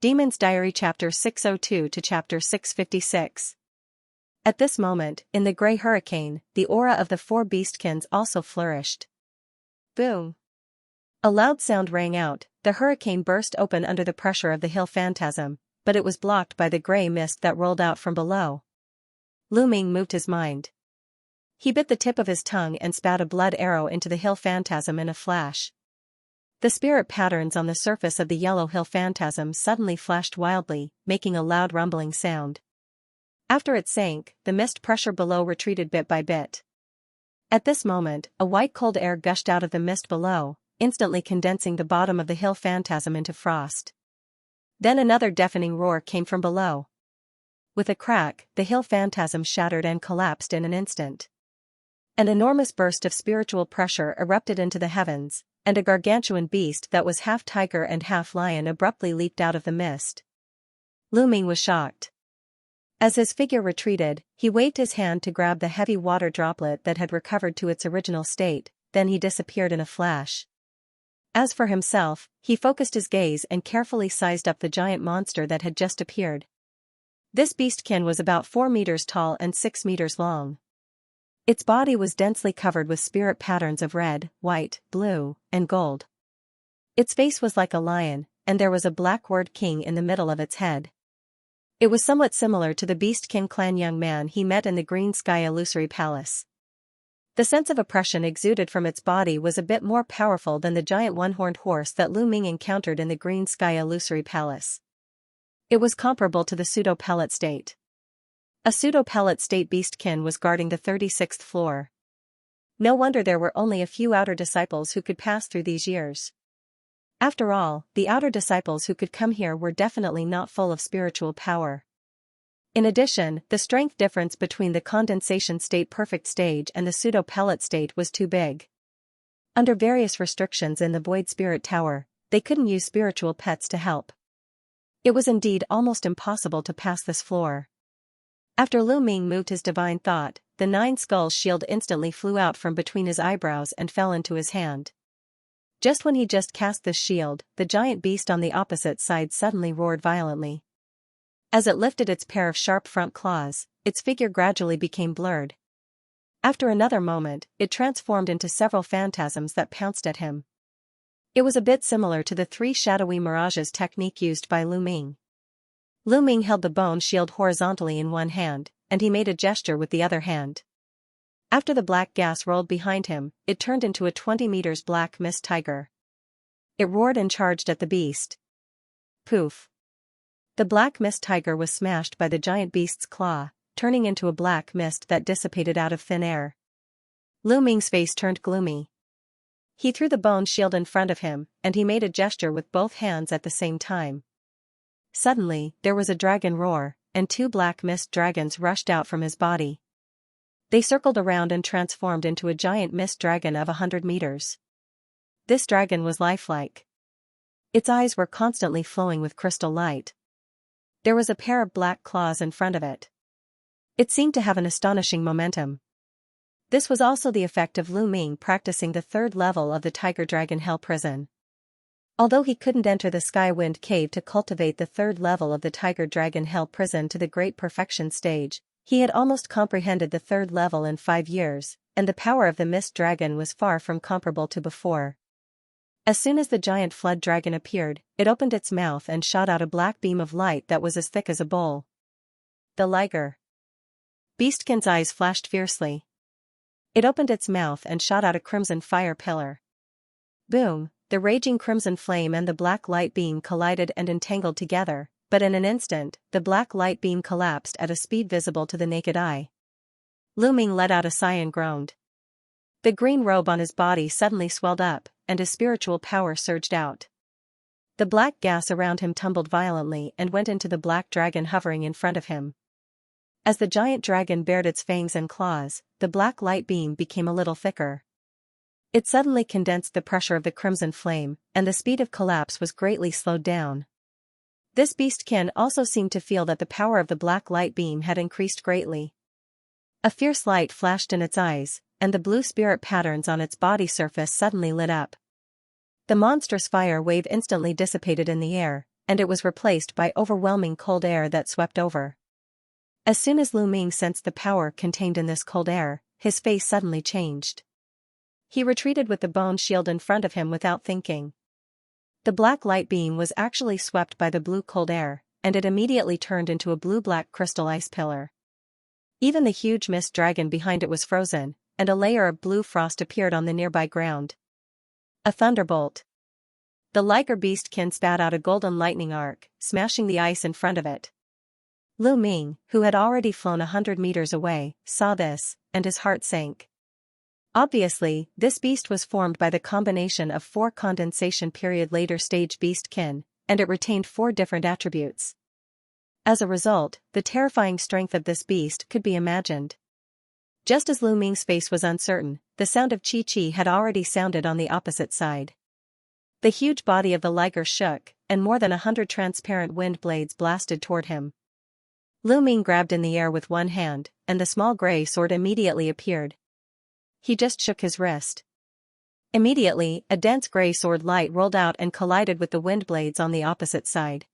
Demon's Diary Chapter 602 to Chapter 656. At this moment, in the Grey Hurricane, the aura of the four beastkins also flourished. Boom! A loud sound rang out. The hurricane burst open under the pressure of the hill phantasm, but it was blocked by the grey mist that rolled out from below. Lu Ming moved his mind. He bit the tip of his tongue and spat a blood arrow into the hill phantasm in a flash. The spirit patterns on the surface of the yellow hill phantasm suddenly flashed wildly, making a loud rumbling sound. After it sank, the mist pressure below retreated bit by bit. At this moment, a white cold air gushed out of the mist below, instantly condensing the bottom of the hill phantasm into frost. Then another deafening roar came from below. With a crack, the hill phantasm shattered and collapsed in an instant. An enormous burst of spiritual pressure erupted into the heavens, and a gargantuan beast that was half tiger and half lion abruptly leaped out of the mist. Lu Ming was shocked. As his figure retreated, he waved his hand to grab the heavy water droplet that had recovered to its original state, then he disappeared in a flash. As for himself, he focused his gaze and carefully sized up the giant monster that had just appeared. This beastkin was about 4 meters tall and 6 meters long. Its body was densely covered with spirit patterns of red, white, blue, and gold. Its face was like a lion, and there was a black word king in the middle of its head. It was somewhat similar to the beastkin clan young man he met in the Green Sky Illusory Palace. The sense of oppression exuded from its body was a bit more powerful than the giant one-horned horse that Lu Ming encountered in the Green Sky Illusory Palace. It was comparable to the pseudo-pellet state. A pseudo-pellet state beastkin was guarding the 36th floor. No wonder there were only a few outer disciples who could pass through these years. After all, the outer disciples who could come here were definitely not full of spiritual power. In addition, the strength difference between the condensation state perfect stage and the pseudo-pellet state was too big. Under various restrictions in the Void Spirit Tower, they couldn't use spiritual pets to help. It was indeed almost impossible to pass this floor. After Lu Ming moved his divine thought, the 9 skulls shield instantly flew out from between his eyebrows and fell into his hand. Just when he just cast this shield, the giant beast on the opposite side suddenly roared violently. As it lifted its pair of sharp front claws, its figure gradually became blurred. After another moment, it transformed into several phantasms that pounced at him. It was a bit similar to the 3 shadowy mirages technique used by Lu Ming. Lu Ming held the bone shield horizontally in one hand, and he made a gesture with the other hand. After the black gas rolled behind him, it turned into a 20 meters black mist tiger. It roared and charged at the beast. Poof! The black mist tiger was smashed by the giant beast's claw, turning into a black mist that dissipated out of thin air. Lu Ming's face turned gloomy. He threw the bone shield in front of him, and he made a gesture with both hands at the same time. Suddenly, there was a dragon roar, and 2 black mist dragons rushed out from his body. They circled around and transformed into a giant mist dragon of 100 meters. This dragon was lifelike. Its eyes were constantly flowing with crystal light. There was a pair of black claws in front of it. It seemed to have an astonishing momentum. This was also the effect of Lu Ming practicing the 3rd level of the Tiger Dragon Hell Prison. Although he couldn't enter the Skywind Cave to cultivate the 3rd level of the Tiger Dragon Hell Prison to the Great Perfection stage, he had almost comprehended the 3rd level in 5 years, and the power of the Mist Dragon was far from comparable to before. As soon as the giant flood dragon appeared, it opened its mouth and shot out a black beam of light that was as thick as a bowl. The liger. Beastkin's eyes flashed fiercely. It opened its mouth and shot out a crimson fire pillar. Boom! The raging crimson flame and the black light beam collided and entangled together, but in an instant, the black light beam collapsed at a speed visible to the naked eye. Lu Ming let out a sigh and groaned. The green robe on his body suddenly swelled up, and his spiritual power surged out. The black gas around him tumbled violently and went into the black dragon hovering in front of him. As the giant dragon bared its fangs and claws, the black light beam became a little thicker. It suddenly condensed the pressure of the crimson flame, and the speed of collapse was greatly slowed down. This beastkin also seemed to feel that the power of the black light beam had increased greatly. A fierce light flashed in its eyes, and the blue spirit patterns on its body surface suddenly lit up. The monstrous fire wave instantly dissipated in the air, and it was replaced by overwhelming cold air that swept over. As soon as Lu Ming sensed the power contained in this cold air, his face suddenly changed. He retreated with the bone shield in front of him without thinking. The black light beam was actually swept by the blue cold air, and it immediately turned into a blue-black crystal ice pillar. Even the huge mist dragon behind it was frozen, and a layer of blue frost appeared on the nearby ground. A thunderbolt. The liger beastkin spat out a golden lightning arc, smashing the ice in front of it. Lu Ming, who had already flown 100 meters away, saw this, and his heart sank. Obviously, this beast was formed by the combination of 4 condensation period later stage beastkin, and it retained 4 different attributes. As a result, the terrifying strength of this beast could be imagined. Just as Lu Ming's face was uncertain, the sound of chi-chi had already sounded on the opposite side. The huge body of the liger shook, and more than 100 transparent wind blades blasted toward him. Lu Ming grabbed in the air with one hand, and the small gray sword immediately appeared. He just shook his wrist. Immediately, a dense gray sword light rolled out and collided with the wind blades on the opposite side.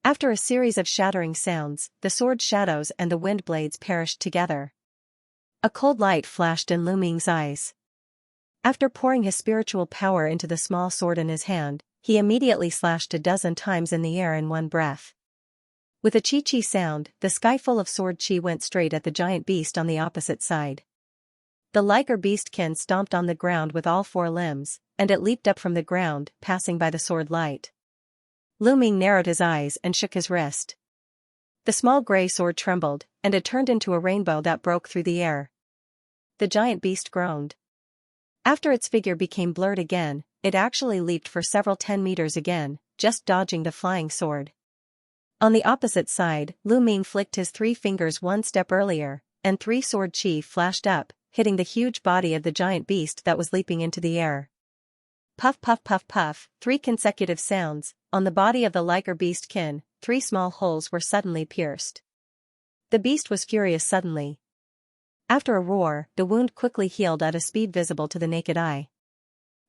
After a series of shattering sounds, the sword shadows and the wind blades perished together. A cold light flashed in Lu Ming's eyes. After pouring his spiritual power into the small sword in his hand, he immediately slashed a dozen times in the air in one breath. With a chi-chi sound, the sky full of sword chi went straight at the giant beast on the opposite side. The liger beastkin stomped on the ground with all 4 limbs, and it leaped up from the ground, passing by the sword light. Lu Ming narrowed his eyes and shook his wrist. The small gray sword trembled, and it turned into a rainbow that broke through the air. The giant beast groaned. After its figure became blurred again, it actually leaped for several 10 meters again, just dodging the flying sword. On the opposite side, Lu Ming flicked his 3 fingers one step earlier, and 3 sword chi flashed up, hitting the huge body of the giant beast that was leaping into the air. Puff puff puff puff, 3 consecutive sounds. On the body of the liger beastkin, 3 small holes were suddenly pierced. The beast was furious suddenly. After a roar, the wound quickly healed at a speed visible to the naked eye.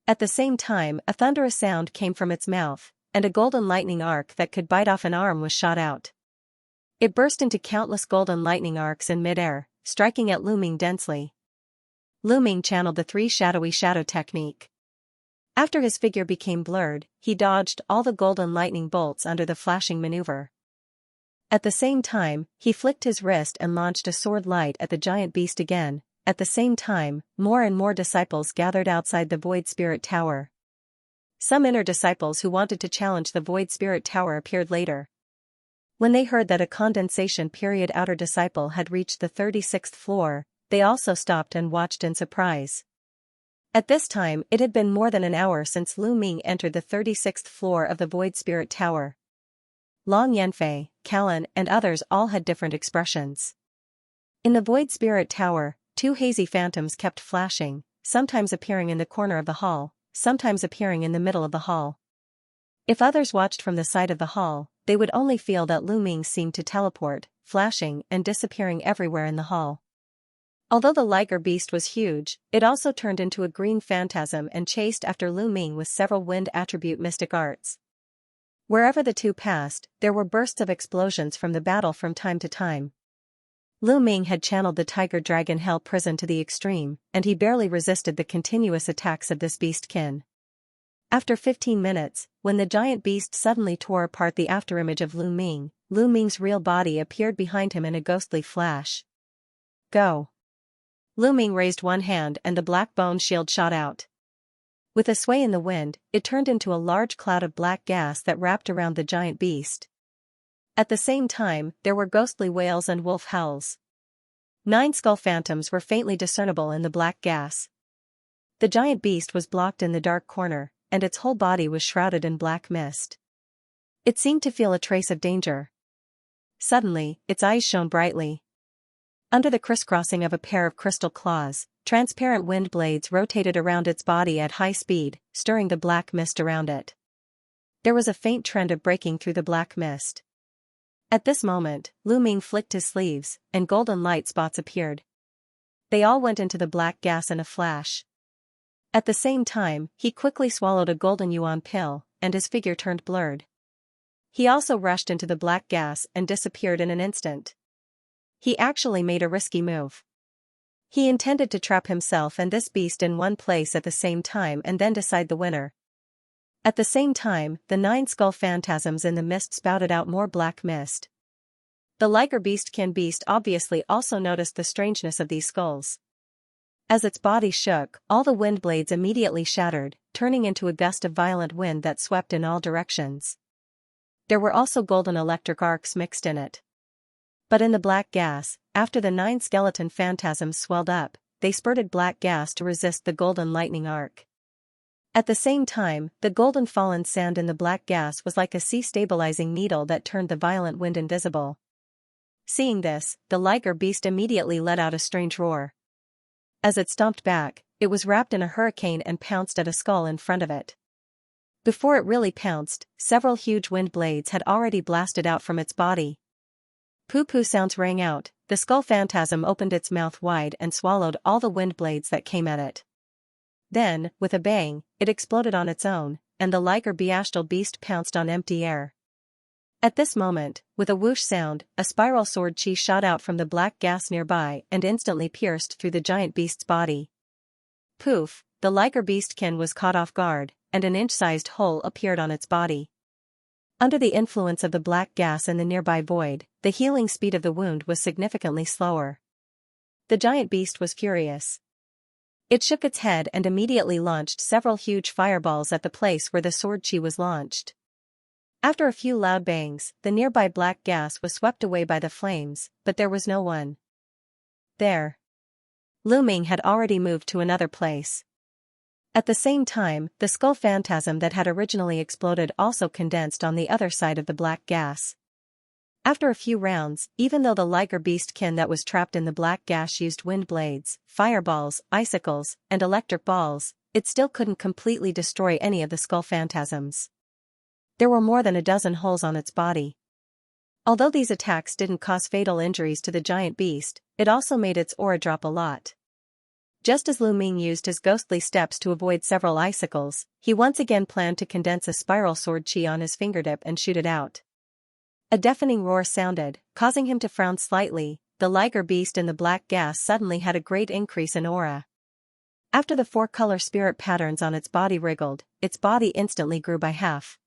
At the same time, a thunderous sound came from its mouth, and a golden lightning arc that could bite off an arm was shot out. It burst into countless golden lightning arcs in midair, striking at Lu Ming densely. Lu Ming channeled the 3 shadowy shadow technique. After his figure became blurred, he dodged all the golden lightning bolts under the flashing maneuver. At the same time, he flicked his wrist and launched a sword light at the giant beast again. At the same time, more and more disciples gathered outside the Void Spirit Tower. Some inner disciples who wanted to challenge the Void Spirit Tower appeared later. When they heard that a condensation period outer disciple had reached the 36th floor, they also stopped and watched in surprise. At this time, it had been more than an hour since Lu Ming entered the 36th floor of the Void Spirit Tower. Long Yanfei, Callan, and others all had different expressions. In the Void Spirit Tower, 2 hazy phantoms kept flashing, sometimes appearing in the corner of the hall, sometimes appearing in the middle of the hall. If others watched from the side of the hall, they would only feel that Lu Ming seemed to teleport, flashing and disappearing everywhere in the hall. Although the liger beast was huge, it also turned into a green phantasm and chased after Lu Ming with several wind attribute mystic arts. Wherever the 2 passed, there were bursts of explosions from the battle from time to time. Lu Ming had channeled the Tiger Dragon Hell Prison to the extreme, and he barely resisted the continuous attacks of this beastkin. After 15 minutes, when the giant beast suddenly tore apart the afterimage of Lu Ming's real body appeared behind him in a ghostly flash. Go! Lu Ming raised one hand and the black bone shield shot out. With a sway in the wind, it turned into a large cloud of black gas that wrapped around the giant beast. At the same time, there were ghostly wails and wolf howls. 9 skull phantoms were faintly discernible in the black gas. The giant beast was blocked in the dark corner, and its whole body was shrouded in black mist. It seemed to feel a trace of danger. Suddenly, its eyes shone brightly. Under the crisscrossing of a pair of crystal claws, transparent wind blades rotated around its body at high speed, stirring the black mist around it. There was a faint trend of breaking through the black mist. At this moment, Lu Ming flicked his sleeves, and golden light spots appeared. They all went into the black gas in a flash. At the same time, he quickly swallowed a golden yuan pill, and his figure turned blurred. he also rushed into the black gas and disappeared in an instant. He actually made a risky move. He intended to trap himself and this beast in one place at the same time and then decide the winner. At the same time, the 9 skull phantasms in the mist spouted out more black mist. The liger beastkin beast obviously also noticed the strangeness of these skulls. As its body shook, all the wind blades immediately shattered, turning into a gust of violent wind that swept in all directions. There were also golden electric arcs mixed in it. But in the black gas, after the 9 skeleton phantasms swelled up, they spurted black gas to resist the golden lightning arc. At the same time, the golden fallen sand in the black gas was like a sea-stabilizing needle that turned the violent wind invisible. Seeing this, the liger beast immediately let out a strange roar. As it stomped back, it was wrapped in a hurricane and pounced at a skull in front of it. Before it really pounced, several huge wind blades had already blasted out from its body. Poo-poo sounds rang out, the skull phantasm opened its mouth wide and swallowed all the wind blades that came at it. Then, with a bang, it exploded on its own, and the liger beastal beast pounced on empty air. At this moment, with a whoosh sound, a spiral sword chi shot out from the black gas nearby and instantly pierced through the giant beast's body. Poof, the liger beastkin was caught off guard, and an inch-sized hole appeared on its body. Under the influence of the black gas in the nearby void, the healing speed of the wound was significantly slower. The giant beast was furious. It shook its head and immediately launched several huge fireballs at the place where the sword chi was launched. After a few loud bangs, the nearby black gas was swept away by the flames, but there was no one there. Lu Ming had already moved to another place. At the same time, the skull phantasm that had originally exploded also condensed on the other side of the black gas. After a few rounds, even though the liger beastkin that was trapped in the black gas used wind blades, fireballs, icicles, and electric balls, it still couldn't completely destroy any of the skull phantasms. There were more than a dozen holes on its body. Although these attacks didn't cause fatal injuries to the giant beast, it also made its aura drop a lot. Just as Lu Ming used his ghostly steps to avoid several icicles, he once again planned to condense a spiral sword chi on his fingertip and shoot it out. A deafening roar sounded, causing him to frown slightly. The liger beast in the black gas suddenly had a great increase in aura. After the 4-color spirit patterns on its body wriggled, its body instantly grew by half.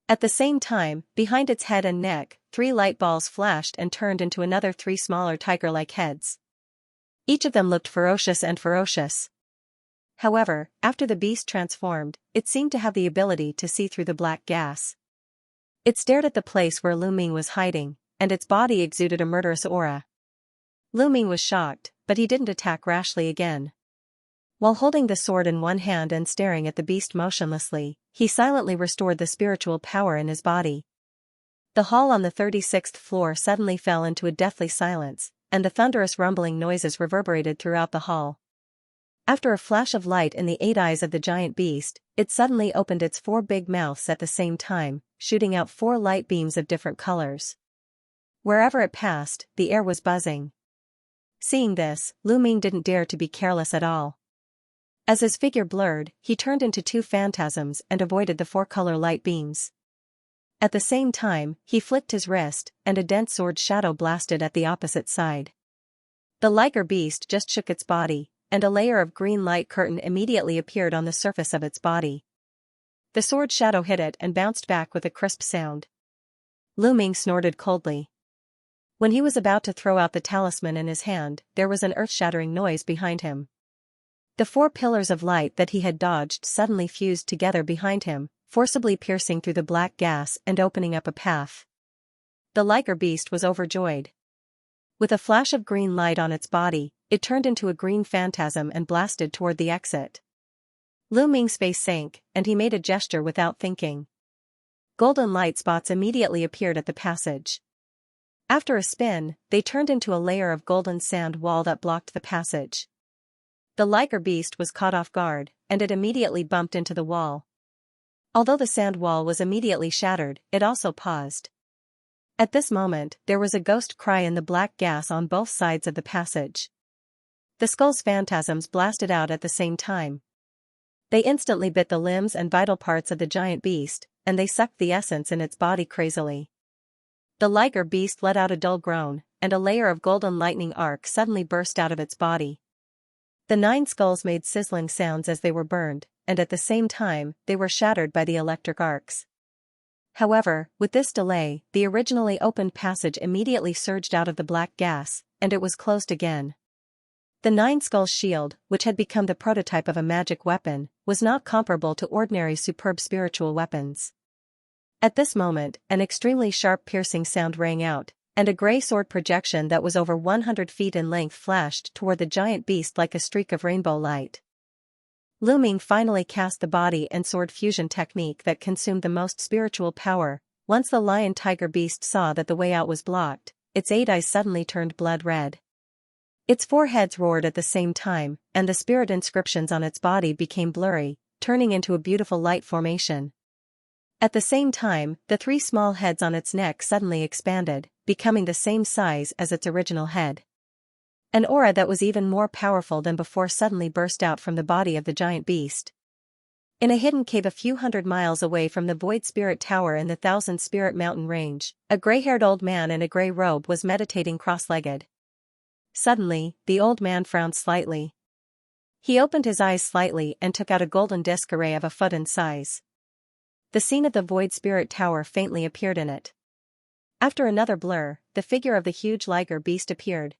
At the same time, behind its head and neck, 3 light balls flashed and turned into another 3 smaller tiger-like heads. Each of them looked ferocious and ferocious. However, after the beast transformed, it seemed to have the ability to see through the black gas. It stared at the place where Lu Ming was hiding, and its body exuded a murderous aura. Lu Ming was shocked, but he didn't attack rashly again. While holding the sword in one hand and staring at the beast motionlessly, he silently restored the spiritual power in his body. The hall on the 36th floor suddenly fell into a deathly silence, and the thunderous rumbling noises reverberated throughout the hall. After a flash of light in the 8 eyes of the giant beast, it suddenly opened its 4 big mouths at the same time, shooting out 4 light beams of different colors. Wherever it passed, the air was buzzing. Seeing this, Lu Ming didn't dare to be careless at all. As his figure blurred, he turned into 2 phantasms and avoided the 4-color light beams. At the same time, he flicked his wrist, and a dense sword shadow blasted at the opposite side. The liger beast just shook its body, and a layer of green light curtain immediately appeared on the surface of its body. The sword shadow hit it and bounced back with a crisp sound. Lu Ming snorted coldly. When he was about to throw out the talisman in his hand, there was an earth-shattering noise behind him. The 4 pillars of light that he had dodged suddenly fused together behind him, forcibly piercing through the black gas and opening up a path. The liger beast was overjoyed. With a flash of green light on its body, it turned into a green phantasm and blasted toward the exit. Lu Ming's face sank, and he made a gesture without thinking. Golden light spots immediately appeared at the passage. After a spin, they turned into a layer of golden sand wall that blocked the passage. The liger beast was caught off guard, and it immediately bumped into the wall. Although the sand wall was immediately shattered, it also paused. At this moment, there was a ghost cry in the black gas on both sides of the passage. The skull's phantasms blasted out at the same time. They instantly bit the limbs and vital parts of the giant beast, and they sucked the essence in its body crazily. The liger beast let out a dull groan, and a layer of golden lightning arc suddenly burst out of its body. The 9 skulls made sizzling sounds as they were burned, and at the same time, they were shattered by the electric arcs. However, with this delay, the originally opened passage immediately surged out of the black gas, and it was closed again. The 9 Skulls shield, which had become the prototype of a magic weapon, was not comparable to ordinary superb spiritual weapons. At this moment, an extremely sharp piercing sound rang out, and a grey sword projection that was over 100 feet in length flashed toward the giant beast like a streak of rainbow light. Lu Ming finally cast the body and sword fusion technique that consumed the most spiritual power. Once the lion-tiger beast saw that the way out was blocked, its 8 eyes suddenly turned blood red. Its 4 heads roared at the same time, and the spirit inscriptions on its body became blurry, turning into a beautiful light formation. At the same time, the 3 small heads on its neck suddenly expanded, becoming the same size as its original head. An aura that was even more powerful than before suddenly burst out from the body of the giant beast. In a hidden cave a few hundred miles away from the Void Spirit Tower in the Thousand Spirit Mountain Range, a gray-haired old man in a gray robe was meditating cross-legged. Suddenly, the old man frowned slightly. He opened his eyes slightly and took out a golden disc array of a foot in size. The scene of the Void Spirit Tower faintly appeared in it. After another blur, the figure of the huge liger beast appeared.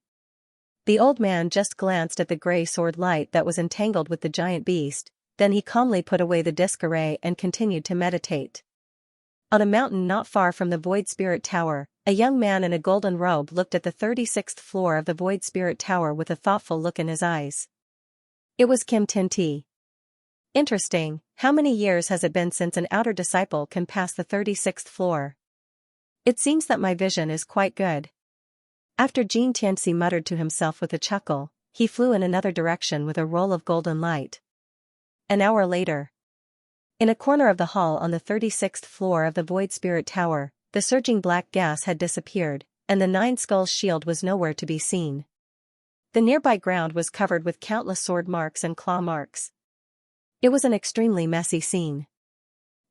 The old man just glanced at the gray sword light that was entangled with the giant beast, then he calmly put away the disc array and continued to meditate. On a mountain not far from the Void Spirit Tower, a young man in a golden robe looked at the 36th floor of the Void Spirit Tower with a thoughtful look in his eyes. It was Kim Tin-Ti. Interesting, how many years has it been since an outer disciple can pass the 36th floor? It seems that my vision is quite good. After Jin Tianxi muttered to himself with a chuckle, he flew in another direction with a roll of golden light. An hour later. In a corner of the hall on the 36th floor of the Void Spirit Tower, the surging black gas had disappeared, and the 9 Skulls shield was nowhere to be seen. The nearby ground was covered with countless sword marks and claw marks. It was an extremely messy scene.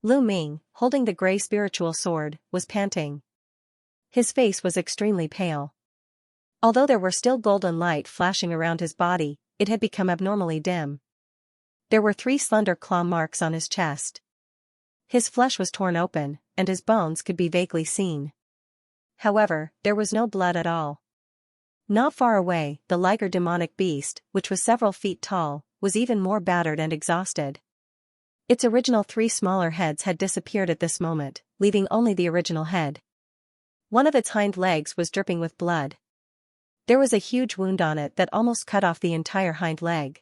Lu Ming, holding the gray spiritual sword, was panting. His face was extremely pale. Although there were still golden light flashing around his body, it had become abnormally dim. There were 3 slender claw marks on his chest. His flesh was torn open, and his bones could be vaguely seen. However, there was no blood at all. Not far away, the liger demonic beast, which was several feet tall, was even more battered and exhausted. Its original 3 smaller heads had disappeared at this moment, leaving only the original head. One of its hind legs was dripping with blood. There was a huge wound on it that almost cut off the entire hind leg.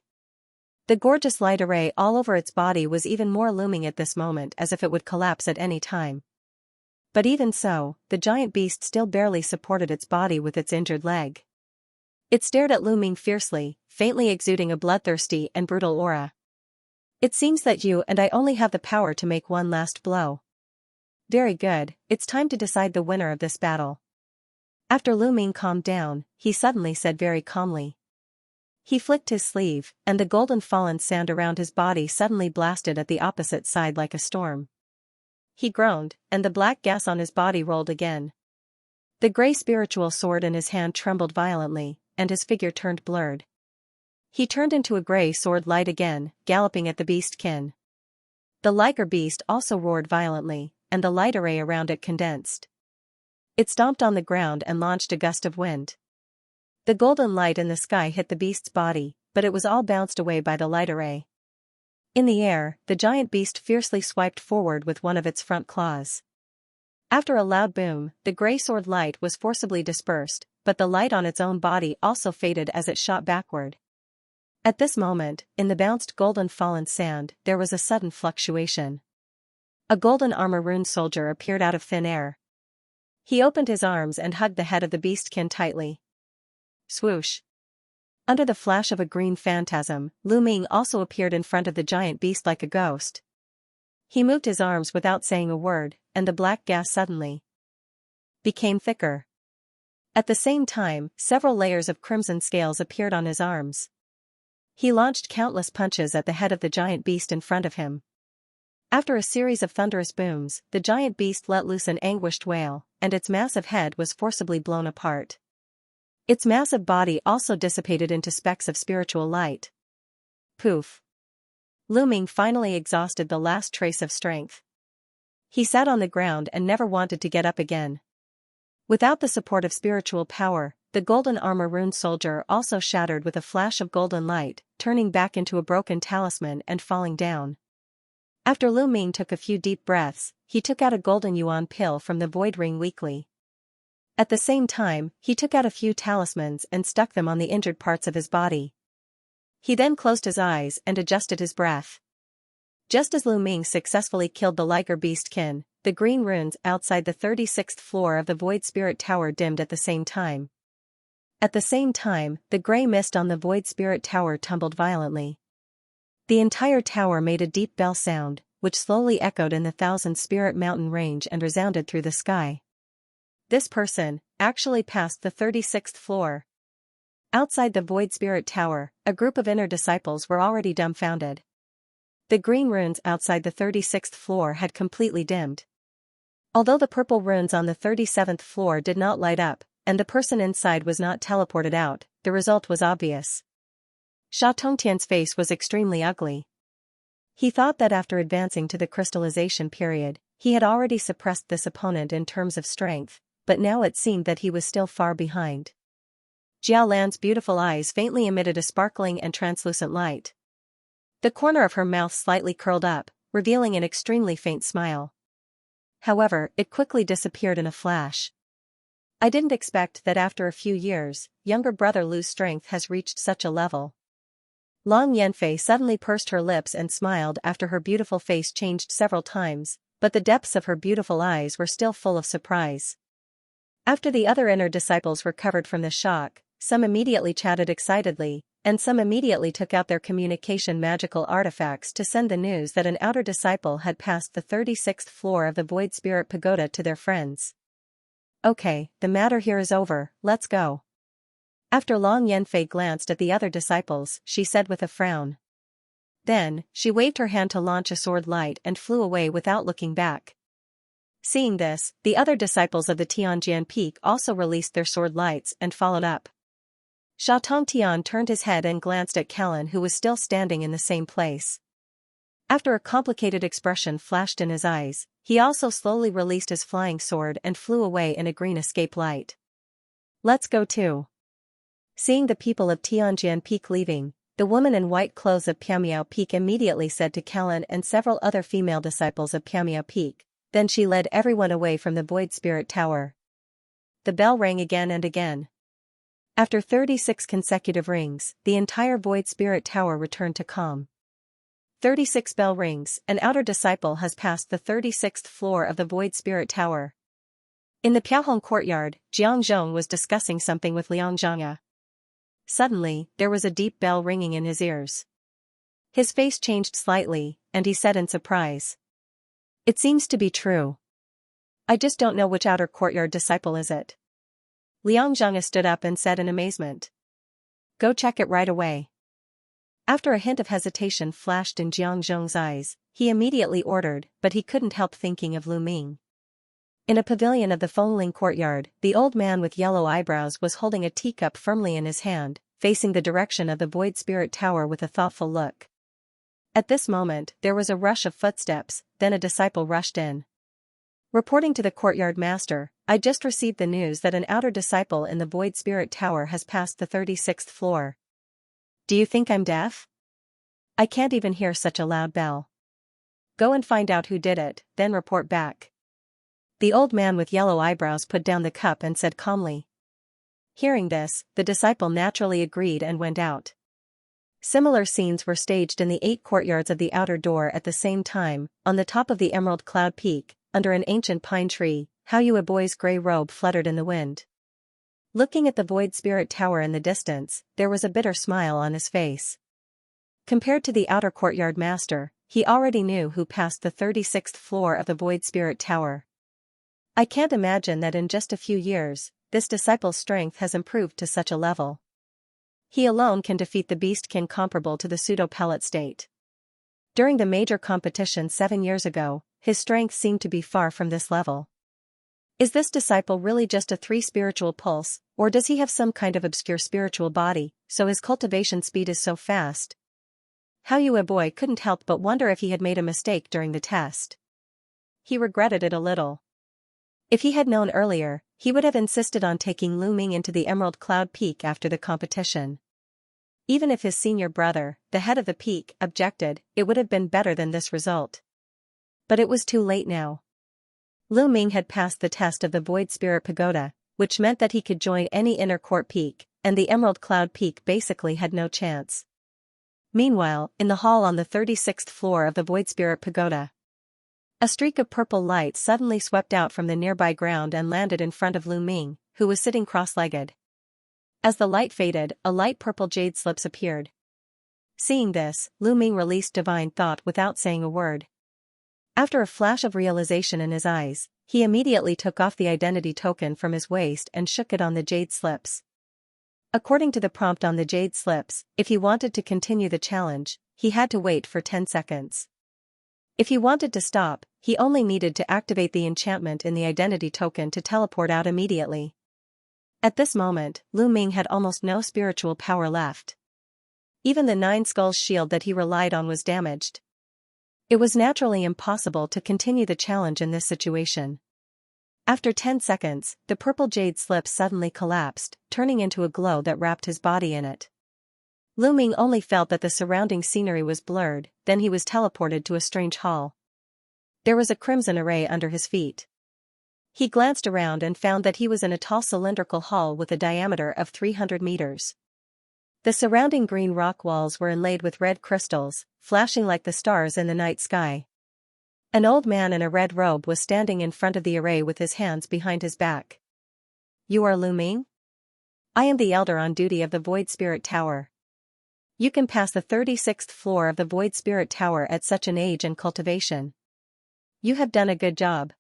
The gorgeous light array all over its body was even more looming at this moment, as if it would collapse at any time. But even so, the giant beast still barely supported its body with its injured leg. It stared at Lu Ming fiercely, faintly exuding a bloodthirsty and brutal aura. It seems that you and I only have the power to make one last blow. Very good, it's time to decide the winner of this battle. After Lu Ming calmed down, he suddenly said very calmly. He flicked his sleeve, and the golden fallen sand around his body suddenly blasted at the opposite side like a storm. He groaned, and the black gas on his body rolled again. The gray spiritual sword in his hand trembled violently, and his figure turned blurred. He turned into a gray sword light again, galloping at the beastkin. The liger beast also roared violently, and the light array around it condensed. It stomped on the ground and launched a gust of wind. The golden light in the sky hit the beast's body, but it was all bounced away by the light array. In the air, the giant beast fiercely swiped forward with one of its front claws. After a loud boom, the gray sword light was forcibly dispersed, but the light on its own body also faded as it shot backward. At this moment, in the bounced golden fallen sand, there was a sudden fluctuation. A golden armor-ruined soldier appeared out of thin air. He opened his arms and hugged the head of the beastkin tightly. Swoosh! Under the flash of a green phantasm, Lu Ming also appeared in front of the giant beast like a ghost. He moved his arms without saying a word, and the black gas suddenly became thicker. At the same time, several layers of crimson scales appeared on his arms. He launched countless punches at the head of the giant beast in front of him. After a series of thunderous booms, the giant beast let loose an anguished wail, and its massive head was forcibly blown apart. Its massive body also dissipated into specks of spiritual light. Poof. Lu Ming finally exhausted the last trace of strength. He sat on the ground and never wanted to get up again. Without the support of spiritual power, the golden armor rune soldier also shattered with a flash of golden light, turning back into a broken talisman and falling down. After Lu Ming took a few deep breaths, he took out a golden yuan pill from the void ring weakly. At the same time, he took out a few talismans and stuck them on the injured parts of his body. He then closed his eyes and adjusted his breath. Just as Lu Ming successfully killed the Liger Beastkin, the green runes outside the 36th floor of the Void Spirit Tower dimmed at the same time. At the same time, the gray mist on the Void Spirit Tower tumbled violently. The entire tower made a deep bell sound, which slowly echoed in the Thousand Spirit Mountain range and resounded through the sky. This person actually passed the 36th floor. Outside the Void Spirit Tower, a group of inner disciples were already dumbfounded. The green runes outside the 36th floor had completely dimmed. Although the purple runes on the 37th floor did not light up, and the person inside was not teleported out, the result was obvious. Sha Tongtian's face was extremely ugly. He thought that after advancing to the crystallization period, he had already suppressed this opponent in terms of strength, but now it seemed that he was still far behind. Jiao Lan's beautiful eyes faintly emitted a sparkling and translucent light. The corner of her mouth slightly curled up, revealing an extremely faint smile. However, it quickly disappeared in a flash. I didn't expect that after a few years, younger brother Lu's strength has reached such a level. Long Yanfei suddenly pursed her lips and smiled after her beautiful face changed several times, but the depths of her beautiful eyes were still full of surprise. After the other inner disciples recovered from the shock, some immediately chatted excitedly, and some immediately took out their communication magical artifacts to send the news that an outer disciple had passed the 36th floor of the Void Spirit Pagoda to their friends. Okay, the matter here is over, let's go. After Long Yanfei glanced at the other disciples, she said with a frown. Then, she waved her hand to launch a sword light and flew away without looking back. Seeing this, the other disciples of the Tianjian Peak also released their sword lights and followed up. Sha Tongtian turned his head and glanced at Kellen, who was still standing in the same place. After a complicated expression flashed in his eyes, he also slowly released his flying sword and flew away in a green escape light. Let's go too. Seeing the people of Tianjian Peak leaving, the woman in white clothes of Piamiao Peak immediately said to Kellen and several other female disciples of Piamiao Peak, then she led everyone away from the Void Spirit Tower. The bell rang again and again. After 36 consecutive rings, the entire Void Spirit Tower returned to calm. 36 bell rings, an outer disciple has passed the 36th floor of the Void Spirit Tower. In the Piaohong courtyard, Jiang Zhong was discussing something with Liang Zhangya. Suddenly, there was a deep bell ringing in his ears. His face changed slightly, and he said in surprise. It seems to be true. I just don't know which outer courtyard disciple is it. Liang Zhangya stood up and said in amazement. Go check it right away. After a hint of hesitation flashed in Jiang Zhong's eyes, he immediately ordered, but he couldn't help thinking of Lu Ming. In a pavilion of the Fengling courtyard, the old man with yellow eyebrows was holding a teacup firmly in his hand, facing the direction of the Void Spirit Tower with a thoughtful look. At this moment, there was a rush of footsteps, then a disciple rushed in. Reporting to the courtyard master, I just received the news that an outer disciple in the Void Spirit Tower has passed the 36th floor. Do you think I'm deaf? I can't even hear such a loud bell. Go and find out who did it, then report back. The old man with yellow eyebrows put down the cup and said calmly. Hearing this, the disciple naturally agreed and went out. Similar scenes were staged in the 8 courtyards of the outer door at the same time. On the top of the Emerald Cloud Peak, under an ancient pine tree, Hao Yue Boy's grey robe fluttered in the wind. Looking at the Void Spirit Tower in the distance, there was a bitter smile on his face. Compared to the outer courtyard master, he already knew who passed the 36th floor of the Void Spirit Tower. I can't imagine that in just a few years, this disciple's strength has improved to such a level. He alone can defeat the beastkin comparable to the pseudo-pellet state. During the major competition 7 years ago, his strength seemed to be far from this level. Is this disciple really just a 3 spiritual pulse, or does he have some kind of obscure spiritual body, so his cultivation speed is so fast? How Yue boy couldn't help but wonder if he had made a mistake during the test. He regretted it a little. If he had known earlier, he would have insisted on taking Lu Ming into the Emerald Cloud Peak after the competition. Even if his senior brother, the head of the peak, objected, it would have been better than this result. But it was too late now. Lu Ming had passed the test of the Void Spirit Pagoda, which meant that he could join any inner court peak, and the Emerald Cloud Peak basically had no chance. Meanwhile, in the hall on the 36th floor of the Void Spirit Pagoda, a streak of purple light suddenly swept out from the nearby ground and landed in front of Lu Ming, who was sitting cross-legged. As the light faded, a light purple jade slips appeared. Seeing this, Lu Ming released divine thought without saying a word. After a flash of realization in his eyes, he immediately took off the identity token from his waist and shook it on the jade slips. According to the prompt on the jade slips, if he wanted to continue the challenge, he had to wait for 10 seconds. If he wanted to stop, he only needed to activate the enchantment in the identity token to teleport out immediately. At this moment, Lu Ming had almost no spiritual power left. Even the 9 skulls shield that he relied on was damaged. It was naturally impossible to continue the challenge in this situation. After 10 seconds, the purple jade slip suddenly collapsed, turning into a glow that wrapped his body in it. Lu Ming only felt that the surrounding scenery was blurred, then he was teleported to a strange hall. There was a crimson array under his feet. He glanced around and found that he was in a tall cylindrical hall with a diameter of 300 meters. The surrounding green rock walls were inlaid with red crystals, flashing like the stars in the night sky. An old man in a red robe was standing in front of the array with his hands behind his back. "You are Lu Ming? I am the elder on duty of the Void Spirit Tower. You can pass the 36th floor of the Void Spirit Tower at such an age and cultivation. You have done a good job.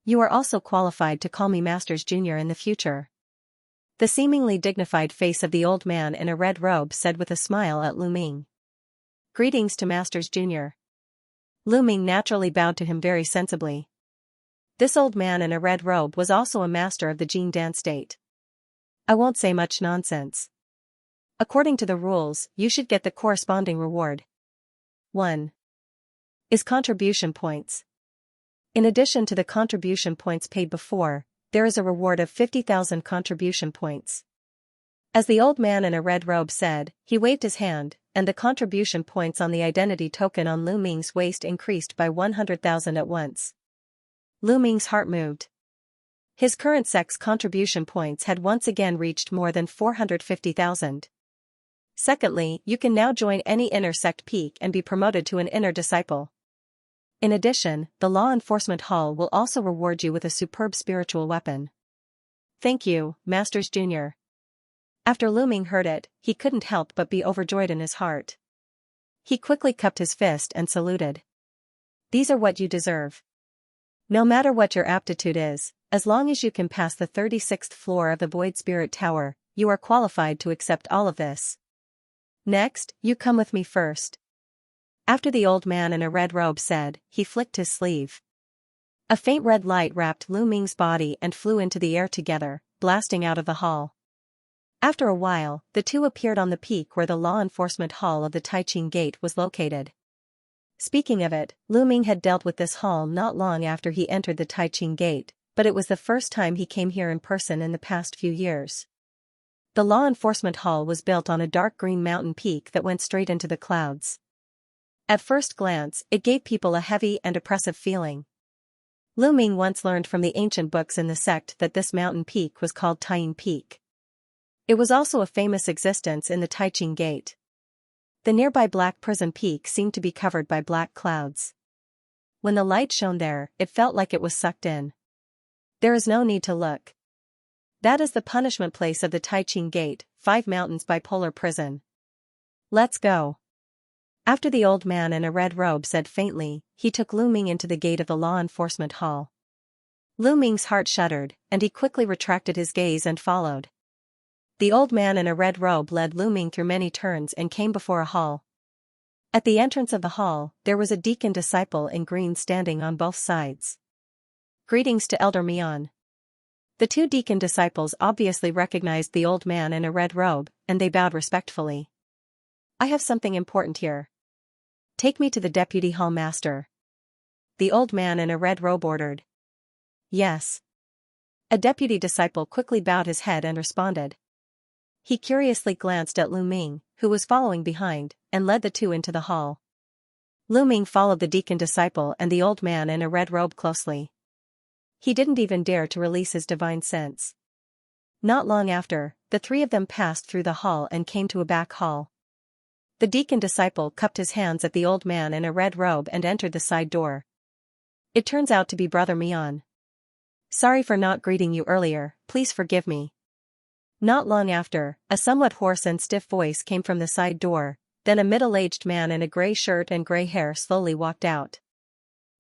You are also qualified to call me Masters Junior in the future." The seemingly dignified face of the old man in a red robe said with a smile at Lu Ming. "Greetings to Masters Junior." Lu Ming naturally bowed to him very sensibly. This old man in a red robe was also a master of the Jin Dan state. "I won't say much nonsense. According to the rules, you should get the corresponding reward. 1. Is contribution points. In addition to the contribution points paid before, there is a reward of 50,000 contribution points. As the old man in a red robe said, he waved his hand, and the contribution points on the identity token on Lu Ming's waist increased by 100,000 at once. Lu Ming's heart moved. His current sect's contribution points had once again reached more than 450,000. Secondly, you can now join any inner sect peak and be promoted to an inner disciple. In addition, the Law Enforcement Hall will also reward you with a superb spiritual weapon. Thank you, Masters Junior. After Lu Ming heard it, he couldn't help but be overjoyed in his heart. He quickly cupped his fist and saluted. These are what you deserve. No matter what your aptitude is, as long as you can pass the 36th floor of the Void Spirit Tower, you are qualified to accept all of this. Next, you come with me first. After the old man in a red robe said, he flicked his sleeve. A faint red light wrapped Lu Ming's body and flew into the air together, blasting out of the hall. After a while, the two appeared on the peak where the law enforcement hall of the Taiqing Gate was located. Speaking of it, Lu Ming had dealt with this hall not long after he entered the Taiqing Gate, but it was the first time he came here in person in the past few years. The law enforcement hall was built on a dark green mountain peak that went straight into the clouds. At first glance, it gave people a heavy and oppressive feeling. Lu Ming once learned from the ancient books in the sect that this mountain peak was called Taiyin Peak. It was also a famous existence in the Taiqing Gate. The nearby black prison peak seemed to be covered by black clouds. When the light shone there, it felt like it was sucked in. There is no need to look. That is the punishment place of the Taiqing Gate, 5 Mountains Bipolar Prison. Let's go. After the old man in a red robe said faintly, he took Lu Ming into the gate of the law enforcement hall. Lu Ming's heart shuddered, and he quickly retracted his gaze and followed. The old man in a red robe led Lu Ming through many turns and came before a hall. At the entrance of the hall, there was a deacon disciple in green standing on both sides. Greetings to Elder Mian. The two deacon disciples obviously recognized the old man in a red robe, and they bowed respectfully. I have something important here. Take me to the deputy hall master. The old man in a red robe ordered. Yes. A deputy disciple quickly bowed his head and responded. He curiously glanced at Lu Ming, who was following behind, and led the two into the hall. Lu Ming followed the deacon disciple and the old man in a red robe closely. He didn't even dare to release his divine sense. Not long after, the three of them passed through the hall and came to a back hall. The deacon disciple cupped his hands at the old man in a red robe and entered the side door. It turns out to be Brother Mian. Sorry for not greeting you earlier, please forgive me. Not long after, a somewhat hoarse and stiff voice came from the side door, then a middle-aged man in a gray shirt and gray hair slowly walked out.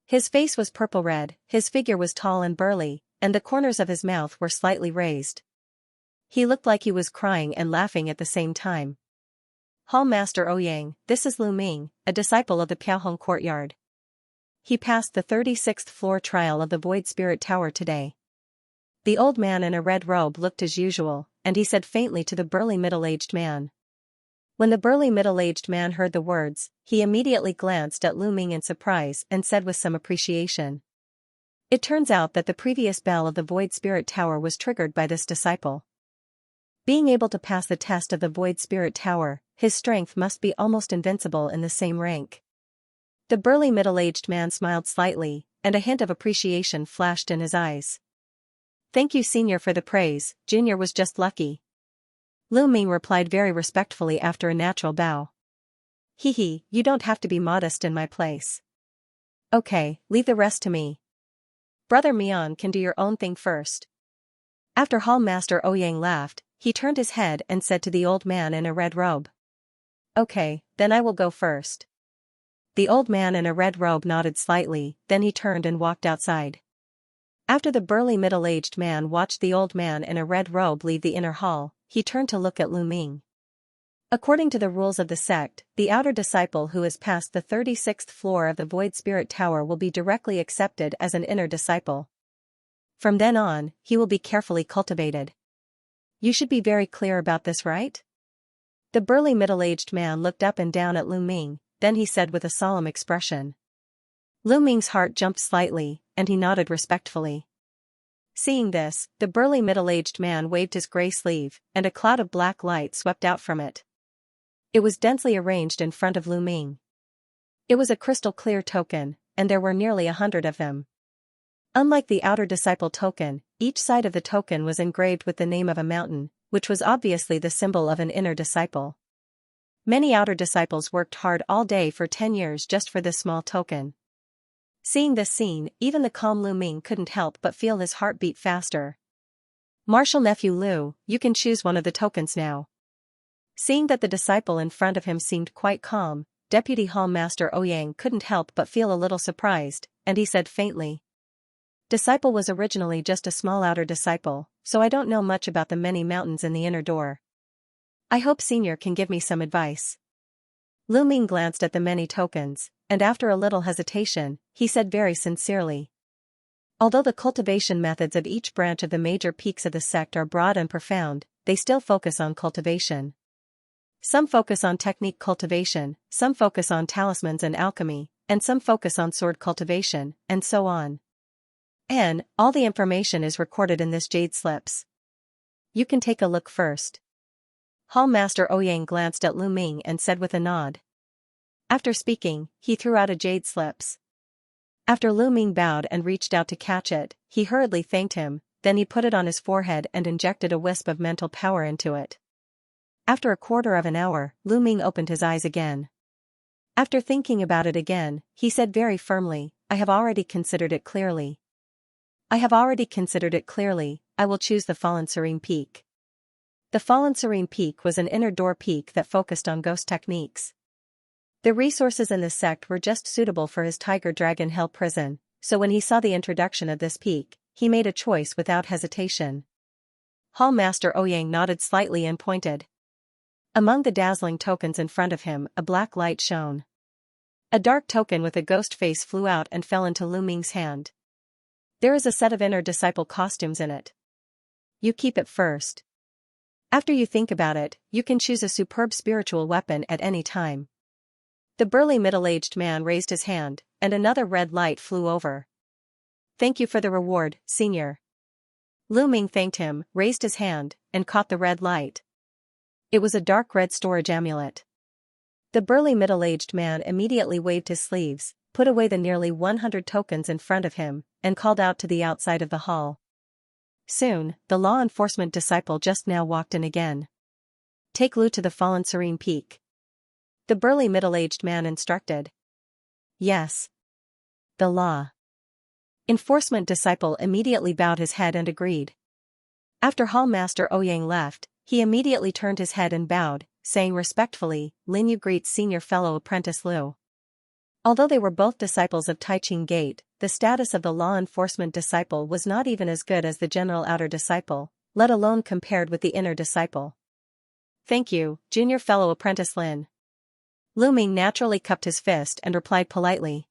His face was purple-red, his figure was tall and burly, and the corners of his mouth were slightly raised. He looked like he was crying and laughing at the same time. Hall Master Ouyang, this is Lu Ming, a disciple of the Piaohong courtyard. He passed the 36th floor trial of the Void Spirit Tower today. The old man in a red robe looked as usual, and he said faintly to the burly middle-aged man. When the burly middle-aged man heard the words, he immediately glanced at Lu Ming in surprise and said with some appreciation. It turns out that the previous bell of the Void Spirit Tower was triggered by this disciple. Being able to pass the test of the Void Spirit Tower, his strength must be almost invincible in the same rank. The burly middle-aged man smiled slightly, and a hint of appreciation flashed in his eyes. Thank you, Senior, for the praise, Junior was just lucky. Lu Ming replied very respectfully after a natural bow. Hee, you don't have to be modest in my place. Okay, leave the rest to me. Brother Mian can do your own thing first. After Hall Master Ouyang laughed, he turned his head and said to the old man in a red robe. Okay, then I will go first. The old man in a red robe nodded slightly, then he turned and walked outside. After the burly middle-aged man watched the old man in a red robe leave the inner hall, he turned to look at Lu Ming. According to the rules of the sect, the outer disciple who has passed the 36th floor of the Void Spirit Tower will be directly accepted as an inner disciple. From then on, he will be carefully cultivated. You should be very clear about this, right? The burly middle-aged man looked up and down at Lu Ming, then he said with a solemn expression. Lu Ming's heart jumped slightly, and he nodded respectfully. Seeing this, the burly middle-aged man waved his gray sleeve, and a cloud of black light swept out from it. It was densely arranged in front of Lu Ming. It was a crystal-clear token, and there were nearly 100 of them. Unlike the outer disciple token, each side of the token was engraved with the name of a mountain, which was obviously the symbol of an inner disciple. Many outer disciples worked hard all day for 10 years just for this small token. Seeing this scene, even the calm Lu Ming couldn't help but feel his heart beat faster. Martial nephew Lu, you can choose one of the tokens now. Seeing that the disciple in front of him seemed quite calm, Deputy Hall Master Ouyang couldn't help but feel a little surprised, and he said faintly. Disciple was originally just a small outer disciple, so I don't know much about the many mountains in the inner door. I hope Senior can give me some advice. Lu Ming glanced at the many tokens, and after a little hesitation, he said very sincerely. Although the cultivation methods of each branch of the major peaks of the sect are broad and profound, they still focus on cultivation. Some focus on technique cultivation, some focus on talismans and alchemy, and some focus on sword cultivation, and so on. And all the information is recorded in this jade slips. You can take a look first. Hall Master Ouyang glanced at Lu Ming and said with a nod. After speaking, he threw out a jade slips. After Lu Ming bowed and reached out to catch it, he hurriedly thanked him, then he put it on his forehead and injected a wisp of mental power into it. After a quarter of an hour, Lu Ming opened his eyes again. After thinking about it again, he said very firmly, I have already considered it clearly. I will choose the Fallen Serene Peak. The Fallen Serene Peak was an inner door peak that focused on ghost techniques. The resources in this sect were just suitable for his Tiger Dragon Hell prison, so when he saw the introduction of this peak, he made a choice without hesitation. Hall Master Ouyang nodded slightly and pointed. Among the dazzling tokens in front of him, a black light shone. A dark token with a ghost face flew out and fell into Lu Ming's hand. There is a set of inner disciple costumes in it. You keep it first. After you think about it, you can choose a superb spiritual weapon at any time. The burly middle-aged man raised his hand, and another red light flew over. Thank you for the reward, Senior. Lu Ming thanked him, raised his hand, and caught the red light. It was a dark red storage amulet. The burly middle-aged man immediately waved his sleeves, put away the nearly 100 tokens in front of him, and called out to the outside of the hall. Soon, the law enforcement disciple just now walked in again. Take Lu to the fallen serene peak. The burly middle-aged man instructed. Yes. The law enforcement disciple immediately bowed his head and agreed. After Hall Master Ouyang left, he immediately turned his head and bowed, saying respectfully, Lin Yu greets senior fellow apprentice Lu. Although they were both disciples of Taiching Gate, the status of the law enforcement disciple was not even as good as the general outer disciple, let alone compared with the inner disciple. Thank you, junior fellow apprentice Lin. Lu Ming naturally cupped his fist and replied politely.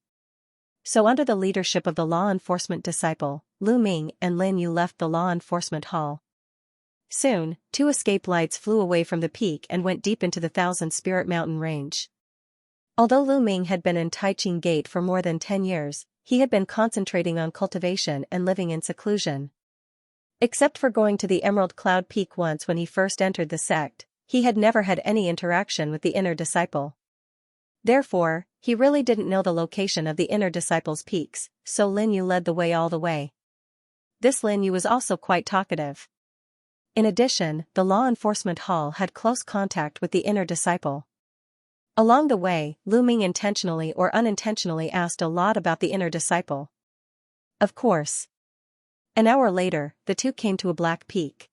So under the leadership of the law enforcement disciple, Lu Ming and Lin Yu left the law enforcement hall. Soon, 2 escape lights flew away from the peak and went deep into the Thousand Spirit Mountain range. Although Lu Ming had been in Taiching Gate for more than 10 years, he had been concentrating on cultivation and living in seclusion. Except for going to the Emerald Cloud Peak once when he first entered the sect, he had never had any interaction with the inner disciple. Therefore, he really didn't know the location of the inner disciple's peaks, so Lin Yu led the way all the way. This Lin Yu was also quite talkative. In addition, the law enforcement hall had close contact with the inner disciple. Along the way, Lu Ming intentionally or unintentionally asked a lot about the inner disciple. Of course. An hour later, the two came to a black peak.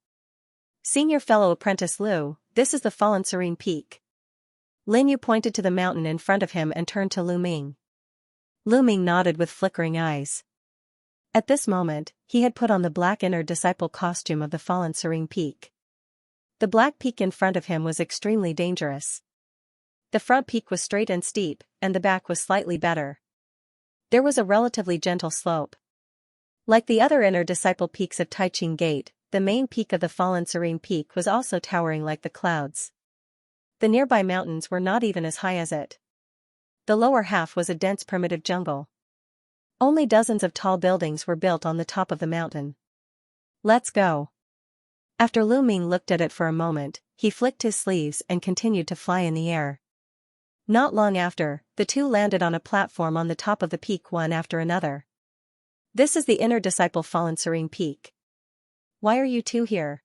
Senior fellow apprentice Lu, this is the fallen serene peak. Lin Yu pointed to the mountain in front of him and turned to Lu Ming. Lu Ming nodded with flickering eyes. At this moment, he had put on the black inner disciple costume of the fallen serene peak. The black peak in front of him was extremely dangerous. The front peak was straight and steep, and the back was slightly better. There was a relatively gentle slope. Like the other inner disciple peaks of Taiching Gate, the main peak of the fallen serene peak was also towering like the clouds. The nearby mountains were not even as high as it. The lower half was a dense primitive jungle. Only dozens of tall buildings were built on the top of the mountain. Let's go. After Lu Ming looked at it for a moment, he flicked his sleeves and continued to fly in the air. Not long after, the two landed on a platform on the top of the peak one after another. This is the inner disciple fallen serene peak. Why are you two here?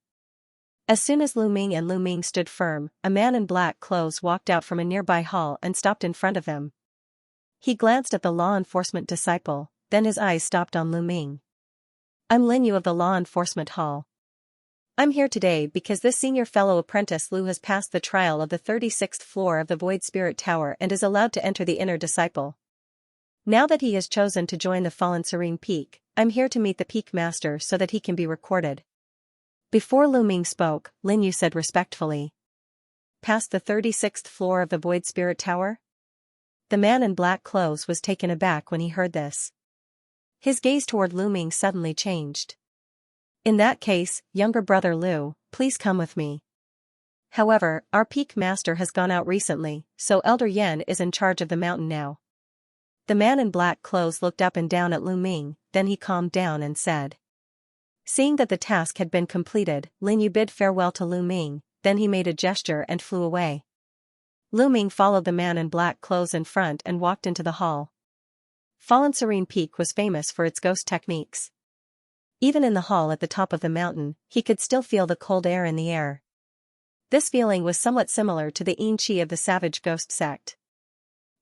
As soon as Lu Ming and Lu Ming stood firm, a man in black clothes walked out from a nearby hall and stopped in front of them. He glanced at the law enforcement disciple, then his eyes stopped on Lu Ming. I'm Lin Yu of the law enforcement hall. I'm here today because this senior fellow apprentice Lu has passed the trial of the 36th floor of the Void Spirit Tower and is allowed to enter the inner disciple. Now that he has chosen to join the fallen serene peak, I'm here to meet the peak master so that he can be recorded. Before Lu Ming spoke, Lin Yu said respectfully. Past the 36th floor of the Void Spirit Tower? The man in black clothes was taken aback when he heard this. His gaze toward Lu Ming suddenly changed. In that case, younger brother Lu, please come with me. However, our peak master has gone out recently, so Elder Yan is in charge of the mountain now. The man in black clothes looked up and down at Lu Ming, then he calmed down and said. Seeing that the task had been completed, Lin Yu bid farewell to Lu Ming, then he made a gesture and flew away. Lu Ming followed the man in black clothes in front and walked into the hall. Fallen Serene Peak was famous for its ghost techniques. Even in the hall at the top of the mountain, he could still feel the cold air in the air. This feeling was somewhat similar to the Xianxia of the Savage Ghost sect.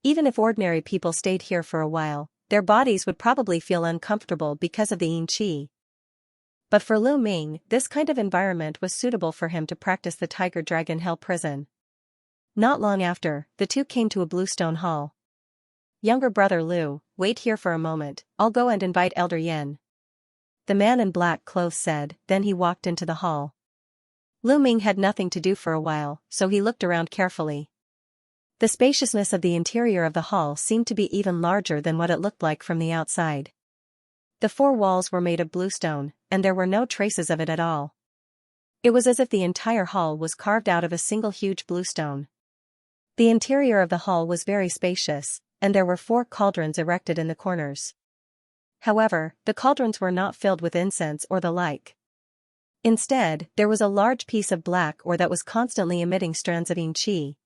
Even if ordinary people stayed here for a while, their bodies would probably feel uncomfortable because of the Xianxia. But for Lu Ming, this kind of environment was suitable for him to practice the Tiger Dragon Hell prison. Not long after, the two came to a bluestone hall. Younger brother Lu, wait here for a moment, I'll go and invite Elder Yan. The man in black clothes said, then he walked into the hall. Lu Ming had nothing to do for a while, so he looked around carefully. The spaciousness of the interior of the hall seemed to be even larger than what it looked like from the outside. The four walls were made of bluestone, and there were no traces of it at all. It was as if the entire hall was carved out of a single huge bluestone. The interior of the hall was very spacious, and there were 4 cauldrons erected in the corners. However, the cauldrons were not filled with incense or the like. Instead, there was a large piece of black ore that was constantly emitting strands of Xianxia.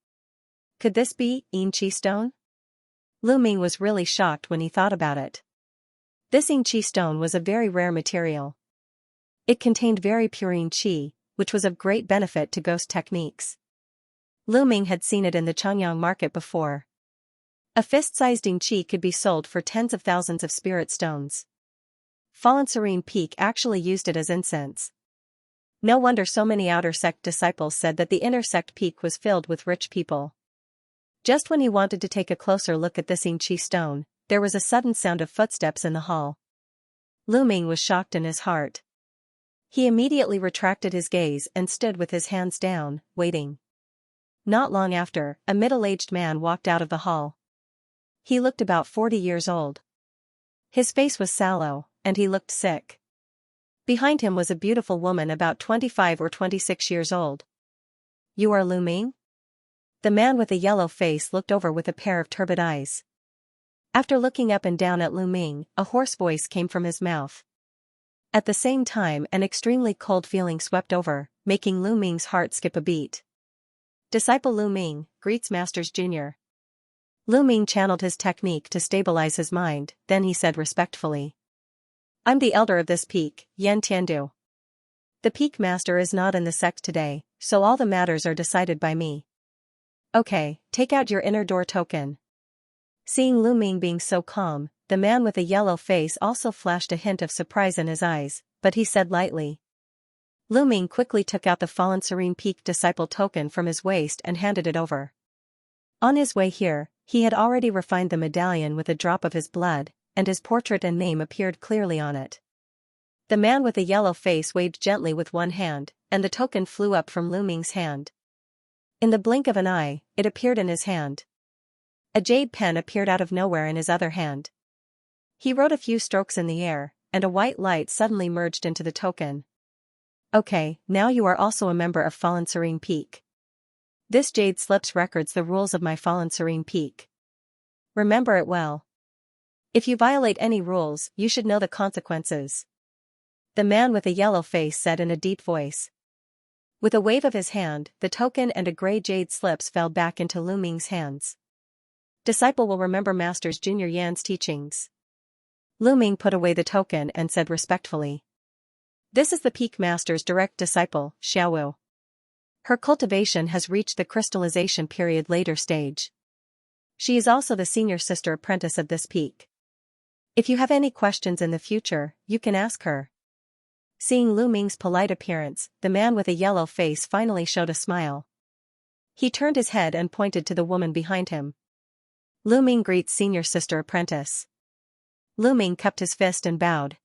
Could this be Xianxia stone? Lu Ming was really shocked when he thought about it. This Xianxia stone was a very rare material. It contained very pure Xianxia, which was of great benefit to ghost techniques. Lu Ming had seen it in the Changyang market before. A fist-sized Xianxia could be sold for tens of thousands of spirit stones. Fallen Serene Peak actually used it as incense. No wonder so many outer sect disciples said that the inner sect peak was filled with rich people. Just when he wanted to take a closer look at this Xianxia stone, there was a sudden sound of footsteps in the hall. Lu Ming was shocked in his heart. He immediately retracted his gaze and stood with his hands down, waiting. Not long after, a middle-aged man walked out of the hall. He looked about 40 years old. His face was sallow, and he looked sick. Behind him was a beautiful woman about 25 or 26 years old. "You are Lu Ming?" The man with a yellow face looked over with a pair of turbid eyes. After looking up and down at Lu Ming, a hoarse voice came from his mouth. At the same time, an extremely cold feeling swept over, making Lu Ming's heart skip a beat. "Disciple Lu Ming, greets Masters Jr." Lu Ming channeled his technique to stabilize his mind, then he said respectfully. "I'm the elder of this peak, Yan Tiandu. The peak master is not in the sect today, so all the matters are decided by me." "Okay, take out your inner door token." Seeing Lu Ming being so calm, the man with a yellow face also flashed a hint of surprise in his eyes, but he said lightly. Lu Ming quickly took out the Fallen Serene Peak disciple token from his waist and handed it over. On his way here, he had already refined the medallion with a drop of his blood, and his portrait and name appeared clearly on it. The man with a yellow face waved gently with one hand, and the token flew up from Lu Ming's hand. In the blink of an eye, it appeared in his hand. A jade pen appeared out of nowhere in his other hand. He wrote a few strokes in the air, and a white light suddenly merged into the token. "Okay, now you are also a member of Fallen Serene Peak. This jade slips records the rules of my Fallen Serene Peak. Remember it well. If you violate any rules, you should know the consequences." The man with a yellow face said in a deep voice. With a wave of his hand, the token and a gray jade slips fell back into Lu Ming's hands. "Disciple will remember Masters Jr. Yan's teachings." Lu Ming put away the token and said respectfully. "This is the Peak Master's direct disciple, Xiaowu. Her cultivation has reached the crystallization period later stage. She is also the senior sister apprentice of this peak. If you have any questions in the future, you can ask her." Seeing Lu Ming's polite appearance, the man with a yellow face finally showed a smile. He turned his head and pointed to the woman behind him. "Lu Ming greets senior sister apprentice." Lu Ming cupped his fist and bowed.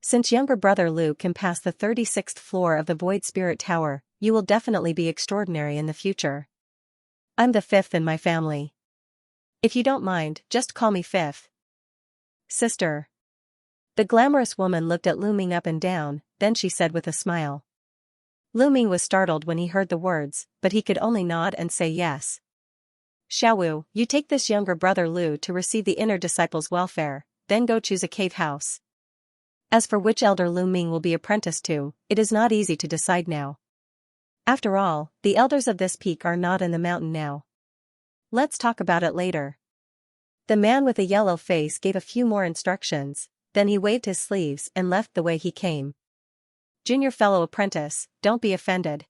"Since younger brother Lu can pass the 36th floor of the Void Spirit Tower, you will definitely be extraordinary in the future. I'm the 5th in my family. If you don't mind, just call me 5th. Sister." The glamorous woman looked at Lu Ming up and down, then she said with a smile. Lu Ming was startled when he heard the words, but he could only nod and say yes. "Xiaowu, you take this younger brother Lu to receive the inner disciple's welfare, then go choose a cave house. As for which elder Lu Ming will be apprenticed to, it is not easy to decide now. After all, the elders of this peak are not in the mountain now. Let's talk about it later." The man with a yellow face gave a few more instructions, then he waved his sleeves and left the way he came. "Junior fellow apprentice, don't be offended.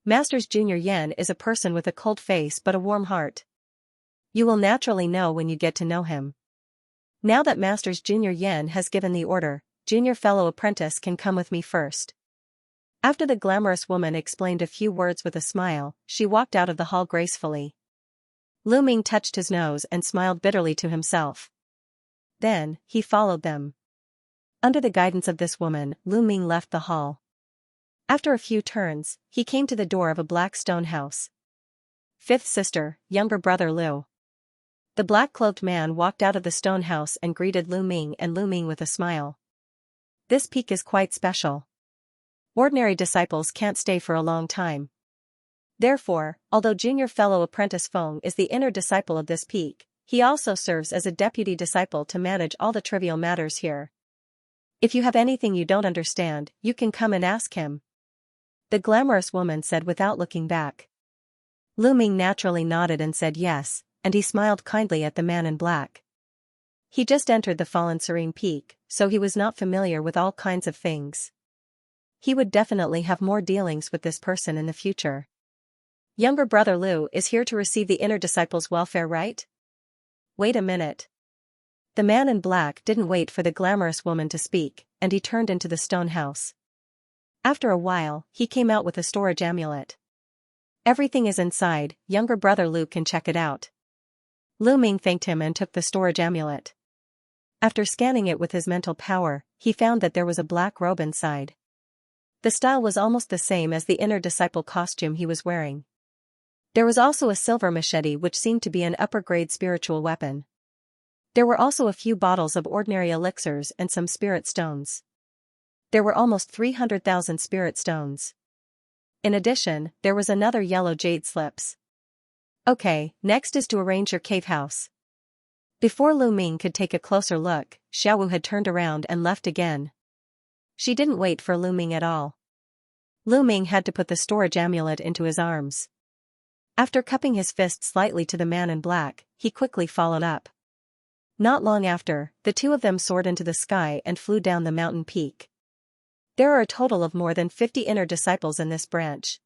Masters Junior Yan is a person with a cold face but a warm heart. You will naturally know when you get to know him. Now that Masters Junior Yan has given the order, junior fellow apprentice can come with me first." After the glamorous woman explained a few words with a smile, she walked out of the hall gracefully. Lu Ming touched his nose and smiled bitterly to himself. Then, he followed them. Under the guidance of this woman, Lu Ming left the hall. After a few turns, he came to the door of a black stone house. fifth sister, younger brother Lu. The black-cloaked man walked out of the stone house and greeted Lu Ming with a smile. This peak is quite special. Ordinary disciples can't stay for a long time. Therefore, although junior fellow apprentice Feng is the inner disciple of this peak, he also serves as a deputy disciple to manage all the trivial matters here. If you have anything you don't understand, you can come and ask him. The glamorous woman said without looking back. Lu Ming naturally nodded and said yes, and he smiled kindly at the man in black. He just entered the fallen serene peak, so he was not familiar with all kinds of things. He would definitely have more dealings with this person in the future. Younger brother Lu is here to receive the inner disciple's welfare, right? Wait a minute. The man in black didn't wait for the glamorous woman to speak, and he turned into the stone house. After a while, he came out with a storage amulet. Everything is inside, younger brother Lu can check it out. Lu Ming thanked him and took the storage amulet. After scanning it with his mental power, he found that there was a black robe inside. The style was almost the same as the inner disciple costume he was wearing. There was also a silver machete which seemed to be an upper-grade spiritual weapon. There were also a few bottles of ordinary elixirs and some spirit stones. There were almost 300,000 spirit stones. In addition, there was another yellow jade slips. Okay, next is to arrange your cave house. Before Lu Ming could take a closer look, Xiaowu had turned around and left again. She didn't wait for Lu Ming at all. Lu Ming had to put the storage amulet into his arms. After cupping his fist slightly to the man in black, he quickly followed up. Not long after, the two of them soared into the sky and flew down the mountain peak. There are a total of more than 50 inner disciples in this branch.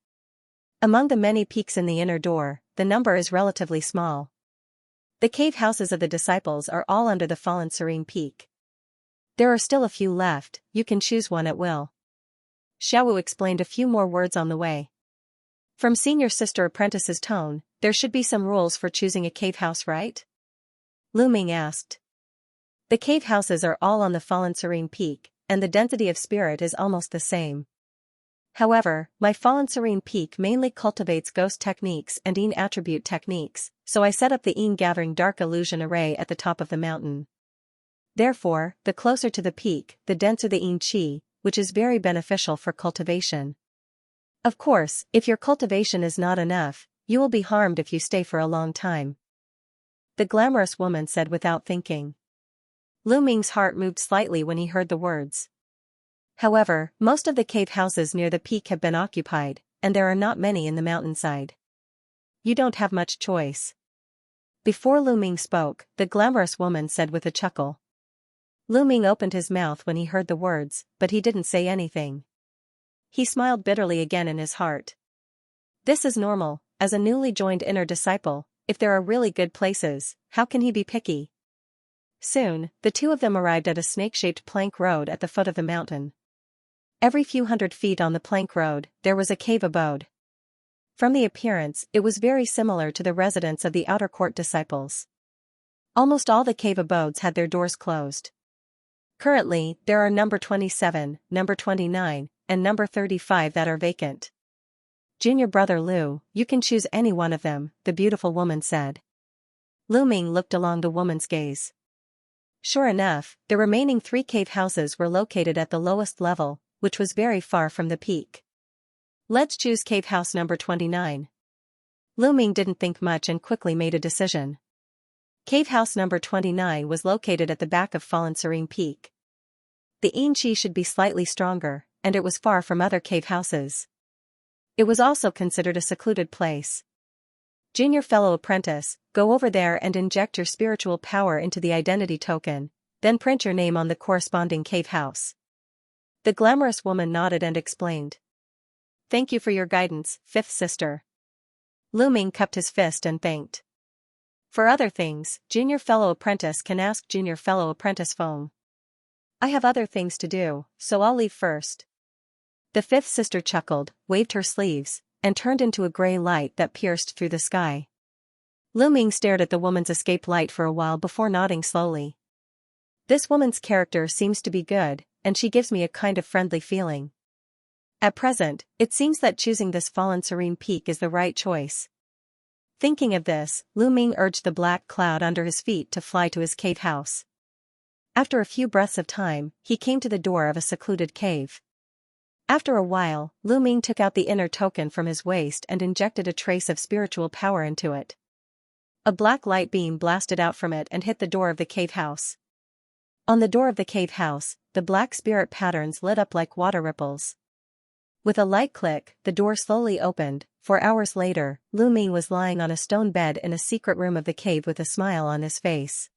Among the many peaks in the inner door, the number is relatively small. The cave houses of the disciples are all under the fallen serene peak. There are still a few left, you can choose one at will. Xiaowu explained a few more words on the way. From senior sister apprentice's tone, there should be some rules for choosing a cave house, right? Lu Ming asked. The cave houses are all on the fallen serene peak, and the density of spirit is almost the same. However, my fallen serene peak mainly cultivates ghost techniques and Yin attribute techniques, so I set up the Yin gathering dark illusion array at the top of the mountain. Therefore, the closer to the peak, the denser the Yin qi, which is very beneficial for cultivation. Of course, if your cultivation is not enough, you will be harmed if you stay for a long time. The glamorous woman said without thinking. Lu Ming's heart moved slightly when he heard the words. However, most of the cave houses near the peak have been occupied, and there are not many in the mountainside. You don't have much choice. Before Lu Ming spoke, the glamorous woman said with a chuckle. Lu Ming opened his mouth when he heard the words, but he didn't say anything. He smiled bitterly again in his heart. This is normal, as a newly joined inner disciple, if there are really good places, how can he be picky? Soon, the two of them arrived at a snake-shaped plank road at the foot of the mountain. Every few hundred feet on the plank road, there was a cave abode. From the appearance, it was very similar to the residence of the outer court disciples. Almost all the cave abodes had their doors closed. Currently, there are number 27, number 29, and number 35 that are vacant. Junior brother Lu, you can choose any one of them, the beautiful woman said. Lu Ming looked along the woman's gaze. Sure enough, the remaining 3 cave houses were located at the lowest level, which was very far from the peak. Let's choose cave house number 29. Lu Ming didn't think much and quickly made a decision. Cave house number 29 was located at the back of Fallen Serene Peak. The Yin Qi should be slightly stronger, and it was far from other cave houses. It was also considered a secluded place. Junior fellow apprentice, go over there and inject your spiritual power into the identity token, then print your name on the corresponding cave house. The glamorous woman nodded and explained. Thank you for your guidance, fifth sister. Lu Ming cupped his fist and thanked. For other things, junior fellow apprentice can ask junior fellow apprentice Feng. I have other things to do, so I'll leave first. The fifth sister chuckled, waved her sleeves, and turned into a gray light that pierced through the sky. Lu Ming stared at the woman's escape light for a while before nodding slowly. This woman's character seems to be good, and she gives me a kind of friendly feeling. At present, it seems that choosing this fallen serene peak is the right choice. Thinking of this, Lu Ming urged the black cloud under his feet to fly to his cave house. After a few breaths of time, he came to the door of a secluded cave. After a while, Lu Ming took out the inner token from his waist and injected a trace of spiritual power into it. A black light beam blasted out from it and hit the door of the cave house. On the door of the cave house, the black spirit patterns lit up like water ripples. With a light click, the door slowly opened. 4 hours later, Lu Ming was lying on a stone bed in a secret room of the cave with a smile on his face.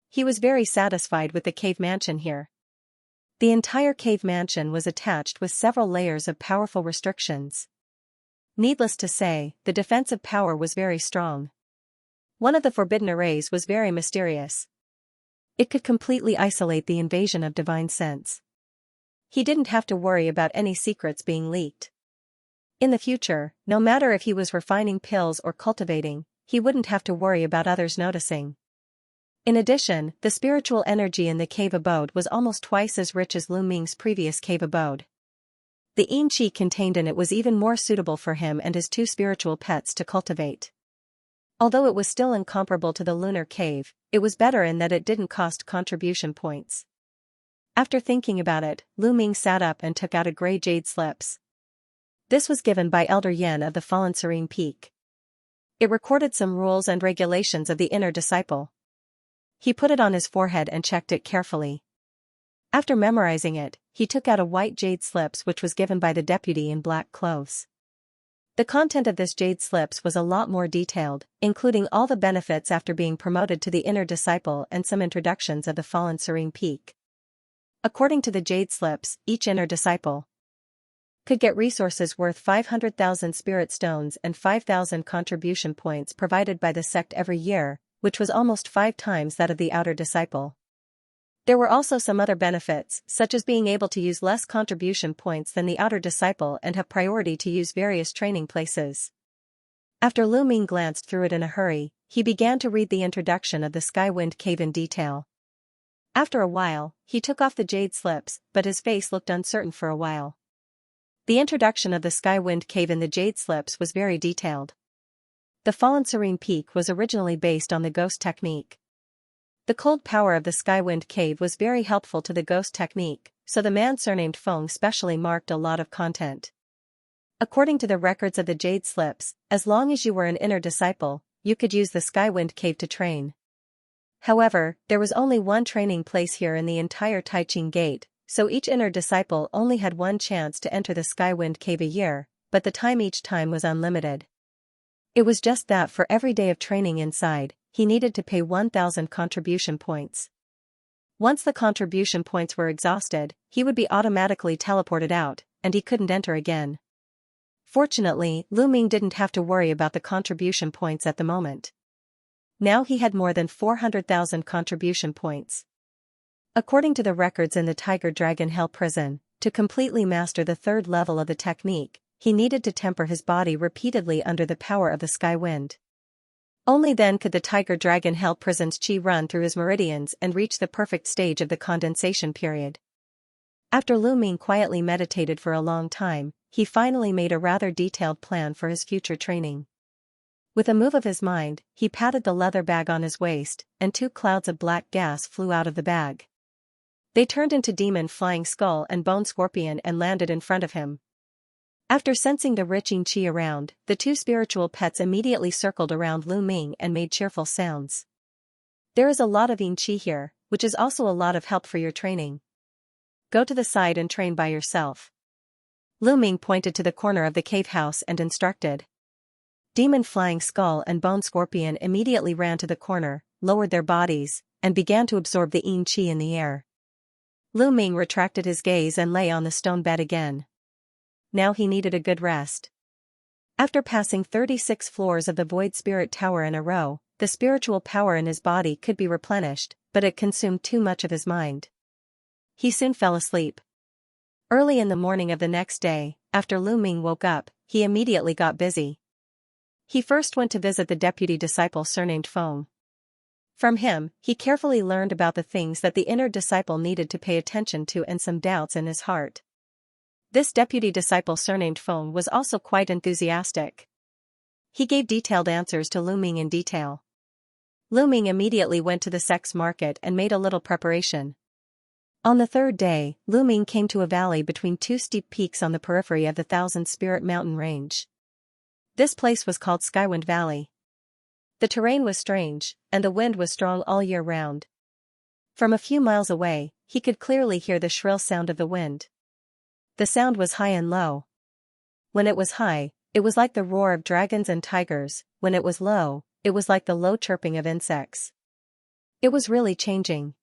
He was very satisfied with the cave mansion here. The entire cave mansion was attached with several layers of powerful restrictions. Needless to say, the defensive power was very strong. One of the forbidden arrays was very mysterious. It could completely isolate the invasion of divine sense. He didn't have to worry about any secrets being leaked. In the future, no matter if he was refining pills or cultivating, he wouldn't have to worry about others noticing. In addition, the spiritual energy in the cave abode was almost twice as rich as Lu Ming's previous cave abode. The yin qi contained in it was even more suitable for him and his 2 spiritual pets to cultivate. Although it was still incomparable to the lunar cave, it was better in that it didn't cost contribution points. After thinking about it, Lu Ming sat up and took out a gray jade slips. This was given by Elder Yen of the Fallen Serene Peak. It recorded some rules and regulations of the inner disciple. He put it on his forehead and checked it carefully. After memorizing it, he took out a white jade slips which was given by the deputy in black clothes. The content of this jade slips was a lot more detailed, including all the benefits after being promoted to the inner disciple and some introductions of the Fallen Serene Peak. According to the jade slips, each inner disciple could get resources worth 500,000 spirit stones and 5,000 contribution points provided by the sect every year, which was almost 5 times that of the outer disciple. There were also some other benefits, such as being able to use less contribution points than the outer disciple and have priority to use various training places. After Lu Ming glanced through it in a hurry, he began to read the introduction of the Skywind Cave in detail. After a while, he took off the jade slips, but his face looked uncertain for a while. The introduction of the Skywind Cave in the jade slips was very detailed. The Fallen Serene Peak was originally based on the ghost technique. The cold power of the Skywind Cave was very helpful to the ghost technique, so the man surnamed Feng specially marked a lot of content. According to the records of the jade slips, as long as you were an inner disciple, you could use the Skywind Cave to train. However, there was only one training place here in the entire Taiching Gate, so each inner disciple only had one chance to enter the Skywind Cave a year, but the time each time was unlimited. It was just that for every day of training inside, he needed to pay 1,000 contribution points. Once the contribution points were exhausted, he would be automatically teleported out, and he couldn't enter again. Fortunately, Lu Ming didn't have to worry about the contribution points at the moment. Now he had more than 400,000 contribution points. According to the records in the Tiger Dragon Hell prison, to completely master the 3rd level of the technique, he needed to temper his body repeatedly under the power of the sky wind. Only then could the Tiger Dragon Hell prison's qi run through his meridians and reach the perfect stage of the condensation period. After Lu Ming quietly meditated for a long time, he finally made a rather detailed plan for his future training. With a move of his mind, he patted the leather bag on his waist, and 2 clouds of black gas flew out of the bag. They turned into Demon Flying Skull and Bone Scorpion and landed in front of him. After sensing the rich yin qi around, the 2 spiritual pets immediately circled around Lu Ming and made cheerful sounds. There is a lot of yin qi here, which is also a lot of help for your training. Go to the side and train by yourself. Lu Ming pointed to the corner of the cave house and instructed. Demon Flying Skull and Bone Scorpion immediately ran to the corner, lowered their bodies, and began to absorb the yin qi in the air. Lu Ming retracted his gaze and lay on the stone bed again. Now he needed a good rest. After passing 36 floors of the Void Spirit Tower in a row, the spiritual power in his body could be replenished, but it consumed too much of his mind. He soon fell asleep. Early in the morning of the next day, after Lu Ming woke up, he immediately got busy. He first went to visit the deputy disciple surnamed Feng. From him, he carefully learned about the things that the inner disciple needed to pay attention to and some doubts in his heart. This deputy disciple surnamed Feng was also quite enthusiastic. He gave detailed answers to Lu Ming in detail. Lu Ming immediately went to the sex market and made a little preparation. On the third day, Lu Ming came to a valley between two steep peaks on the periphery of the Thousand Spirit Mountain range. This place was called Skywind Valley. The terrain was strange, and the wind was strong all year round. From a few miles away, he could clearly hear the shrill sound of the wind. The sound was high and low. When it was high, it was like the roar of dragons and tigers. When it was low, it was like the low chirping of insects. It was really changing.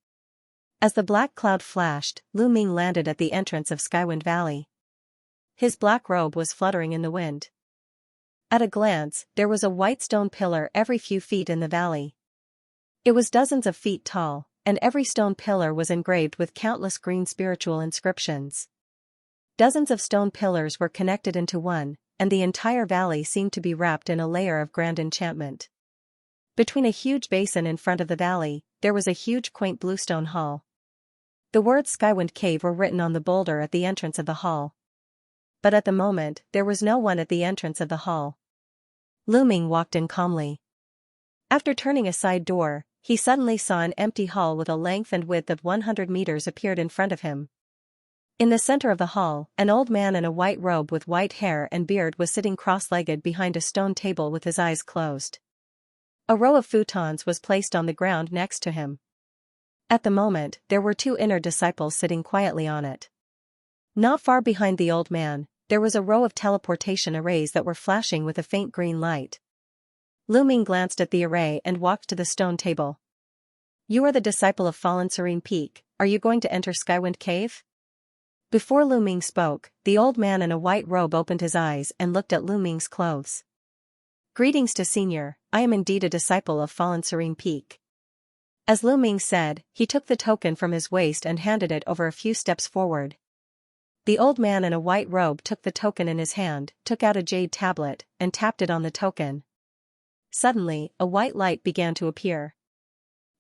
As the black cloud flashed, Lu Ming landed at the entrance of Skywind Valley. His black robe was fluttering in the wind. At a glance, there was a white stone pillar every few feet in the valley. It was dozens of feet tall, and every stone pillar was engraved with countless green spiritual inscriptions. Dozens of stone pillars were connected into one, and the entire valley seemed to be wrapped in a layer of grand enchantment. Between a huge basin in front of the valley, there was a huge quaint bluestone hall. The words Skywind Cave were written on the boulder at the entrance of the hall. But at the moment, there was no one at the entrance of the hall. Lu Ming walked in calmly. After turning a side door, he suddenly saw an empty hall with a length and width of 100 meters appeared in front of him. In the center of the hall, an old man in a white robe with white hair and beard was sitting cross-legged behind a stone table with his eyes closed. A row of futons was placed on the ground next to him. At the moment, there were two inner disciples sitting quietly on it. Not far behind the old man, there was a row of teleportation arrays that were flashing with a faint green light. Lu Ming glanced at the array and walked to the stone table. "You are the disciple of Fallen Serene Peak. Are you going to enter Skywind Cave?" Before Lu Ming spoke, the old man in a white robe opened his eyes and looked at Lu Ming's clothes. "Greetings to Senior, I am indeed a disciple of Fallen Serene Peak." As Lu Ming said, he took the token from his waist and handed it over a few steps forward. The old man in a white robe took the token in his hand, took out a jade tablet, and tapped it on the token. Suddenly, a white light began to appear.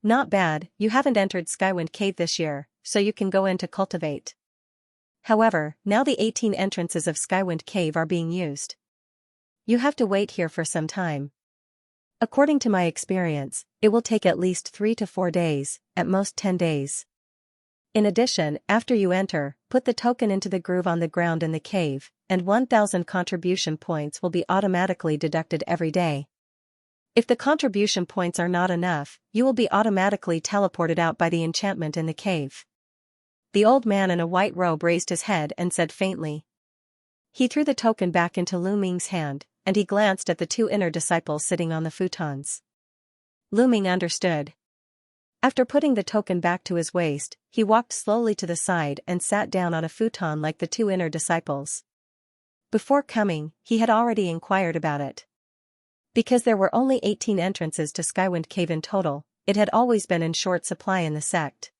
"Not bad, you haven't entered Skywind Cave this year, so you can go in to cultivate. However, now the 18 entrances of Skywind Cave are being used. You have to wait here for some time. According to my experience, it will take at least 3 to 4 days, at most 10 days. In addition, after you enter, put the token into the groove on the ground in the cave, and 1,000 contribution points will be automatically deducted every day. If the contribution points are not enough, you will be automatically teleported out by the enchantment in the cave." The old man in a white robe raised his head and said faintly. He threw the token back into Lu Ming's hand, and he glanced at the two inner disciples sitting on the futons. Lu Ming understood. After putting the token back to his waist, he walked slowly to the side and sat down on a futon like the two inner disciples. Before coming, he had already inquired about it. Because there were only 18 entrances to Skywind Cave in total, it had always been in short supply in the sect.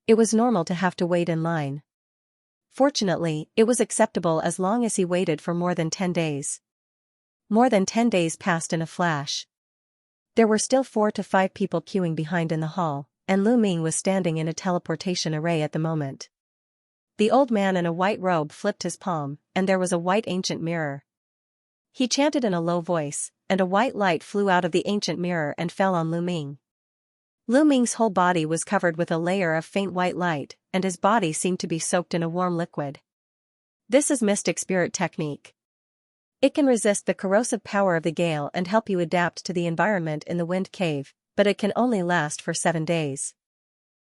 It was normal to have to wait in line. Fortunately, it was acceptable as long as he waited for more than 10 days. More than 10 days passed in a flash. There were still 4 to 5 people queuing behind in the hall, and Lu Ming was standing in a teleportation array at the moment. The old man in a white robe flipped his palm, and there was a white ancient mirror. He chanted in a low voice, and a white light flew out of the ancient mirror and fell on Lu Ming. Lu Ming's whole body was covered with a layer of faint white light, and his body seemed to be soaked in a warm liquid. This is Mystic Spirit Technique. It can resist the corrosive power of the gale and help you adapt to the environment in the wind cave, but it can only last for 7 days.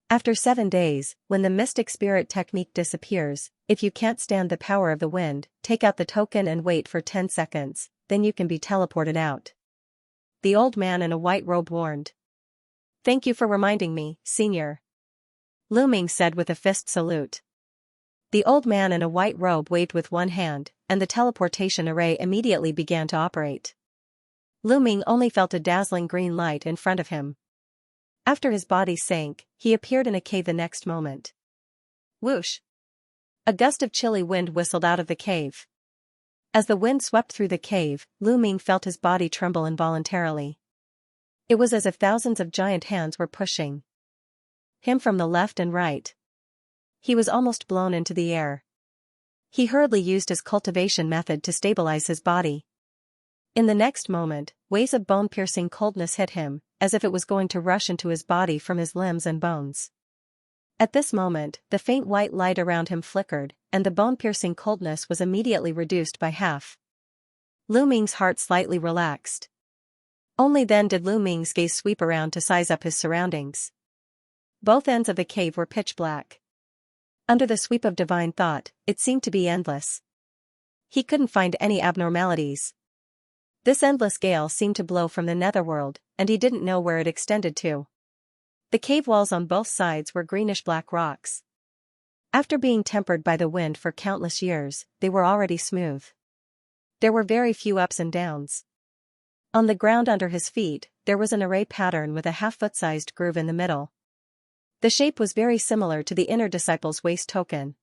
After 7 days, when the Mystic Spirit Technique disappears, if you can't stand the power of the wind, take out the token and wait for 10 seconds, then you can be teleported out. The old man in a white robe warned. "Thank you for reminding me, Senior," Lu Ming said with a fist salute. The old man in a white robe waved with one hand, and the teleportation array immediately began to operate. Lu Ming only felt a dazzling green light in front of him. After his body sank, he appeared in a cave the next moment. Whoosh! A gust of chilly wind whistled out of the cave. As the wind swept through the cave, Lu Ming felt his body tremble involuntarily. It was as if thousands of giant hands were pushing him from the left and right. He was almost blown into the air. He hurriedly used his cultivation method to stabilize his body. In the next moment, waves of bone-piercing coldness hit him, as if it was going to rush into his body from his limbs and bones. At this moment, the faint white light around him flickered, and the bone-piercing coldness was immediately reduced by half. Lu Ming's heart slightly relaxed. Only then did Lu Ming's gaze sweep around to size up his surroundings. Both ends of the cave were pitch black. Under the sweep of divine thought, it seemed to be endless. He couldn't find any abnormalities. This endless gale seemed to blow from the netherworld, and he didn't know where it extended to. The cave walls on both sides were greenish-black rocks. After being tempered by the wind for countless years, they were already smooth. There were very few ups and downs. On the ground under his feet, there was an array pattern with a half-foot-sized groove in the middle. The shape was very similar to the inner disciple's waist token.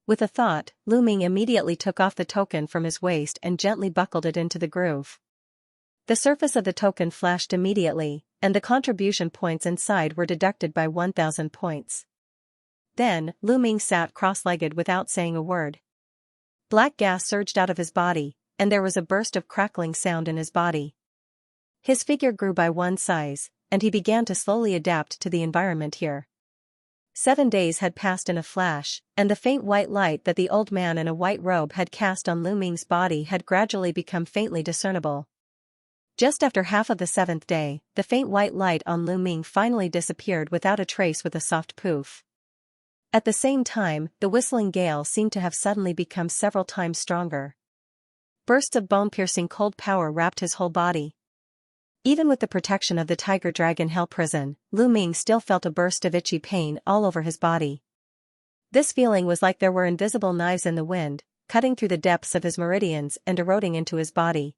With a thought, Lu Ming immediately took off the token from his waist and gently buckled it into the groove. The surface of the token flashed immediately, and the contribution points inside were deducted by 1,000 points. Then, Lu Ming sat cross-legged without saying a word. Black gas surged out of his body, and there was a burst of crackling sound in his body. His figure grew by one size, and he began to slowly adapt to the environment here. 7 days had passed in a flash, and the faint white light that the old man in a white robe had cast on Lu Ming's body had gradually become faintly discernible. Just after half of the 7th day, the faint white light on Lu Ming finally disappeared without a trace with a soft poof. At the same time, the whistling gale seemed to have suddenly become several times stronger. Bursts of bone-piercing cold power wrapped his whole body. Even with the protection of the Tiger Dragon Hell Prison, Lu Ming still felt a burst of itchy pain all over his body. This feeling was like there were invisible knives in the wind, cutting through the depths of his meridians and eroding into his body.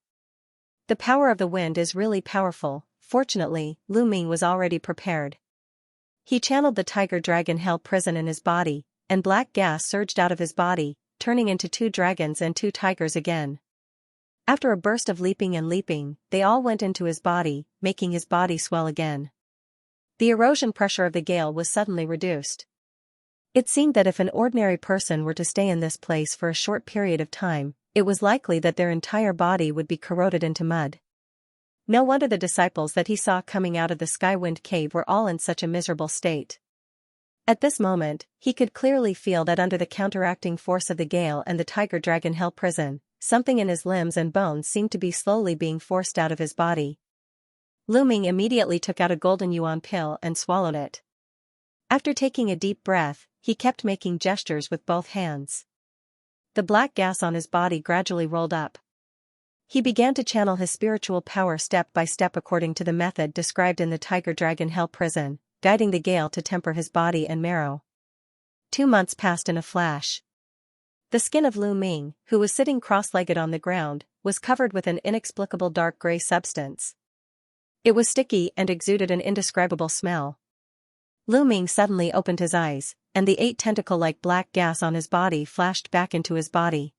The power of the wind is really powerful. Fortunately, Lu Ming was already prepared. He channeled the Tiger Dragon Hell Prison in his body, and black gas surged out of his body, turning into 2 dragons and 2 tigers again. After a burst of leaping, they all went into his body, making his body swell again. The erosion pressure of the gale was suddenly reduced. It seemed that if an ordinary person were to stay in this place for a short period of time, it was likely that their entire body would be corroded into mud. No wonder the disciples that he saw coming out of the Skywind cave were all in such a miserable state. At this moment, he could clearly feel that under the counteracting force of the gale and the Tiger Dragon Hell Prison, something in his limbs and bones seemed to be slowly being forced out of his body. Lu Ming immediately took out a golden yuan pill and swallowed it. After taking a deep breath, he kept making gestures with both hands. The black gas on his body gradually rolled up. He began to channel his spiritual power step by step according to the method described in the Tiger Dragon Hell Prison, guiding the gale to temper his body and marrow. 2 months passed in a flash. The skin of Lu Ming, who was sitting cross-legged on the ground, was covered with an inexplicable dark gray substance. It was sticky and exuded an indescribable smell. Lu Ming suddenly opened his eyes, and the 8 tentacle-like black gas on his body flashed back into his body.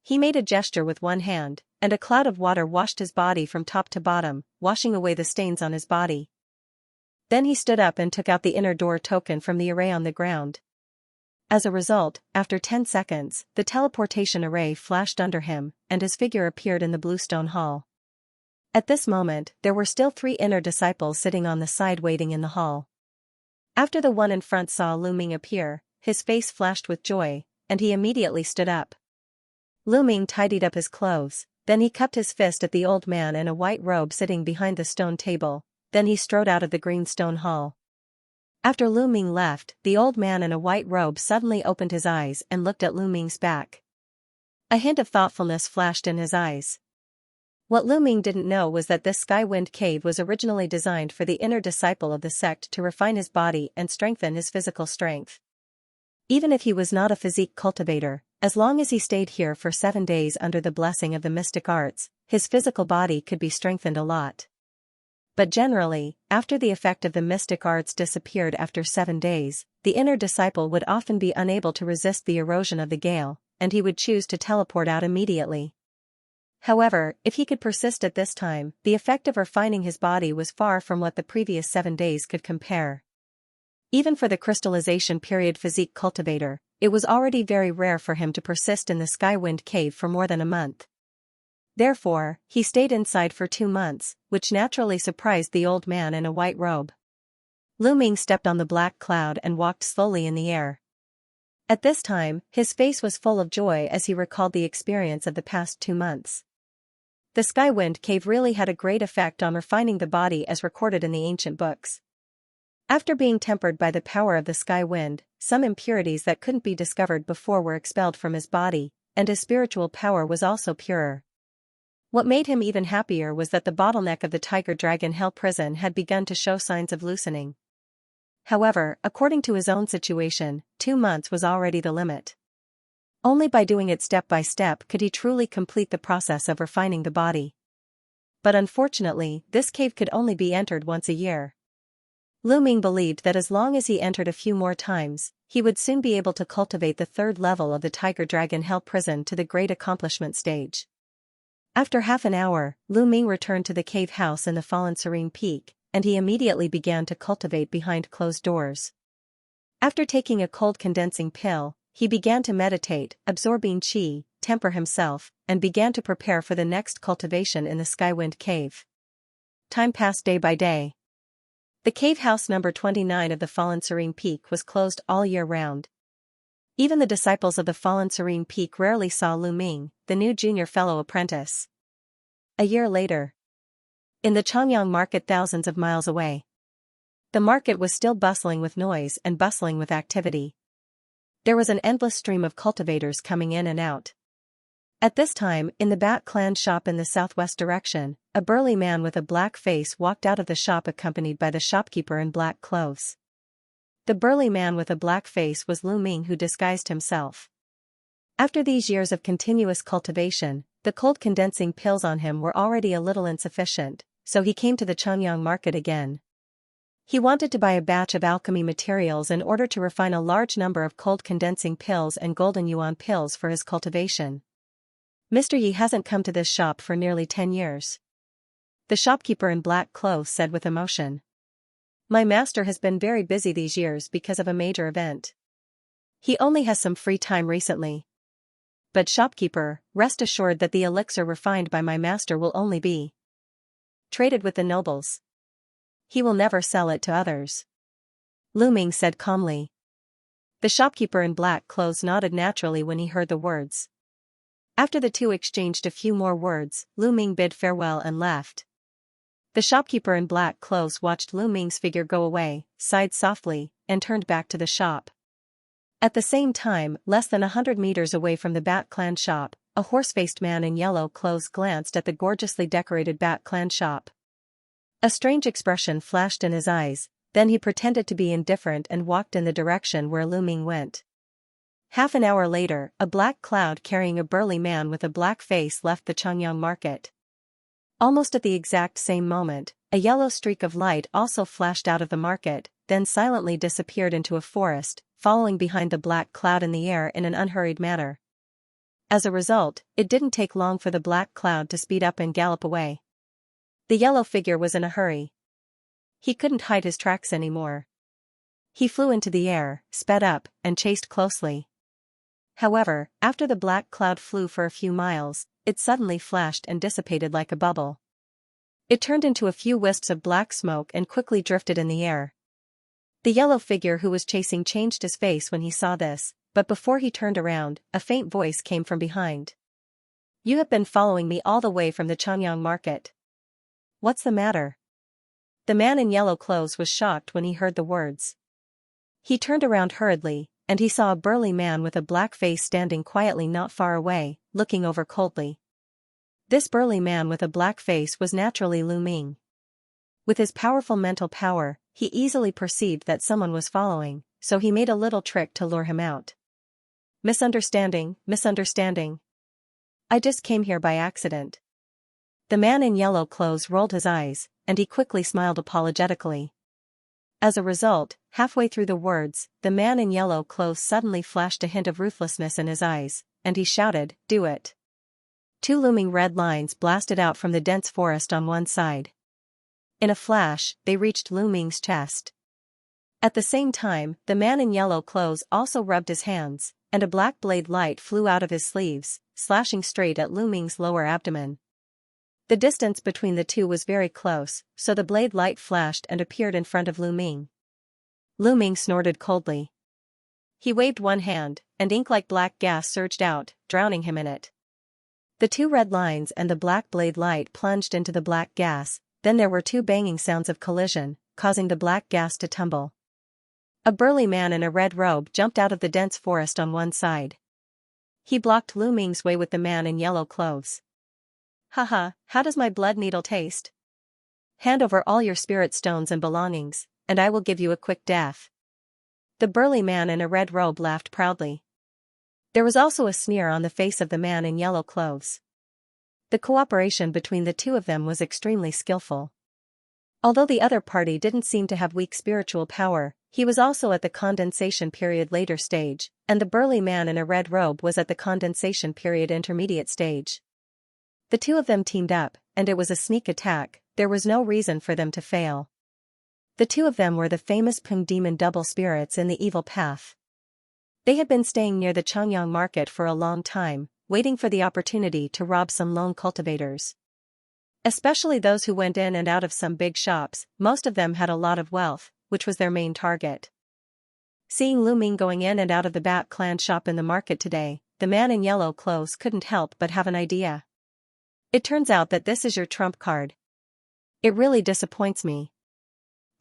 He made a gesture with one hand, and a cloud of water washed his body from top to bottom, washing away the stains on his body. Then he stood up and took out the inner door token from the array on the ground. As a result, after 10 seconds, the teleportation array flashed under him, and his figure appeared in the bluestone hall. At this moment, there were still 3 inner disciples sitting on the side waiting in the hall. After the one in front saw Lu Ming appear, his face flashed with joy, and he immediately stood up. Lu Ming tidied up his clothes, then he cupped his fist at the old man in a white robe sitting behind the stone table, then he strode out of the green stone hall. After Lu Ming left, the old man in a white robe suddenly opened his eyes and looked at Lu Ming's back. A hint of thoughtfulness flashed in his eyes. What Lu Ming didn't know was that this Skywind cave was originally designed for the inner disciple of the sect to refine his body and strengthen his physical strength. Even if he was not a physique cultivator, as long as he stayed here for 7 days under the blessing of the mystic arts, his physical body could be strengthened a lot. But generally, after the effect of the mystic arts disappeared after 7 days, the inner disciple would often be unable to resist the erosion of the gale, and he would choose to teleport out immediately. However, if he could persist at this time, the effect of refining his body was far from what the previous 7 days could compare. Even for the crystallization period physique cultivator, it was already very rare for him to persist in the Skywind cave for more than a month. Therefore, he stayed inside for 2 months, which naturally surprised the old man in a white robe. Lu Ming stepped on the black cloud and walked slowly in the air. At this time, his face was full of joy as he recalled the experience of the past 2 months. The Sky Wind Cave really had a great effect on refining the body as recorded in the ancient books. After being tempered by the power of the sky wind, some impurities that couldn't be discovered before were expelled from his body, and his spiritual power was also purer. What made him even happier was that the bottleneck of the Tiger Dragon Hell prison had begun to show signs of loosening. However, according to his own situation, 2 months was already the limit. Only by doing it step by step could he truly complete the process of refining the body. But unfortunately, this cave could only be entered once a year. Lu Ming believed that as long as he entered a few more times, he would soon be able to cultivate the 3rd level of the Tiger Dragon Hell prison to the great accomplishment stage. After half an hour, Lu Ming returned to the cave house in the fallen Serene Peak, and he immediately began to cultivate behind closed doors. After taking a cold condensing pill, he began to meditate, absorbing qi, temper himself, and began to prepare for the next cultivation in the Skywind Cave. Time passed day by day. The cave house number 29 of the Fallen Serene Peak was closed all year round. Even the disciples of the Fallen Serene Peak rarely saw Lu Ming, the new junior fellow apprentice. A year later. In the Changyang market thousands of miles away. The market was still bustling with noise and bustling with activity. There was an endless stream of cultivators coming in and out. At this time, in the Bat Clan shop in the southwest direction, a burly man with a black face walked out of the shop accompanied by the shopkeeper in black clothes. The burly man with a black face was Lu Ming, who disguised himself. After these years of continuous cultivation, the cold condensing pills on him were already a little insufficient, so he came to the Changyang market again. He wanted to buy a batch of alchemy materials in order to refine a large number of cold condensing pills and golden yuan pills for his cultivation. Mr. Yi hasn't come to this shop for nearly 10 years. The shopkeeper in black clothes said with emotion. My master has been very busy these years because of a major event. He only has some free time recently. But shopkeeper, rest assured that the elixir refined by my master will only be traded with the nobles. He will never sell it to others. Lu Ming said calmly. The shopkeeper in black clothes nodded naturally when he heard the words. After the two exchanged a few more words, Lu Ming bid farewell and left. The shopkeeper in black clothes watched Lu Ming's figure go away, sighed softly, and turned back to the shop. At the same time, less than 100 meters away from the Bat Clan shop, a horse-faced man in yellow clothes glanced at the gorgeously decorated Bat Clan shop. A strange expression flashed in his eyes, then he pretended to be indifferent and walked in the direction where Lu Ming went. Half an hour later, a black cloud carrying a burly man with a black face left the Changyang market. Almost at the exact same moment, a yellow streak of light also flashed out of the market, then silently disappeared into a forest, following behind the black cloud in the air in an unhurried manner. As a result, it didn't take long for the black cloud to speed up and gallop away. The yellow figure was in a hurry. He couldn't hide his tracks anymore. He flew into the air, sped up, and chased closely. However, after the black cloud flew for a few miles, it suddenly flashed and dissipated like a bubble. It turned into a few wisps of black smoke and quickly drifted in the air. The yellow figure who was chasing changed his face when he saw this, but before he turned around, a faint voice came from behind. You have been following me all the way from the Changyang market. What's the matter? The man in yellow clothes was shocked when he heard the words. He turned around hurriedly, and he saw a burly man with a black face standing quietly not far away, looking over coldly. This burly man with a black face was naturally Lu Ming. With his powerful mental power, he easily perceived that someone was following, so he made a little trick to lure him out. Misunderstanding. I just came here by accident. The man in yellow clothes rolled his eyes, and he quickly smiled apologetically. As a result, halfway through the words, the man in yellow clothes suddenly flashed a hint of ruthlessness in his eyes, and he shouted, "Do it!" Two looming red lines blasted out from the dense forest on one side. In a flash, they reached Lu Ming's chest. At the same time, the man in yellow clothes also rubbed his hands, and a black blade light flew out of his sleeves, slashing straight at Lu Ming's lower abdomen. The distance between the two was very close, so the blade light flashed and appeared in front of Lu Ming. Lu Ming snorted coldly. He waved one hand, and ink like black gas surged out, drowning him in it. The two red lines and the black blade light plunged into the black gas, then there were two banging sounds of collision, causing the black gas to tumble. A burly man in a red robe jumped out of the dense forest on one side. He blocked Lu Ming's way with the man in yellow clothes. Haha, how does my blood needle taste? Hand over all your spirit stones and belongings, and I will give you a quick death. The burly man in a red robe laughed proudly. There was also a sneer on the face of the man in yellow clothes. The cooperation between the two of them was extremely skillful. Although the other party didn't seem to have weak spiritual power, he was also at the condensation period later stage, and the burly man in a red robe was at the condensation period intermediate stage. The two of them teamed up, and it was a sneak attack. There was no reason for them to fail. The two of them were the famous Pung demon double spirits in the evil path. They had been staying near the Changyang market for a long time, waiting for the opportunity to rob some lone cultivators. Especially those who went in and out of some big shops, most of them had a lot of wealth, which was their main target. Seeing Lu Ming going in and out of the Bat clan shop in the market today, the man in yellow clothes couldn't help but have an idea. It turns out that this is your trump card. It really disappoints me.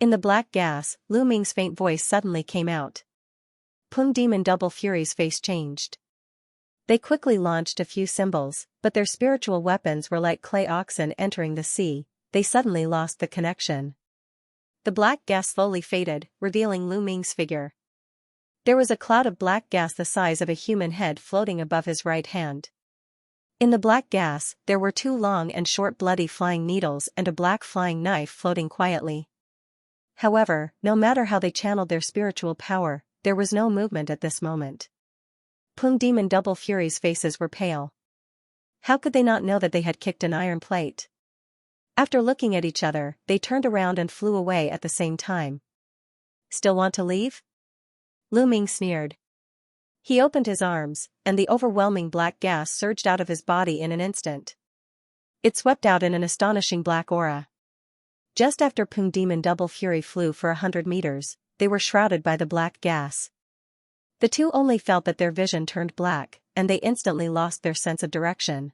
In the black gas, Lu Ming's faint voice suddenly came out. Pung Demon Double Fury's face changed. They quickly launched a few symbols, but their spiritual weapons were like clay oxen entering the sea. They suddenly lost the connection. The black gas slowly faded, revealing Lu Ming's figure. There was a cloud of black gas the size of a human head floating above his right hand. In the black gas, there were two long and short bloody flying needles and a black flying knife floating quietly. However, no matter how they channeled their spiritual power, there was no movement at this moment. Pung Demon Double Fury's faces were pale. How could they not know that they had kicked an iron plate? After looking at each other, they turned around and flew away at the same time. Still want to leave? Lu Ming sneered. He opened his arms, and the overwhelming black gas surged out of his body in an instant. It swept out in an astonishing black aura. Just after Pung Demon Double Fury flew for 100 meters, they were shrouded by the black gas. The two only felt that their vision turned black, and they instantly lost their sense of direction.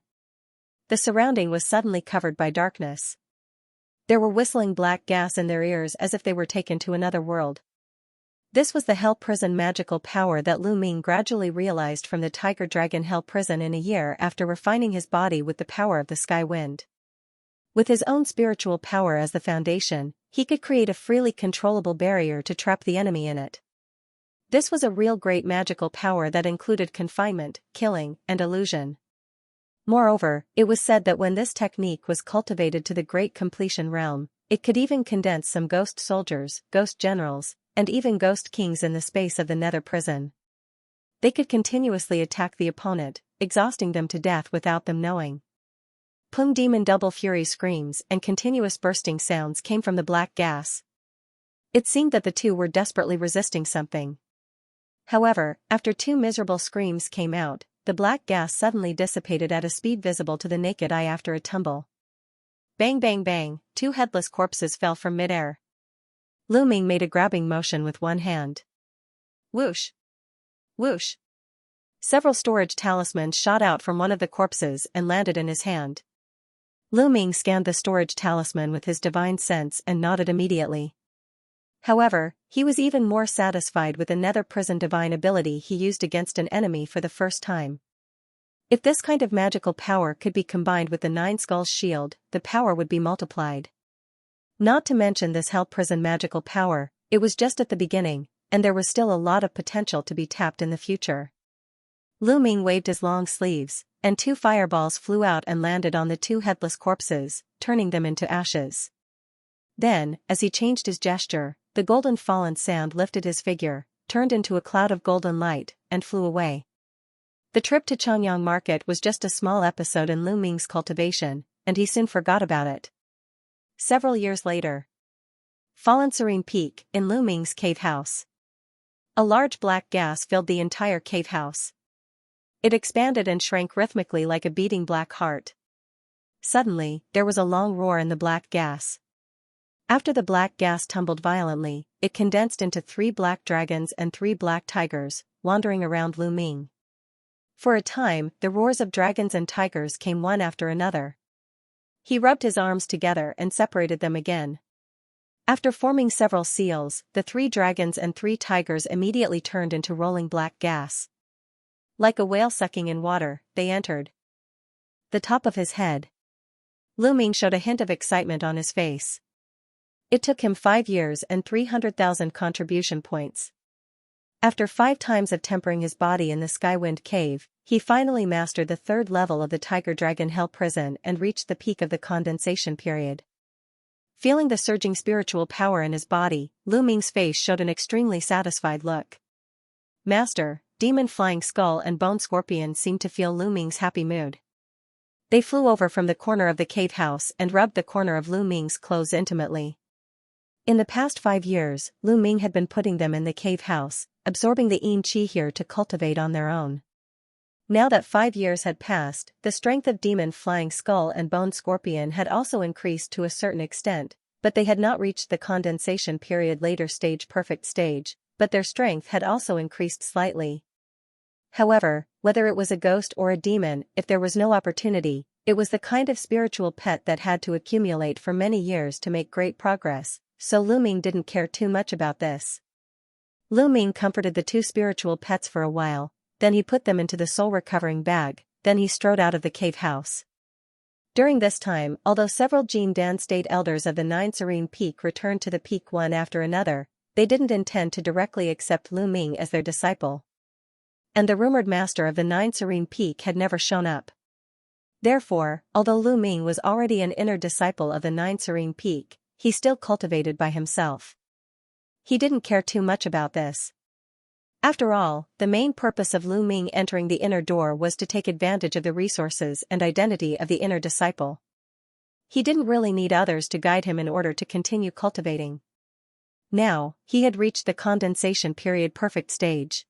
The surrounding was suddenly covered by darkness. There were whistling black gas in their ears as if they were taken to another world. This was the Hell Prison magical power that Lu Ming gradually realized from the Tiger Dragon Hell Prison in a year after refining his body with the power of the Sky Wind. With his own spiritual power as the foundation, he could create a freely controllable barrier to trap the enemy in it. This was a real great magical power that included confinement, killing, and illusion. Moreover, it was said that when this technique was cultivated to the great completion realm, it could even condense some ghost soldiers, ghost generals, and even ghost kings in the space of the nether prison. They could continuously attack the opponent, exhausting them to death without them knowing. Pung Demon Double Fury screams and continuous bursting sounds came from the black gas. It seemed that the two were desperately resisting something. However, after two miserable screams came out, the black gas suddenly dissipated at a speed visible to the naked eye after a tumble. Bang bang bang, two headless corpses fell from midair. Lu Ming made a grabbing motion with one hand. Whoosh! Whoosh! Several storage talismans shot out from one of the corpses and landed in his hand. Lu Ming scanned the storage talisman with his divine sense and nodded immediately. However, he was even more satisfied with the nether prison divine ability he used against an enemy for the first time. If this kind of magical power could be combined with the Nine Skulls shield, the power would be multiplied. Not to mention this Hell Prison magical power, it was just at the beginning, and there was still a lot of potential to be tapped in the future. Lu Ming waved his long sleeves, and two fireballs flew out and landed on the two headless corpses, turning them into ashes. Then, as he changed his gesture, the golden fallen sand lifted his figure, turned into a cloud of golden light, and flew away. The trip to Changyang Market was just a small episode in Lu Ming's cultivation, and he soon forgot about it. Several years later. Fallen Serene Peak, in Lu Ming's cave house. A large black gas filled the entire cave house. It expanded and shrank rhythmically like a beating black heart. Suddenly, there was a long roar in the black gas. After the black gas tumbled violently, it condensed into 3 black dragons and 3 black tigers, wandering around Lu Ming. For a time, the roars of dragons and tigers came one after another. He rubbed his arms together and separated them again. After forming several seals, the 3 dragons and 3 tigers immediately turned into rolling black gas. Like a whale sucking in water, they entered the top of his head. Lu Ming showed a hint of excitement on his face. It took him 5 years and 300,000 contribution points. After 5 times of tempering his body in the Skywind Cave, he finally mastered the 3rd level of the Tiger Dragon Hell Prison and reached the peak of the condensation period. Feeling the surging spiritual power in his body, Lu Ming's face showed an extremely satisfied look. Master, Demon Flying Skull and Bone Scorpion seemed to feel Lu Ming's happy mood. They flew over from the corner of the cave house and rubbed the corner of Lu Ming's clothes intimately. In the past 5 years, Lu Ming had been putting them in the cave house, absorbing the Yin Qi here to cultivate on their own. Now that 5 years had passed, the strength of Demon Flying Skull and Bone Scorpion had also increased to a certain extent, but they had not reached the condensation period later stage perfect stage, but their strength had also increased slightly. However, whether it was a ghost or a demon, if there was no opportunity, it was the kind of spiritual pet that had to accumulate for many years to make great progress, so Lu Ming didn't care too much about this. Lu Ming comforted the 2 spiritual pets for a while, then he put them into the soul-recovering bag, then he strode out of the cave house. During this time, although several Jin Dan state elders of the 9 Serene Peak returned to the peak one after another, they didn't intend to directly accept Lu Ming as their disciple. And the rumored master of the 9 Serene Peak had never shown up. Therefore, although Lu Ming was already an inner disciple of the 9 Serene Peak, he still cultivated by himself. He didn't care too much about this. After all, the main purpose of Lu Ming entering the inner door was to take advantage of the resources and identity of the inner disciple. He didn't really need others to guide him in order to continue cultivating. Now, he had reached the condensation period perfect stage.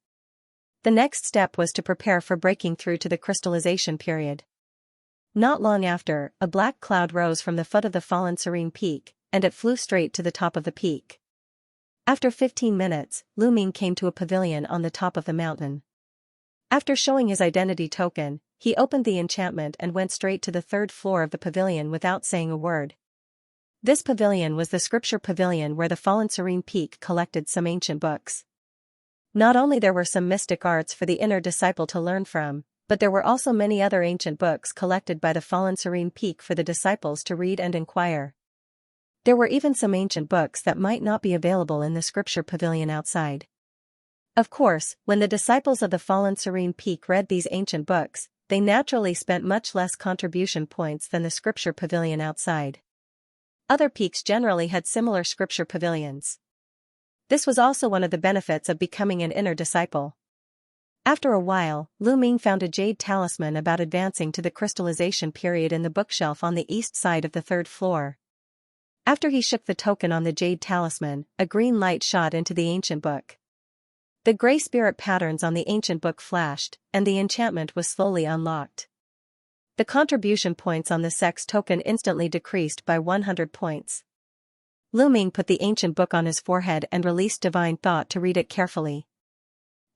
The next step was to prepare for breaking through to the crystallization period. Not long after, a black cloud rose from the foot of the fallen Serene Peak, and it flew straight to the top of the peak. After 15 minutes, Lu Ming came to a pavilion on the top of the mountain. After showing his identity token, he opened the enchantment and went straight to the 3rd floor of the pavilion without saying a word. This pavilion was the scripture pavilion where the fallen Serene Peak collected some ancient books. Not only there were some mystic arts for the inner disciple to learn from, but there were also many other ancient books collected by the fallen Serene Peak for the disciples to read and inquire. There were even some ancient books that might not be available in the scripture pavilion outside. Of course, when the disciples of the fallen Serene Peak read these ancient books, they naturally spent much less contribution points than the scripture pavilion outside. Other peaks generally had similar scripture pavilions. This was also one of the benefits of becoming an inner disciple. After a while, Lu Ming found a jade talisman about advancing to the crystallization period in the bookshelf on the east side of the 3rd floor. After he shook the token on the jade talisman, a green light shot into the ancient book. The gray spirit patterns on the ancient book flashed, and the enchantment was slowly unlocked. The contribution points on the sex token instantly decreased by 100 points. Lu Ming put the ancient book on his forehead and released divine thought to read it carefully.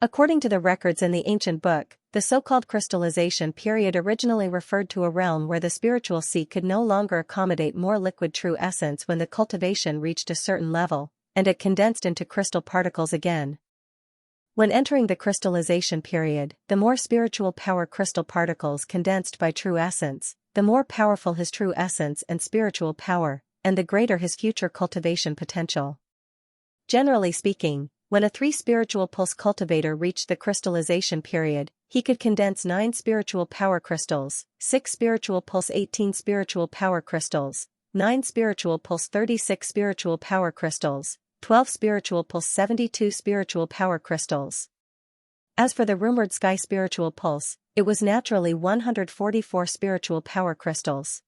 According to the records in the ancient book, the so-called crystallization period originally referred to a realm where the spiritual sea could no longer accommodate more liquid true essence when the cultivation reached a certain level, and it condensed into crystal particles again. When entering the crystallization period, the more spiritual power crystal particles condensed by true essence, the more powerful his true essence and spiritual power, and the greater his future cultivation potential. Generally speaking, when a 3 spiritual pulse cultivator reached the crystallization period, he could condense 9 spiritual power crystals, 6 spiritual pulse 18 spiritual power crystals, 9 spiritual pulse 36 spiritual power crystals, 12 spiritual pulse 72 spiritual power crystals. As for the rumored sky spiritual pulse, it was naturally 144 spiritual power crystals.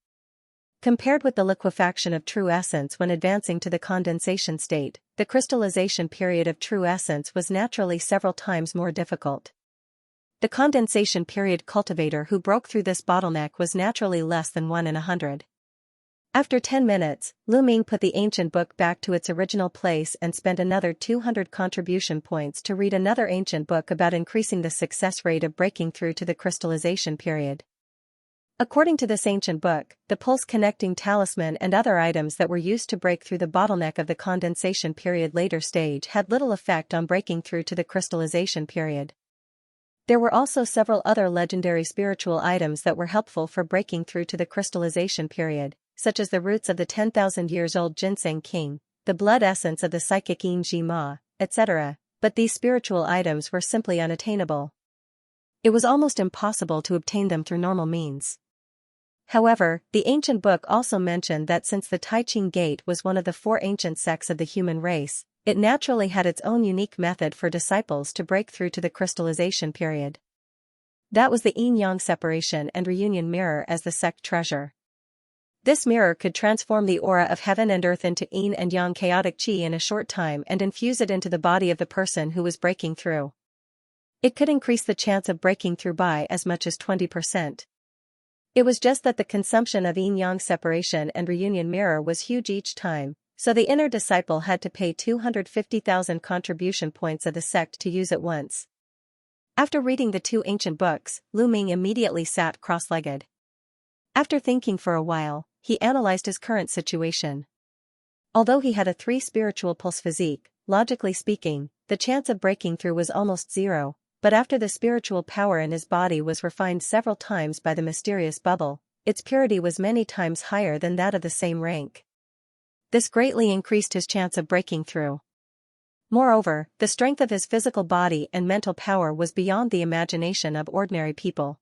Compared with the liquefaction of true essence when advancing to the condensation state, the crystallization period of true essence was naturally several times more difficult. The condensation period cultivator who broke through this bottleneck was naturally less than 1 in 100. After 10 minutes, Lu Ming put the ancient book back to its original place and spent another 200 contribution points to read another ancient book about increasing the success rate of breaking through to the crystallization period. According to this ancient book, the pulse-connecting talisman and other items that were used to break through the bottleneck of the condensation period later stage had little effect on breaking through to the crystallization period. There were also several other legendary spiritual items that were helpful for breaking through to the crystallization period, such as the roots of the 10,000 years old ginseng king, the blood essence of the psychic Yin Ji Ma, etc., but these spiritual items were simply unattainable. It was almost impossible to obtain them through normal means. However, the ancient book also mentioned that since the Tai Ching Gate was one of the 4 ancient sects of the human race, it naturally had its own unique method for disciples to break through to the crystallization period. That was the yin-yang separation and reunion mirror as the sect treasure. This mirror could transform the aura of heaven and earth into yin and yang chaotic qi in a short time and infuse it into the body of the person who was breaking through. It could increase the chance of breaking through by as much as 20%. It was just that the consumption of yin-yang separation and reunion mirror was huge each time, so the inner disciple had to pay 250,000 contribution points of the sect to use it once. After reading the 2 ancient books, Lu Ming immediately sat cross-legged. After thinking for a while, he analyzed his current situation. Although he had a 3 spiritual pulse physique, logically speaking, the chance of breaking through was almost zero. But after the spiritual power in his body was refined several times by the mysterious bubble, its purity was many times higher than that of the same rank. This greatly increased his chance of breaking through. Moreover, the strength of his physical body and mental power was beyond the imagination of ordinary people.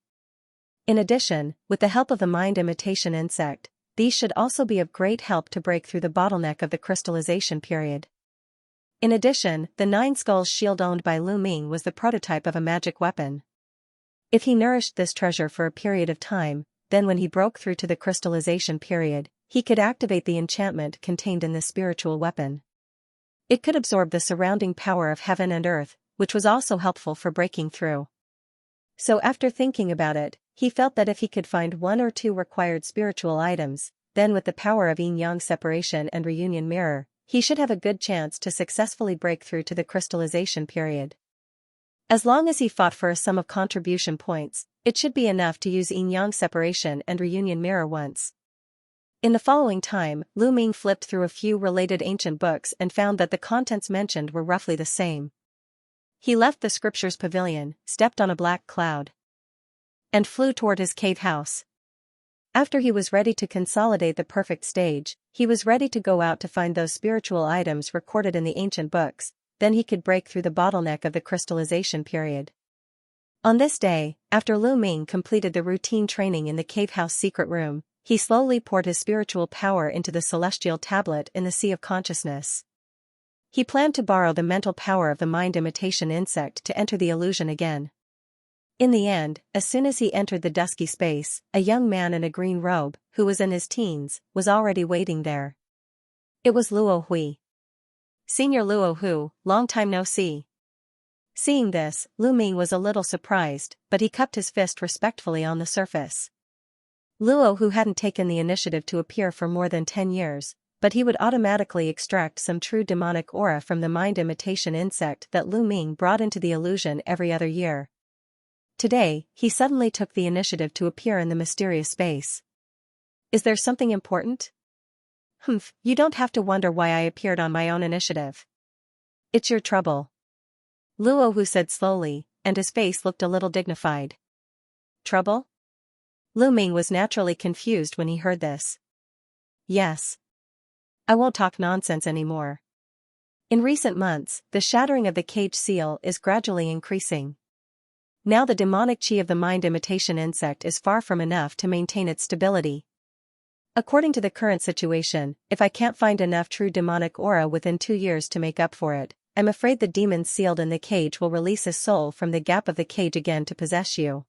In addition, with the help of the mind imitation insect, these should also be of great help to break through the bottleneck of the crystallization period. In addition, the 9 skulls shield owned by Lu Ming was the prototype of a magic weapon. If he nourished this treasure for a period of time, then when he broke through to the crystallization period, he could activate the enchantment contained in this spiritual weapon. It could absorb the surrounding power of heaven and earth, which was also helpful for breaking through. So after thinking about it, he felt that if he could find 1 or 2 required spiritual items, then with the power of yin-yang separation and reunion mirror, he should have a good chance to successfully break through to the crystallization period. As long as he fought for a sum of contribution points, it should be enough to use yin-yang separation and reunion mirror once. In the following time, Lu Ming flipped through a few related ancient books and found that the contents mentioned were roughly the same. He left the scriptures pavilion, stepped on a black cloud, and flew toward his cave house. After he was ready to consolidate the perfect stage, he was ready to go out to find those spiritual items recorded in the ancient books, then he could break through the bottleneck of the crystallization period. On this day, after Lu Ming completed the routine training in the cave house secret room, he slowly poured his spiritual power into the celestial tablet in the sea of consciousness. He planned to borrow the mental power of the mind imitation insect to enter the illusion again. In the end, as soon as he entered the dusky space, a young man in a green robe, who was in his teens, was already waiting there. It was Luo Hui. Senior Luo Hu, long time no see. Seeing this, Lu Ming was a little surprised, but he cupped his fist respectfully on the surface. Luo Hu hadn't taken the initiative to appear for more than 10 years, but he would automatically extract some true demonic aura from the mind imitation insect that Lu Ming brought into the illusion every other year. Today, he suddenly took the initiative to appear in the mysterious space. Is there something important? You don't have to wonder why I appeared on my own initiative. It's your trouble. Luo Hu said slowly, and his face looked a little dignified. Trouble? Lu Ming was naturally confused when he heard this. Yes. I won't talk nonsense anymore. In recent months, the shattering of the cage seal is gradually increasing. Now the demonic chi of the mind imitation insect is far from enough to maintain its stability. According to the current situation, if I can't find enough true demonic aura within 2 years to make up for it, I'm afraid the demon sealed in the cage will release his soul from the gap of the cage again to possess you.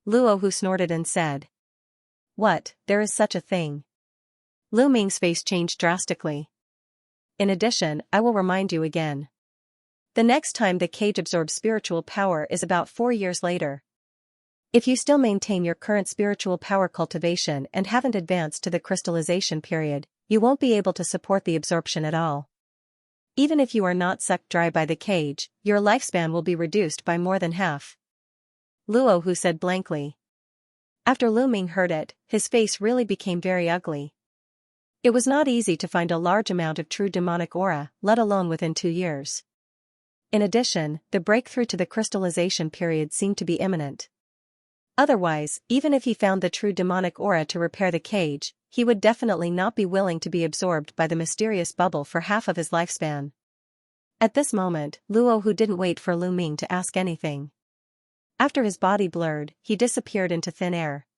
Luo Hu snorted and said. What, there is such a thing? Lu Ming's face changed drastically. In addition, I will remind you again. The next time the cage absorbs spiritual power is about 4 years later. If you still maintain your current spiritual power cultivation and haven't advanced to the crystallization period, you won't be able to support the absorption at all. Even if you are not sucked dry by the cage, your lifespan will be reduced by more than half. Luo Hu said blankly. After Lu Ming heard it, his face really became very ugly. It was not easy to find a large amount of true demonic aura, let alone within 2 years. In addition, the breakthrough to the crystallization period seemed to be imminent. Otherwise, even if he found the true demonic aura to repair the cage, he would definitely not be willing to be absorbed by the mysterious bubble for half of his lifespan. At this moment, Luo Hu didn't wait for Lu Ming to ask anything. After his body blurred, he disappeared into thin air.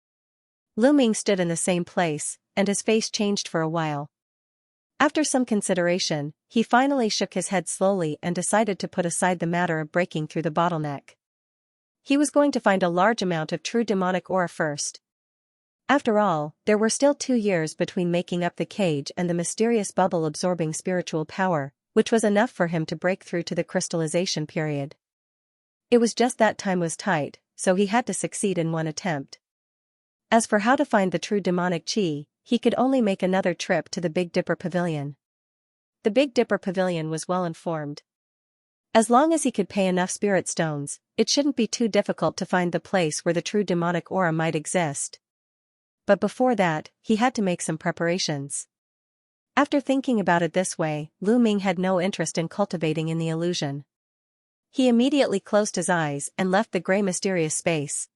Lu Ming stood in the same place, and his face changed for a while. After some consideration, he finally shook his head slowly and decided to put aside the matter of breaking through the bottleneck. He was going to find a large amount of true demonic aura first. After all, there were still 2 years between making up the cage and the mysterious bubble absorbing spiritual power, which was enough for him to break through to the crystallization period. It was just that time was tight, so he had to succeed in one attempt. As for how to find the true demonic chi, he could only make another trip to the Big Dipper Pavilion. The Big Dipper Pavilion was well informed. As long as he could pay enough spirit stones, it shouldn't be too difficult to find the place where the true demonic aura might exist. But before that, he had to make some preparations. After thinking about it this way, Lu Ming had no interest in cultivating in the illusion. He immediately closed his eyes and left the gray mysterious space.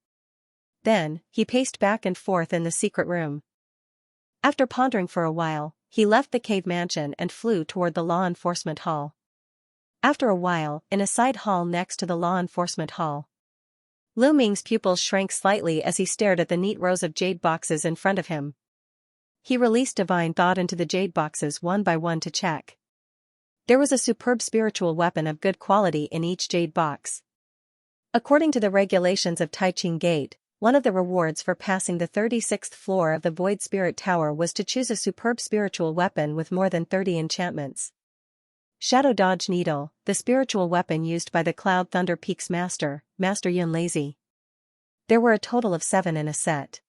Then, he paced back and forth in the secret room. After pondering for a while, he left the cave mansion and flew toward the law enforcement hall. After a while, in a side hall next to the law enforcement hall, Lu Ming's pupils shrank slightly as he stared at the neat rows of jade boxes in front of him. He released divine thought into the jade boxes one by one to check. There was a superb spiritual weapon of good quality in each jade box. According to the regulations of Taiching Gate, one of the rewards for passing the 36th floor of the Void Spirit Tower was to choose a superb spiritual weapon with more than 30 enchantments. Shadow Dodge Needle, the spiritual weapon used by the Cloud Thunder Peak's master, Master Yun Lazy. There were a total of 7 in a set.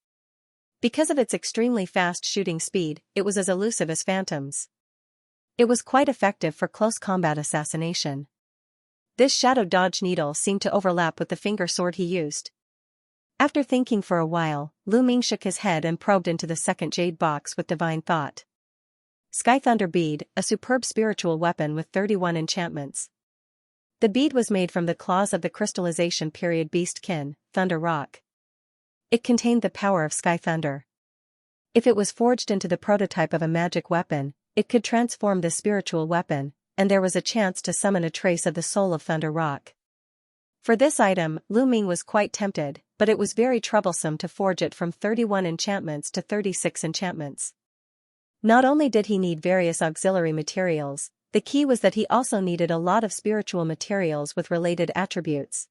Because of its extremely fast shooting speed, it was as elusive as phantoms. It was quite effective for close combat assassination. This Shadow Dodge Needle seemed to overlap with the finger sword he used. After thinking for a while, Lu Ming shook his head and probed into the second jade box with divine thought. Sky Thunder Bead, a superb spiritual weapon with 31 enchantments. The bead was made from the claws of the crystallization period beastkin, Thunder Rock. It contained the power of Sky Thunder. If it was forged into the prototype of a magic weapon, it could transform this spiritual weapon, and there was a chance to summon a trace of the soul of Thunder Rock. For this item, Lu Ming was quite tempted, but it was very troublesome to forge it from 31 enchantments to 36 enchantments. Not only did he need various auxiliary materials, the key was that he also needed a lot of spiritual materials with related attributes.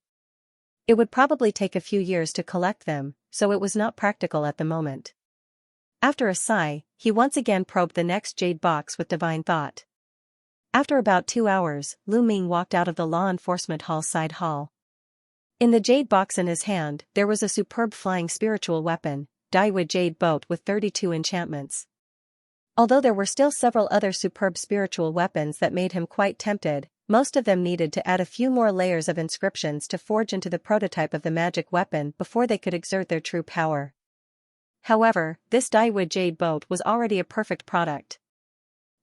It would probably take a few years to collect them, so it was not practical at the moment. After a sigh, he once again probed the next jade box with divine thought. After about 2 hours, Lu Ming walked out of the law enforcement hall's side hall. In the jade box in his hand, there was a superb flying spiritual weapon, Daiwa Jade Boat with 32 enchantments. Although there were still several other superb spiritual weapons that made him quite tempted, most of them needed to add a few more layers of inscriptions to forge into the prototype of the magic weapon before they could exert their true power. However, this Daiwa Jade Boat was already a perfect product.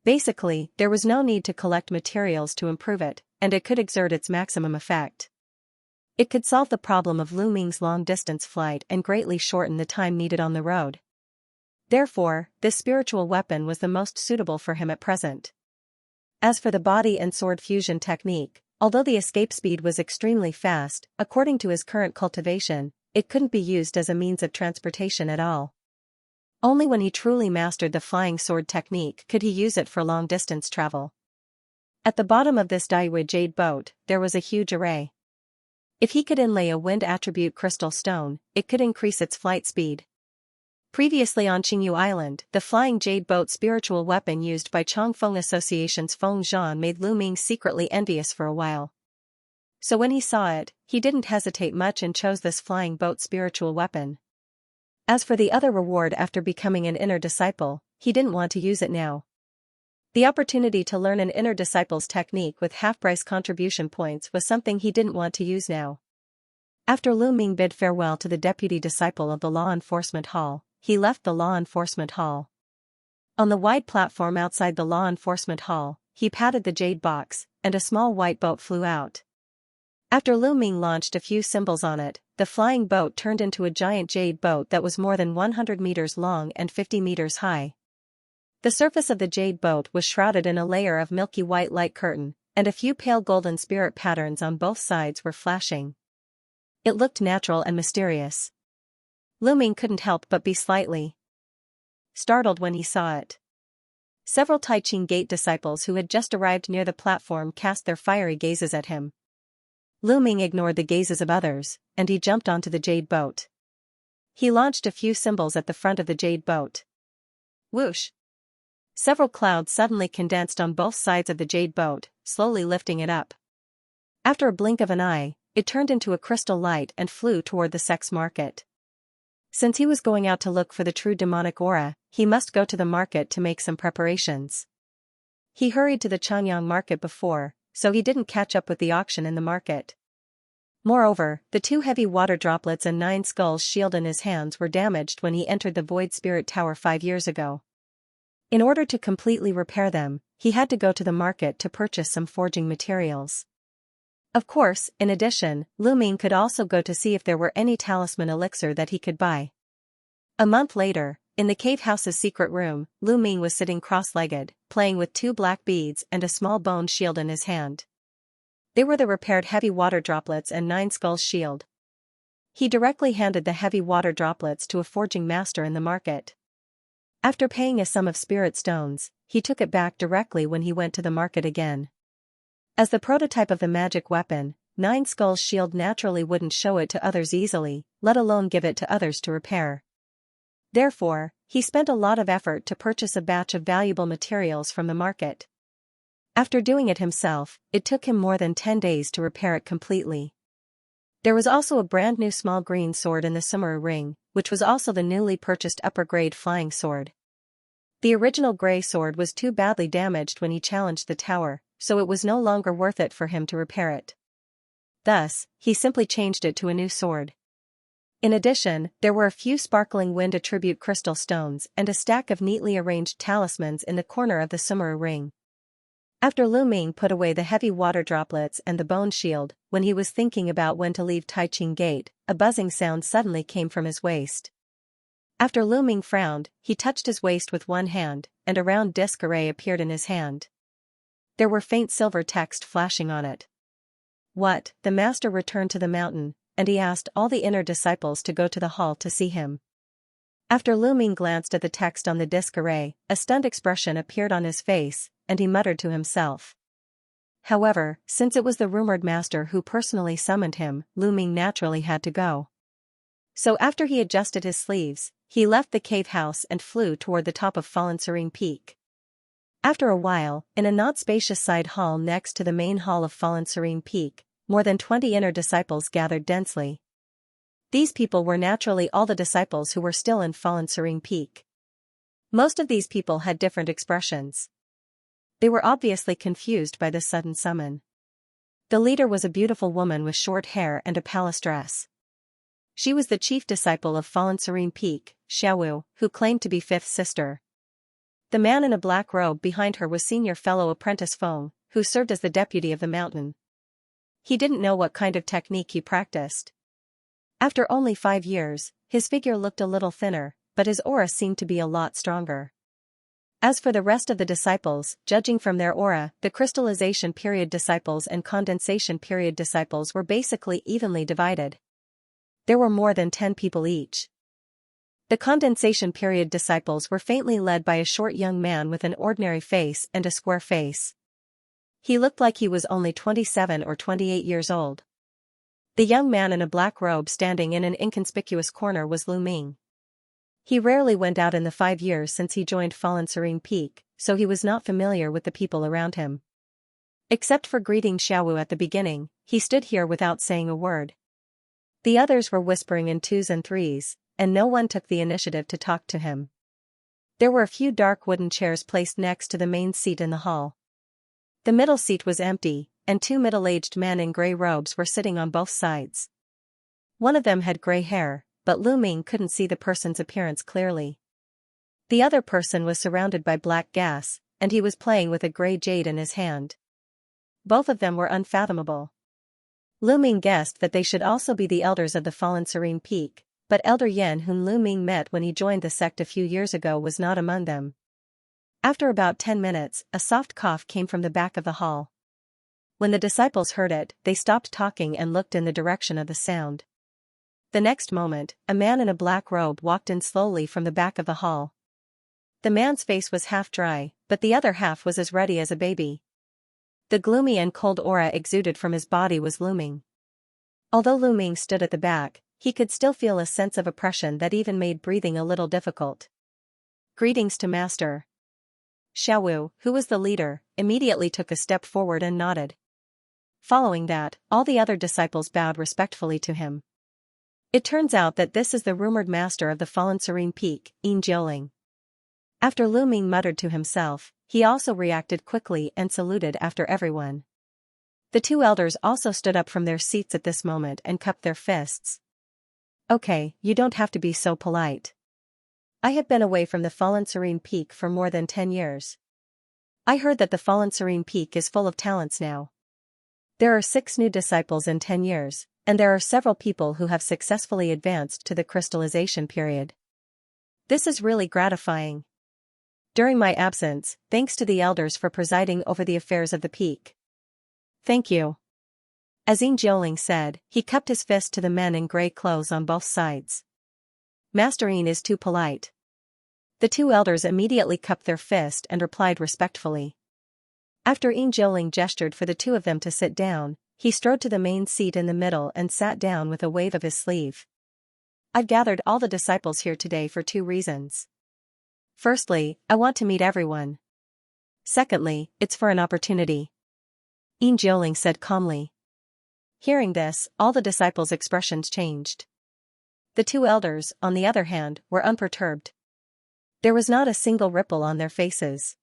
Basically, there was no need to collect materials to improve it, and it could exert its maximum effect. It could solve the problem of Lu Ming's long-distance flight and greatly shorten the time needed on the road. Therefore, this spiritual weapon was the most suitable for him at present. As for the body and sword fusion technique, although the escape speed was extremely fast, according to his current cultivation, it couldn't be used as a means of transportation at all. Only when he truly mastered the flying sword technique could he use it for long-distance travel. At the bottom of this Daiwa Jade Boat, there was a huge array. If he could inlay a wind attribute crystal stone, it could increase its flight speed. Previously on Qingyu Island, the flying jade boat spiritual weapon used by Chongfeng Association's Feng Zhan made Lu Ming secretly envious for a while. So when he saw it, he didn't hesitate much and chose this flying boat spiritual weapon. As for the other reward after becoming an inner disciple, he didn't want to use it now. The opportunity to learn an inner disciple's technique with half-price contribution points was something he didn't want to use now. After Lu Ming bid farewell to the deputy disciple of the law enforcement hall, he left the law enforcement hall. On the wide platform outside the law enforcement hall, he patted the jade box, and a small white boat flew out. After Lu Ming launched a few symbols on it, the flying boat turned into a giant jade boat that was more than 100 meters long and 50 meters high. The surface of the jade boat was shrouded in a layer of milky white light curtain, and a few pale golden spirit patterns on both sides were flashing. It looked natural and mysterious. Lu Ming couldn't help but be slightly startled when he saw it. Several Taiqing Gate disciples who had just arrived near the platform cast their fiery gazes at him. Lu Ming ignored the gazes of others, and he jumped onto the jade boat. He launched a few symbols at the front of the jade boat. Whoosh! Several clouds suddenly condensed on both sides of the jade boat, slowly lifting it up. After a blink of an eye, it turned into a crystal light and flew toward the sex market. Since he was going out to look for the true demonic aura, he must go to the market to make some preparations. He hurried to the Changyang market before, so he didn't catch up with the auction in the market. Moreover, the 2 heavy water droplets and 9 skulls shield in his hands were damaged when he entered the Void Spirit Tower 5 years ago. In order to completely repair them, he had to go to the market to purchase some forging materials. Of course, in addition, Lu Ming could also go to see if there were any talisman elixir that he could buy. A month later, in the cave house's secret room, Lu Ming was sitting cross-legged, playing with 2 black beads and a small bone shield in his hand. They were the repaired heavy water droplets and 9 skulls shield. He directly handed the heavy water droplets to a forging master in the market. After paying a sum of spirit stones, he took it back directly when he went to the market again. As the prototype of the magic weapon, 9 skulls shield naturally wouldn't show it to others easily, let alone give it to others to repair. Therefore, he spent a lot of effort to purchase a batch of valuable materials from the market. After doing it himself, it took him more than 10 days to repair it completely. There was also a brand new small green sword in the Sumeru ring, which was also the newly purchased upper-grade flying sword. The original gray sword was too badly damaged when he challenged the tower, so it was no longer worth it for him to repair it. Thus, he simply changed it to a new sword. In addition, there were a few sparkling wind attribute crystal stones and a stack of neatly arranged talismans in the corner of the Sumeru ring. After Lu Ming put away the heavy water droplets and the bone shield, when he was thinking about when to leave Taiqing Gate, a buzzing sound suddenly came from his waist. After Lu Ming frowned, he touched his waist with one hand, and a round disc array appeared in his hand. There were faint silver text flashing on it. What? The master returned to the mountain, and he asked all the inner disciples to go to the hall to see him. After Lu Ming glanced at the text on the disc array, a stunned expression appeared on his face, and he muttered to himself. However, since it was the rumored master who personally summoned him, Lu Ming naturally had to go. So after he adjusted his sleeves, he left the cave house and flew toward the top of Fallen Serene Peak. After a while, in a not spacious side hall next to the main hall of Fallen Serene Peak, more than 20 inner disciples gathered densely. These people were naturally all the disciples who were still in Fallen Serene Peak. Most of these people had different expressions. They were obviously confused by this sudden summon. The leader was a beautiful woman with short hair and a palace dress. She was the chief disciple of Fallen Serene Peak, Xiaowu, who claimed to be fifth sister. The man in a black robe behind her was senior fellow apprentice Feng, who served as the deputy of the mountain. He didn't know what kind of technique he practiced. After only 5 years, his figure looked a little thinner, but his aura seemed to be a lot stronger. As for the rest of the disciples, judging from their aura, the crystallization period disciples and condensation period disciples were basically evenly divided. There were more than 10 people each. The condensation period disciples were faintly led by a short young man with an ordinary face and a square face. He looked like he was only 27 or 28 years old. The young man in a black robe standing in an inconspicuous corner was Lu Ming. He rarely went out in the 5 years since he joined Fallen Serene Peak, so he was not familiar with the people around him. Except for greeting Xiaowu at the beginning, he stood here without saying a word. The others were whispering in twos and threes, and no one took the initiative to talk to him. There were a few dark wooden chairs placed next to the main seat in the hall. The middle seat was empty, and two middle-aged men in gray robes were sitting on both sides. One of them had gray hair, but Lu Ming couldn't see the person's appearance clearly. The other person was surrounded by black gas, and he was playing with a gray jade in his hand. Both of them were unfathomable. Lu Ming guessed that they should also be the elders of the fallen Serene Peak, but Elder Yen, whom Lu Ming met when he joined the sect a few years ago, was not among them. After about 10 minutes, a soft cough came from the back of the hall. When the disciples heard it, they stopped talking and looked in the direction of the sound. The next moment, a man in a black robe walked in slowly from the back of the hall. The man's face was half dry, but the other half was as ruddy as a baby. The gloomy and cold aura exuded from his body was looming. Although Lu Ming stood at the back, he could still feel a sense of oppression that even made breathing a little difficult. "Greetings to Master." Xiaowu, who was the leader, immediately took a step forward and nodded. Following that, all the other disciples bowed respectfully to him. It turns out that this is the rumored master of the fallen Serene Peak, Yin Jiuling. After Lu Ming muttered to himself, he also reacted quickly and saluted after everyone. The two elders also stood up from their seats at this moment and cupped their fists. "Okay, you don't have to be so polite. I have been away from the fallen Serene Peak for more than 10 years. I heard that the fallen Serene Peak is full of talents now. There are 6 new disciples in 10 years, and there are several people who have successfully advanced to the crystallization period. This is really gratifying. During my absence, thanks to the elders for presiding over the affairs of the peak." "Thank you." As Yin Jiuling said, he cupped his fist to the men in gray clothes on both sides. "Master Yin is too polite." The two elders immediately cupped their fist and replied respectfully. After Yin Jiuling gestured for the two of them to sit down, he strode to the main seat in the middle and sat down with a wave of his sleeve. "I've gathered all the disciples here today for 2 reasons. Firstly, I want to meet everyone. Secondly, it's for an opportunity," Yin Jiuling said calmly. Hearing this, all the disciples' expressions changed. The two elders, on the other hand, were unperturbed. There was not a single ripple on their faces.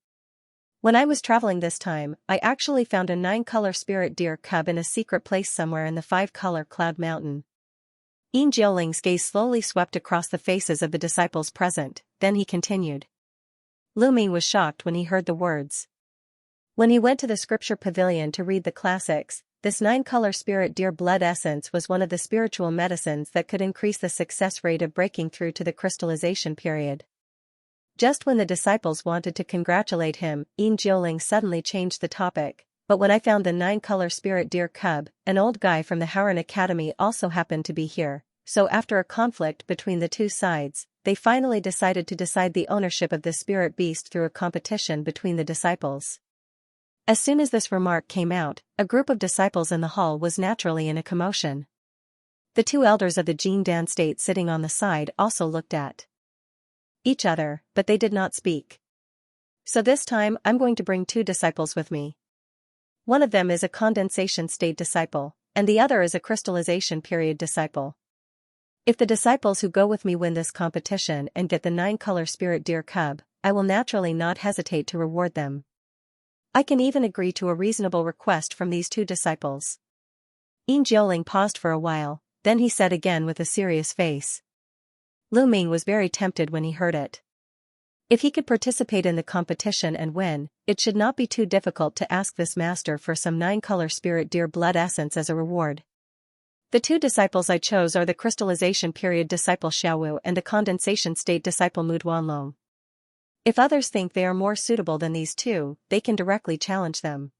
"When I was traveling this time, I actually found a 9-color spirit deer cub in a secret place somewhere in the 5-color Cloud Mountain." Yin Jiuling's gaze slowly swept across the faces of the disciples present, then he continued. Lu Ming was shocked when he heard the words. When he went to the scripture pavilion to read the classics, this 9-color spirit deer blood essence was one of the spiritual medicines that could increase the success rate of breaking through to the crystallization period. Just when the disciples wanted to congratulate him, Yin Jiuling suddenly changed the topic. "But when I found the 9-color spirit deer cub, an old guy from the Howren Academy also happened to be here, so after a conflict between the two sides, they finally decided to decide the ownership of this spirit beast through a competition between the disciples." As soon as this remark came out, a group of disciples in the hall was naturally in a commotion. The two elders of the Jindan state sitting on the side also looked at each other, but they did not speak. "So this time I'm going to bring 2 disciples with me. One of them is a condensation state disciple, and the other is a crystallization period disciple. If the disciples who go with me win this competition and get the 9-color spirit deer cub, I will naturally not hesitate to reward them. I can even agree to a reasonable request from these 2 disciples." Yin Jiuling paused for a while, then he said again with a serious face. Lu Ming was very tempted when he heard it. If he could participate in the competition and win, it should not be too difficult to ask this master for some 9-color spirit deer blood essence as a reward. "The 2 disciples I chose are the crystallization period disciple Xiaowu and the condensation state disciple Mu Duanlong. If others think they are more suitable than these 2, they can directly challenge them.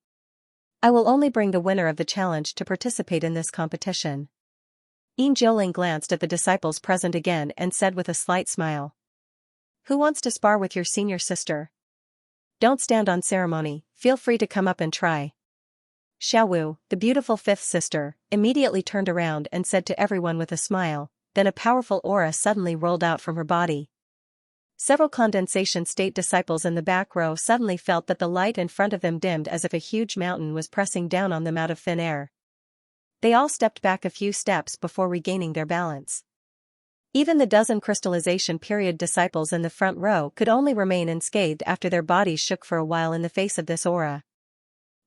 I will only bring the winner of the challenge to participate in this competition." Yin Jiuling glanced at the disciples present again and said with a slight smile. "Who wants to spar with your senior sister? Don't stand on ceremony, feel free to come up and try." Xiaowu, the beautiful 5th sister, immediately turned around and said to everyone with a smile, then a powerful aura suddenly rolled out from her body. Several condensation state disciples in the back row suddenly felt that the light in front of them dimmed as if a huge mountain was pressing down on them out of thin air. They all stepped back a few steps before regaining their balance. Even the dozen crystallization period disciples in the front row could only remain unscathed after their bodies shook for a while in the face of this aura.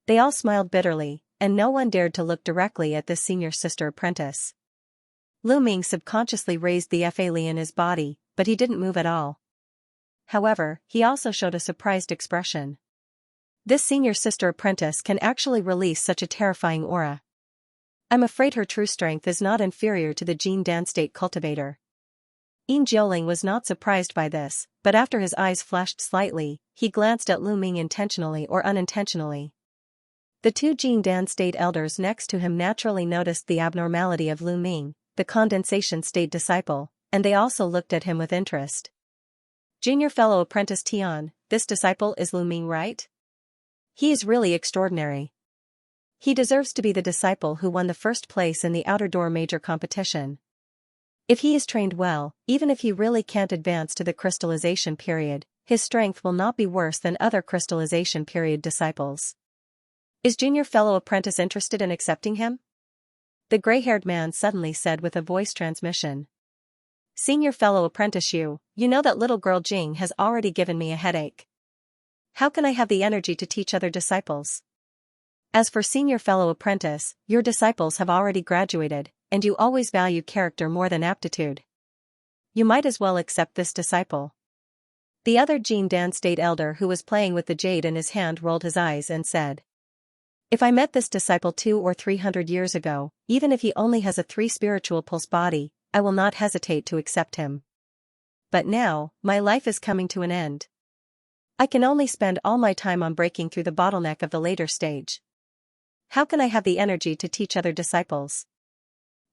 They all smiled bitterly, and no one dared to look directly at this senior sister apprentice. Lu Ming subconsciously raised the Fa in his body, but he didn't move at all. However, he also showed a surprised expression. This senior sister apprentice can actually release such a terrifying aura. I'm afraid her true strength is not inferior to the Jin Dan state cultivator. Yin Jiuling was not surprised by this, but after his eyes flashed slightly, he glanced at Lu Ming intentionally or unintentionally. The two Jin Dan state elders next to him naturally noticed the abnormality of Lu Ming, the condensation state disciple, and they also looked at him with interest. Junior fellow apprentice Tian, this disciple is Lu Ming, right? He is really extraordinary. He deserves to be the disciple who won the first place in the outer door major competition. If he is trained well, even if he really can't advance to the crystallization period, his strength will not be worse than other crystallization period disciples. Is junior fellow apprentice interested in accepting him? The gray-haired man suddenly said with a voice transmission. Senior fellow apprentice, you know that little girl Jing has already given me a headache. How can I have the energy to teach other disciples? As for senior fellow apprentice, your disciples have already graduated, and you always value character more than aptitude. You might as well accept this disciple. The other Jin Dan state elder who was playing with the jade in his hand rolled his eyes and said. If I met this disciple 200 or 300 years ago, even if he only has a 3 spiritual pulse body, I will not hesitate to accept him. But now, my life is coming to an end. I can only spend all my time on breaking through the bottleneck of the later stage. How can I have the energy to teach other disciples?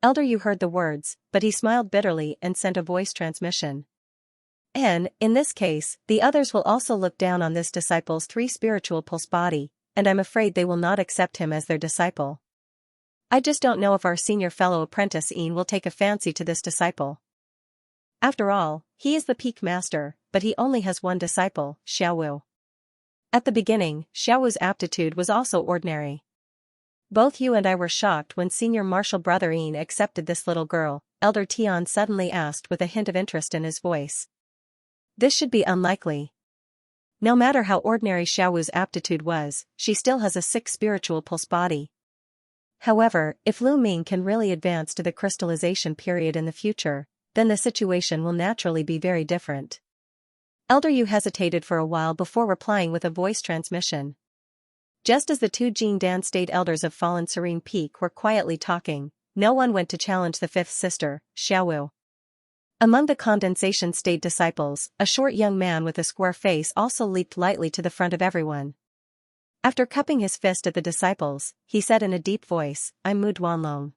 Elder Yu heard the words, but he smiled bitterly and sent a voice transmission. And, in this case, the others will also look down on this disciple's 3 spiritual pulse body, and I'm afraid they will not accept him as their disciple. I just don't know if our senior fellow apprentice Ian will take a fancy to this disciple. After all, he is the peak master, but he only has one disciple, Xiaowu. At the beginning, Xiaowu's aptitude was also ordinary. Both you and I were shocked when senior martial brother Ian accepted this little girl, Elder Tian suddenly asked with a hint of interest in his voice. This should be unlikely. No matter how ordinary Xiaowu's aptitude was, she still has a 6 spiritual pulse body. However, if Lu Ming can really advance to the crystallization period in the future, then the situation will naturally be very different. Elder Yu hesitated for a while before replying with a voice transmission. Just as the 2 Jin Dan state elders of Fallen Serene Peak were quietly talking, no one went to challenge the 5th sister, Xiaowu. Among the condensation state disciples, a short young man with a square face also leaped lightly to the front of everyone. After cupping his fist at the disciples, he said in a deep voice, I'm Mu Duanlong.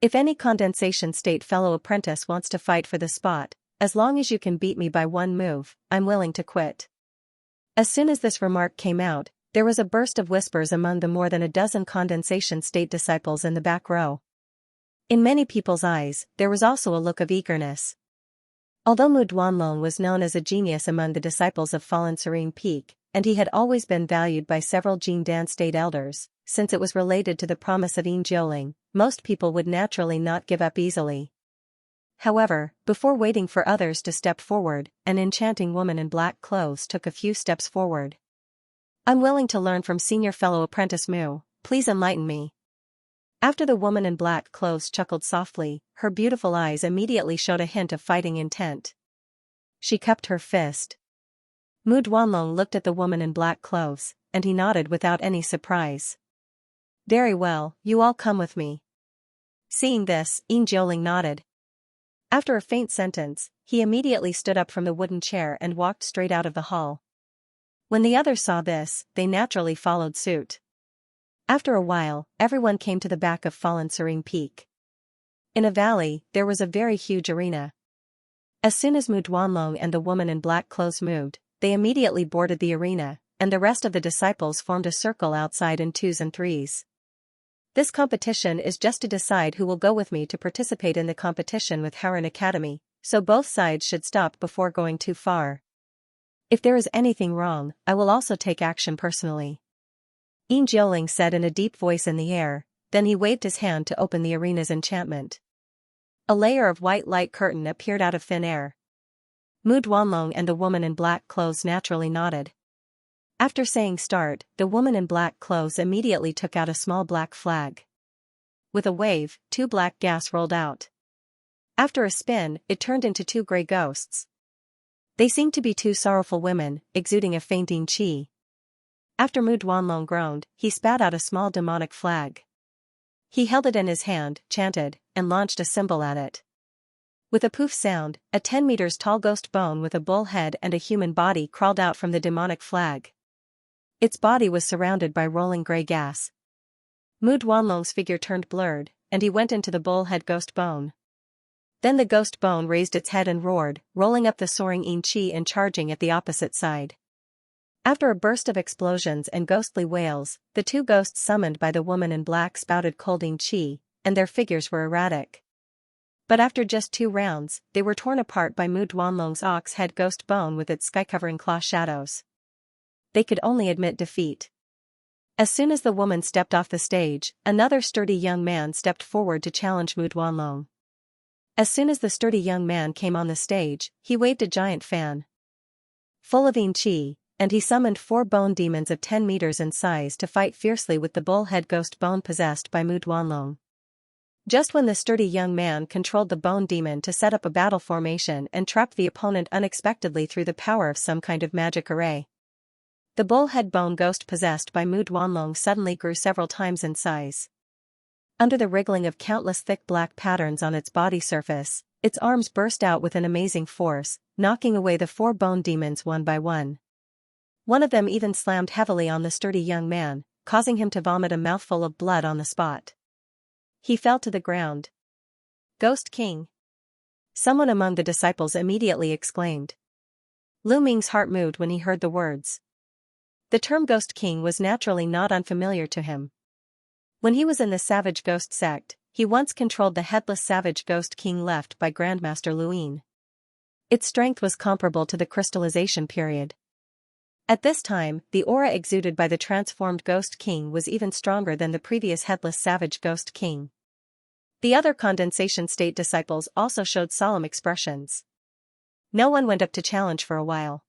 If any condensation state fellow apprentice wants to fight for the spot, as long as you can beat me by 1 move, I'm willing to quit. As soon as this remark came out, there was a burst of whispers among the more than a dozen condensation state disciples in the back row. In many people's eyes, there was also a look of eagerness. Although Mu Duanlong was known as a genius among the disciples of Fallen Serene Peak, and he had always been valued by several Jin Dan state elders, since it was related to the promise of Yin Jiuling, most people would naturally not give up easily. However, before waiting for others to step forward, an enchanting woman in black clothes took a few steps forward. I'm willing to learn from senior fellow apprentice Mu, please enlighten me. After the woman in black clothes chuckled softly, her beautiful eyes immediately showed a hint of fighting intent. She cupped her fist. Mu Duanlong looked at the woman in black clothes, and he nodded without any surprise. Very well, you all come with me. Seeing this, Yin Jiuling nodded. After a faint sentence, he immediately stood up from the wooden chair and walked straight out of the hall. When the others saw this, they naturally followed suit. After a while, everyone came to the back of Fallen Serene Peak. In a valley, there was a very huge arena. As soon as Mu Duanlong and the woman in black clothes moved, they immediately boarded the arena, and the rest of the disciples formed a circle outside in 2s and 3s. This competition is just to decide who will go with me to participate in the competition with Haran Academy, so both sides should stop before going too far. If there is anything wrong, I will also take action personally. Yin Jiuling said in a deep voice in the air, then he waved his hand to open the arena's enchantment. A layer of white light curtain appeared out of thin air. Mu Duanlong and the woman in black clothes naturally nodded. After saying start, the woman in black clothes immediately took out a small black flag. With a wave, 2 black gas rolled out. After a spin, it turned into 2 gray ghosts. They seemed to be 2 sorrowful women, exuding a fainting qi. After Mu Duanlong groaned, he spat out a small demonic flag. He held it in his hand, chanted, and launched a symbol at it. With a poof sound, a 10 meters tall ghost bone with a bull head and a human body crawled out from the demonic flag. Its body was surrounded by rolling gray gas. Mu Duanlong's figure turned blurred, and he went into the bullhead ghost bone. Then the ghost bone raised its head and roared, rolling up the soaring yin qi and charging at the opposite side. After a burst of explosions and ghostly wails, the 2 ghosts summoned by the woman in black spouted cold yin qi, and their figures were erratic. But after just 2 rounds, they were torn apart by Mu Duanlong's ox head ghost bone with its sky-covering claw shadows. They could only admit defeat. As soon as the woman stepped off the stage, another sturdy young man stepped forward to challenge Mu Duanlong. As soon as the sturdy young man came on the stage, he waved a giant fan full of yin qi, and he summoned 4 bone demons of 10 meters in size to fight fiercely with the bullhead ghost bone possessed by Mu Duanlong. Just when the sturdy young man controlled the bone demon to set up a battle formation and trap the opponent unexpectedly through the power of some kind of magic array, the bullhead bone ghost possessed by Mu Duanlong suddenly grew several times in size. Under the wriggling of countless thick black patterns on its body surface, its arms burst out with an amazing force, knocking away the 4 bone demons one by one. One of them even slammed heavily on the sturdy young man, causing him to vomit a mouthful of blood on the spot. He fell to the ground. "Ghost King!" Someone among the disciples immediately exclaimed. Lu Ming's heart moved when he heard the words. The term Ghost King was naturally not unfamiliar to him. When he was in the Savage Ghost sect, he once controlled the headless Savage Ghost King left by Grandmaster Luin. Its strength was comparable to the crystallization period. At this time, the aura exuded by the transformed Ghost King was even stronger than the previous headless Savage Ghost King. The other condensation state disciples also showed solemn expressions. No one went up to challenge for a while.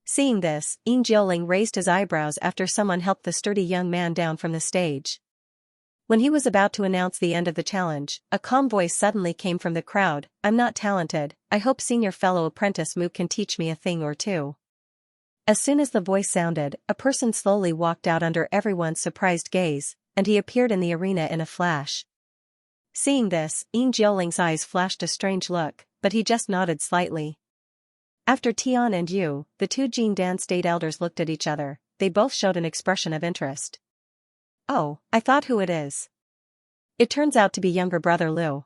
Seeing this, Yin Jiuling raised his eyebrows after someone helped the sturdy young man down from the stage. When he was about to announce the end of the challenge, a calm voice suddenly came from the crowd. "I'm not talented, I hope senior fellow apprentice Mu can teach me a thing or two." As soon as the voice sounded, a person slowly walked out under everyone's surprised gaze, and he appeared in the arena in a flash. Seeing this, Yin Jiuling's eyes flashed a strange look, but he just nodded slightly. After Tian and Yu, the 2 Jin Dan state elders looked at each other. They both showed an expression of interest. "Oh, I thought who it is. It turns out to be younger brother Lu.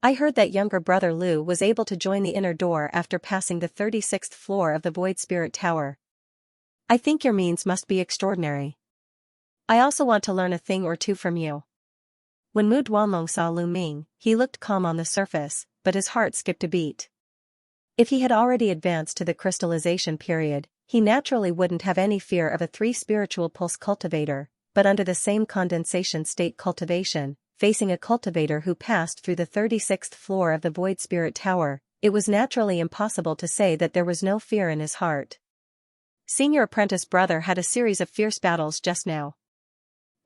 I heard that younger brother Lu was able to join the inner door after passing the 36th floor of the Void Spirit Tower. I think your means must be extraordinary. I also want to learn a thing or two from you." When Mu Duanlong saw Lu Ming, he looked calm on the surface, but his heart skipped a beat. If he had already advanced to the crystallization period, he naturally wouldn't have any fear of a 3 spiritual pulse cultivator, but under the same condensation state cultivation, facing a cultivator who passed through the 36th floor of the Void Spirit Tower, it was naturally impossible to say that there was no fear in his heart. Senior apprentice brother had a series of fierce battles just now.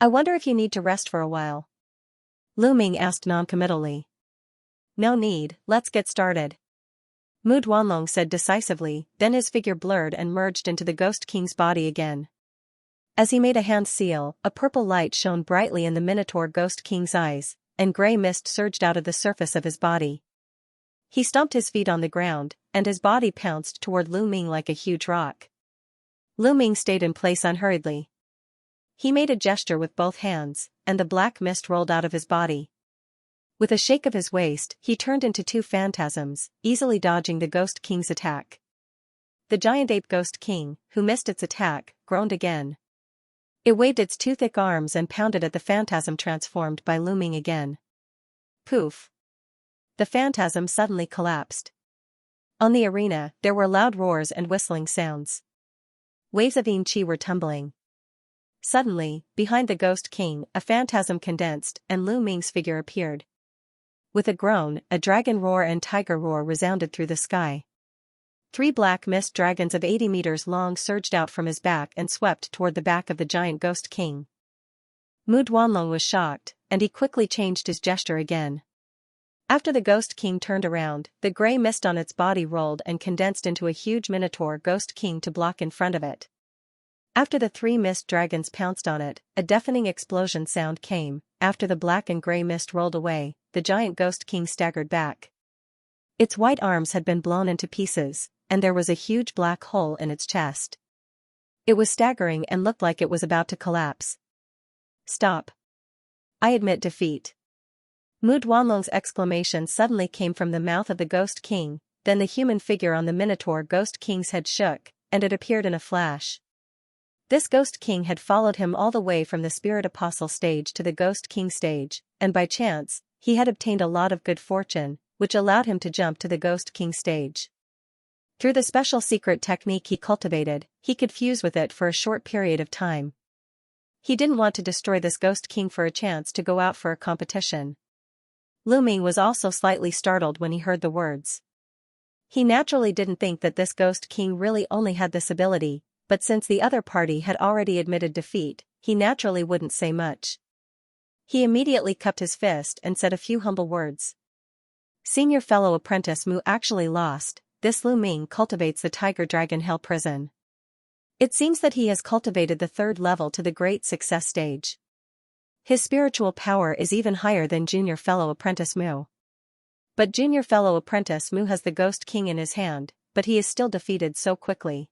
"I wonder if you need to rest for a while?" Lu Ming asked noncommittally. "No need, let's get started," Mu Duanlong said decisively, then his figure blurred and merged into the Ghost King's body again. As he made a hand seal, a purple light shone brightly in the Minotaur Ghost King's eyes, and gray mist surged out of the surface of his body. He stomped his feet on the ground, and his body pounced toward Lu Ming like a huge rock. Lu Ming stayed in place unhurriedly. He made a gesture with both hands, and the black mist rolled out of his body. With a shake of his waist, he turned into 2 phantasms, easily dodging the Ghost King's attack. The giant ape Ghost King, who missed its attack, groaned again. It waved its 2 thick arms and pounded at the phantasm transformed by Lu Ming again. Poof! The phantasm suddenly collapsed. On the arena, there were loud roars and whistling sounds. Waves of yin qi were tumbling. Suddenly, behind the Ghost King, a phantasm condensed, and Lu Ming's figure appeared. With a groan, a dragon roar and tiger roar resounded through the sky. 3 black mist dragons of 80 meters long surged out from his back and swept toward the back of the giant Ghost King. Mu Duanlong was shocked, and he quickly changed his gesture again. After the Ghost King turned around, the gray mist on its body rolled and condensed into a huge minotaur Ghost King to block in front of it. After the 3 mist dragons pounced on it, a deafening explosion sound came. After the black and gray mist rolled away, the giant Ghost King staggered back. Its white arms had been blown into pieces, and there was a huge black hole in its chest. It was staggering and looked like it was about to collapse. Stop. I admit defeat. Mu Duanlong's exclamation suddenly came from the mouth of the Ghost King, then the human figure on the Minotaur Ghost King's head shook, and it appeared in a flash. This Ghost King had followed him all the way from the Spirit Apostle stage to the Ghost King stage, and by chance, he had obtained a lot of good fortune, which allowed him to jump to the Ghost King stage. Through the special secret technique he cultivated, he could fuse with it for a short period of time. He didn't want to destroy this Ghost King for a chance to go out for a competition. Lu Ming was also slightly startled when he heard the words. He naturally didn't think that this Ghost King really only had this ability, but since the other party had already admitted defeat, he naturally wouldn't say much. He immediately cupped his fist and said a few humble words. Senior fellow apprentice Mu actually lost. This Lu Ming cultivates the Tiger Dragon Hell Prison. It seems that he has cultivated the 3rd level to the Great Success stage. His spiritual power is even higher than Junior Fellow Apprentice Mu. But Junior Fellow Apprentice Mu has the Ghost King in his hand, but he is still defeated so quickly.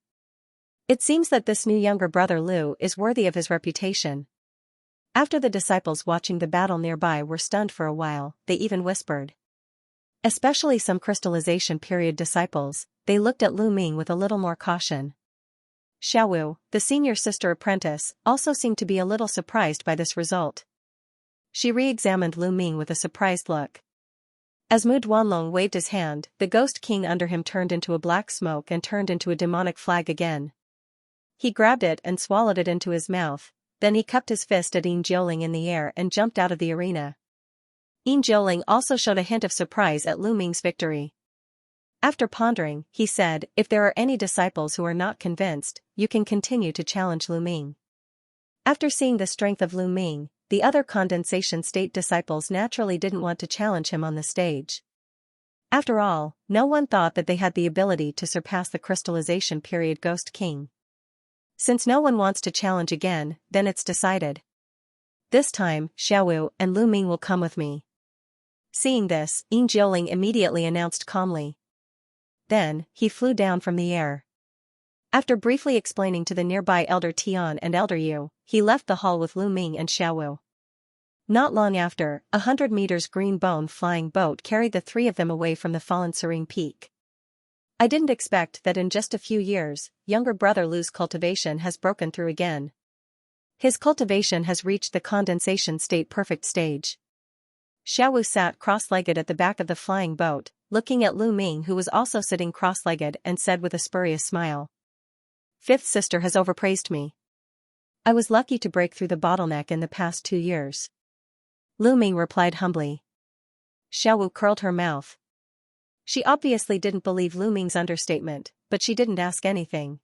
It seems that this new younger brother Lu is worthy of his reputation. After the disciples watching the battle nearby were stunned for a while, they even whispered. Especially some crystallization period disciples, they looked at Lu Ming with a little more caution. Xiaowu, the senior sister apprentice, also seemed to be a little surprised by this result. She re-examined Lu Ming with a surprised look. As Mu Duanlong waved his hand, the Ghost King under him turned into a black smoke and turned into a demonic flag again. He grabbed it and swallowed it into his mouth, then he cupped his fist at Yin Jiuling in the air and jumped out of the arena. Yin Jiuling also showed a hint of surprise at Lu Ming's victory. After pondering, he said, if there are any disciples who are not convinced, you can continue to challenge Lu Ming. After seeing the strength of Lu Ming, the other condensation state disciples naturally didn't want to challenge him on the stage. After all, no one thought that they had the ability to surpass the crystallization period Ghost King. Since no one wants to challenge again, then it's decided. This time, Xiaowu and Lu Ming will come with me. Seeing this, Yin Jiuling immediately announced calmly. Then, he flew down from the air. After briefly explaining to the nearby Elder Tian and Elder Yu, he left the hall with Lu Ming and Xiaowu. Not long after, 100 meters green bone flying boat carried the 3 of them away from the fallen serene peak. I didn't expect that in just a few years, younger brother Lu's cultivation has broken through again. His cultivation has reached the condensation state perfect stage. Xiaowu sat cross-legged at the back of the flying boat, looking at Lu Ming who was also sitting cross-legged and said with a spurious smile. 5th sister has overpraised me. I was lucky to break through the bottleneck in the past 2 years. Lu Ming replied humbly. Xiaowu curled her mouth. She obviously didn't believe Lu Ming's understatement, but she didn't ask anything.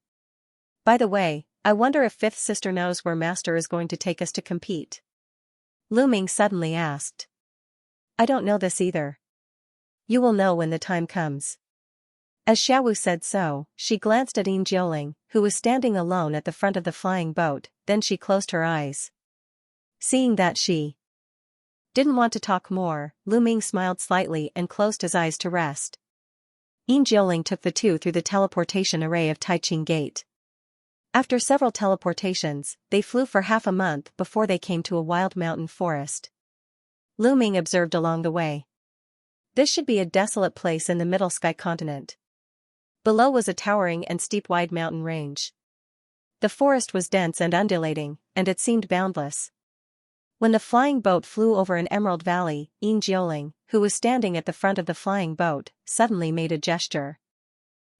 By the way, I wonder if 5th sister knows where Master is going to take us to compete. Lu Ming suddenly asked. I don't know this either. You will know when the time comes. As Xiaowu said so, she glanced at Yin Jiuling, who was standing alone at the front of the flying boat, then she closed her eyes. Seeing that she didn't want to talk more, Lu Ming smiled slightly and closed his eyes to rest. Yin Jiuling took the 2 through the teleportation array of Taiqing Gate. After several teleportations, they flew for half a month before they came to a wild mountain forest. Lu Ming observed along the way. This should be a desolate place in the Middle Sky continent. Below was a towering and steep wide mountain range. The forest was dense and undulating, and it seemed boundless. When the flying boat flew over an emerald valley, Yin Jiuling, who was standing at the front of the flying boat, suddenly made a gesture.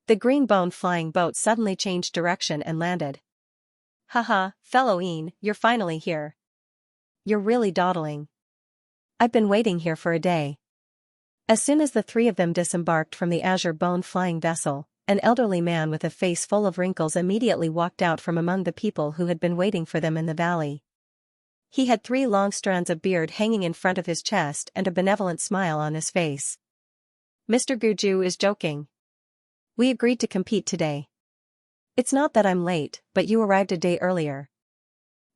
The green bone flying boat suddenly changed direction and landed. Haha, fellow Een, you're finally here. You're really dawdling. I've been waiting here for a day. As soon as the three of them disembarked from the azure bone flying vessel, an elderly man with a face full of wrinkles immediately walked out from among the people who had been waiting for them in the valley. He had 3 long strands of beard hanging in front of his chest and a benevolent smile on his face. Mr. Guju is joking. We agreed to compete today. It's not that I'm late, but you arrived a day earlier.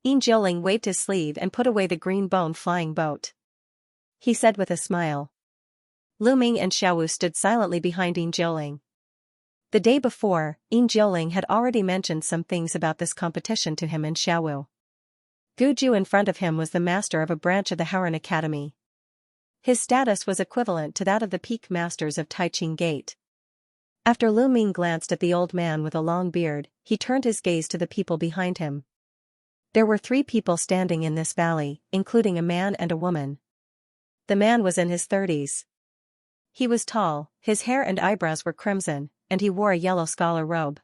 Een Jioling waved his sleeve and put away the green bone flying boat. He said with a smile. Lu Ming and Xiaowu stood silently behind Een Jioling. The day before, Een Jioling had already mentioned some things about this competition to him and Xiaowu. Guju in front of him was the master of a branch of the Haoran Academy. His status was equivalent to that of the peak masters of Taiqing Gate. After Lu Ming glanced at the old man with a long beard, he turned his gaze to the people behind him. There were 3 people standing in this valley, including a man and a woman. The man was in his 30s. He was tall, his hair and eyebrows were crimson, and he wore a yellow scholar robe.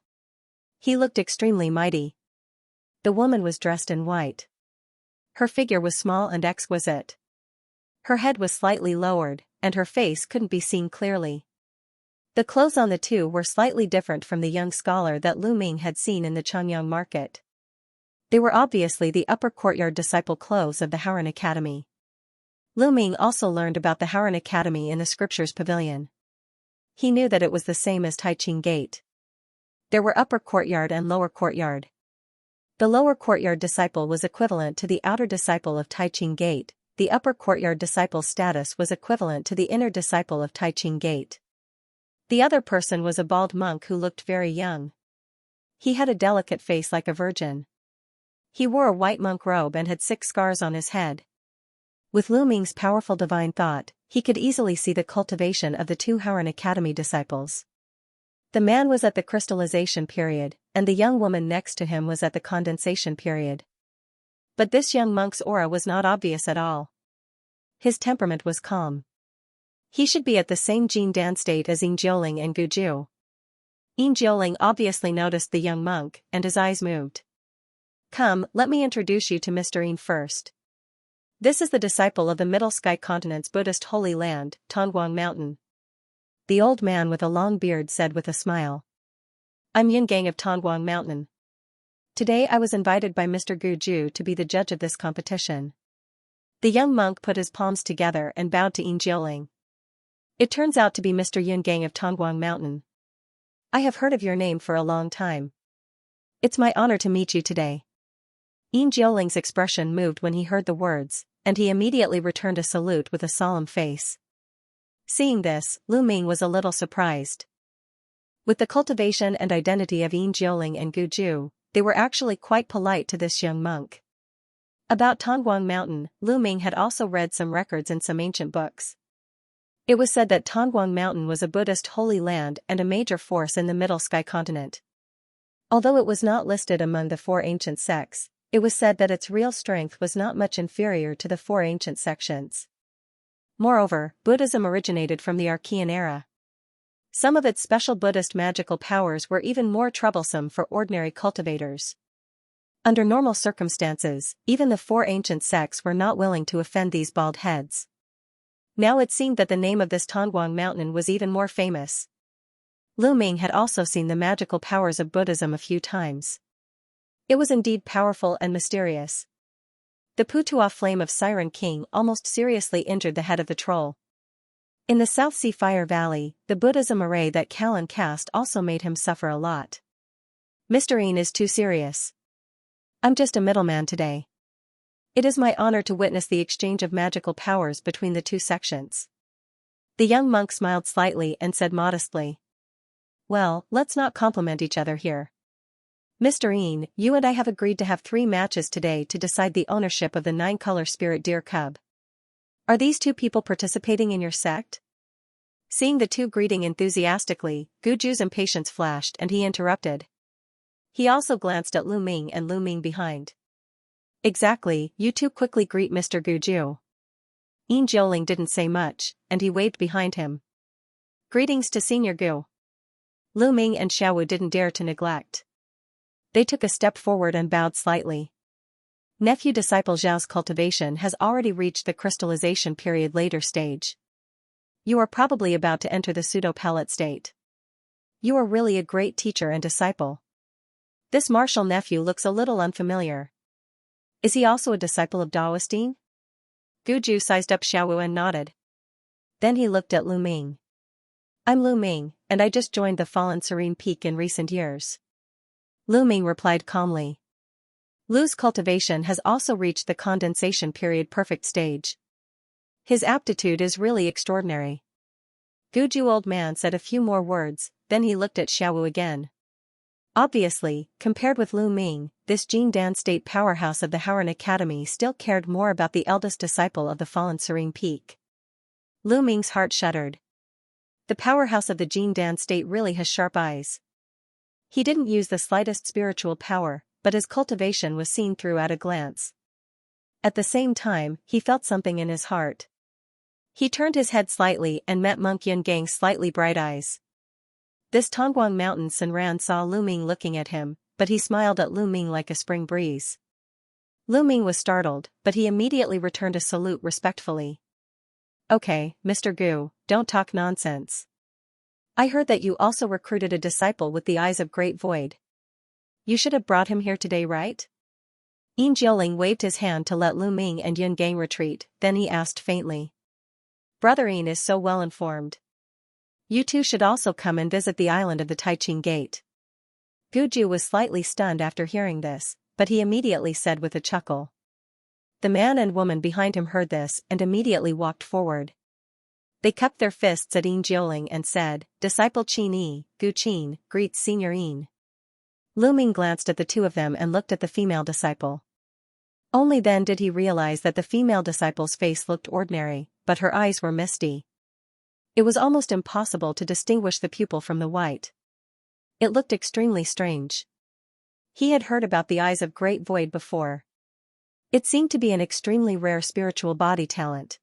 He looked extremely mighty. The woman was dressed in white. Her figure was small and exquisite. Her head was slightly lowered, and her face couldn't be seen clearly. The clothes on the two were slightly different from the young scholar that Lu Ming had seen in the Changyang market. They were obviously the upper courtyard disciple clothes of the Haoran Academy. Lu Ming also learned about the Haoran Academy in the Scriptures Pavilion. He knew that it was the same as Taiqing Gate. There were upper courtyard and lower courtyard. The lower courtyard disciple was equivalent to the outer disciple of Taiqing Gate. The upper courtyard disciple's status was equivalent to the inner disciple of Taiqing Gate. The other person was a bald monk who looked very young. He had a delicate face like a virgin. He wore a white monk robe and had 6 scars on his head. With Lu Ming's powerful divine thought, he could easily see the cultivation of the 2 Haoran Academy disciples. The man was at the crystallization period, and the young woman next to him was at the condensation period. But this young monk's aura was not obvious at all. His temperament was calm. He should be at the same Jin Dan state as Een Jioling and Guju. Een Jioling obviously noticed the young monk, and his eyes moved. Come, let me introduce you to Mr. Een first. This is the disciple of the Middle Sky Continent's Buddhist holy land, Tongguang Mountain. The old man with a long beard said with a smile. I'm Yungang of Tongguang Mountain. Today I was invited by Mr. Guju to be the judge of this competition. The young monk put his palms together and bowed to Een Jioling. It turns out to be Mr. Yungang of Tongguang Mountain. I have heard of your name for a long time. It's my honor to meet you today. Een Jioling's expression moved when he heard the words, and he immediately returned a salute with a solemn face. Seeing this, Lu Ming was a little surprised. With the cultivation and identity of Een Jioling and Guju, they were actually quite polite to this young monk. About Tongguang Mountain, Lu Ming had also read some records in some ancient books. It was said that Tongguang Mountain was a Buddhist holy land and a major force in the Middle Sky Continent. Although it was not listed among the 4 ancient sects, it was said that its real strength was not much inferior to the 4 ancient sections. Moreover, Buddhism originated from the Archean era. Some of its special Buddhist magical powers were even more troublesome for ordinary cultivators. Under normal circumstances, even the 4 ancient sects were not willing to offend these bald heads. Now it seemed that the name of this Tongguang Mountain was even more famous. Lu Ming had also seen the magical powers of Buddhism a few times. It was indeed powerful and mysterious. The Putua flame of Siren King almost seriously injured the head of the troll. In the South Sea Fire Valley, the Buddhism array that Callan cast also made him suffer a lot. Mr. Een is too serious. I'm just a middleman today. It is my honor to witness the exchange of magical powers between the 2 sections. The young monk smiled slightly and said modestly. Well, let's not compliment each other here. Mr. Een, you and I have agreed to have 3 matches today to decide the ownership of the 9-color spirit deer cub. Are these 2 people participating in your sect? Seeing the 2 greeting enthusiastically, Guju's impatience flashed and he interrupted. He also glanced at Lu Ming and Lu Ming behind. Exactly, you 2 quickly greet Mr. Guju. Een Jioling didn't say much, and he waved behind him. Greetings to Senior Gu. Lu Ming and Xiaowu didn't dare to neglect. They took a step forward and bowed slightly. Nephew disciple Zhao's cultivation has already reached the crystallization period later stage. You are probably about to enter the pseudo-pellet state. You are really a great teacher and disciple. This martial nephew looks a little unfamiliar. Is he also a disciple of Daoistine? Guju sized up Xiaowu and nodded. Then he looked at Lu Ming. I'm Lu Ming, and I just joined the Fallen Serene Peak in recent years. Lu Ming replied calmly. Lu's cultivation has also reached the condensation period perfect stage. His aptitude is really extraordinary. Guju old man said a few more words, then he looked at Xiaowu again. Obviously, compared with Lu Ming, this Jin Dan State powerhouse of the Howran Academy still cared more about the eldest disciple of the Fallen Serene Peak. Lu Ming's heart shuddered. The powerhouse of the Jin Dan State really has sharp eyes. He didn't use the slightest spiritual power, but his cultivation was seen through at a glance. At the same time, he felt something in his heart. He turned his head slightly and met Monk Yun-gang's slightly bright eyes. This Tongguang Mountain Senran saw Lu Ming looking at him, but he smiled at Lu Ming like a spring breeze. Lu Ming was startled, but he immediately returned a salute respectfully. Okay, Mr. Gu, don't talk nonsense. I heard that you also recruited a disciple with the eyes of Great Void. You should have brought him here today, right? Yin Jiuling waved his hand to let Lu Ming and Yun Gang retreat, then he asked faintly. Brother Yin is so well informed. You two should also come and visit the island of the Taiqing Gate. Guju was slightly stunned after hearing this, but he immediately said with a chuckle. The man and woman behind him heard this and immediately walked forward. They cupped their fists at Yin Jiuling and said, Disciple Qin Yi, Gu Qin, greets Senior Yin. Lu Ming glanced at the two of them and looked at the female disciple. Only then did he realize that the female disciple's face looked ordinary, but her eyes were misty. It was almost impossible to distinguish the pupil from the white. It looked extremely strange. He had heard about the eyes of Great Void before. It seemed to be an extremely rare spiritual body talent.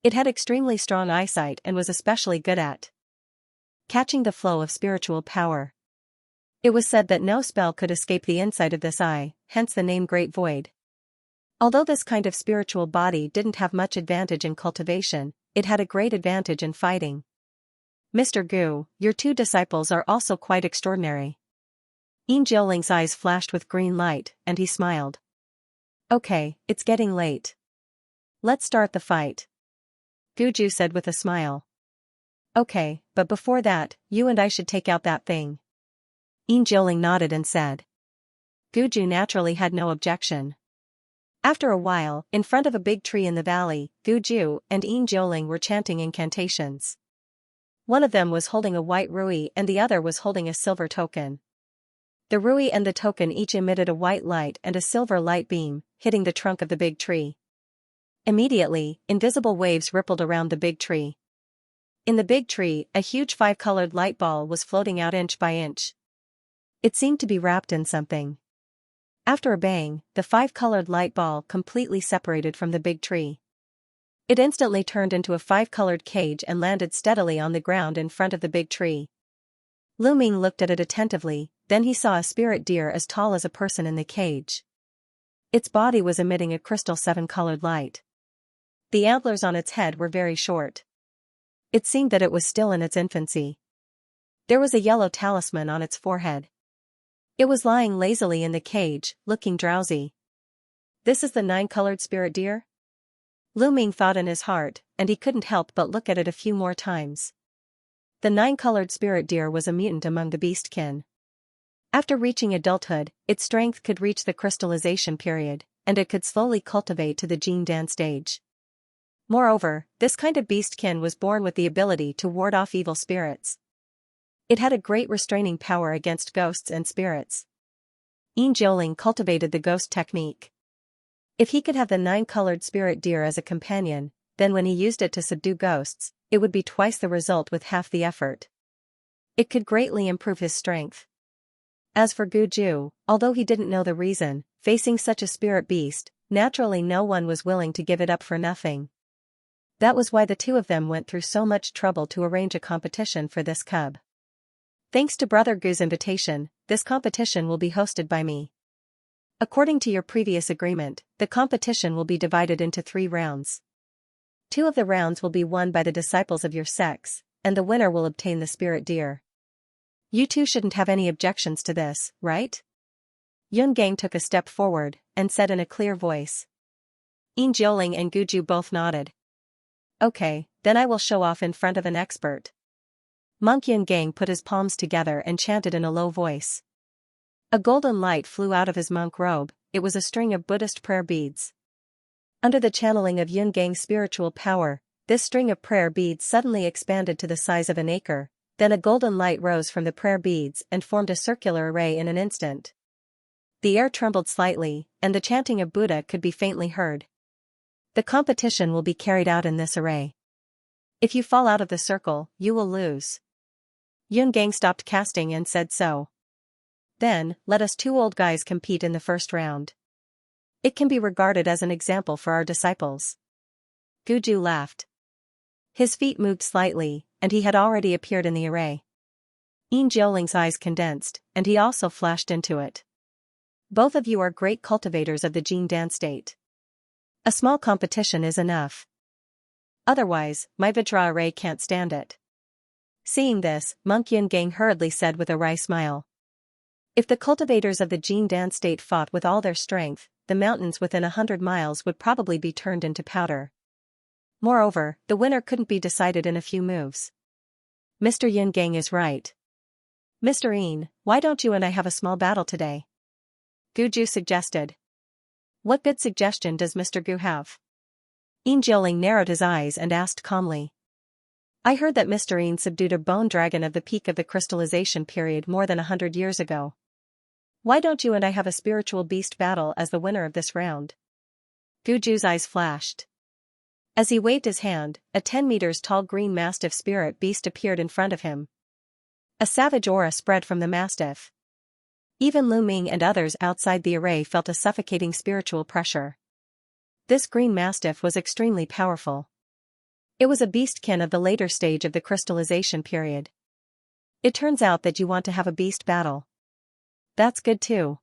It had extremely strong eyesight and was especially good at catching the flow of spiritual power. It was said that no spell could escape the inside of this eye, hence the name Great Void. Although this kind of spiritual body didn't have much advantage in cultivation, it had a great advantage in fighting. Mr. Gu, your two disciples are also quite extraordinary. Yin Jiuling's eyes flashed with green light, and he smiled. Okay, it's getting late. Let's start the fight. Guju said with a smile. Okay, but before that, you and I should take out that thing. Yin Jiuling nodded and said. Guju naturally had no objection. After a while, in front of a big tree in the valley, Guju and Yin Jiuling were chanting incantations. One of them was holding a white rui and the other was holding a silver token. The rui and the token each emitted a white light and a silver light beam, hitting the trunk of the big tree. Immediately, invisible waves rippled around the big tree. In the big tree, a huge five-colored light ball was floating out inch by inch. It seemed to be wrapped in something. After a bang, the five-colored light ball completely separated from the big tree. It instantly turned into a five-colored cage and landed steadily on the ground in front of the big tree. Lu Ming looked at it attentively, then he saw a spirit deer as tall as a person in the cage. Its body was emitting a crystal seven-colored light. The antlers on its head were very short. It seemed that it was still in its infancy. There was a yellow talisman on its forehead. It was lying lazily in the cage, looking drowsy. This is the nine-colored spirit deer? Lu Ming thought in his heart, and he couldn't help but look at it a few more times. The nine-colored spirit deer was a mutant among the beastkin. After reaching adulthood, its strength could reach the crystallization period, and it could slowly cultivate to the Jin Dan stage. Moreover, this kind of beastkin was born with the ability to ward off evil spirits. It had a great restraining power against ghosts and spirits. Yin Jiuling cultivated the ghost technique. If he could have the nine-colored spirit deer as a companion, then when he used it to subdue ghosts, it would be twice the result with half the effort. It could greatly improve his strength. As for Guju, although he didn't know the reason, facing such a spirit beast, naturally no one was willing to give it up for nothing. That was why the two of them went through so much trouble to arrange a competition for this cub. Thanks to Brother Gu's invitation, this competition will be hosted by me. According to your previous agreement, the competition will be divided into 3 rounds. 2 of the rounds will be won by the disciples of your sex, and the winner will obtain the spirit deer. You two shouldn't have any objections to this, right? Yungang took a step forward, and said in a clear voice. Yin Jiuling and Guju both nodded. Okay, then I will show off in front of an expert. Monk Yungang put his palms together and chanted in a low voice. A golden light flew out of his monk robe. It was a string of Buddhist prayer beads. Under the channeling of Yungang's spiritual power, this string of prayer beads suddenly expanded to the size of an acre, then a golden light rose from the prayer beads and formed a circular array in an instant. The air trembled slightly, and the chanting of Buddha could be faintly heard. The competition will be carried out in this array. If you fall out of the circle, you will lose. Yungang stopped casting and said so. Then, let us 2 old guys compete in the first round. It can be regarded as an example for our disciples. Guju laughed. His feet moved slightly, and he had already appeared in the array. Yin Jiuling's eyes condensed, and he also flashed into it. Both of you are great cultivators of the Jingdan state. A small competition is enough. Otherwise, my Vajra array can't stand it. Seeing this, Monk Yungang hurriedly said with a wry smile. If the cultivators of the Jingdan state fought with all their strength, the mountains within 100 miles would probably be turned into powder. Moreover, the winner couldn't be decided in a few moves. Mr. Yungang is right. Mr. Yin, why don't you and I have a small battle today? Guju suggested. What good suggestion does Mr. Gu have? Yin Jiuling narrowed his eyes and asked calmly. I heard that Mr. Yin subdued a bone dragon of the peak of the crystallization period more than 100 years ago. Why don't you and I have a spiritual beast battle as the winner of this round? Guju's eyes flashed. As he waved his hand, a 10 meters tall green mastiff spirit beast appeared in front of him. A savage aura spread from the mastiff. Even Lu Ming and others outside the array felt a suffocating spiritual pressure. This green mastiff was extremely powerful. It was a beastkin of the later stage of the crystallization period. It turns out that you want to have a beast battle. That's good too.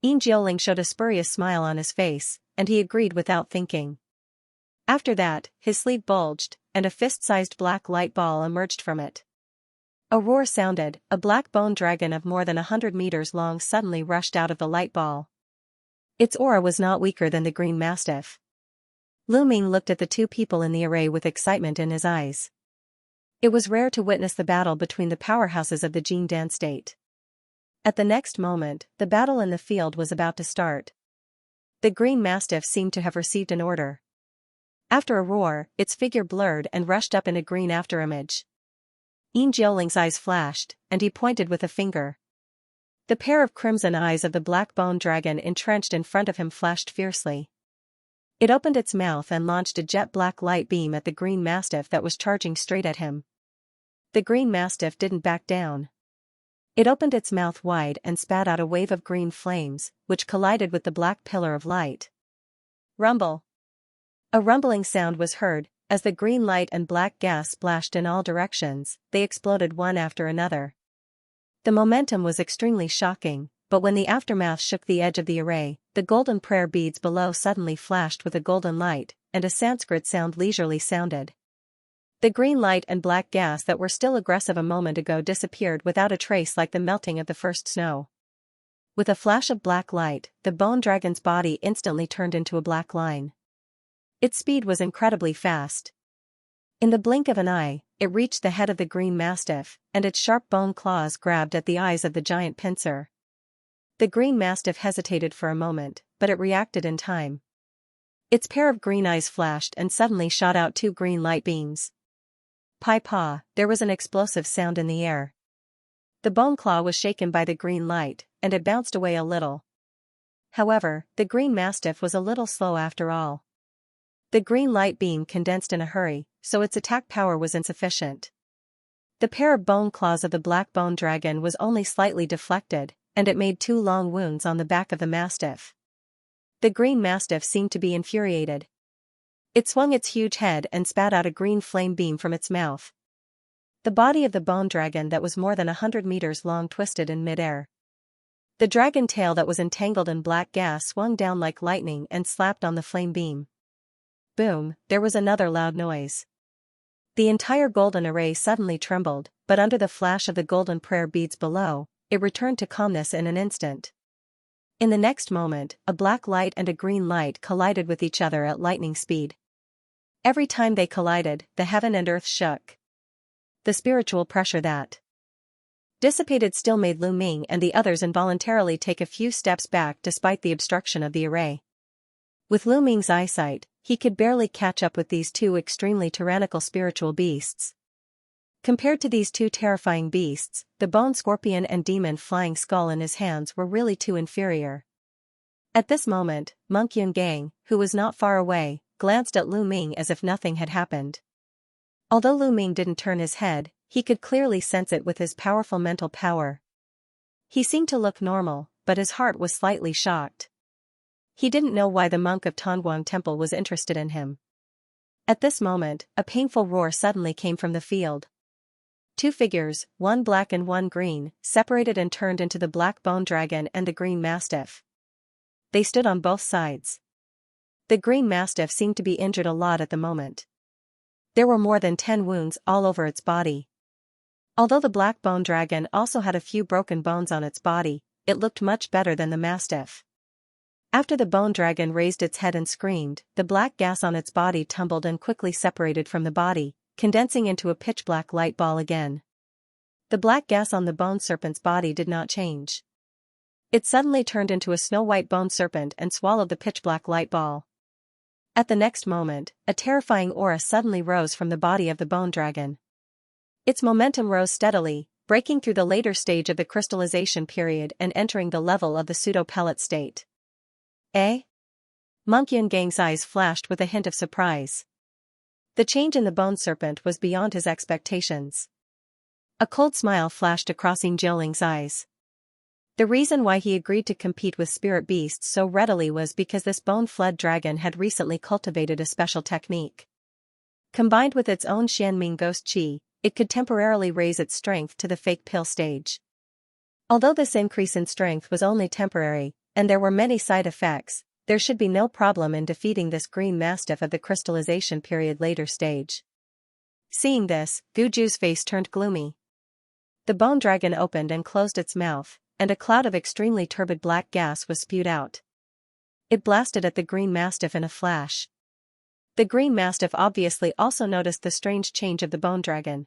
Yin Jiuling showed a spurious smile on his face, and he agreed without thinking. After that, his sleeve bulged, and a fist-sized black light ball emerged from it. A roar sounded, a black bone dragon of more than 100 meters long suddenly rushed out of the light ball. Its aura was not weaker than the green mastiff. Lu Ming looked at the 2 people in the array with excitement in his eyes. It was rare to witness the battle between the powerhouses of the Jingdan state. At the next moment, the battle in the field was about to start. The green mastiff seemed to have received an order. After a roar, its figure blurred and rushed up in a green afterimage. Yin Jiuling's eyes flashed, and he pointed with a finger. The pair of crimson eyes of the black bone dragon entrenched in front of him flashed fiercely. It opened its mouth and launched a jet-black light beam at the green mastiff that was charging straight at him. The green mastiff didn't back down. It opened its mouth wide and spat out a wave of green flames, which collided with the black pillar of light. Rumble. A rumbling sound was heard. As the green light and black gas splashed in all directions, they exploded one after another. The momentum was extremely shocking, but when the aftermath shook the edge of the array, the golden prayer beads below suddenly flashed with a golden light, and a Sanskrit sound leisurely sounded. The green light and black gas that were still aggressive a moment ago disappeared without a trace like the melting of the first snow. With a flash of black light, the bone dragon's body instantly turned into a black line. Its speed was incredibly fast. In the blink of an eye, it reached the head of the green mastiff, and its sharp bone claws grabbed at the eyes of the giant pincer. The green mastiff hesitated for a moment, but it reacted in time. Its pair of green eyes flashed and suddenly shot out 2 green light beams. Pai-pa, there was an explosive sound in the air. The bone claw was shaken by the green light, and it bounced away a little. However, the green mastiff was a little slow after all. The green light beam condensed in a hurry, so its attack power was insufficient. The pair of bone claws of the black bone dragon was only slightly deflected, and it made 2 long wounds on the back of the mastiff. The green mastiff seemed to be infuriated. It swung its huge head and spat out a green flame beam from its mouth. The body of the bone dragon that was more than 100 meters long twisted in midair. The dragon tail that was entangled in black gas swung down like lightning and slapped on the flame beam. Boom, there was another loud noise. The entire golden array suddenly trembled, but under the flash of the golden prayer beads below, it returned to calmness in an instant. In the next moment, a black light and a green light collided with each other at lightning speed. Every time they collided, the heaven and earth shook. The spiritual pressure that dissipated still made Lu Ming and the others involuntarily take a few steps back despite the obstruction of the array. With Lu Ming's eyesight, he could barely catch up with these two extremely tyrannical spiritual beasts. Compared to these two terrifying beasts, the bone scorpion and demon flying skull in his hands were really too inferior. At this moment, Monk Yun Gang, who was not far away, glanced at Lu Ming as if nothing had happened. Although Lu Ming didn't turn his head, he could clearly sense it with his powerful mental power. He seemed to look normal, but his heart was slightly shocked. He didn't know why the monk of Tanguang Temple was interested in him. At this moment, a painful roar suddenly came from the field. Two figures, one black and one green, separated and turned into the black bone dragon and the green mastiff. They stood on both sides. The green mastiff seemed to be injured a lot at the moment. There were more than 10 wounds all over its body. Although the black bone dragon also had a few broken bones on its body, it looked much better than the mastiff. After the bone dragon raised its head and screamed, the black gas on its body tumbled and quickly separated from the body, condensing into a pitch-black light ball again. The black gas on the bone serpent's body did not change. It suddenly turned into a snow-white bone serpent and swallowed the pitch-black light ball. At the next moment, a terrifying aura suddenly rose from the body of the bone dragon. Its momentum rose steadily, breaking through the later stage of the crystallization period and entering the level of the pseudo-pellet state. Eh? Monk Yun Gang's eyes flashed with a hint of surprise. The change in the bone serpent was beyond his expectations. A cold smile flashed across Yin Jioling's eyes. The reason why he agreed to compete with spirit beasts so readily was because this bone-fled dragon had recently cultivated a special technique. Combined with its own Xianming ghost qi, it could temporarily raise its strength to the fake pill stage. Although this increase in strength was only temporary, and there were many side effects, there should be no problem in defeating this green mastiff of the crystallization period later stage. Seeing this, Guju's face turned gloomy. The bone dragon opened and closed its mouth, and a cloud of extremely turbid black gas was spewed out. It blasted at the green mastiff in a flash. The green mastiff obviously also noticed the strange change of the bone dragon.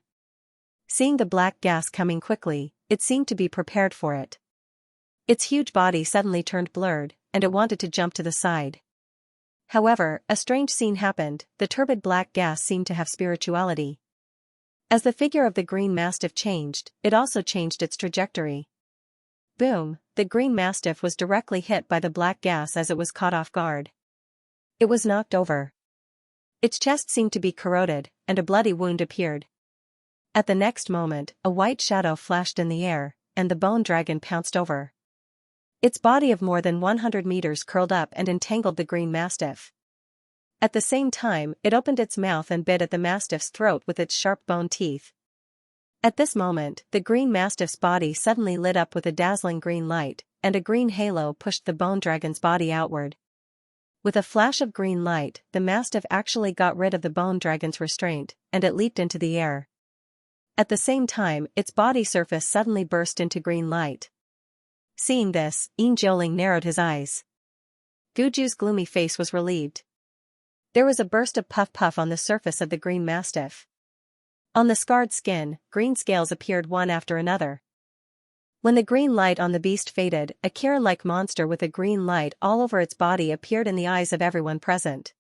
Seeing the black gas coming quickly, it seemed to be prepared for it. Its huge body suddenly turned blurred, and it wanted to jump to the side. However, a strange scene happened. The turbid black gas seemed to have spirituality. As the figure of the green mastiff changed, it also changed its trajectory. Boom, the green mastiff was directly hit by the black gas as it was caught off guard. It was knocked over. Its chest seemed to be corroded, and a bloody wound appeared. At the next moment, a white shadow flashed in the air, and the bone dragon pounced over. Its body of more than 100 meters curled up and entangled the green mastiff. At the same time, it opened its mouth and bit at the mastiff's throat with its sharp bone teeth. At this moment, the green mastiff's body suddenly lit up with a dazzling green light, and a green halo pushed the bone dragon's body outward. With a flash of green light, the mastiff actually got rid of the bone dragon's restraint, and it leaped into the air. At the same time, its body surface suddenly burst into green light. Seeing this, Yin Jiuling narrowed his eyes. Guju's gloomy face was relieved. There was a burst of puff-puff on the surface of the green mastiff. On the scarred skin, green scales appeared one after another. When the green light on the beast faded, a Kirin-like monster with a green light all over its body appeared in the eyes of everyone present.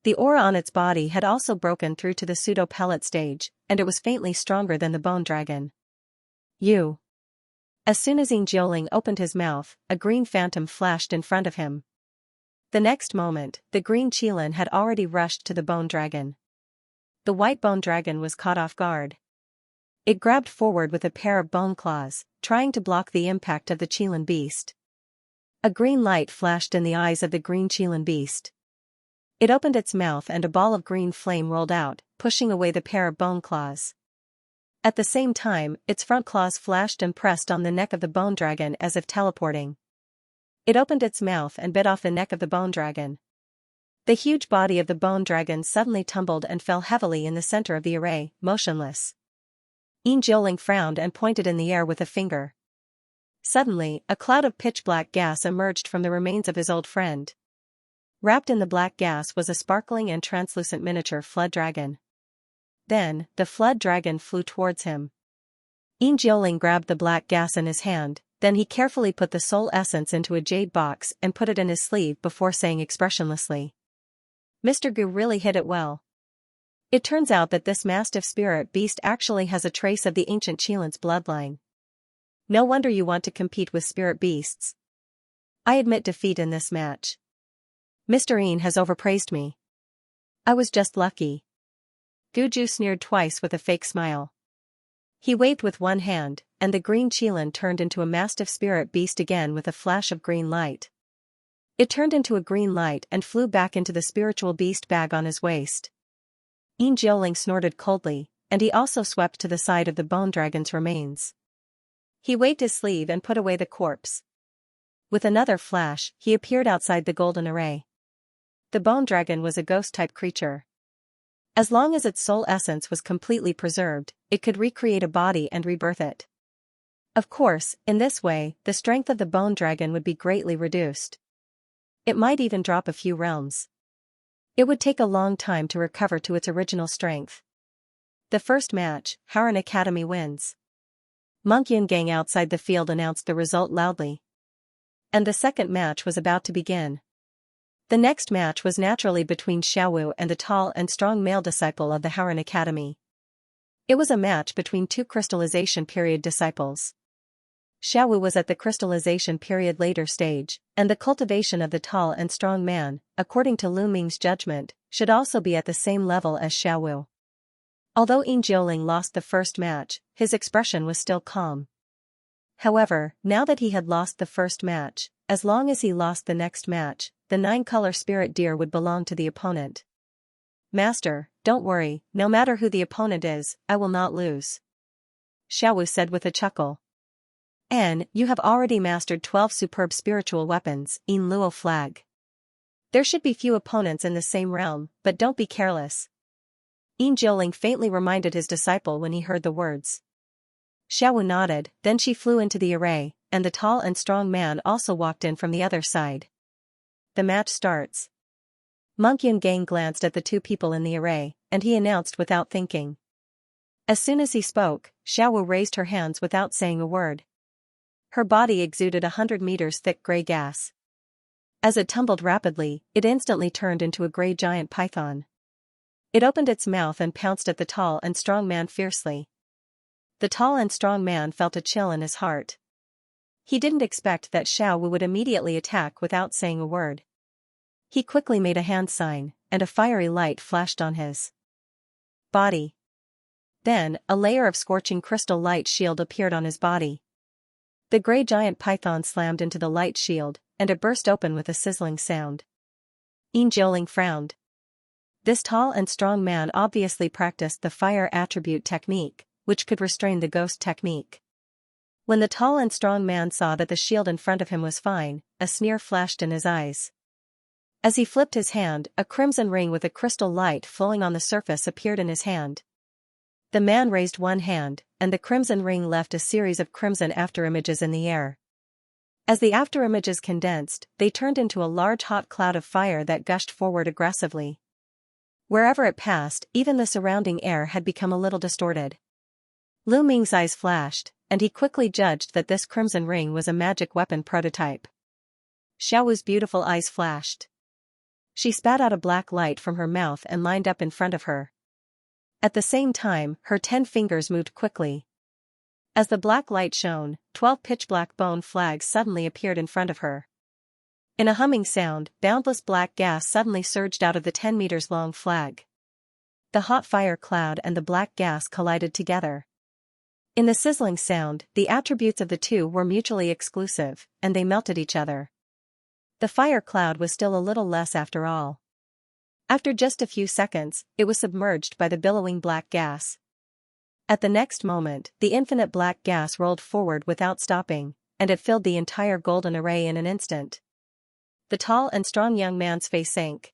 The aura on its body had also broken through to the pseudo-pellet stage, and it was faintly stronger than the bone dragon. You. As soon as Yin Jiuling opened his mouth, a green phantom flashed in front of him. The next moment, the green qilin had already rushed to the bone dragon. The white bone dragon was caught off guard. It grabbed forward with a pair of bone claws, trying to block the impact of the qilin beast. A green light flashed in the eyes of the green qilin beast. It opened its mouth and a ball of green flame rolled out, pushing away the pair of bone claws. At the same time, its front claws flashed and pressed on the neck of the bone dragon as if teleporting. It opened its mouth and bit off the neck of the bone dragon. The huge body of the bone dragon suddenly tumbled and fell heavily in the center of the array, motionless. Yin Jiuling frowned and pointed in the air with a finger. Suddenly, a cloud of pitch-black gas emerged from the remains of his old friend. Wrapped in the black gas was a sparkling and translucent miniature flood dragon. Then, the flood dragon flew towards him. Yin Jiuling grabbed the black gas in his hand, then he carefully put the soul essence into a jade box and put it in his sleeve before saying expressionlessly, "Mr. Gu really hit it well. It turns out that this mastiff spirit beast actually has a trace of the ancient Qilin's bloodline. No wonder you want to compete with spirit beasts. I admit defeat in this match. Mr. Yin has overpraised me. I was just lucky." Guju sneered twice with a fake smile. He waved with one hand, and the green Qilin turned into a mastiff spirit beast again with a flash of green light. It turned into a green light and flew back into the spiritual beast bag on his waist. Yin Jiuling snorted coldly, and he also swept to the side of the bone dragon's remains. He waved his sleeve and put away the corpse. With another flash, he appeared outside the golden array. The bone dragon was a ghost-type creature. As long as its soul essence was completely preserved, it could recreate a body and rebirth it. Of course, in this way, the strength of the bone dragon would be greatly reduced. It might even drop a few realms. It would take a long time to recover to its original strength. The first match, Haran Academy wins. Monk Yungang outside the field announced the result loudly. And the second match was about to begin. The next match was naturally between Xiaowu and the tall and strong male disciple of the Haran Academy. It was a match between two crystallization period disciples. Xiaowu was at the crystallization period later stage, and the cultivation of the tall and strong man, according to Lu Ming's judgment, should also be at the same level as Xiaowu. Although Yin Jiuling lost the first match, his expression was still calm. However, now that he had lost the first match, as long as he lost the next match, the 9-color spirit deer would belong to the opponent. "Master, don't worry, no matter who the opponent is, I will not lose," Xiaowu said with a chuckle. "And you have already mastered 12 superb spiritual weapons, Yin Luo flag. There should be few opponents in the same realm, but don't be careless." Yin Jiuling faintly reminded his disciple when he heard the words. Xiaowu nodded, then she flew into the array, and the tall and strong man also walked in from the other side. The match starts. Monk Yungang glanced at the two people in the array, and he announced without thinking. As soon as he spoke, Xiaowu raised her hands without saying a word. Her body exuded 100 meters thick gray gas. As it tumbled rapidly, it instantly turned into a gray giant python. It opened its mouth and pounced at the tall and strong man fiercely. The tall and strong man felt a chill in his heart. He didn't expect that Xiaowu would immediately attack without saying a word. He quickly made a hand sign, and a fiery light flashed on his body. Then, a layer of scorching crystal light shield appeared on his body. The gray giant python slammed into the light shield, and it burst open with a sizzling sound. Yin Jiuling frowned. This tall and strong man obviously practiced the fire attribute technique, which could restrain the ghost technique. When the tall and strong man saw that the shield in front of him was fine, a sneer flashed in his eyes. As he flipped his hand, a crimson ring with a crystal light flowing on the surface appeared in his hand. The man raised one hand, and the crimson ring left a series of crimson afterimages in the air. As the afterimages condensed, they turned into a large hot cloud of fire that gushed forward aggressively. Wherever it passed, even the surrounding air had become a little distorted. Lu Ming's eyes flashed, and he quickly judged that this crimson ring was a magic weapon prototype. Xiaowu's beautiful eyes flashed. She spat out a black light from her mouth and lined up in front of her. At the same time, her 10 fingers moved quickly. As the black light shone, 12 pitch-black bone flags suddenly appeared in front of her. In a humming sound, boundless black gas suddenly surged out of the 10 meters long flag. The hot fire cloud and the black gas collided together. In the sizzling sound, the attributes of the two were mutually exclusive, and they melted each other. The fire cloud was still a little less after all. After just a few seconds, it was submerged by the billowing black gas. At the next moment, the infinite black gas rolled forward without stopping, and it filled the entire golden array in an instant. The tall and strong young man's face sank.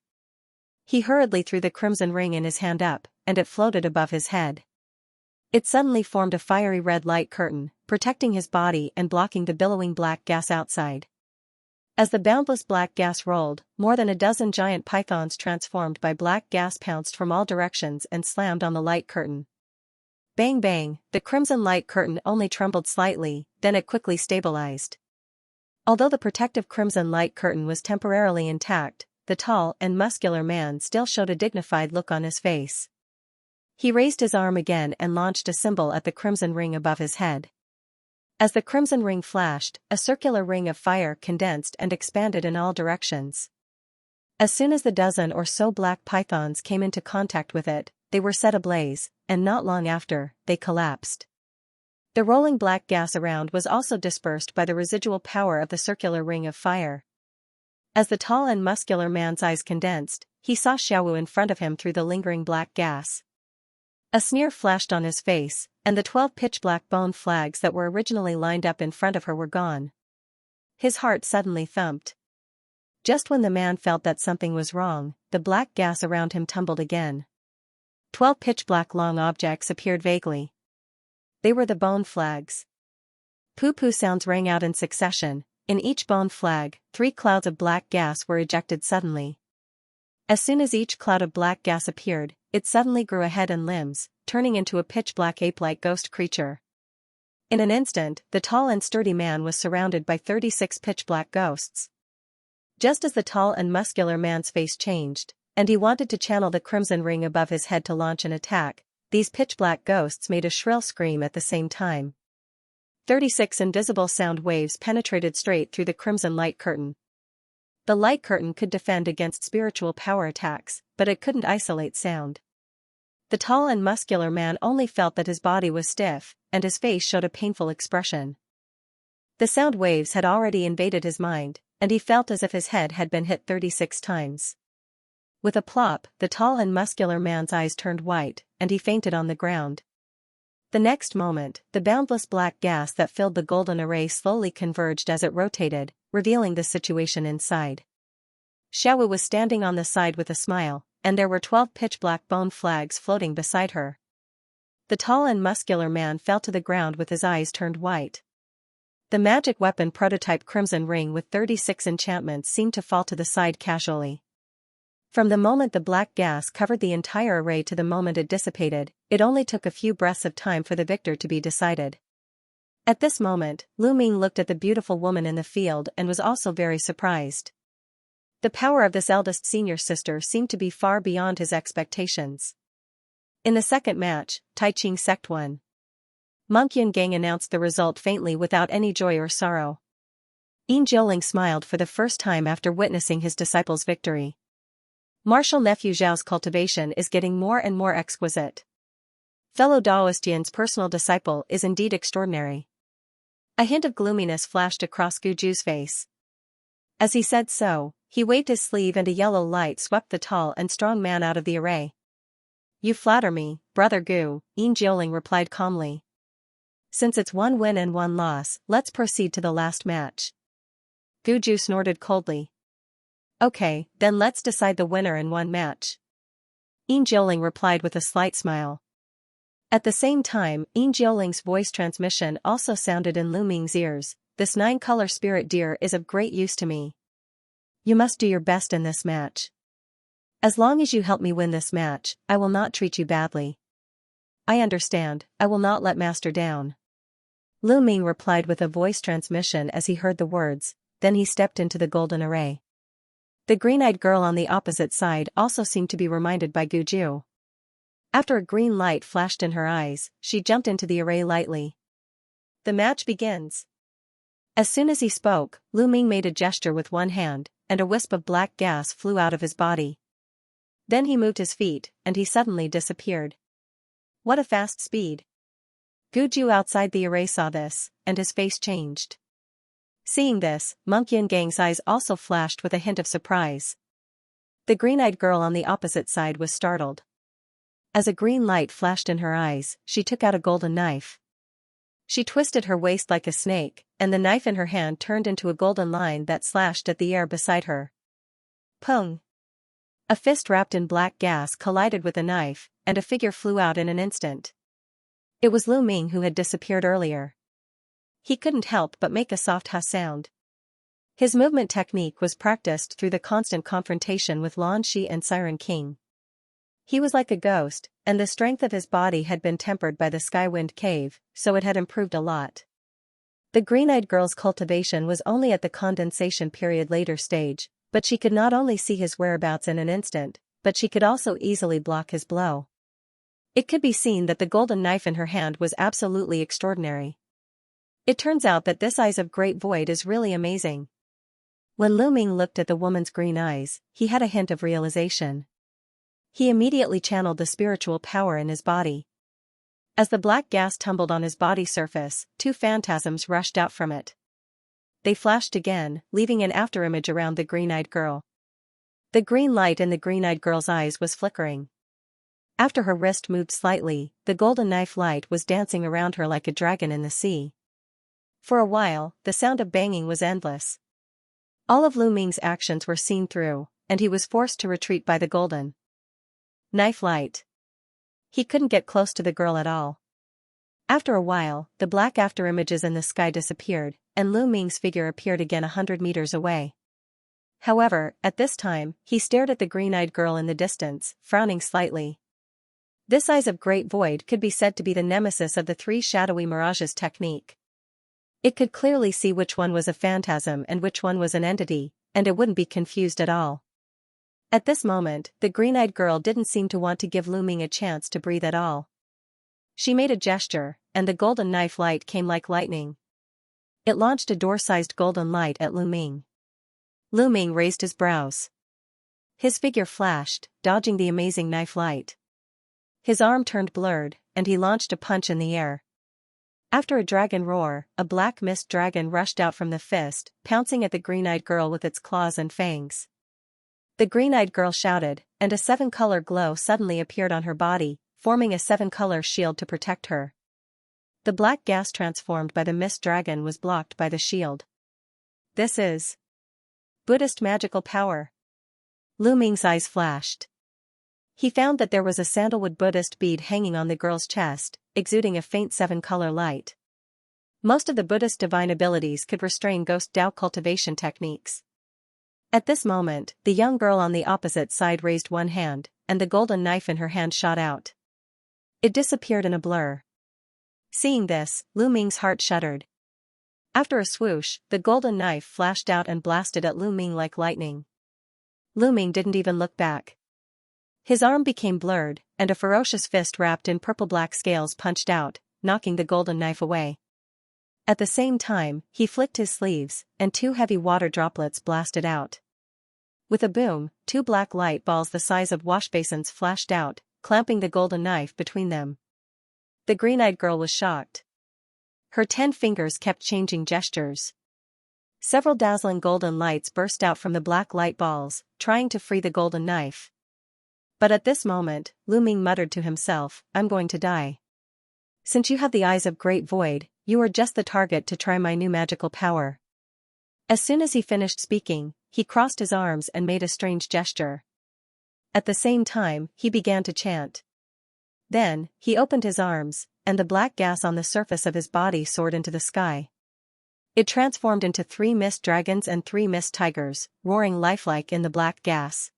He hurriedly threw the crimson ring in his hand up, and it floated above his head. It suddenly formed a fiery red light curtain, protecting his body and blocking the billowing black gas outside. As the boundless black gas rolled, more than a dozen giant pythons transformed by black gas pounced from all directions and slammed on the light curtain. Bang bang, the crimson light curtain only trembled slightly, then it quickly stabilized. Although the protective crimson light curtain was temporarily intact, the tall and muscular man still showed a dignified look on his face. He raised his arm again and launched a symbol at the crimson ring above his head. As the crimson ring flashed, a circular ring of fire condensed and expanded in all directions. As soon as the dozen or so black pythons came into contact with it, they were set ablaze, and not long after, they collapsed. The rolling black gas around was also dispersed by the residual power of the circular ring of fire. As the tall and muscular man's eyes condensed, he saw Xiaowu in front of him through the lingering black gas. A sneer flashed on his face, and the 12 pitch-black bone flags that were originally lined up in front of her were gone. His heart suddenly thumped. Just when the man felt that something was wrong, the black gas around him tumbled again. 12 pitch-black long objects appeared vaguely. They were the bone flags. Poo-poo sounds rang out in succession. In each bone flag, 3 clouds of black gas were ejected suddenly. As soon as each cloud of black gas appeared, it suddenly grew a head and limbs, turning into a pitch-black ape-like ghost creature. In an instant, the tall and sturdy man was surrounded by 36 pitch-black ghosts. Just as the tall and muscular man's face changed, and he wanted to channel the crimson ring above his head to launch an attack, these pitch-black ghosts made a shrill scream at the same time. 36 invisible sound waves penetrated straight through the crimson light curtain. The light curtain could defend against spiritual power attacks, but it couldn't isolate sound. The tall and muscular man only felt that his body was stiff, and his face showed a painful expression. The sound waves had already invaded his mind, and he felt as if his head had been hit 36 times. With a plop, the tall and muscular man's eyes turned white, and he fainted on the ground. The next moment, the boundless black gas that filled the golden array slowly converged as it rotated, revealing the situation inside. Xiaowu was standing on the side with a smile, and there were 12 pitch-black bone flags floating beside her. The tall and muscular man fell to the ground with his eyes turned white. The magic weapon prototype crimson ring with 36 enchantments seemed to fall to the side casually. From the moment the black gas covered the entire array to the moment it dissipated, it only took a few breaths of time for the victor to be decided. At this moment, Lu Ming looked at the beautiful woman in the field and was also very surprised. The power of this eldest senior sister seemed to be far beyond his expectations. In the second match, Taiqing Sect won. Monk Yungang announced the result faintly without any joy or sorrow. Yin Jiuling smiled for the first time after witnessing his disciple's victory. Martial nephew Zhao's cultivation is getting more and more exquisite. Fellow Daoist Yin's personal disciple is indeed extraordinary. A hint of gloominess flashed across Guju's face. As he said so, he waved his sleeve and a yellow light swept the tall and strong man out of the array. "You flatter me, brother Gu," Yin Jiuling replied calmly. "Since it's 1 win and 1 loss, let's proceed to the last match." Guju snorted coldly. "Okay, then let's decide the winner in 1 match." Yin Jiuling replied with a slight smile. At the same time, Yin Jiuling's voice transmission also sounded in Lu Ming's ears. "This 9-color spirit deer is of great use to me. You must do your best in this match. As long as you help me win this match, I will not treat you badly." "I understand, I will not let master down." Lu Ming replied with a voice transmission as he heard the words, then he stepped into the golden array. The green-eyed girl on the opposite side also seemed to be reminded by Guju. After a green light flashed in her eyes, she jumped into the array lightly. "The match begins." As soon as he spoke, Lu Ming made a gesture with one hand, and a wisp of black gas flew out of his body. Then he moved his feet, and he suddenly disappeared. What a fast speed! Guju outside the array saw this, and his face changed. Seeing this, Monk Yungang's eyes also flashed with a hint of surprise. The green-eyed girl on the opposite side was startled. As a green light flashed in her eyes, she took out a golden knife. She twisted her waist like a snake, and the knife in her hand turned into a golden line that slashed at the air beside her. Pung! A fist wrapped in black gas collided with the knife, and a figure flew out in an instant. It was Lu Ming who had disappeared earlier. He couldn't help but make a soft huss sound. His movement technique was practiced through the constant confrontation with Lan Shi and Siren King. He was like a ghost, and the strength of his body had been tempered by the Skywind Cave, so it had improved a lot. The green-eyed girl's cultivation was only at the condensation period later stage, but she could not only see his whereabouts in an instant, but she could also easily block his blow. It could be seen that the golden knife in her hand was absolutely extraordinary. It turns out that this Eyes of Great Void is really amazing. When Lu Ming looked at the woman's green eyes, he had a hint of realization. He immediately channeled the spiritual power in his body. As the black gas tumbled on his body surface, two phantasms rushed out from it. They flashed again, leaving an afterimage around the green-eyed girl. The green light in the green-eyed girl's eyes was flickering. After her wrist moved slightly, the golden knife light was dancing around her like a dragon in the sea. For a while, the sound of banging was endless. All of Lu Ming's actions were seen through, and he was forced to retreat by the golden knife light. He couldn't get close to the girl at all. After a while, the black afterimages in the sky disappeared, and Lu Ming's figure appeared again 100 meters away. However, at this time, he stared at the green-eyed girl in the distance, frowning slightly. This Eyes of Great Void could be said to be the nemesis of the three shadowy mirages technique. It could clearly see which one was a phantasm and which one was an entity, and it wouldn't be confused at all. At this moment, the green-eyed girl didn't seem to want to give Lu Ming a chance to breathe at all. She made a gesture, and the golden knife light came like lightning. It launched a door-sized golden light at Lu Ming. Lu Ming raised his brows. His figure flashed, dodging the amazing knife light. His arm turned blurred, and he launched a punch in the air. After a dragon roar, a black mist dragon rushed out from the fist, pouncing at the green-eyed girl with its claws and fangs. The green-eyed girl shouted, and a 7-color glow suddenly appeared on her body, forming a 7-color shield to protect her. The black gas transformed by the mist dragon was blocked by the shield. This is Buddhist magical power. Lu Ming's eyes flashed. He found that there was a sandalwood Buddhist bead hanging on the girl's chest, exuding a faint 7-color light. Most of the Buddhist divine abilities could restrain ghost Dao cultivation techniques. At this moment, the young girl on the opposite side raised one hand, and the golden knife in her hand shot out. It disappeared in a blur. Seeing this, Lu Ming's heart shuddered. After a swoosh, the golden knife flashed out and blasted at Lu Ming like lightning. Lu Ming didn't even look back. His arm became blurred, and a ferocious fist wrapped in purple-black scales punched out, knocking the golden knife away. At the same time, he flicked his sleeves, and 2 heavy water droplets blasted out. With a boom, 2 black light balls the size of washbasins flashed out, clamping the golden knife between them. The green-eyed girl was shocked. Her 10 fingers kept changing gestures. Several dazzling golden lights burst out from the black light balls, trying to free the golden knife. But at this moment, Lu Ming muttered to himself, "I'm going to die. Since you have the Eyes of Great Void, you are just the target to try my new magical power." As soon as he finished speaking, he crossed his arms and made a strange gesture. At the same time, he began to chant. Then, he opened his arms, and the black gas on the surface of his body soared into the sky. It transformed into 3 mist dragons and 3 mist tigers, roaring lifelike in the black gas.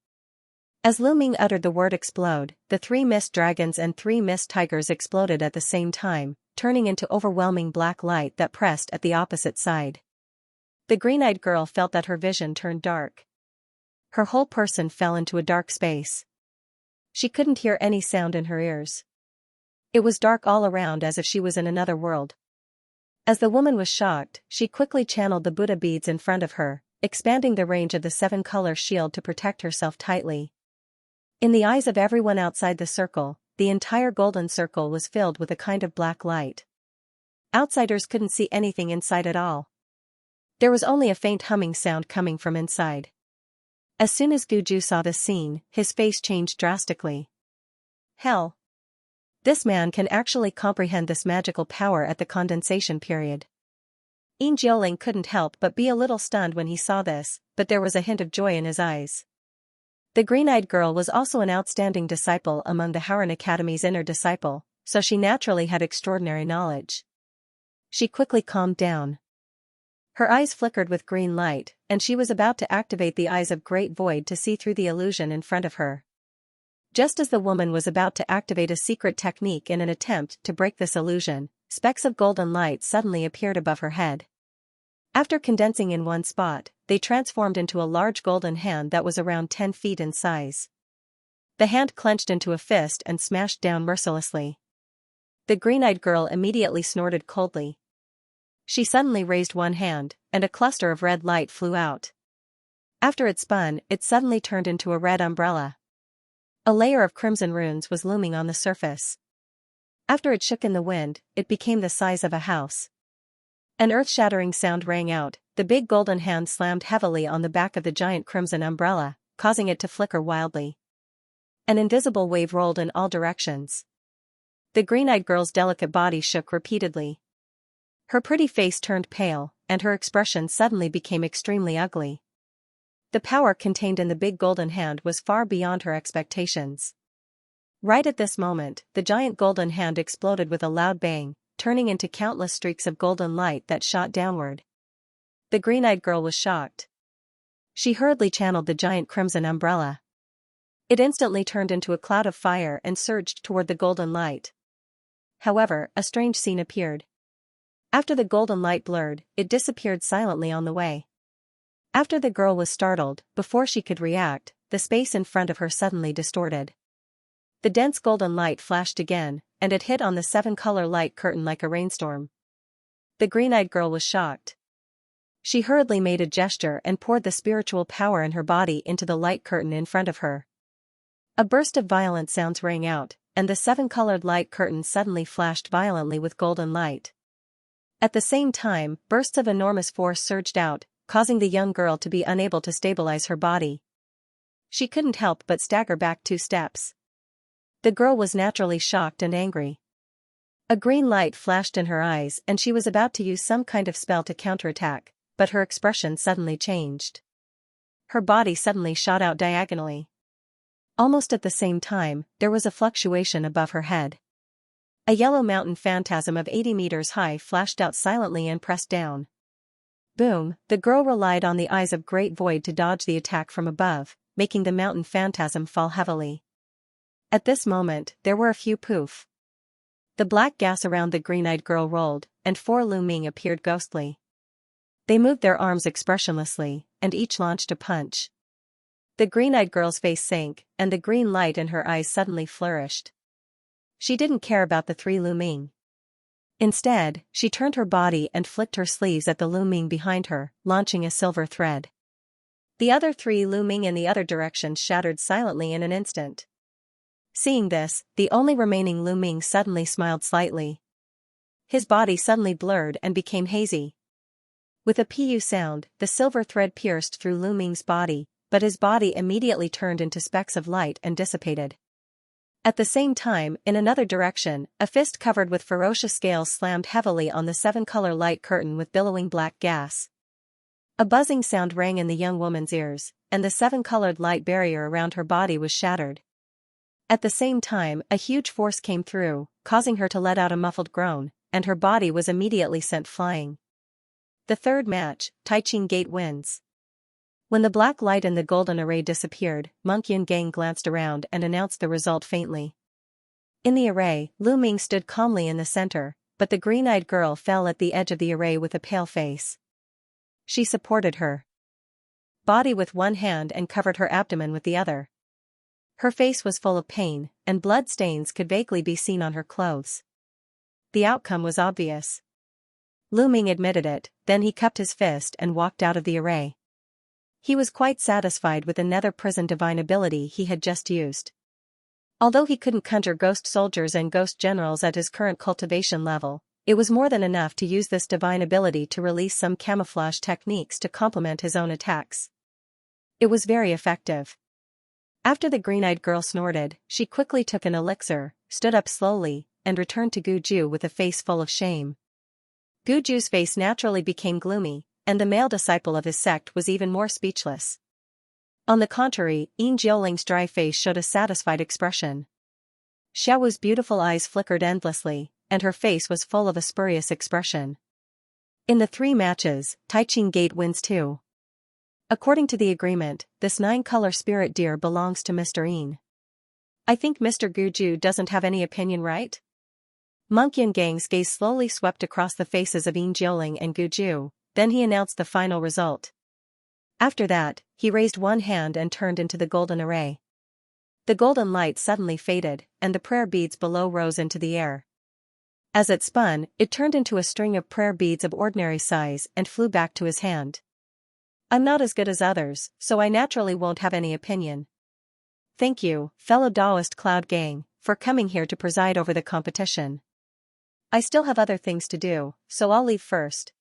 As Lu Ming uttered the word explode, the 3 mist dragons and 3 mist tigers exploded at the same time, turning into overwhelming black light that pressed at the opposite side. The green-eyed girl felt that her vision turned dark. Her whole person fell into a dark space. She couldn't hear any sound in her ears. It was dark all around as if she was in another world. As the woman was shocked, she quickly channeled the Buddha beads in front of her, expanding the range of the 7-color shield to protect herself tightly. In the eyes of everyone outside the circle, the entire golden circle was filled with a kind of black light. Outsiders couldn't see anything inside at all. There was only a faint humming sound coming from inside. As soon as Guju saw this scene, his face changed drastically. "Hell! This man can actually comprehend this magical power at the condensation period. Yin Jiuling couldn't help but be a little stunned when he saw this, but there was a hint of joy in his eyes. The green-eyed girl was also an outstanding disciple among the Howren Academy's inner disciple, so she naturally had extraordinary knowledge. She quickly calmed down. Her eyes flickered with green light, and she was about to activate the eyes of Great Void to see through the illusion in front of her. Just as the woman was about to activate a secret technique in an attempt to break this illusion, specks of golden light suddenly appeared above her head. After condensing in one spot, they transformed into a large golden hand that was around 10 feet in size. The hand clenched into a fist and smashed down mercilessly. The green-eyed girl immediately snorted coldly. She suddenly raised one hand, and a cluster of red light flew out. After it spun, it suddenly turned into a red umbrella. A layer of crimson runes was looming on the surface. After it shook in the wind, it became the size of a house. An earth-shattering sound rang out, the big golden hand slammed heavily on the back of the giant crimson umbrella, causing it to flicker wildly. An invisible wave rolled in all directions. The green-eyed girl's delicate body shook repeatedly. Her pretty face turned pale, and her expression suddenly became extremely ugly. The power contained in the big golden hand was far beyond her expectations. Right at this moment, the giant golden hand exploded with a loud bang, turning into countless streaks of golden light that shot downward. The green-eyed girl was shocked. She hurriedly channeled the giant crimson umbrella. It instantly turned into a cloud of fire and surged toward the golden light. However, a strange scene appeared. After the golden light blurred, it disappeared silently on the way. After the girl was startled, before she could react, the space in front of her suddenly distorted. The dense golden light flashed again, and it hit on the 7-color light curtain like a rainstorm. The green-eyed girl was shocked. She hurriedly made a gesture and poured the spiritual power in her body into the light curtain in front of her. A burst of violent sounds rang out, and the 7-colored light curtain suddenly flashed violently with golden light. At the same time, bursts of enormous force surged out, causing the young girl to be unable to stabilize her body. She couldn't help but stagger back 2 steps. The girl was naturally shocked and angry. A green light flashed in her eyes and she was about to use some kind of spell to counterattack, but her expression suddenly changed. Her body suddenly shot out diagonally. Almost at the same time, there was a fluctuation above her head. A yellow mountain phantasm of 80 meters high flashed out silently and pressed down. Boom, the girl relied on the eyes of Great Void to dodge the attack from above, making the mountain phantasm fall heavily. At this moment, there were a few poof. The black gas around the green-eyed girl rolled, and 4 Lu Ming appeared ghostly. They moved their arms expressionlessly, and each launched a punch. The green-eyed girl's face sank, and the green light in her eyes suddenly flourished. She didn't care about the 3 Lu Ming. Instead, she turned her body and flicked her sleeves at the Lu Ming behind her, launching a silver thread. The other 3 Lu Ming in the other direction shattered silently in an instant. Seeing this, the only remaining Lu Ming suddenly smiled slightly. His body suddenly blurred and became hazy. With a pu sound, the silver thread pierced through Lu Ming's body, but his body immediately turned into specks of light and dissipated. At the same time, in another direction, a fist covered with ferocious scales slammed heavily on the 7-color light curtain with billowing black gas. A buzzing sound rang in the young woman's ears, and the 7-colored light barrier around her body was shattered. At the same time, a huge force came through, causing her to let out a muffled groan, and her body was immediately sent flying. The third match, Taiching Gate wins. When the black light in the golden array disappeared, Monk Yun Gang glanced around and announced the result faintly. In the array, Lu Ming stood calmly in the center, but the green-eyed girl fell at the edge of the array with a pale face. She supported her body with one hand and covered her abdomen with the other. Her face was full of pain, and blood stains could vaguely be seen on her clothes. The outcome was obvious. Lu Ming admitted it, then he cupped his fist and walked out of the array. He was quite satisfied with the nether prison divine ability he had just used. Although he couldn't conjure ghost soldiers and ghost generals at his current cultivation level, it was more than enough to use this divine ability to release some camouflage techniques to complement his own attacks. It was very effective. After the green-eyed girl snorted, she quickly took an elixir, stood up slowly, and returned to Guju with a face full of shame. Guju's face naturally became gloomy, and the male disciple of his sect was even more speechless. On the contrary, Yin Jioling's dry face showed a satisfied expression. Xiaowu's beautiful eyes flickered endlessly, and her face was full of a spurious expression. In the 3 matches, Taiqing Gate wins too. According to the agreement, this 9-color spirit deer belongs to Mr. Yin. I think Mr. Guju doesn't have any opinion, right? Monk Yang's gaze slowly swept across the faces of Yin Jioling and Guju, then he announced the final result. After that, he raised one hand and turned into the golden array. The golden light suddenly faded, and the prayer beads below rose into the air. As it spun, it turned into a string of prayer beads of ordinary size and flew back to his hand. I'm not as good as others, so I naturally won't have any opinion. Thank you, fellow Daoist Cloud Gang, for coming here to preside over the competition. I still have other things to do, so I'll leave first.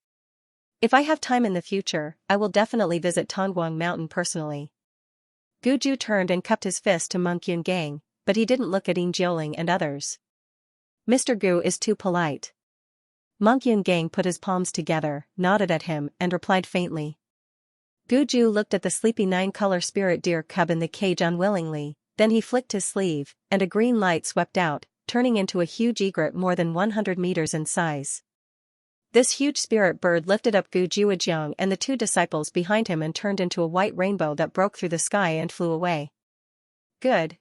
If I have time in the future, I will definitely visit Tongguang Mountain personally. Guju turned and cupped his fist to Monk Gang, but he didn't look at Yin Jioling and others. Mr. Gu is too polite. Monk Gang put his palms together, nodded at him, and replied faintly. Guju looked at the sleepy 9-color spirit deer cub in the cage unwillingly, then he flicked his sleeve, and a green light swept out, turning into a huge egret more than 100 meters in size. This huge spirit bird lifted up Gu Juejiang and the 2 disciples behind him and turned into a white rainbow that broke through the sky and flew away. Good,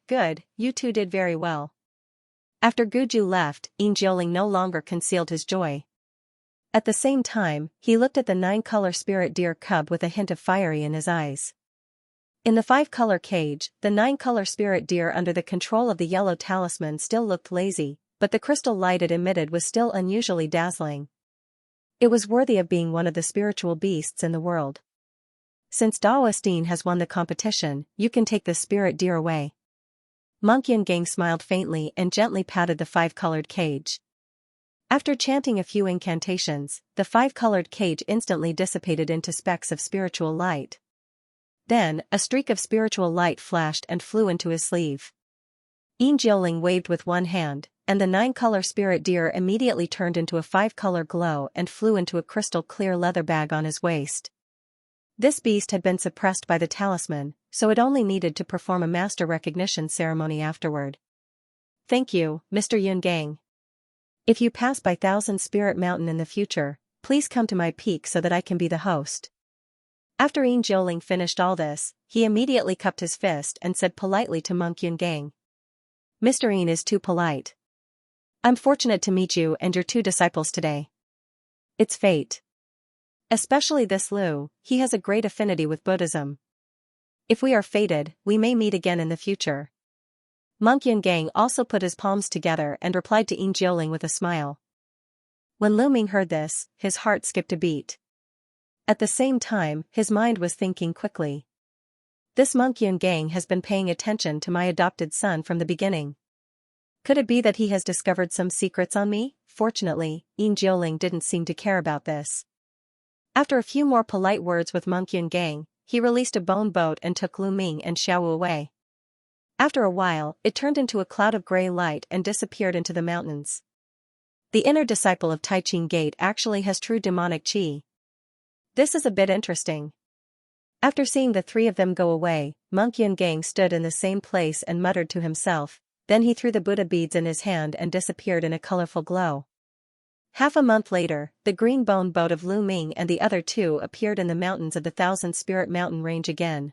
you 2 did very well. After Guju left, Yin Jioling no longer concealed his joy. At the same time, he looked at the 9-color spirit deer cub with a hint of fiery in his eyes. In the 5-color cage, the 9-color spirit deer under the control of the yellow talisman still looked lazy, but the crystal light it emitted was still unusually dazzling. It was worthy of being one of the spiritual beasts in the world. Since Daoistine has won the competition, you can take the spirit deer away. Monk Gang smiled faintly and gently patted the 5-colored cage. After chanting a few incantations, the 5-colored cage instantly dissipated into specks of spiritual light. Then, a streak of spiritual light flashed and flew into his sleeve. Yin Jioling waved with one hand, and the 9-color spirit deer immediately turned into a 5-color glow and flew into a crystal-clear leather bag on his waist. This beast had been suppressed by the talisman, so it only needed to perform a master recognition ceremony afterward. Thank you, Mr. Yun Gang. If you pass by Thousand Spirit Mountain in the future, please come to my peak so that I can be the host. After Yin Jioling finished all this, he immediately cupped his fist and said politely to Monk Gang. Mr. Yin is too polite. I'm fortunate to meet you and your 2 disciples today. It's fate. Especially this Liu, he has a great affinity with Buddhism. If we are fated, we may meet again in the future. Monk Gang also put his palms together and replied to Yin Jioling with a smile. When Lu Ming heard this, his heart skipped a beat. At the same time, his mind was thinking quickly. This Monk Gang has been paying attention to my adopted son from the beginning. Could it be that he has discovered some secrets on me? Fortunately, Yin Jioling didn't seem to care about this. After a few more polite words with Monk Gang, he released a bone boat and took Lu Ming and Xiaowu away. After a while, it turned into a cloud of gray light and disappeared into the mountains. The inner disciple of Taiqing Gate actually has true demonic qi. This is a bit interesting. After seeing the 3 of them go away, Monk Gang stood in the same place and muttered to himself, then he threw the Buddha beads in his hand and disappeared in a colorful glow. Half a month later, the green bone boat of Lu Ming and the other 2 appeared in the mountains of the Thousand Spirit Mountain range again.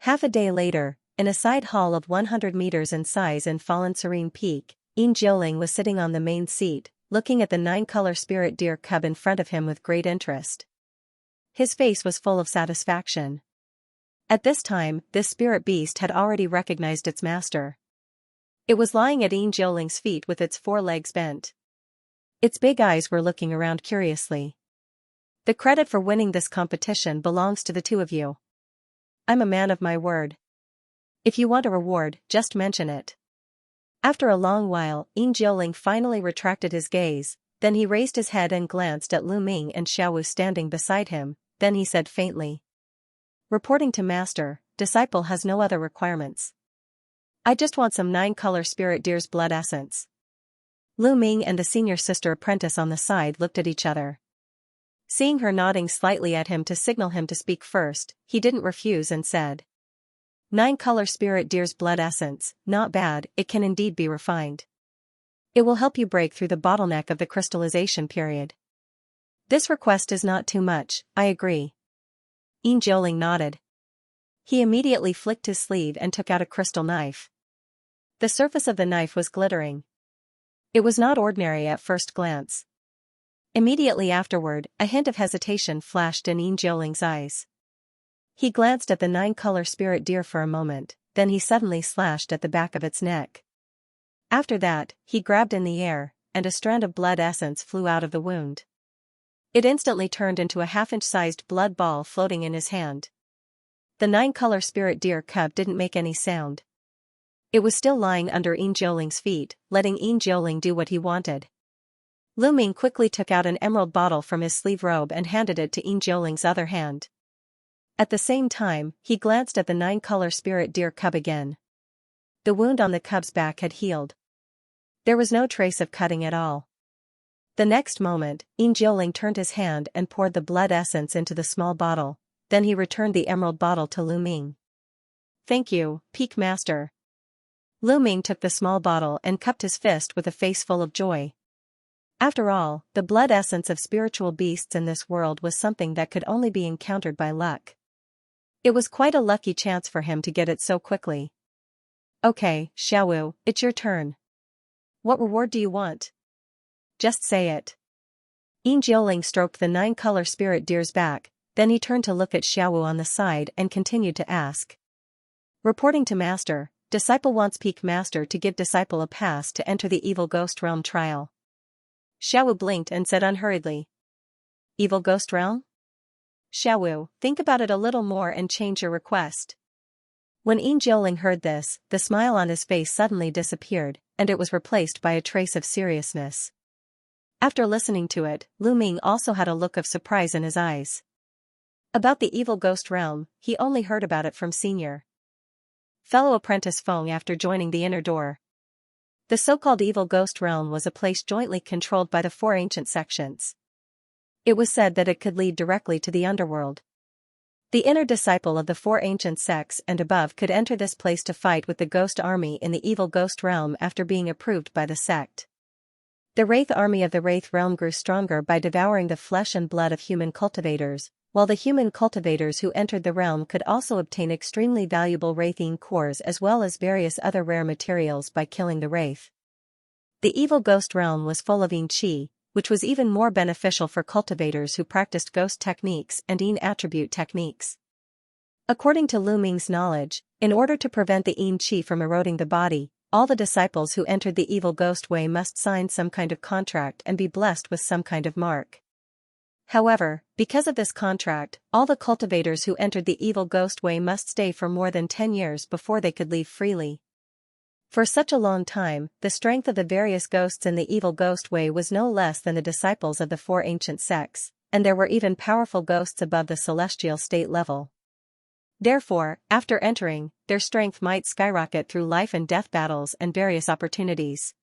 Half a day later, in a side hall of 100 meters in size in Fallen Serene Peak, Yin Jioling was sitting on the main seat, looking at the 9-color spirit deer cub in front of him with great interest. His face was full of satisfaction. At this time, this spirit beast had already recognized its master. It was lying at Yin Jioling's feet with its 4 legs bent. Its big eyes were looking around curiously. The credit for winning this competition belongs to the 2 of you. I'm a man of my word. If you want a reward, just mention it. After a long while, Yin Jioling finally retracted his gaze, then he raised his head and glanced at Lu Ming and Xiaowu standing beside him, then he said faintly. Reporting to Master, disciple has no other requirements. I just want some 9-color spirit deer's blood essence. Lu Ming and the senior sister apprentice on the side looked at each other. Seeing her nodding slightly at him to signal him to speak first, he didn't refuse and said, 9-color spirit deer's blood essence, not bad, it can indeed be refined. It will help you break through the bottleneck of the crystallization period. This request is not too much, I agree. Yin Jiuling nodded. He immediately flicked his sleeve and took out a crystal knife. The surface of the knife was glittering. It was not ordinary at first glance. Immediately afterward, a hint of hesitation flashed in Yin Jiuling's eyes. He glanced at the 9-color spirit deer for a moment, then he suddenly slashed at the back of its neck. After that, he grabbed in the air, and a strand of blood essence flew out of the wound. It instantly turned into a half-inch-sized blood ball floating in his hand. The 9-color spirit deer cub didn't make any sound. It was still lying under Yin Jiuling's feet, letting Yin Jiuling do what he wanted. Lu Ming quickly took out an emerald bottle from his sleeve robe and handed it to Yin Jiuling's other hand. At the same time, he glanced at the 9-color spirit deer cub again. The wound on the cub's back had healed. There was no trace of cutting at all. The next moment, Yin Jiuling turned his hand and poured the blood essence into the small bottle, then he returned the emerald bottle to Lu Ming. Thank you, Peak Master. Lu Ming took the small bottle and cupped his fist with a face full of joy. After all, the blood essence of spiritual beasts in this world was something that could only be encountered by luck. It was quite a lucky chance for him to get it so quickly. Okay, Xiaowu, it's your turn. What reward do you want? Just say it. Yin Jiuling stroked the 9-color spirit deer's back, then he turned to look at Xiaowu on the side and continued to ask. Reporting to Master, Disciple wants Peak Master to give Disciple a pass to enter the Evil Ghost Realm trial. Xiaowu blinked and said unhurriedly. Evil Ghost Realm? Xiaowu, think about it a little more and change your request. When Yin Jiuling heard this, the smile on his face suddenly disappeared, and it was replaced by a trace of seriousness. After listening to it, Lu Ming also had a look of surprise in his eyes. About the Evil Ghost Realm, he only heard about it from Senior Fellow Apprentice Feng after joining the inner door. The so-called Evil Ghost Realm was a place jointly controlled by the 4 ancient sections. It was said that it could lead directly to the underworld. The inner disciple of the 4 ancient sects and above could enter this place to fight with the ghost army in the Evil Ghost Realm after being approved by the sect. The Wraith army of the Wraith realm grew stronger by devouring the flesh and blood of human cultivators, while the human cultivators who entered the realm could also obtain extremely valuable Wraithine cores as well as various other rare materials by killing the Wraith. The Evil Ghost Realm was full of Yin Qi, which was even more beneficial for cultivators who practiced ghost techniques and Yin attribute techniques. According to Lu Ming's knowledge, in order to prevent the Yin Qi from eroding the body, all the disciples who entered the Evil Ghost Way must sign some kind of contract and be blessed with some kind of mark. However, because of this contract, all the cultivators who entered the Evil Ghost Way must stay for more than 10 years before they could leave freely. For such a long time, the strength of the various ghosts in the Evil Ghost Way was no less than the disciples of the 4 ancient sects, and there were even powerful ghosts above the celestial state level. Therefore, after entering, their strength might skyrocket through life and death battles and various opportunities.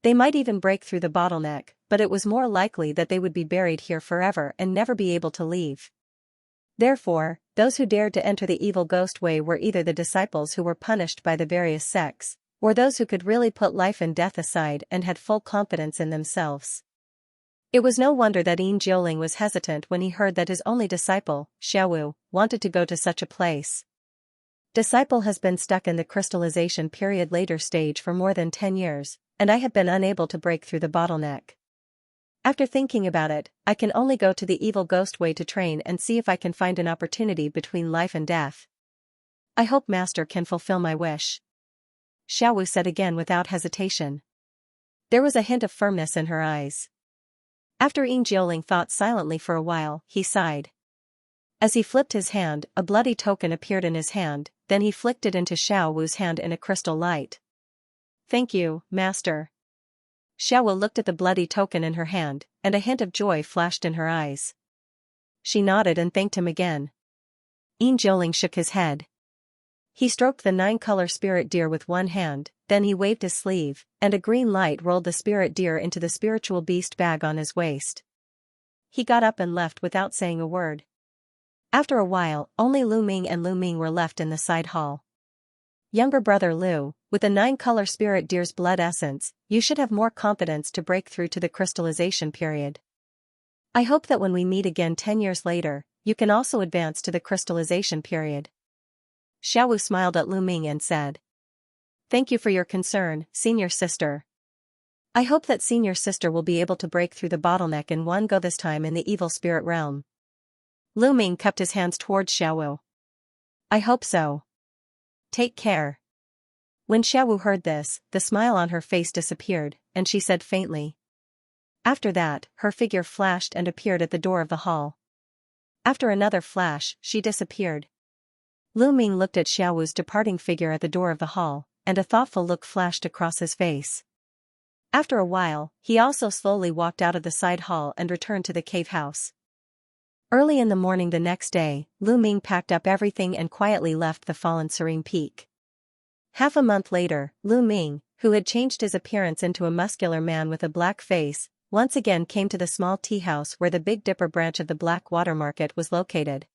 They might even break through the bottleneck, but it was more likely that they would be buried here forever and never be able to leave. Therefore, those who dared to enter the Evil Ghost Way were either the disciples who were punished by the various sects, or those who could really put life and death aside and had full confidence in themselves. It was no wonder that Yin Jiuling was hesitant when he heard that his only disciple, Xiaowu, wanted to go to such a place. Disciple has been stuck in the crystallization period later stage for more than 10 years, and I have been unable to break through the bottleneck. After thinking about it, I can only go to the Evil Ghost Way to train and see if I can find an opportunity between life and death. I hope Master can fulfill my wish. Xiaowu said again without hesitation. There was a hint of firmness in her eyes. After Yin Jiuling thought silently for a while, he sighed. As he flipped his hand, a bloody token appeared in his hand, then he flicked it into Xiaowu's hand in a crystal light. Thank you, Master. Xiaowu looked at the bloody token in her hand, and a hint of joy flashed in her eyes. She nodded and thanked him again. Yin Jiuling shook his head. He stroked the 9-color spirit deer with one hand, then he waved his sleeve, and a green light rolled the spirit deer into the spiritual beast bag on his waist. He got up and left without saying a word. After a while, only Lu Ming and Lu Ming were left in the side hall. Younger brother Lu, with the 9-color spirit deer's blood essence, you should have more confidence to break through to the crystallization period. I hope that when we meet again 10 years later, you can also advance to the crystallization period. Xiaowu smiled at Lu Ming and said, "Thank you for your concern, senior sister. I hope that senior sister will be able to break through the bottleneck in one go this time in the evil spirit realm." Lu Ming cupped his hands towards Xiaowu. "I hope so. Take care." When Xiaowu heard this, the smile on her face disappeared, and she said faintly. After that, her figure flashed and appeared at the door of the hall. After another flash, she disappeared. Lu Ming looked at Xiaowu's departing figure at the door of the hall, and a thoughtful look flashed across his face. After a while, he also slowly walked out of the side hall and returned to the cave house. Early in the morning the next day, Lu Ming packed up everything and quietly left the fallen serene peak. Half a month later, Lu Ming, who had changed his appearance into a muscular man with a black face, once again came to the small tea house where the Big Dipper branch of the Black Water Market was located.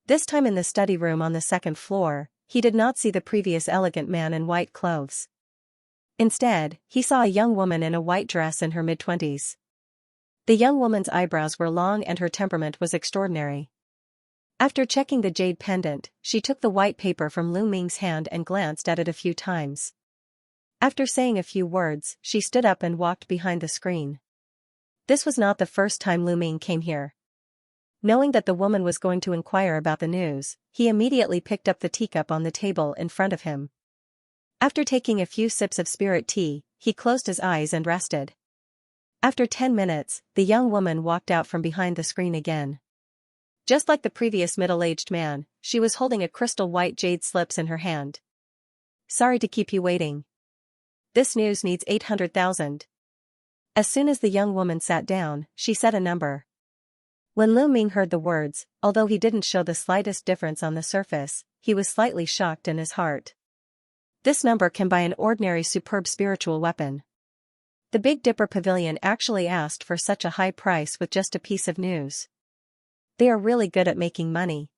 This time in the study room on the second floor, he did not see the previous elegant man in white clothes. Instead, he saw a young woman in a white dress in her mid-20s. The young woman's eyebrows were long and her temperament was extraordinary. After checking the jade pendant, she took the white paper from Lu Ming's hand and glanced at it a few times. After saying a few words, she stood up and walked behind the screen. This was not the first time Lu Ming came here. Knowing that the woman was going to inquire about the news, he immediately picked up the teacup on the table in front of him. After taking a few sips of spirit tea, he closed his eyes and rested. After 10 minutes, the young woman walked out from behind the screen again. Just like the previous middle-aged man, she was holding a crystal white jade slips in her hand. "Sorry to keep you waiting. This news needs 800,000. As soon as the young woman sat down, she said a number. When Lu Ming heard the words, although he didn't show the slightest difference on the surface, he was slightly shocked in his heart. This number can buy an ordinary superb spiritual weapon. The Big Dipper Pavilion actually asked for such a high price with just a piece of news. They are really good at making money.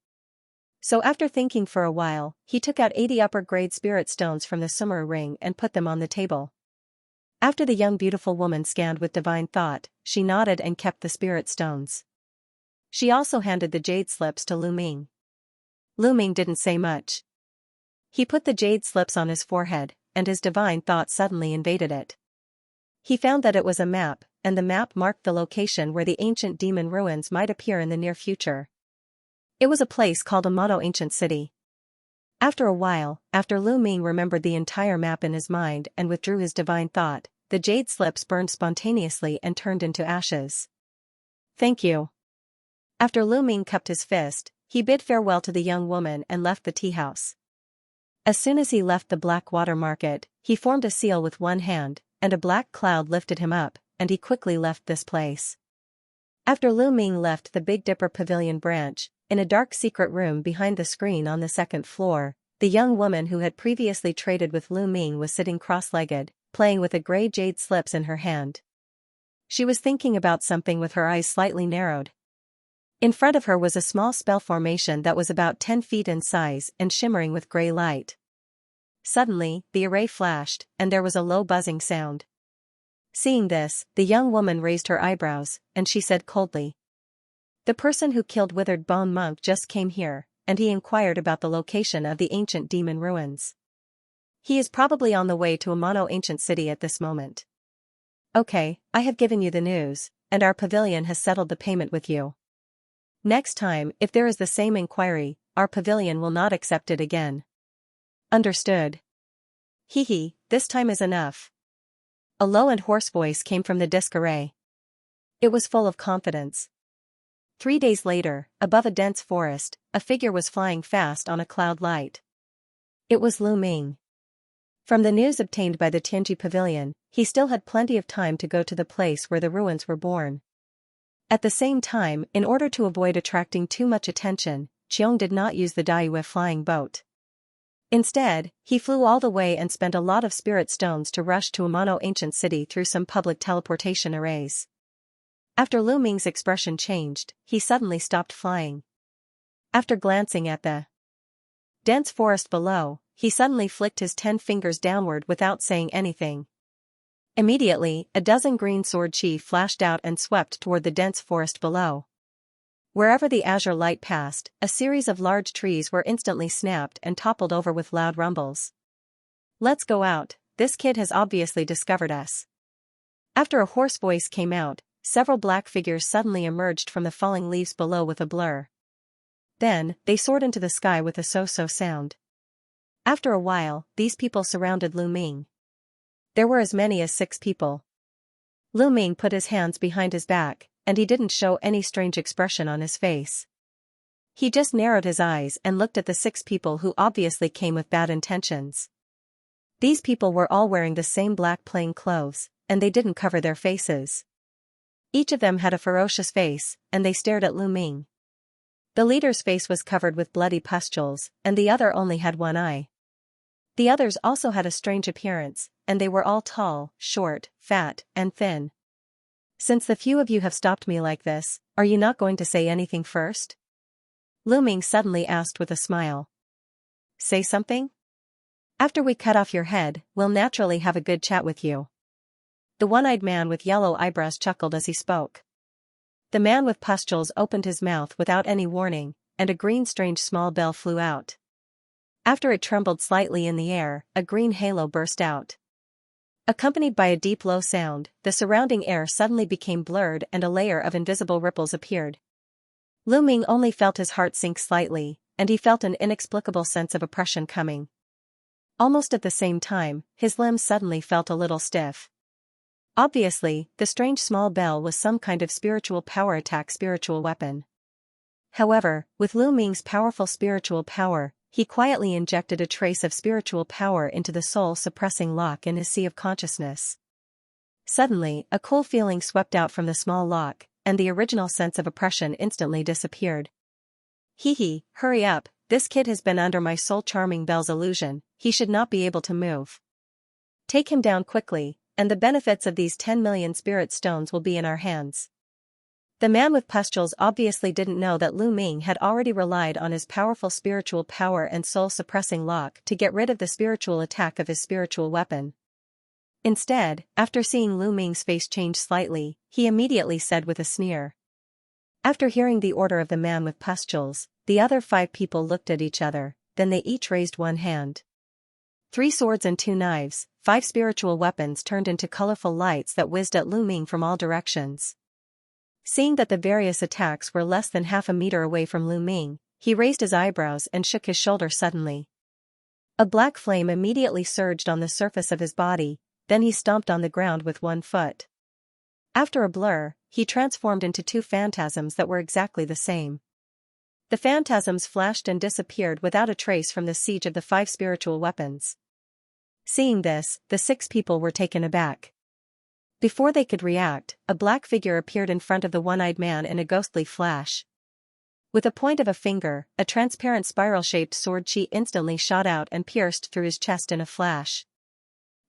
So after thinking for a while, he took out 80 upper-grade spirit stones from the Sumeru ring and put them on the table. After the young beautiful woman scanned with divine thought, she nodded and kept the spirit stones. She also handed the jade slips to Lu Ming. Lu Ming didn't say much. He put the jade slips on his forehead, and his divine thought suddenly invaded it. He found that it was a map, and the map marked the location where the ancient demon ruins might appear in the near future. It was a place called a mono-ancient city. After a while, after Lu Ming remembered the entire map in his mind and withdrew his divine thought, the jade slips burned spontaneously and turned into ashes. "Thank you." After Lu Ming cupped his fist, he bid farewell to the young woman and left the tea house. As soon as he left the Black Water Market, he formed a seal with one hand, and a black cloud lifted him up, and he quickly left this place. After Lu Ming left the Big Dipper Pavilion branch, in a dark secret room behind the screen on the second floor, the young woman who had previously traded with Lu Ming was sitting cross-legged, playing with a gray jade slips in her hand. She was thinking about something with her eyes slightly narrowed. In front of her was a small spell formation that was about 10 feet in size and shimmering with gray light. Suddenly, the array flashed, and there was a low buzzing sound. Seeing this, the young woman raised her eyebrows, and she said coldly, "The person who killed Withered Bone Monk just came here, and he inquired about the location of the ancient demon ruins. He is probably on the way to a mono-ancient city at this moment. Okay, I have given you the news, and our pavilion has settled the payment with you. Next time, if there is the same inquiry, our pavilion will not accept it again. Understood? Hee, this time is enough." A low and hoarse voice came from the disc array. It was full of confidence. 3 days later, above a dense forest, a figure was flying fast on a cloud light. It was Lu Ming. From the news obtained by the Tianji Pavilion, he still had plenty of time to go to the place where the ruins were born. At the same time, in order to avoid attracting too much attention, Qiong did not use the Daiyue flying boat. Instead, he flew all the way and spent a lot of spirit stones to rush to a mono-ancient city through some public teleportation arrays. After Lu Ming's expression changed, he suddenly stopped flying. After glancing at the dense forest below, he suddenly flicked his 10 fingers downward without saying anything. Immediately, a dozen green sword chi flashed out and swept toward the dense forest below. Wherever the azure light passed, a series of large trees were instantly snapped and toppled over with loud rumbles. "Let's go out, this kid has obviously discovered us." After a hoarse voice came out, several black figures suddenly emerged from the falling leaves below with a blur. Then, they soared into the sky with a so-so sound. After a while, these people surrounded Lu Ming. There were as many as 6 people. Lu Ming put his hands behind his back, and he didn't show any strange expression on his face. He just narrowed his eyes and looked at the 6 people who obviously came with bad intentions. These people were all wearing the same black plain clothes, and they didn't cover their faces. Each of them had a ferocious face, and they stared at Lu Ming. The leader's face was covered with bloody pustules, and the other only had one eye. The others also had a strange appearance, and they were all tall, short, fat, and thin. "Since the few of you have stopped me like this, are you not going to say anything first?" Lu Ming suddenly asked with a smile. "Say something? After we cut off your head, we'll naturally have a good chat with you." The one-eyed man with yellow eyebrows chuckled as he spoke. The man with pustules opened his mouth without any warning, and a green strange small bell flew out. After it trembled slightly in the air, a green halo burst out. Accompanied by a deep low sound, the surrounding air suddenly became blurred and a layer of invisible ripples appeared. Lu Ming only felt his heart sink slightly, and he felt an inexplicable sense of oppression coming. Almost at the same time, his limbs suddenly felt a little stiff. Obviously, the strange small bell was some kind of spiritual power attack spiritual weapon. However, with Lu Ming's powerful spiritual power, he quietly injected a trace of spiritual power into the soul-suppressing lock in his sea of consciousness. Suddenly, a cool feeling swept out from the small lock, and the original sense of oppression instantly disappeared. "Hee, hurry up, this kid has been under my soul-charming bell's illusion, he should not be able to move. Take him down quickly, and the benefits of these 10 million spirit stones will be in our hands." The man with pustules obviously didn't know that Lu Ming had already relied on his powerful spiritual power and soul-suppressing lock to get rid of the spiritual attack of his spiritual weapon. Instead, after seeing Lu Ming's face change slightly, he immediately said with a sneer. After hearing the order of the man with pustules, the other 5 people looked at each other, then they each raised one hand. 3 swords and 2 knives, 5 spiritual weapons turned into colorful lights that whizzed at Lu Ming from all directions. Seeing that the various attacks were less than half a meter away from Lu Ming, he raised his eyebrows and shook his shoulder suddenly. A black flame immediately surged on the surface of his body, then he stomped on the ground with one foot. After a blur, he transformed into 2 phantasms that were exactly the same. The phantasms flashed and disappeared without a trace from the siege of the 5 spiritual weapons. Seeing this, the 6 people were taken aback. Before they could react, a black figure appeared in front of the one-eyed man in a ghostly flash. With a point of a finger, a transparent spiral-shaped sword chi instantly shot out and pierced through his chest in a flash.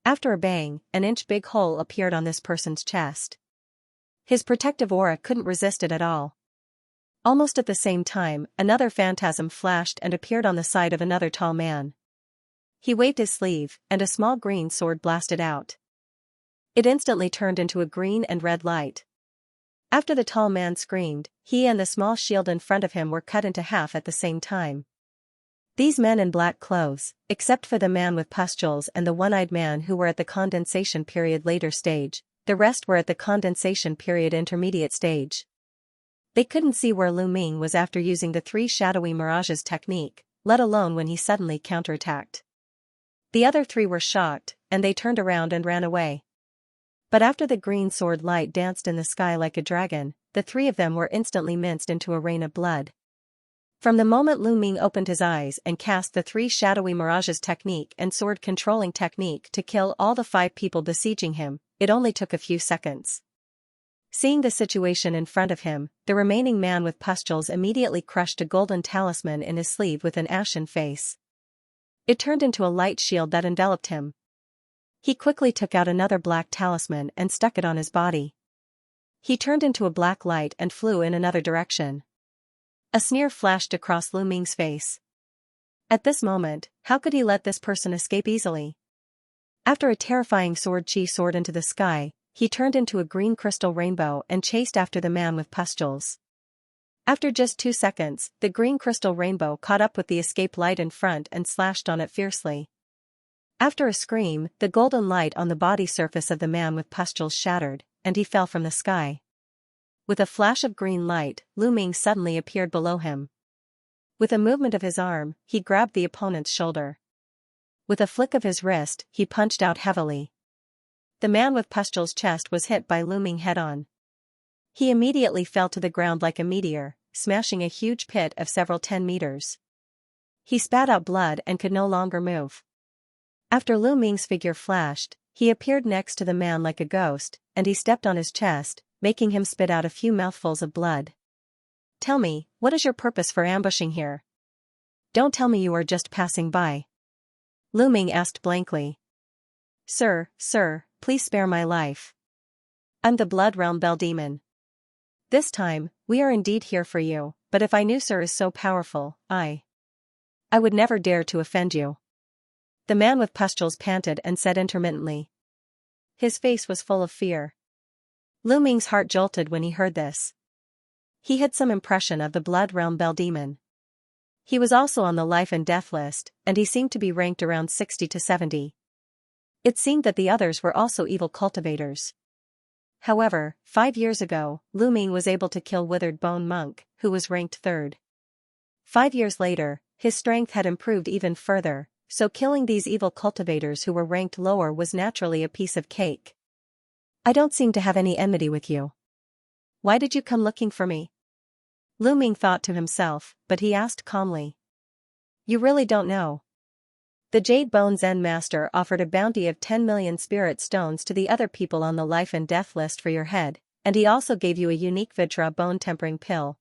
After a bang, an inch-big hole appeared on this person's chest. His protective aura couldn't resist it at all. Almost at the same time, another phantasm flashed and appeared on the side of another tall man. He waved his sleeve, and a small green sword blasted out. It instantly turned into a green and red light. After the tall man screamed, he and the small shield in front of him were cut into half at the same time. These men in black clothes, except for the man with pustules and the one-eyed man who were at the condensation period later stage, the rest were at the condensation period intermediate stage. They couldn't see where Lu Ming was after using the 3 shadowy mirages technique, let alone when he suddenly counterattacked. The other 3 were shocked, and they turned around and ran away. But after the green sword light danced in the sky like a dragon, the 3 of them were instantly minced into a rain of blood. From the moment Lu Ming opened his eyes and cast the 3 shadowy mirages technique and sword controlling technique to kill all the 5 people besieging him, it only took a few seconds. Seeing the situation in front of him, the remaining man with pustules immediately crushed a golden talisman in his sleeve with an ashen face. It turned into a light shield that enveloped him. He quickly took out another black talisman and stuck it on his body. He turned into a black light and flew in another direction. A sneer flashed across Lu Ming's face. At this moment, how could he let this person escape easily? After a terrifying sword soared into the sky, he turned into a green crystal rainbow and chased after the man with pustules. After just 2 seconds, the green crystal rainbow caught up with the escape light in front and slashed on it fiercely. After a scream, the golden light on the body surface of the man with pustules shattered, and he fell from the sky. With a flash of green light, Lu Ming suddenly appeared below him. With a movement of his arm, he grabbed the opponent's shoulder. With a flick of his wrist, he punched out heavily. The man with pustules' chest was hit by Lu Ming head-on. He immediately fell to the ground like a meteor, smashing a huge pit of several 10 meters. He spat out blood and could no longer move. After Lu Ming's figure flashed, he appeared next to the man like a ghost, and he stepped on his chest, making him spit out a few mouthfuls of blood. "Tell me, what is your purpose for ambushing here? Don't tell me you are just passing by." Lu Ming asked blankly. Sir, please spare my life. I'm the Blood Realm Bell Demon. This time, we are indeed here for you, but if I knew Sir is so powerful, I would never dare to offend you." The man with pustules panted and said intermittently. His face was full of fear. Lu Ming's heart jolted when he heard this. He had some impression of the Blood Realm Bell Demon. He was also on the life and death list, and he seemed to be ranked around 60 to 70. It seemed that the others were also evil cultivators. However, 5 years ago, Lu Ming was able to kill Withered Bone Monk, who was ranked 3rd. 5 years later, his strength had improved even further, so killing these evil cultivators who were ranked lower was naturally a piece of cake. "I don't seem to have any enmity with you. Why did you come looking for me?" Lu Ming thought to himself, but he asked calmly. "You really don't know?" The Jade Bone Zen Master offered a bounty of 10 million spirit stones to the other people on the life and death list for your head, and he also gave you a unique Vitra bone tempering pill.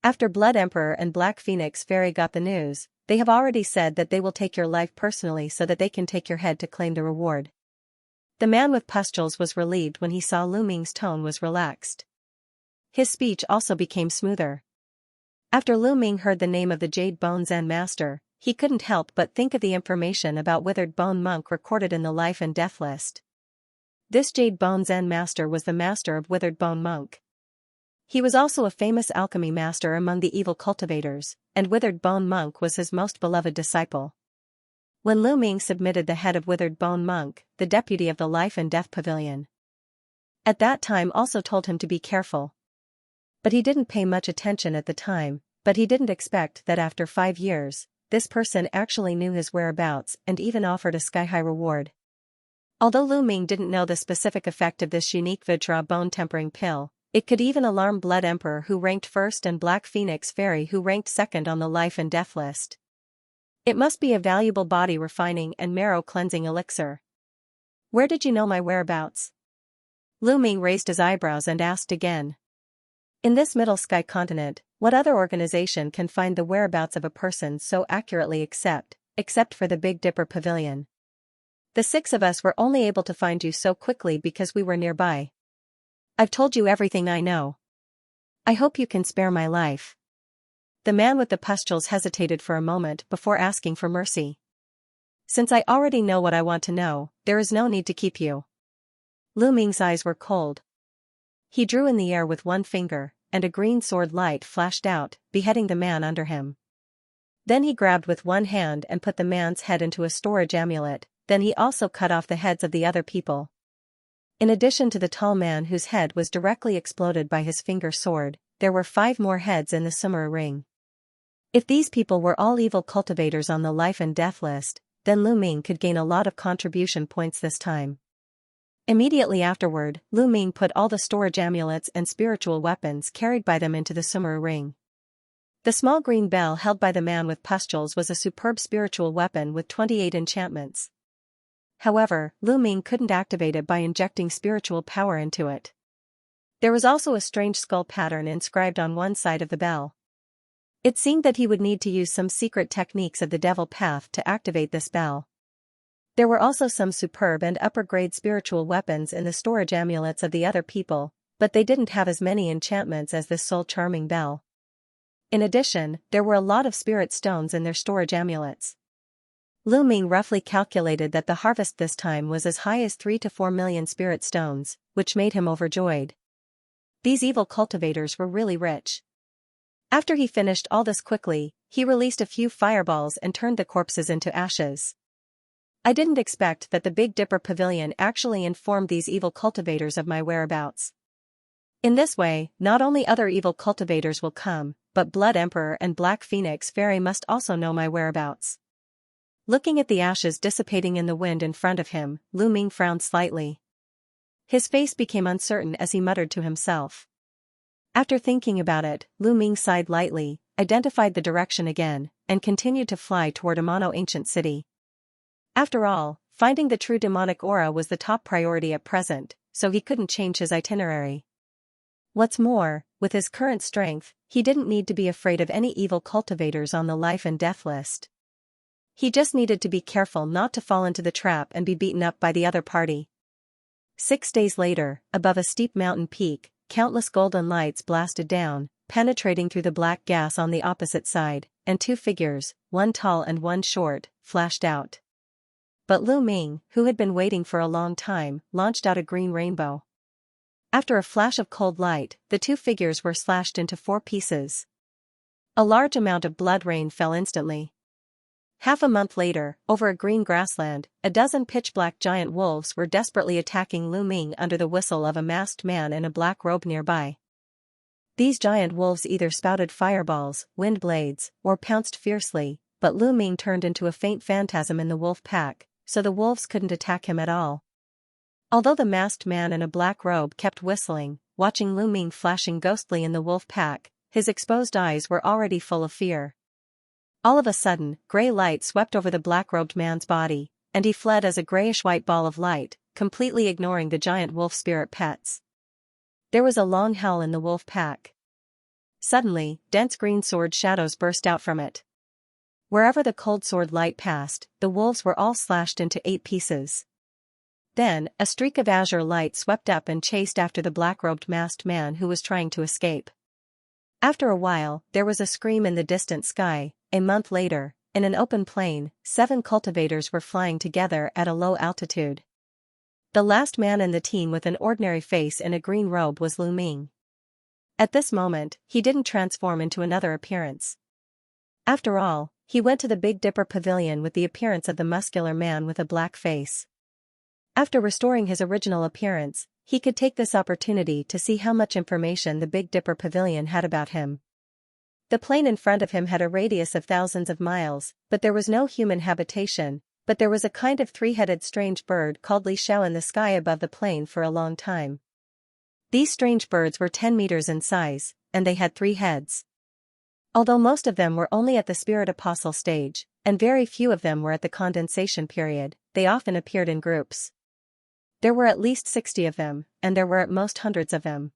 After Blood Emperor and Black Phoenix Fairy got the news, they have already said that they will take your life personally so that they can take your head to claim the reward. The man with pustules was relieved when he saw Lu Ming's tone was relaxed. His speech also became smoother. After Lu Ming heard the name of the Jade Bone Zen Master, he couldn't help but think of the information about Withered Bone Monk recorded in the life and death list. This Jade Bone Zen Master was the master of Withered Bone Monk. He was also a famous alchemy master among the evil cultivators, and Withered Bone Monk was his most beloved disciple. When Lu Ming submitted the head of Withered Bone Monk, the deputy of the Life and Death Pavilion, at that time also told him to be careful. But he didn't pay much attention at the time, but he didn't expect that after 5 years, this person actually knew his whereabouts and even offered a sky-high reward. Although Lu Ming didn't know the specific effect of this unique Vitra bone tempering pill, it could even alarm Blood Emperor who ranked 1st and Black Phoenix Fairy who ranked 2nd on the life and death list. It must be a valuable body refining and marrow cleansing elixir. "Where did you know my whereabouts?" Lu Ming raised his eyebrows and asked again. In this Middle Sky continent, what other organization can find the whereabouts of a person so accurately except for the Big Dipper Pavilion? The 6 of us were only able to find you so quickly because we were nearby. I've told you everything I know. I hope you can spare my life." The man with the pustules hesitated for a moment before asking for mercy. "Since I already know what I want to know, there is no need to keep you." Lu Ming's eyes were cold. He drew in the air with one finger, and a green sword light flashed out, beheading the man under him. Then he grabbed with one hand and put the man's head into a storage amulet, then he also cut off the heads of the other people. In addition to the tall man whose head was directly exploded by his finger sword, there were 5 more heads in the Summer Ring. If these people were all evil cultivators on the life and death list, then Lu Ming could gain a lot of contribution points this time. Immediately afterward, Lu Ming put all the storage amulets and spiritual weapons carried by them into the Summer Ring. The small green bell held by the man with pustules was a superb spiritual weapon with 28 enchantments. However, Lu Ming couldn't activate it by injecting spiritual power into it. There was also a strange skull pattern inscribed on one side of the bell. It seemed that he would need to use some secret techniques of the devil path to activate this bell. There were also some superb and upper-grade spiritual weapons in the storage amulets of the other people, but they didn't have as many enchantments as this soul-charming bell. In addition, there were a lot of spirit stones in their storage amulets. Lu Ming roughly calculated that the harvest this time was as high as 3 to 4 million spirit stones, which made him overjoyed. These evil cultivators were really rich. After he finished all this quickly, he released a few fireballs and turned the corpses into ashes. I didn't expect that the Big Dipper Pavilion actually informed these evil cultivators of my whereabouts. In this way, not only other evil cultivators will come, but Blood Emperor and Black Phoenix Fairy must also know my whereabouts. Looking at the ashes dissipating in the wind in front of him, Lu Ming frowned slightly. His face became uncertain as he muttered to himself. After thinking about it, Lu Ming sighed lightly, identified the direction again, and continued to fly toward Amano Ancient City. After all, finding the true demonic aura was the top priority at present, so he couldn't change his itinerary. What's more, with his current strength, he didn't need to be afraid of any evil cultivators on the life and death list. He just needed to be careful not to fall into the trap and be beaten up by the other party. 6 days later, above a steep mountain peak, countless golden lights blasted down, penetrating through the black gas on the opposite side, and 2 figures, one tall and one short, flashed out. But Lu Ming, who had been waiting for a long time, launched out a green rainbow. After a flash of cold light, the 2 figures were slashed into 4 pieces. A large amount of blood rain fell instantly. Half a month later, over a green grassland, a dozen pitch-black giant wolves were desperately attacking Lu Ming under the whistle of a masked man in a black robe nearby. These giant wolves either spouted fireballs, wind blades, or pounced fiercely, but Lu Ming turned into a faint phantasm in the wolf pack, so the wolves couldn't attack him at all. Although the masked man in a black robe kept whistling, watching Lu Ming flashing ghostly in the wolf pack, his exposed eyes were already full of fear. All of a sudden, gray light swept over the black-robed man's body, and he fled as a grayish-white ball of light, completely ignoring the giant wolf spirit pets. There was a long howl in the wolf pack. Suddenly, dense green sword shadows burst out from it. Wherever the cold sword light passed, the wolves were all slashed into 8 pieces. Then, a streak of azure light swept up and chased after the black-robed masked man who was trying to escape. After a while, there was a scream in the distant sky. A month later, in an open plain, 7 cultivators were flying together at a low altitude. The last man in the team with an ordinary face in a green robe was Lu Ming. At this moment, he didn't transform into another appearance. After all, he went to the Big Dipper Pavilion with the appearance of the muscular man with a black face. After restoring his original appearance, he could take this opportunity to see how much information the Big Dipper Pavilion had about him. The plain in front of him had a radius of thousands of miles, but there was no human habitation, but there was a kind of 3-headed strange bird called Li Xiao in the sky above the plain for a long time. These strange birds were 10 meters in size, and they had 3 heads. Although most of them were only at the spirit apostle stage, and very few of them were at the condensation period, they often appeared in groups. There were at least 60 of them, and there were at most hundreds of them.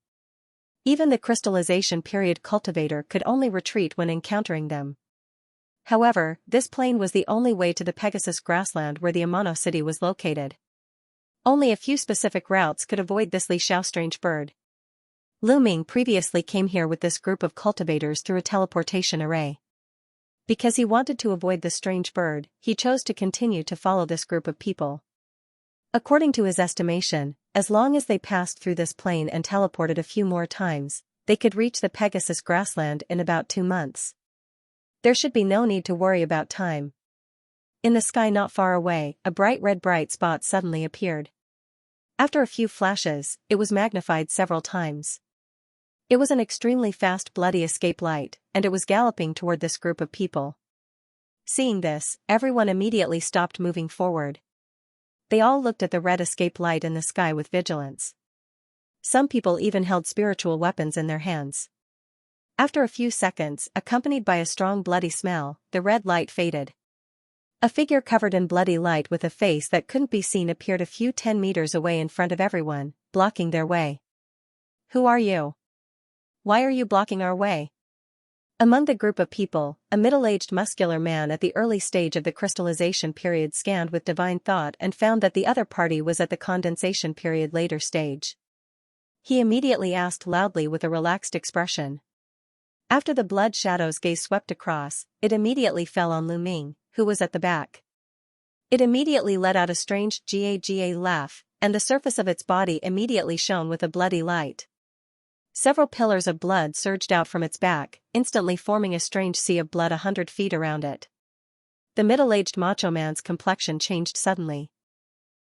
Even the crystallization period cultivator could only retreat when encountering them. However, this plain was the only way to the Pegasus grassland where the Amano city was located. Only a few specific routes could avoid this Li Xiao strange bird. Lu Ming previously came here with this group of cultivators through a teleportation array. Because he wanted to avoid the strange bird, he chose to continue to follow this group of people. According to his estimation, as long as they passed through this plain and teleported a few more times, they could reach the Pegasus grassland in about 2 months. There should be no need to worry about time. In the sky not far away, a bright spot suddenly appeared. After a few flashes, it was magnified several times. It was an extremely fast bloody escape light, and it was galloping toward this group of people. Seeing this, everyone immediately stopped moving forward. They all looked at the red escape light in the sky with vigilance. Some people even held spiritual weapons in their hands. After a few seconds, accompanied by a strong bloody smell, the red light faded. A figure covered in bloody light with a face that couldn't be seen appeared a few 10 meters away in front of everyone, blocking their way. "Who are you? Why are you blocking our way?" Among the group of people, a middle-aged muscular man at the early stage of the crystallization period scanned with divine thought and found that the other party was at the condensation period later stage. He immediately asked loudly with a relaxed expression. After the blood shadow's gaze swept across, it immediately fell on Lu Ming, who was at the back. It immediately let out a strange ga laugh, and the surface of its body immediately shone with a bloody light. Several pillars of blood surged out from its back, instantly forming a strange sea of blood 100 feet around it. The middle-aged macho man's complexion changed suddenly.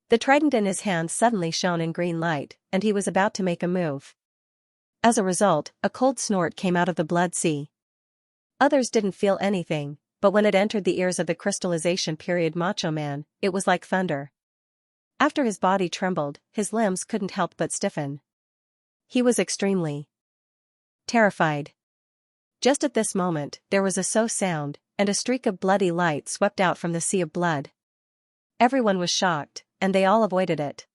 The trident in his hand suddenly shone in green light, and he was about to make a move. As a result, a cold snort came out of the blood sea. Others didn't feel anything, but when it entered the ears of the crystallization period macho man, it was like thunder. After his body trembled, his limbs couldn't help but stiffen. He was extremely terrified. Just at this moment, there was a sound, and a streak of bloody light swept out from the sea of blood. Everyone was shocked, and they all avoided it.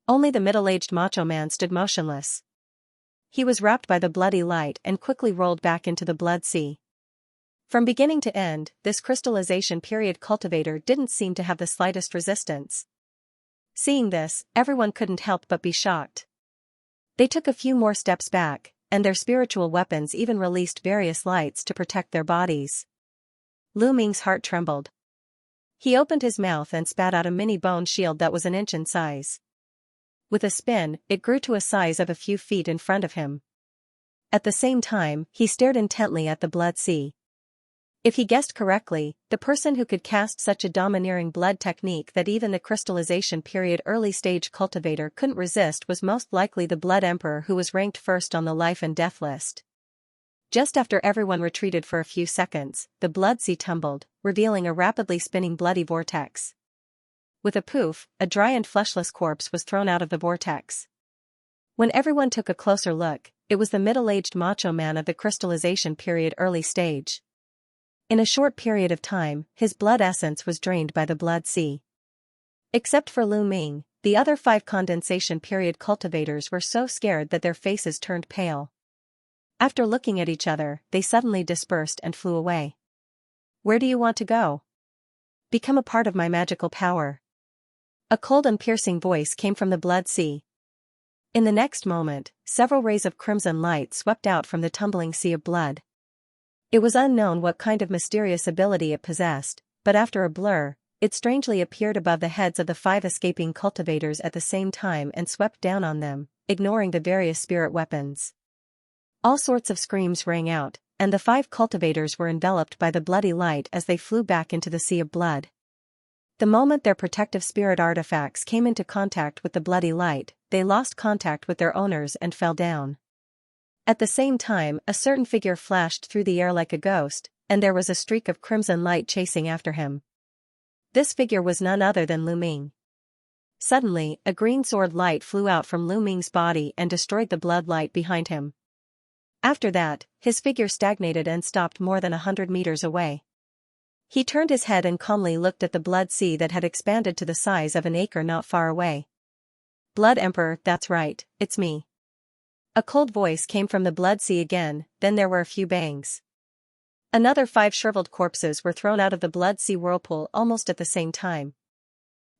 Only the middle-aged macho man stood motionless. He was wrapped by the bloody light and quickly rolled back into the blood sea. From beginning to end, this crystallization period cultivator didn't seem to have the slightest resistance. Seeing this, everyone couldn't help but be shocked. They took a few more steps back, and their spiritual weapons even released various lights to protect their bodies. Lu Ming's heart trembled. He opened his mouth and spat out a mini bone shield that was an inch in size. With a spin, it grew to a size of a few feet in front of him. At the same time, he stared intently at the blood sea. If he guessed correctly, the person who could cast such a domineering blood technique that even the crystallization period early-stage cultivator couldn't resist was most likely the Blood Emperor, who was ranked first on the life and death list. Just after everyone retreated for a few seconds, the blood sea tumbled, revealing a rapidly spinning bloody vortex. With a poof, a dry and fleshless corpse was thrown out of the vortex. When everyone took a closer look, it was the middle-aged macho man of the crystallization period early stage. In a short period of time, his blood essence was drained by the blood sea. Except for Lu Ming, the other 5 condensation period cultivators were so scared that their faces turned pale. After looking at each other, they suddenly dispersed and flew away. Where do you want to go? Become a part of my magical power. A cold and piercing voice came from the blood sea. In the next moment, several rays of crimson light swept out from the tumbling sea of blood. It was unknown what kind of mysterious ability it possessed, but after a blur, it strangely appeared above the heads of the 5 escaping cultivators at the same time and swept down on them, ignoring the various spirit weapons. All sorts of screams rang out, and the 5 cultivators were enveloped by the bloody light as they flew back into the sea of blood. The moment their protective spirit artifacts came into contact with the bloody light, they lost contact with their owners and fell down. At the same time, a certain figure flashed through the air like a ghost, and there was a streak of crimson light chasing after him. This figure was none other than Lu Ming. Suddenly, a green sword light flew out from Lu Ming's body and destroyed the blood light behind him. After that, his figure stagnated and stopped more than 100 meters away. He turned his head and calmly looked at the blood sea that had expanded to the size of an acre not far away. Blood Emperor, that's right, it's me. A cold voice came from the blood sea again, then there were a few bangs. Another 5 shriveled corpses were thrown out of the blood sea whirlpool almost at the same time.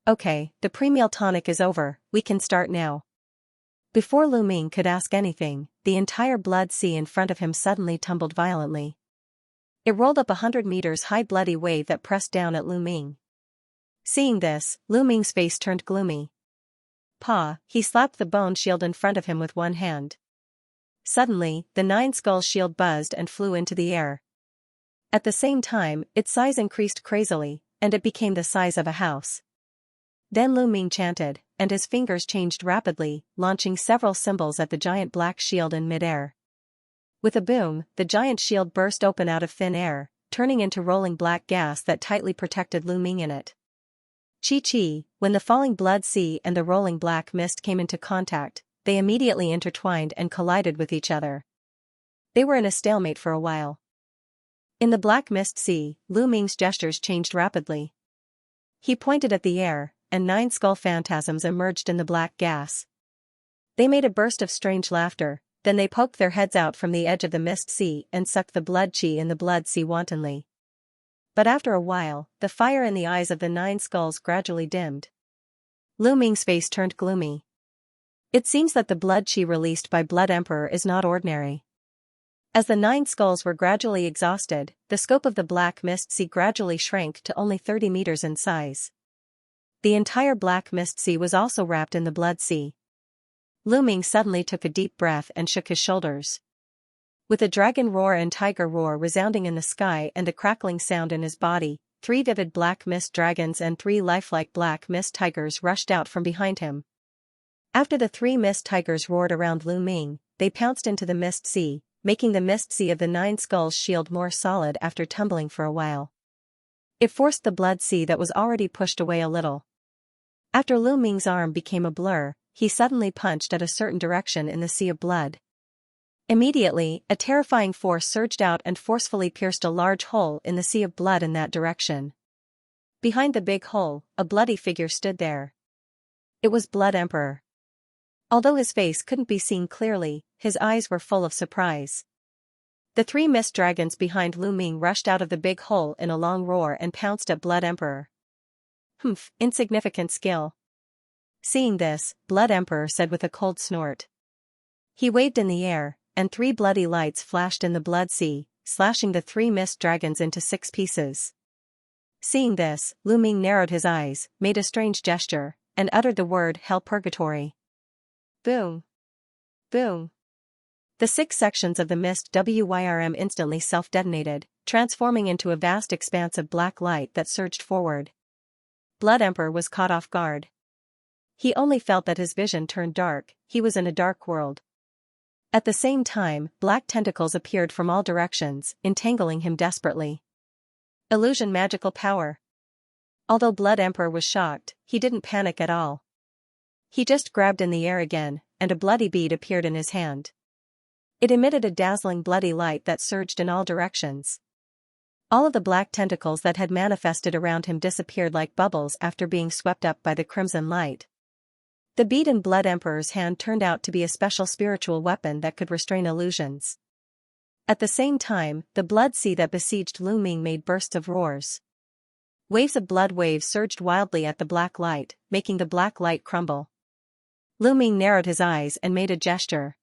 Okay, the pre-meal tonic is over, we can start now. Before Lu Ming could ask anything, the entire blood sea in front of him suddenly tumbled violently. It rolled up 100 meters high bloody wave that pressed down at Lu Ming. Seeing this, Lu Ming's face turned gloomy. He slapped the bone shield in front of him with one hand. Suddenly, the 9-skull shield buzzed and flew into the air. At the same time, its size increased crazily, and it became the size of a house. Then Lu Ming chanted, and his fingers changed rapidly, launching several symbols at the giant black shield in midair. With a boom, the giant shield burst open out of thin air, turning into rolling black gas that tightly protected Lu Ming in it. Chi-chi, when the falling blood sea and the rolling black mist came into contact, they immediately intertwined and collided with each other. They were in a stalemate for a while. In the black mist sea, Lu Ming's gestures changed rapidly. He pointed at the air, and 9 skull phantasms emerged in the black gas. They made a burst of strange laughter, Then they poked their heads out from the edge of the mist sea and sucked the blood chi in the blood sea wantonly. But after a while, the fire in the eyes of the 9 skulls gradually dimmed. Lu Ming's face turned gloomy. It seems that the blood chi released by Blood Emperor is not ordinary. As the 9 skulls were gradually exhausted, the scope of the black mist sea gradually shrank to only 30 meters in size. The entire black mist sea was also wrapped in the blood sea. Lu Ming suddenly took a deep breath and shook his shoulders. With a dragon roar and tiger roar resounding in the sky and a crackling sound in his body, 3 vivid black mist dragons and 3 lifelike black mist tigers rushed out from behind him. After the 3 mist tigers roared around Lu Ming, they pounced into the mist sea, making the mist sea of the 9 skulls shield more solid after tumbling for a while. It forced the blood sea that was already pushed away a little. After Lu Ming's arm became a blur, he suddenly punched at a certain direction in the sea of blood. Immediately, a terrifying force surged out and forcefully pierced a large hole in the sea of blood in that direction. Behind the big hole, a bloody figure stood there. It was Blood Emperor. Although his face couldn't be seen clearly, his eyes were full of surprise. The 3 mist dragons behind Lu Ming rushed out of the big hole in a long roar and pounced at Blood Emperor. Humph, insignificant skill. Seeing this, Blood Emperor said with a cold snort. He waved in the air, and 3 bloody lights flashed in the blood sea, slashing the 3 mist dragons into 6 pieces. Seeing this, Lu Ming narrowed his eyes, made a strange gesture, and uttered the word Hell Purgatory. Boom! Boom! The 6 sections of the mist WYRM instantly self-detonated, transforming into a vast expanse of black light that surged forward. Blood Emperor was caught off guard. He only felt that his vision turned dark, he was in a dark world. At the same time, black tentacles appeared from all directions, entangling him desperately. Illusion magical power. Although Blood Emperor was shocked, he didn't panic at all. He just grabbed in the air again, and a bloody bead appeared in his hand. It emitted a dazzling bloody light that surged in all directions. All of the black tentacles that had manifested around him disappeared like bubbles after being swept up by the crimson light. The bead in Blood Emperor's hand turned out to be a special spiritual weapon that could restrain illusions. At the same time, the blood sea that besieged Lu Ming made bursts of roars. Waves of blood waves surged wildly at the black light, making the black light crumble. Lu Ming narrowed his eyes and made a gesture.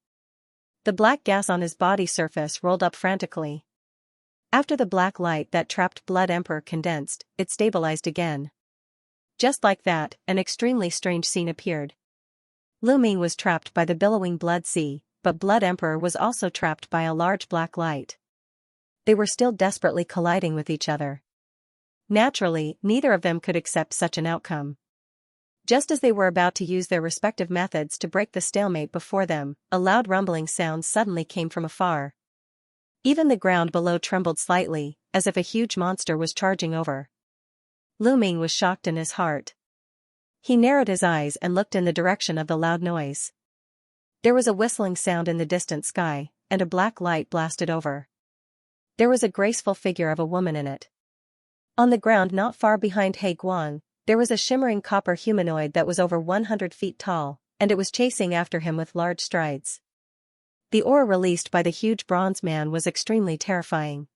The black gas on his body surface rolled up frantically. After the black light that trapped Blood Emperor condensed, it stabilized again. Just like that, an extremely strange scene appeared. Lu Ming was trapped by the billowing blood sea, but Blood Emperor was also trapped by a large black light. They were still desperately colliding with each other. Naturally, neither of them could accept such an outcome. Just as they were about to use their respective methods to break the stalemate before them, a loud rumbling sound suddenly came from afar. Even the ground below trembled slightly, as if a huge monster was charging over. Lu Ming was shocked in his heart. He narrowed his eyes and looked in the direction of the loud noise. There was a whistling sound in the distant sky, and a black light blasted over. There was a graceful figure of a woman in it. On the ground not far behind He Guang, there was a shimmering copper humanoid that was over 100 feet tall, and it was chasing after him with large strides. The aura released by the huge bronze man was extremely terrifying.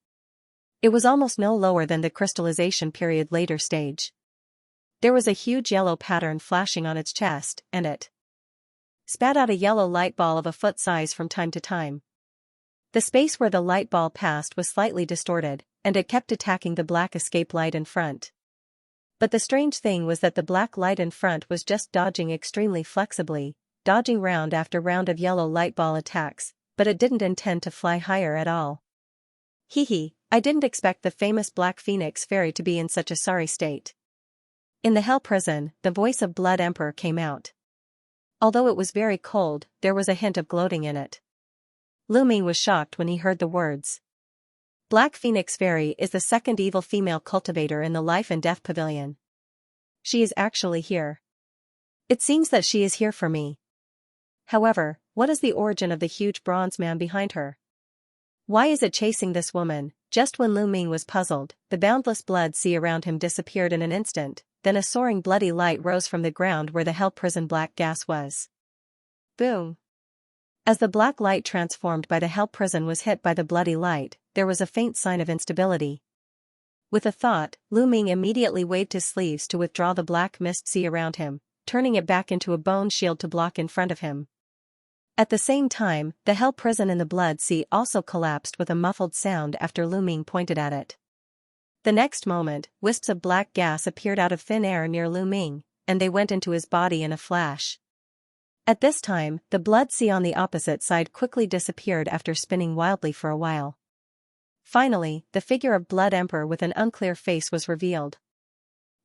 It was almost no lower than the crystallization period later stage. There was a huge yellow pattern flashing on its chest, and it spat out a yellow light ball of a foot size from time to time. The space where the light ball passed was slightly distorted, and it kept attacking the black escape light in front. But the strange thing was that the black light in front was just dodging extremely flexibly, dodging round after round of yellow light ball attacks, but it didn't intend to fly higher at all. Hee, I didn't expect the famous Black Phoenix fairy to be in such a sorry state. In the hell prison, the voice of Blood Emperor came out. Although it was very cold, there was a hint of gloating in it. Lu Ming was shocked when he heard the words. Black Phoenix Fairy is the second evil female cultivator in the Life and Death Pavilion. She is actually here. It seems that she is here for me. However, what is the origin of the huge bronze man behind her? Why is it chasing this woman? Just when Lu Ming was puzzled, the boundless blood sea around him disappeared in an instant, then a soaring bloody light rose from the ground where the hell prison black gas was. Boom! As the black light transformed by the hell prison was hit by the bloody light, there was a faint sign of instability. With a thought, Lu Ming immediately waved his sleeves to withdraw the black mist sea around him, turning it back into a bone shield to block in front of him. At the same time, the hell prison in the blood sea also collapsed with a muffled sound after Lu Ming pointed at it. The next moment, wisps of black gas appeared out of thin air near Lu Ming, and they went into his body in a flash. At this time, the blood sea on the opposite side quickly disappeared after spinning wildly for a while. Finally, the figure of Blood Emperor with an unclear face was revealed.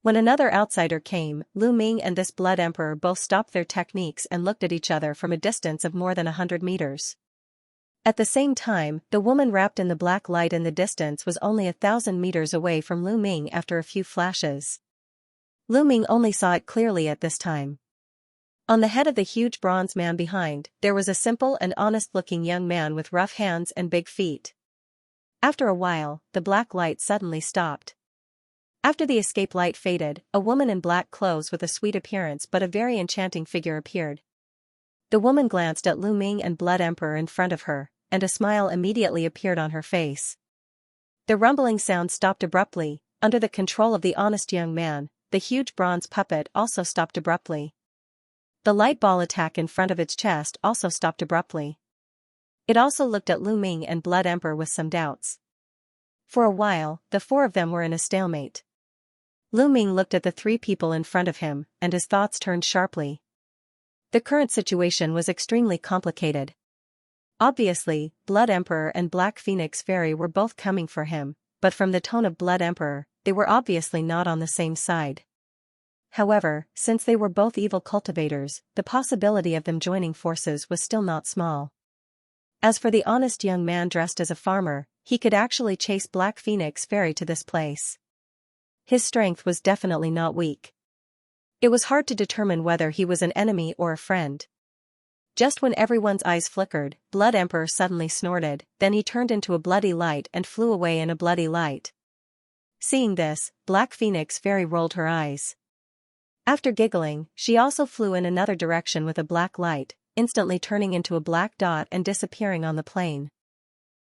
When another outsider came, Lu Ming and this Blood Emperor both stopped their techniques and looked at each other from a distance of more than 100 meters. At the same time, the woman wrapped in the black light in the distance was only 1,000 meters away from Lu Ming after a few flashes. Lu Ming only saw it clearly at this time. On the head of the huge bronze man behind, there was a simple and honest-looking young man with rough hands and big feet. After a while, the black light suddenly stopped. After the escape light faded, a woman in black clothes with a sweet appearance but a very enchanting figure appeared. The woman glanced at Lu Ming and Blood Emperor in front of her, and a smile immediately appeared on her face. The rumbling sound stopped abruptly. Under the control of the honest young man, the huge bronze puppet also stopped abruptly. The light ball attack in front of its chest also stopped abruptly. It also looked at Lu Ming and Blood Emperor with some doubts. For a while, the four of them were in a stalemate. Lu Ming looked at the three people in front of him, and his thoughts turned sharply. The current situation was extremely complicated. Obviously, Blood Emperor and Black Phoenix Fairy were both coming for him, but from the tone of Blood Emperor, they were obviously not on the same side. However, since they were both evil cultivators, the possibility of them joining forces was still not small. As for the honest young man dressed as a farmer, he could actually chase Black Phoenix Fairy to this place. His strength was definitely not weak. It was hard to determine whether he was an enemy or a friend. Just when everyone's eyes flickered, Blood Emperor suddenly snorted, then he turned into a bloody light and flew away in a bloody light. Seeing this, Black Phoenix Fairy rolled her eyes. After giggling, she also flew in another direction with a black light, instantly turning into a black dot and disappearing on the plain.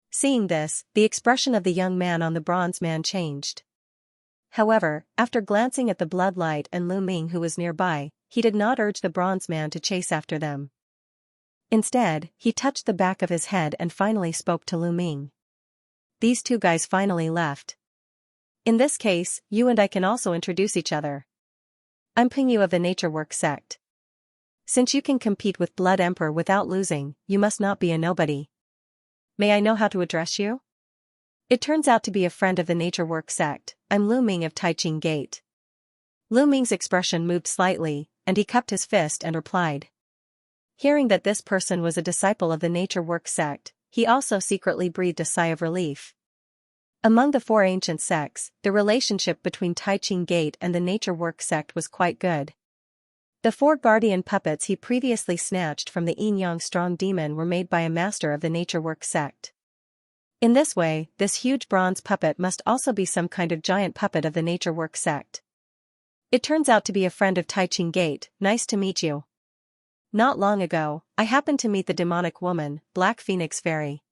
Seeing this, the expression of the young man on the bronze man changed. However, after glancing at the blood light and Lu Ming who was nearby, he did not urge the bronze man to chase after them. Instead, he touched the back of his head and finally spoke to Lu Ming. These two guys finally left. In this case, you and I can also introduce each other. I'm Pingyu of the Nature Work sect. Since you can compete with Blood Emperor without losing, you must not be a nobody. May I know how to address you? It turns out to be a friend of the Nature Work sect. I'm Lu Ming of Taiqing Gate. Lu Ming's expression moved slightly, and he cupped his fist and replied. Hearing that this person was a disciple of the Nature Work sect, he also secretly breathed a sigh of relief. Among the four ancient sects, the relationship between Taiqing Gate and the Nature Work sect was quite good. The four guardian puppets he previously snatched from the Yin Yang Strong Demon were made by a master of the Nature Work sect. In this way, this huge bronze puppet must also be some kind of giant puppet of the Nature Work sect. It turns out to be a friend of Taiqing Gate. Nice to meet you. Not long ago, I happened to meet the demonic woman, Black Phoenix Fairy.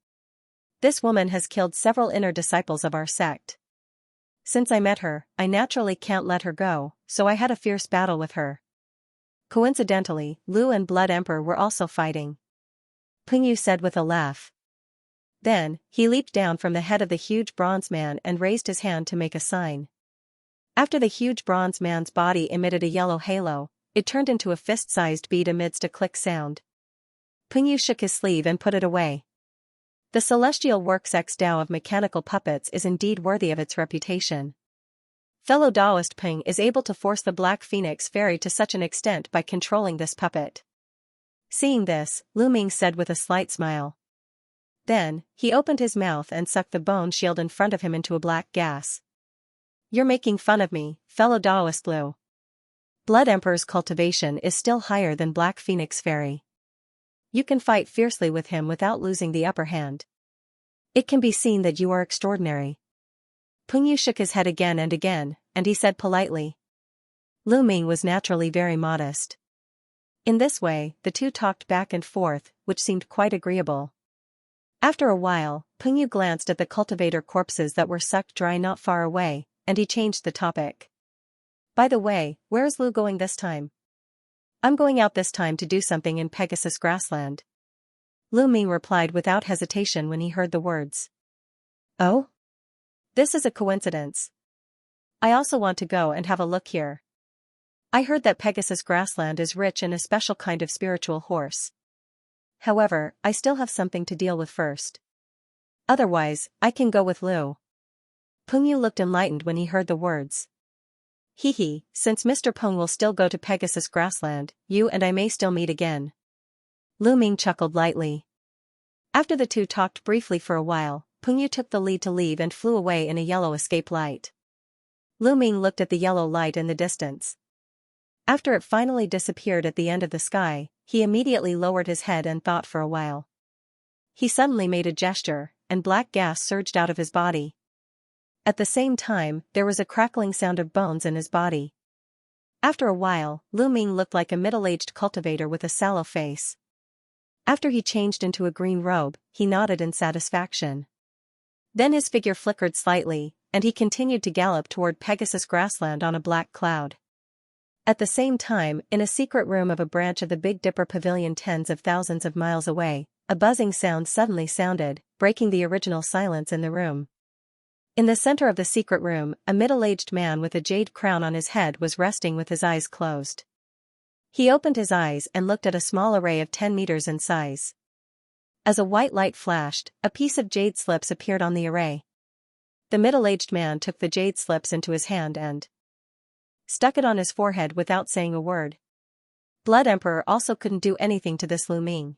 This woman has killed several inner disciples of our sect. Since I met her, I naturally can't let her go, so I had a fierce battle with her. Coincidentally, Lu and Blood Emperor were also fighting. Pingyu said with a laugh. Then, he leaped down from the head of the huge bronze man and raised his hand to make a sign. After the huge bronze man's body emitted a yellow halo, it turned into a fist-sized bead amidst a click sound. Pingyu shook his sleeve and put it away. The Celestial Works X Dao of mechanical puppets is indeed worthy of its reputation. Fellow Taoist Ping is able to force the Black Phoenix Fairy to such an extent by controlling this puppet. Seeing this, Lu Ming said with a slight smile. Then, he opened his mouth and sucked the bone shield in front of him into a black gas. You're making fun of me, fellow Taoist Lu. Blood Emperor's cultivation is still higher than Black Phoenix Fairy. You can fight fiercely with him without losing the upper hand. It can be seen that you are extraordinary. Pingyu shook his head again, and he said politely. Lu Ming was naturally very modest. In this way, the two talked back and forth, which seemed quite agreeable. After a while, Pengyu glanced at the cultivator corpses that were sucked dry not far away, and he changed the topic. By the way, where's Lu going this time? I'm going out this time to do something in Pegasus Grassland. Lu Ming replied without hesitation when he heard the words. Oh? This is a coincidence. I also want to go and have a look here. I heard that Pegasus Grassland is rich in a special kind of spiritual horse. However, I still have something to deal with first. Otherwise, I can go with Lu. Pengyu looked enlightened when he heard the words. Hee, since Mr. Peng will still go to Pegasus Grassland, you and I may still meet again. Lu Ming chuckled lightly. After the two talked briefly for a while, Pengyu took the lead to leave and flew away in a yellow escape light. Lu Ming looked at the yellow light in the distance. After it finally disappeared at the end of the sky, he immediately lowered his head and thought for a while. He suddenly made a gesture, and black gas surged out of his body. At the same time, there was a crackling sound of bones in his body. After a while, Lu Ming looked like a middle-aged cultivator with a sallow face. After he changed into a green robe, he nodded in satisfaction. Then his figure flickered slightly, and he continued to gallop toward Pegasus Grassland on a black cloud. At the same time, in a secret room of a branch of the Big Dipper Pavilion tens of thousands of miles away, a buzzing sound suddenly sounded, breaking the original silence in the room. In the center of the secret room, a middle-aged man with a jade crown on his head was resting with his eyes closed. He opened his eyes and looked at a small array of 10 meters in size. As a white light flashed, a piece of jade slips appeared on the array. The middle-aged man took the jade slips into his hand and stuck it on his forehead without saying a word. Blood Emperor also couldn't do anything to this Lu Ming.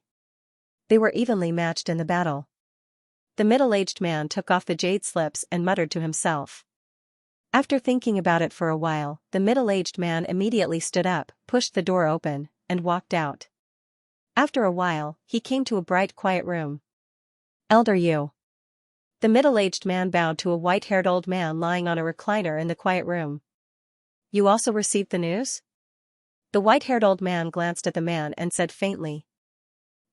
They were evenly matched in the battle. The middle-aged man took off the jade slips and muttered to himself. After thinking about it for a while, the middle-aged man immediately stood up, pushed the door open, and walked out. After a while, he came to a bright quiet room. Elder Yu. The middle-aged man bowed to a white-haired old man lying on a recliner in the quiet room. You also received the news? The white-haired old man glanced at the man and said faintly.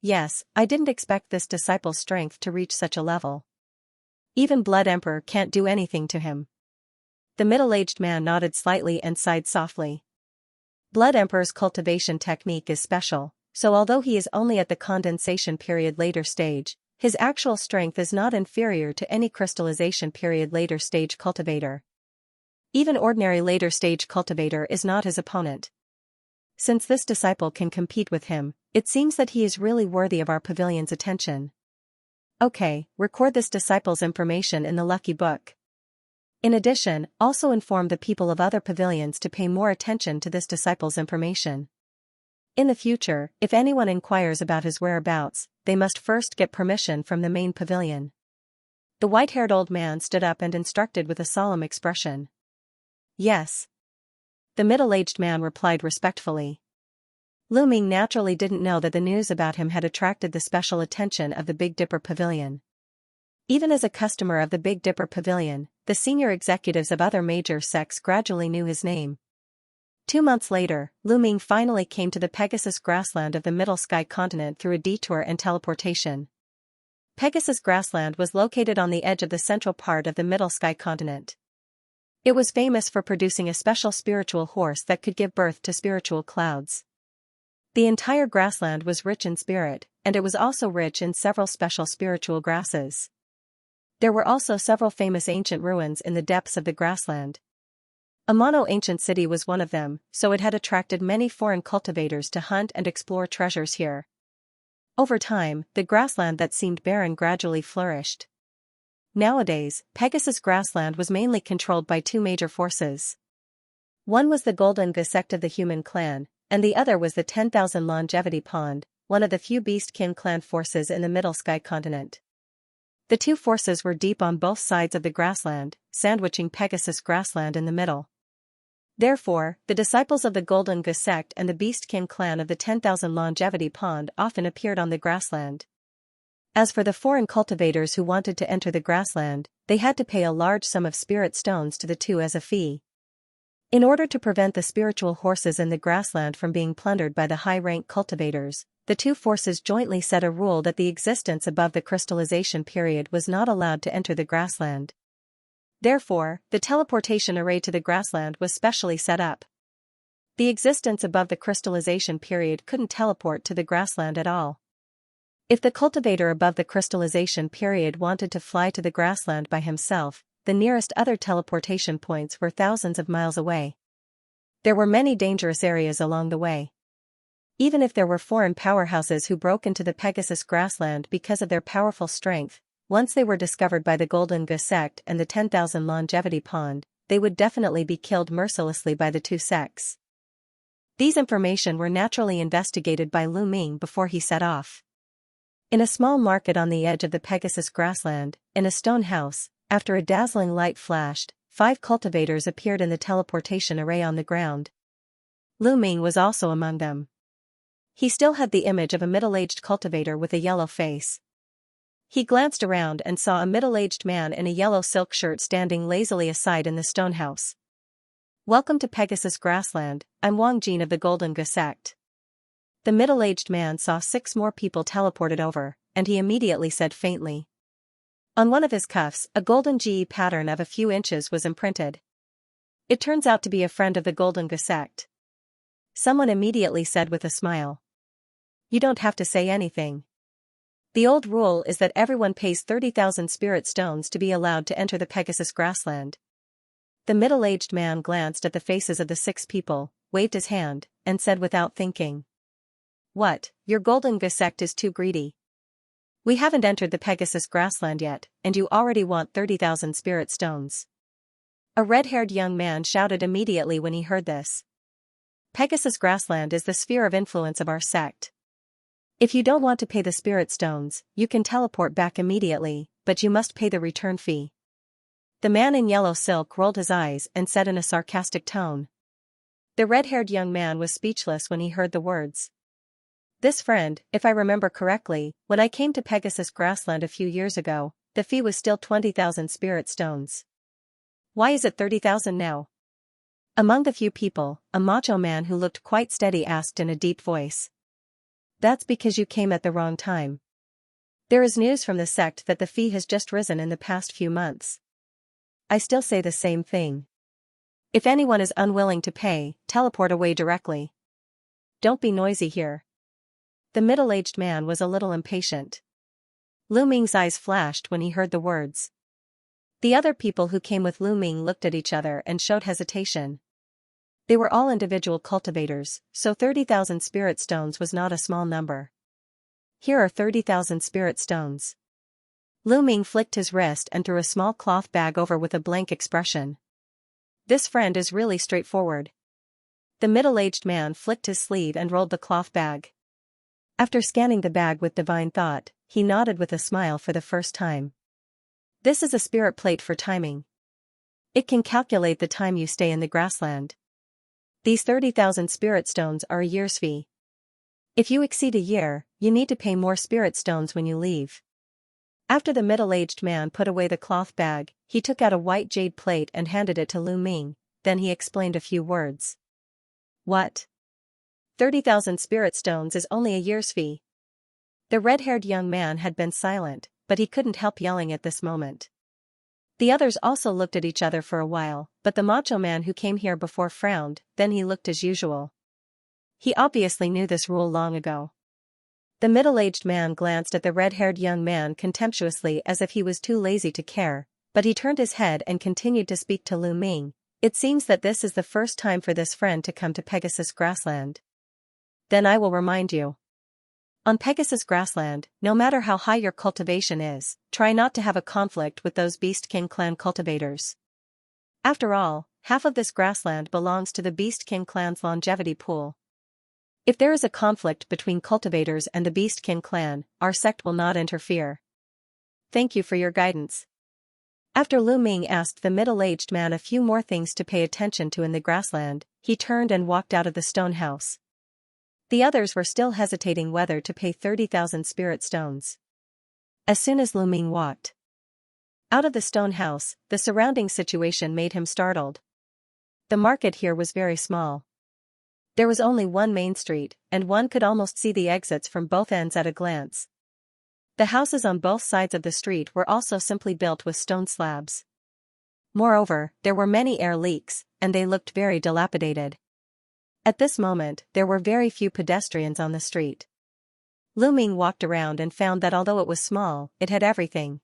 Yes, I didn't expect this disciple's strength to reach such a level. Even Blood Emperor can't do anything to him. The middle-aged man nodded slightly and sighed softly. Blood Emperor's cultivation technique is special, so although he is only at the condensation period later stage, his actual strength is not inferior to any crystallization period later stage cultivator. Even ordinary later stage cultivator is not his opponent. Since this disciple can compete with him, it seems that he is really worthy of our pavilion's attention. Okay, record this disciple's information in the lucky book. In addition, also inform the people of other pavilions to pay more attention to this disciple's information. In the future, if anyone inquires about his whereabouts, they must first get permission from the main pavilion. The white-haired old man stood up and instructed with a solemn expression. Yes. The middle-aged man replied respectfully. Lu Ming naturally didn't know that the news about him had attracted the special attention of the Big Dipper Pavilion. Even as a customer of the Big Dipper Pavilion, the senior executives of other major sects gradually knew his name. 2 months later, Lu Ming finally came to the Pegasus Grassland of the Middle Sky Continent through a detour and teleportation. Pegasus Grassland was located on the edge of the central part of the Middle Sky Continent. It was famous for producing a special spiritual horse that could give birth to spiritual clouds. The entire grassland was rich in spirit, and it was also rich in several special spiritual grasses. There were also several famous ancient ruins in the depths of the grassland. A mono-ancient city was one of them, so it had attracted many foreign cultivators to hunt and explore treasures here. Over time, the grassland that seemed barren gradually flourished. Nowadays, Pegasus Grassland was mainly controlled by 2 major forces. One was the Golden Gesect of the Human Clan, and the other was the 10,000 Longevity Pond, one of the few Beastkin clan forces in the Middle Sky Continent. The 2 forces were deep on both sides of the grassland, sandwiching Pegasus Grassland in the middle. Therefore, the disciples of the Golden Gesect and the Beastkin clan of the 10,000 Longevity Pond often appeared on the grassland. As for the foreign cultivators who wanted to enter the grassland, they had to pay a large sum of spirit stones to the 2 as a fee. In order to prevent the spiritual horses in the grassland from being plundered by the high-rank cultivators, the two forces jointly set a rule that the existence above the crystallization period was not allowed to enter the grassland. Therefore, the teleportation array to the grassland was specially set up. The existence above the crystallization period couldn't teleport to the grassland at all. If the cultivator above the crystallization period wanted to fly to the grassland by himself, the nearest other teleportation points were thousands of miles away. There were many dangerous areas along the way. Even if there were foreign powerhouses who broke into the Pegasus grassland because of their powerful strength, once they were discovered by the Golden Gu sect and the 10,000 longevity pond, they would definitely be killed mercilessly by the two sects. These information were naturally investigated by Lu Ming before he set off. In a small market on the edge of the Pegasus grassland, in a stone house, after a dazzling light flashed, 5 cultivators appeared in the teleportation array on the ground. Lu Ming was also among them. He still had the image of a middle-aged cultivator with a yellow face. He glanced around and saw a middle-aged man in a yellow silk shirt standing lazily aside in the stone house. "Welcome to Pegasus grassland, I'm Wang Jin of the Golden Gu sect." The middle-aged man saw 6 more people teleported over, and he immediately said faintly. On one of his cuffs, a golden GE pattern of a few inches was imprinted. "It turns out to be a friend of the Golden Gu sect." Someone immediately said with a smile. "You don't have to say anything. The old rule is that everyone pays 30,000 spirit stones to be allowed to enter the Pegasus grassland." The middle-aged man glanced at the faces of the 6 people, waved his hand, and said without thinking. "What, your Golden Gu sect is too greedy. We haven't entered the Pegasus grassland yet, and you already want 30,000 spirit stones." A red-haired young man shouted immediately when he heard this. "Pegasus grassland is the sphere of influence of our sect. If you don't want to pay the spirit stones, you can teleport back immediately, but you must pay the return fee." The man in yellow silk rolled his eyes and said in a sarcastic tone. The red-haired young man was speechless when he heard the words. This friend, if I remember correctly, when I came to Pegasus grassland a few years ago, the fee was still 20,000 spirit stones. Why is it 30,000 now? Among the few people, a macho man who looked quite steady asked in a deep voice. "That's because you came at the wrong time. There is news from the sect that the fee has just risen in the past few months. I still say the same thing. If anyone is unwilling to pay, teleport away directly. Don't be noisy here." The middle-aged man was a little impatient. Lu Ming's eyes flashed when he heard the words. The other people who came with Lu Ming looked at each other and showed hesitation. They were all individual cultivators, so 30,000 spirit stones was not a small number. "Here are 30,000 spirit stones." Lu Ming flicked his wrist and threw a small cloth bag over with a blank expression. This friend is really straightforward. The middle-aged man flicked his sleeve and rolled the cloth bag. After scanning the bag with divine thought, he nodded with a smile for the first time. "This is a spirit plate for timing. It can calculate the time you stay in the grassland. These 30,000 spirit stones are a year's fee. If you exceed a year, you need to pay more spirit stones when you leave." After the middle-aged man put away the cloth bag, he took out a white jade plate and handed it to Lu Ming, then he explained a few words. "What? 30,000 spirit stones is only a year's fee." The red-haired young man had been silent, but he couldn't help yelling at this moment. The others also looked at each other for a while, but the macho man who came here before frowned, then he looked as usual. He obviously knew this rule long ago. The middle-aged man glanced at the red-haired young man contemptuously as if he was too lazy to care, but he turned his head and continued to speak to Lu Ming. "It seems that this is the first time for this friend to come to Pegasus grassland. Then I will remind you. On Pegasus grassland, no matter how high your cultivation is, try not to have a conflict with those Beast King clan cultivators. After all, half of this grassland belongs to the Beast King clan's longevity pool. If there is a conflict between cultivators and the Beast King clan, our sect will not interfere. Thank you for your guidance." After Lu Ming asked the middle-aged man a few more things to pay attention to in the grassland, he turned and walked out of the stone house. The others were still hesitating whether to pay 30,000 spirit stones. As soon as Lu Ming walked out of the stone house, the surrounding situation made him startled. The market here was very small. There was only one main street, and one could almost see the exits from both ends at a glance. The houses on both sides of the street were also simply built with stone slabs. Moreover, there were many air leaks, and they looked very dilapidated. At this moment, there were very few pedestrians on the street. Lu Ming walked around and found that although it was small, it had everything.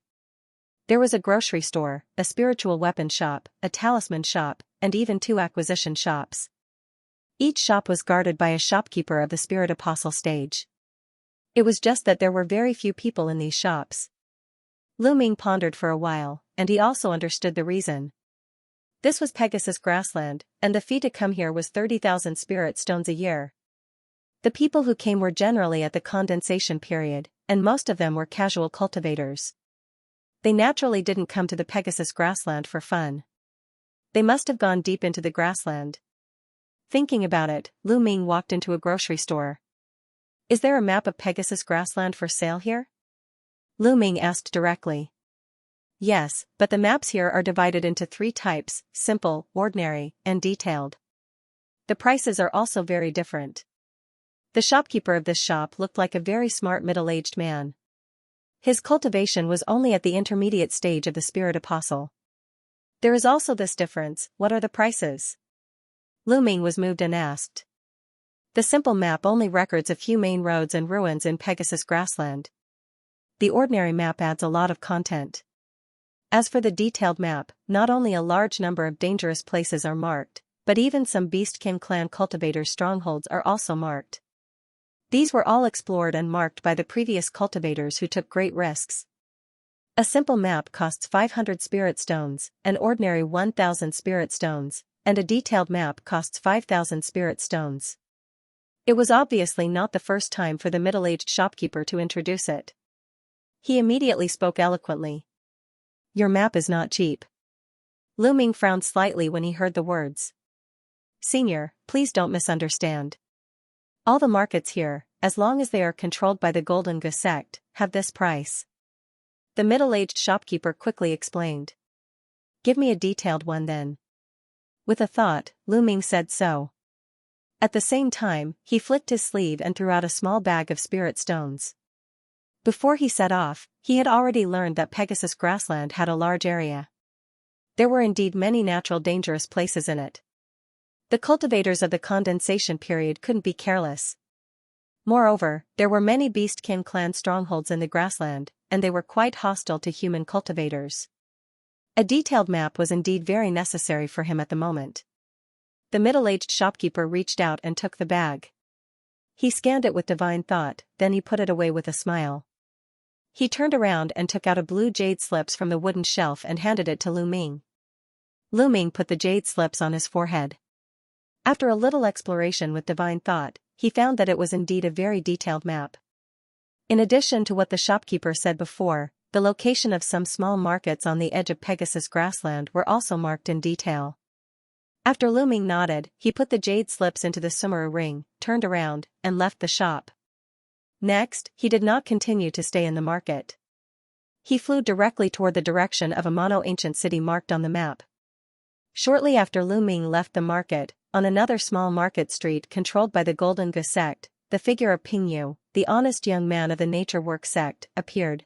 There was a grocery store, a spiritual weapon shop, a talisman shop, and even 2 acquisition shops. Each shop was guarded by a shopkeeper of the spirit apostle stage. It was just that there were very few people in these shops. Lu Ming pondered for a while, and he also understood the reason. This was Pegasus grassland, and the fee to come here was 30,000 spirit stones a year. The people who came were generally at the condensation period, and most of them were casual cultivators. They naturally didn't come to the Pegasus grassland for fun. They must have gone deep into the grassland. Thinking about it, Lu Ming walked into a grocery store. "Is there a map of Pegasus grassland for sale here?" Lu Ming asked directly. "Yes, but the maps here are divided into 3 types, simple, ordinary, and detailed. The prices are also very different." The shopkeeper of this shop looked like a very smart middle-aged man. His cultivation was only at the intermediate stage of the spirit apostle. "There is also this difference, what are the prices?" Lu Ming was moved and asked. The simple map only records a few main roads and ruins in Pegasus grassland. The ordinary map adds a lot of content. As for the detailed map, not only a large number of dangerous places are marked, but even some Beastkin clan cultivators' strongholds are also marked. These were all explored and marked by the previous cultivators who took great risks. A simple map costs 500 spirit stones, an ordinary 1,000 spirit stones, and a detailed map costs 5,000 spirit stones. It was obviously not the first time for the middle-aged shopkeeper to introduce it. He immediately spoke eloquently. "Your map is not cheap." Lu Ming frowned slightly when he heard the words. "Senior, please don't misunderstand. All the markets here, as long as they are controlled by the Golden Gu sect, have this price." The middle-aged shopkeeper quickly explained. "Give me a detailed one then." With a thought, Lu Ming said so. At the same time, he flicked his sleeve and threw out a small bag of spirit stones. Before he set off, he had already learned that Pegasus grassland had a large area. There were indeed many natural dangerous places in it. The cultivators of the condensation period couldn't be careless. Moreover, there were many Beastkin clan strongholds in the grassland, and they were quite hostile to human cultivators. A detailed map was indeed very necessary for him at the moment. The middle-aged shopkeeper reached out and took the bag. He scanned it with divine thought, then he put it away with a smile. He turned around and took out a blue jade slips from the wooden shelf and handed it to Lu Ming. Lu Ming put the jade slips on his forehead. After a little exploration with divine thought, he found that it was indeed a very detailed map. In addition to what the shopkeeper said before, the location of some small markets on the edge of Pegasus grassland were also marked in detail. After Lu Ming nodded, he put the jade slips into the sumeru ring, turned around, and left the shop. Next, he did not continue to stay in the market. He flew directly toward the direction of a mono-ancient city marked on the map. Shortly after Lu Ming left the market, on another small market street controlled by the Golden Gu sect, the figure of Ping Yu, the honest young man of the nature work sect, appeared.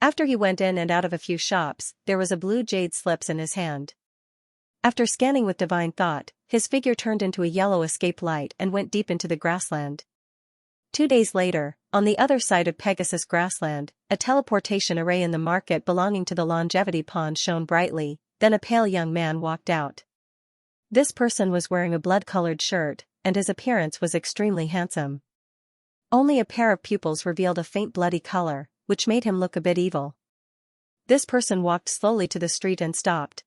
After he went in and out of a few shops, there was a blue jade slips in his hand. After scanning with divine thought, his figure turned into a yellow escape light and went deep into the grassland. 2 days later, on the other side of Pegasus grassland, a teleportation array in the market belonging to the longevity pond shone brightly, then a pale young man walked out. This person was wearing a blood-colored shirt, and his appearance was extremely handsome. Only a pair of pupils revealed a faint bloody color, which made him look a bit evil. This person walked slowly to the street and stopped.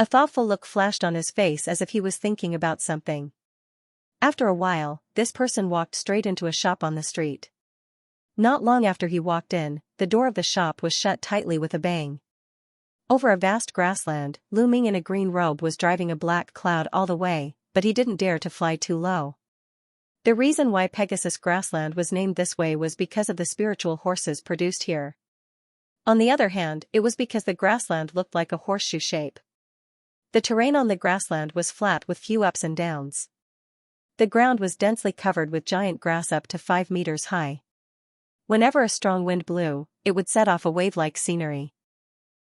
A thoughtful look flashed on his face as if he was thinking about something. After a while, this person walked straight into a shop on the street. Not long after he walked in, the door of the shop was shut tightly with a bang. Over a vast grassland, Lu Ming in a green robe was driving a black cloud all the way, but he didn't dare to fly too low. The reason why Pegasus grassland was named this way was because of the spiritual horses produced here. On the other hand, it was because the grassland looked like a horseshoe shape. The terrain on the grassland was flat with few ups and downs. The ground was densely covered with giant grass up to 5 meters high. Whenever a strong wind blew, it would set off a wave-like scenery.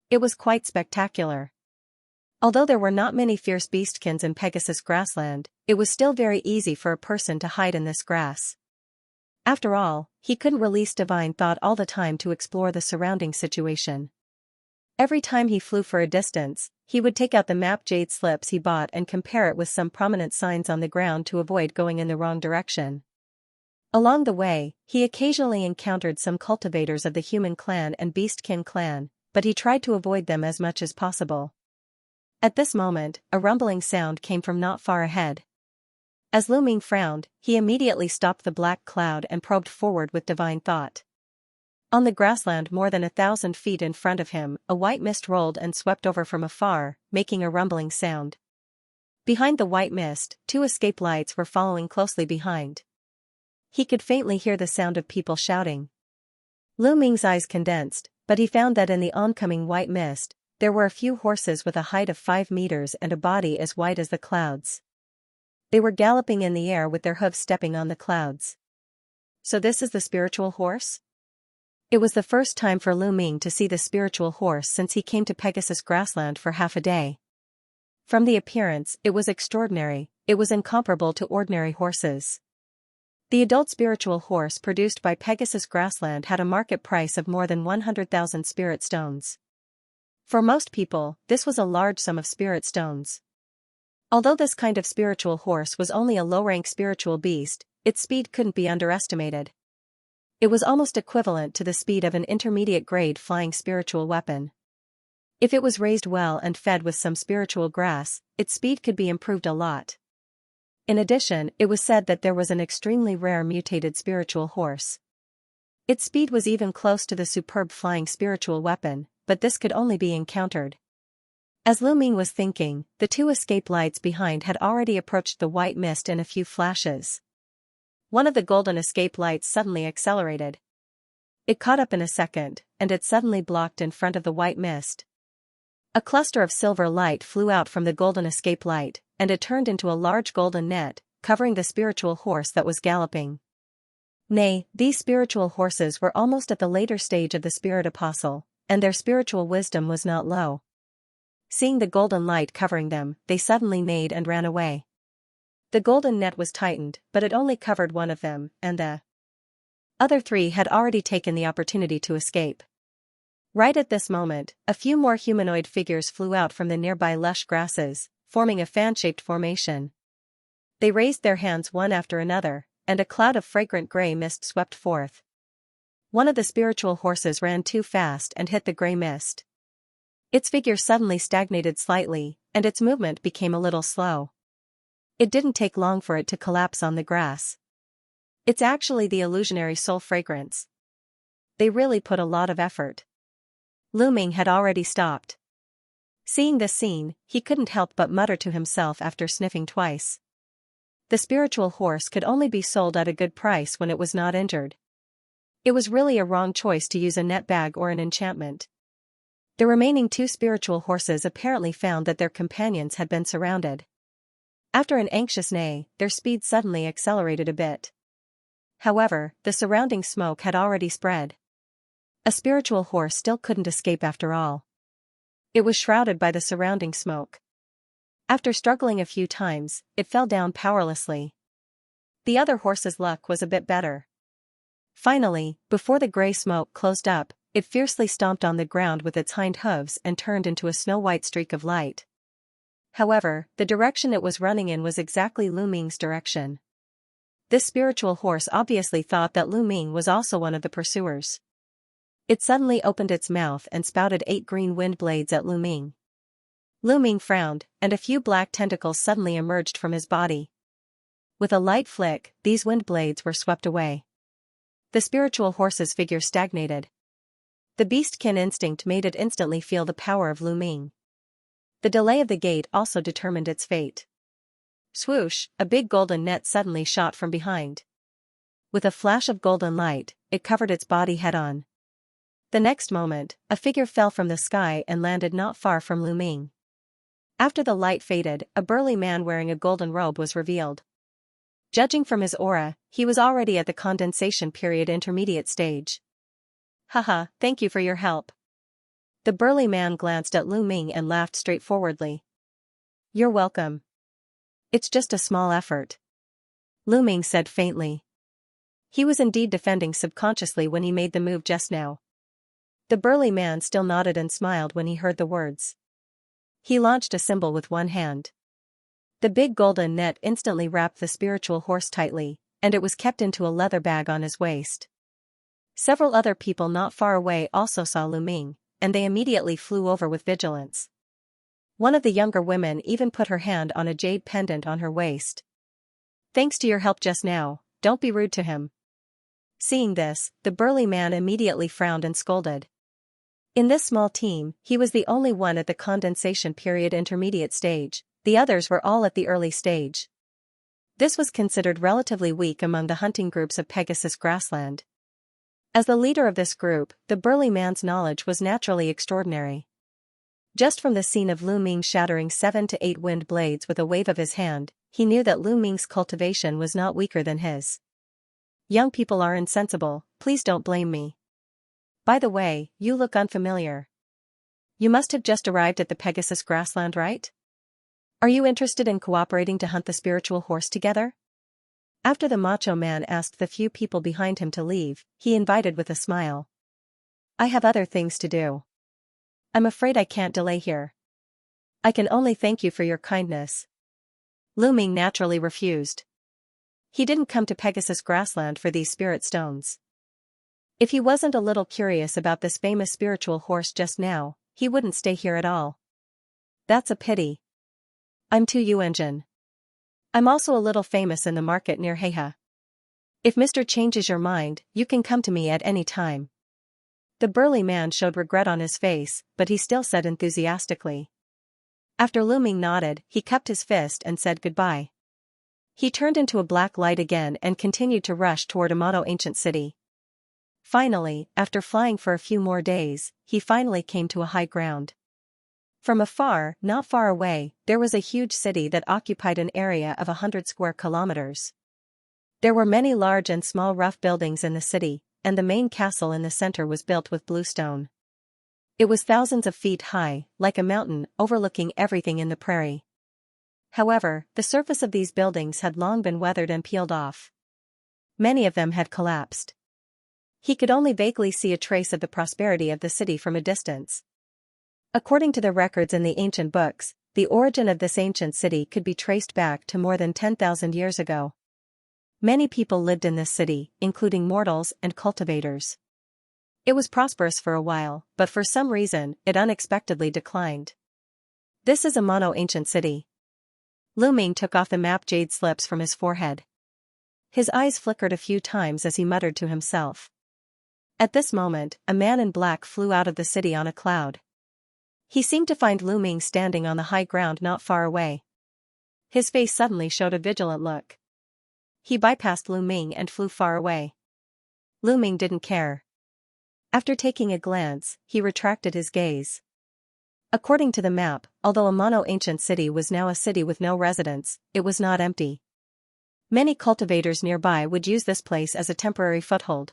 It was quite spectacular. Although there were not many fierce beastkins in Pegasus grassland, it was still very easy for a person to hide in this grass. After all, he couldn't release divine thought all the time to explore the surrounding situation. Every time he flew for a distance, he would take out the map jade slips he bought and compare it with some prominent signs on the ground to avoid going in the wrong direction. Along the way, he occasionally encountered some cultivators of the human clan and beastkin clan, but he tried to avoid them as much as possible. At this moment, a rumbling sound came from not far ahead. As Lu Ming frowned, he immediately stopped the black cloud and probed forward with divine thought. On the grassland more than 1,000 feet in front of him, a white mist rolled and swept over from afar, making a rumbling sound. Behind the white mist, 2 escape lights were following closely behind. He could faintly hear the sound of people shouting. Lu Ming's eyes condensed, but he found that in the oncoming white mist, there were a few horses with a height of 5 meters and a body as white as the clouds. They were galloping in the air with their hooves stepping on the clouds. So this is the spiritual horse? It was the first time for Lu Ming to see the spiritual horse since he came to Pegasus grassland for half a day. From the appearance, it was extraordinary, it was incomparable to ordinary horses. The adult spiritual horse produced by Pegasus grassland had a market price of more than 100,000 spirit stones. For most people, this was a large sum of spirit stones. Although this kind of spiritual horse was only a low-rank spiritual beast, its speed couldn't be underestimated. It was almost equivalent to the speed of an intermediate-grade flying spiritual weapon. If it was raised well and fed with some spiritual grass, its speed could be improved a lot. In addition, it was said that there was an extremely rare mutated spiritual horse. Its speed was even close to the superb flying spiritual weapon, but this could only be encountered. As Lu Ming was thinking, the 2 escape lights behind had already approached the white mist in a few flashes. One of the golden escape lights suddenly accelerated. It caught up in a second, and it suddenly blocked in front of the white mist. A cluster of silver light flew out from the golden escape light, and it turned into a large golden net, covering the spiritual horse that was galloping. Nay, these spiritual horses were almost at the later stage of the spirit apostle, and their spiritual wisdom was not low. Seeing the golden light covering them, they suddenly neighed and ran away. The golden net was tightened, but it only covered one of them, and the other 3 had already taken the opportunity to escape. Right at this moment, a few more humanoid figures flew out from the nearby lush grasses, forming a fan-shaped formation. They raised their hands one after another, and a cloud of fragrant gray mist swept forth. One of the spiritual horses ran too fast and hit the gray mist. Its figure suddenly stagnated slightly, and its movement became a little slow. It didn't take long for it to collapse on the grass. It's actually the illusionary soul fragrance. They really put a lot of effort. Lu Ming had already stopped. Seeing this scene, he couldn't help but mutter to himself after sniffing twice. The spiritual horse could only be sold at a good price when it was not injured. It was really a wrong choice to use a net bag or an enchantment. The remaining 2 spiritual horses apparently found that their companions had been surrounded. After an anxious neigh, their speed suddenly accelerated a bit. However, the surrounding smoke had already spread. A spiritual horse still couldn't escape after all. It was shrouded by the surrounding smoke. After struggling a few times, it fell down powerlessly. The other horse's luck was a bit better. Finally, before the gray smoke closed up, it fiercely stomped on the ground with its hind hooves and turned into a snow-white streak of light. However, the direction it was running in was exactly Lu Ming's direction. This spiritual horse obviously thought that Lu Ming was also one of the pursuers. It suddenly opened its mouth and spouted 8 green wind blades at Lu Ming. Lu Ming frowned, and a few black tentacles suddenly emerged from his body. With a light flick, these wind blades were swept away. The spiritual horse's figure stagnated. The beastkin instinct made it instantly feel the power of Lu Ming. The delay of the gate also determined its fate. Swoosh, a big golden net suddenly shot from behind. With a flash of golden light, it covered its body head-on. The next moment, a figure fell from the sky and landed not far from Lu Ming. After the light faded, a burly man wearing a golden robe was revealed. Judging from his aura, he was already at the condensation period intermediate stage. Haha, thank you for your help. The burly man glanced at Lu Ming and laughed straightforwardly. You're welcome. It's just a small effort. Lu Ming said faintly. He was indeed defending subconsciously when he made the move just now. The burly man still nodded and smiled when he heard the words. He launched a symbol with one hand. The big golden net instantly wrapped the spiritual horse tightly, and it was kept into a leather bag on his waist. Several other people not far away also saw Lu Ming, and they immediately flew over with vigilance. One of the younger women even put her hand on a jade pendant on her waist. Thanks to your help just now, don't be rude to him. Seeing this, the burly man immediately frowned and scolded. In this small team, he was the only one at the condensation period intermediate stage, the others were all at the early stage. This was considered relatively weak among the hunting groups of Pegasus Grassland. As the leader of this group, the burly man's knowledge was naturally extraordinary. Just from the scene of Lu Ming shattering 7 to 8 wind blades with a wave of his hand, he knew that Lu Ming's cultivation was not weaker than his. Young people are insensible, please don't blame me. By the way, you look unfamiliar. You must have just arrived at the Pegasus Grassland, right? Are you interested in cooperating to hunt the spiritual horse together? After the macho man asked the few people behind him to leave, he invited with a smile. I have other things to do. I'm afraid I can't delay here. I can only thank you for your kindness. Lu Ming naturally refused. He didn't come to Pegasus Grassland for these spirit stones. If he wasn't a little curious about this famous spiritual horse just now, he wouldn't stay here at all. That's a pity. I'm too Yuanjin. I'm also a little famous in the market near Heihe. If Mr. changes your mind, you can come to me at any time. The burly man showed regret on his face, but he still said enthusiastically. After Lu Ming nodded, he cupped his fist and said goodbye. He turned into a black light again and continued to rush toward Amano Ancient City. Finally, after flying for a few more days, he finally came to a high ground. From afar, not far away, there was a huge city that occupied an area of 100 square kilometers. There were many large and small rough buildings in the city, and the main castle in the center was built with blue stone. It was thousands of feet high, like a mountain, overlooking everything in the prairie. However, the surface of these buildings had long been weathered and peeled off. Many of them had collapsed. He could only vaguely see a trace of the prosperity of the city from a distance. According to the records in the ancient books, the origin of this ancient city could be traced back to more than 10,000 years ago. Many people lived in this city, including mortals and cultivators. It was prosperous for a while, but for some reason, it unexpectedly declined. This is Amano Ancient City. Lu Ming took off the map jade slips from his forehead. His eyes flickered a few times as he muttered to himself. At this moment, a man in black flew out of the city on a cloud. He seemed to find Lu Ming standing on the high ground not far away. His face suddenly showed a vigilant look. He bypassed Lu Ming and flew far away. Lu Ming didn't care. After taking a glance, he retracted his gaze. According to the map, although Amano Ancient City was now a city with no residents, it was not empty. Many cultivators nearby would use this place as a temporary foothold.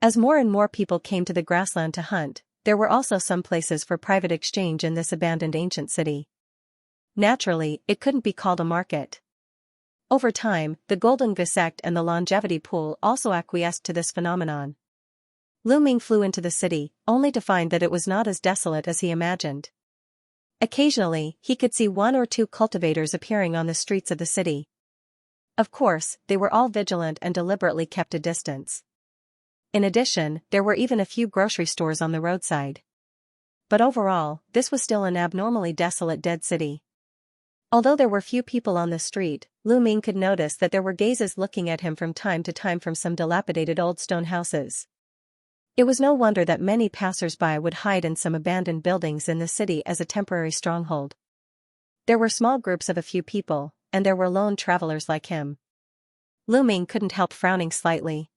As more and more people came to the grassland to hunt, there were also some places for private exchange in this abandoned ancient city. Naturally, it couldn't be called a market. Over time, the Golden Bisect and the Longevity Pool also acquiesced to this phenomenon. Lu Ming flew into the city, only to find that it was not as desolate as he imagined. Occasionally, he could see one or two cultivators appearing on the streets of the city. Of course, they were all vigilant and deliberately kept a distance. In addition, there were even a few grocery stores on the roadside. But overall, this was still an abnormally desolate dead city. Although there were few people on the street, Lu Ming could notice that there were gazes looking at him from time to time from some dilapidated old stone houses. It was no wonder that many passers-by would hide in some abandoned buildings in the city as a temporary stronghold. There were small groups of a few people, and there were lone travelers like him. Lu Ming couldn't help frowning slightly.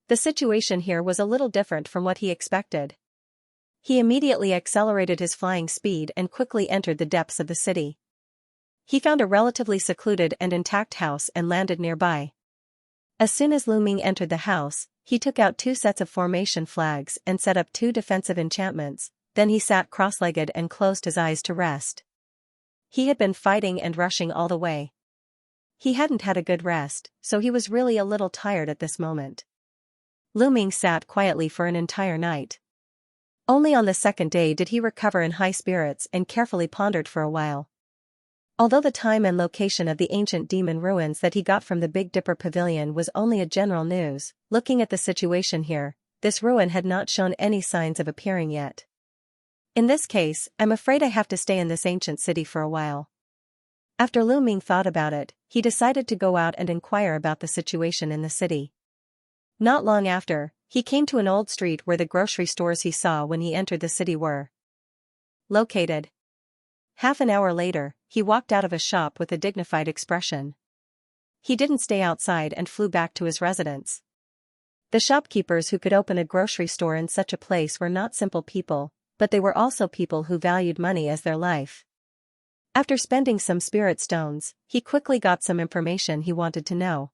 The situation here was a little different from what he expected. He immediately accelerated his flying speed and quickly entered the depths of the city. He found a relatively secluded and intact house and landed nearby. As soon as Lu Ming entered the house, he took out 2 sets of formation flags and set up 2 defensive enchantments, then he sat cross-legged and closed his eyes to rest. He had been fighting and rushing all the way. He hadn't had a good rest, so he was really a little tired at this moment. Lu Ming sat quietly for an entire night. Only on the second day did he recover in high spirits and carefully pondered for a while. Although the time and location of the ancient demon ruins that he got from the Big Dipper Pavilion was only a general news, looking at the situation here, this ruin had not shown any signs of appearing yet. In this case, I'm afraid I have to stay in this ancient city for a while. After Lu Ming thought about it, he decided to go out and inquire about the situation in the city. Not long after, he came to an old street where the grocery stores he saw when he entered the city were located. Half an hour later, he walked out of a shop with a dignified expression. He didn't stay outside and flew back to his residence. The shopkeepers who could open a grocery store in such a place were not simple people, but they were also people who valued money as their life. After spending some spirit stones, he quickly got some information he wanted to know.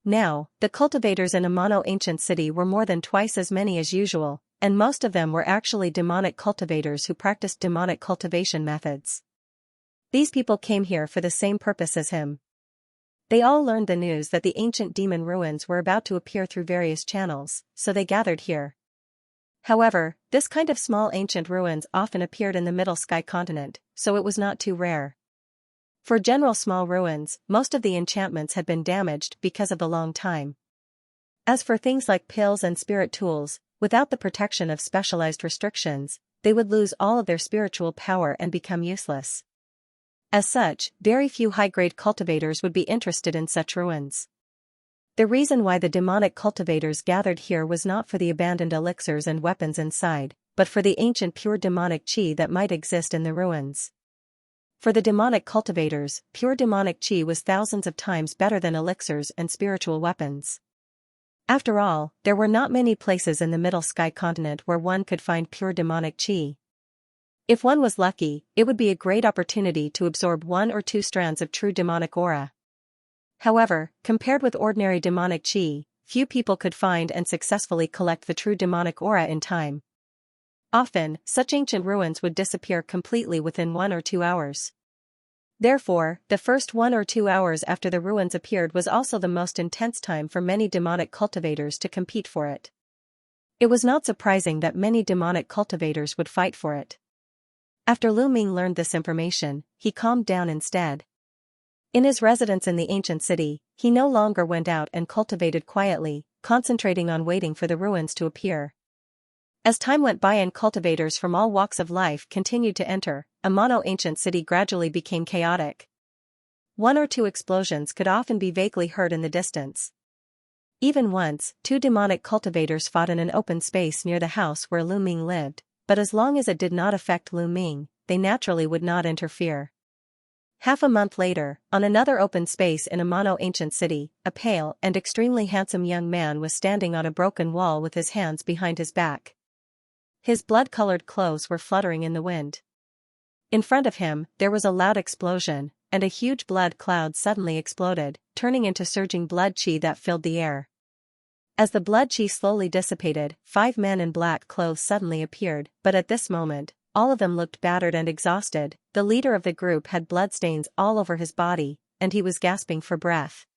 Now, the cultivators in Amano ancient city were more than twice as many as usual, and most of them were actually demonic cultivators who practiced demonic cultivation methods. These people came here for the same purpose as him. They all learned the news that the ancient demon ruins were about to appear through various channels, so they gathered here. However, this kind of small ancient ruins often appeared in the Middle Sky continent, so it was not too rare. For general small ruins, most of the enchantments had been damaged because of the long time. As for things like pills and spirit tools, without the protection of specialized restrictions, they would lose all of their spiritual power and become useless. As such, very few high-grade cultivators would be interested in such ruins. The reason why the demonic cultivators gathered here was not for the abandoned elixirs and weapons inside, but for the ancient pure demonic chi that might exist in the ruins. For the demonic cultivators, pure demonic chi was thousands of times better than elixirs and spiritual weapons. After all, there were not many places in the Middle Sky continent where one could find pure demonic chi. If one was lucky, it would be a great opportunity to absorb 1 or 2 strands of true demonic aura. However, compared with ordinary demonic chi, few people could find and successfully collect the true demonic aura in time. Often, such ancient ruins would disappear completely within 1 or 2 hours. Therefore, the first 1 or 2 hours after the ruins appeared was also the most intense time for many demonic cultivators to compete for it. It was not surprising that many demonic cultivators would fight for it. After Lu Ming learned this information, he calmed down instead. In his residence in the ancient city, he no longer went out and cultivated quietly, concentrating on waiting for the ruins to appear. As time went by and cultivators from all walks of life continued to enter, Amano ancient city gradually became chaotic. 1 or 2 explosions could often be vaguely heard in the distance. Even once, 2 demonic cultivators fought in an open space near the house where Lu Ming lived, but as long as it did not affect Lu Ming, they naturally would not interfere. Half a month later, on another open space in Amano ancient city, a pale and extremely handsome young man was standing on a broken wall with his hands behind his back. His blood-colored clothes were fluttering in the wind. In front of him, there was a loud explosion, and a huge blood cloud suddenly exploded, turning into surging blood chi that filled the air. As the blood chi slowly dissipated, 5 men in black clothes suddenly appeared, but at this moment, all of them looked battered and exhausted. The leader of the group had bloodstains all over his body, and he was gasping for breath.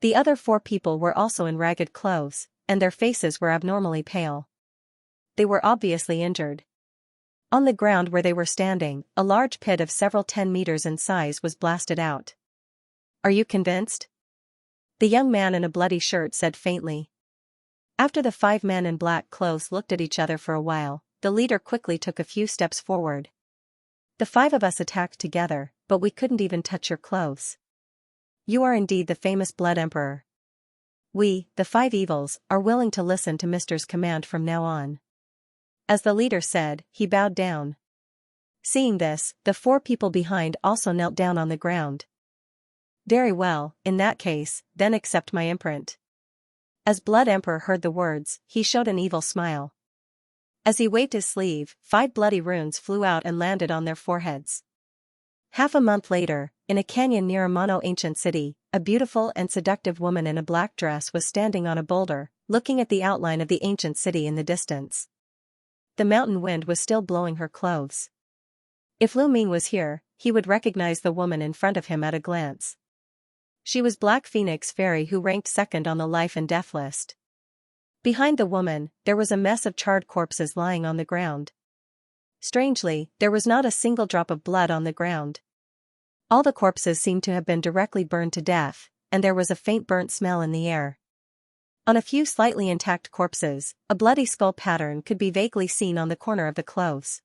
The other 4 people were also in ragged clothes, and their faces were abnormally pale. They were obviously injured. On the ground where they were standing, a large pit of several 10 meters in size was blasted out. "Are you convinced?" the young man in a bloody shirt said faintly. After the 5 men in black clothes looked at each other for a while, the leader quickly took a few steps forward. "The 5 of us attacked together, but we couldn't even touch your clothes. You are indeed the famous Blood Emperor. We, the 5 evils, are willing to listen to Mister's command from now on." As the leader said, he bowed down. Seeing this, the 4 people behind also knelt down on the ground. "Very well, in that case, then accept my imprint." As Blood Emperor heard the words, he showed an evil smile. As he waved his sleeve, 5 bloody runes flew out and landed on their foreheads. Half a month later, in a canyon near a mono-ancient city, a beautiful and seductive woman in a black dress was standing on a boulder, looking at the outline of the ancient city in the distance. The mountain wind was still blowing her clothes. If Lu Ming was here, he would recognize the woman in front of him at a glance. She was Black Phoenix Fairy, who ranked second on the life and death list. Behind the woman, there was a mess of charred corpses lying on the ground. Strangely, there was not a single drop of blood on the ground. All the corpses seemed to have been directly burned to death, and there was a faint burnt smell in the air. On a few slightly intact corpses, a bloody skull pattern could be vaguely seen on the corner of the clothes.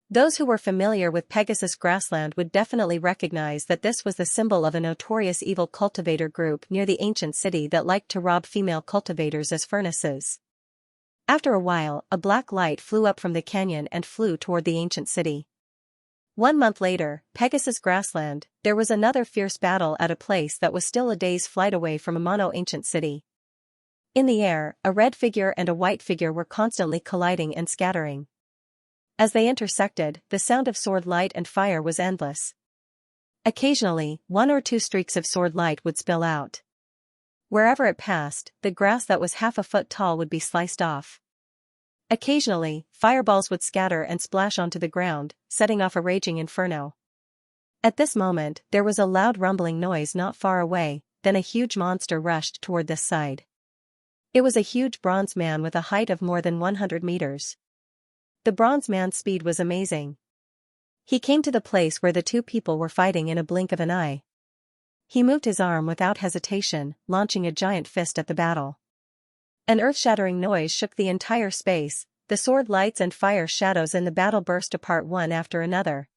Those who were familiar with Pegasus Grassland would definitely recognize that this was the symbol of a notorious evil cultivator group near the ancient city that liked to rob female cultivators as furnaces. After a while, a black light flew up from the canyon and flew toward the ancient city. 1 month later, Pegasus Grassland, there was another fierce battle at a place that was still a day's flight away from a mono-ancient city. In the air, a red figure and a white figure were constantly colliding and scattering. As they intersected, the sound of sword light and fire was endless. Occasionally, 1 or 2 streaks of sword light would spill out. Wherever it passed, the grass that was half a foot tall would be sliced off. Occasionally, fireballs would scatter and splash onto the ground, setting off a raging inferno. At this moment, there was a loud rumbling noise not far away, then a huge monster rushed toward this side. It was a huge bronze man with a height of more than 100 meters. The bronze man's speed was amazing. He came to the place where the 2 people were fighting in a blink of an eye. He moved his arm without hesitation, launching a giant fist at the battle. An earth-shattering noise shook the entire space, the sword lights and fire shadows in the battle burst apart one after another.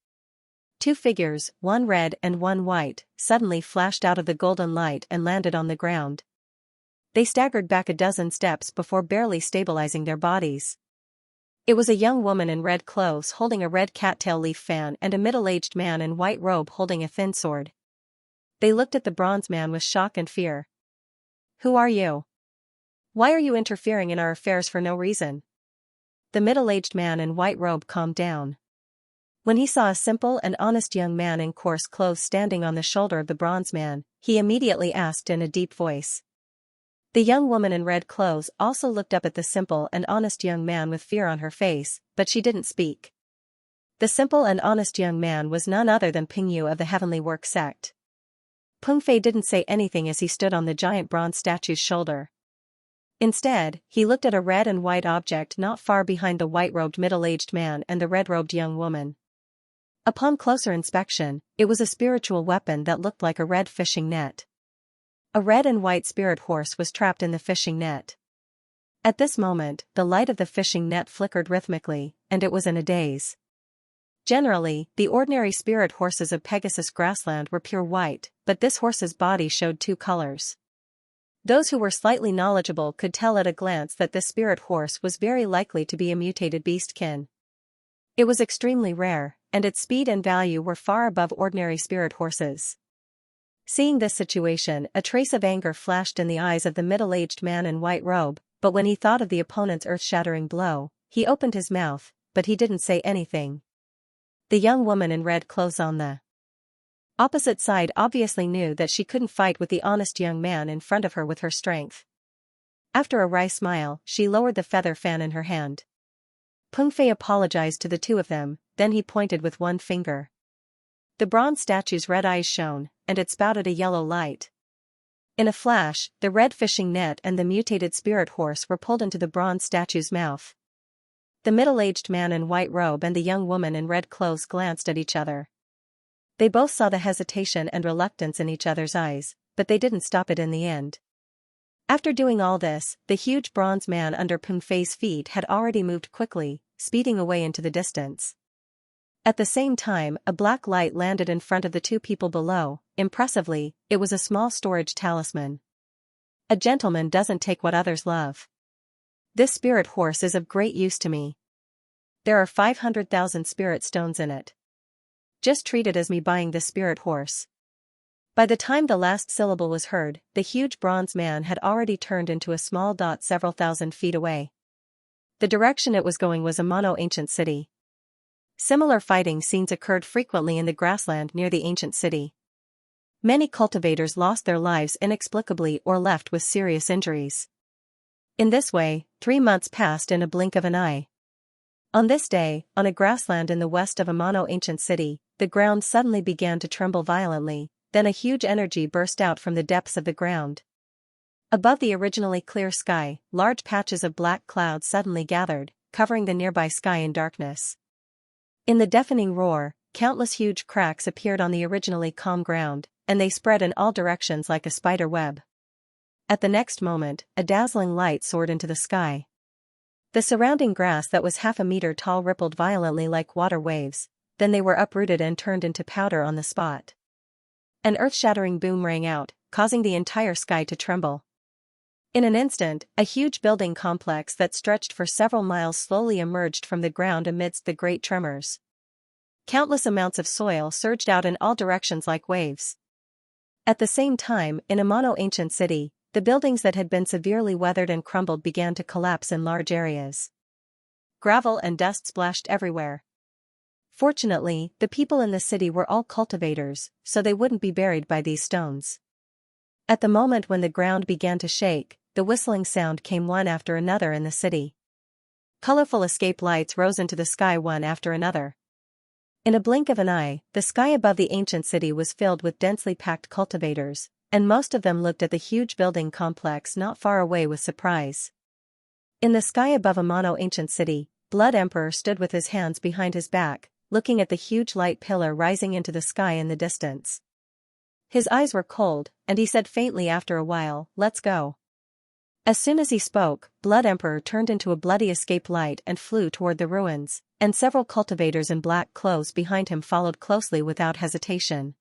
2 figures, one red and one white, suddenly flashed out of the golden light and landed on the ground. They staggered back a dozen steps before barely stabilizing their bodies. It was a young woman in red clothes holding a red cattail leaf fan and a middle-aged man in white robe holding a thin sword. They looked at the bronze man with shock and fear. "Who are you? Why are you interfering in our affairs for no reason?" The middle-aged man in white robe calmed down. When he saw a simple and honest young man in coarse clothes standing on the shoulder of the bronze man, he immediately asked in a deep voice. The young woman in red clothes also looked up at the simple and honest young man with fear on her face, but she didn't speak. The simple and honest young man was none other than Ping Yu of the Heavenly Work sect. Peng Fei didn't say anything as he stood on the giant bronze statue's shoulder. Instead, he looked at a red and white object not far behind the white-robed middle-aged man and the red-robed young woman. Upon closer inspection, it was a spiritual weapon that looked like a red fishing net. A red and white spirit horse was trapped in the fishing net. At this moment, the light of the fishing net flickered rhythmically, and it was in a daze. Generally, the ordinary spirit horses of Pegasus Grassland were pure white, but this horse's body showed 2 colors. Those who were slightly knowledgeable could tell at a glance that this spirit horse was very likely to be a mutated beastkin. It was extremely rare, and its speed and value were far above ordinary spirit horses. Seeing this situation, a trace of anger flashed in the eyes of the middle-aged man in white robe, but when he thought of the opponent's earth-shattering blow, he opened his mouth, but he didn't say anything. The young woman in red clothes on the opposite side obviously knew that she couldn't fight with the honest young man in front of her with her strength. After a wry smile, she lowered the feather fan in her hand. Peng Fei apologized to the 2 of them, then he pointed with one finger. The bronze statue's red eyes shone, and it spouted a yellow light. In a flash, the red fishing net and the mutated spirit horse were pulled into the bronze statue's mouth. The middle-aged man in white robe and the young woman in red clothes glanced at each other. They both saw the hesitation and reluctance in each other's eyes, but they didn't stop it in the end. After doing all this, the huge bronze man under Peng Fei's feet had already moved quickly, speeding away into the distance. At the same time, a black light landed in front of the 2 people below. Impressively, it was a small storage talisman. A gentleman doesn't take what others love. This spirit horse is of great use to me. There are 500,000 spirit stones in it. Just treat it as me buying this spirit horse. By the time the last syllable was heard, the huge bronze man had already turned into a small dot several thousand feet away. The direction it was going was a mono-ancient city. Similar fighting scenes occurred frequently in the grassland near the ancient city. Many cultivators lost their lives inexplicably or left with serious injuries. In this way, 3 months passed in a blink of an eye. On this day, on a grassland in the west of a mono-ancient city, the ground suddenly began to tremble violently, then a huge energy burst out from the depths of the ground. Above the originally clear sky, large patches of black clouds suddenly gathered, covering the nearby sky in darkness. In the deafening roar, countless huge cracks appeared on the originally calm ground, and they spread in all directions like a spider web. At the next moment, a dazzling light soared into the sky. The surrounding grass that was half a meter tall rippled violently like water waves, then they were uprooted and turned into powder on the spot. An earth-shattering boom rang out, causing the entire sky to tremble. In an instant, a huge building complex that stretched for several miles slowly emerged from the ground amidst the great tremors. Countless amounts of soil surged out in all directions like waves. At the same time, in a mono-ancient city, the buildings that had been severely weathered and crumbled began to collapse in large areas. Gravel and dust splashed everywhere. Fortunately, the people in the city were all cultivators, so they wouldn't be buried by these stones. At the moment when the ground began to shake, the whistling sound came one after another in the city. Colorful escape lights rose into the sky one after another. In a blink of an eye, the sky above the ancient city was filled with densely packed cultivators, and most of them looked at the huge building complex not far away with surprise. In the sky above a mono-ancient city, Blood Emperor stood with his hands behind his back, looking at the huge light pillar rising into the sky in the distance. His eyes were cold, and he said faintly after a while, "Let's go." As soon as he spoke, Blood Emperor turned into a bloody escape light and flew toward the ruins, and several cultivators in black clothes behind him followed closely without hesitation.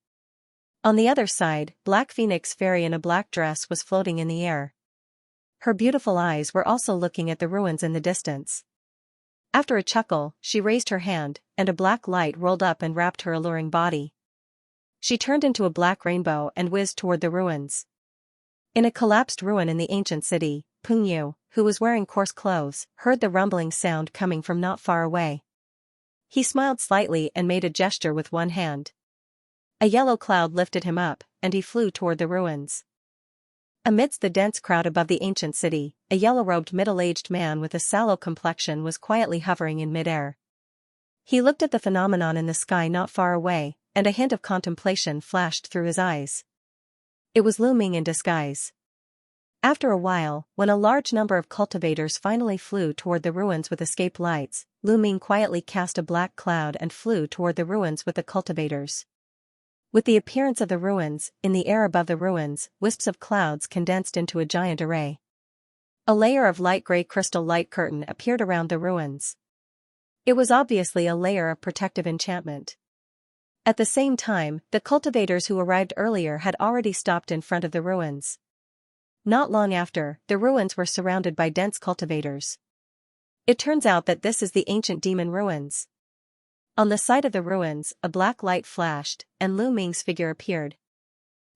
On the other side, Black Phoenix Fairy in a black dress was floating in the air. Her beautiful eyes were also looking at the ruins in the distance. After a chuckle, she raised her hand, and a black light rolled up and wrapped her alluring body. She turned into a black rainbow and whizzed toward the ruins. In a collapsed ruin in the ancient city, Pengyu, who was wearing coarse clothes, heard the rumbling sound coming from not far away. He smiled slightly and made a gesture with one hand. A yellow cloud lifted him up, and he flew toward the ruins. Amidst the dense crowd above the ancient city, a yellow-robed middle-aged man with a sallow complexion was quietly hovering in midair. He looked at the phenomenon in the sky not far away, and a hint of contemplation flashed through his eyes. It was Lu Ming in disguise. After a while, when a large number of cultivators finally flew toward the ruins with escape lights, Lu Ming quietly cast a black cloud and flew toward the ruins with the cultivators. With the appearance of the ruins, in the air above the ruins, wisps of clouds condensed into a giant array. A layer of light gray crystal light curtain appeared around the ruins. It was obviously a layer of protective enchantment. At the same time, the cultivators who arrived earlier had already stopped in front of the ruins. Not long after, the ruins were surrounded by dense cultivators. It turns out that this is the ancient demon ruins. On the side of the ruins, a black light flashed, and Lu Ming's figure appeared.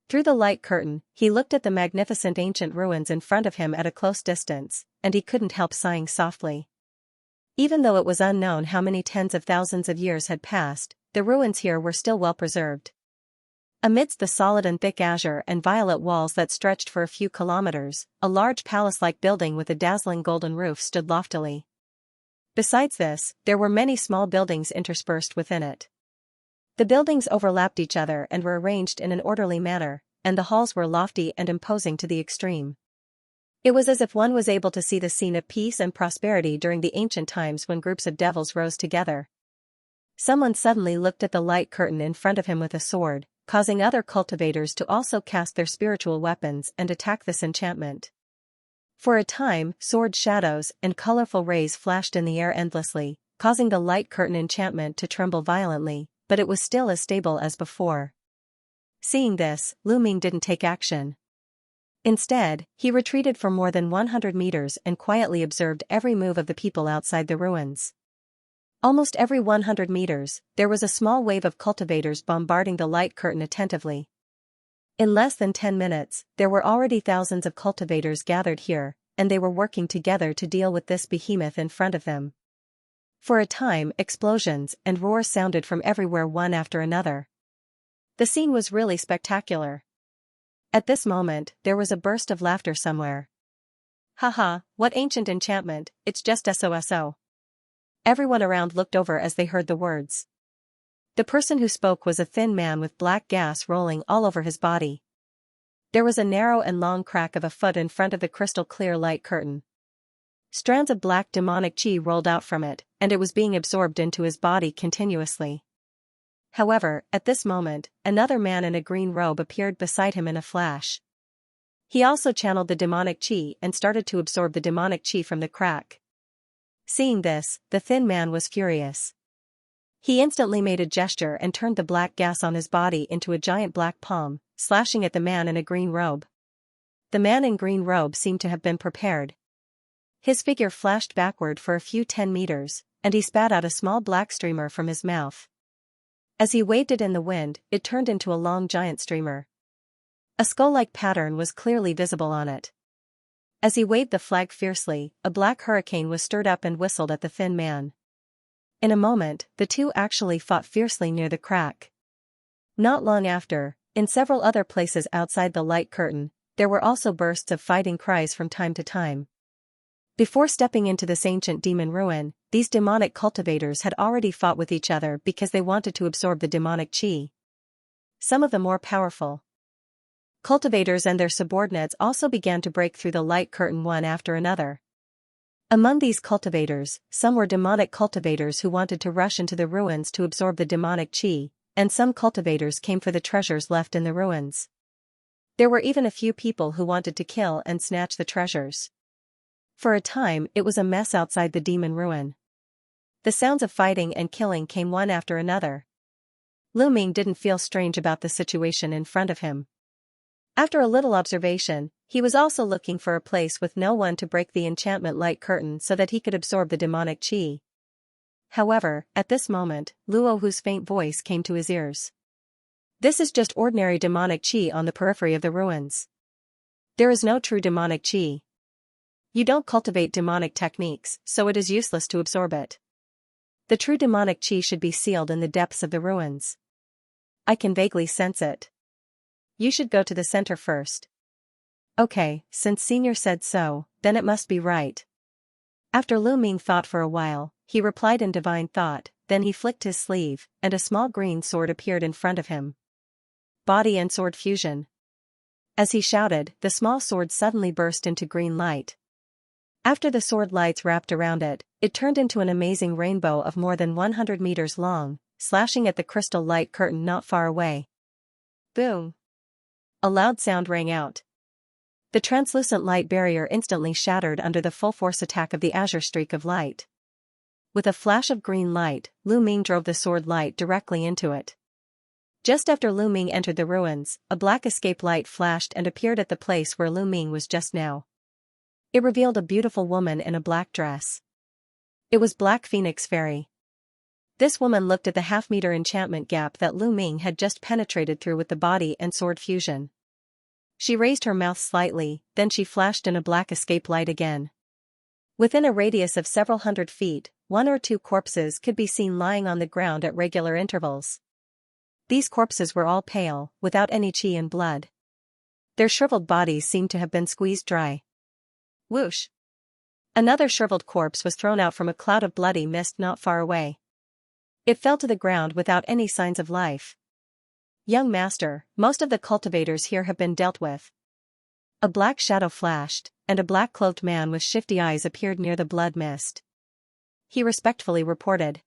Through the light curtain, he looked at the magnificent ancient ruins in front of him at a close distance, and he couldn't help sighing softly. Even though it was unknown how many tens of thousands of years had passed, the ruins here were still well preserved. Amidst the solid and thick azure and violet walls that stretched for a few kilometers, a large palace-like building with a dazzling golden roof stood loftily. Besides this, there were many small buildings interspersed within it. The buildings overlapped each other and were arranged in an orderly manner, and the halls were lofty and imposing to the extreme. It was as if one was able to see the scene of peace and prosperity during the ancient times when groups of devils rose together. Someone suddenly looked at the light curtain in front of him with a sword, causing other cultivators to also cast their spiritual weapons and attack this enchantment. For a time, sword shadows and colorful rays flashed in the air endlessly, causing the light curtain enchantment to tremble violently, but it was still as stable as before. Seeing this, Lu Ming didn't take action. Instead, he retreated for more than 100 meters and quietly observed every move of the people outside the ruins. Almost every 100 meters, there was a small wave of cultivators bombarding the light curtain attentively. In less than 10 minutes, there were already thousands of cultivators gathered here, and they were working together to deal with this behemoth in front of them. For a time, explosions and roars sounded from everywhere one after another. The scene was really spectacular. At this moment, there was a burst of laughter somewhere. Haha, what ancient enchantment, it's just SOSO. Everyone around looked over as they heard the words. The person who spoke was a thin man with black gas rolling all over his body. There was a narrow and long crack of a foot in front of the crystal-clear light curtain. Strands of black demonic chi rolled out from it, and it was being absorbed into his body continuously. However, at this moment, another man in a green robe appeared beside him in a flash. He also channeled the demonic chi and started to absorb the demonic chi from the crack. Seeing this, the thin man was furious. He instantly made a gesture and turned the black gas on his body into a giant black palm, slashing at the man in a green robe. The man in green robe seemed to have been prepared. His figure flashed backward for a few 10 meters, and he spat out a small black streamer from his mouth. As he waved it in the wind, it turned into a long giant streamer. A skull-like pattern was clearly visible on it. As he waved the flag fiercely, a black hurricane was stirred up and whistled at the thin man. In a moment, the two actually fought fiercely near the crack. Not long after, in several other places outside the light curtain, there were also bursts of fighting cries from time to time. Before stepping into this ancient demon ruin, these demonic cultivators had already fought with each other because they wanted to absorb the demonic chi. Some of the more powerful cultivators and their subordinates also began to break through the light curtain one after another. Among these cultivators, some were demonic cultivators who wanted to rush into the ruins to absorb the demonic chi, and some cultivators came for the treasures left in the ruins. There were even a few people who wanted to kill and snatch the treasures. For a time, it was a mess outside the demon ruin. The sounds of fighting and killing came one after another. Lu Ming didn't feel strange about the situation in front of him. After a little observation, he was also looking for a place with no one to break the enchantment light curtain so that he could absorb the demonic chi. However, at this moment, Luo Hu's faint voice came to his ears. This is just ordinary demonic chi on the periphery of the ruins. There is no true demonic chi. You don't cultivate demonic techniques, so it is useless to absorb it. The true demonic chi should be sealed in the depths of the ruins. I can vaguely sense it. You should go to the center first. Okay, since Senior said so, then it must be right. After Lu Ming thought for a while, he replied in divine thought, then he flicked his sleeve, and a small green sword appeared in front of him. Body and sword fusion. As he shouted, the small sword suddenly burst into green light. After the sword lights wrapped around it, it turned into an amazing rainbow of more than 100 meters long, slashing at the crystal light curtain not far away. Boom! A loud sound rang out. The translucent light barrier instantly shattered under the full force attack of the azure streak of light. With a flash of green light, Lu Ming drove the sword light directly into it. Just after Lu Ming entered the ruins, a black escape light flashed and appeared at the place where Lu Ming was just now. It revealed a beautiful woman in a black dress. It was Black Phoenix Fairy. This woman looked at the half-meter enchantment gap that Lu Ming had just penetrated through with the body and sword fusion. She raised her mouth slightly, then she flashed in a black escape light again. Within a radius of several hundred feet, 1 or 2 corpses could be seen lying on the ground at regular intervals. These corpses were all pale, without any chi and blood. Their shriveled bodies seemed to have been squeezed dry. Whoosh! Another shriveled corpse was thrown out from a cloud of bloody mist not far away. It fell to the ground without any signs of life. Young master, most of the cultivators here have been dealt with. A black shadow flashed, and a black-cloaked man with shifty eyes appeared near the blood mist. He respectfully reported.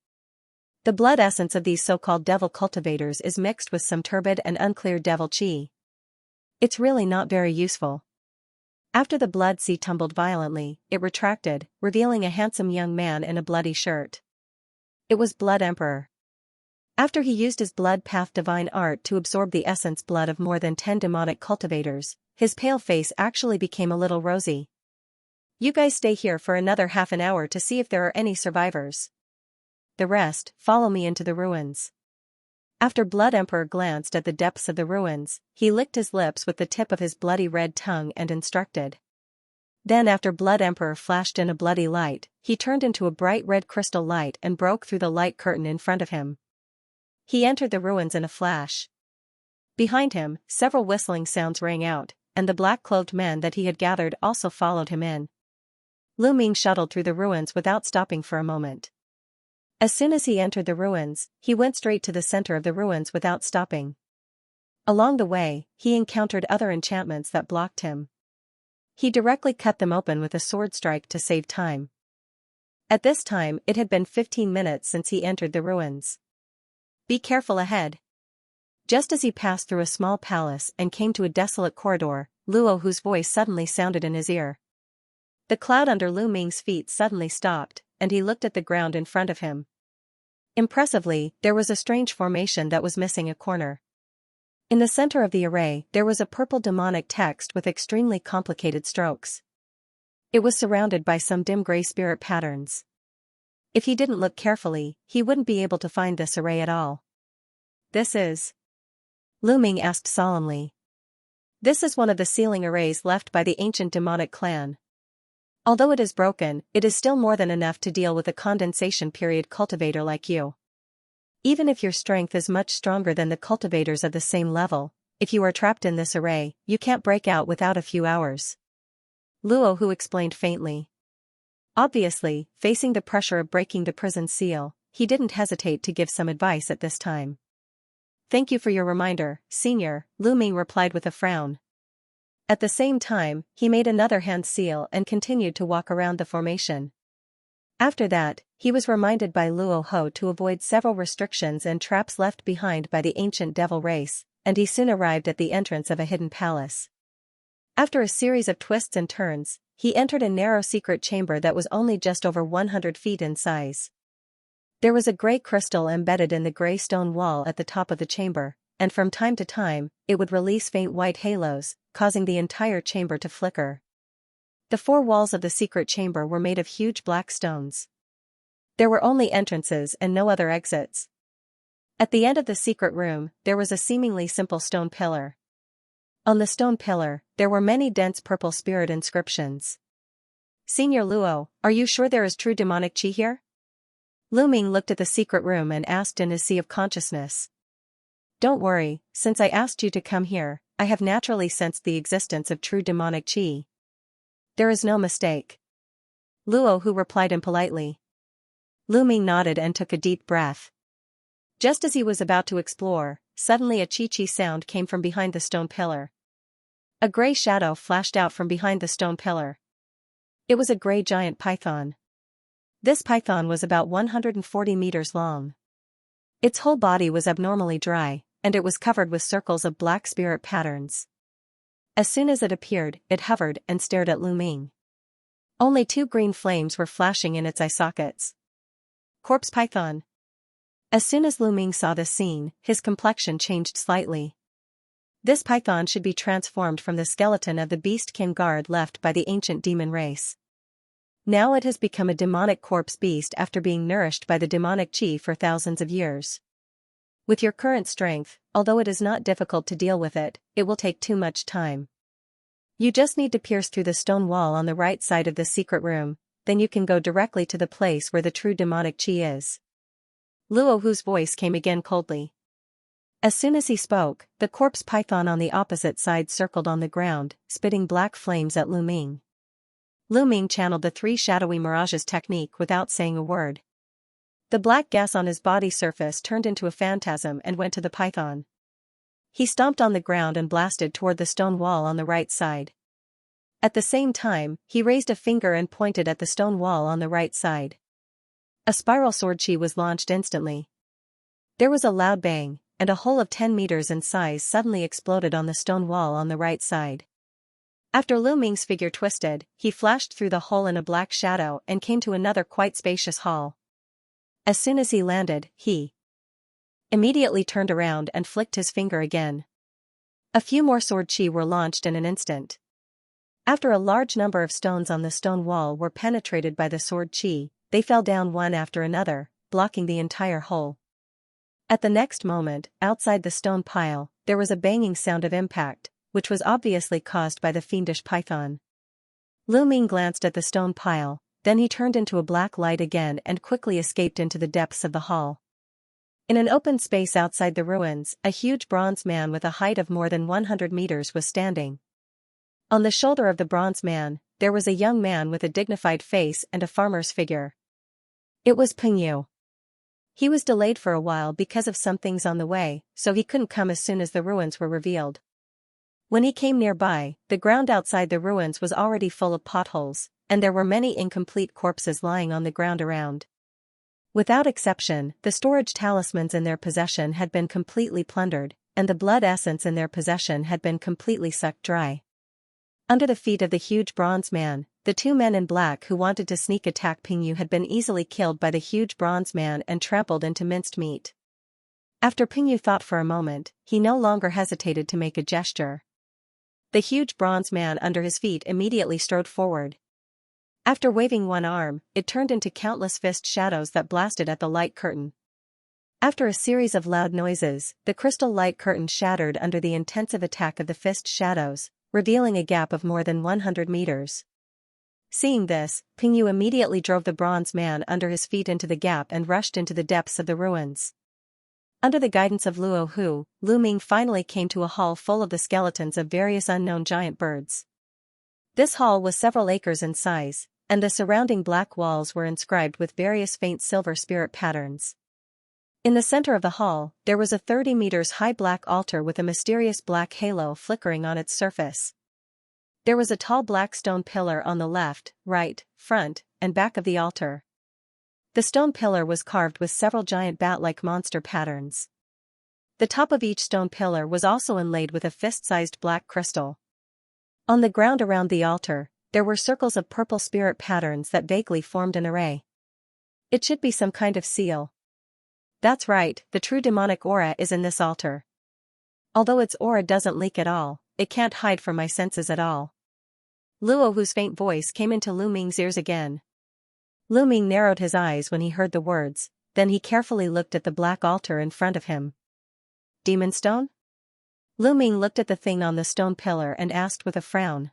The blood essence of these so-called devil cultivators is mixed with some turbid and unclear devil chi. It's really not very useful. After the blood sea tumbled violently, it retracted, revealing a handsome young man in a bloody shirt. It was Blood Emperor. After he used his blood path divine art to absorb the essence blood of more than 10 demonic cultivators, his pale face actually became a little rosy. You guys stay here for another half an hour to see if there are any survivors. The rest, follow me into the ruins. After Blood Emperor glanced at the depths of the ruins, he licked his lips with the tip of his bloody red tongue and instructed. Then after Blood Emperor flashed in a bloody light, he turned into a bright red crystal light and broke through the light curtain in front of him. He entered the ruins in a flash. Behind him, several whistling sounds rang out, and the black-clothed men that he had gathered also followed him in. Lu Ming shuttled through the ruins without stopping for a moment. As soon as he entered the ruins, he went straight to the center of the ruins without stopping. Along the way, he encountered other enchantments that blocked him. He directly cut them open with a sword strike to save time. At this time it had been 15 minutes since he entered the ruins. Be careful ahead. Just as he passed through a small palace and came to a desolate corridor, Luo Hu's voice suddenly sounded in his ear. The cloud under Lu Ming's feet suddenly stopped, and he looked at the ground in front of him. Impressively, there was a strange formation that was missing a corner. In the center of the array, there was a purple demonic text with extremely complicated strokes. It was surrounded by some dim gray spirit patterns. If he didn't look carefully, he wouldn't be able to find this array at all. This is? Lu Ming asked solemnly. This is one of the sealing arrays left by the ancient demonic clan. Although it is broken, it is still more than enough to deal with a condensation period cultivator like you. Even if your strength is much stronger than the cultivators of the same level, if you are trapped in this array, you can't break out without a few hours. Luo Hu explained faintly. Obviously, facing the pressure of breaking the prison seal, he didn't hesitate to give some advice at this time. Thank you for your reminder, Senior, Lu Ming replied with a frown. At the same time, he made another hand seal and continued to walk around the formation. After that, he was reminded by Luo Ho to avoid several restrictions and traps left behind by the ancient devil race, and he soon arrived at the entrance of a hidden palace. After a series of twists and turns, he entered a narrow secret chamber that was only just over 100 feet in size. There was a gray crystal embedded in the gray stone wall at the top of the chamber, and from time to time, it would release faint white halos, causing the entire chamber to flicker. The four walls of the secret chamber were made of huge black stones. There were only entrances and no other exits. At the end of the secret room, there was a seemingly simple stone pillar. On the stone pillar, there were many dense purple spirit inscriptions. Senior Luo, are you sure there is true demonic chi here? Lu Ming looked at the secret room and asked in his sea of consciousness. Don't worry, since I asked you to come here, I have naturally sensed the existence of true demonic chi. There is no mistake. Luo Hu replied impolitely. Lu Ming nodded and took a deep breath. Just as he was about to explore, suddenly a chi-chi sound came from behind the stone pillar. A gray shadow flashed out from behind the stone pillar. It was a gray giant python. This python was about 140 meters long. Its whole body was abnormally dry, and it was covered with circles of black spirit patterns. As soon as it appeared, it hovered and stared at Lu Ming. Only 2 green flames were flashing in its eye sockets. Corpse python. As soon as Lu Ming saw this scene, his complexion changed slightly. This python should be transformed from the skeleton of the beastkin guard left by the ancient demon race. Now it has become a demonic corpse beast after being nourished by the demonic chi for thousands of years. With your current strength, although it is not difficult to deal with it, it will take too much time. You just need to pierce through the stone wall on the right side of the secret room, then you can go directly to the place where the true demonic chi is. Luo Hu's voice came again coldly. As soon as he spoke, the corpse python on the opposite side circled on the ground, spitting black flames at Lu Ming. Lu Ming channeled the 3 shadowy mirages technique without saying a word. The black gas on his body surface turned into a phantasm and went to the python. He stomped on the ground and blasted toward the stone wall on the right side. At the same time, he raised a finger and pointed at the stone wall on the right side. A spiral sword chi was launched instantly. There was a loud bang, and a hole of 10 meters in size suddenly exploded on the stone wall on the right side. After Lu Ming's figure twisted, he flashed through the hole in a black shadow and came to another quite spacious hall. As soon as he landed, he immediately turned around and flicked his finger again. A few more sword chi were launched in an instant. After a large number of stones on the stone wall were penetrated by the sword chi, they fell down one after another, blocking the entire hole. At the next moment, outside the stone pile, there was a banging sound of impact, which was obviously caused by the fiendish python. Lu Ming glanced at the stone pile, then he turned into a black light again and quickly escaped into the depths of the hall. In an open space outside the ruins, a huge bronze man with a height of more than 100 meters was standing. On the shoulder of the bronze man, there was a young man with a dignified face and a farmer's figure. It was Peng Yu. He was delayed for a while because of some things on the way, so he couldn't come as soon as the ruins were revealed. When he came nearby, the ground outside the ruins was already full of potholes, and there were many incomplete corpses lying on the ground around. Without exception, the storage talismans in their possession had been completely plundered, and the blood essence in their possession had been completely sucked dry. Under the feet of the huge bronze man, the two men in black who wanted to sneak attack Peng Yu had been easily killed by the huge bronze man and trampled into minced meat. After Peng Yu thought for a moment, he no longer hesitated to make a gesture. The huge bronze man under his feet immediately strode forward. After waving one arm, it turned into countless fist shadows that blasted at the light curtain. After a series of loud noises, the crystal light curtain shattered under the intensive attack of the fist shadows, revealing a gap of more than 100 meters. Seeing this, Peng Yu immediately drove the bronze man under his feet into the gap and rushed into the depths of the ruins. Under the guidance of Luo Hu, Lu Ming finally came to a hall full of the skeletons of various unknown giant birds. This hall was several acres in size, and the surrounding black walls were inscribed with various faint silver spirit patterns. In the center of the hall, there was a 30 meters high black altar with a mysterious black halo flickering on its surface. There was a tall black stone pillar on the left, right, front, and back of the altar. The stone pillar was carved with several giant bat-like monster patterns. The top of each stone pillar was also inlaid with a fist-sized black crystal. On the ground around the altar, there were circles of purple spirit patterns that vaguely formed an array. It should be some kind of seal. That's right, the true demonic aura is in this altar. Although its aura doesn't leak at all, it can't hide from my senses at all. Luo Hu's faint voice came into Lu Ming's ears again. Lu Ming narrowed his eyes when he heard the words, then he carefully looked at the black altar in front of him. Demon stone? Lu Ming looked at the thing on the stone pillar and asked with a frown.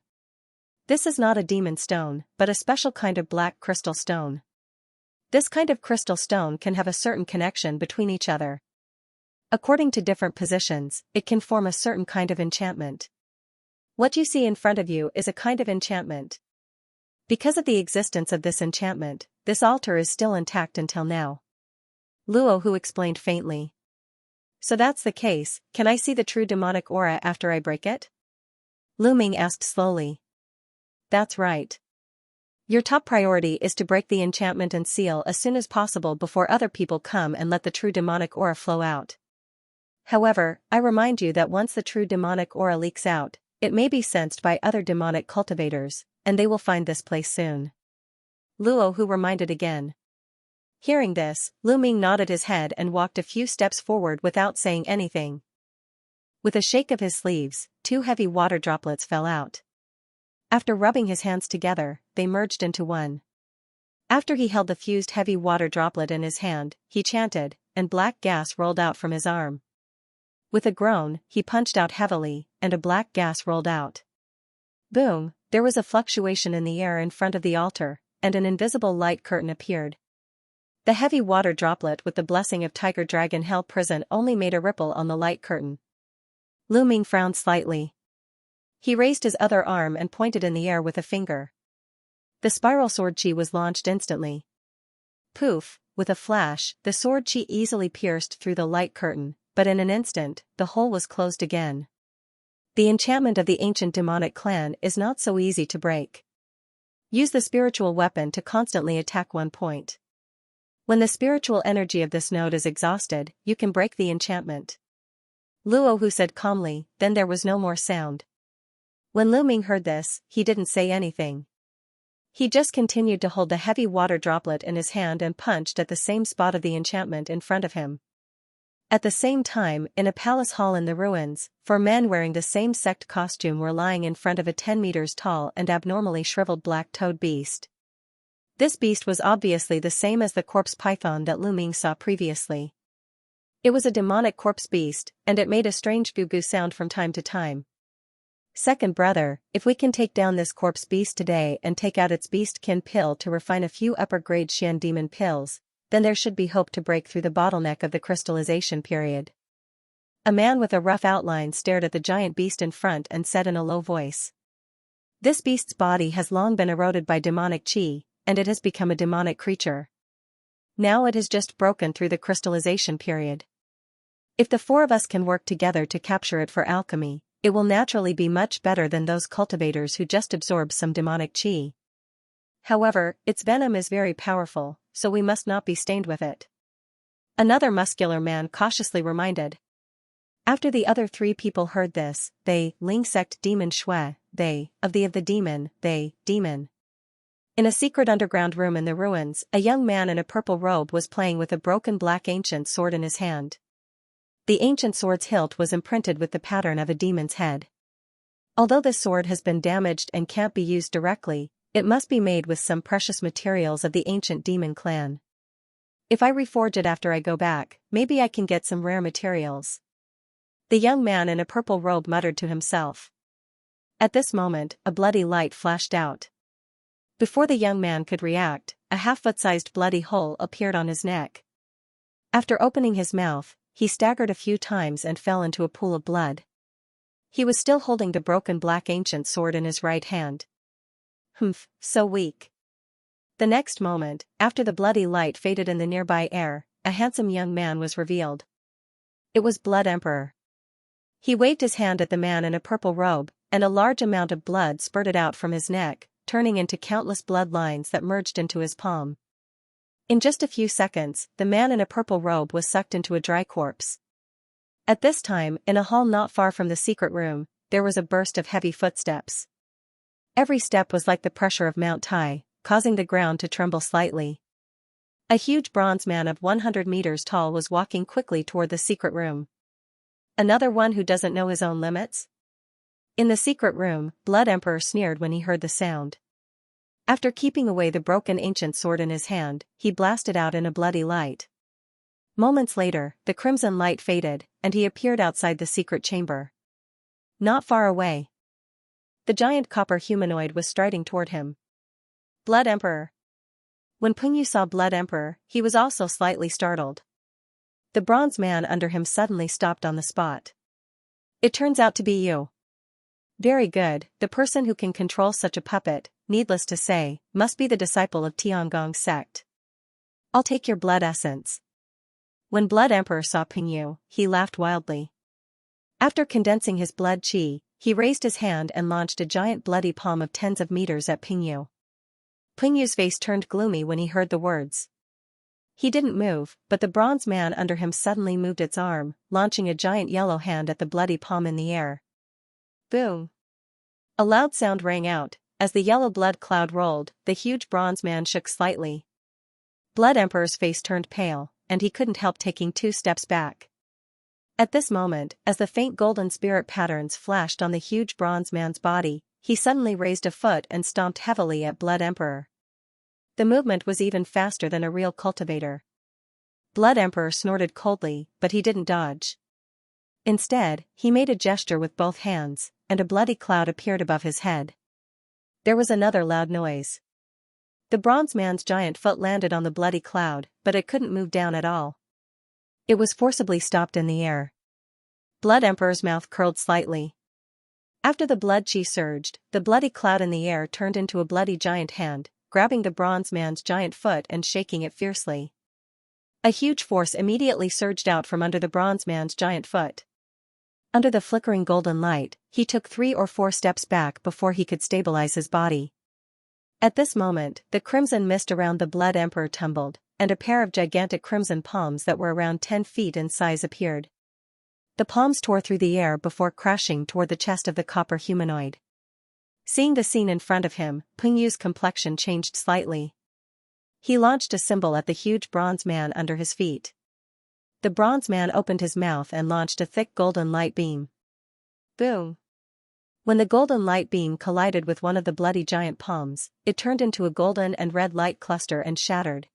This is not a demon stone, but a special kind of black crystal stone. This kind of crystal stone can have a certain connection between each other. According to different positions, it can form a certain kind of enchantment. What you see in front of you is a kind of enchantment. Because of the existence of this enchantment, this altar is still intact until now. Luo Hu explained faintly. So that's the case, can I see the true demonic aura after I break it? Lu Ming asked slowly. That's right. Your top priority is to break the enchantment and seal as soon as possible before other people come and let the true demonic aura flow out. However, I remind you that once the true demonic aura leaks out, it may be sensed by other demonic cultivators, and they will find this place soon. Luo Hu reminded again. Hearing this, Lu Ming nodded his head and walked a few steps forward without saying anything. With a shake of his sleeves, 2 heavy water droplets fell out. After rubbing his hands together, they merged into one. After he held the fused heavy water droplet in his hand, he chanted, and black gas rolled out from his arm. With a groan, he punched out heavily, and a black gas rolled out. Boom, there was a fluctuation in the air in front of the altar, and an invisible light curtain appeared. The heavy water droplet with the blessing of Tiger Dragon Hell Prison only made a ripple on the light curtain. Lu Ming frowned slightly. He raised his other arm and pointed in the air with a finger. The spiral sword chi was launched instantly. Poof, with a flash, the sword chi easily pierced through the light curtain, but in an instant, the hole was closed again. The enchantment of the ancient demonic clan is not so easy to break. Use the spiritual weapon to constantly attack one point. When the spiritual energy of this node is exhausted, you can break the enchantment. Luo Hu said calmly, then there was no more sound. When Lu Ming heard this, he didn't say anything. He just continued to hold the heavy water droplet in his hand and punched at the same spot of the enchantment in front of him. At the same time, in a palace hall in the ruins, 4 men wearing the same sect costume were lying in front of a 10 meters tall and abnormally shriveled black toad beast. This beast was obviously the same as the corpse python that Lu Ming saw previously. It was a demonic corpse beast, and it made a strange goo-goo sound from time to time. Second brother, if we can take down this corpse beast today and take out its beastkin pill to refine a few upper-grade Xian demon pills, then there should be hope to break through the bottleneck of the crystallization period. A man with a rough outline stared at the giant beast in front and said in a low voice. This beast's body has long been eroded by demonic qi, and it has become a demonic creature. Now it has just broken through the crystallization period. If the four of us can work together to capture it for alchemy, it will naturally be much better than those cultivators who just absorb some demonic qi. However, its venom is very powerful, so we must not be stained with it. Another muscular man cautiously reminded. After the other three people heard this, they, Ling sect demon shui, they, of the demon, they, demon. In a secret underground room in the ruins, a young man in a purple robe was playing with a broken black ancient sword in his hand. The ancient sword's hilt was imprinted with the pattern of a demon's head. Although this sword has been damaged and can't be used directly, it must be made with some precious materials of the ancient demon clan. If I reforge it after I go back, maybe I can get some rare materials. The young man in a purple robe muttered to himself. At this moment, a bloody light flashed out. Before the young man could react, a half-foot-sized bloody hole appeared on his neck. After opening his mouth, he staggered a few times and fell into a pool of blood. He was still holding the broken black ancient sword in his right hand. Humph, so weak. The next moment, after the bloody light faded in the nearby air, a handsome young man was revealed. It was Blood Emperor. He waved his hand at the man in a purple robe, and a large amount of blood spurted out from his neck, turning into countless blood lines that merged into his palm. In just a few seconds, the man in a purple robe was sucked into a dry corpse. At this time, in a hall not far from the secret room, there was a burst of heavy footsteps. Every step was like the pressure of Mount Tai, causing the ground to tremble slightly. A huge bronze man of 100 meters tall was walking quickly toward the secret room. Another one who doesn't know his own limits? In the secret room, Blood Emperor sneered when he heard the sound. After keeping away the broken ancient sword in his hand, he blasted out in a bloody light. Moments later, the crimson light faded, and he appeared outside the secret chamber. Not far away, the giant copper humanoid was striding toward him. Blood Emperor. When Pengyu saw Blood Emperor, he was also slightly startled. The bronze man under him suddenly stopped on the spot. It turns out to be you. Very good, the person who can control such a puppet, needless to say, must be the disciple of Tiangong sect. I'll take your blood essence. When Blood Emperor saw Pengyu, he laughed wildly. After condensing his blood qi, he raised his hand and launched a giant bloody palm of tens of meters at Pengyu. Pengyu's face turned gloomy when he heard the words. He didn't move, but the bronze man under him suddenly moved its arm, launching a giant yellow hand at the bloody palm in the air. Boom! A loud sound rang out. As the yellow blood cloud rolled, the huge bronze man shook slightly. Blood Emperor's face turned pale, and he couldn't help taking 2 steps back. At this moment, as the faint golden spirit patterns flashed on the huge bronze man's body, he suddenly raised a foot and stomped heavily at Blood Emperor. The movement was even faster than a real cultivator. Blood Emperor snorted coldly, but he didn't dodge. Instead, he made a gesture with both hands, and a bloody cloud appeared above his head. There was another loud noise. The bronze man's giant foot landed on the bloody cloud, but it couldn't move down at all. It was forcibly stopped in the air. Blood Emperor's mouth curled slightly. After the blood qi surged, the bloody cloud in the air turned into a bloody giant hand, grabbing the bronze man's giant foot and shaking it fiercely. A huge force immediately surged out from under the bronze man's giant foot. Under the flickering golden light, he took 3 or 4 steps back before he could stabilize his body. At this moment, the crimson mist around the Blood Emperor tumbled, and a pair of gigantic crimson palms that were around 10 feet in size appeared. The palms tore through the air before crashing toward the chest of the copper humanoid. Seeing the scene in front of him, Pengyu's complexion changed slightly. He launched a symbol at the huge bronze man under his feet. The bronze man opened his mouth and launched a thick golden light beam. Boom! When the golden light beam collided with one of the bloody giant palms, it turned into a golden and red light cluster and shattered.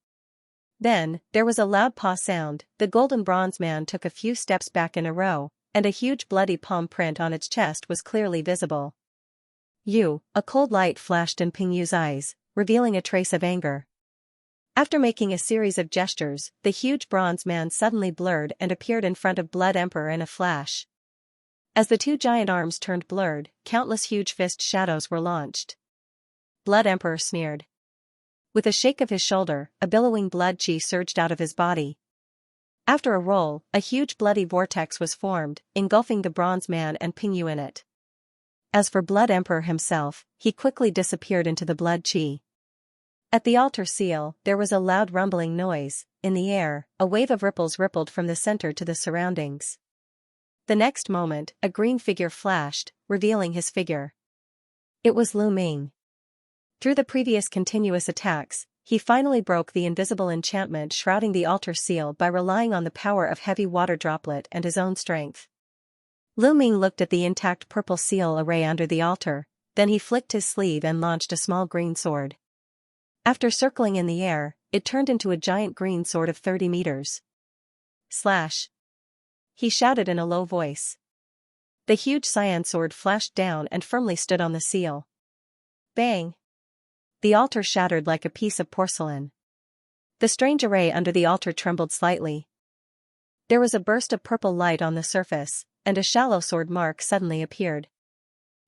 Then, there was a loud paw sound. The golden bronze man took a few steps back in a row, and a huge bloody palm print on its chest was clearly visible. A cold light flashed in Pingyu's eyes, revealing a trace of anger. After making a series of gestures, the huge bronze man suddenly blurred and appeared in front of Blood Emperor in a flash. As the two giant arms turned blurred, countless huge fist shadows were launched. Blood Emperor sneered. With a shake of his shoulder, a billowing blood chi surged out of his body. After a roll, a huge bloody vortex was formed, engulfing the bronze man and Pingyu in it. As for Blood Emperor himself, he quickly disappeared into the blood chi. At the altar seal, there was a loud rumbling noise. In the air, a wave of ripples rippled from the center to the surroundings. The next moment, a green figure flashed, revealing his figure. It was Lu Ming. Through the previous continuous attacks, he finally broke the invisible enchantment shrouding the altar seal by relying on the power of heavy water droplet and his own strength. Lu Ming looked at the intact purple seal array under the altar, then he flicked his sleeve and launched a small green sword. After circling in the air, it turned into a giant green sword of 30 meters. Slash! He shouted in a low voice. The huge cyan sword flashed down and firmly stood on the seal. Bang! The altar shattered like a piece of porcelain. The strange array under the altar trembled slightly. There was a burst of purple light on the surface, and a shallow sword mark suddenly appeared.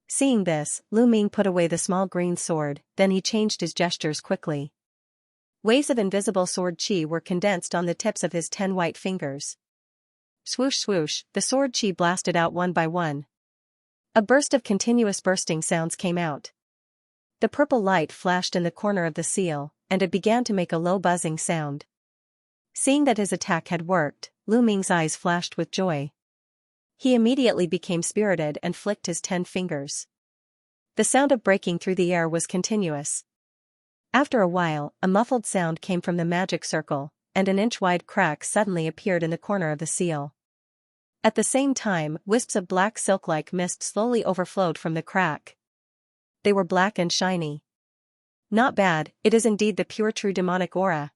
Seeing this, Lu Ming put away the small green sword, then he changed his gestures quickly. Waves of invisible sword chi were condensed on the tips of his 10 white fingers. Swoosh swoosh, the sword chi blasted out one by one. A burst of continuous bursting sounds came out. The purple light flashed in the corner of the seal, and it began to make a low buzzing sound. Seeing that his attack had worked, Lu Ming's eyes flashed with joy. He immediately became spirited and flicked his 10 fingers. The sound of breaking through the air was continuous. After a while, a muffled sound came from the magic circle, and an inch-wide crack suddenly appeared in the corner of the seal. At the same time, wisps of black silk-like mist slowly overflowed from the crack. They were black and shiny. Not bad, it is indeed the pure true demonic aura.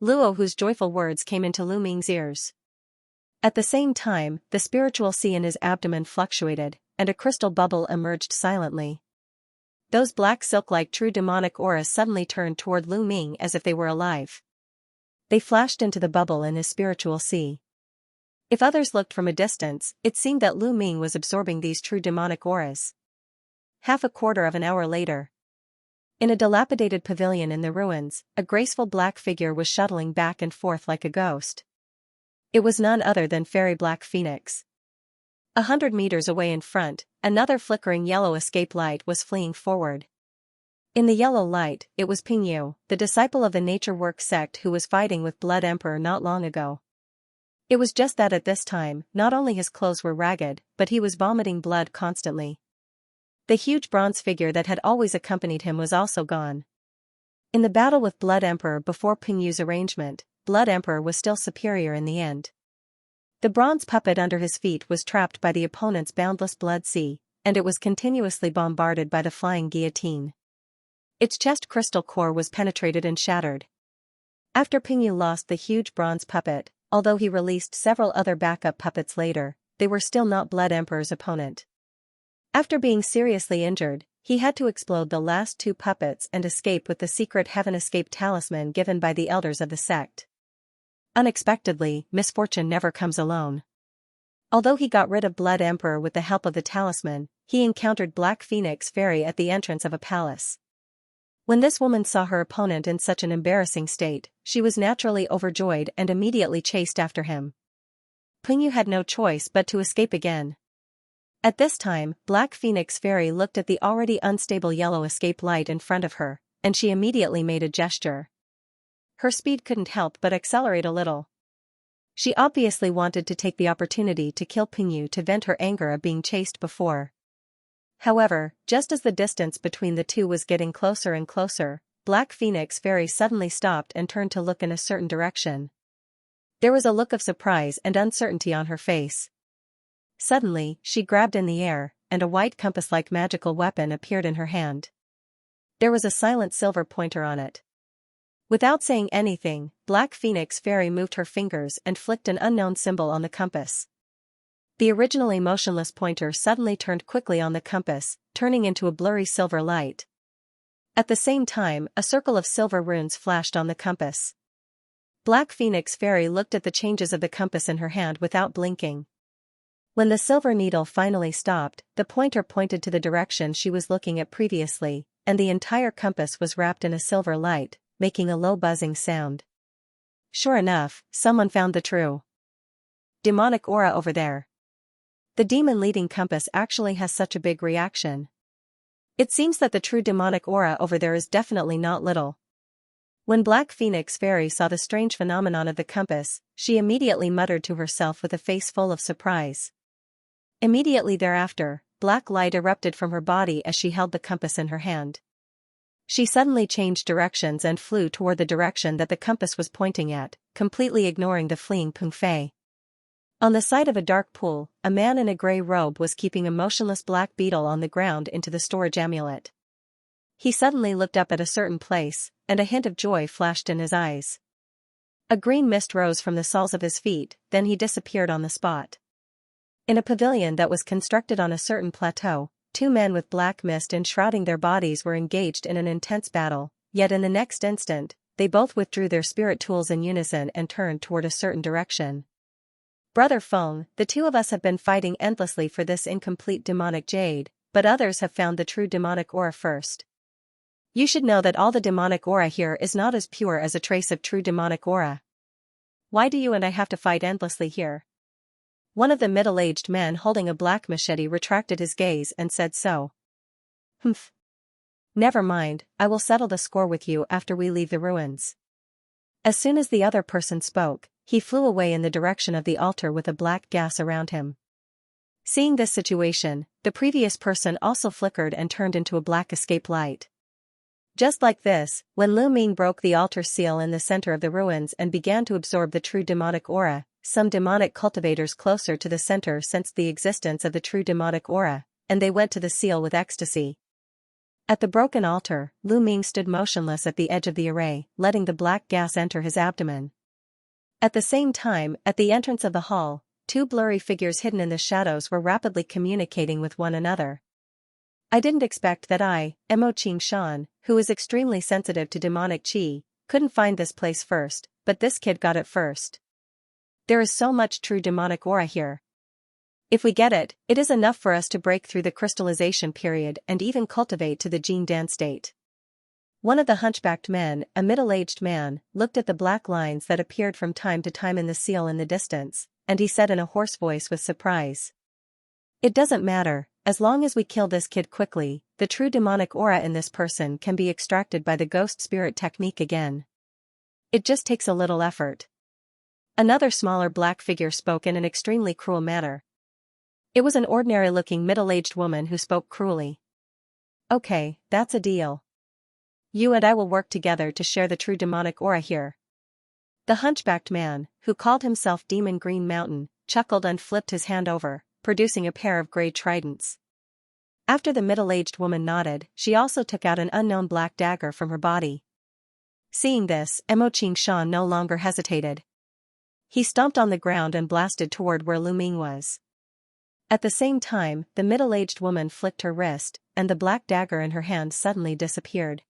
Luo Hu's joyful words came into Lu Ming's ears. At the same time, the spiritual sea in his abdomen fluctuated, and a crystal bubble emerged silently. Those black silk-like true demonic auras suddenly turned toward Lu Ming as if they were alive. They flashed into the bubble in his spiritual sea. If others looked from a distance, it seemed that Lu Ming was absorbing these true demonic auras. Half a quarter of an hour later. In a dilapidated pavilion in the ruins, a graceful black figure was shuttling back and forth like a ghost. It was none other than Fairy Black Phoenix. 100 meters away in front, another flickering yellow escape light was fleeing forward. In the yellow light, it was Pingyu, the disciple of the Nature Work sect who was fighting with Blood Emperor not long ago. It was just that at this time, not only his clothes were ragged, but he was vomiting blood constantly. The huge bronze figure that had always accompanied him was also gone. In the battle with Blood Emperor before Pingyu's arrangement, Blood Emperor was still superior in the end. The bronze puppet under his feet was trapped by the opponent's boundless blood sea, and it was continuously bombarded by the flying guillotine. Its chest crystal core was penetrated and shattered. After Pingyu lost the huge bronze puppet, although he released several other backup puppets later, they were still not Blood Emperor's opponent. After being seriously injured, he had to explode the last 2 puppets and escape with the secret Heaven Escape talisman given by the elders of the sect. Unexpectedly, misfortune never comes alone. Although he got rid of Blood Emperor with the help of the talisman, he encountered Black Phoenix Fairy at the entrance of a palace. When this woman saw her opponent in such an embarrassing state, she was naturally overjoyed and immediately chased after him. Pingyu had no choice but to escape again. At this time, Black Phoenix Fairy looked at the already unstable yellow escape light in front of her, and she immediately made a gesture. Her speed couldn't help but accelerate a little. She obviously wanted to take the opportunity to kill Pingyu to vent her anger of being chased before. However, just as the distance between the two was getting closer and closer, Black Phoenix Fairy suddenly stopped and turned to look in a certain direction. There was a look of surprise and uncertainty on her face. Suddenly, she grabbed in the air, and a white compass-like magical weapon appeared in her hand. There was a silent silver pointer on it. Without saying anything, Black Phoenix Fairy moved her fingers and flicked an unknown symbol on the compass. The originally motionless pointer suddenly turned quickly on the compass, turning into a blurry silver light. At the same time, a circle of silver runes flashed on the compass. Black Phoenix Fairy looked at the changes of the compass in her hand without blinking. When the silver needle finally stopped, the pointer pointed to the direction she was looking at previously, and the entire compass was wrapped in a silver light, making a low buzzing sound. Sure enough, someone found the true demonic aura over there. The demon-leading compass actually has such a big reaction. It seems that the true demonic aura over there is definitely not little. When Black Phoenix Fairy saw the strange phenomenon of the compass, she immediately muttered to herself with a face full of surprise. Immediately thereafter, black light erupted from her body as she held the compass in her hand. She suddenly changed directions and flew toward the direction that the compass was pointing at, completely ignoring the fleeing Peng Fei. On the side of a dark pool, a man in a gray robe was keeping a motionless black beetle on the ground into the storage amulet. He suddenly looked up at a certain place, and a hint of joy flashed in his eyes. A green mist rose from the soles of his feet, then he disappeared on the spot. In a pavilion that was constructed on a certain plateau, two men with black mist enshrouding their bodies were engaged in an intense battle, yet in the next instant, they both withdrew their spirit tools in unison and turned toward a certain direction. Brother Feng, the two of us have been fighting endlessly for this incomplete demonic jade, but others have found the true demonic aura first. You should know that all the demonic aura here is not as pure as a trace of true demonic aura. Why do you and I have to fight endlessly here? One of the middle-aged men holding a black machete retracted his gaze and said so. Humph. Never mind, I will settle the score with you after we leave the ruins. As soon as the other person spoke, he flew away in the direction of the altar with a black gas around him. Seeing this situation, the previous person also flickered and turned into a black escape light. Just like this, when Lu Ming broke the altar seal in the center of the ruins and began to absorb the true demonic aura, some demonic cultivators closer to the center sensed the existence of the true demonic aura, and they went to the seal with ecstasy. At the broken altar, Lu Ming stood motionless at the edge of the array, letting the black gas enter his abdomen. At the same time, at the entrance of the hall, two blurry figures hidden in the shadows were rapidly communicating with one another. I didn't expect that Mo Xianxia, who is extremely sensitive to demonic qi, couldn't find this place first, but this kid got it first. There is so much true demonic aura here. If we get it, it is enough for us to break through the crystallization period and even cultivate to the Jin Dan state. One of the hunchbacked men, a middle-aged man, looked at the black lines that appeared from time to time in the seal in the distance, and he said in a hoarse voice with surprise. It doesn't matter, as long as we kill this kid quickly, the true demonic aura in this person can be extracted by the ghost spirit technique again. It just takes a little effort. Another smaller black figure spoke in an extremely cruel manner. It was an ordinary-looking middle-aged woman who spoke cruelly. Okay, that's a deal. You and I will work together to share the true demonic aura here. The hunchbacked man, who called himself Demon Green Mountain, chuckled and flipped his hand over, producing a pair of gray tridents. After the middle-aged woman nodded, she also took out an unknown black dagger from her body. Seeing this, Mo Xianxia no longer hesitated. He stomped on the ground and blasted toward where Lu Ming was. At the same time, the middle-aged woman flicked her wrist, and the black dagger in her hand suddenly disappeared.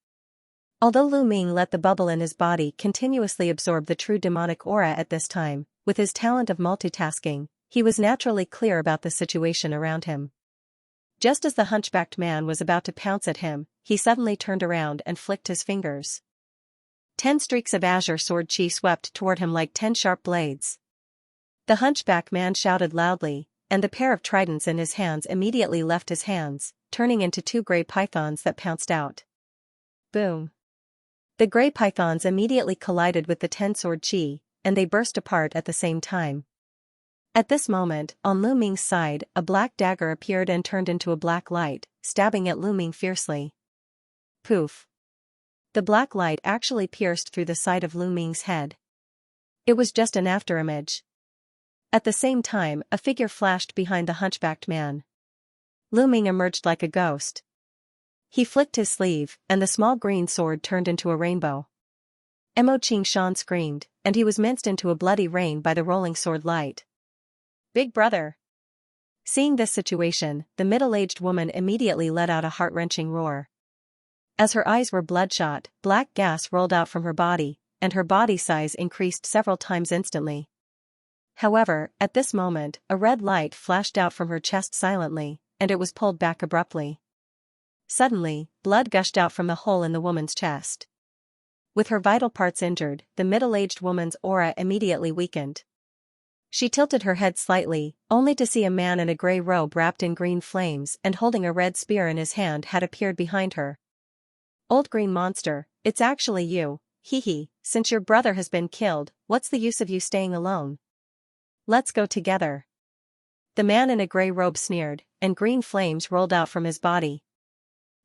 Although Lu Ming let the bubble in his body continuously absorb the true demonic aura at this time, with his talent of multitasking, he was naturally clear about the situation around him. Just as the hunchbacked man was about to pounce at him, he suddenly turned around and flicked his fingers. 10 streaks of azure sword chi swept toward him like 10 sharp blades. The hunchback man shouted loudly, and the pair of tridents in his hands immediately left his hands, turning into 2 gray pythons that pounced out. Boom! The gray pythons immediately collided with the 10 sword chi, and they burst apart at the same time. At this moment, on Lu Ming's side, a black dagger appeared and turned into a black light, stabbing at Lu Ming fiercely. Poof! The black light actually pierced through the side of Lu Ming's head. It was just an afterimage. At the same time, a figure flashed behind the hunchbacked man. Lu Ming emerged like a ghost. He flicked his sleeve, and the small green sword turned into a rainbow. Mo Xianxia screamed, and he was minced into a bloody rain by the rolling sword light. Big brother! Seeing this situation, the middle-aged woman immediately let out a heart-wrenching roar. As her eyes were bloodshot, black gas rolled out from her body, and her body size increased several times instantly. However, at this moment, a red light flashed out from her chest silently, and it was pulled back abruptly. Suddenly, blood gushed out from the hole in the woman's chest. With her vital parts injured, the middle-aged woman's aura immediately weakened. She tilted her head slightly, only to see a man in a gray robe wrapped in green flames and holding a red spear in his hand had appeared behind her. "Old green monster, it's actually you, hee, since your brother has been killed, what's the use of you staying alone? Let's go together." The man in a gray robe sneered, and green flames rolled out from his body.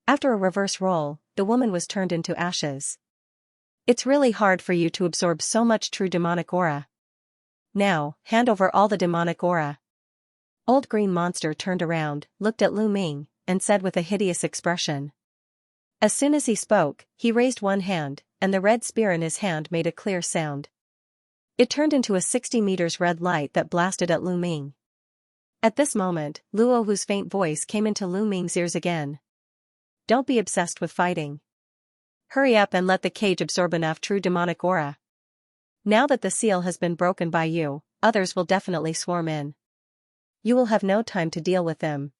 After a reverse roll, the woman was turned into ashes. "It's really hard for you to absorb so much true demonic aura. Now, hand over all the demonic aura." Old green monster turned around, looked at Lu Ming, and said with a hideous expression. As soon as he spoke, he raised one hand, and the red spear in his hand made a clear sound. It turned into a 60 meters red light that blasted at Lu Ming. At this moment, Luo Hu's faint voice came into Lu Ming's ears again. "Don't be obsessed with fighting. Hurry up and let the cage absorb enough true demonic aura. Now that the seal has been broken by you, others will definitely swarm in. You will have no time to deal with them.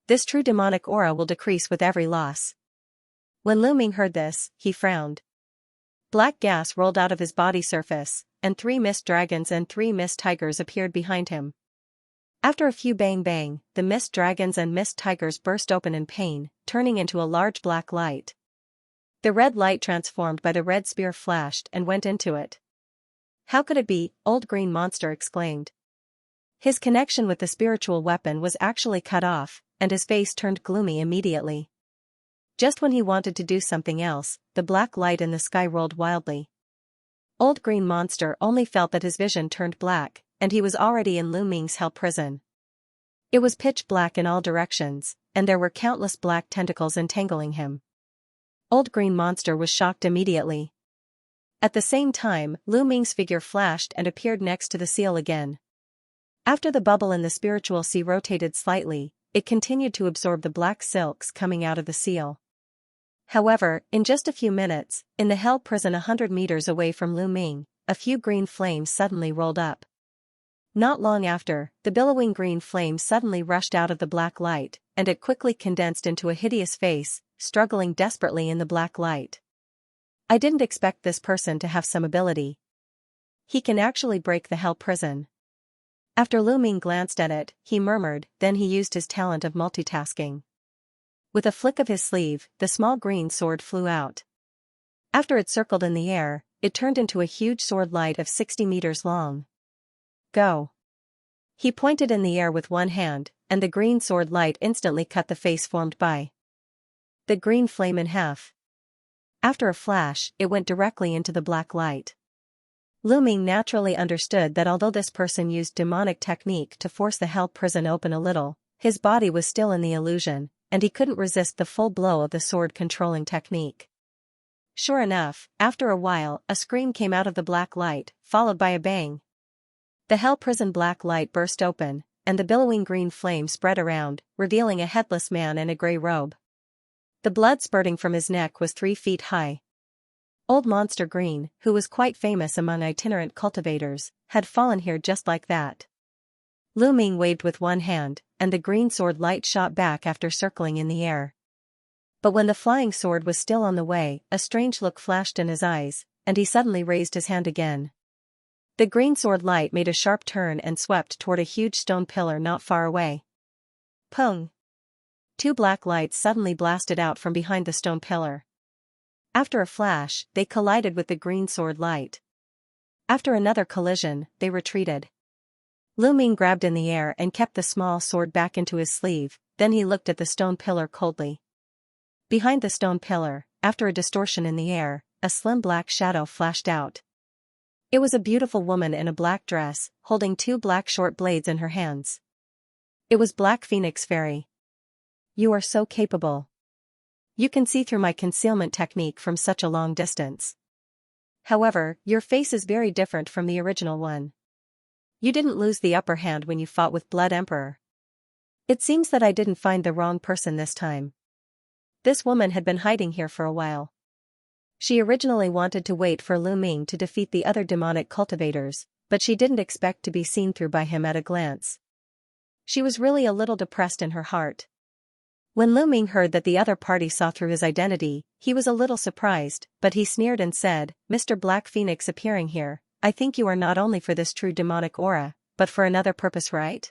This true demonic aura will decrease with every loss." When Lu Ming heard this, he frowned. Black gas rolled out of his body surface, and 3 mist dragons and 3 mist tigers appeared behind him. After a few bang, the mist dragons and mist tigers burst open in pain, turning into a large black light. The red light transformed by the red spear flashed and went into it. "How could it be?" Old green monster exclaimed. His connection with the spiritual weapon was actually cut off, and his face turned gloomy immediately. Just when he wanted to do something else, the black light in the sky rolled wildly. Old green monster only felt that his vision turned black, and he was already in Lu Ming's hell prison. It was pitch black in all directions, and there were countless black tentacles entangling him. Old green monster was shocked immediately. At the same time, Lu Ming's figure flashed and appeared next to the seal again. After the bubble in the spiritual sea rotated slightly, it continued to absorb the black silks coming out of the seal. However, in just a few minutes, in the hell prison 100 meters away from Lu Ming, a few green flames suddenly rolled up. Not long after, the billowing green flame suddenly rushed out of the black light, and it quickly condensed into a hideous face, struggling desperately in the black light. "I didn't expect this person to have some ability. He can actually break the hell prison." After Lu Ming glanced at it, he murmured, then he used his talent of multitasking. With a flick of his sleeve, the small green sword flew out. After it circled in the air, it turned into a huge sword light of 60 meters long. "Go." He pointed in the air with one hand, and the green sword light instantly cut the face formed by the green flame in half. After a flash, it went directly into the black light. Lu Ming naturally understood that although this person used demonic technique to force the hell prison open a little, his body was still in the illusion, and he couldn't resist the full blow of the sword controlling technique. Sure enough, after a while, a scream came out of the black light, followed by a bang. The hell prison black light burst open, and the billowing green flame spread around, revealing a headless man in a gray robe. The blood spurting from his neck was 3 feet high. Old Monster Green, who was quite famous among itinerant cultivators, had fallen here just like that. Lu Ming waved with one hand, and the green sword light shot back after circling in the air. But when the flying sword was still on the way, a strange look flashed in his eyes, and he suddenly raised his hand again. The green sword light made a sharp turn and swept toward a huge stone pillar not far away. Pung! 2 black lights suddenly blasted out from behind the stone pillar. After a flash, they collided with the green sword light. After another collision, they retreated. Lu Ming grabbed in the air and kept the small sword back into his sleeve, then he looked at the stone pillar coldly. Behind the stone pillar, after a distortion in the air, a slim black shadow flashed out. It was a beautiful woman in a black dress, holding 2 black short blades in her hands. It was Black Phoenix Fairy. "You are so capable. You can see through my concealment technique from such a long distance. However, your face is very different from the original one. You didn't lose the upper hand when you fought with Blood Emperor. It seems that I didn't find the wrong person this time. This woman had been hiding here for a while. She originally wanted to wait for Lu Ming to defeat the other demonic cultivators, but she didn't expect to be seen through by him at a glance. She was really a little depressed in her heart. When Lu Ming heard that the other party saw through his identity, he was a little surprised, but he sneered and said, "Mr. Black Phoenix appearing here, I think you are not only for this true demonic aura, but for another purpose, right?"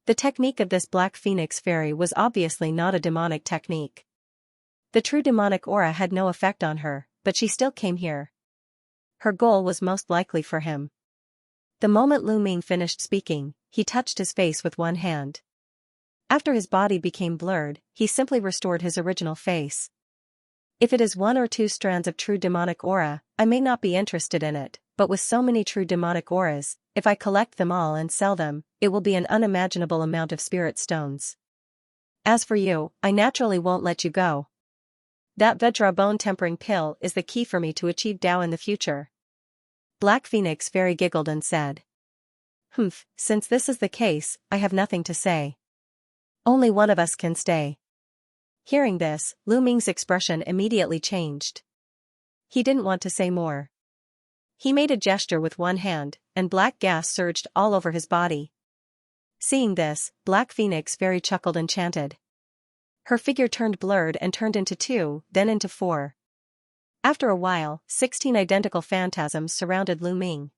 The technique of this Black Phoenix fairy was obviously not a demonic technique. The true demonic aura had no effect on her, but she still came here. Her goal was most likely for him. The moment Lu Ming finished speaking, he touched his face with one hand. After his body became blurred, he simply restored his original face. If it is one or two strands of true demonic aura, I may not be interested in it, but with so many true demonic auras, if I collect them all and sell them, it will be an unimaginable amount of spirit stones. As for you, I naturally won't let you go. That Vajra bone tempering pill is the key for me to achieve Tao in the future. Black Phoenix Fairy giggled and said. Since this is the case, I have nothing to say. Only one of us can stay. Hearing this, Lu Ming's expression immediately changed. He didn't want to say more. He made a gesture with one hand, and black gas surged all over his body. Seeing this, Black Phoenix Fairy chuckled enchanted. Her figure turned blurred and turned into 2, then into 4. After a while, 16 identical phantasms surrounded Lu Ming.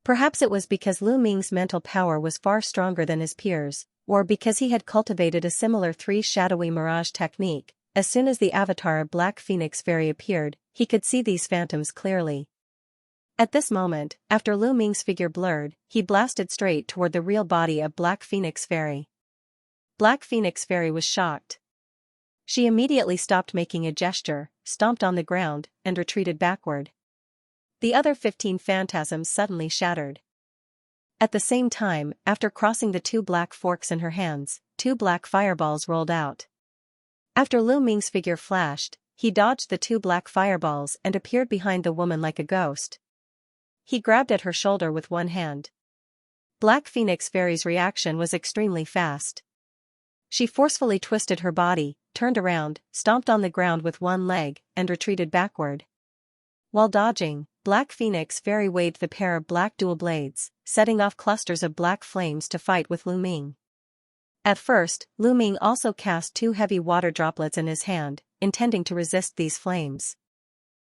Perhaps it was because Lu Ming's mental power was far stronger than his peers, or because he had cultivated a similar 3 shadowy mirage technique. As soon as the avatar of Black Phoenix Fairy appeared, he could see these phantoms clearly. At this moment, after Lu Ming's figure blurred, he blasted straight toward the real body of Black Phoenix Fairy. Black Phoenix Fairy was shocked. She immediately stopped making a gesture, stomped on the ground, and retreated backward. The other 15 phantasms suddenly shattered. At the same time, after crossing the 2 black forks in her hands, 2 black fireballs rolled out. After Lu Ming's figure flashed, he dodged the 2 black fireballs and appeared behind the woman like a ghost. He grabbed at her shoulder with one hand. Black Phoenix Fairy's reaction was extremely fast. She forcefully twisted her body, turned around, stomped on the ground with one leg, and retreated backward. While dodging, Black Phoenix Fairy waved the pair of black dual blades, setting off clusters of black flames to fight with Lu Ming. At first, Lu Ming also cast 2 heavy water droplets in his hand, intending to resist these flames.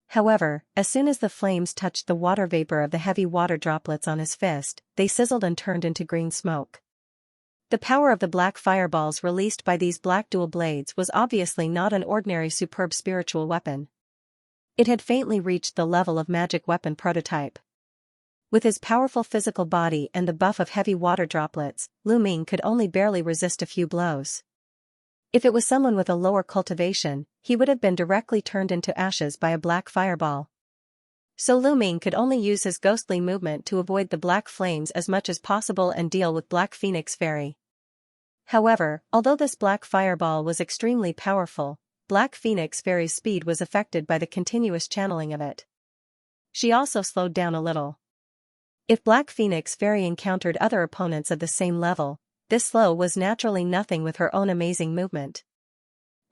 However, as soon as the flames touched the water vapor of the heavy water droplets on his fist, they sizzled and turned into green smoke. The power of the black fireballs released by these black dual blades was obviously not an ordinary superb spiritual weapon. It had faintly reached the level of magic weapon prototype. With his powerful physical body and the buff of heavy water droplets, Lu Ming could only barely resist a few blows. If it was someone with a lower cultivation, he would have been directly turned into ashes by a black fireball. So Lu Ming could only use his ghostly movement to avoid the black flames as much as possible and deal with Black Phoenix Fairy. However, although this black fireball was extremely powerful, Black Phoenix Fairy's speed was affected by the continuous channeling of it. She also slowed down a little. If Black Phoenix Fairy encountered other opponents of the same level, this slow was naturally nothing with her own amazing movement.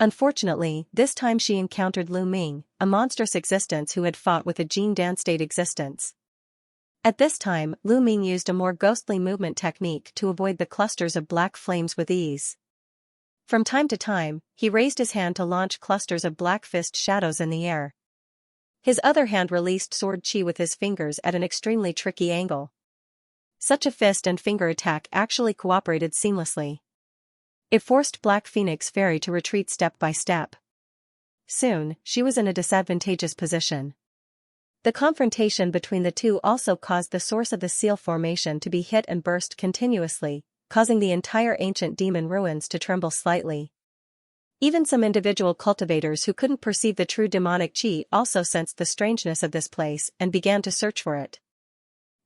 Unfortunately, this time she encountered Lu Ming, a monstrous existence who had fought with a Jin Dan state existence. At this time, Lu Ming used a more ghostly movement technique to avoid the clusters of black flames with ease. From time to time, he raised his hand to launch clusters of black fist shadows in the air. His other hand released sword chi with his fingers at an extremely tricky angle. Such a fist and finger attack actually cooperated seamlessly. It forced Black Phoenix Fairy to retreat step by step. Soon, she was in a disadvantageous position. The confrontation between the two also caused the source of the seal formation to be hit and burst continuously, causing the entire ancient demon ruins to tremble slightly. Even some individual cultivators who couldn't perceive the true demonic chi also sensed the strangeness of this place and began to search for it.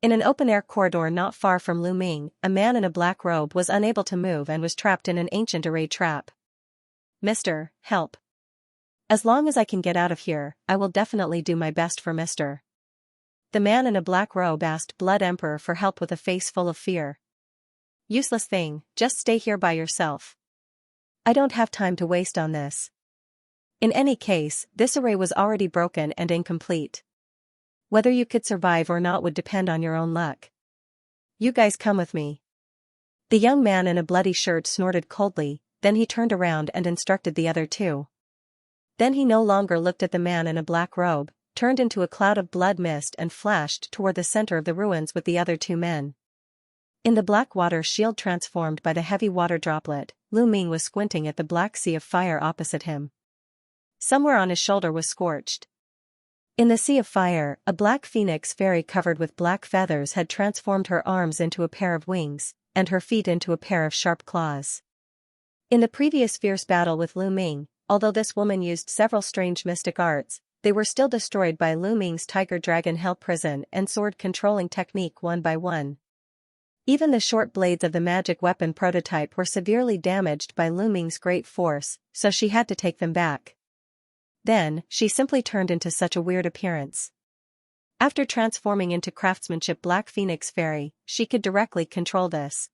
In an open-air corridor not far from Lu Ming, a man in a black robe was unable to move and was trapped in an ancient array trap. "Mister, help. As long as I can get out of here, I will definitely do my best for Mister." The man in a black robe asked Blood Emperor for help with a face full of fear. Useless thing, just stay here by yourself. I don't have time to waste on this. In any case, this array was already broken and incomplete. Whether you could survive or not would depend on your own luck. You guys come with me. The young man in a bloody shirt snorted coldly, then he turned around and instructed the other two. Then he no longer looked at the man in a black robe, turned into a cloud of blood mist and flashed toward the center of the ruins with the other two men. In the black water shield transformed by the heavy water droplet, Lu Ming was squinting at the black sea of fire opposite him. Somewhere on his shoulder was scorched. In the sea of fire, a black phoenix fairy covered with black feathers had transformed her arms into a pair of wings, and her feet into a pair of sharp claws. In the previous fierce battle with Lu Ming, although this woman used several strange mystic arts, they were still destroyed by Lu Ming's Tiger Dragon Hell Prison and sword controlling technique one by one. Even the short blades of the magic weapon prototype were severely damaged by Lu Ming's great force, so she had to take them back. Then, she simply turned into such a weird appearance. After transforming into craftsmanship Black Phoenix Fairy, she could directly control this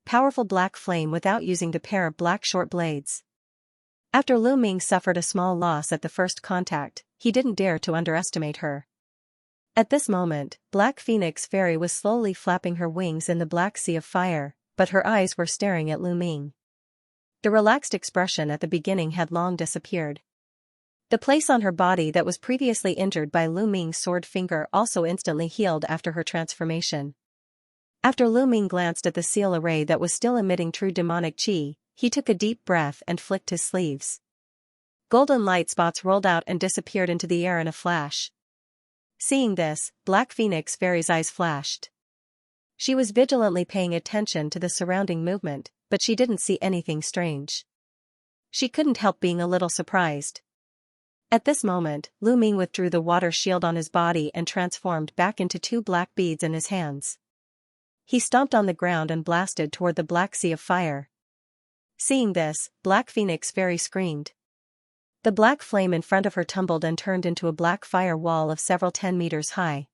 powerful black flame without using the pair of black short blades. After Lu Ming suffered a small loss at the first contact, he didn't dare to underestimate her. At this moment, Black Phoenix Fairy was slowly flapping her wings in the black sea of fire, but her eyes were staring at Lu Ming. The relaxed expression at the beginning had long disappeared. The place on her body that was previously injured by Lu Ming's sword finger also instantly healed after her transformation. After Lu Ming glanced at the seal array that was still emitting true demonic chi, he took a deep breath and flicked his sleeves. Golden light spots rolled out and disappeared into the air in a flash. Seeing this, Black Phoenix Fairy's eyes flashed. She was vigilantly paying attention to the surrounding movement, but she didn't see anything strange. She couldn't help being a little surprised. At this moment, Lu Ming withdrew the water shield on his body and transformed back into two black beads in his hands. He stomped on the ground and blasted toward the black sea of fire. Seeing this, Black Phoenix Fairy screamed. The black flame in front of her tumbled and turned into a black fire wall of several 10 meters high.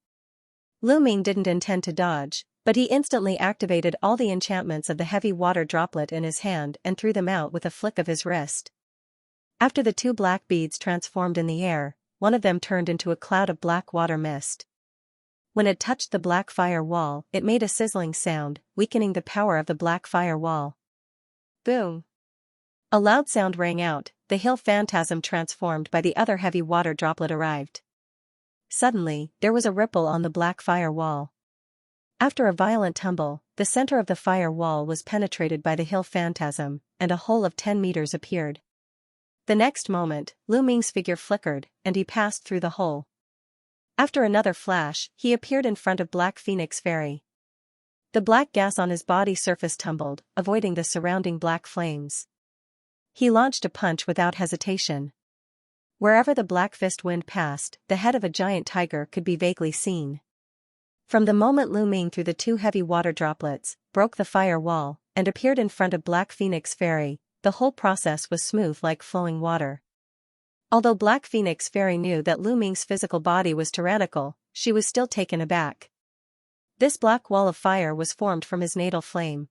Lu Ming didn't intend to dodge, but he instantly activated all the enchantments of the heavy water droplet in his hand and threw them out with a flick of his wrist. After the two black beads transformed in the air, one of them turned into a cloud of black water mist. When it touched the black fire wall, it made a sizzling sound, weakening the power of the black fire wall. Boom! A loud sound rang out, the hill phantasm transformed by the other heavy water droplet arrived. Suddenly, there was a ripple on the black fire wall. After a violent tumble, the center of the fire wall was penetrated by the hill phantasm, and a hole of 10 meters appeared. The next moment, Lu Ming's figure flickered, and he passed through the hole. After another flash, he appeared in front of Black Phoenix Fairy. The black gas on his body surface tumbled, avoiding the surrounding black flames. He launched a punch without hesitation. Wherever the black fist wind passed, the head of a giant tiger could be vaguely seen. From the moment Lu Ming threw the two heavy water droplets, broke the fire wall, and appeared in front of Black Phoenix Fairy, the whole process was smooth like flowing water. Although Black Phoenix Fairy knew that Lu Ming's physical body was tyrannical, she was still taken aback. This black wall of fire was formed from his natal flame.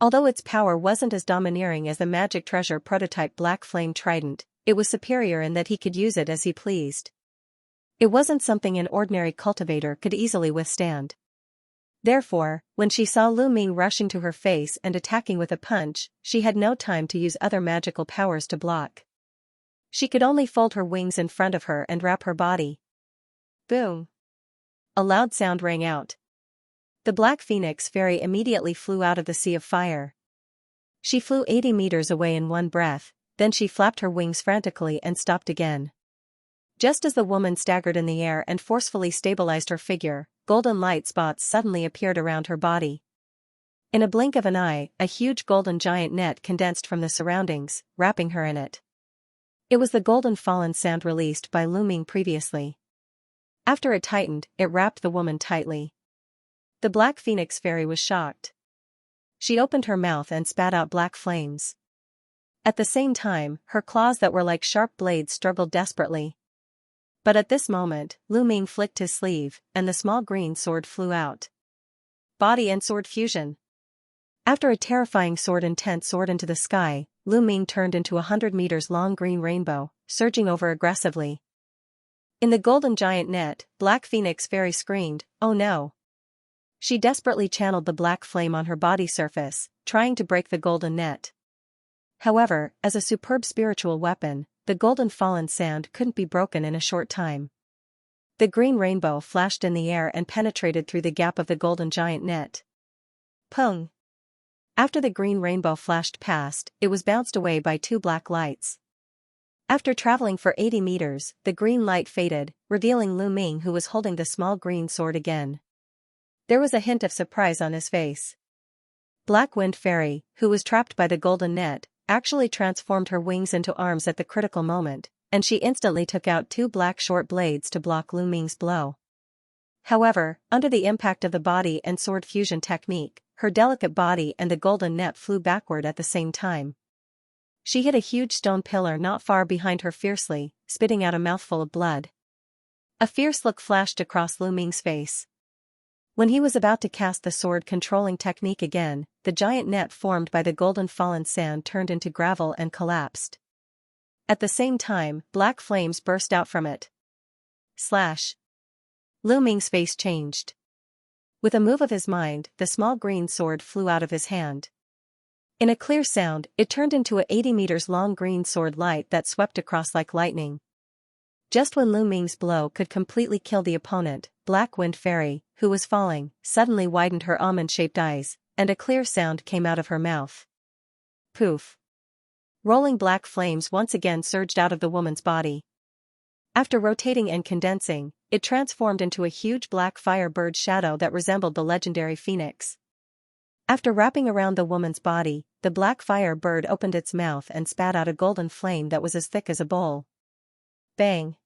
Although its power wasn't as domineering as the magic treasure prototype Black Flame Trident, it was superior in that he could use it as he pleased. It wasn't something an ordinary cultivator could easily withstand. Therefore, when she saw Lu Ming rushing to her face and attacking with a punch, she had no time to use other magical powers to block. She could only fold her wings in front of her and wrap her body. Boom! A loud sound rang out. The Black Phoenix Fairy immediately flew out of the sea of fire. She flew 80 meters away in one breath, then she flapped her wings frantically and stopped again. Just as the woman staggered in the air and forcefully stabilized her figure, golden light spots suddenly appeared around her body. In a blink of an eye, a huge golden giant net condensed from the surroundings, wrapping her in it. It was the golden fallen sand released by Lu Ming previously. After it tightened, it wrapped the woman tightly. The Black Phoenix Fairy was shocked. She opened her mouth and spat out black flames. At the same time, her claws that were like sharp blades struggled desperately. But at this moment, Lu Ming flicked his sleeve, and the small green sword flew out. Body and sword fusion. After a terrifying sword intent soared into the sky, Lu Ming turned into a 100 meters long green rainbow, surging over aggressively. In the golden giant net, Black Phoenix Fairy screamed, "Oh no!" She desperately channeled the black flame on her body surface, trying to break the golden net. However, as a superb spiritual weapon, the golden fallen sand couldn't be broken in a short time. The green rainbow flashed in the air and penetrated through the gap of the golden giant net. Pung! After the green rainbow flashed past, it was bounced away by two black lights. After traveling for 80 meters, the green light faded, revealing Lu Ming, who was holding the small green sword again. There was a hint of surprise on his face. Black Wind Fairy, who was trapped by the golden net, actually transformed her wings into arms at the critical moment, and she instantly took out two black short blades to block Lu Ming's blow. However, under the impact of the body and sword fusion technique, her delicate body and the golden net flew backward at the same time. She hit a huge stone pillar not far behind her fiercely, spitting out a mouthful of blood. A fierce look flashed across Lu Ming's face. When he was about to cast the sword controlling technique again, the giant net formed by the golden fallen sand turned into gravel and collapsed. At the same time, black flames burst out from it. Slash! Lu Ming's face changed. With a move of his mind, the small green sword flew out of his hand. In a clear sound, it turned into a 80 meters long green sword light that swept across like lightning. Just when Lu Ming's blow could completely kill the opponent, Black Wind Fairy, who was falling, suddenly widened her almond-shaped eyes, and a clear sound came out of her mouth. Poof! Rolling black flames once again surged out of the woman's body. After rotating and condensing, it transformed into a huge black fire-bird shadow that resembled the legendary phoenix. After wrapping around the woman's body, the black fire bird opened its mouth and spat out a golden flame that was as thick as a bowl. Bang!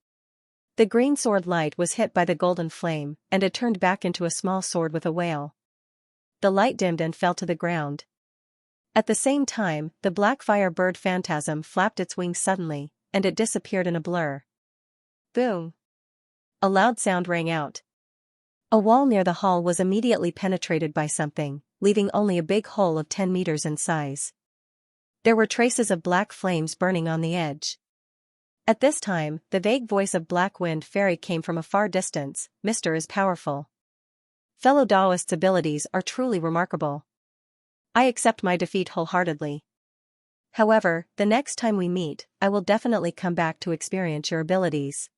The green sword light was hit by the golden flame, and it turned back into a small sword with a wail. The light dimmed and fell to the ground. At the same time, the black fire bird phantasm flapped its wings suddenly, and it disappeared in a blur. Boom! A loud sound rang out. A wall near the hall was immediately penetrated by something, leaving only a big hole of 10 meters in size. There were traces of black flames burning on the edge. At this time, the vague voice of Black Wind Fairy came from a far distance. "Mr. is powerful. Fellow Daoist's abilities are truly remarkable. I accept my defeat wholeheartedly. However, the next time we meet, I will definitely come back to experience your abilities."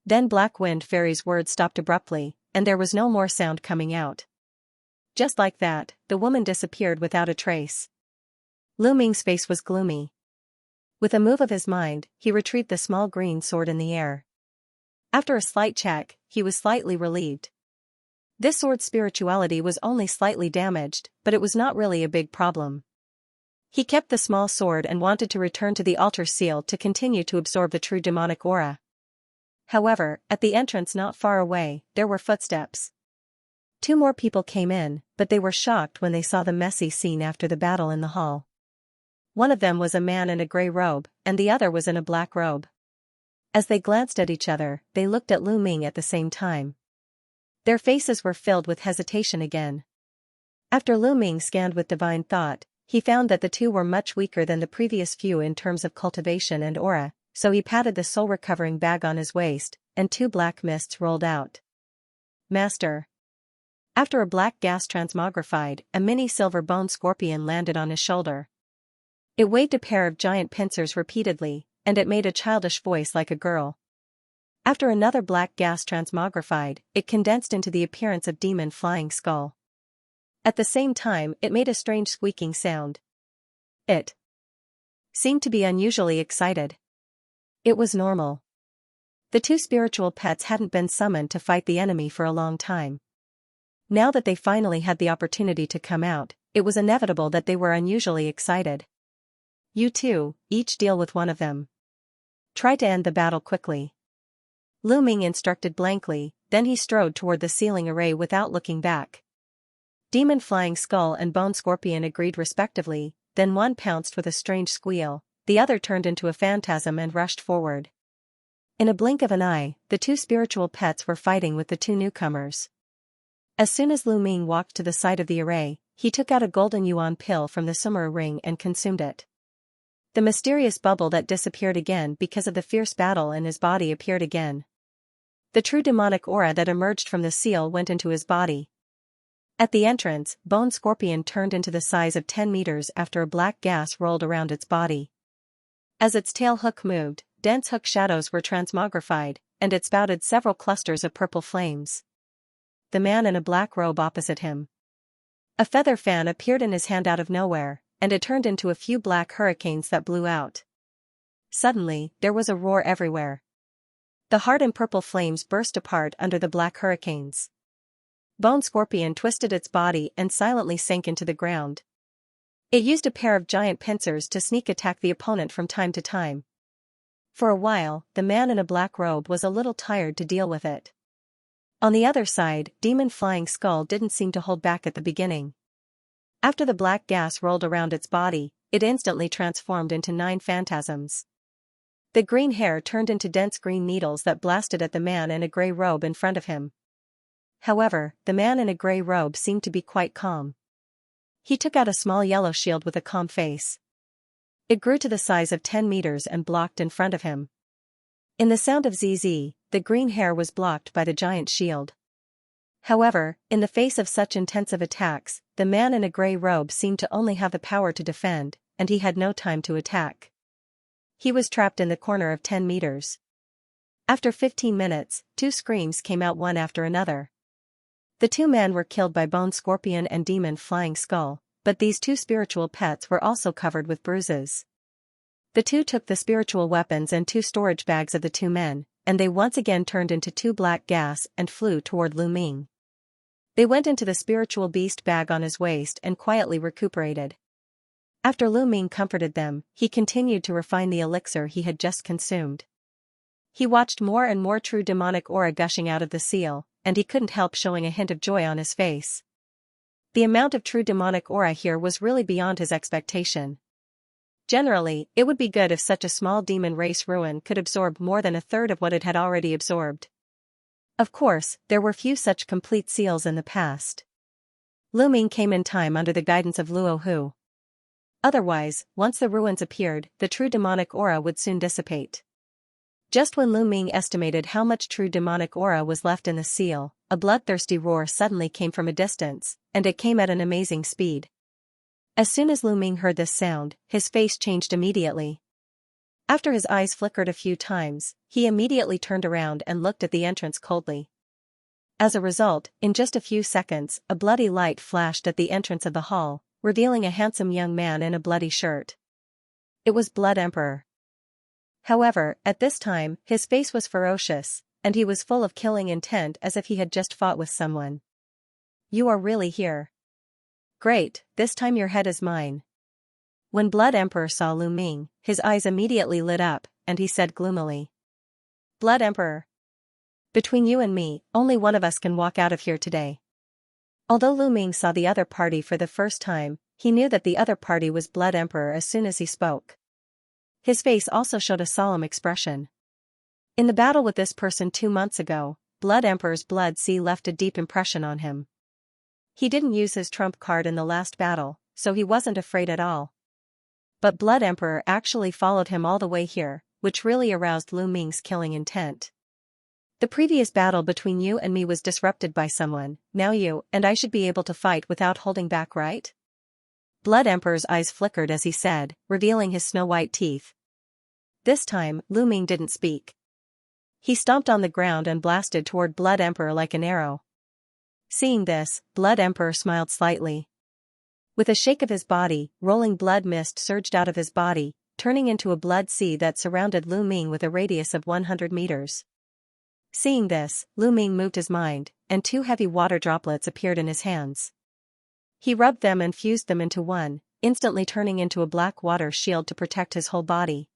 Then Black Wind Fairy's words stopped abruptly, and there was no more sound coming out. Just like that, the woman disappeared without a trace. Lu Ming's face was gloomy. With a move of his mind, he retrieved the small green sword in the air. After a slight check, he was slightly relieved. This sword's spirituality was only slightly damaged, but it was not really a big problem. He kept the small sword and wanted to return to the altar seal to continue to absorb the true demonic aura. However, at the entrance not far away, there were footsteps. Two more people came in, but they were shocked when they saw the messy scene after the battle in the hall. One of them was a man in a gray robe, and the other was in a black robe. As they glanced at each other, they looked at Lu Ming at the same time. Their faces were filled with hesitation again. After Lu Ming scanned with divine thought, he found that the two were much weaker than the previous few in terms of cultivation and aura, so he patted the soul-recovering bag on his waist, and two black mists rolled out. "Master." After a black gas transmogrified, a mini silver bone scorpion landed on his shoulder. It waved a pair of giant pincers repeatedly, and it made a childish voice like a girl. After another black gas transmogrified, it condensed into the appearance of demon flying skull. At the same time, it made a strange squeaking sound. It seemed to be unusually excited. It was normal. The two spiritual pets hadn't been summoned to fight the enemy for a long time. Now that they finally had the opportunity to come out, it was inevitable that they were unusually excited. "You two, each deal with one of them. Try to end the battle quickly." Lu Ming instructed blankly, then he strode toward the ceiling array without looking back. Demon Flying Skull and Bone Scorpion agreed respectively, then one pounced with a strange squeal, the other turned into a phantasm and rushed forward. In a blink of an eye, the two spiritual pets were fighting with the two newcomers. As soon as Lu Ming walked to the side of the array, he took out a golden yuan pill from the sumeru ring and consumed it. The mysterious bubble that disappeared again because of the fierce battle in his body appeared again. The true demonic aura that emerged from the seal went into his body. At the entrance, Bone Scorpion turned into the size of 10 meters after a black gas rolled around its body. As its tail hook moved, dense hook shadows were transmogrified, and it spouted several clusters of purple flames. The man in a black robe opposite him. A feather fan appeared in his hand out of nowhere, and it turned into a few black hurricanes that blew out. Suddenly, there was a roar everywhere. The hard and purple flames burst apart under the black hurricanes. Bone Scorpion twisted its body and silently sank into the ground. It used a pair of giant pincers to sneak attack the opponent from time to time. For a while, the man in a black robe was a little tired to deal with it. On the other side, Demon Flying Skull didn't seem to hold back at the beginning. After the black gas rolled around its body, it instantly transformed into 9 phantasms. The green hair turned into dense green needles that blasted at the man in a gray robe in front of him. However, the man in a gray robe seemed to be quite calm. He took out a small yellow shield with a calm face. It grew to the size of 10 meters and blocked in front of him. In the sound of ZZ, the green hair was blocked by the giant shield. However, in the face of such intensive attacks, the man in a gray robe seemed to only have the power to defend, and he had no time to attack. He was trapped in the corner of 10 meters. After 15 minutes, 2 screams came out one after another. The 2 men were killed by Bone Scorpion and Demon Flying Skull, but these 2 spiritual pets were also covered with bruises. The 2 took the spiritual weapons and 2 storage bags of the 2 men, and they once again turned into 2 black gas and flew toward Lu Ming. They went into the spiritual beast bag on his waist and quietly recuperated. After Lu Ming comforted them, he continued to refine the elixir he had just consumed. He watched more and more true demonic aura gushing out of the seal, and he couldn't help showing a hint of joy on his face. The amount of true demonic aura here was really beyond his expectation. Generally, it would be good if such a small demon race ruin could absorb more than a third of what it had already absorbed. Of course, there were few such complete seals in the past. Lu Ming came in time under the guidance of Luo Hu. Otherwise, once the ruins appeared, the true demonic aura would soon dissipate. Just when Lu Ming estimated how much true demonic aura was left in the seal, a bloodthirsty roar suddenly came from a distance, and it came at an amazing speed. As soon as Lu Ming heard this sound, his face changed immediately. After his eyes flickered a few times, he immediately turned around and looked at the entrance coldly. As a result, in just a few seconds, a bloody light flashed at the entrance of the hall, revealing a handsome young man in a bloody shirt. It was Blood Emperor. However, at this time, his face was ferocious, and he was full of killing intent as if he had just fought with someone. "You are really here. Great, this time your head is mine." When Blood Emperor saw Lu Ming, his eyes immediately lit up, and he said gloomily, "Blood Emperor. Between you and me, only one of us can walk out of here today." Although Lu Ming saw the other party for the first time, he knew that the other party was Blood Emperor as soon as he spoke. His face also showed a solemn expression. In the battle with this person 2 months ago, Blood Emperor's blood sea left a deep impression on him. He didn't use his trump card in the last battle, so he wasn't afraid at all. But Blood Emperor actually followed him all the way here, which really aroused Lu Ming's killing intent. "The previous battle between you and me was disrupted by someone, now you and I should be able to fight without holding back, right?" Blood Emperor's eyes flickered as he said, revealing his snow-white teeth. This time, Lu Ming didn't speak. He stomped on the ground and blasted toward Blood Emperor like an arrow. Seeing this, Blood Emperor smiled slightly. With a shake of his body, rolling blood mist surged out of his body, turning into a blood sea that surrounded Lu Ming with a radius of 100 meters. Seeing this, Lu Ming moved his mind, and 2 heavy water droplets appeared in his hands. He rubbed them and fused them into one, instantly turning into a black water shield to protect his whole body.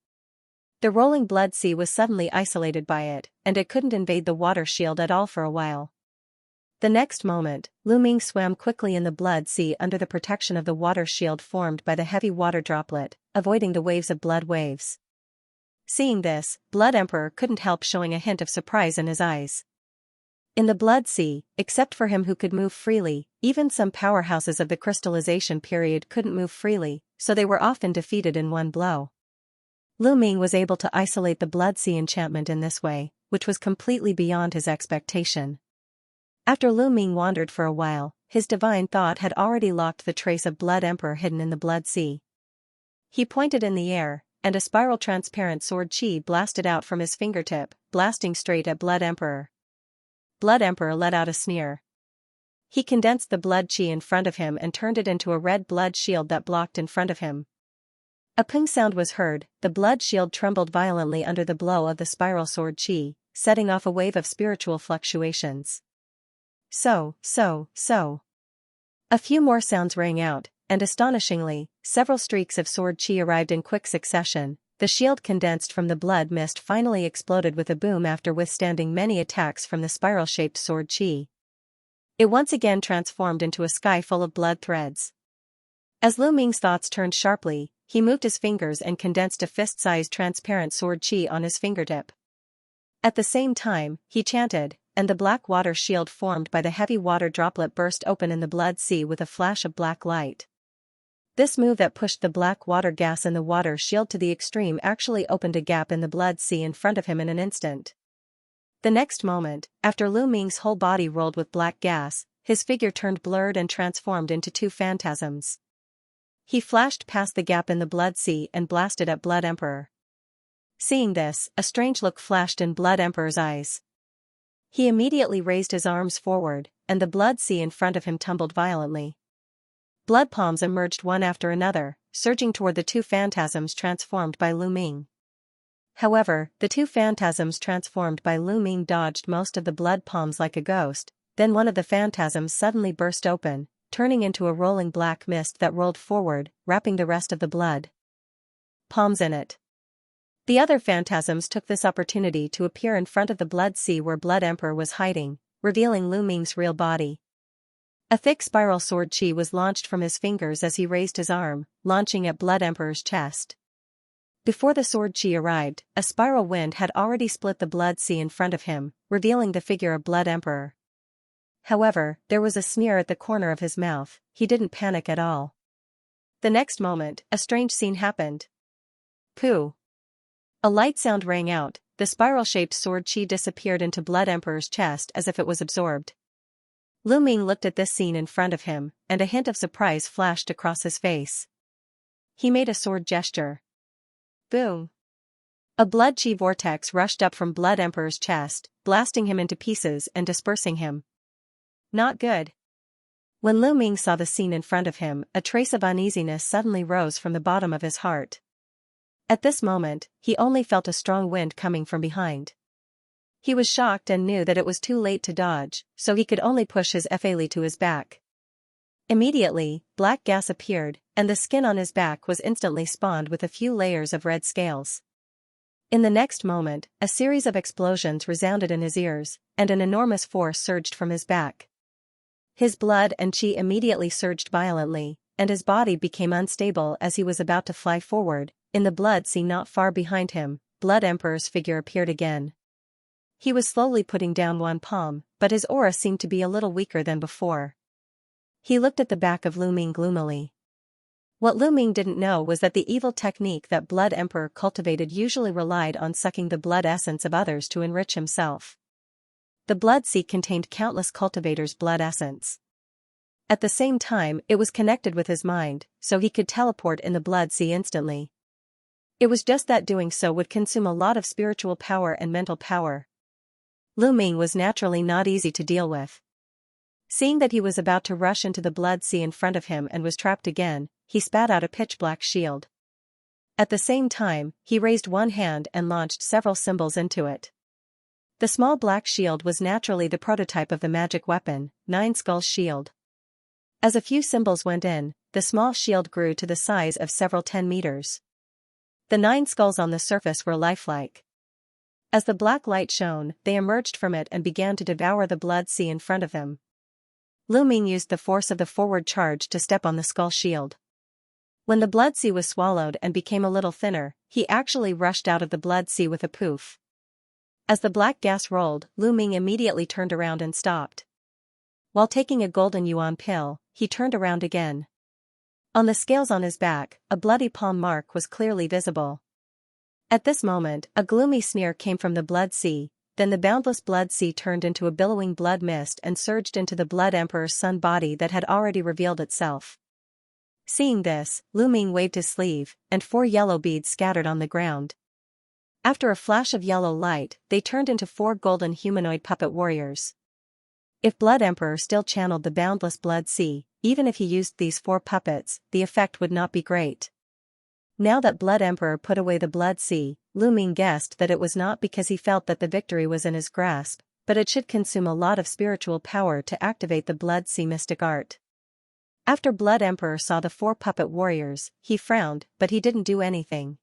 The rolling blood sea was suddenly isolated by it, and it couldn't invade the water shield at all for a while. The next moment, Lu Ming swam quickly in the blood sea under the protection of the water shield formed by the heavy water droplet, avoiding the waves of blood waves. Seeing this, Blood Emperor couldn't help showing a hint of surprise in his eyes. In the Blood Sea, except for him who could move freely, even some powerhouses of the crystallization period couldn't move freely, so they were often defeated in one blow. Lu Ming was able to isolate the Blood Sea enchantment in this way, which was completely beyond his expectation. After Lu Ming wandered for a while, his divine thought had already locked the trace of Blood Emperor hidden in the Blood Sea. He pointed in the air, and a spiral transparent sword chi blasted out from his fingertip, blasting straight at Blood Emperor. Blood Emperor let out a sneer. He condensed the blood chi in front of him and turned it into a red blood shield that blocked in front of him. A ping sound was heard, the blood shield trembled violently under the blow of the spiral sword chi, setting off a wave of spiritual fluctuations. So. A few more sounds rang out, and astonishingly, several streaks of sword chi arrived in quick succession. The shield condensed from the blood mist finally exploded with a boom after withstanding many attacks from the spiral-shaped sword chi. It once again transformed into a sky full of blood threads. As Lu Ming's thoughts turned sharply, he moved his fingers and condensed a fist-sized transparent sword chi on his fingertip. At the same time, he chanted, and the black water shield formed by the heavy water droplet burst open in the Blood Sea with a flash of black light. This move that pushed the black water gas in the water shield to the extreme actually opened a gap in the Blood Sea in front of him in an instant. The next moment, after Lu Ming's whole body rolled with black gas, his figure turned blurred and transformed into two phantasms. He flashed past the gap in the Blood Sea and blasted at Blood Emperor. Seeing this, a strange look flashed in Blood Emperor's eyes. He immediately raised his arms forward, and the Blood Sea in front of him tumbled violently. Blood palms emerged one after another, surging toward the two phantasms transformed by Lu Ming. However, the two phantasms transformed by Lu Ming dodged most of the blood palms like a ghost, then one of the phantasms suddenly burst open, turning into a rolling black mist that rolled forward, wrapping the rest of the blood palms in it. The other phantasms took this opportunity to appear in front of the Blood Sea where Blood Emperor was hiding, revealing Lu Ming's real body. A thick spiral sword chi was launched from his fingers as he raised his arm, launching at Blood Emperor's chest. Before the sword chi arrived, a spiral wind had already split the Blood Sea in front of him, revealing the figure of Blood Emperor. However, there was a sneer at the corner of his mouth. He didn't panic at all. The next moment, a strange scene happened. Pooh! A light sound rang out, the spiral-shaped sword chi disappeared into Blood Emperor's chest as if it was absorbed. Lu Ming looked at this scene in front of him, and a hint of surprise flashed across his face. He made a sword gesture. Boom! A blood chi vortex rushed up from Blood Emperor's chest, blasting him into pieces and dispersing him. Not good. When Lu Ming saw the scene in front of him, a trace of uneasiness suddenly rose from the bottom of his heart. At this moment, he only felt a strong wind coming from behind. He was shocked and knew that it was too late to dodge, so he could only push his faili to his back. Immediately, black gas appeared, and the skin on his back was instantly spawned with a few layers of red scales. In the next moment, a series of explosions resounded in his ears, and an enormous force surged from his back. His blood and chi immediately surged violently, and his body became unstable as he was about to fly forward. In the Blood Sea not far behind him, Blood Emperor's figure appeared again. He was slowly putting down one palm, but his aura seemed to be a little weaker than before. He looked at the back of Lu Ming gloomily. What Lu Ming didn't know was that the evil technique that Blood Emperor cultivated usually relied on sucking the blood essence of others to enrich himself. The Blood Sea contained countless cultivators' blood essence. At the same time, it was connected with his mind, so he could teleport in the Blood Sea instantly. It was just that doing so would consume a lot of spiritual power and mental power. Lu Ming was naturally not easy to deal with. Seeing that he was about to rush into the Blood Sea in front of him and was trapped again, he spat out a pitch-black shield. At the same time, he raised one hand and launched several symbols into it. The small black shield was naturally the prototype of the magic weapon, Nine Skulls Shield. As a few symbols went in, the small shield grew to the size of several 10 meters. The 9 skulls on the surface were lifelike. As the black light shone, they emerged from it and began to devour the Blood Sea in front of them. Lu Ming used the force of the forward charge to step on the skull shield. When the Blood Sea was swallowed and became a little thinner, he actually rushed out of the Blood Sea with a poof. As the black gas rolled, Lu Ming immediately turned around and stopped. While taking a golden yuan pill, he turned around again. On the scales on his back, a bloody palm mark was clearly visible. At this moment, a gloomy sneer came from the blood sea, then the boundless blood sea turned into a billowing blood mist and surged into the Blood Emperor's sun body that had already revealed itself. Seeing this, Lu Ming waved his sleeve, and 4 yellow beads scattered on the ground. After a flash of yellow light, they turned into 4 golden humanoid puppet warriors. If Blood Emperor still channeled the boundless blood sea, even if he used these 4 puppets, the effect would not be great. Now that Blood Emperor put away the blood sea, Lu Ming guessed that it was not because he felt that the victory was in his grasp, but it should consume a lot of spiritual power to activate the blood sea mystic art. After Blood Emperor saw the 4 puppet warriors, he frowned, but he didn't do anything.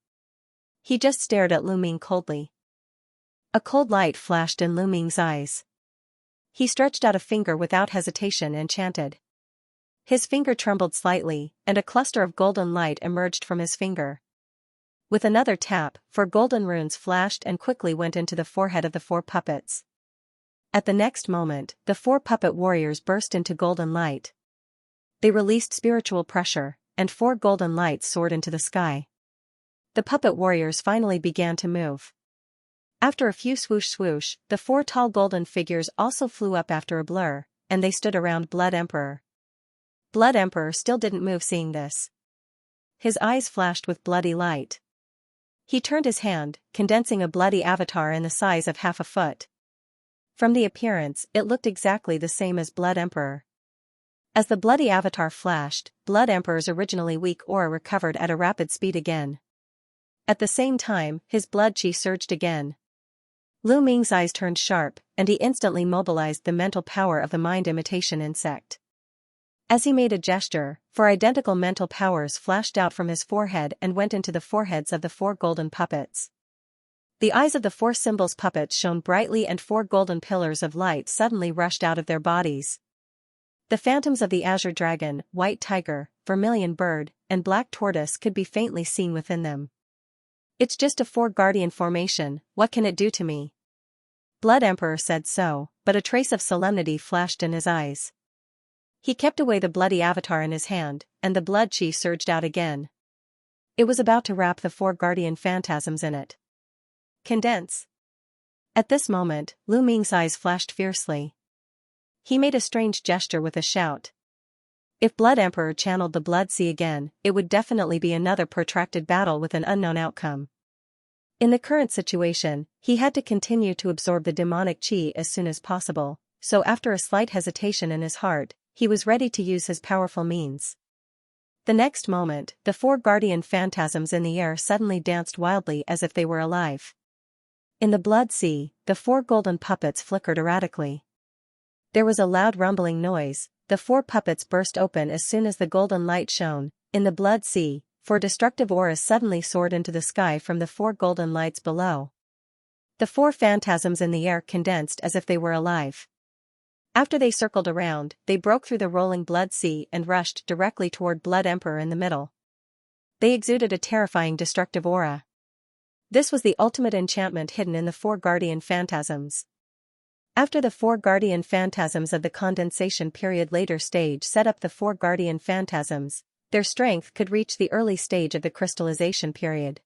He just stared at Lu Ming coldly. A cold light flashed in Lu Ming's eyes. He stretched out a finger without hesitation and chanted. His finger trembled slightly, and a cluster of golden light emerged from his finger. With another tap, 4 golden runes flashed and quickly went into the forehead of the 4 puppets. At the next moment, the 4 puppet warriors burst into golden light. They released spiritual pressure, and 4 golden lights soared into the sky. The puppet warriors finally began to move. After a few swoosh swoosh, the 4 tall golden figures also flew up after a blur, and they stood around Blood Emperor. Blood Emperor still didn't move seeing this. His eyes flashed with bloody light. He turned his hand, condensing a bloody avatar in the size of half a foot. From the appearance, it looked exactly the same as Blood Emperor. As the bloody avatar flashed, Blood Emperor's originally weak aura recovered at a rapid speed again. At the same time, his blood chi surged again. Lu Ming's eyes turned sharp, and he instantly mobilized the mental power of the mind imitation insect. As he made a gesture, 4 identical mental powers flashed out from his forehead and went into the foreheads of the 4 golden puppets. The eyes of the 4 symbols puppets shone brightly and 4 golden pillars of light suddenly rushed out of their bodies. The phantoms of the azure dragon, white tiger, vermilion bird, and black tortoise could be faintly seen within them. It's just a 4 guardian formation, what can it do to me? Blood Emperor said so, but a trace of solemnity flashed in his eyes. He kept away the bloody avatar in his hand, and the blood chi surged out again. It was about to wrap the 4 guardian phantasms in it. Condense. At this moment, Lu Ming's eyes flashed fiercely. He made a strange gesture with a shout. If Blood Emperor channeled the blood sea again, it would definitely be another protracted battle with an unknown outcome. In the current situation, he had to continue to absorb the demonic chi as soon as possible, so after a slight hesitation in his heart, he was ready to use his powerful means. The next moment, the 4 guardian phantasms in the air suddenly danced wildly as if they were alive. In the blood sea, the 4 golden puppets flickered erratically. There was a loud rumbling noise. The 4 puppets burst open as soon as the golden light shone. In the blood sea, 4 destructive auras suddenly soared into the sky from the 4 golden lights below. The 4 phantasms in the air condensed as if they were alive. After they circled around, they broke through the rolling blood sea and rushed directly toward Blood Emperor in the middle. They exuded a terrifying destructive aura. This was the ultimate enchantment hidden in the 4 guardian phantasms. After the 4 guardian phantasms of the condensation period later stage set up the 4 guardian phantasms, their strength could reach the early stage of the crystallization period.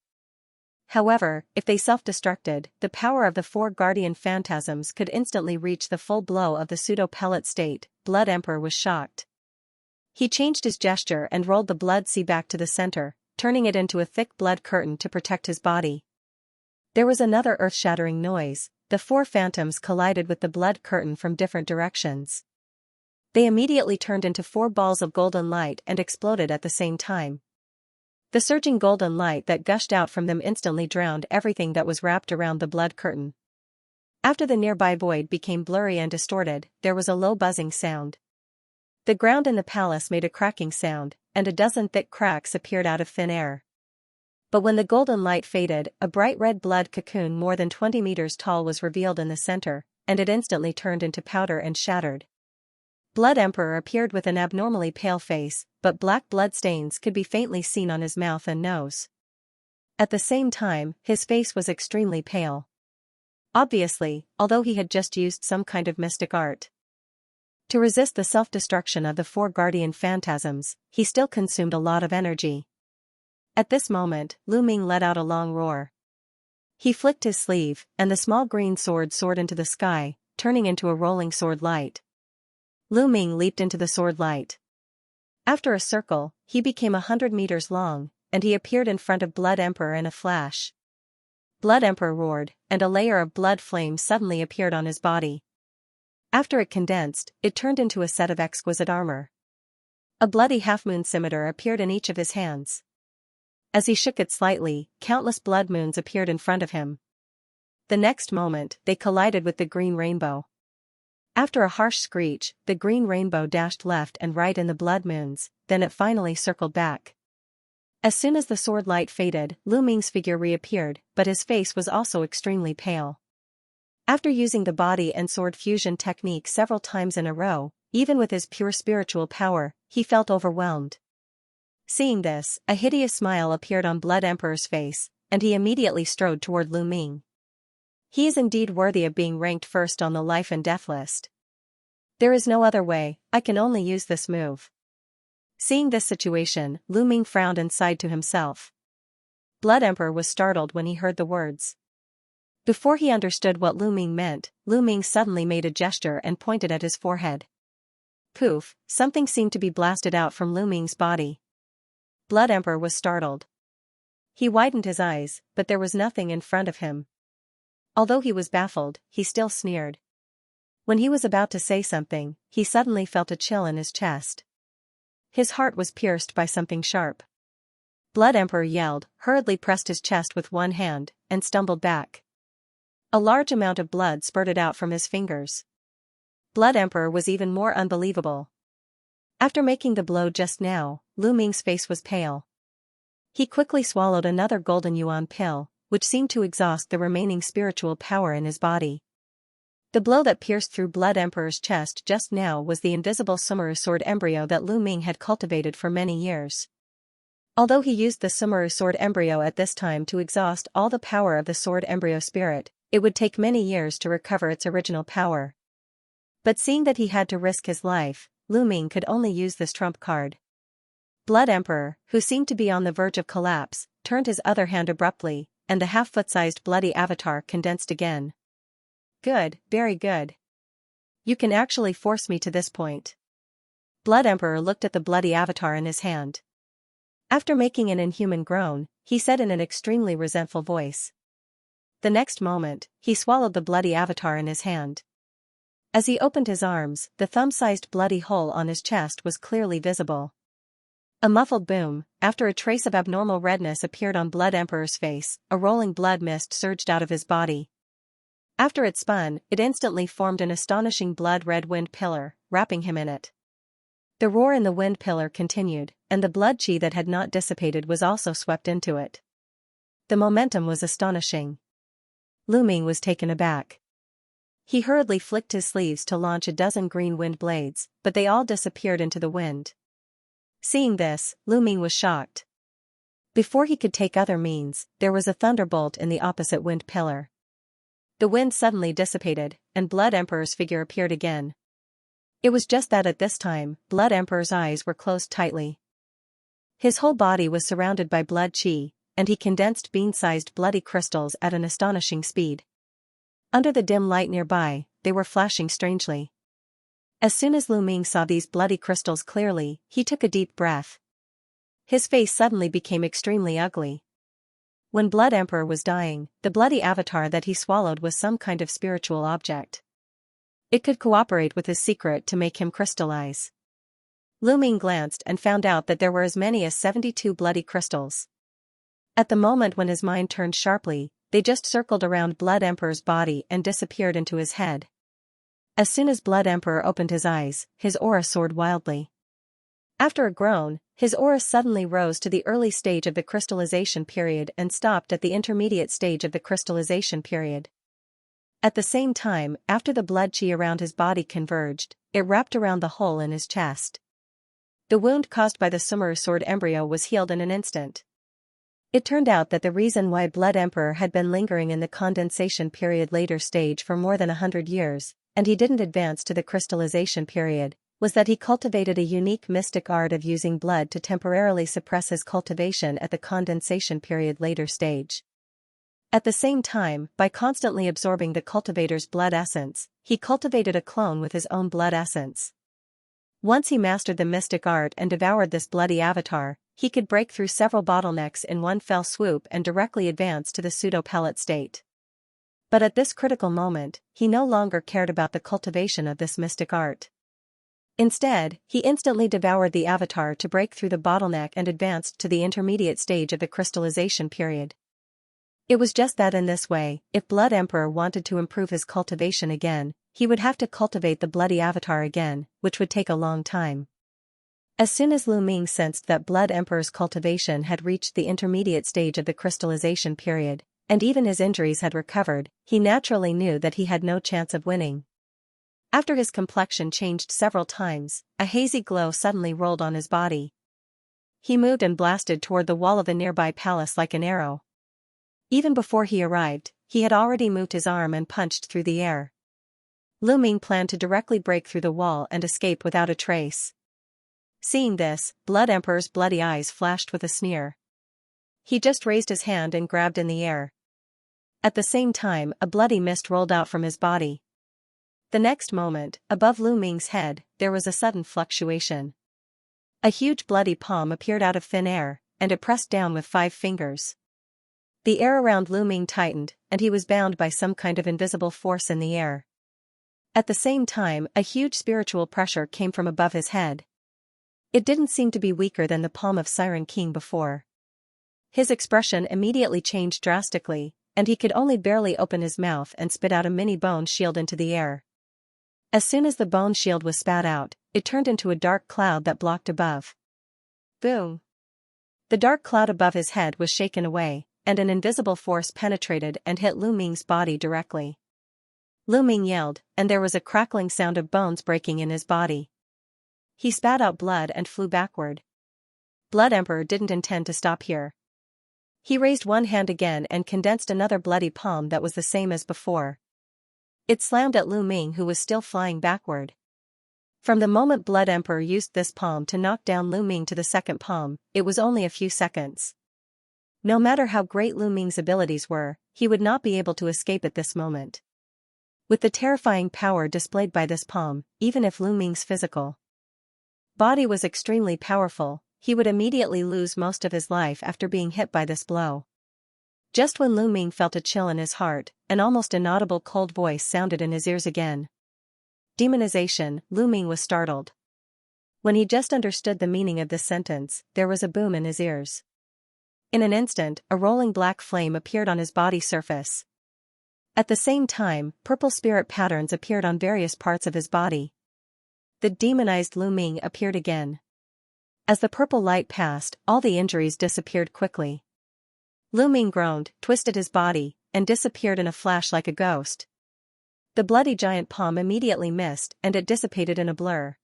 However, if they self-destructed, the power of the 4 guardian phantasms could instantly reach the full blow of the pseudo-pellet state. Blood Emperor was shocked. He changed his gesture and rolled the blood sea back to the center, turning it into a thick blood curtain to protect his body. There was another earth-shattering noise. The 4 phantoms collided with the blood curtain from different directions. They immediately turned into 4 balls of golden light and exploded at the same time. The surging golden light that gushed out from them instantly drowned everything that was wrapped around the blood curtain. After the nearby void became blurry and distorted, there was a low buzzing sound. The ground in the palace made a cracking sound, and a dozen thick cracks appeared out of thin air. But when the golden light faded, a bright red blood cocoon more than 20 meters tall was revealed in the center, and it instantly turned into powder and shattered. Blood Emperor appeared with an abnormally pale face, but black blood stains could be faintly seen on his mouth and nose. At the same time, his face was extremely pale. Obviously, although he had just used some kind of mystic art to resist the self-destruction of the four guardian phantasms, he still consumed a lot of energy. At this moment, Lu Ming let out a long roar. He flicked his sleeve, and the small green sword soared into the sky, turning into a rolling sword light. Lu Ming leaped into the sword light. After a circle, he became 100 meters long, and he appeared in front of Blood Emperor in a flash. Blood Emperor roared, and a layer of blood flame suddenly appeared on his body. After it condensed, it turned into a set of exquisite armor. A bloody half-moon scimitar appeared in each of his hands. As he shook it slightly, countless blood moons appeared in front of him. The next moment, they collided with the green rainbow. After a harsh screech, the green rainbow dashed left and right in the blood moons, then it finally circled back. As soon as the sword light faded, Lu Ming's figure reappeared, but his face was also extremely pale. After using the body and sword fusion technique several times in a row, even with his pure spiritual power, he felt overwhelmed. Seeing this, a hideous smile appeared on Blood Emperor's face, and he immediately strode toward Lu Ming. He is indeed worthy of being ranked first on the life and death list. There is no other way, I can only use this move. Seeing this situation, Lu Ming frowned and sighed to himself. Blood Emperor was startled when he heard the words. Before he understood what Lu Ming meant, Lu Ming suddenly made a gesture and pointed at his forehead. Poof, something seemed to be blasted out from Lu Ming's body. Blood Emperor was startled. He widened his eyes, but there was nothing in front of him. Although he was baffled, he still sneered. When he was about to say something, he suddenly felt a chill in his chest. His heart was pierced by something sharp. Blood Emperor yelled, hurriedly pressed his chest with one hand, and stumbled back. A large amount of blood spurted out from his fingers. Blood Emperor was even more unbelievable. After making the blow just now, Lu Ming's face was pale. He quickly swallowed another golden yuan pill, which seemed to exhaust the remaining spiritual power in his body. The blow that pierced through Blood Emperor's chest just now was the invisible Sumeru sword embryo that Lu Ming had cultivated for many years. Although he used the Sumeru sword embryo at this time to exhaust all the power of the sword embryo spirit, it would take many years to recover its original power. But seeing that he had to risk his life, Lu Ming could only use this trump card. Blood Emperor, who seemed to be on the verge of collapse, turned his other hand abruptly, and the half-foot-sized bloody avatar condensed again. Good, very good. You can actually force me to this point. Blood Emperor looked at the bloody avatar in his hand. After making an inhuman groan, he said in an extremely resentful voice. The next moment, he swallowed the bloody avatar in his hand. As he opened his arms, the thumb-sized bloody hole on his chest was clearly visible. A muffled boom, after a trace of abnormal redness appeared on Blood Emperor's face, a rolling blood mist surged out of his body. After it spun, it instantly formed an astonishing blood-red wind pillar, wrapping him in it. The roar in the wind pillar continued, and the blood chi that had not dissipated was also swept into it. The momentum was astonishing. Lu Ming was taken aback. He hurriedly flicked his sleeves to launch a dozen green wind blades, but they all disappeared into the wind. Seeing this, Lu Ming was shocked. Before he could take other means, there was a thunderbolt in the opposite wind pillar. The wind suddenly dissipated, and Blood Emperor's figure appeared again. It was just that at this time, Blood Emperor's eyes were closed tightly. His whole body was surrounded by blood chi, and he condensed bean-sized bloody crystals at an astonishing speed. Under the dim light nearby, they were flashing strangely. As soon as Lu Ming saw these bloody crystals clearly, he took a deep breath. His face suddenly became extremely ugly. When Blood Emperor was dying, the bloody avatar that he swallowed was some kind of spiritual object. It could cooperate with his secret to make him crystallize. Lu Ming glanced and found out that there were as many as 72 bloody crystals. At the moment when his mind turned sharply, they just circled around Blood Emperor's body and disappeared into his head. As soon as Blood Emperor opened his eyes, his aura soared wildly. After a groan, his aura suddenly rose to the early stage of the crystallization period and stopped at the intermediate stage of the crystallization period. At the same time, after the blood chi around his body converged, it wrapped around the hole in his chest. The wound caused by the Sumeru sword embryo was healed in an instant. It turned out that the reason why Blood Emperor had been lingering in the condensation period later stage for more than 100 years, and he didn't advance to the crystallization period, was that he cultivated a unique mystic art of using blood to temporarily suppress his cultivation at the condensation period later stage. At the same time, by constantly absorbing the cultivator's blood essence, he cultivated a clone with his own blood essence. Once he mastered the mystic art and devoured this bloody avatar, he could break through several bottlenecks in one fell swoop and directly advance to the pseudo-pellet state. But at this critical moment, he no longer cared about the cultivation of this mystic art. Instead, he instantly devoured the avatar to break through the bottleneck and advanced to the intermediate stage of the crystallization period. It was just that in this way, if Blood Emperor wanted to improve his cultivation again, he would have to cultivate the bloody avatar again, which would take a long time. As soon as Lu Ming sensed that Blood Emperor's cultivation had reached the intermediate stage of the crystallization period, and even his injuries had recovered, he naturally knew that he had no chance of winning. After his complexion changed several times, a hazy glow suddenly rolled on his body. He moved and blasted toward the wall of the nearby palace like an arrow. Even before he arrived, he had already moved his arm and punched through the air. Lu Ming planned to directly break through the wall and escape without a trace. Seeing this, Blood Emperor's bloody eyes flashed with a sneer. He just raised his hand and grabbed in the air. At the same time, a bloody mist rolled out from his body. The next moment, above Lu Ming's head, there was a sudden fluctuation. A huge bloody palm appeared out of thin air, and it pressed down with 5 fingers. The air around Lu Ming tightened, and he was bound by some kind of invisible force in the air. At the same time, a huge spiritual pressure came from above his head. It didn't seem to be weaker than the palm of Siren King before. His expression immediately changed drastically, and he could only barely open his mouth and spit out a mini bone shield into the air. As soon as the bone shield was spat out, it turned into a dark cloud that blocked above. Boom! The dark cloud above his head was shaken away, and an invisible force penetrated and hit Lu Ming's body directly. Lu Ming yelled, and there was a crackling sound of bones breaking in his body. He spat out blood and flew backward. Blood Emperor didn't intend to stop here. He raised one hand again and condensed another bloody palm that was the same as before. It slammed at Lu Ming, who was still flying backward. From the moment Blood Emperor used this palm to knock down Lu Ming to the second palm, it was only a few seconds. No matter how great Lu Ming's abilities were, he would not be able to escape at this moment. With the terrifying power displayed by this palm, even if Lu Ming's physical body was extremely powerful, he would immediately lose most of his life after being hit by this blow. Just when Lu Ming felt a chill in his heart, an almost inaudible cold voice sounded in his ears again. Demonization. Lu Ming was startled. When he just understood the meaning of this sentence, there was a boom in his ears. In an instant, a rolling black flame appeared on his body surface. At the same time, purple spirit patterns appeared on various parts of his body. The demonized Lu Ming appeared again. As the purple light passed, all the injuries disappeared quickly. Lu Ming groaned, twisted his body, and disappeared in a flash like a ghost. The bloody giant palm immediately missed, and it dissipated in a blur.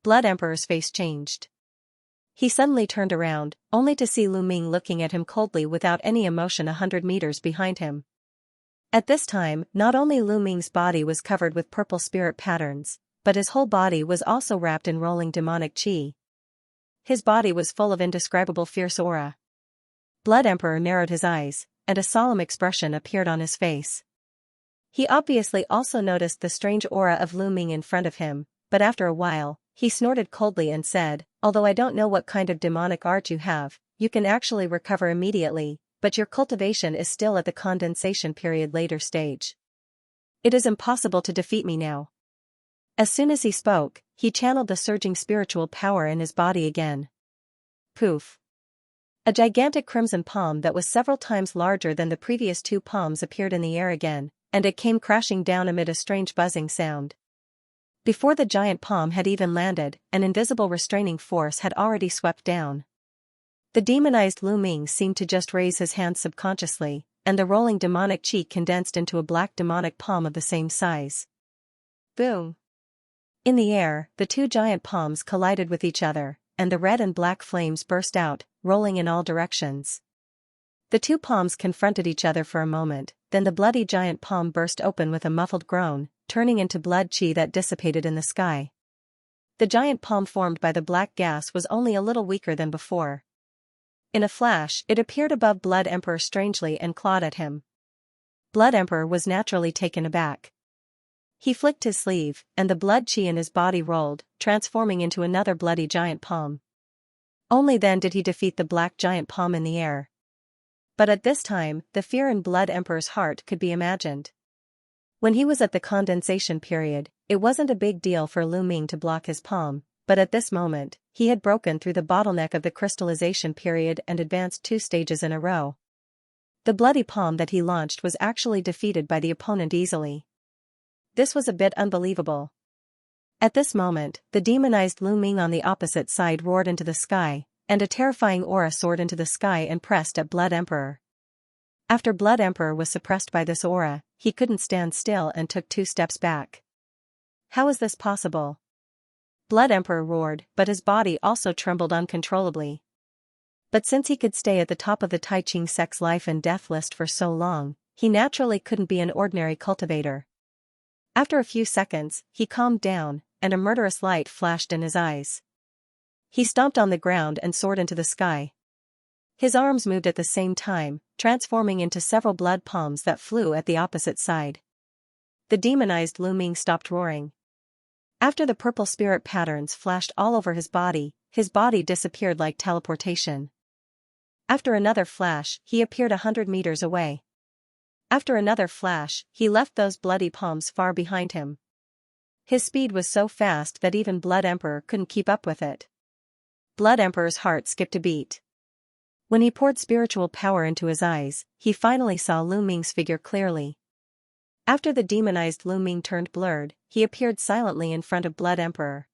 Blood Emperor's face changed. He suddenly turned around, only to see Lu Ming looking at him coldly without any emotion 100 meters behind him. At this time, not only Lu Ming's body was covered with purple spirit patterns, but his whole body was also wrapped in rolling demonic chi. His body was full of indescribable fierce aura. Blood Emperor narrowed his eyes, and a solemn expression appeared on his face. He obviously also noticed the strange aura of Lu Ming in front of him, but after a while, he snorted coldly and said, "Although I don't know what kind of demonic art you have, you can actually recover immediately, but your cultivation is still at the condensation period later stage. It is impossible to defeat me now." As soon as he spoke, he channeled the surging spiritual power in his body again. Poof! A gigantic crimson palm that was several times larger than the previous 2 palms appeared in the air again, and it came crashing down amid a strange buzzing sound. Before the giant palm had even landed, an invisible restraining force had already swept down. The demonized Lu Ming seemed to just raise his hand subconsciously, and the rolling demonic chi condensed into a black demonic palm of the same size. Boom! In the air, the 2 giant palms collided with each other, and the red and black flames burst out, rolling in all directions. The two palms confronted each other for a moment, then the bloody giant palm burst open with a muffled groan, turning into blood chi that dissipated in the sky. The giant palm formed by the black gas was only a little weaker than before. In a flash, it appeared above Blood Emperor strangely and clawed at him. Blood Emperor was naturally taken aback. He flicked his sleeve, and the blood chi in his body rolled, transforming into another bloody giant palm. Only then did he defeat the black giant palm in the air. But at this time, the fear in Blood Emperor's heart could be imagined. When he was at the condensation period, it wasn't a big deal for Lu Ming to block his palm, but at this moment, he had broken through the bottleneck of the crystallization period and advanced 2 stages in a row. The bloody palm that he launched was actually defeated by the opponent easily. This was a bit unbelievable. At this moment, the demonized Lu Ming on the opposite side roared into the sky, and a terrifying aura soared into the sky and pressed at Blood Emperor. After Blood Emperor was suppressed by this aura, he couldn't stand still and took 2 steps back. How is this possible? Blood Emperor roared, but his body also trembled uncontrollably. But since he could stay at the top of the Tai Ching sect's life and death list for so long, he naturally couldn't be an ordinary cultivator. After a few seconds, he calmed down, and a murderous light flashed in his eyes. He stomped on the ground and soared into the sky. His arms moved at the same time, transforming into several blood palms that flew at the opposite side. The demonized Lu Ming stopped roaring. After the purple spirit patterns flashed all over his body disappeared like teleportation. After another flash, he appeared 100 meters away. After another flash, he left those bloody palms far behind him. His speed was so fast that even Blood Emperor couldn't keep up with it. Blood Emperor's heart skipped a beat. When he poured spiritual power into his eyes, he finally saw Lu Ming's figure clearly. After the demonized Lu Ming turned blurred, he appeared silently in front of Blood Emperor.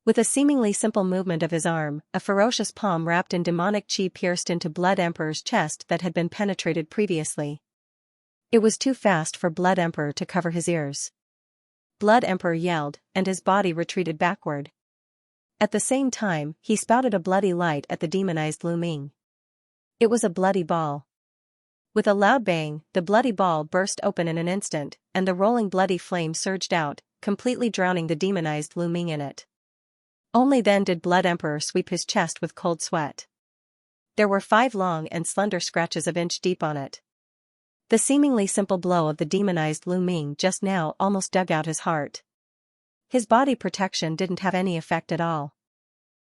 With a seemingly simple movement of his arm, a ferocious palm wrapped in demonic chi pierced into Blood Emperor's chest that had been penetrated previously. It was too fast for Blood Emperor to cover his ears. Blood Emperor yelled, and his body retreated backward. At the same time, he spouted a bloody light at the demonized Lu Ming. It was a bloody ball. With a loud bang, the bloody ball burst open in an instant, and the rolling bloody flame surged out, completely drowning the demonized Lu Ming in it. Only then did Blood Emperor sweep his chest with cold sweat. There were 5 long and slender scratches of inch deep on it. The seemingly simple blow of the demonized Lu Ming just now almost dug out his heart. His body protection didn't have any effect at all.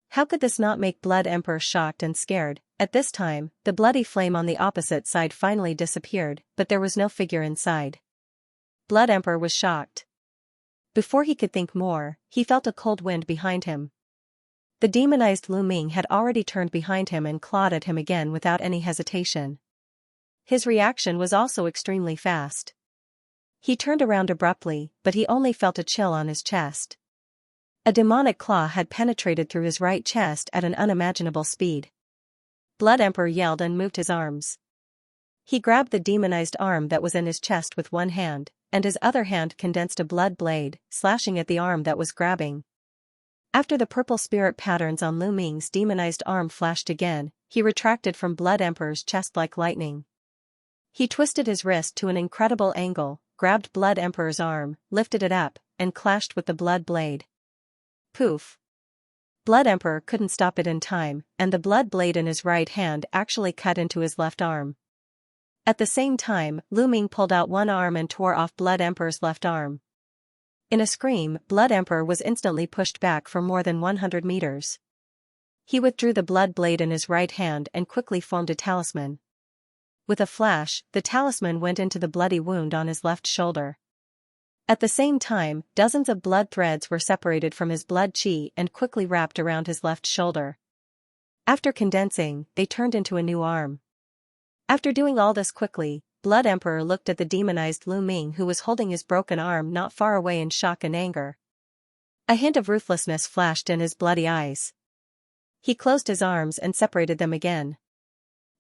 How could this not make Blood Emperor shocked and scared? At this time, the bloody flame on the opposite side finally disappeared, but there was no figure inside. Blood Emperor was shocked. Before he could think more, he felt a cold wind behind him. The demonized Lu Ming had already turned behind him and clawed at him again without any hesitation. His reaction was also extremely fast. He turned around abruptly, but he only felt a chill on his chest. A demonic claw had penetrated through his right chest at an unimaginable speed. Blood Emperor yelled and moved his arms. He grabbed the demonized arm that was in his chest with one hand, and his other hand condensed a blood blade, slashing at the arm that was grabbing. After the purple spirit patterns on Lu Ming's demonized arm flashed again, he retracted from Blood Emperor's chest like lightning. He twisted his wrist to an incredible angle, grabbed Blood Emperor's arm, lifted it up, and clashed with the blood blade. Poof! Blood Emperor couldn't stop it in time, and the blood blade in his right hand actually cut into his left arm. At the same time, Lu Ming pulled out one arm and tore off Blood Emperor's left arm. In a scream, Blood Emperor was instantly pushed back for more than 100 meters. He withdrew the blood blade in his right hand and quickly formed a talisman. With a flash, the talisman went into the bloody wound on his left shoulder. At the same time, dozens of blood threads were separated from his blood chi and quickly wrapped around his left shoulder. After condensing, they turned into a new arm. After doing all this quickly, Blood Emperor looked at the demonized Lu Ming who was holding his broken arm not far away in shock and anger. A hint of ruthlessness flashed in his bloody eyes. He closed his arms and separated them again.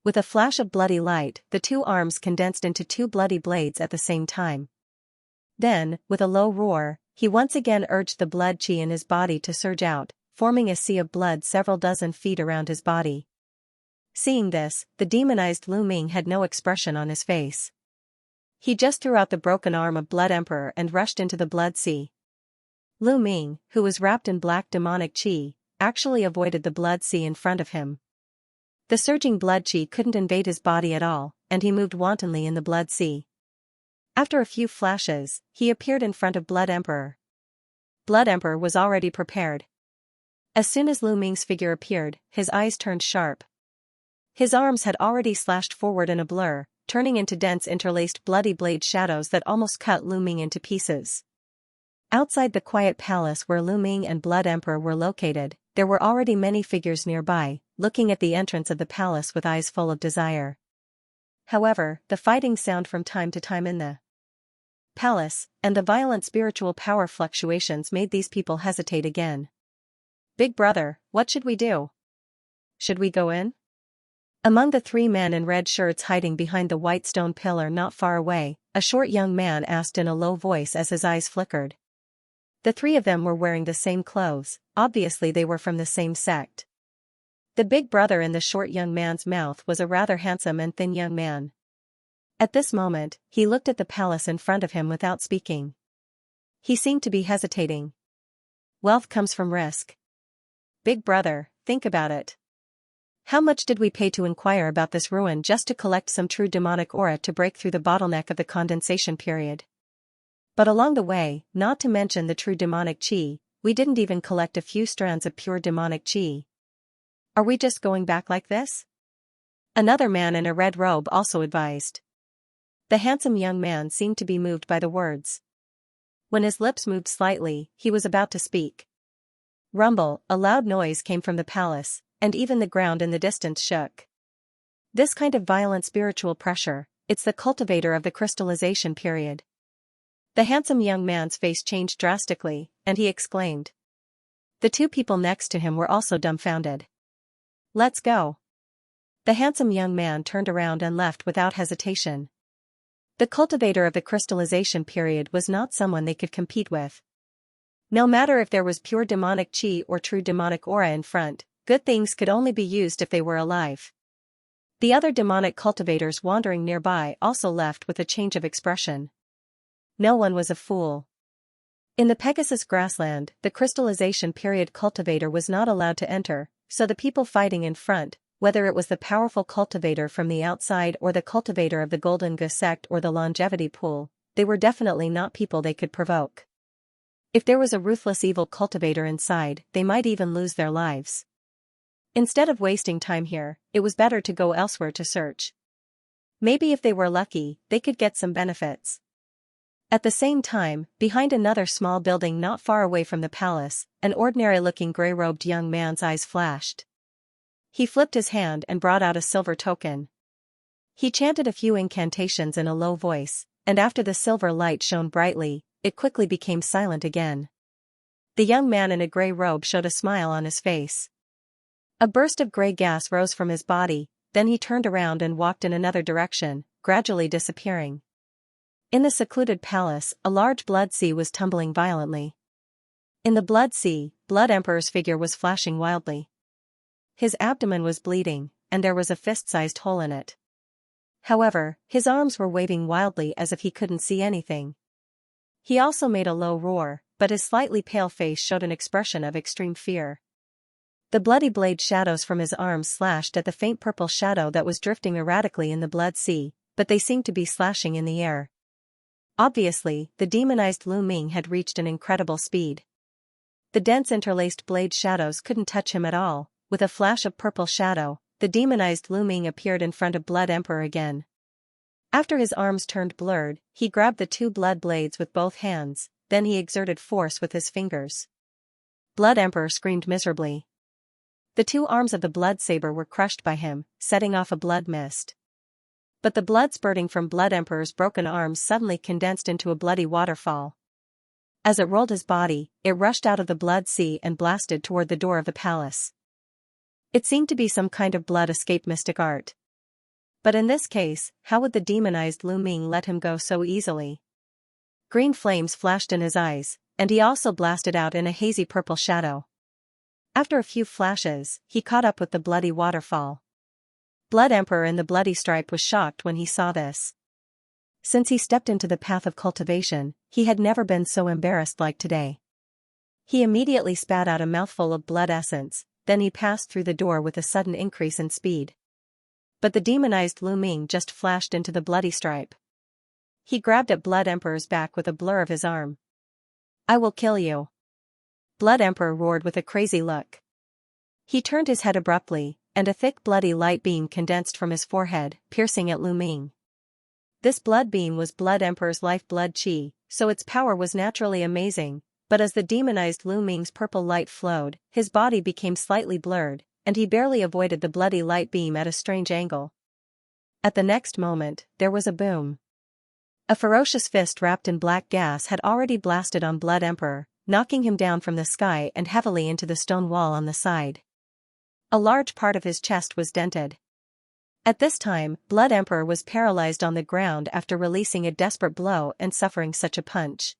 With a flash of bloody light, the 2 arms condensed into 2 bloody blades at the same time. Then, with a low roar, he once again urged the blood chi in his body to surge out, forming a sea of blood several dozen feet around his body. Seeing this, the demonized Lu Ming had no expression on his face. He just threw out the broken arm of Blood Emperor and rushed into the Blood Sea. Lu Ming, who was wrapped in black demonic qi, actually avoided the Blood Sea in front of him. The surging blood qi couldn't invade his body at all, and he moved wantonly in the Blood Sea. After a few flashes, he appeared in front of Blood Emperor. Blood Emperor was already prepared. As soon as Lu Ming's figure appeared, his eyes turned sharp. His arms had already slashed forward in a blur, turning into dense interlaced bloody blade shadows that almost cut Lu Ming into pieces. Outside the quiet palace where Lu Ming and Blood Emperor were located, there were already many figures nearby, looking at the entrance of the palace with eyes full of desire. However, the fighting sound from time to time in the palace, and the violent spiritual power fluctuations made these people hesitate again. "Big brother, what should we do? Should we go in?" Among the three men in red shirts hiding behind the white stone pillar not far away, a short young man asked in a low voice as his eyes flickered. The three of them were wearing the same clothes, obviously they were from the same sect. The big brother in the short young man's mouth was a rather handsome and thin young man. At this moment, he looked at the palace in front of him without speaking. He seemed to be hesitating. "Wealth comes from risk. Big brother, think about it. How much did we pay to inquire about this ruin just to collect some true demonic aura to break through the bottleneck of the condensation period? But along the way, not to mention the true demonic qi, we didn't even collect a few strands of pure demonic qi. Are we just going back like this?" Another man in a red robe also advised. The handsome young man seemed to be moved by the words. When his lips moved slightly, he was about to speak. Rumble, a loud noise came from the palace, and even the ground in the distance shook. This kind of violent spiritual pressure, it's the cultivator of the crystallization period. The handsome young man's face changed drastically, and he exclaimed. The two people next to him were also dumbfounded. "Let's go." The handsome young man turned around and left without hesitation. The cultivator of the crystallization period was not someone they could compete with. No matter if there was pure demonic qi or true demonic aura in front, good things could only be used if they were alive. The other demonic cultivators wandering nearby also left with a change of expression. No one was a fool. In the Pegasus grassland, the crystallization period cultivator was not allowed to enter, so the people fighting in front, whether it was the powerful cultivator from the outside or the cultivator of the Golden Gu sect or the longevity pool, they were definitely not people they could provoke. If there was a ruthless evil cultivator inside, they might even lose their lives. Instead of wasting time here, it was better to go elsewhere to search. Maybe if they were lucky, they could get some benefits. At the same time, behind another small building not far away from the palace, an ordinary-looking gray-robed young man's eyes flashed. He flipped his hand and brought out a silver token. He chanted a few incantations in a low voice, and after the silver light shone brightly, it quickly became silent again. The young man in a gray robe showed a smile on his face. A burst of gray gas rose from his body, then he turned around and walked in another direction, gradually disappearing. In the secluded palace, a large blood sea was tumbling violently. In the blood sea, Blood Emperor's figure was flashing wildly. His abdomen was bleeding, and there was a fist-sized hole in it. However, his arms were waving wildly as if he couldn't see anything. He also made a low roar, but his slightly pale face showed an expression of extreme fear. The bloody blade shadows from his arms slashed at the faint purple shadow that was drifting erratically in the blood sea, but they seemed to be slashing in the air. Obviously, the demonized Lu Ming had reached an incredible speed. The dense interlaced blade shadows couldn't touch him at all. With a flash of purple shadow, the demonized Lu Ming appeared in front of Blood Emperor again. After his arms turned blurred, he grabbed the two blood blades with both hands, then he exerted force with his fingers. Blood Emperor screamed miserably. The two arms of the blood saber were crushed by him, setting off a blood mist. But the blood spurting from Blood Emperor's broken arms suddenly condensed into a bloody waterfall. As it rolled his body, it rushed out of the blood sea and blasted toward the door of the palace. It seemed to be some kind of blood escape mystic art. But in this case, how would the demonized Lu Ming let him go so easily? Green flames flashed in his eyes, and he also blasted out in a hazy purple shadow. After a few flashes, he caught up with the bloody waterfall. Blood Emperor in the bloody stripe was shocked when he saw this. Since he stepped into the path of cultivation, he had never been so embarrassed like today. He immediately spat out a mouthful of blood essence, then he passed through the door with a sudden increase in speed. But the demonized Lu Ming just flashed into the bloody stripe. He grabbed at Blood Emperor's back with a blur of his arm. "I will kill you." Blood Emperor roared with a crazy look. He turned his head abruptly, and a thick bloody light beam condensed from his forehead, piercing at Lu Ming. This blood beam was Blood Emperor's life-blood qi, so its power was naturally amazing, but as the demonized Lu Ming's purple light flowed, his body became slightly blurred, and he barely avoided the bloody light beam at a strange angle. At the next moment, there was a boom. A ferocious fist wrapped in black gas had already blasted on Blood Emperor, knocking him down from the sky and heavily into the stone wall on the side. A large part of his chest was dented. At this time, Blood Emperor was paralyzed on the ground after releasing a desperate blow and suffering such a punch.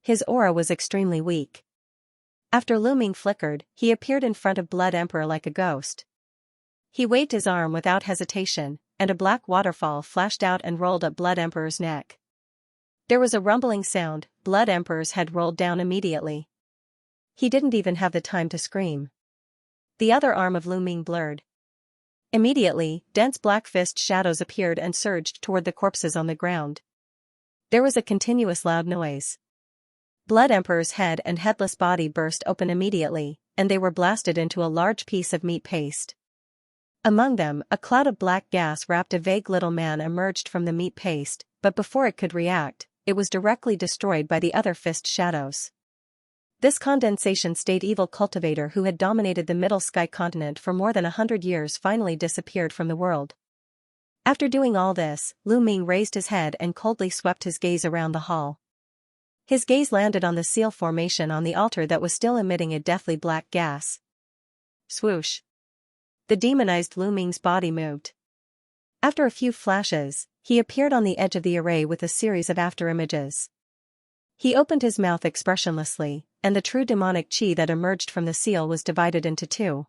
His aura was extremely weak. After Lu Ming flickered, he appeared in front of Blood Emperor like a ghost. He waved his arm without hesitation, and a black waterfall flashed out and rolled up Blood Emperor's neck. There was a rumbling sound. Blood Emperor's head rolled down immediately. He didn't even have the time to scream. The other arm of Lu Ming blurred. Immediately, dense black fist shadows appeared and surged toward the corpses on the ground. There was a continuous loud noise. Blood Emperor's head and headless body burst open immediately, and they were blasted into a large piece of meat paste. Among them, a cloud of black gas wrapped a vague little man emerged from the meat paste, but before it could react, it was directly destroyed by the other fist shadows. This condensation state evil cultivator who had dominated the Middle Sky continent for more than 100 years finally disappeared from the world. After doing all this, Lu Ming raised his head and coldly swept his gaze around the hall. His gaze landed on the seal formation on the altar that was still emitting a deathly black gas. Swoosh. The demonized Lu Ming's body moved. After a few flashes, he appeared on the edge of the array with a series of afterimages. He opened his mouth expressionlessly, and the true demonic qi that emerged from the seal was divided into two.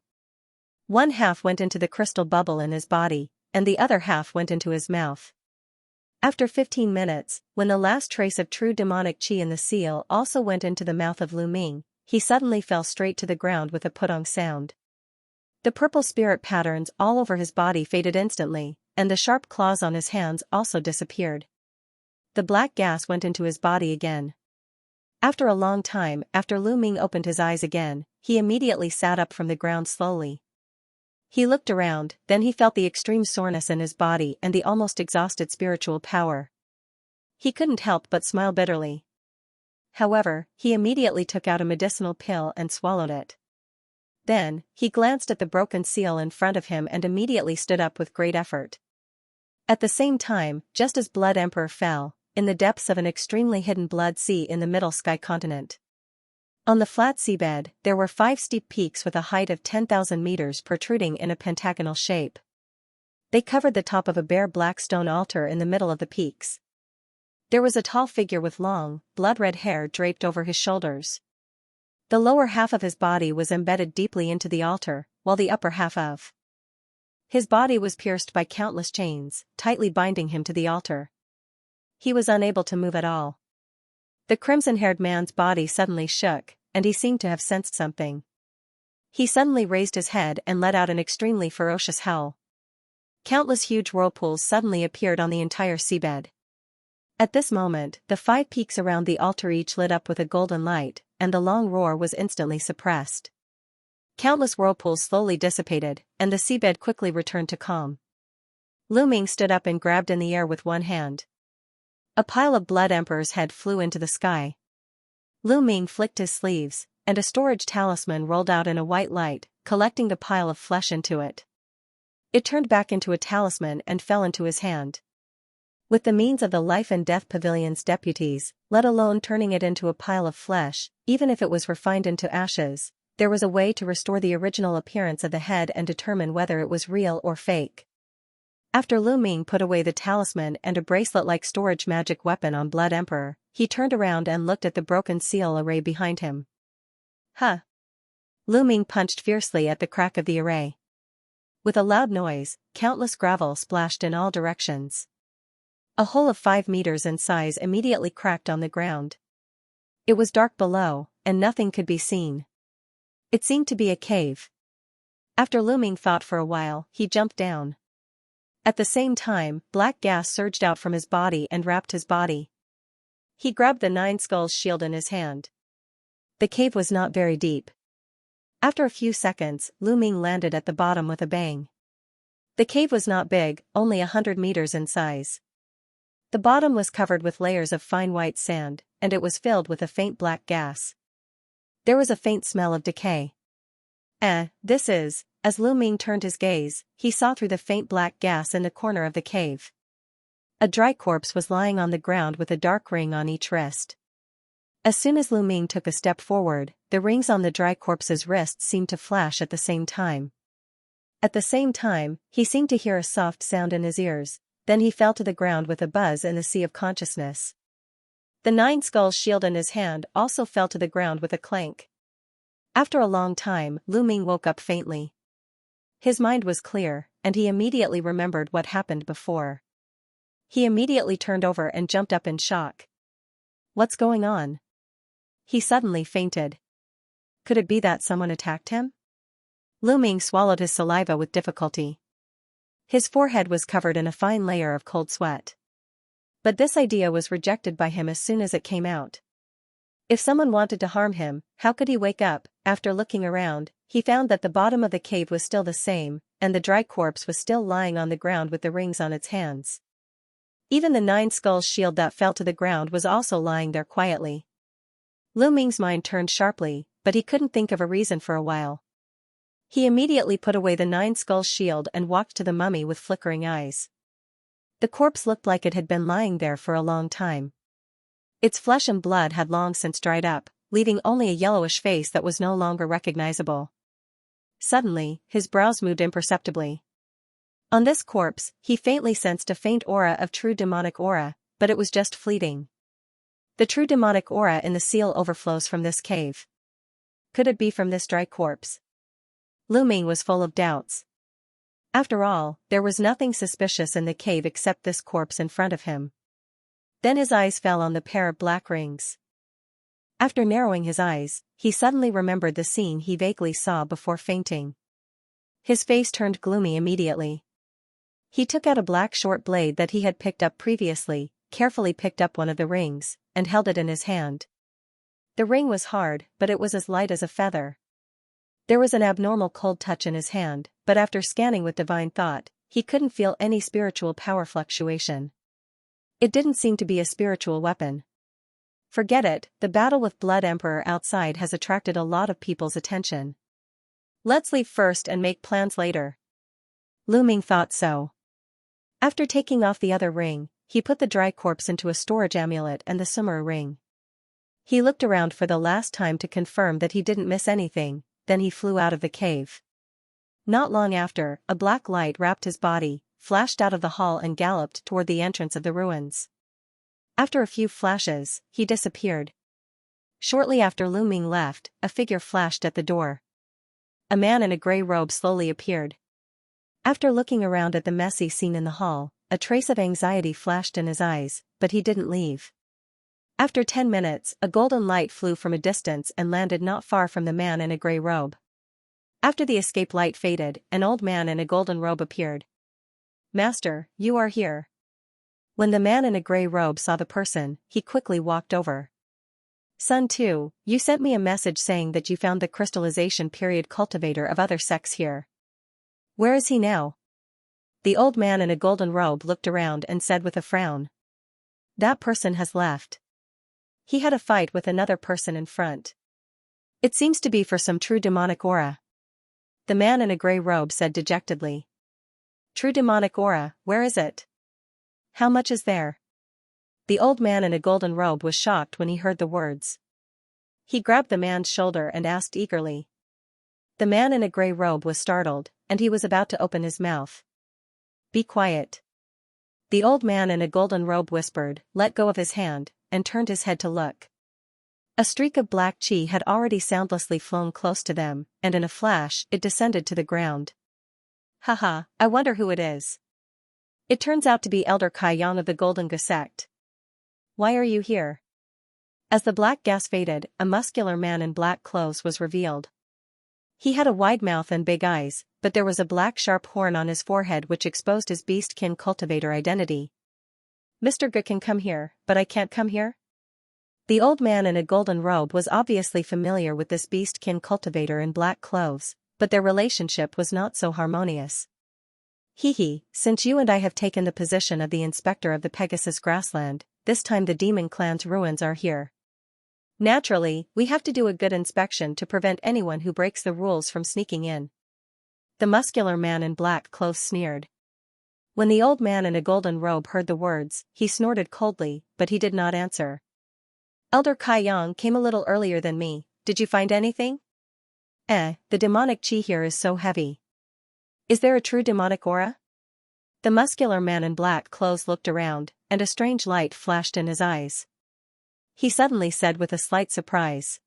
One half went into the crystal bubble in his body, and the other half went into his mouth. After 15 minutes, when the last trace of true demonic qi in the seal also went into the mouth of Lu Ming, he suddenly fell straight to the ground with a putong sound. The purple spirit patterns all over his body faded instantly, and the sharp claws on his hands also disappeared. The black gas went into his body again. After a long time, after Lu Ming opened his eyes again, he immediately sat up from the ground slowly. He looked around, then he felt the extreme soreness in his body and the almost exhausted spiritual power. He couldn't help but smile bitterly. However, he immediately took out a medicinal pill and swallowed it. Then, he glanced at the broken seal in front of him and immediately stood up with great effort. At the same time, just as Blood Emperor fell, in the depths of an extremely hidden blood sea in the Middle Sky continent. On the flat seabed, there were 5 steep peaks with a height of 10,000 meters protruding in a pentagonal shape. They covered the top of a bare black stone altar in the middle of the peaks. There was a tall figure with long, blood-red hair draped over his shoulders. The lower half of his body was embedded deeply into the altar, while the upper half of his body was pierced by countless chains, tightly binding him to the altar. He was unable to move at all. The crimson-haired man's body suddenly shook, and he seemed to have sensed something. He suddenly raised his head and let out an extremely ferocious howl. Countless huge whirlpools suddenly appeared on the entire seabed. At this moment, the 5 peaks around the altar each lit up with a golden light, and the long roar was instantly suppressed. Countless whirlpools slowly dissipated, and the seabed quickly returned to calm. Lu Ming stood up and grabbed in the air with one hand. A pile of Blood Emperor's head flew into the sky. Lu Ming flicked his sleeves, and a storage talisman rolled out in a white light, collecting the pile of flesh into it. It turned back into a talisman and fell into his hand. With the means of the Life and Death Pavilion's deputies, let alone turning it into a pile of flesh, even if it was refined into ashes, there was a way to restore the original appearance of the head and determine whether it was real or fake. After Lu Ming put away the talisman and a bracelet-like storage magic weapon on Blood Emperor, he turned around and looked at the broken seal array behind him. Huh! Lu Ming punched fiercely at the crack of the array. With a loud noise, countless gravel splashed in all directions. A hole of 5 meters in size immediately cracked on the ground. It was dark below, and nothing could be seen. It seemed to be a cave. After Luming thought for a while, he jumped down. At the same time, black gas surged out from his body and wrapped his body. He grabbed the Nine Skulls shield in his hand. The cave was not very deep. After a few seconds, Luming landed at the bottom with a bang. The cave was not big, only 100 meters in size. The bottom was covered with layers of fine white sand, and it was filled with a faint black gas. There was a faint smell of decay. This is, as Luming turned his gaze, he saw through the faint black gas in the corner of the cave. A dry corpse was lying on the ground with a dark ring on each wrist. As soon as Luming took a step forward, the rings on the dry corpse's wrists seemed to flash at the same time. At the same time, he seemed to hear a soft sound in his ears, then he fell to the ground with a buzz in the sea of consciousness. The Nine Skulls shield in his hand also fell to the ground with a clank. After a long time, Luming woke up faintly. His mind was clear, and he immediately remembered what happened before. He immediately turned over and jumped up in shock. What's going on? He suddenly fainted. Could it be that someone attacked him? Luming swallowed his saliva with difficulty. His forehead was covered in a fine layer of cold sweat. But this idea was rejected by him as soon as it came out. If someone wanted to harm him, how could he wake up? After looking around, he found that the bottom of the cave was still the same, and the dry corpse was still lying on the ground with the rings on its hands. Even the Nine Skulls shield that fell to the ground was also lying there quietly. Luming's mind turned sharply, but he couldn't think of a reason for a while. He immediately put away the Nine Skulls shield and walked to the mummy with flickering eyes. The corpse looked like it had been lying there for a long time. Its flesh and blood had long since dried up, leaving only a yellowish face that was no longer recognizable. Suddenly, his brows moved imperceptibly. On this corpse, he faintly sensed a faint aura of true demonic aura, but it was just fleeting. The true demonic aura in the seal overflows from this cave. Could it be from this dry corpse? Luming was full of doubts. After all, there was nothing suspicious in the cave except this corpse in front of him. Then his eyes fell on the pair of black rings. After narrowing his eyes, he suddenly remembered the scene he vaguely saw before fainting. His face turned gloomy immediately. He took out a black short blade that he had picked up previously, carefully picked up one of the rings, and held it in his hand. The ring was hard, but it was as light as a feather. There was an abnormal cold touch in his hand, but after scanning with divine thought, he couldn't feel any spiritual power fluctuation. It didn't seem to be a spiritual weapon. Forget it, the battle with Blood Emperor outside has attracted a lot of people's attention. Let's leave first and make plans later. Luming thought so. After taking off the other ring, he put the dry corpse into a storage amulet and the Summer ring. He looked around for the last time to confirm that he didn't miss anything, then he flew out of the cave. Not long after, a black light wrapped his body, flashed out of the hall and galloped toward the entrance of the ruins. After a few flashes, he disappeared. Shortly after Luming left, a figure flashed at the door. A man in a gray robe slowly appeared. After looking around at the messy scene in the hall, a trace of anxiety flashed in his eyes, but he didn't leave. After 10 minutes, a golden light flew from a distance and landed not far from the man in a gray robe. After the escape light faded, an old man in a golden robe appeared. "Master, you are here." When the man in a gray robe saw the person, he quickly walked over. "Son Tu, you sent me a message saying that you found the crystallization period cultivator of other sects here. Where is he now?" The old man in a golden robe looked around and said with a frown. "That person has left. He had a fight with another person in front. It seems to be for some true demonic aura." The man in a gray robe said dejectedly. "True demonic aura, where is it? How much is there?" The old man in a golden robe was shocked when he heard the words. He grabbed the man's shoulder and asked eagerly. The man in a gray robe was startled, and he was about to open his mouth. "Be quiet." The old man in a golden robe whispered, let go of his hand, and turned his head to look. A streak of black chi had already soundlessly flown close to them, and in a flash, it descended to the ground. Haha, I wonder who it is. It turns out to be Elder Kai Yang of the Golden Ge sect. Why are you here? As the black gas faded, a muscular man in black clothes was revealed. He had a wide mouth and big eyes, but there was a black sharp horn on his forehead which exposed his beastkin cultivator identity. Mr. Ge can come here, but I can't come here? The old man in a golden robe was obviously familiar with this beastkin cultivator in black clothes, but their relationship was not so harmonious. Hee, since you and I have taken the position of the inspector of the Pegasus grassland, this time the demon clan's ruins are here. Naturally, we have to do a good inspection to prevent anyone who breaks the rules from sneaking in. The muscular man in black clothes sneered. When the old man in a golden robe heard the words, he snorted coldly, but he did not answer. Elder Kai Yang came a little earlier than me, did you find anything? The demonic chi here is so heavy. Is there a true demonic aura? The muscular man in black clothes looked around, and a strange light flashed in his eyes. He suddenly said with a slight surprise.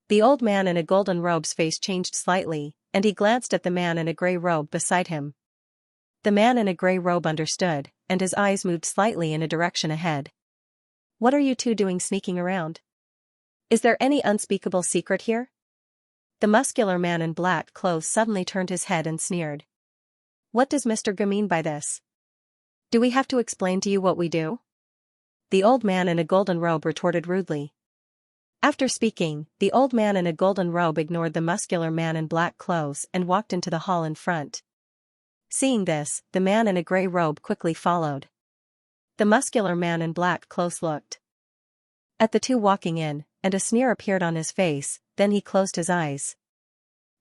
The old man in a golden robe's face changed slightly, and he glanced at the man in a gray robe beside him. The man in a gray robe understood, and his eyes moved slightly in a direction ahead. What are you two doing sneaking around? Is there any unspeakable secret here? The muscular man in black clothes suddenly turned his head and sneered. What does Mr. Ge mean by this? Do we have to explain to you what we do? The old man in a golden robe retorted rudely. After speaking, the old man in a golden robe ignored the muscular man in black clothes and walked into the hall in front. Seeing this, the man in a gray robe quickly followed. The muscular man in black clothes looked at the two walking in, and a sneer appeared on his face, then he closed his eyes.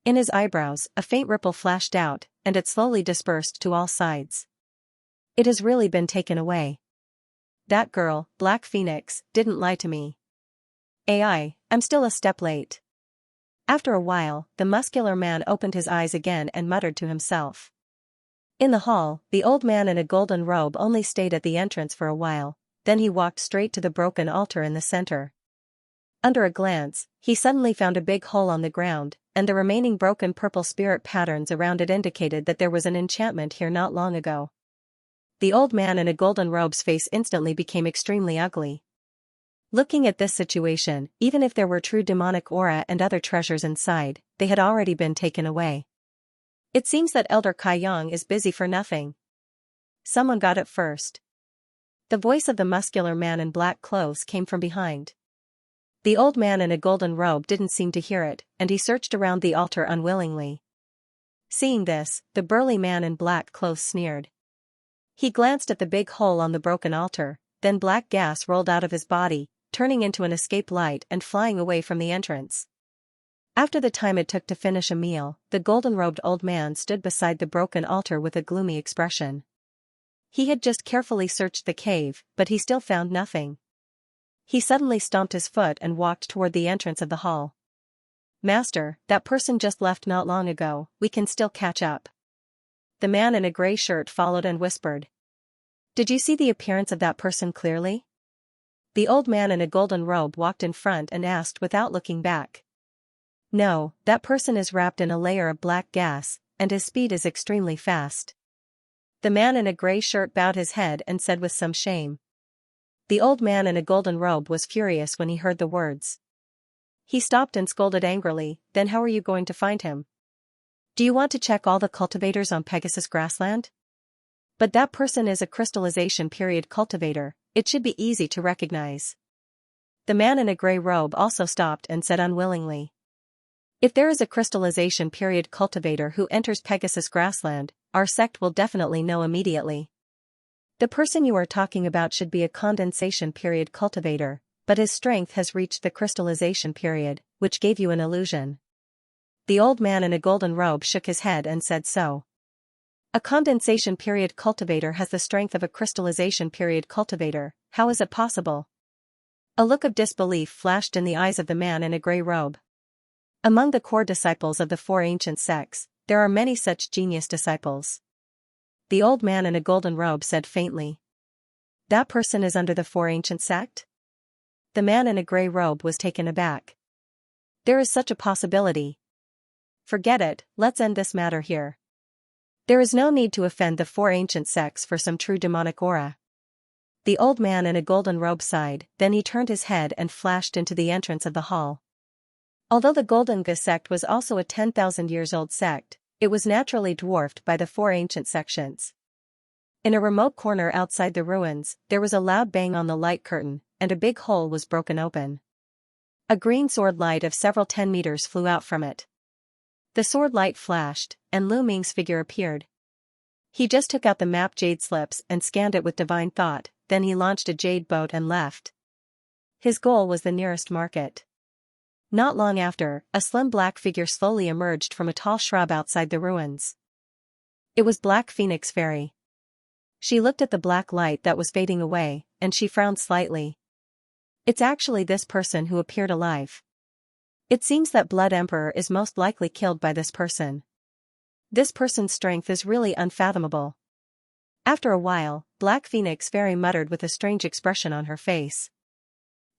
In his eyebrows, a faint ripple flashed out, and it slowly dispersed to all sides. It has really been taken away. That girl, Black Phoenix, didn't lie to me. I'm still a step late. After a while, the muscular man opened his eyes again and muttered to himself. In the hall, the old man in a golden robe only stayed at the entrance for a while, then he walked straight to the broken altar in the center. Under a glance, he suddenly found a big hole on the ground, and the remaining broken purple spirit patterns around it indicated that there was an enchantment here not long ago. The old man in a golden robe's face instantly became extremely ugly. Looking at this situation, even if there were true demonic aura and other treasures inside, they had already been taken away. It seems that Elder Kai Yang is busy for nothing. Someone got it first. The voice of the muscular man in black clothes came from behind. The old man in a golden robe didn't seem to hear it, and he searched around the altar unwillingly. Seeing this, the burly man in black clothes sneered. He glanced at the big hole on the broken altar, then black gas rolled out of his body, turning into an escape light and flying away from the entrance. After the time it took to finish a meal, the golden-robed old man stood beside the broken altar with a gloomy expression. He had just carefully searched the cave, but he still found nothing. He suddenly stomped his foot and walked toward the entrance of the hall. Master, that person just left not long ago, we can still catch up. The man in a gray shirt followed and whispered. Did you see the appearance of that person clearly? The old man in a golden robe walked in front and asked without looking back. No, that person is wrapped in a layer of black gas, and his speed is extremely fast. The man in a gray shirt bowed his head and said with some shame. The old man in a golden robe was furious when he heard the words. He stopped and scolded angrily, then how are you going to find him? Do you want to check all the cultivators on Pegasus grassland? But that person is a crystallization period cultivator, it should be easy to recognize. The man in a gray robe also stopped and said unwillingly. If there is a crystallization period cultivator who enters Pegasus grassland, our sect will definitely know immediately. The person you are talking about should be a condensation period cultivator, but his strength has reached the crystallization period, which gave you an illusion. The old man in a golden robe shook his head and said so. A condensation period cultivator has the strength of a crystallization period cultivator, how is it possible? A look of disbelief flashed in the eyes of the man in a gray robe. Among the core disciples of the four ancient sects, there are many such genius disciples. The old man in a golden robe said faintly. That person is under the four ancient sect? The man in a gray robe was taken aback. There is such a possibility. Forget it, let's end this matter here. There is no need to offend the four ancient sects for some true demonic aura. The old man in a golden robe sighed, then he turned his head and flashed into the entrance of the hall. Although the Golden Ga sect was also a 10,000 years old sect, it was naturally dwarfed by the four ancient sections. In a remote corner outside the ruins, there was a loud bang on the light curtain, and a big hole was broken open. A green sword light of several 10 meters flew out from it. The sword light flashed, and Lu Ming's figure appeared. He just took out the map jade slips and scanned it with divine thought, then he launched a jade boat and left. His goal was the nearest market. Not long after, a slim black figure slowly emerged from a tall shrub outside the ruins. It was Black Phoenix Fairy. She looked at the black light that was fading away, and she frowned slightly. It's actually this person who appeared alive. It seems that Blood Emperor is most likely killed by this person. This person's strength is really unfathomable. After a while, Black Phoenix Fairy muttered with a strange expression on her face.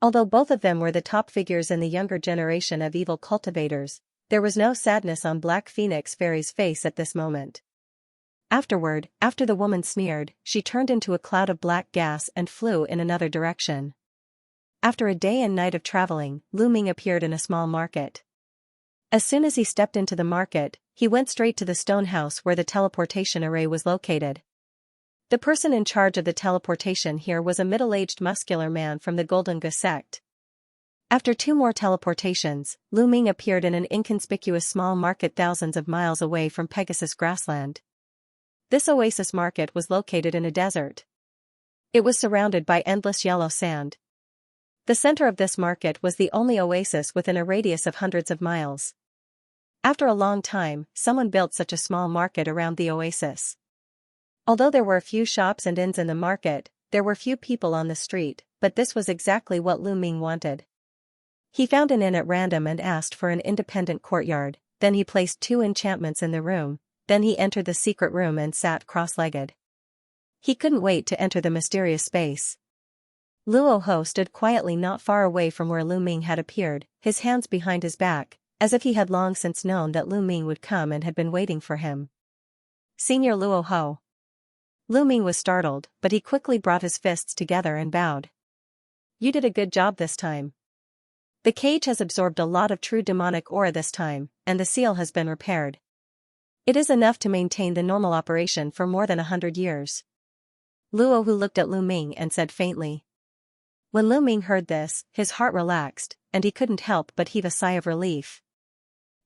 Although both of them were the top figures in the younger generation of evil cultivators, there was no sadness on Black Phoenix Fairy's face at this moment. Afterward, after the woman sneered, she turned into a cloud of black gas and flew in another direction. After a day and night of traveling, Lu Ming appeared in a small market. As soon as he stepped into the market, he went straight to the stone house where the teleportation array was located. The person in charge of the teleportation here was a middle-aged muscular man from the Golden Ga sect. After 2 more teleportations, Lu Ming appeared in an inconspicuous small market thousands of miles away from Pegasus Grassland. This oasis market was located in a desert. It was surrounded by endless yellow sand. The center of this market was the only oasis within a radius of hundreds of miles. After a long time, someone built such a small market around the oasis. Although there were a few shops and inns in the market, there were few people on the street, but this was exactly what Lu Ming wanted. He found an inn at random and asked for an independent courtyard, then he placed 2 enchantments in the room, then he entered the secret room and sat cross-legged. He couldn't wait to enter the mysterious space. Luo Ho stood quietly not far away from where Lu Ming had appeared, his hands behind his back, as if he had long since known that Lu Ming would come and had been waiting for him. Senior Luo Ho. Lu Ming was startled, but he quickly brought his fists together and bowed. You did a good job this time. The cage has absorbed a lot of true demonic aura this time, and the seal has been repaired. It is enough to maintain the normal operation for more than 100 years. Luo Hu looked at Lu Ming and said faintly. When Lu Ming heard this, his heart relaxed, and he couldn't help but heave a sigh of relief.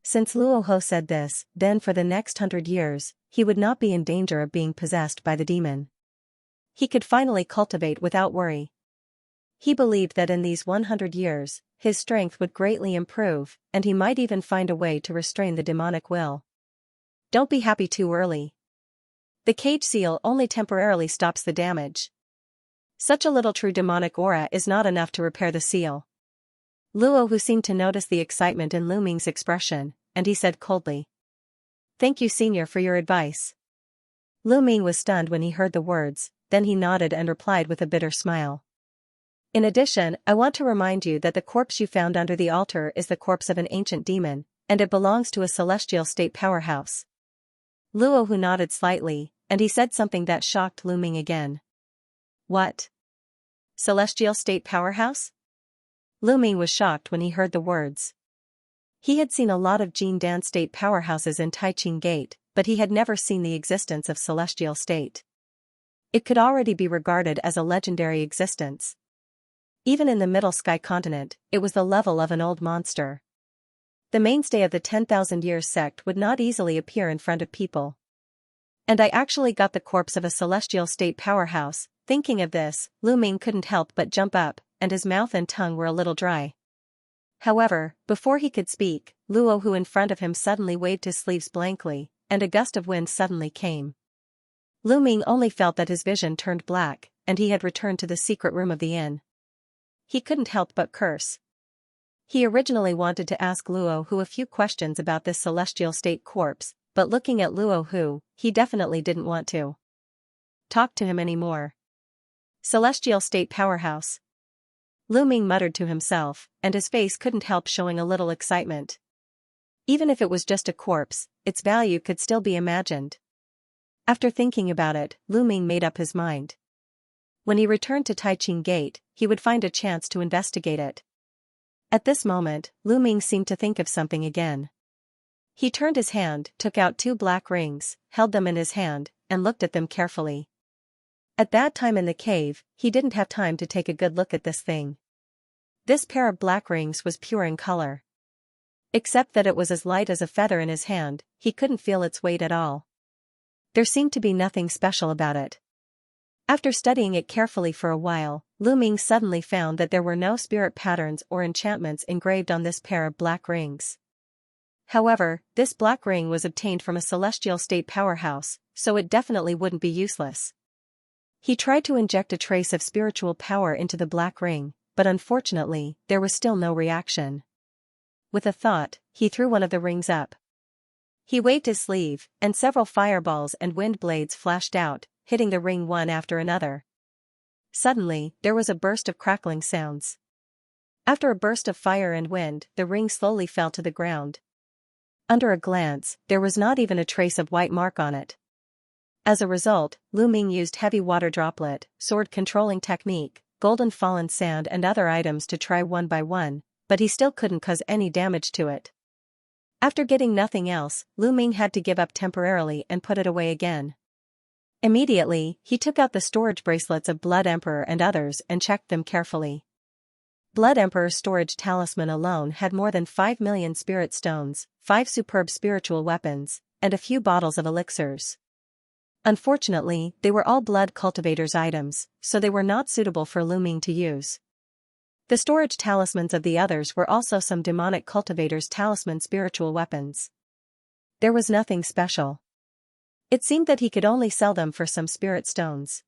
Since Luo Ho said this, then for the next 100 years, he would not be in danger of being possessed by the demon. He could finally cultivate without worry. He believed that in these 100 years, his strength would greatly improve, and he might even find a way to restrain the demonic will. Don't be happy too early. The cage seal only temporarily stops the damage. Such a little true demonic aura is not enough to repair the seal. Luo Hu seemed to notice the excitement in Lu Ming's expression, and he said coldly. Thank you, Senior, for your advice. Lu Ming was stunned when he heard the words, then he nodded and replied with a bitter smile. In addition, I want to remind you that the corpse you found under the altar is the corpse of an ancient demon, and it belongs to a celestial state powerhouse. Luo Hu nodded slightly, and he said something that shocked Lu Ming again. What? Celestial state powerhouse? Lu Ming was shocked when he heard the words. He had seen a lot of Jin Dan state powerhouses in Taiqing Gate, but he had never seen the existence of celestial state. It could already be regarded as a legendary existence. Even in the Middle Sky continent, it was the level of an old monster. The mainstay of the 10,000 years sect would not easily appear in front of people. And I actually got the corpse of a celestial state powerhouse. Thinking of this, Lu Ming couldn't help but jump up, and his mouth and tongue were a little dry. However, before he could speak, Luo Hu in front of him suddenly waved his sleeves blankly, and a gust of wind suddenly came. Lu Ming only felt that his vision turned black, and he had returned to the secret room of the inn. He couldn't help but curse. He originally wanted to ask Luo Hu a few questions about this celestial state corpse, but looking at Luo Hu, he definitely didn't want to talk to him anymore. Celestial state powerhouse. Lu Ming muttered to himself, and his face couldn't help showing a little excitement. Even if it was just a corpse, its value could still be imagined. After thinking about it, Lu Ming made up his mind. When he returned to Taiqing Gate, he would find a chance to investigate it. At this moment, Lu Ming seemed to think of something again. He turned his hand, took out 2 black rings, held them in his hand, and looked at them carefully. At that time in the cave, he didn't have time to take a good look at this thing. This pair of black rings was pure in color. Except that it was as light as a feather in his hand, he couldn't feel its weight at all. There seemed to be nothing special about it. After studying it carefully for a while, Lu Ming suddenly found that there were no spirit patterns or enchantments engraved on this pair of black rings. However, this black ring was obtained from a celestial state powerhouse, so it definitely wouldn't be useless. He tried to inject a trace of spiritual power into the black ring, but unfortunately, there was still no reaction. With a thought, he threw one of the rings up. He waved his sleeve, and several fireballs and wind blades flashed out, hitting the ring one after another. Suddenly, there was a burst of crackling sounds. After a burst of fire and wind, the ring slowly fell to the ground. Under a glance, there was not even a trace of white mark on it. As a result, Lu Ming used heavy water droplet, sword controlling technique, golden fallen sand and other items to try one by one, but he still couldn't cause any damage to it. After getting nothing else, Lu Ming had to give up temporarily and put it away again. Immediately, he took out the storage bracelets of Blood Emperor and others and checked them carefully. Blood Emperor's storage talisman alone had more than 5 million spirit stones, 5 superb spiritual weapons, and a few bottles of elixirs. Unfortunately, they were all Blood Cultivator's items, so they were not suitable for Lu Ming to use. The storage talismans of the others were also some demonic cultivators' talisman spiritual weapons. There was nothing special. It seemed that he could only sell them for some spirit stones.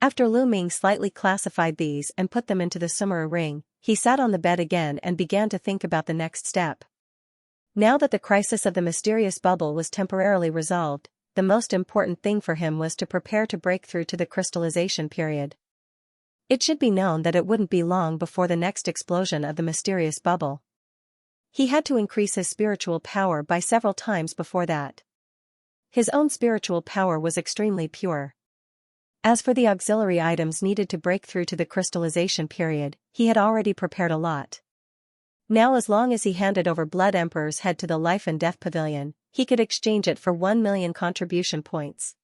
After Lu Ming slightly classified these and put them into the Sumera ring, he sat on the bed again and began to think about the next step. Now that the crisis of the mysterious bubble was temporarily resolved, the most important thing for him was to prepare to break through to the crystallization period. It should be known that it wouldn't be long before the next explosion of the mysterious bubble. He had to increase his spiritual power by several times before that. His own spiritual power was extremely pure. As for the auxiliary items needed to break through to the crystallization period, he had already prepared a lot. Now as long as he handed over Blood Emperor's head to the Life and Death Pavilion, he could exchange it for 1 million contribution points.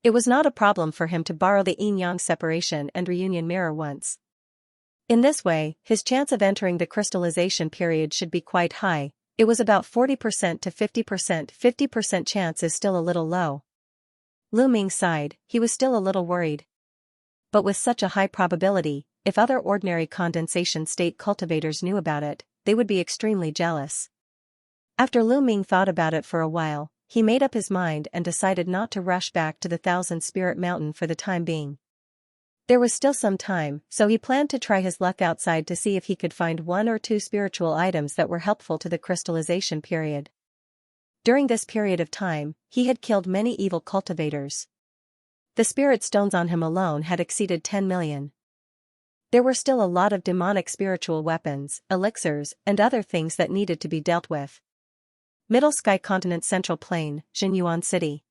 It was not a problem for him to borrow the yin-yang separation and reunion mirror once. In this way, his chance of entering the crystallization period should be quite high. It was about 40% to 50%. 50% chance is still a little low. Lu Ming sighed, he was still a little worried. But with such a high probability, if other ordinary condensation state cultivators knew about it, they would be extremely jealous. After Lu Ming thought about it for a while, he made up his mind and decided not to rush back to the Thousand Spirit Mountain for the time being. There was still some time, so he planned to try his luck outside to see if he could find 1 or 2 spiritual items that were helpful to the crystallization period. During this period of time, he had killed many evil cultivators. The spirit stones on him alone had exceeded 10 million. There were still a lot of demonic spiritual weapons, elixirs, and other things that needed to be dealt with. Middle Sky Continent Central Plain, Xianyuan City.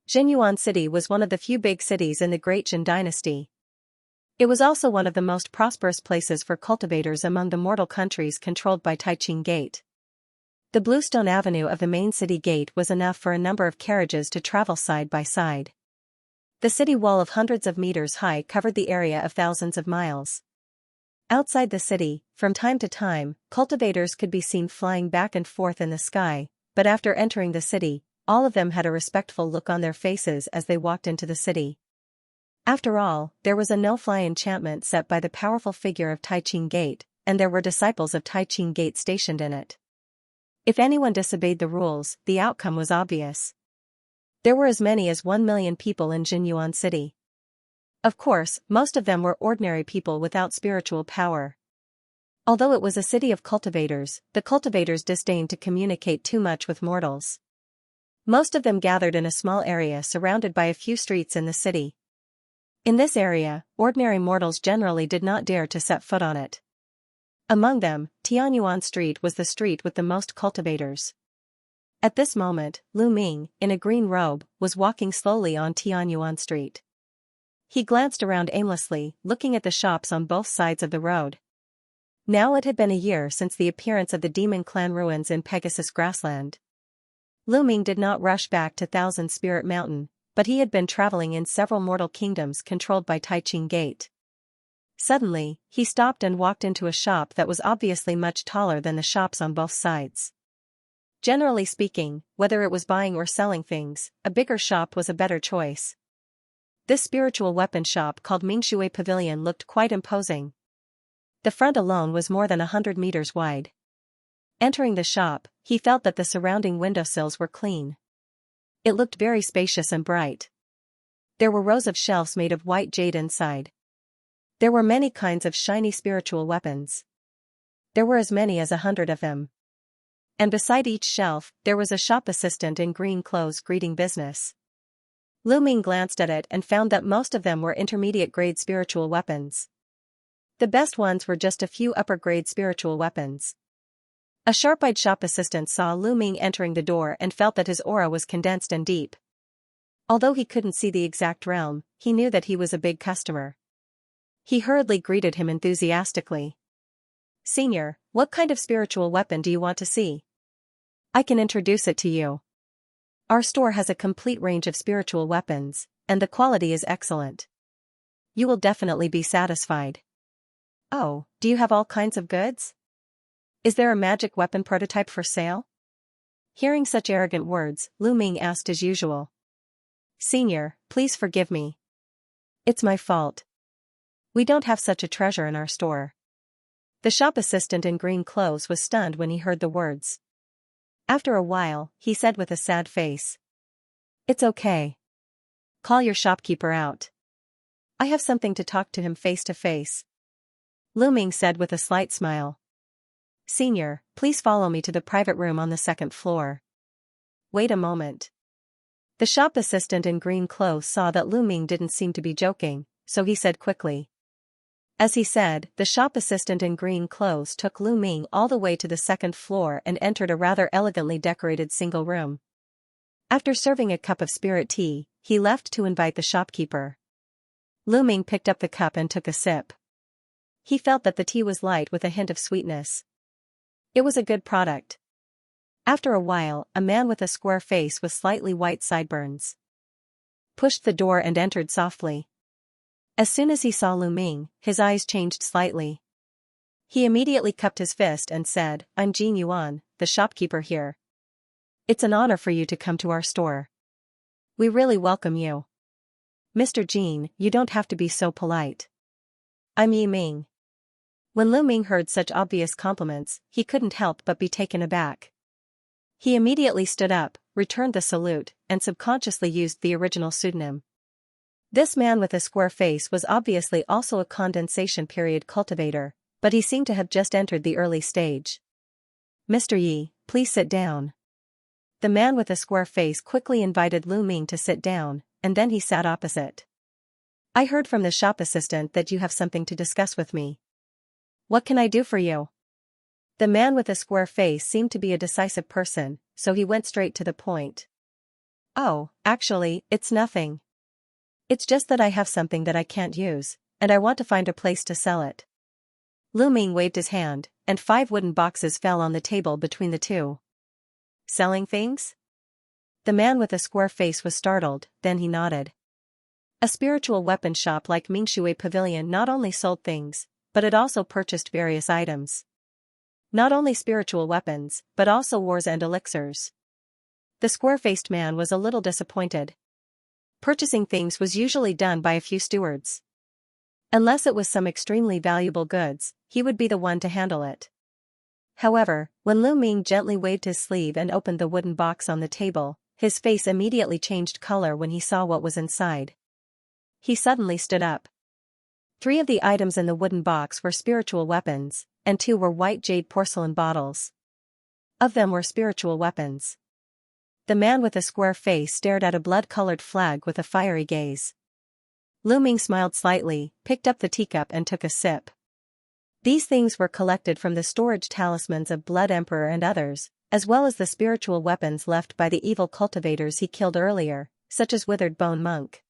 Xianyuan City was one of the few big cities in the Great Jin Dynasty. It was also one of the most prosperous places for cultivators among the mortal countries controlled by Taiqing Gate. The bluestone avenue of the main city gate was enough for a number of carriages to travel side by side. The city wall of hundreds of meters high covered the area of thousands of miles. Outside the city, from time to time, cultivators could be seen flying back and forth in the sky, but after entering the city, all of them had a respectful look on their faces as they walked into the city. After all, there was a no-fly enchantment set by the powerful figure of Taiqing Gate, and there were disciples of Taiqing Gate stationed in it. If anyone disobeyed the rules, the outcome was obvious. There were as many as 1 million people in Xianyuan City. Of course, most of them were ordinary people without spiritual power. Although it was a city of cultivators, the cultivators disdained to communicate too much with mortals. Most of them gathered in a small area surrounded by a few streets in the city. In this area, ordinary mortals generally did not dare to set foot on it. Among them, Tianyuan Street was the street with the most cultivators. At this moment, Lu Ming, in a green robe, was walking slowly on Tianyuan Street. He glanced around aimlessly, looking at the shops on both sides of the road. Now it had been a year since the appearance of the demon clan ruins in Pegasus Grassland. Lu Ming did not rush back to Thousand Spirit Mountain, but he had been traveling in several mortal kingdoms controlled by Taiching Gate. Suddenly, he stopped and walked into a shop that was obviously much taller than the shops on both sides. Generally speaking, whether it was buying or selling things, a bigger shop was a better choice. This spiritual weapon shop called Mingshui Pavilion looked quite imposing. The front alone was more than 100 meters wide. Entering the shop, he felt that the surrounding windowsills were clean. It looked very spacious and bright. There were rows of shelves made of white jade inside. There were many kinds of shiny spiritual weapons. There were as many as 100 of them. And beside each shelf, there was a shop assistant in green clothes greeting business. Lu Ming glanced at it and found that most of them were intermediate-grade spiritual weapons. The best ones were just a few upper-grade spiritual weapons. A sharp-eyed shop assistant saw Lu Ming entering the door and felt that his aura was condensed and deep. Although he couldn't see the exact realm, he knew that he was a big customer. He hurriedly greeted him enthusiastically. "Senior, what kind of spiritual weapon do you want to see? I can introduce it to you. Our store has a complete range of spiritual weapons, and the quality is excellent. You will definitely be satisfied." "Oh, do you have all kinds of goods? Is there a magic weapon prototype for sale?" Hearing such arrogant words, Lu Ming asked as usual. "Senior, please forgive me. It's my fault. We don't have such a treasure in our store." The shop assistant in green clothes was stunned when he heard the words. After a while, he said with a sad face, "It's okay. Call your shopkeeper out. I have something to talk to him face to face." Lu Ming said with a slight smile. "Senior, please follow me to the private room on the second floor." "Wait a moment." The shop assistant in green clothes saw that Lu Ming didn't seem to be joking, so he said quickly. As he said, the shop assistant in green clothes took Lu Ming all the way to the second floor and entered a rather elegantly decorated single room. After serving a cup of spirit tea, he left to invite the shopkeeper. Lu Ming picked up the cup and took a sip. He felt that the tea was light with a hint of sweetness. It was a good product. After a while, a man with a square face with slightly white sideburns pushed the door and entered softly. As soon as he saw Lu Ming, his eyes changed slightly. He immediately cupped his fist and said, "I'm Jin Yuan, the shopkeeper here. It's an honor for you to come to our store. We really welcome you." "Mr. Jin, you don't have to be so polite. I'm Yi Ming." When Lu Ming heard such obvious compliments, he couldn't help but be taken aback. He immediately stood up, returned the salute, and subconsciously used the original pseudonym. This man with a square face was obviously also a condensation period cultivator, but he seemed to have just entered the early stage. "Mr. Yi, please sit down." The man with a square face quickly invited Lu Ming to sit down, and then he sat opposite. "I heard from the shop assistant that you have something to discuss with me. What can I do for you?" The man with a square face seemed to be a decisive person, so he went straight to the point. "Oh, actually, it's nothing. It's just that I have something that I can't use, and I want to find a place to sell it." Lu Ming waved his hand, and 5 wooden boxes fell on the table between the two. "Selling things?" The man with a square face was startled, then he nodded. A spiritual weapon shop like Mingshui Pavilion not only sold things, but it also purchased various items. Not only spiritual weapons, but also wars and elixirs. The square-faced man was a little disappointed. Purchasing things was usually done by a few stewards. Unless it was some extremely valuable goods, he would be the one to handle it. However, when Lu Ming gently waved his sleeve and opened the wooden box on the table, his face immediately changed color when he saw what was inside. He suddenly stood up. 3 of the items in the wooden box were spiritual weapons, and 2 were white jade porcelain bottles. Of them were spiritual weapons. The man with a square face stared at a blood-colored flag with a fiery gaze. Lu Ming smiled slightly, picked up the teacup and took a sip. These things were collected from the storage talismans of Blood Emperor and others, as well as the spiritual weapons left by the evil cultivators he killed earlier, such as Withered Bone Monk.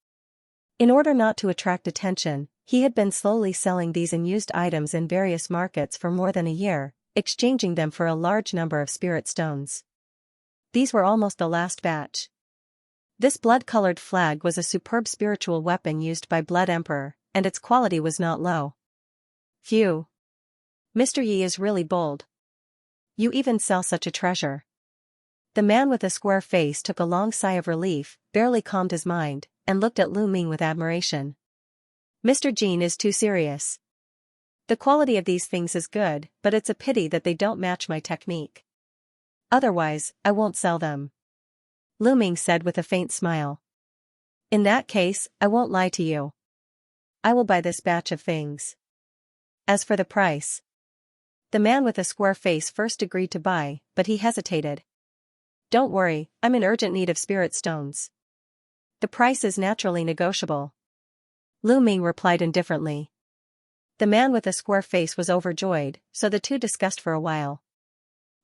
In order not to attract attention, he had been slowly selling these unused items in various markets for more than a year, exchanging them for a large number of spirit stones. These were almost the last batch. This blood-colored flag was a superb spiritual weapon used by Blood Emperor, and its quality was not low. Phew. Mr. Yi is really bold. You even sell such a treasure. The man with a square face took a long sigh of relief, barely calmed his mind, and looked at Lu Ming with admiration. Mr. Jin is too serious. The quality of these things is good, but it's a pity that they don't match my technique. Otherwise, I won't sell them. Lu Ming said with a faint smile. In that case, I won't lie to you. I will buy this batch of things. As for the price, the man with a square face first agreed to buy, but he hesitated. Don't worry, I'm in urgent need of spirit stones. The price is naturally negotiable. Lu Ming replied indifferently. The man with a square face was overjoyed, so the two discussed for a while.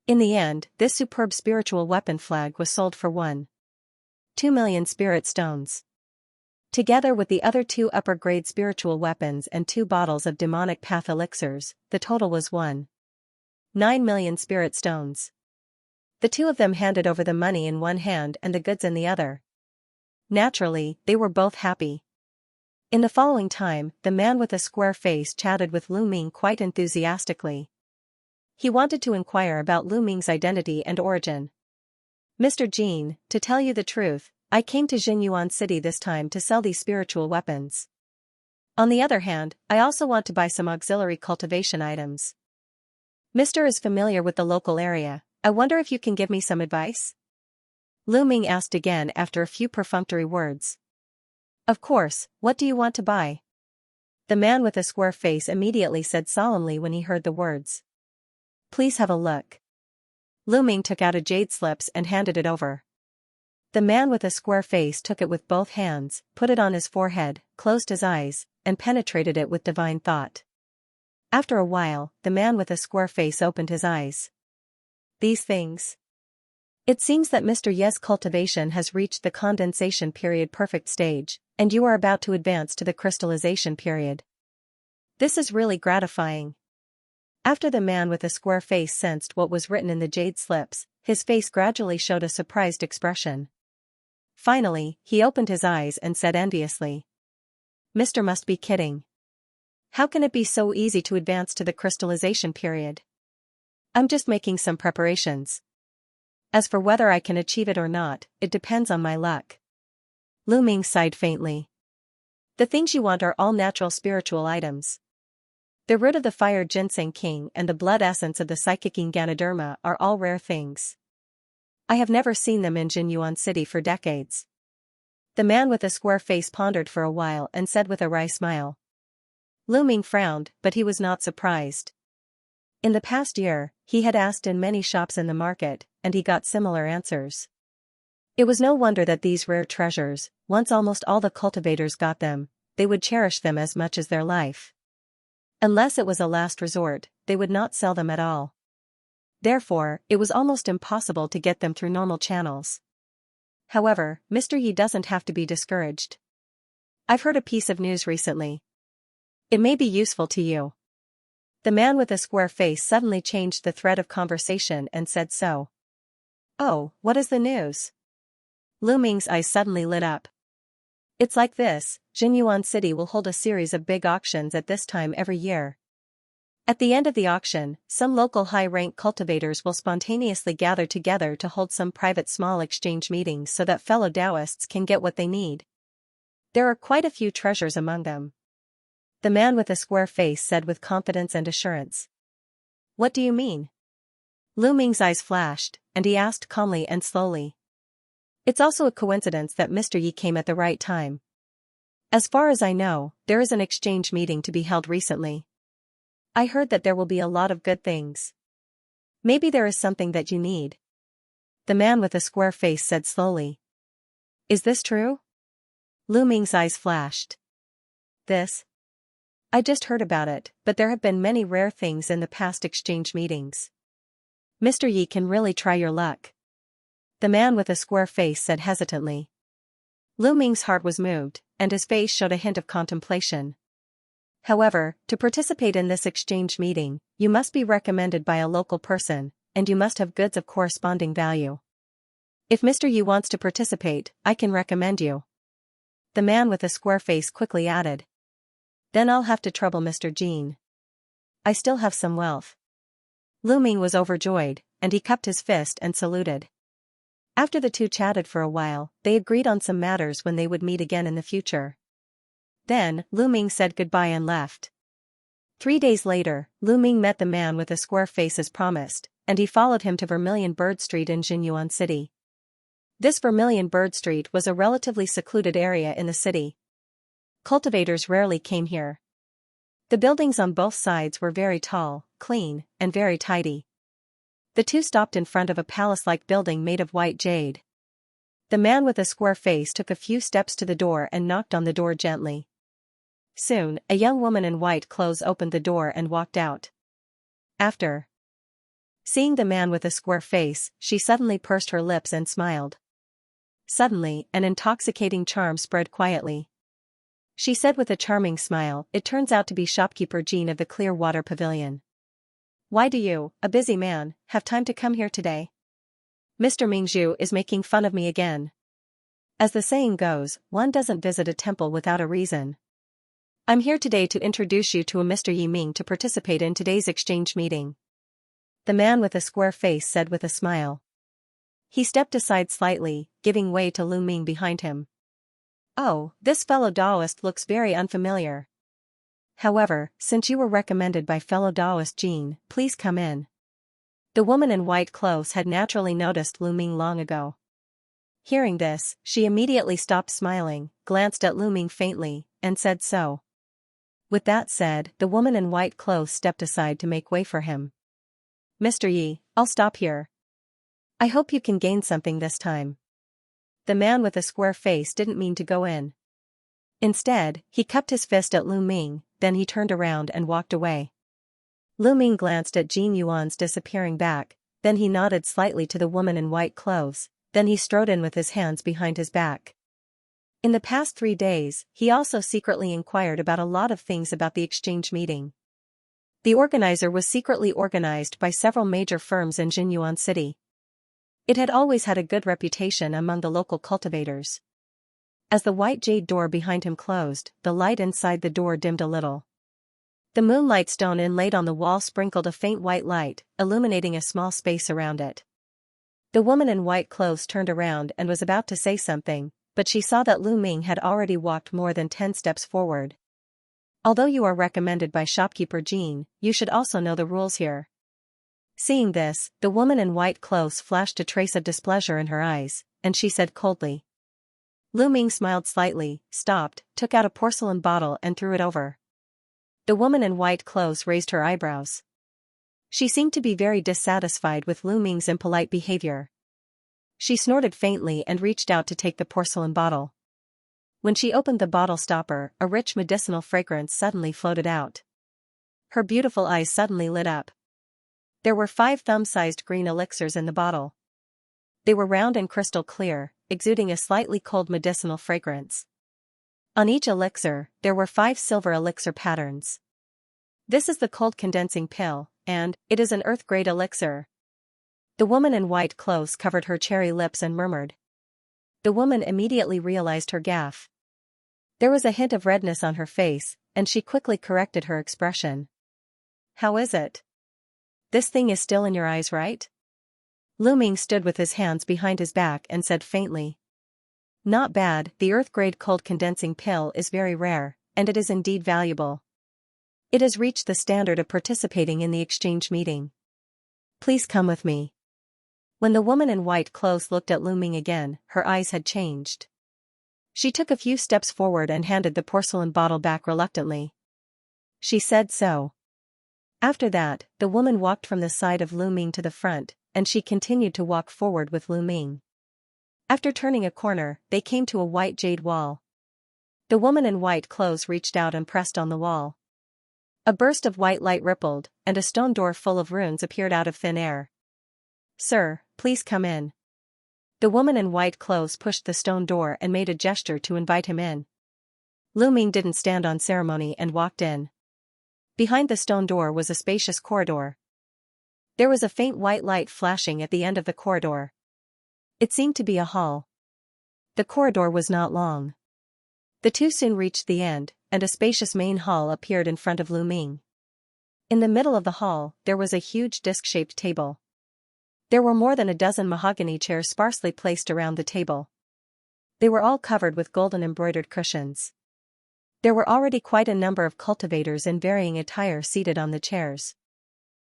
In the end, this superb spiritual weapon flag was sold for 1.2 million spirit stones. Together with the other 2 upper-grade spiritual weapons and 2 bottles of demonic path elixirs, the total was 1.9 million spirit stones. The 2 of them handed over the money in one hand and the goods in the other. Naturally, they were both happy. In the following time, the man with a square face chatted with Lu Ming quite enthusiastically. He wanted to inquire about Lu Ming's identity and origin. Mr. Jin, to tell you the truth, I came to Xianxia City this time to sell these spiritual weapons. On the other hand, I also want to buy some auxiliary cultivation items. Mr. is familiar with the local area. I wonder if you can give me some advice? Lu Ming asked again after a few perfunctory words. Of course, what do you want to buy? The man with a square face immediately said solemnly when he heard the words. Please have a look. Lu Ming took out a jade slips and handed it over. The man with a square face took it with both hands, put it on his forehead, closed his eyes, and penetrated it with divine thought. After a while, the man with a square face opened his eyes. These things. It seems that Mr. Ye's cultivation has reached the condensation period perfect stage, and you are about to advance to the crystallization period. This is really gratifying. After the man with a square face sensed what was written in the jade slips, his face gradually showed a surprised expression. Finally, he opened his eyes and said enviously. Mr. must be kidding. How can it be so easy to advance to the crystallization period? I'm just making some preparations. As for whether I can achieve it or not, it depends on my luck. Lu Ming sighed faintly. The things you want are all natural spiritual items. The root of the fire ginseng king and the blood essence of the psychic Ganoderma are all rare things. I have never seen them in Xianxia City for decades. The man with a square face pondered for a while and said with a wry smile. Lu Ming frowned, but he was not surprised. In the past year, he had asked in many shops in the market, and he got similar answers. It was no wonder that these rare treasures, once almost all the cultivators got them, they would cherish them as much as their life. Unless it was a last resort, they would not sell them at all. Therefore, it was almost impossible to get them through normal channels. However, Mr. Yi doesn't have to be discouraged. I've heard a piece of news recently. It may be useful to you. The man with a square face suddenly changed the thread of conversation and said so. Oh, what is the news? Lu Ming's eyes suddenly lit up. It's like this, Xianxia City will hold a series of big auctions at this time every year. At the end of the auction, some local high-rank cultivators will spontaneously gather together to hold some private small exchange meetings so that fellow Taoists can get what they need. There are quite a few treasures among them. The man with a square face said with confidence and assurance. What do you mean? Lu Ming's eyes flashed, and he asked calmly and slowly. It's also a coincidence that Mr. Yi came at the right time. As far as I know, there is an exchange meeting to be held recently. I heard that there will be a lot of good things. Maybe there is something that you need. The man with a square face said slowly. Is this true? Lu Ming's eyes flashed. This? I just heard about it, but there have been many rare things in the past exchange meetings. Mr. Yi can really try your luck. The man with a square face said hesitantly. Lu Ming's heart was moved, and his face showed a hint of contemplation. However, to participate in this exchange meeting, you must be recommended by a local person, and you must have goods of corresponding value. If Mr. Yi wants to participate, I can recommend you. The man with a square face quickly added. Then I'll have to trouble Mr. Jean. I still have some wealth. Lu Ming was overjoyed, and he cupped his fist and saluted. After the two chatted for a while, they agreed on some matters when they would meet again in the future. Then, Lu Ming said goodbye and left. 3 days later, Lu Ming met the man with a square face as promised, and he followed him to Vermilion Bird Street in Jinyuan City. This Vermilion Bird Street was a relatively secluded area in the city. Cultivators rarely came here. The buildings on both sides were very tall, clean, and very tidy. The two stopped in front of a palace-like building made of white jade. The man with a square face took a few steps to the door and knocked on the door gently. Soon, a young woman in white clothes opened the door and walked out. After seeing the man with a square face, she suddenly pursed her lips and smiled. Suddenly, an intoxicating charm spread quietly. She said with a charming smile, "It turns out to be shopkeeper Jean of the Clear Water Pavilion. Why do you, a busy man, have time to come here today? Mr. Mingzhu is making fun of me again. As the saying goes, one doesn't visit a temple without a reason. I'm here today to introduce you to a Mr. Yi Ming to participate in today's exchange meeting." The man with a square face said with a smile. He stepped aside slightly, giving way to Lu Ming behind him. "Oh, this fellow Taoist looks very unfamiliar. However, since you were recommended by fellow Taoist Jean, please come in." The woman in white clothes had naturally noticed Lu Ming long ago. Hearing this, she immediately stopped smiling, glanced at Lu Ming faintly, and said so. With that said, the woman in white clothes stepped aside to make way for him. "Mr. Yi, I'll stop here. I hope you can gain something this time." The man with a square face didn't mean to go in. Instead, he cupped his fist at Lu Ming, then he turned around and walked away. Lu Ming glanced at Jin Yuan's disappearing back, then he nodded slightly to the woman in white clothes, then he strode in with his hands behind his back. In the past 3 days, he also secretly inquired about a lot of things about the exchange meeting. The organizer was secretly organized by several major firms in Jinyuan City. It had always had a good reputation among the local cultivators. As the white jade door behind him closed, the light inside the door dimmed a little. The moonlight stone inlaid on the wall sprinkled a faint white light, illuminating a small space around it. The woman in white clothes turned around and was about to say something, but she saw that Lu Ming had already walked more than 10 steps forward. "Although you are recommended by shopkeeper Jean, you should also know the rules here." Seeing this, the woman in white clothes flashed a trace of displeasure in her eyes, and she said coldly. Lu Ming smiled slightly, stopped, took out a porcelain bottle and threw it over. The woman in white clothes raised her eyebrows. She seemed to be very dissatisfied with Lu Ming's impolite behavior. She snorted faintly and reached out to take the porcelain bottle. When she opened the bottle stopper, a rich medicinal fragrance suddenly floated out. Her beautiful eyes suddenly lit up. There were 5 thumb-sized green elixirs in the bottle. They were round and crystal clear, exuding a slightly cold medicinal fragrance. On each elixir, there were 5 silver elixir patterns. "This is the cold condensing pill, and it is an earth-grade elixir." The woman in white clothes covered her cherry lips and murmured. The woman immediately realized her gaffe. There was a hint of redness on her face, and she quickly corrected her expression. "How is it? This thing is still in your eyes, right?" Lu Ming stood with his hands behind his back and said faintly. "Not bad, the earth-grade cold condensing pill is very rare, and it is indeed valuable. It has reached the standard of participating in the exchange meeting. Please come with me." When the woman in white clothes looked at Lu Ming again, her eyes had changed. She took a few steps forward and handed the porcelain bottle back reluctantly. She said so. After that, the woman walked from the side of Lu Ming to the front, and she continued to walk forward with Lu Ming. After turning a corner, they came to a white jade wall. The woman in white clothes reached out and pressed on the wall. A burst of white light rippled, and a stone door full of runes appeared out of thin air. "Sir, please come in." The woman in white clothes pushed the stone door and made a gesture to invite him in. Lu Ming didn't stand on ceremony and walked in. Behind the stone door was a spacious corridor. There was a faint white light flashing at the end of the corridor. It seemed to be a hall. The corridor was not long. The two soon reached the end, and a spacious main hall appeared in front of Lu Ming. In the middle of the hall, there was a huge disc-shaped table. There were more than a dozen mahogany chairs sparsely placed around the table. They were all covered with golden embroidered cushions. There were already quite a number of cultivators in varying attire seated on the chairs.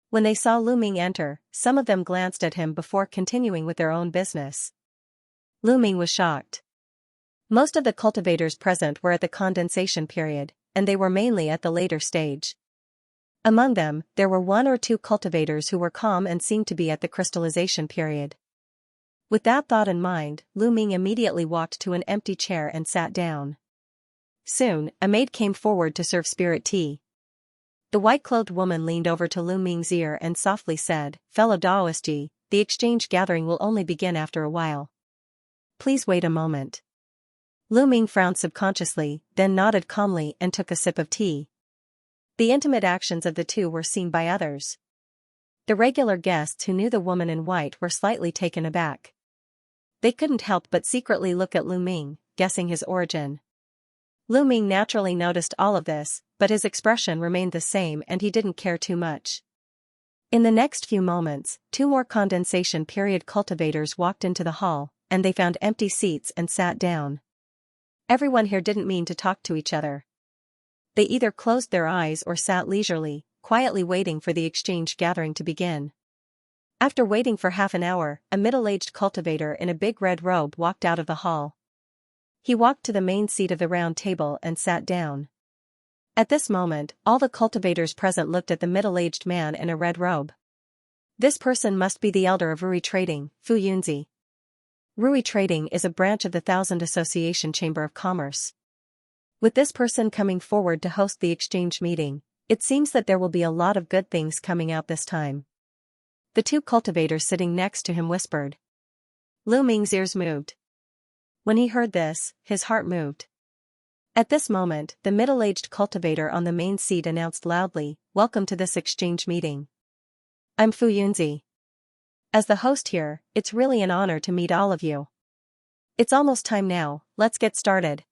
When they saw Lu Ming enter, some of them glanced at him before continuing with their own business. Lu Ming was shocked. Most of the cultivators present were at the condensation period, and they were mainly at the later stage. Among them, there were one or two cultivators who were calm and seemed to be at the crystallization period. With that thought in mind, Lu Ming immediately walked to an empty chair and sat down. Soon, a maid came forward to serve spirit tea. The white-clothed woman leaned over to Lu Ming's ear and softly said, "Fellow Daoist Ji, the exchange gathering will only begin after a while. Please wait a moment." Lu Ming frowned subconsciously, then nodded calmly and took a sip of tea. The intimate actions of the two were seen by others. The regular guests who knew the woman in white were slightly taken aback. They couldn't help but secretly look at Lu Ming, guessing his origin. Lu Ming naturally noticed all of this, but his expression remained the same and he didn't care too much. In the next few moments, two more condensation period cultivators walked into the hall, and they found empty seats and sat down. Everyone here didn't mean to talk to each other. They either closed their eyes or sat leisurely, quietly waiting for the exchange gathering to begin. After waiting for half an hour, a middle-aged cultivator in a big red robe walked out of the hall. He walked to the main seat of the round table and sat down. At this moment, all the cultivators present looked at the middle-aged man in a red robe. This person must be the elder of Rui Trading, Fu Yunzi. Rui Trading is a branch of the Thousand Association Chamber of Commerce. With this person coming forward to host the exchange meeting, it seems that there will be a lot of good things coming out this time. The two cultivators sitting next to him whispered. Lu Ming's ears moved. When he heard this, his heart moved. At this moment, the middle-aged cultivator on the main seat announced loudly, "Welcome to this exchange meeting. I'm Fu Yunzi. As the host here, it's really an honor to meet all of you. It's almost time now, let's get started.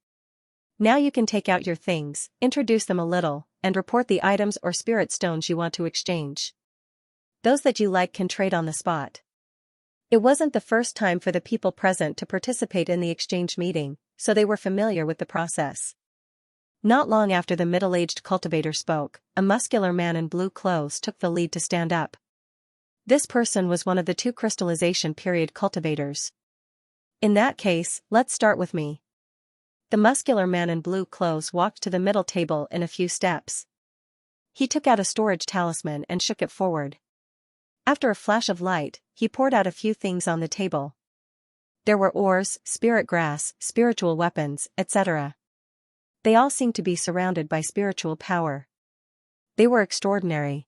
Now you can take out your things, introduce them a little, and report the items or spirit stones you want to exchange. Those that you like can trade on the spot." It wasn't the first time for the people present to participate in the exchange meeting, so they were familiar with the process. Not long after the middle-aged cultivator spoke, a muscular man in blue clothes took the lead to stand up. This person was one of the two crystallization period cultivators. "In that case, let's start with me." The muscular man in blue clothes walked to the middle table in a few steps. He took out a storage talisman and shook it forward. After a flash of light, he poured out a few things on the table. There were ores, spirit grass, spiritual weapons, etc. They all seemed to be surrounded by spiritual power. They were extraordinary.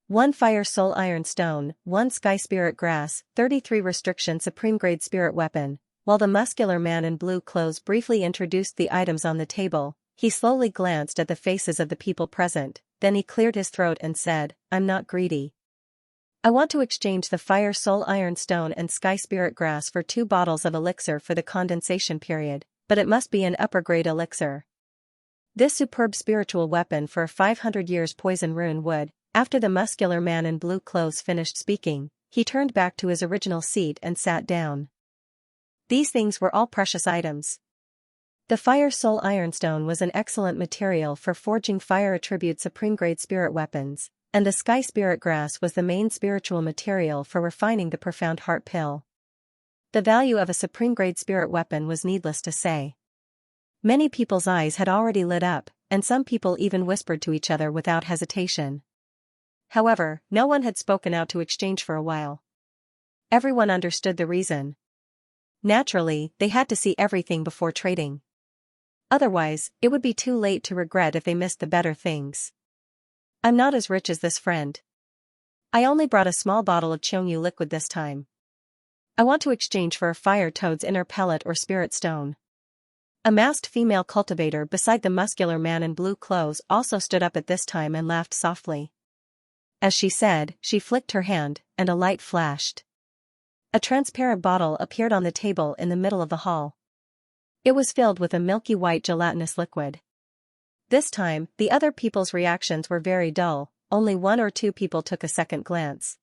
1 fire soul iron stone, 1 sky spirit grass, 33 restriction supreme grade spirit weapon. While the muscular man in blue clothes briefly introduced the items on the table, he slowly glanced at the faces of the people present, then he cleared his throat and said, "I'm not greedy. I want to exchange the fire soul iron stone and sky spirit grass for 2 bottles of elixir for the condensation period, but it must be an upper grade elixir. This superb spiritual weapon for 500 years poison rune wood." After the muscular man in blue clothes finished speaking, he turned back to his original seat and sat down. These things were all precious items. The fire soul ironstone was an excellent material for forging fire attribute supreme grade spirit weapons, and the sky spirit grass was the main spiritual material for refining the profound heart pill. The value of a supreme grade spirit weapon was needless to say. Many people's eyes had already lit up, and some people even whispered to each other without hesitation. However, no one had spoken out to exchange for a while. Everyone understood the reason. Naturally, they had to see everything before trading. Otherwise, it would be too late to regret if they missed the better things. "I'm not as rich as this friend. I only brought a small bottle of Xianxia liquid this time. I want to exchange for a fire toad's inner pellet or spirit stone. A masked female cultivator beside the muscular man in blue clothes also stood up at this time and laughed softly. As she said, she flicked her hand, and a light flashed. A transparent bottle appeared on the table in the middle of the hall. It was filled with a milky white gelatinous liquid. This time, the other people's reactions were very dull, only 1 or 2 people took a second glance.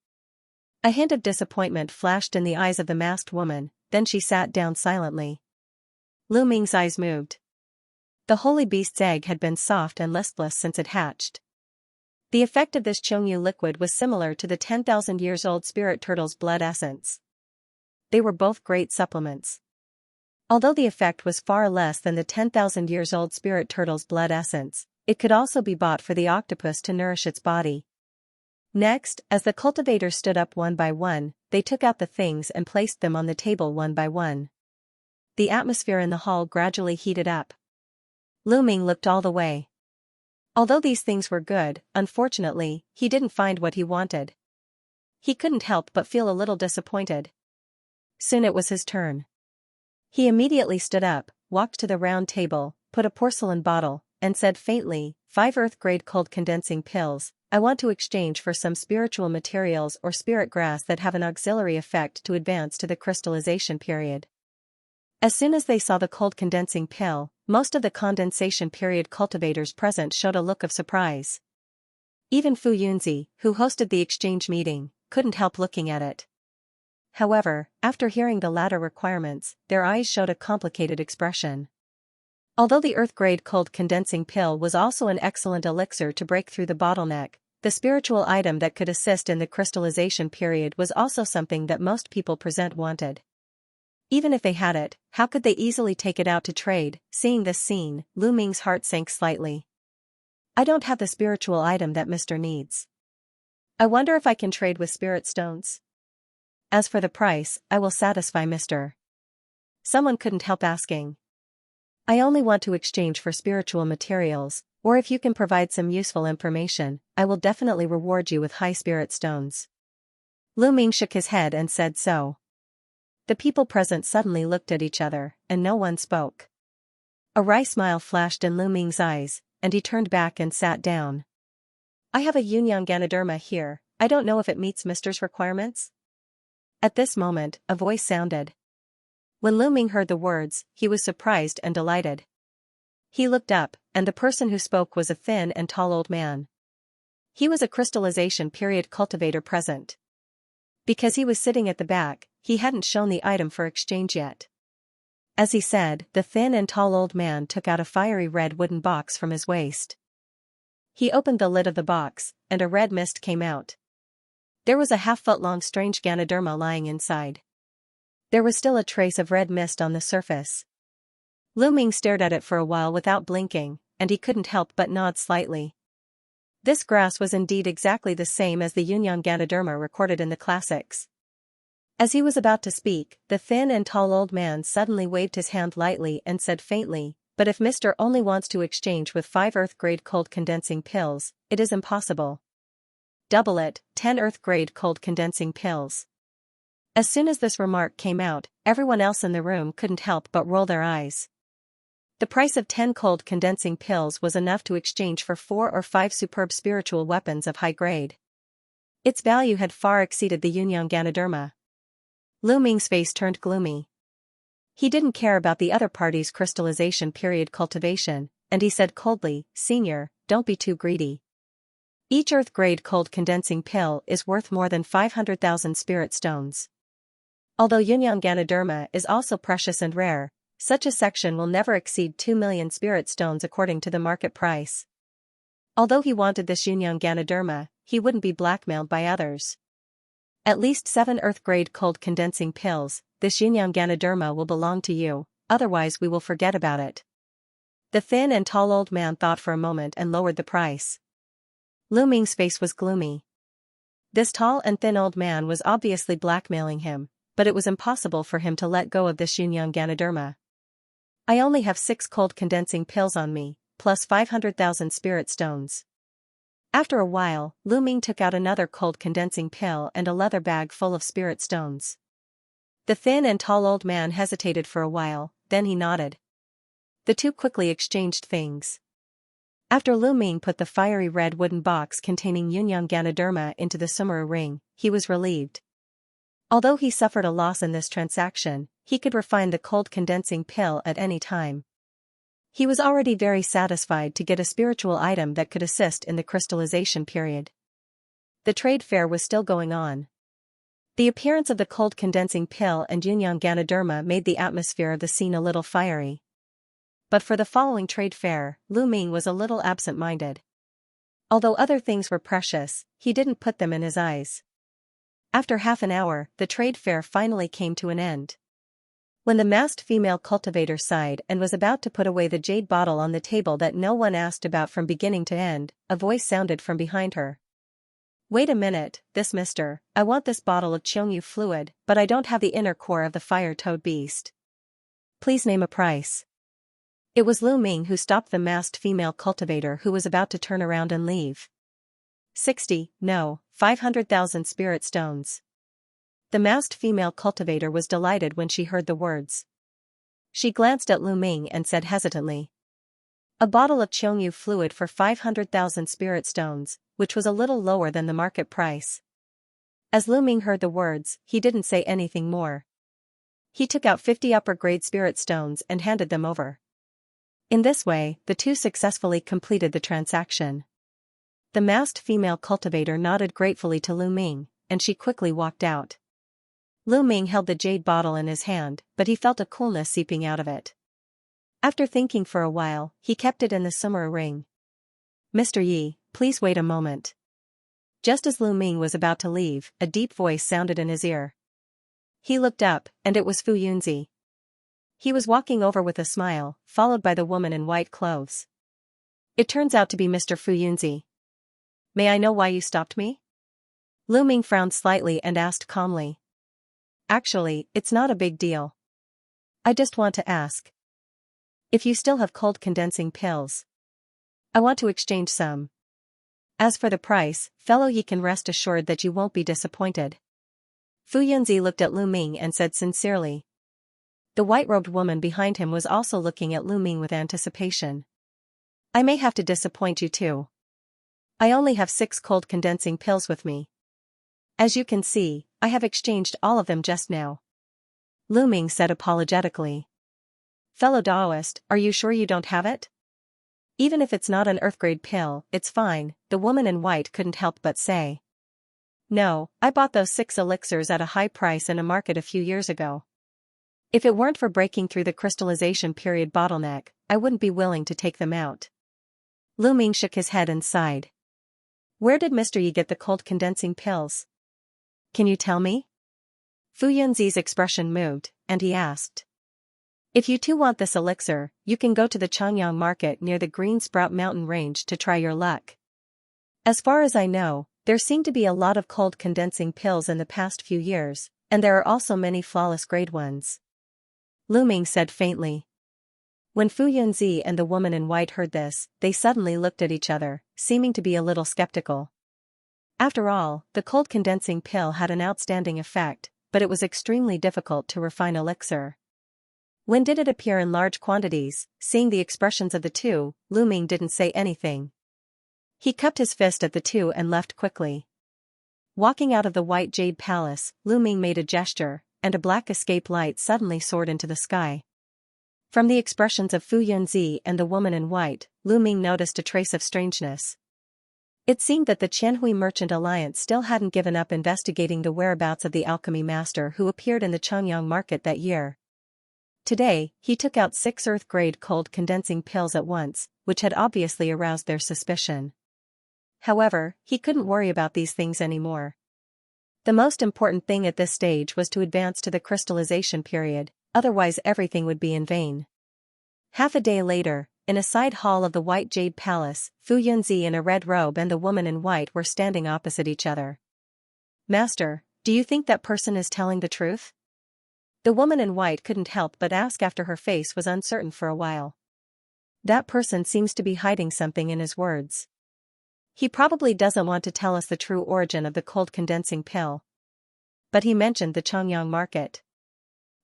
A hint of disappointment flashed in the eyes of the masked woman, then she sat down silently. Lu Ming's eyes moved. The holy beast's egg had been soft and listless since it hatched. The effect of this Xianxia liquid was similar to the 10,000 years old spirit turtle's blood essence. They were both great supplements. Although the effect was far less than the 10,000 years old spirit turtle's blood essence, it could also be bought for the octopus to nourish its body. Next, as the cultivators stood up one by one, they took out the things and placed them on the table one by one. The atmosphere in the hall gradually heated up. Lu Ming looked all the way. Although these things were good, unfortunately, he didn't find what he wanted. He couldn't help but feel a little disappointed. Soon it was his turn. He immediately stood up, walked to the round table, put a porcelain bottle, and said faintly, 5 earth-grade cold condensing pills, I want to exchange for some spiritual materials or spirit grass that have an auxiliary effect to advance to the crystallization period. As soon as they saw the cold condensing pill, most of the condensation period cultivators present showed a look of surprise. Even Fu Yunzi, who hosted the exchange meeting, couldn't help looking at it. However, after hearing the latter requirements, their eyes showed a complicated expression. Although the earth-grade cold condensing pill was also an excellent elixir to break through the bottleneck, the spiritual item that could assist in the crystallization period was also something that most people present wanted. Even if they had it, how could they easily take it out to trade? Seeing this scene, Lu Ming's heart sank slightly. I don't have the spiritual item that Mr. needs. I wonder if I can trade with spirit stones? As for the price, I will satisfy Mr. Someone couldn't help asking. I only want to exchange for spiritual materials, or if you can provide some useful information, I will definitely reward you with high spirit stones. Lu Ming shook his head and said so. The people present suddenly looked at each other, and no one spoke. A wry smile flashed in Lu Ming's eyes, and he turned back and sat down. I have a Yunyang Ganoderma here, I don't know if it meets Mr.'s requirements? At this moment, a voice sounded. When Lu Ming heard the words, he was surprised and delighted. He looked up, and the person who spoke was a thin and tall old man. He was a crystallization period cultivator present. Because he was sitting at the back, he hadn't shown the item for exchange yet. As he said, the thin and tall old man took out a fiery red wooden box from his waist. He opened the lid of the box, and a red mist came out. There was a half-foot-long strange Ganoderma lying inside. There was still a trace of red mist on the surface. Lu Ming stared at it for a while without blinking, and he couldn't help but nod slightly. This grass was indeed exactly the same as the Yunyang Ganoderma recorded in the classics. As he was about to speak, the thin and tall old man suddenly waved his hand lightly and said faintly, but if Mr. only wants to exchange with 5 earth-grade cold condensing pills, it is impossible. Double it, 10 earth-grade cold condensing pills. As soon as this remark came out, everyone else in the room couldn't help but roll their eyes. The price of 10 cold condensing pills was enough to exchange for 4 or 5 superb spiritual weapons of high grade. Its value had far exceeded the Yunyang Ganoderma. Lu Ming's face turned gloomy. He didn't care about the other party's crystallization period cultivation, and he said coldly, Senior, don't be too greedy. Each earth-grade cold condensing pill is worth more than 500,000 spirit stones. Although Yunyang Ganoderma is also precious and rare, such a section will never exceed 2 million spirit stones according to the market price. Although he wanted this Yunyang Ganoderma, he wouldn't be blackmailed by others. At least 7 earth-grade cold condensing pills, this Xianxia Ganoderma will belong to you, otherwise we will forget about it. The thin and tall old man thought for a moment and lowered the price. Lu Ming's face was gloomy. This tall and thin old man was obviously blackmailing him, but it was impossible for him to let go of this Xianxia Ganoderma. I only have 6 cold condensing pills on me, plus 500,000 spirit stones. After a while, Lu Ming took out another cold condensing pill and a leather bag full of spirit stones. The thin and tall old man hesitated for a while, then he nodded. The two quickly exchanged things. After Lu Ming put the fiery red wooden box containing Yunyang Ganoderma into the Sumuru ring, he was relieved. Although he suffered a loss in this transaction, he could refine the cold condensing pill at any time. He was already very satisfied to get a spiritual item that could assist in the crystallization period. The trade fair was still going on. The appearance of the cold condensing pill and Yunyang Ganoderma made the atmosphere of the scene a little fiery. But for the following trade fair, Lu Ming was a little absent-minded. Although other things were precious, he didn't put them in his eyes. After half an hour, the trade fair finally came to an end. When the masked female cultivator sighed and was about to put away the jade bottle on the table that no one asked about from beginning to end, a voice sounded from behind her. "Wait a minute, I want this bottle of Qiongyu fluid, but I don't have the inner core of the fire-toad beast. Please name a price." It was Lu Ming who stopped the masked female cultivator who was about to turn around and leave. 500,000 spirit stones. The masked female cultivator was delighted when she heard the words. She glanced at Lu Ming and said hesitantly. A bottle of Qiongyu fluid for 500,000 spirit stones, which was a little lower than the market price. As Lu Ming heard the words, he didn't say anything more. He took out 50 upper-grade spirit stones and handed them over. In this way, the two successfully completed the transaction. The masked female cultivator nodded gratefully to Lu Ming, and she quickly walked out. Lu Ming held the jade bottle in his hand, but he felt a coolness seeping out of it. After thinking for a while, he kept it in the Sumuru ring. "Mr. Yi, please wait a moment." Just as Lu Ming was about to leave, a deep voice sounded in his ear. He looked up, and it was Fu Yunzi. He was walking over with a smile, followed by the woman in white clothes. "It turns out to be Mr. Fu Yunzi. May I know why you stopped me?" Lu Ming frowned slightly and asked calmly. "Actually, it's not a big deal. I just want to ask if you still have cold condensing pills. I want to exchange some. As for the price, fellow, you can rest assured that you won't be disappointed." Fu Yunzi looked at Lu Ming and said sincerely. The white-robed woman behind him was also looking at Lu Ming with anticipation. "I may have to disappoint you too. I only have 6 cold condensing pills with me. As you can see, I have exchanged all of them just now." Lu Ming said apologetically. "Fellow Daoist, are you sure you don't have it?" "Even if it's not an earth-grade pill, it's fine," the woman in white couldn't help but say. "No, I bought those 6 elixirs at a high price in a market a few years ago. If it weren't for breaking through the crystallization period bottleneck, I wouldn't be willing to take them out." Lu Ming shook his head and sighed. "Where did Mr. Yi get the cold condensing pills? Can you tell me?" Fu Yunzi's expression moved, and he asked. "If you two want this elixir, you can go to the Changyang market near the Green Sprout Mountain Range to try your luck. As far as I know, there seem to be a lot of cold condensing pills in the past few years, and there are also many flawless grade ones." Lu Ming said faintly. When Fu Yunzi and the woman in white heard this, they suddenly looked at each other, seeming to be a little skeptical. After all, the cold condensing pill had an outstanding effect, but it was extremely difficult to refine elixir. When did it appear in large quantities? Seeing the expressions of the two, Lu Ming didn't say anything. He cupped his fist at the two and left quickly. Walking out of the white jade palace, Lu Ming made a gesture, and a black escape light suddenly soared into the sky. From the expressions of Fu Yunzi and the woman in white, Lu Ming noticed a trace of strangeness. It seemed that the Qianhui Merchant Alliance still hadn't given up investigating the whereabouts of the alchemy master who appeared in the Changyang market that year. Today, he took out 6 earth-grade cold condensing pills at once, which had obviously aroused their suspicion. However, he couldn't worry about these things anymore. The most important thing at this stage was to advance to the crystallization period, otherwise everything would be in vain. Half a day later, in a side hall of the White Jade Palace, Fu Yunzi in a red robe and the woman in white were standing opposite each other. "Master, do you think that person is telling the truth?" The woman in white couldn't help but ask after her face was uncertain for a while. "That person seems to be hiding something in his words." He probably doesn't want to tell us the true origin of the cold condensing pill. But he mentioned the Chongyang market.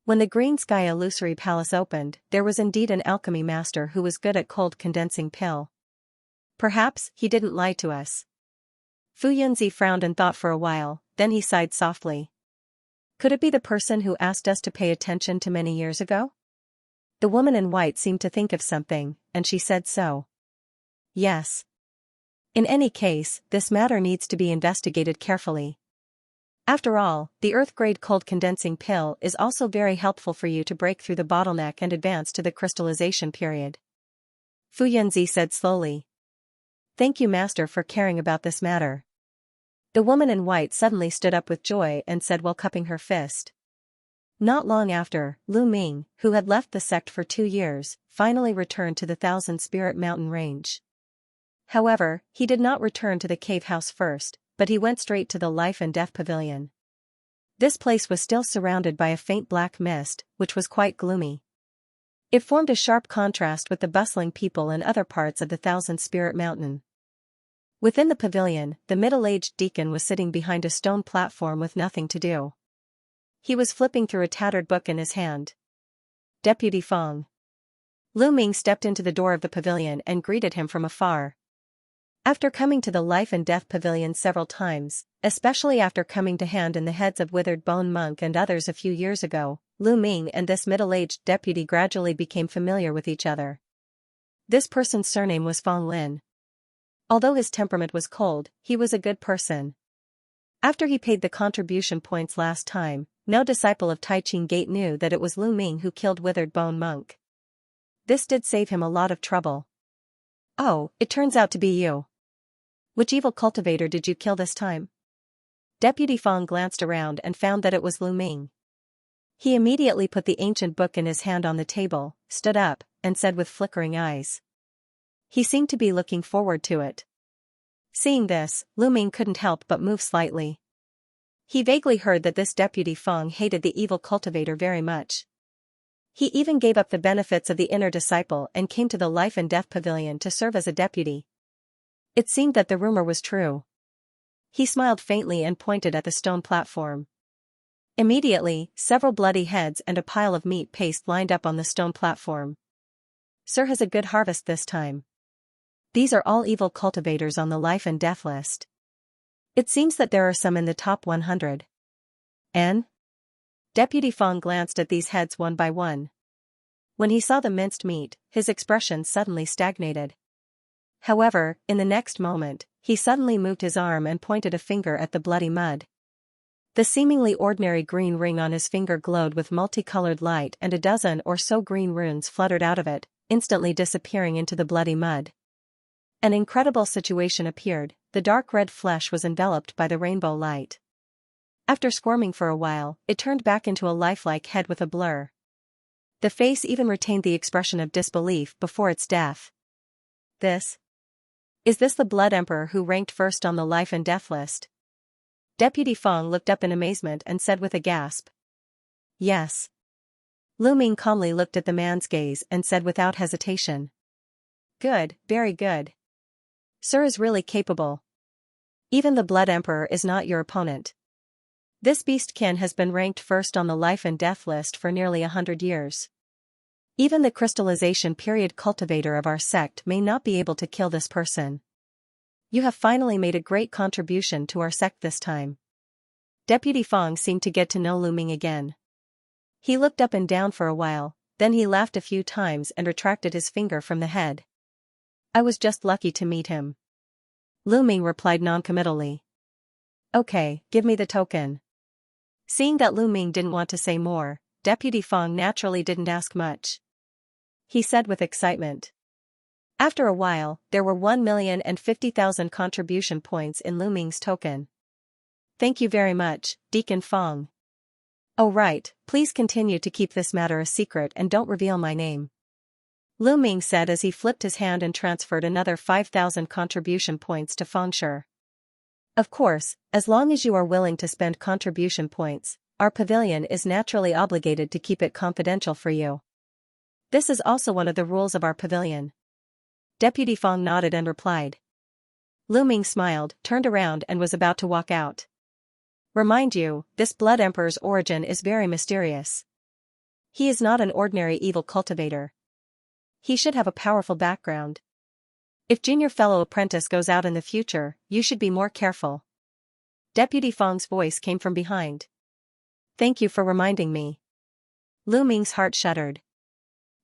When the Green Sky Illusory Palace opened, there was indeed an alchemy master who was good at cold condensing pill. Perhaps he didn't lie to us. Fu Yunzi frowned and thought for a while, then he sighed softly. Could it be the person who asked us to pay attention to many years ago? The woman in white seemed to think of something, and she said so. Yes. In any case, this matter needs to be investigated carefully. After all, the Earth-grade cold condensing pill is also very helpful for you to break through the bottleneck and advance to the crystallization period. Fu Yunzi said slowly. Thank you, Master, for caring about this matter. The woman in white suddenly stood up with joy and said while cupping her fist. Not long after, Lu Ming, who had left the sect for 2 years, finally returned to the Thousand Spirit Mountain range. However, he did not return to the cave house first, but he went straight to the Life and Death Pavilion. This place was still surrounded by a faint black mist, which was quite gloomy. It formed a sharp contrast with the bustling people in other parts of the Thousand Spirit Mountain. Within the pavilion, the middle-aged deacon was sitting behind a stone platform with nothing to do. He was flipping through a tattered book in his hand. Deputy Feng. Lu Ming stepped into the door of the pavilion and greeted him from afar. After coming to the Life and Death Pavilion several times, especially after coming to hand in the heads of Withered Bone Monk and others a few years ago, Lu Ming and this middle-aged deputy gradually became familiar with each other. This person's surname was Fong Lin. Although his temperament was cold, he was a good person. After he paid the contribution points last time, no disciple of Tai Ching Gate knew that it was Lu Ming who killed Withered Bone Monk. This did save him a lot of trouble. Oh, it turns out to be you. Which evil cultivator did you kill this time? Deputy Fong glanced around and found that it was Lu Ming. He immediately put the ancient book in his hand on the table, stood up, and said with flickering eyes. He seemed to be looking forward to it. Seeing this, Lu Ming couldn't help but move slightly. He vaguely heard that this Deputy Feng hated the evil cultivator very much. He even gave up the benefits of the inner disciple and came to the Life and Death Pavilion to serve as a deputy. It seemed that the rumor was true. He smiled faintly and pointed at the stone platform. Immediately, several bloody heads and a pile of meat paste lined up on the stone platform. Sir has a good harvest this time. These are all evil cultivators on the Life and Death list. It seems that there are some in the top 100. And? Deputy Fong glanced at these heads one by one. When he saw the minced meat, his expression suddenly stagnated. However, in the next moment, he suddenly moved his arm and pointed a finger at the bloody mud. The seemingly ordinary green ring on his finger glowed with multicolored light and a dozen or so green runes fluttered out of it, instantly disappearing into the bloody mud. An incredible situation appeared, the dark red flesh was enveloped by the rainbow light. After squirming for a while, it turned back into a lifelike head with a blur. The face even retained the expression of disbelief before its death. Is this the Blood Emperor who ranked first on the Life and Death list? Deputy Fong looked up in amazement and said with a gasp. Yes. Lu Ming calmly looked at the man's gaze and said without hesitation. Good, very good. Sir is really capable. Even the Blood Emperor is not your opponent. This beastkin has been ranked first on the Life and Death list for nearly 100 years. Even the crystallization period cultivator of our sect may not be able to kill this person. You have finally made a great contribution to our sect this time. Deputy Fong seemed to get to know Lu Ming again. He looked up and down for a while, then he laughed a few times and retracted his finger from the head. I was just lucky to meet him. Lu Ming replied noncommittally. Okay, give me the token. Seeing that Lu Ming didn't want to say more, Deputy Fong naturally didn't ask much. He said with excitement. After a while, there were 1,050,000 contribution points in Lu Ming's token. Thank you very much, Deacon Fong. Oh right, please continue to keep this matter a secret and don't reveal my name. Lu Ming said as he flipped his hand and transferred another 5,000 contribution points to Fengshi. Of course, as long as you are willing to spend contribution points, our pavilion is naturally obligated to keep it confidential for you. This is also one of the rules of our pavilion. Deputy Fong nodded and replied. Lu Ming smiled, turned around and was about to walk out. Remind you, this Blood Emperor's origin is very mysterious. He is not an ordinary evil cultivator. He should have a powerful background. If junior fellow apprentice goes out in the future, you should be more careful. Deputy Fang's voice came from behind. Thank you for reminding me. Lu Ming's heart shuddered.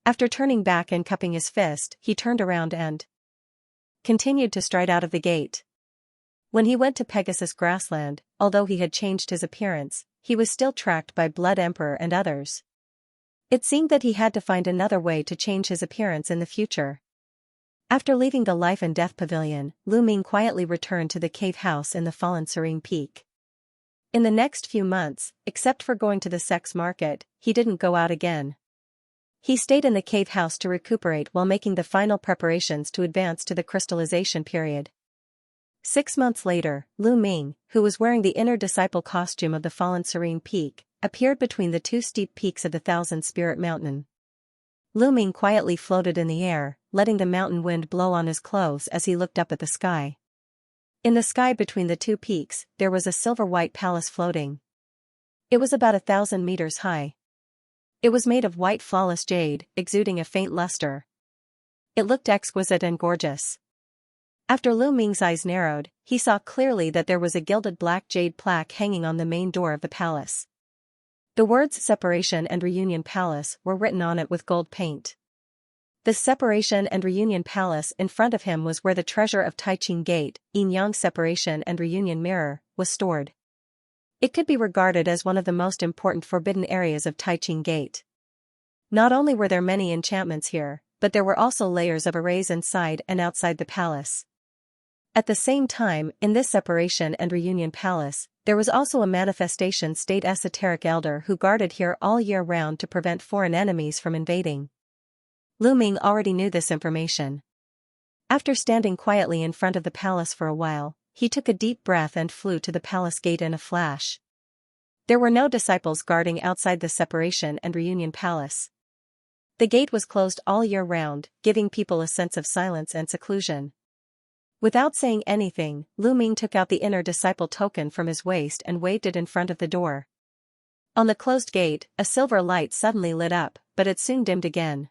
After turning back and cupping his fist, he turned around and continued to stride out of the gate. When he went to Pegasus Grassland, although he had changed his appearance, he was still tracked by Blood Emperor and others. It seemed that he had to find another way to change his appearance in the future. After leaving the Life and Death Pavilion, Lu Ming quietly returned to the cave house in the fallen Serene Peak. In the next few months, except for going to the sex market, he didn't go out again. He stayed in the cave house to recuperate while making the final preparations to advance to the crystallization period. 6 months later, Lu Ming, who was wearing the inner disciple costume of the fallen Serene Peak, appeared between the two steep peaks of the Thousand Spirit Mountain. Lu Ming quietly floated in the air, letting the mountain wind blow on his clothes as he looked up at the sky. In the sky between the two peaks, there was a silver-white palace floating. It was about 1,000 meters high. It was made of white flawless jade, exuding a faint luster. It looked exquisite and gorgeous. After Lu Ming's eyes narrowed, he saw clearly that there was a gilded black jade plaque hanging on the main door of the palace. The words Separation and Reunion Palace were written on it with gold paint. The Separation and Reunion Palace in front of him was where the treasure of Taiqing Gate, Yin Yang Separation and Reunion Mirror, was stored. It could be regarded as one of the most important forbidden areas of Taiqing Gate. Not only were there many enchantments here, but there were also layers of arrays inside and outside the palace. At the same time, in this Separation and Reunion Palace, there was also a manifestation state esoteric elder who guarded here all year round to prevent foreign enemies from invading. Lu Ming already knew this information. After standing quietly in front of the palace for a while, he took a deep breath and flew to the palace gate in a flash. There were no disciples guarding outside the Separation and Reunion Palace. The gate was closed all year round, giving people a sense of silence and seclusion. Without saying anything, Lu Ming took out the inner disciple token from his waist and waved it in front of the door. On the closed gate, a silver light suddenly lit up, but it soon dimmed again.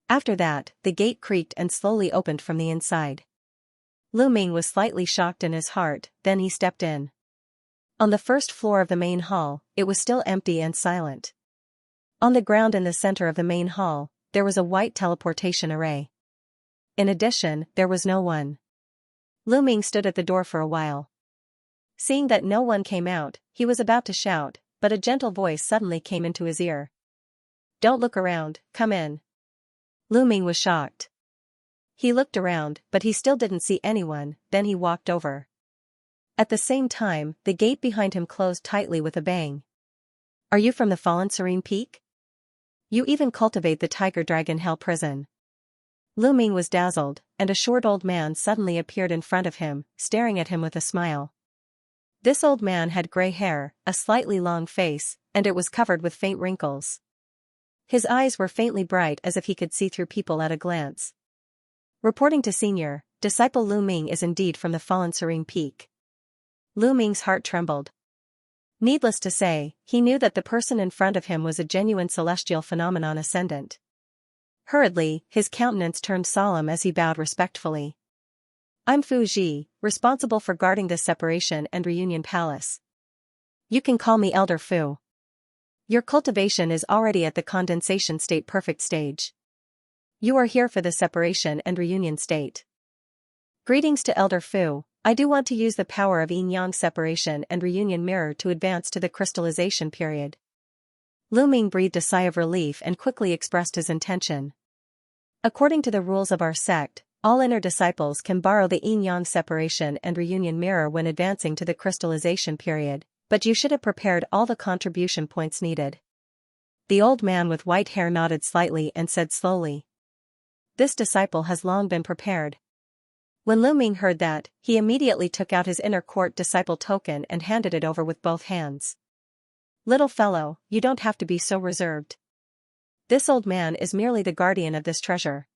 After that, the gate creaked and slowly opened from the inside. Lu Ming was slightly shocked in his heart, then he stepped in. On the first floor of the main hall, it was still empty and silent. On the ground in the center of the main hall, there was a white teleportation array. In addition, there was no one. Lu Ming stood at the door for a while. Seeing that no one came out, he was about to shout, but a gentle voice suddenly came into his ear. Don't look around, come in. Lu Ming was shocked. He looked around, but he still didn't see anyone, then he walked over. At the same time, the gate behind him closed tightly with a bang. Are you from the fallen Serene Peak? You even cultivate the Tiger Dragon Hell Prison. Lu Ming was dazzled, and a short old man suddenly appeared in front of him, staring at him with a smile. This old man had gray hair, a slightly long face, and it was covered with faint wrinkles. His eyes were faintly bright as if he could see through people at a glance. Reporting to Senior, disciple Lu Ming is indeed from the fallen Serene Peak. Lu Ming's heart trembled. Needless to say, he knew that the person in front of him was a genuine celestial phenomenon ascendant. Hurriedly, his countenance turned solemn as he bowed respectfully. I'm Fu Ji, responsible for guarding the Separation and Reunion Palace. You can call me Elder Fu. Your cultivation is already at the condensation state perfect stage. You are here for the Separation and Reunion state. Greetings to Elder Fu. I do want to use the power of Yin Yang Separation and Reunion Mirror to advance to the crystallization period. Lu Ming breathed a sigh of relief and quickly expressed his intention. According to the rules of our sect, all inner disciples can borrow the Yin Yang Separation and Reunion Mirror when advancing to the crystallization period, but you should have prepared all the contribution points needed. The old man with white hair nodded slightly and said slowly. This disciple has long been prepared. When Lu Ming heard that, he immediately took out his inner court disciple token and handed it over with both hands. Little fellow, you don't have to be so reserved. This old man is merely the guardian of this treasure.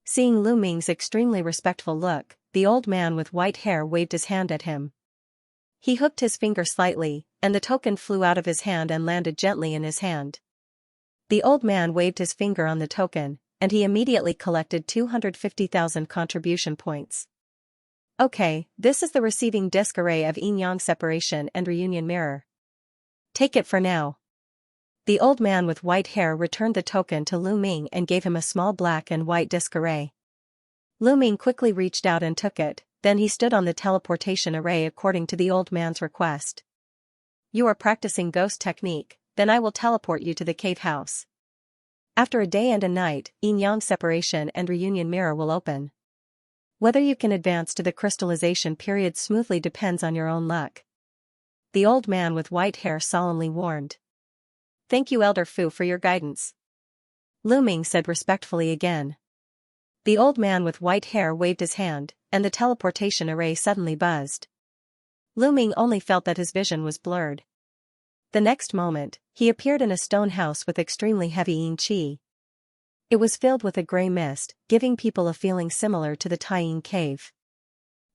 Seeing Lu Ming's extremely respectful look, the old man with white hair waved his hand at him. He hooked his finger slightly, and the token flew out of his hand and landed gently in his hand. The old man waved his finger on the token, and he immediately collected 250,000 contribution points. Okay, this is the receiving disk array of yin-yang separation and reunion mirror. Take it for now. The old man with white hair returned the token to Lu Ming and gave him a small black and white disk array. Lu Ming quickly reached out and took it, then he stood on the teleportation array according to the old man's request. You are practicing ghost technique, then I will teleport you to the cave house. After a day and a night, yin-yang separation and reunion mirror will open. Whether you can advance to the crystallization period smoothly depends on your own luck. The old man with white hair solemnly warned. Thank you, Elder Fu, for your guidance. Lu Ming said respectfully again. The old man with white hair waved his hand, and the teleportation array suddenly buzzed. Lu Ming only felt that his vision was blurred. The next moment, he appeared in a stone house with extremely heavy yin qi. It was filled with a gray mist, giving people a feeling similar to the Tai-Yin cave.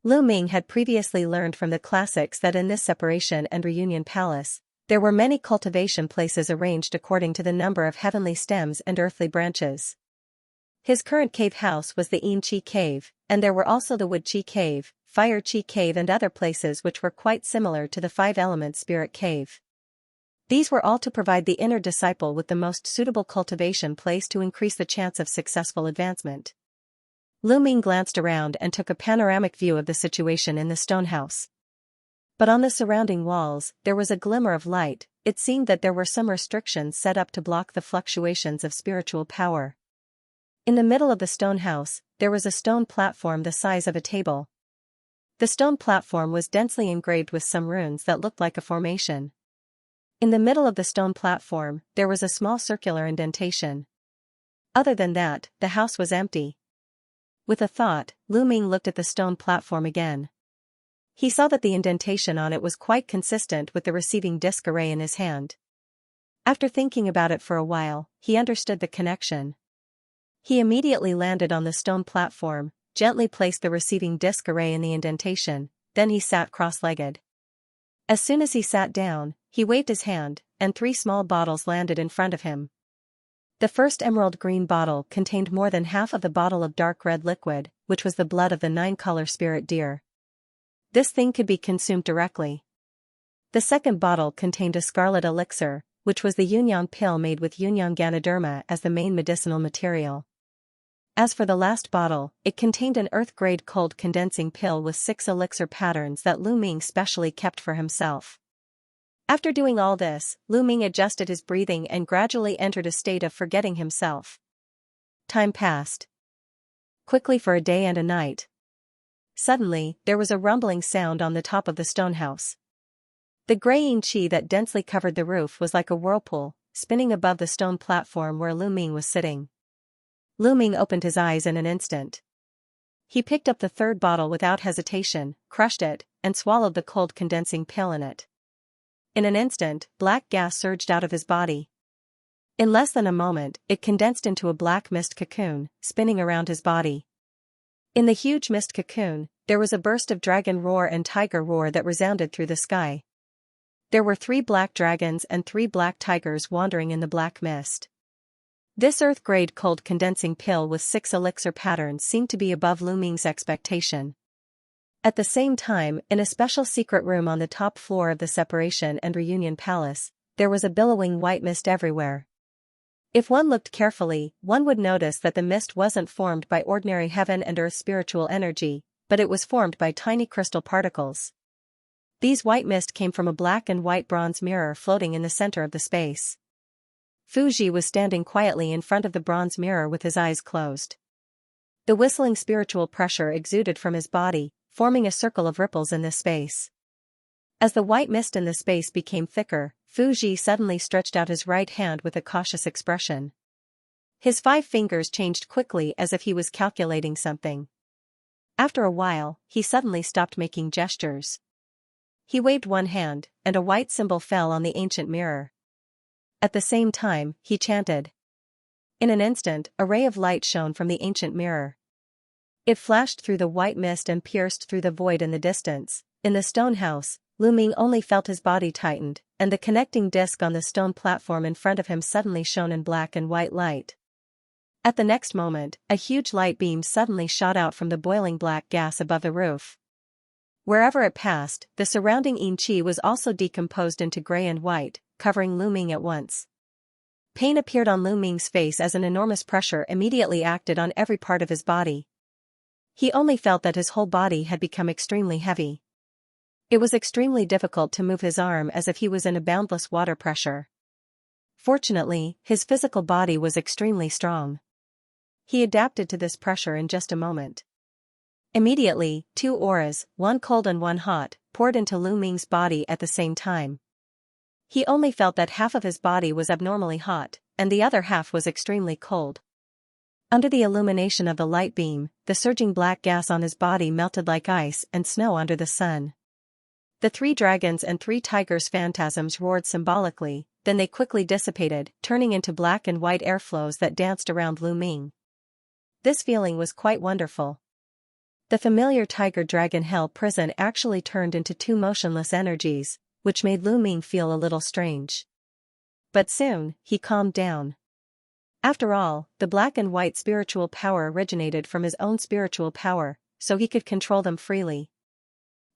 Lu Ming had previously learned from the classics that in this separation and reunion palace, there were many cultivation places arranged according to the number of heavenly stems and earthly branches. His current cave house was the Yin Qi cave, and there were also the Wood Qi cave, Fire Qi cave and other places which were quite similar to the five-element spirit cave. These were all to provide the inner disciple with the most suitable cultivation place to increase the chance of successful advancement. Lu Ming glanced around and took a panoramic view of the situation in the stone house. But on the surrounding walls, there was a glimmer of light. It seemed that there were some restrictions set up to block the fluctuations of spiritual power. In the middle of the stone house, there was a stone platform the size of a table. The stone platform was densely engraved with some runes that looked like a formation. In the middle of the stone platform, there was a small circular indentation. Other than that, the house was empty. With a thought, Lu Ming looked at the stone platform again. He saw that the indentation on it was quite consistent with the receiving disk array in his hand. After thinking about it for a while, he understood the connection. He immediately landed on the stone platform, gently placed the receiving disk array in the indentation, then he sat cross-legged. As soon as he sat down, he waved his hand, and 3 small bottles landed in front of him. The first emerald green bottle contained more than half of the bottle of dark red liquid, which was the blood of the 9-color spirit deer. This thing could be consumed directly. The second bottle contained a scarlet elixir, which was the Yunyang pill made with Yunyang Ganoderma as the main medicinal material. As for the last bottle, it contained an earth-grade cold condensing pill with 6 elixir patterns that Lu Ming specially kept for himself. After doing all this, Lu Ming adjusted his breathing and gradually entered a state of forgetting himself. Time passed quickly for a day and a night. Suddenly, there was a rumbling sound on the top of the stone house. The gray yin qi that densely covered the roof was like a whirlpool, spinning above the stone platform where Lu Ming was sitting. Lu Ming opened his eyes in an instant. He picked up the third bottle without hesitation, crushed it, and swallowed the cold condensing pill in it. In an instant, black gas surged out of his body. In less than a moment, it condensed into a black mist cocoon, spinning around his body. In the huge mist cocoon, there was a burst of dragon roar and tiger roar that resounded through the sky. There were 3 black dragons and 3 black tigers wandering in the black mist. This earth-grade cold condensing pill with 6 elixir patterns seemed to be above Lu Ming's expectation. At the same time, in a special secret room on the top floor of the Separation and Reunion Palace, there was a billowing white mist everywhere. If one looked carefully, one would notice that the mist wasn't formed by ordinary heaven and earth spiritual energy, but it was formed by tiny crystal particles. These white mist came from a black and white bronze mirror floating in the center of the space. Fuji was standing quietly in front of the bronze mirror with his eyes closed. The whistling spiritual pressure exuded from his body, forming a circle of ripples in this space. As the white mist in the space became thicker, Fuji suddenly stretched out his right hand with a cautious expression. His 5 fingers changed quickly as if he was calculating something. After a while, he suddenly stopped making gestures. He waved one hand, and a white symbol fell on the ancient mirror. At the same time, he chanted. In an instant, a ray of light shone from the ancient mirror. It flashed through the white mist and pierced through the void in the distance. In the stone house, Lu Ming only felt his body tightened, and the connecting disc on the stone platform in front of him suddenly shone in black and white light. At the next moment, a huge light beam suddenly shot out from the boiling black gas above the roof. Wherever it passed, the surrounding yin qi was also decomposed into gray and white, covering Lu Ming at once. Pain appeared on Lu Ming's face as an enormous pressure immediately acted on every part of his body. He only felt that his whole body had become extremely heavy. It was extremely difficult to move his arm as if he was in a boundless water pressure. Fortunately, his physical body was extremely strong. He adapted to this pressure in just a moment. Immediately, two auras, one cold and one hot, poured into Lu Ming's body at the same time. He only felt that half of his body was abnormally hot, and the other half was extremely cold. Under the illumination of the light beam, the surging black gas on his body melted like ice and snow under the sun. The 3 dragons and 3 tigers' phantasms roared symbolically, then they quickly dissipated, turning into black and white airflows that danced around Lu Ming. This feeling was quite wonderful. The familiar tiger-dragon hell prison actually turned into 2 motionless energies, which made Lu Ming feel a little strange. But soon, he calmed down. After all, the black and white spiritual power originated from his own spiritual power, so he could control them freely.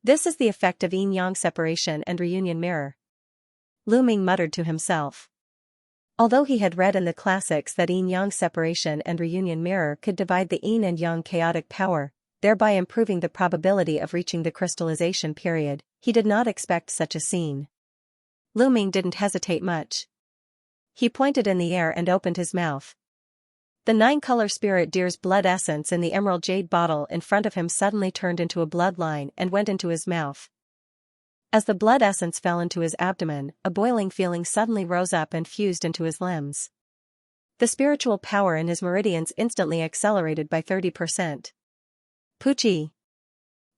This is the effect of yin-yang separation and reunion mirror. Lu Ming muttered to himself. Although he had read in the classics that yin-yang separation and reunion mirror could divide the yin and yang chaotic power, thereby improving the probability of reaching the crystallization period, he did not expect such a scene. Lu Ming didn't hesitate much. He pointed in the air and opened his mouth. The 9-color spirit deer's blood essence in the emerald jade bottle in front of him suddenly turned into a bloodline and went into his mouth. As the blood essence fell into his abdomen, a boiling feeling suddenly rose up and fused into his limbs. The spiritual power in his meridians instantly accelerated by 30%. Puchi!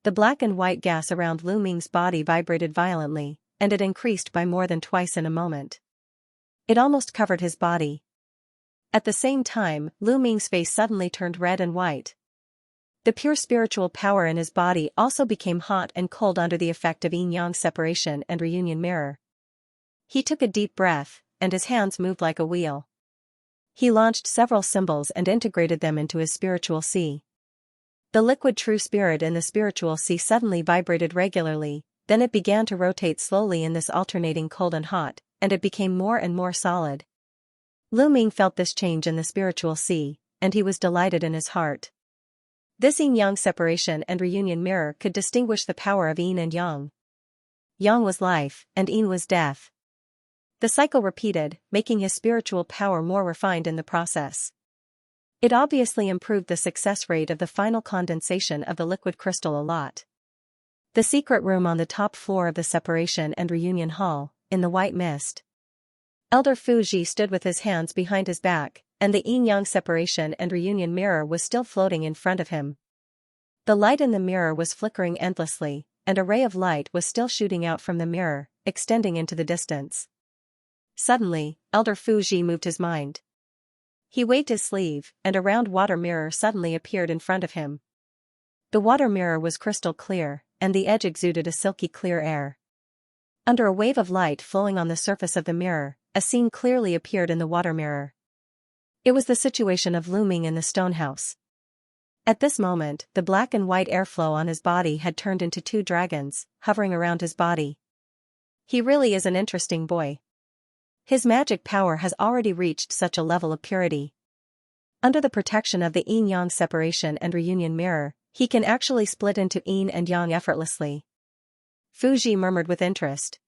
The black and white gas around Lu Ming's body vibrated violently, and it increased by more than twice in a moment. It almost covered his body. At the same time, Lu Ming's face suddenly turned red and white. The pure spiritual power in his body also became hot and cold under the effect of yin-yang separation and reunion mirror. He took a deep breath, and his hands moved like a wheel. He launched several symbols and integrated them into his spiritual sea. The liquid true spirit in the spiritual sea suddenly vibrated regularly, then it began to rotate slowly in this alternating cold and hot, and it became more and more solid. Lu Ming felt this change in the spiritual sea, and he was delighted in his heart. This yin-yang separation and reunion mirror could distinguish the power of yin and yang. Yang was life, and yin was death. The cycle repeated, making his spiritual power more refined in the process. It obviously improved the success rate of the final condensation of the liquid crystal a lot. The secret room on the top floor of the separation and reunion hall, in the white mist. Elder Fuji stood with his hands behind his back, and the yin-yang separation and reunion mirror was still floating in front of him. The light in the mirror was flickering endlessly, and a ray of light was still shooting out from the mirror, extending into the distance. Suddenly, Elder Fuji moved his mind. He waved his sleeve, and a round water mirror suddenly appeared in front of him. The water mirror was crystal clear, and the edge exuded a silky clear air. Under a wave of light flowing on the surface of the mirror, a scene clearly appeared in the water mirror. It was the situation of Lu Ming in the stone house. At this moment, the black and white airflow on his body had turned into 2 dragons, hovering around his body. He really is an interesting boy. His magic power has already reached such a level of purity. Under the protection of the yin-yang separation and reunion mirror, he can actually split into yin and yang effortlessly. Fuji murmured with interest.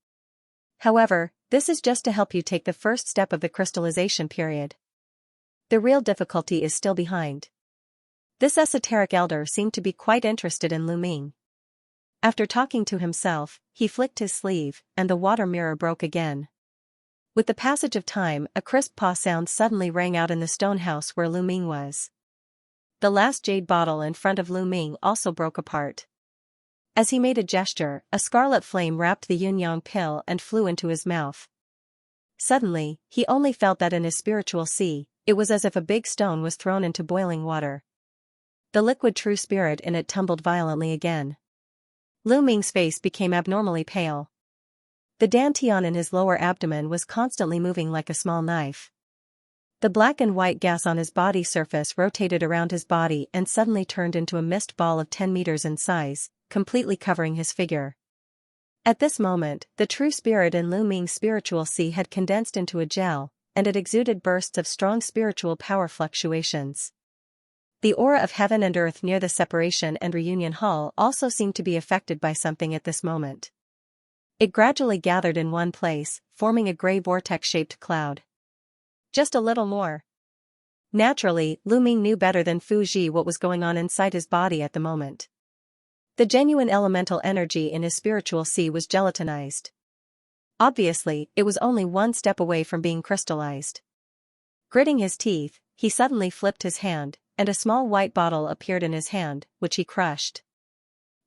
However, this is just to help you take the first step of the crystallization period. The real difficulty is still behind. This esoteric elder seemed to be quite interested in Lu Ming. After talking to himself, he flicked his sleeve, and the water mirror broke again. With the passage of time, a crisp paw sound suddenly rang out in the stone house where Lu Ming was. The last jade bottle in front of Lu Ming also broke apart. As he made a gesture, a scarlet flame wrapped the yin-yang pill and flew into his mouth. Suddenly, he only felt that in his spiritual sea, it was as if a big stone was thrown into boiling water. the liquid true spirit in it tumbled violently again. Lu Ming's face became abnormally pale. The dantian in his lower abdomen was constantly moving like a small knife. The black and white gas on his body surface rotated around his body and suddenly turned into a mist ball of 10 meters in size, completely covering his figure. At this moment, the true spirit in Lu Ming's spiritual sea had condensed into a gel, and it exuded bursts of strong spiritual power fluctuations. The aura of heaven and earth near the separation and reunion hall also seemed to be affected by something at this moment. It gradually gathered in one place, forming a gray vortex-shaped cloud. Just a little more. Naturally, Lu Ming knew better than Fu Ji what was going on inside his body at the moment. The genuine elemental energy in his spiritual sea was gelatinized. Obviously, it was only one step away from being crystallized. Gritting his teeth, he suddenly flipped his hand, and a small white bottle appeared in his hand, which he crushed.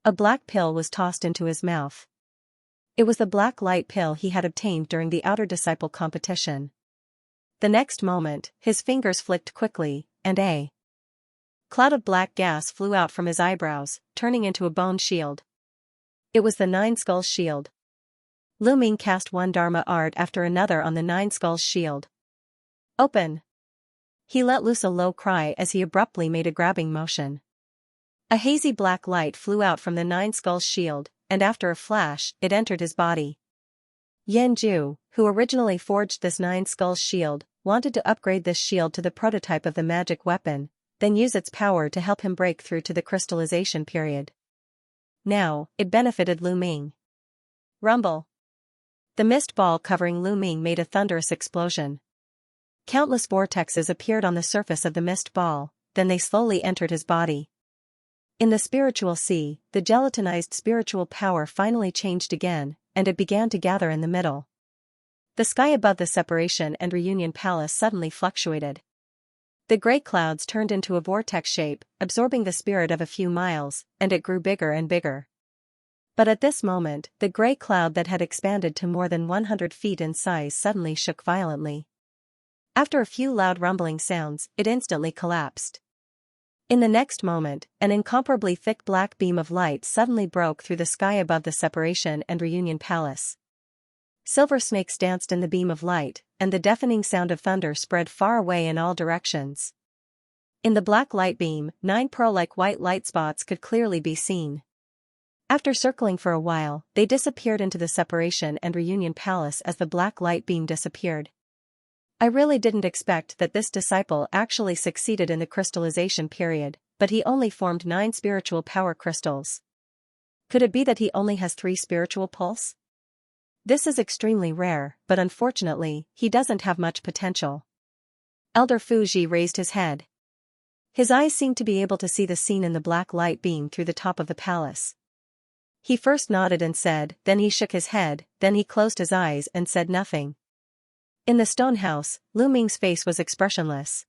A black pill was tossed into his mouth. It was the black light pill he had obtained during the outer disciple competition. The next moment, his fingers flicked quickly, and a cloud of black gas flew out from his eyebrows, turning into a bone shield. It was the Nine Skulls shield. Lu Ming cast one Dharma art after another on the Nine Skulls shield. Open! He let loose a low cry as he abruptly made a grabbing motion. A hazy black light flew out from the Nine Skulls shield, and after a flash, it entered his body. Yan Ju, who originally forged this Nine Skulls shield, wanted to upgrade this shield to the prototype of the magic weapon, then use its power to help him break through to the crystallization period. Now, it benefited Lu Ming. Rumble. The mist ball covering Lu Ming made a thunderous explosion. Countless vortexes appeared on the surface of the mist ball, then they slowly entered his body. In the spiritual sea, the gelatinized spiritual power finally changed again, and it began to gather in the middle. The sky above the separation and reunion palace suddenly fluctuated. The gray clouds turned into a vortex shape, absorbing the spirit of a few miles, and it grew bigger and bigger. But at this moment, the gray cloud that had expanded to more than 100 feet in size suddenly shook violently. After a few loud rumbling sounds, it instantly collapsed. In the next moment, an incomparably thick black beam of light suddenly broke through the sky above the separation and reunion palace. Silver snakes danced in the beam of light, and the deafening sound of thunder spread far away in all directions. In the black light beam, 9 pearl-like white light spots could clearly be seen. After circling for a while, they disappeared into the separation and reunion palace as the black light beam disappeared. I really didn't expect that this disciple actually succeeded in the crystallization period, but he only formed 9 spiritual power crystals. Could it be that he only has 3 spiritual pulse? This is extremely rare, but unfortunately, he doesn't have much potential. Elder Fuji raised his head. His eyes seemed to be able to see the scene in the black light beam through the top of the palace. He first nodded and said, then he shook his head, then he closed his eyes and said nothing. In the stone house, Lu Ming's face was expressionless.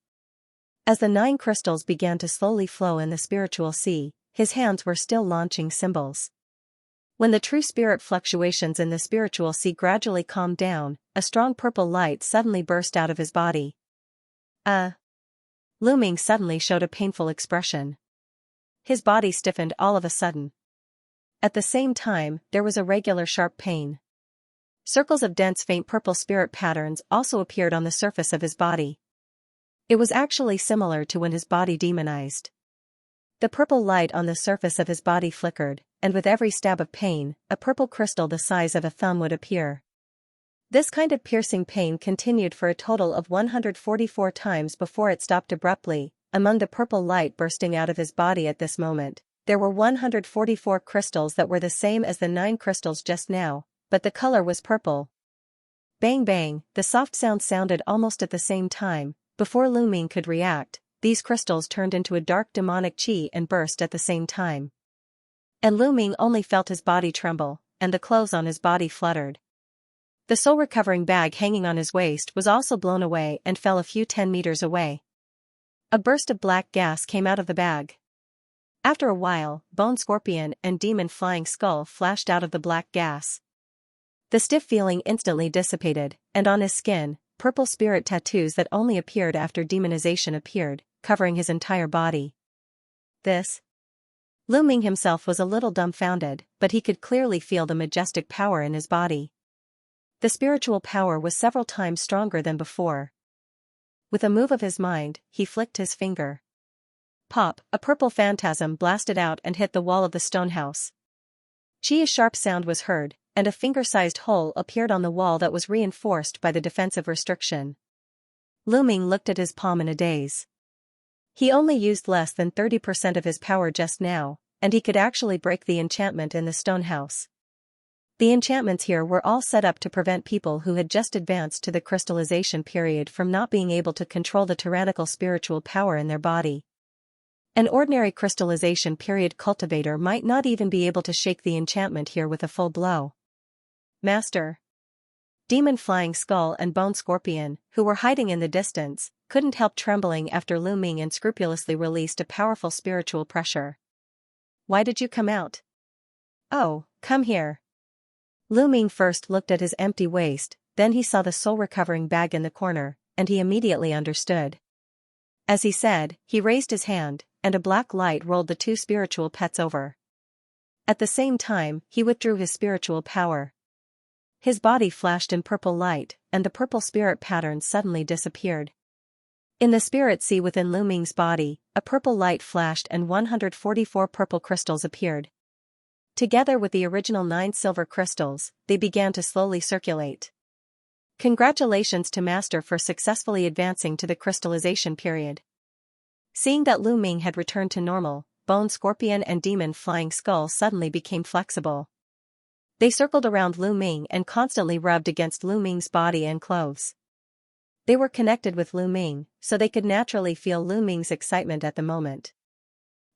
As the 9 crystals began to slowly flow in the spiritual sea, his hands were still launching symbols. When the true spirit fluctuations in the spiritual sea gradually calmed down, a strong purple light suddenly burst out of his body. Lu Ming suddenly showed a painful expression. His body stiffened all of a sudden. At the same time, there was a regular sharp pain. Circles of dense faint purple spirit patterns also appeared on the surface of his body. It was actually similar to when his body demonized. The purple light on the surface of his body flickered, and with every stab of pain, a purple crystal the size of a thumb would appear. This kind of piercing pain continued for a total of 144 times before it stopped abruptly. Among the purple light bursting out of his body at this moment, there were 144 crystals that were the same as the 9 crystals just now, but the color was purple. Bang bang, the soft sound sounded almost at the same time. Before Lu Ming could react, these crystals turned into a dark demonic chi and burst at the same time. And Lu Ming only felt his body tremble, and the clothes on his body fluttered. The soul-recovering bag hanging on his waist was also blown away and fell a few 10 meters away. A burst of black gas came out of the bag. After a while, Bone Scorpion and Demon Flying Skull flashed out of the black gas. The stiff feeling instantly dissipated, and on his skin, purple spirit tattoos that only appeared after demonization appeared, covering his entire body. this? Lu Ming himself was a little dumbfounded, but he could clearly feel the majestic power in his body. The spiritual power was several times stronger than before. With a move of his mind, he flicked his finger. Pop, a purple phantasm blasted out and hit the wall of the stone house. A sharp sound was heard, and a finger-sized hole appeared on the wall that was reinforced by the defensive restriction. Lu Ming looked at his palm in a daze. He only used less than 30% of his power just now, and he could actually break the enchantment in the stone house. The enchantments here were all set up to prevent people who had just advanced to the crystallization period from not being able to control the tyrannical spiritual power in their body. An ordinary crystallization period cultivator might not even be able to shake the enchantment here with a full blow. Master. Demon Flying Skull and Bone Scorpion, who were hiding in the distance, couldn't help trembling after Lu Ming unscrupulously released a powerful spiritual pressure. Why did you come out? Oh, come here. Lu Ming first looked at his empty waist, then he saw the soul-recovering bag in the corner, and he immediately understood. As he said, he raised his hand, and a black light rolled the two spiritual pets over. At the same time, he withdrew his spiritual power. His body flashed in purple light, and the purple spirit pattern suddenly disappeared. In the spirit sea within Lu Ming's body, a purple light flashed and 144 purple crystals appeared. Together with the original 9 silver crystals, they began to slowly circulate. Congratulations to Master for successfully advancing to the crystallization period. Seeing that Lu Ming had returned to normal, Bone Scorpion and Demon Flying Skull suddenly became flexible. They circled around Lu Ming and constantly rubbed against Lu Ming's body and clothes. They were connected with Lu Ming, so they could naturally feel Lu Ming's excitement at the moment.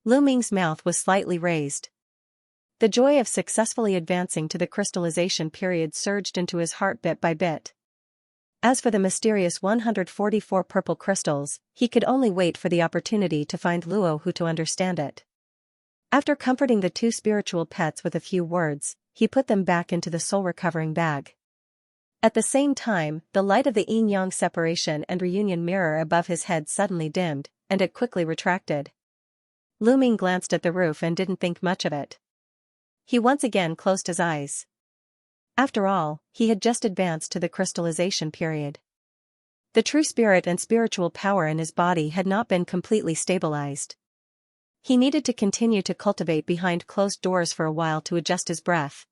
Lu Ming's mouth was slightly raised. The joy of successfully advancing to the crystallization period surged into his heart bit by bit. As for the mysterious 144 purple crystals, he could only wait for the opportunity to find Luo who to understand it. After comforting the two spiritual pets with a few words, he put them back into the soul-recovering bag. At the same time, the light of the yin-yang separation and reunion mirror above his head suddenly dimmed, and it quickly retracted. Lu Ming glanced at the roof and didn't think much of it. He once again closed his eyes. After all, he had just advanced to the crystallization period. The true spirit and spiritual power in his body had not been completely stabilized. He needed to continue to cultivate behind closed doors for a while to adjust his breath.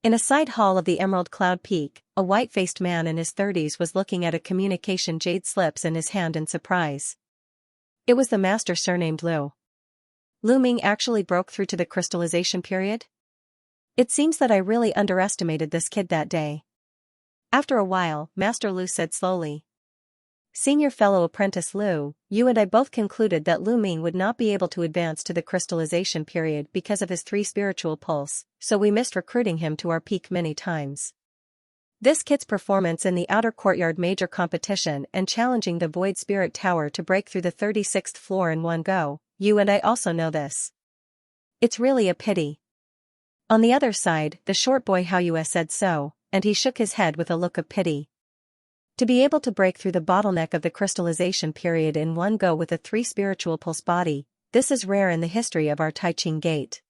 In a side hall of the Emerald Cloud Peak, a white-faced man in his 30s was looking at a communication jade slips in his hand in surprise. It was the master surnamed Lu. Lu Ming actually broke through to the crystallization period? It seems that I really underestimated this kid that day. After a while, Master Lu said slowly. Senior fellow apprentice Lu, you and I both concluded that Lu Ming would not be able to advance to the crystallization period because of his 3 spiritual pulse, so we missed recruiting him to our peak many times. This kid's performance in the outer courtyard major competition and challenging the Void Spirit Tower to break through the 36th floor in one go, you and I also know this. It's really a pity. On the other side, the short boy Haoyue said so, and he shook his head with a look of pity. To be able to break through the bottleneck of the crystallization period in one go with a 3 spiritual pulse body, this is rare in the history of our Taiching Gate.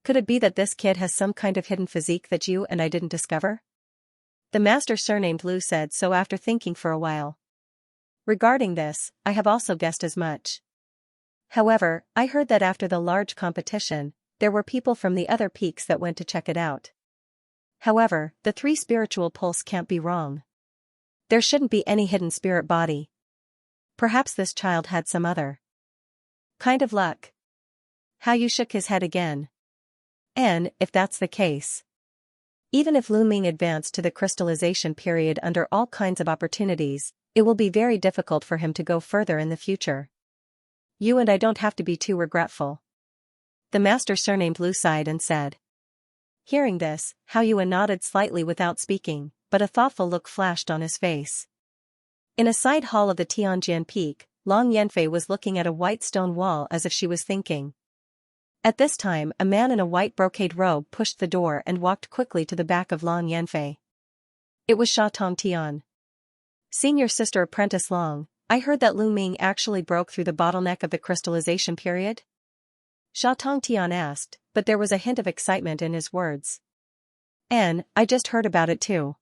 Could it be that this kid has some kind of hidden physique that you and I didn't discover? The master surnamed Lu said so after thinking for a while. Regarding this, I have also guessed as much. However, I heard that after the large competition, there were people from the other peaks that went to check it out. However, the 3 spiritual pulse can't be wrong. There shouldn't be any hidden spirit body. Perhaps this child had some other kind of luck. Haoyu shook his head again. And, if that's the case, even if Lu Ming advanced to the crystallization period under all kinds of opportunities, it will be very difficult for him to go further in the future. You and I don't have to be too regretful. The master surnamed Lu sighed and said. Hearing this, Haoyu nodded slightly without speaking, but a thoughtful look flashed on his face. In a side hall of the Tianjian Peak, Long Yanfei was looking at a white stone wall as if she was thinking. At this time, a man in a white brocade robe pushed the door and walked quickly to the back of Long Yanfei. It was Sha Tongtian. Senior Sister Apprentice Long, I heard that Lu Ming actually broke through the bottleneck of the crystallization period? Sha Tongtian asked, but there was a hint of excitement in his words. I just heard about it too.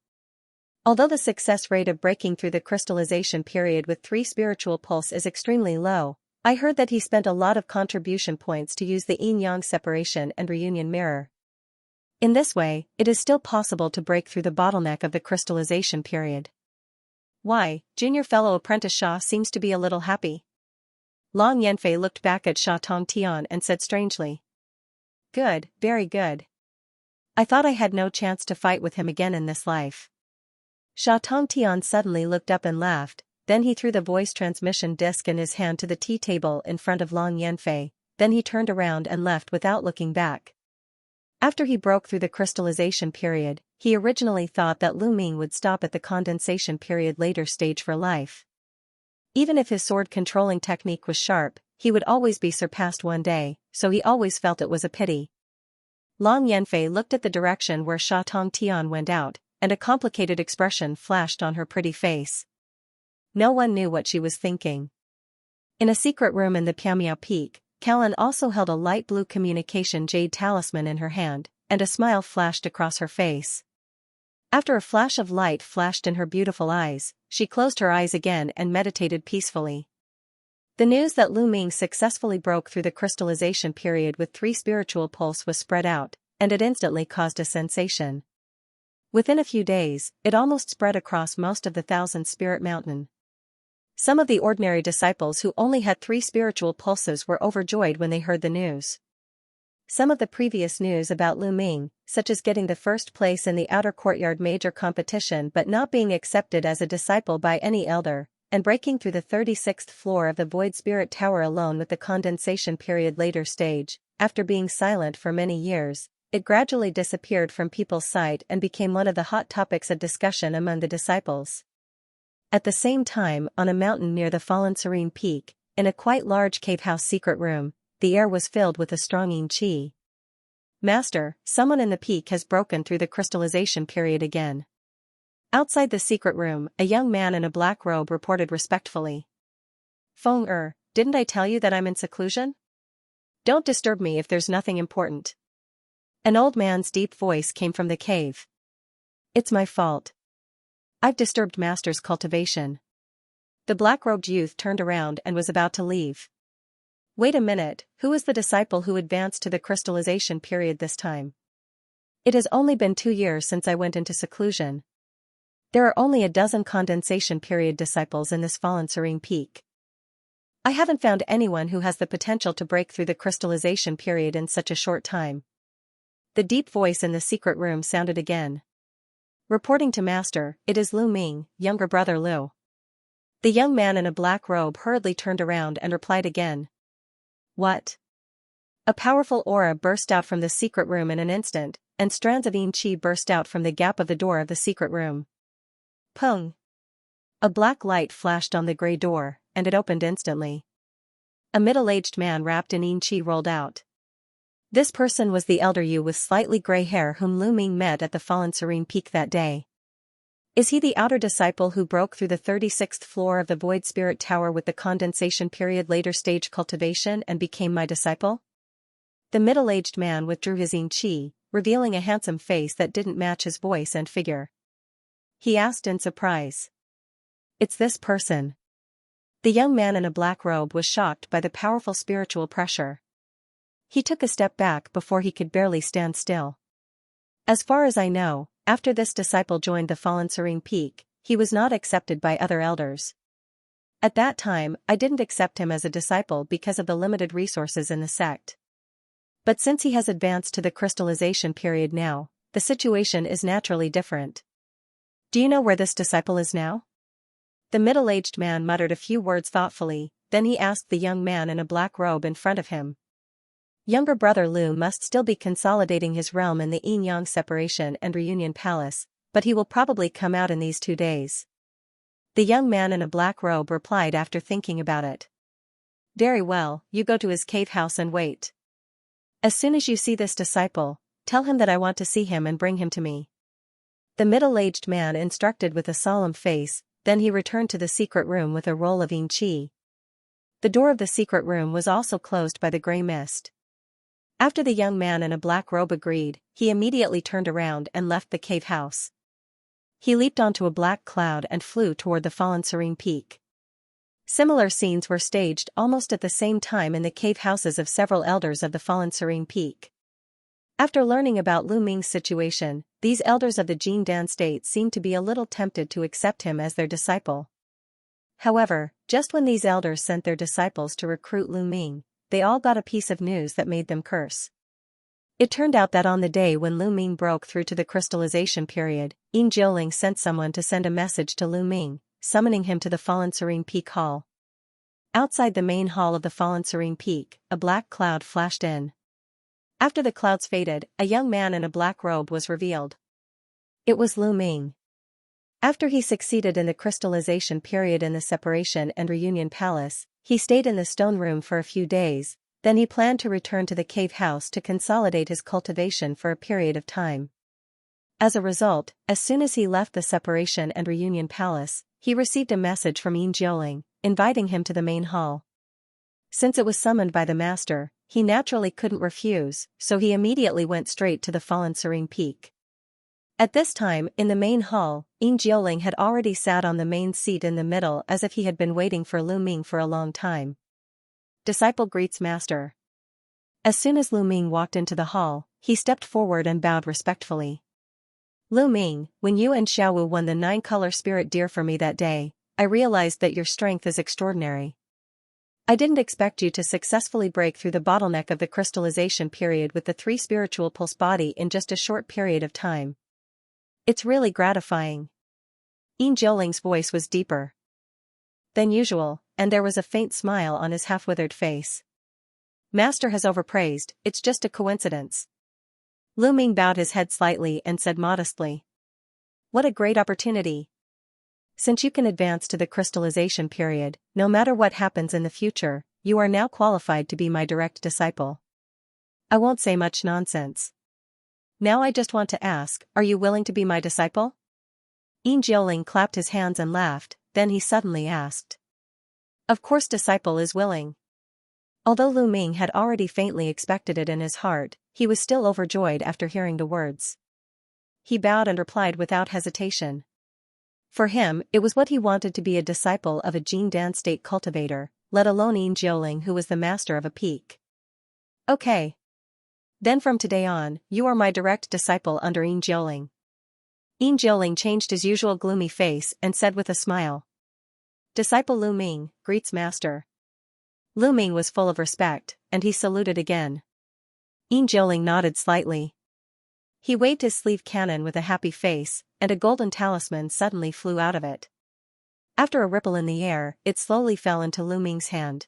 Although the success rate of breaking through the crystallization period with 3 spiritual pulse is extremely low, I heard that he spent a lot of contribution points to use the yin-yang separation and reunion mirror. In this way, it is still possible to break through the bottleneck of the crystallization period. Why, junior fellow apprentice Sha seems to be a little happy. Long Yanfei looked back at Sha Tongtian and said strangely. Good, very good. I thought I had no chance to fight with him again in this life. Sha Tongtian suddenly looked up and laughed, then he threw the voice transmission disc in his hand to the tea table in front of Long Yanfei, then he turned around and left without looking back. After he broke through the crystallization period, he originally thought that Lu Ming would stop at the condensation period later stage for life. Even if his sword controlling technique was sharp, he would always be surpassed one day, so he always felt it was a pity. Long Yanfei looked at the direction where Sha Tongtian went out, and a complicated expression flashed on her pretty face. No one knew what she was thinking. In a secret room in the Piamiao Peak, Callan also held a light blue communication jade talisman in her hand, and a smile flashed across her face. After a flash of light flashed in her beautiful eyes, she closed her eyes again and meditated peacefully. The news that Lu Ming successfully broke through the crystallization period with 3 spiritual pulse was spread out, and it instantly caused a sensation. Within a few days, it almost spread across most of the 1,000 Spirit Mountain. Some of the ordinary disciples who only had 3 spiritual pulses were overjoyed when they heard the news. Some of the previous news about Lu Ming, such as getting the first place in the outer courtyard major competition but not being accepted as a disciple by any elder, and breaking through the 36th floor of the Void Spirit Tower alone with the condensation period later stage, after being silent for many years, it gradually disappeared from people's sight and became one of the hot topics of discussion among the disciples. At the same time, on a mountain near the fallen serene peak, in a quite large cave house secret room, the air was filled with a strong yin qi. Master, someone in the peak has broken through the crystallization period again. Outside the secret room, a young man in a black robe reported respectfully. Feng didn't I tell you that I'm in seclusion? Don't disturb me if there's nothing important. An old man's deep voice came from the cave. It's my fault. I've disturbed Master's cultivation. The black-robed youth turned around and was about to leave. Wait a minute, who is the disciple who advanced to the crystallization period this time? It has only been 2 years since I went into seclusion. There are only a dozen condensation period disciples in this fallen serene peak. I haven't found anyone who has the potential to break through the crystallization period in such a short time. The deep voice in the secret room sounded again. Reporting to Master, it is Lu Ming, younger brother Lu. The young man in a black robe hurriedly turned around and replied again. What? A powerful aura burst out from the secret room in an instant, and strands of yin qi burst out from the gap of the door of the secret room. Pung! A black light flashed on the grey door, and it opened instantly. A middle-aged man wrapped in yin qi rolled out. This person was the elder Yu with slightly grey hair whom Lu Ming met at the fallen serene peak that day. Is he the outer disciple who broke through the 36th floor of the Void Spirit Tower with the condensation period later stage cultivation and became my disciple? The middle-aged man withdrew his yin qi, revealing a handsome face that didn't match his voice and figure. He asked in surprise. It's this person. The young man in a black robe was shocked by the powerful spiritual pressure. He took a step back before he could barely stand still. As far as I know, after this disciple joined the fallen serene peak, he was not accepted by other elders. At that time, I didn't accept him as a disciple because of the limited resources in the sect. But since he has advanced to the crystallization period now, the situation is naturally different. Do you know where this disciple is now? The middle-aged man muttered a few words thoughtfully, then he asked the young man in a black robe in front of him. Younger brother Lu must still be consolidating his realm in the yin-yang separation and reunion palace, but he will probably come out in these 2 days. The young man in a black robe replied after thinking about it. Very well, you go to his cave house and wait. As soon as you see this disciple, tell him that I want to see him and bring him to me. The middle-aged man instructed with a solemn face, then he returned to the secret room with a roll of yin qi. The door of the secret room was also closed by the grey mist. After the young man in a black robe agreed, he immediately turned around and left the cave house. He leaped onto a black cloud and flew toward the fallen serene peak. Similar scenes were staged almost at the same time in the cave houses of several elders of the fallen serene peak. After learning about Lu Ming's situation, these elders of the Jin Dan state seemed to be a little tempted to accept him as their disciple. However, just when these elders sent their disciples to recruit Lu Ming, they all got a piece of news that made them curse. It turned out that on the day when Lu Ming broke through to the crystallization period, Yin Jiuling sent someone to send a message to Lu Ming, summoning him to the Fallen Serene Peak Hall. Outside the main hall of the Fallen Serene Peak, a black cloud flashed in. After the clouds faded, a young man in a black robe was revealed. It was Lu Ming. After he succeeded in the crystallization period in the Separation and Reunion Palace, he stayed in the stone room for a few days, then he planned to return to the cave house to consolidate his cultivation for a period of time. As a result, as soon as he left the Separation and Reunion Palace, he received a message from Yin Jiuling, inviting him to the main hall. Since it was summoned by the master, he naturally couldn't refuse, so he immediately went straight to the Fallen Serene Peak. At this time, in the main hall, Yin Jiuling had already sat on the main seat in the middle as if he had been waiting for Lu Ming for a long time. Disciple greets master. As soon as Lu Ming walked into the hall, he stepped forward and bowed respectfully. Lu Ming, when you and Xiaowu won the 9-color spirit deer for me that day, I realized that your strength is extraordinary. I didn't expect you to successfully break through the bottleneck of the crystallization period with the 3 spiritual pulse body in just a short period of time. It's really gratifying. Yin Jiuling's voice was deeper than usual, and there was a faint smile on his half-withered face. Master has overpraised, it's just a coincidence. Lu Ming bowed his head slightly and said modestly. What a great opportunity. Since you can advance to the crystallization period, no matter what happens in the future, you are now qualified to be my direct disciple. I won't say much nonsense. Now I just want to ask, are you willing to be my disciple? Yin Jiuling clapped his hands and laughed, then he suddenly asked. Of course disciple is willing. Although Lu Ming had already faintly expected it in his heart, he was still overjoyed after hearing the words. He bowed and replied without hesitation. For him, it was what he wanted to be a disciple of a Jin Dan state cultivator, let alone Yin Jiuling who was the master of a peak. Okay. Then from today on, you are my direct disciple under Yin Jiuling. Yin Jiuling changed his usual gloomy face and said with a smile. Disciple Lu Ming, greets master. Lu Ming was full of respect, and he saluted again. Yin Jiuling nodded slightly. He waved his sleeve cannon with a happy face, and a golden talisman suddenly flew out of it. After a ripple in the air, it slowly fell into Lu Ming's hand.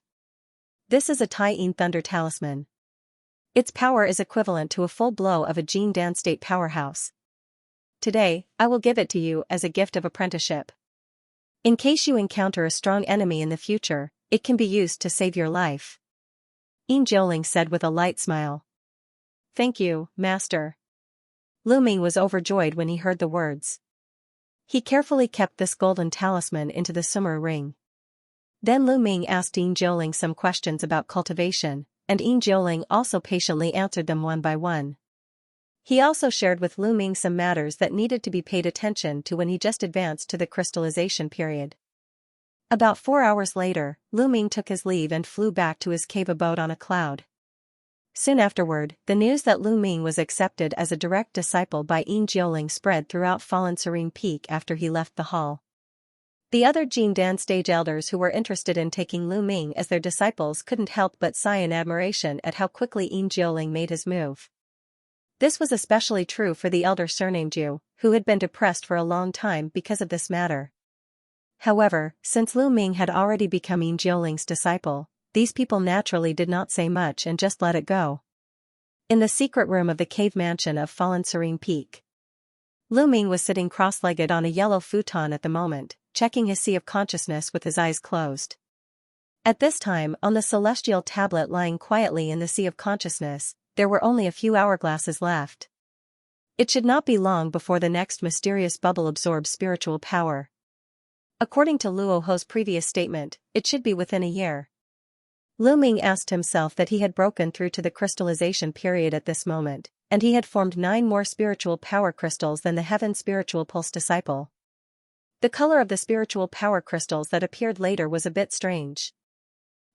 This is a Tai Yin Thunder Talisman. Its power is equivalent to a full blow of a Jin Dan state powerhouse. Today, I will give it to you as a gift of apprenticeship. In case you encounter a strong enemy in the future, it can be used to save your life. Yin Jiuling said with a light smile. Thank you, master. Lu Ming was overjoyed when he heard the words. He carefully kept this golden talisman into the summer ring. Then Lu Ming asked Yin Jiuling some questions about cultivation, and Yin Jiuling also patiently answered them one by one. He also shared with Lu Ming some matters that needed to be paid attention to when he just advanced to the crystallization period. About 4 hours later, Lu Ming took his leave and flew back to his cave abode on a cloud. Soon afterward, the news that Lu Ming was accepted as a direct disciple by Yin Jiuling spread throughout Fallen Serene Peak after he left the hall. The other Jin Dan stage elders who were interested in taking Lu Ming as their disciples couldn't help but sigh in admiration at how quickly Yin Jiuling made his move. This was especially true for the elder surnamed Ju, who had been depressed for a long time because of this matter. However, since Lu Ming had already become Yin Jiuling's disciple, these people naturally did not say much and just let it go. In the secret room of the cave mansion of Fallen Serene Peak, Lu Ming was sitting cross-legged on a yellow futon at the moment, checking his sea of consciousness with his eyes closed. At this time, on the celestial tablet lying quietly in the sea of consciousness, there were only a few hourglasses left. It should not be long before the next mysterious bubble absorbs spiritual power. According to Luo Ho's previous statement, it should be within a year. Lu Ming asked himself that he had broken through to the crystallization period at this moment, and he had formed 9 more spiritual power crystals than the Heaven Spiritual Pulse disciple. The color of the spiritual power crystals that appeared later was a bit strange.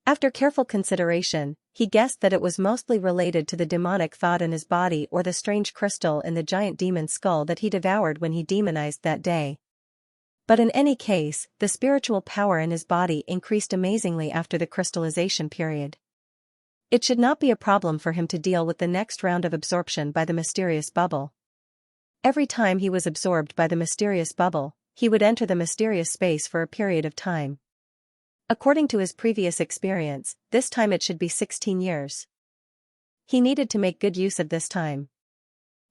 After careful consideration, he guessed that it was mostly related to the demonic thought in his body or the strange crystal in the giant demon skull that he devoured when he demonized that day. But in any case, the spiritual power in his body increased amazingly after the crystallization period. It should not be a problem for him to deal with the next round of absorption by the mysterious bubble. Every time he was absorbed by the mysterious bubble, he would enter the mysterious space for a period of time. According to his previous experience, this time it should be 16 years. He needed to make good use of this time.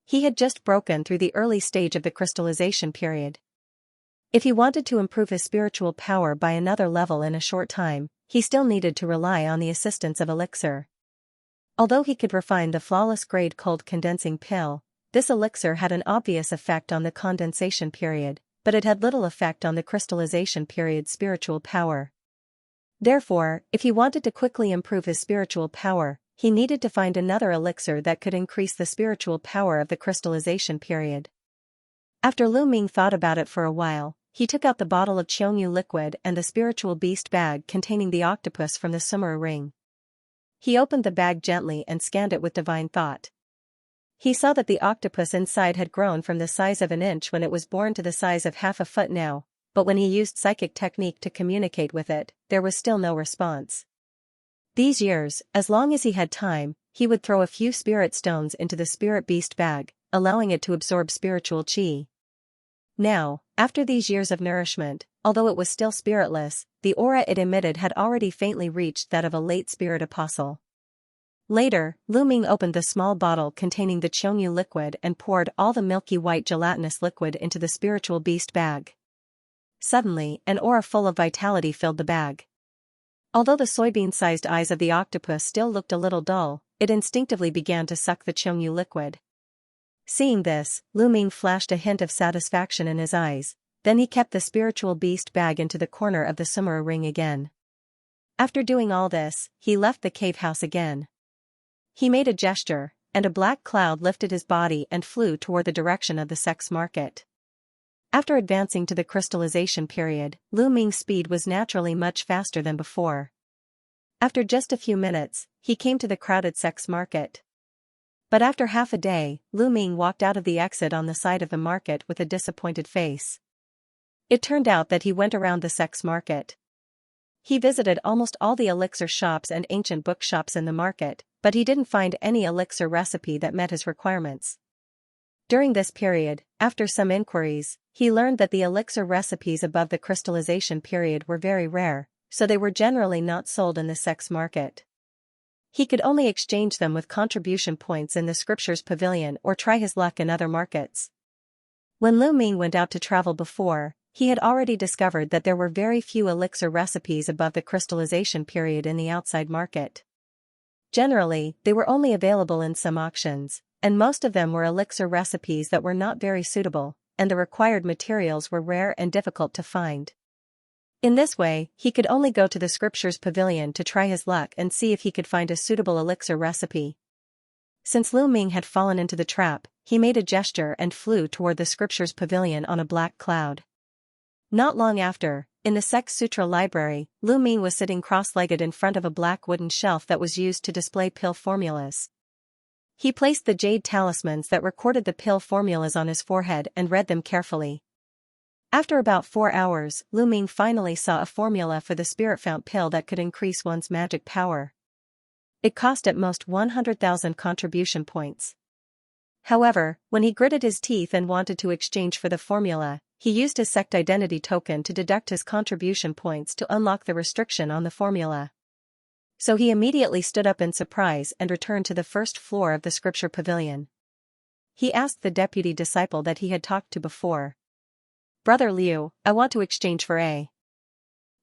He had just broken through the early stage of the crystallization period. If he wanted to improve his spiritual power by another level in a short time, he still needed to rely on the assistance of elixir. Although he could refine the flawless grade cold condensing pill, this elixir had an obvious effect on the condensation period, but it had little effect on the crystallization period's spiritual power. Therefore, if he wanted to quickly improve his spiritual power, he needed to find another elixir that could increase the spiritual power of the crystallization period. After Lu Ming thought about it for a while, he took out the bottle of Xianxia liquid and the spiritual beast bag containing the octopus from the Summer ring. He opened the bag gently and scanned it with divine thought. He saw that the octopus inside had grown from the size of an inch when it was born to the size of half a foot now, but when he used psychic technique to communicate with it, there was still no response. These years, as long as he had time, he would throw a few spirit stones into the spirit beast bag, allowing it to absorb spiritual chi. Now, after these years of nourishment, although it was still spiritless, the aura it emitted had already faintly reached that of a late spirit apostle. Later, Lu Ming opened the small bottle containing the Xianxia liquid and poured all the milky white gelatinous liquid into the spiritual beast bag. Suddenly, an aura full of vitality filled the bag. Although the soybean-sized eyes of the octopus still looked a little dull, it instinctively began to suck the Xianxia liquid. Seeing this, Lu Ming flashed a hint of satisfaction in his eyes, then he kept the spiritual beast bag into the corner of the Summer ring again. After doing all this, he left the cave house again. He made a gesture, and a black cloud lifted his body and flew toward the direction of the sex market. After advancing to the crystallization period, Lu Ming's speed was naturally much faster than before. After just a few minutes, he came to the crowded sex market. But after half a day, Lu Ming walked out of the exit on the side of the market with a disappointed face. It turned out that he went around the sex market. He visited almost all the elixir shops and ancient bookshops in the market, but he didn't find any elixir recipe that met his requirements. During this period, after some inquiries, he learned that the elixir recipes above the crystallization period were very rare, so they were generally not sold in the sex market. He could only exchange them with contribution points in the scriptures pavilion or try his luck in other markets. When Lu Ming went out to travel before, he had already discovered that there were very few elixir recipes above the crystallization period in the outside market. Generally, they were only available in some auctions, and most of them were elixir recipes that were not very suitable, and the required materials were rare and difficult to find. In this way, he could only go to the scriptures pavilion to try his luck and see if he could find a suitable elixir recipe. Since Lu Ming had fallen into the trap, he made a gesture and flew toward the scriptures pavilion on a black cloud. Not long after, in the Sex Sutra library, Lu Ming was sitting cross-legged in front of a black wooden shelf that was used to display pill formulas. He placed the jade talismans that recorded the pill formulas on his forehead and read them carefully. After about 4 hours, Lu Ming finally saw a formula for the spirit fount pill that could increase one's magic power. It cost at most 100,000 contribution points. However, when he gritted his teeth and wanted to exchange for the formula, he used his sect identity token to deduct his contribution points to unlock the restriction on the formula. So he immediately stood up in surprise and returned to the first floor of the scripture pavilion. He asked the deputy disciple that he had talked to before. "Brother Liu, I want to exchange for a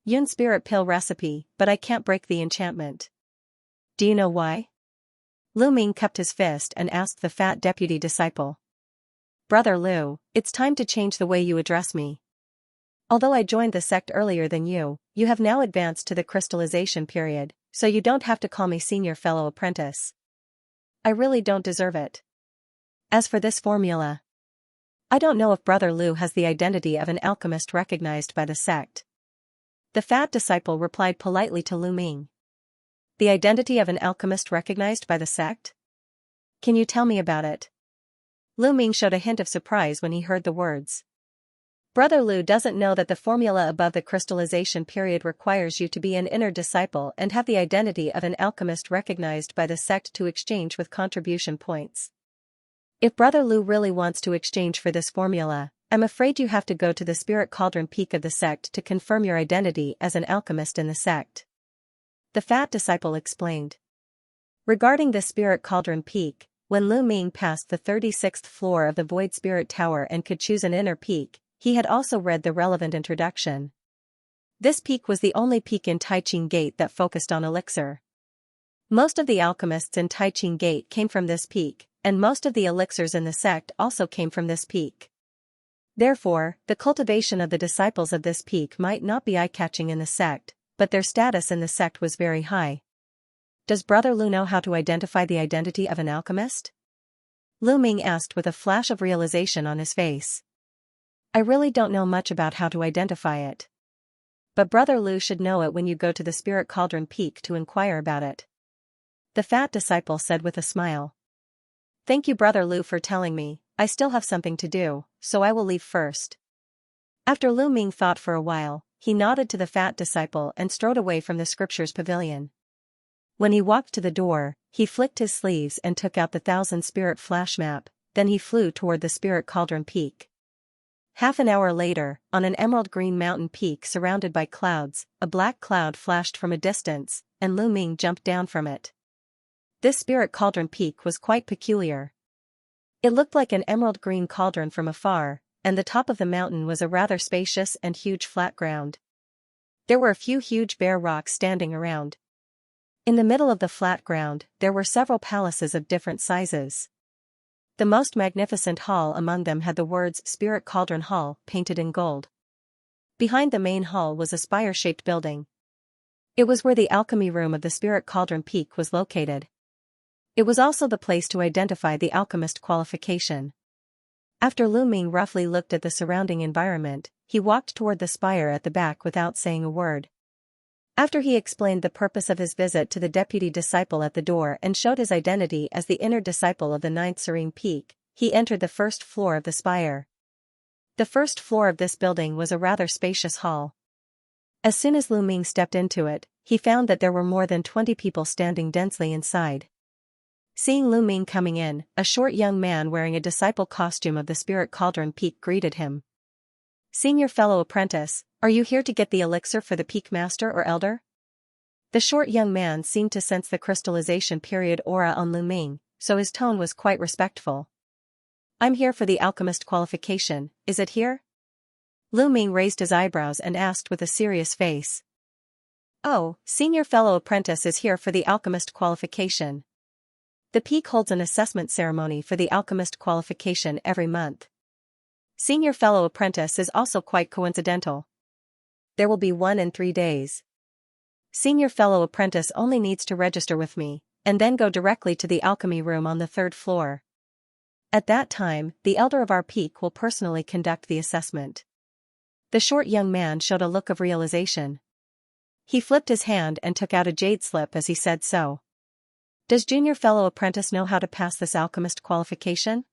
Yun spirit pill recipe, but I can't break the enchantment. Do you know why?" Lu Ming cupped his fist and asked the fat deputy disciple. "Brother Liu, it's time to change the way you address me. Although I joined the sect earlier than you, you have now advanced to the crystallization period, So you don't have to call me senior fellow apprentice. I really don't deserve it. As for this formula, I don't know if Brother Lu has the identity of an alchemist recognized by the sect. The fat disciple replied politely to Lu Ming. The identity of an alchemist recognized by the sect? Can you tell me about it? Lu Ming showed a hint of surprise when he heard the words. Brother Lu doesn't know that the formula above the crystallization period requires you to be an inner disciple and have the identity of an alchemist recognized by the sect to exchange with contribution points. If Brother Lu really wants to exchange for this formula, I'm afraid you have to go to the Spirit Cauldron Peak of the sect to confirm your identity as an alchemist in the sect. The fat disciple explained. Regarding the Spirit Cauldron Peak, when Lu Ming passed the 36th floor of the Void Spirit Tower and could choose an inner peak, he had also read the relevant introduction. This peak was the only peak in Taiching Gate that focused on elixir. Most of the alchemists in Taiching Gate came from this peak, and most of the elixirs in the sect also came from this peak. Therefore, the cultivation of the disciples of this peak might not be eye-catching in the sect, but their status in the sect was very high. Does Brother Lu know how to identify the identity of an alchemist? Lu Ming asked with a flash of realization on his face. I really don't know much about how to identify it. But Brother Lu should know it when you go to the Spirit Cauldron Peak to inquire about it. The fat disciple said with a smile. Thank you Brother Lu for telling me, I still have something to do, so I will leave first. After Lu Ming thought for a while, he nodded to the fat disciple and strode away from the scriptures pavilion. When he walked to the door, he flicked his sleeves and took out the 1000 spirit flash map, then he flew toward the Spirit Cauldron Peak. Half an hour later, on an emerald green mountain peak surrounded by clouds, a black cloud flashed from a distance, and Lu Ming jumped down from it. This Spirit Cauldron Peak was quite peculiar. It looked like an emerald green cauldron from afar, and the top of the mountain was a rather spacious and huge flat ground. There were a few huge bare rocks standing around. In the middle of the flat ground, there were several palaces of different sizes. The most magnificent hall among them had the words Spirit Cauldron Hall painted in gold. Behind the main hall was a spire-shaped building. It was where the alchemy room of the Spirit Cauldron Peak was located. It was also the place to identify the alchemist qualification. After Lu Ming roughly looked at the surrounding environment, he walked toward the spire at the back without saying a word. After he explained the purpose of his visit to the deputy disciple at the door and showed his identity as the inner disciple of the 9th Serene Peak, he entered the first floor of the spire. The first floor of this building was a rather spacious hall. As soon as Lu Ming stepped into it, he found that there were more than 20 people standing densely inside. Seeing Lu Ming coming in, a short young man wearing a disciple costume of the Spirit Cauldron Peak greeted him. Senior fellow apprentice, are you here to get the elixir for the Peak Master or Elder? The short young man seemed to sense the crystallization period aura on Lu Ming, so his tone was quite respectful. I'm here for the alchemist qualification, is it here? Lu Ming raised his eyebrows and asked with a serious face. Oh, senior fellow apprentice is here for the alchemist qualification. The Peak holds an assessment ceremony for the alchemist qualification every month. Senior fellow apprentice is also quite coincidental. There will be one in 3 days. Senior fellow apprentice only needs to register with me, and then go directly to the alchemy room on the 3rd floor. At that time, the elder of our peak will personally conduct the assessment. The short young man showed a look of realization. He flipped his hand and took out a jade slip as he said so. Does junior fellow apprentice know how to pass this alchemist qualification?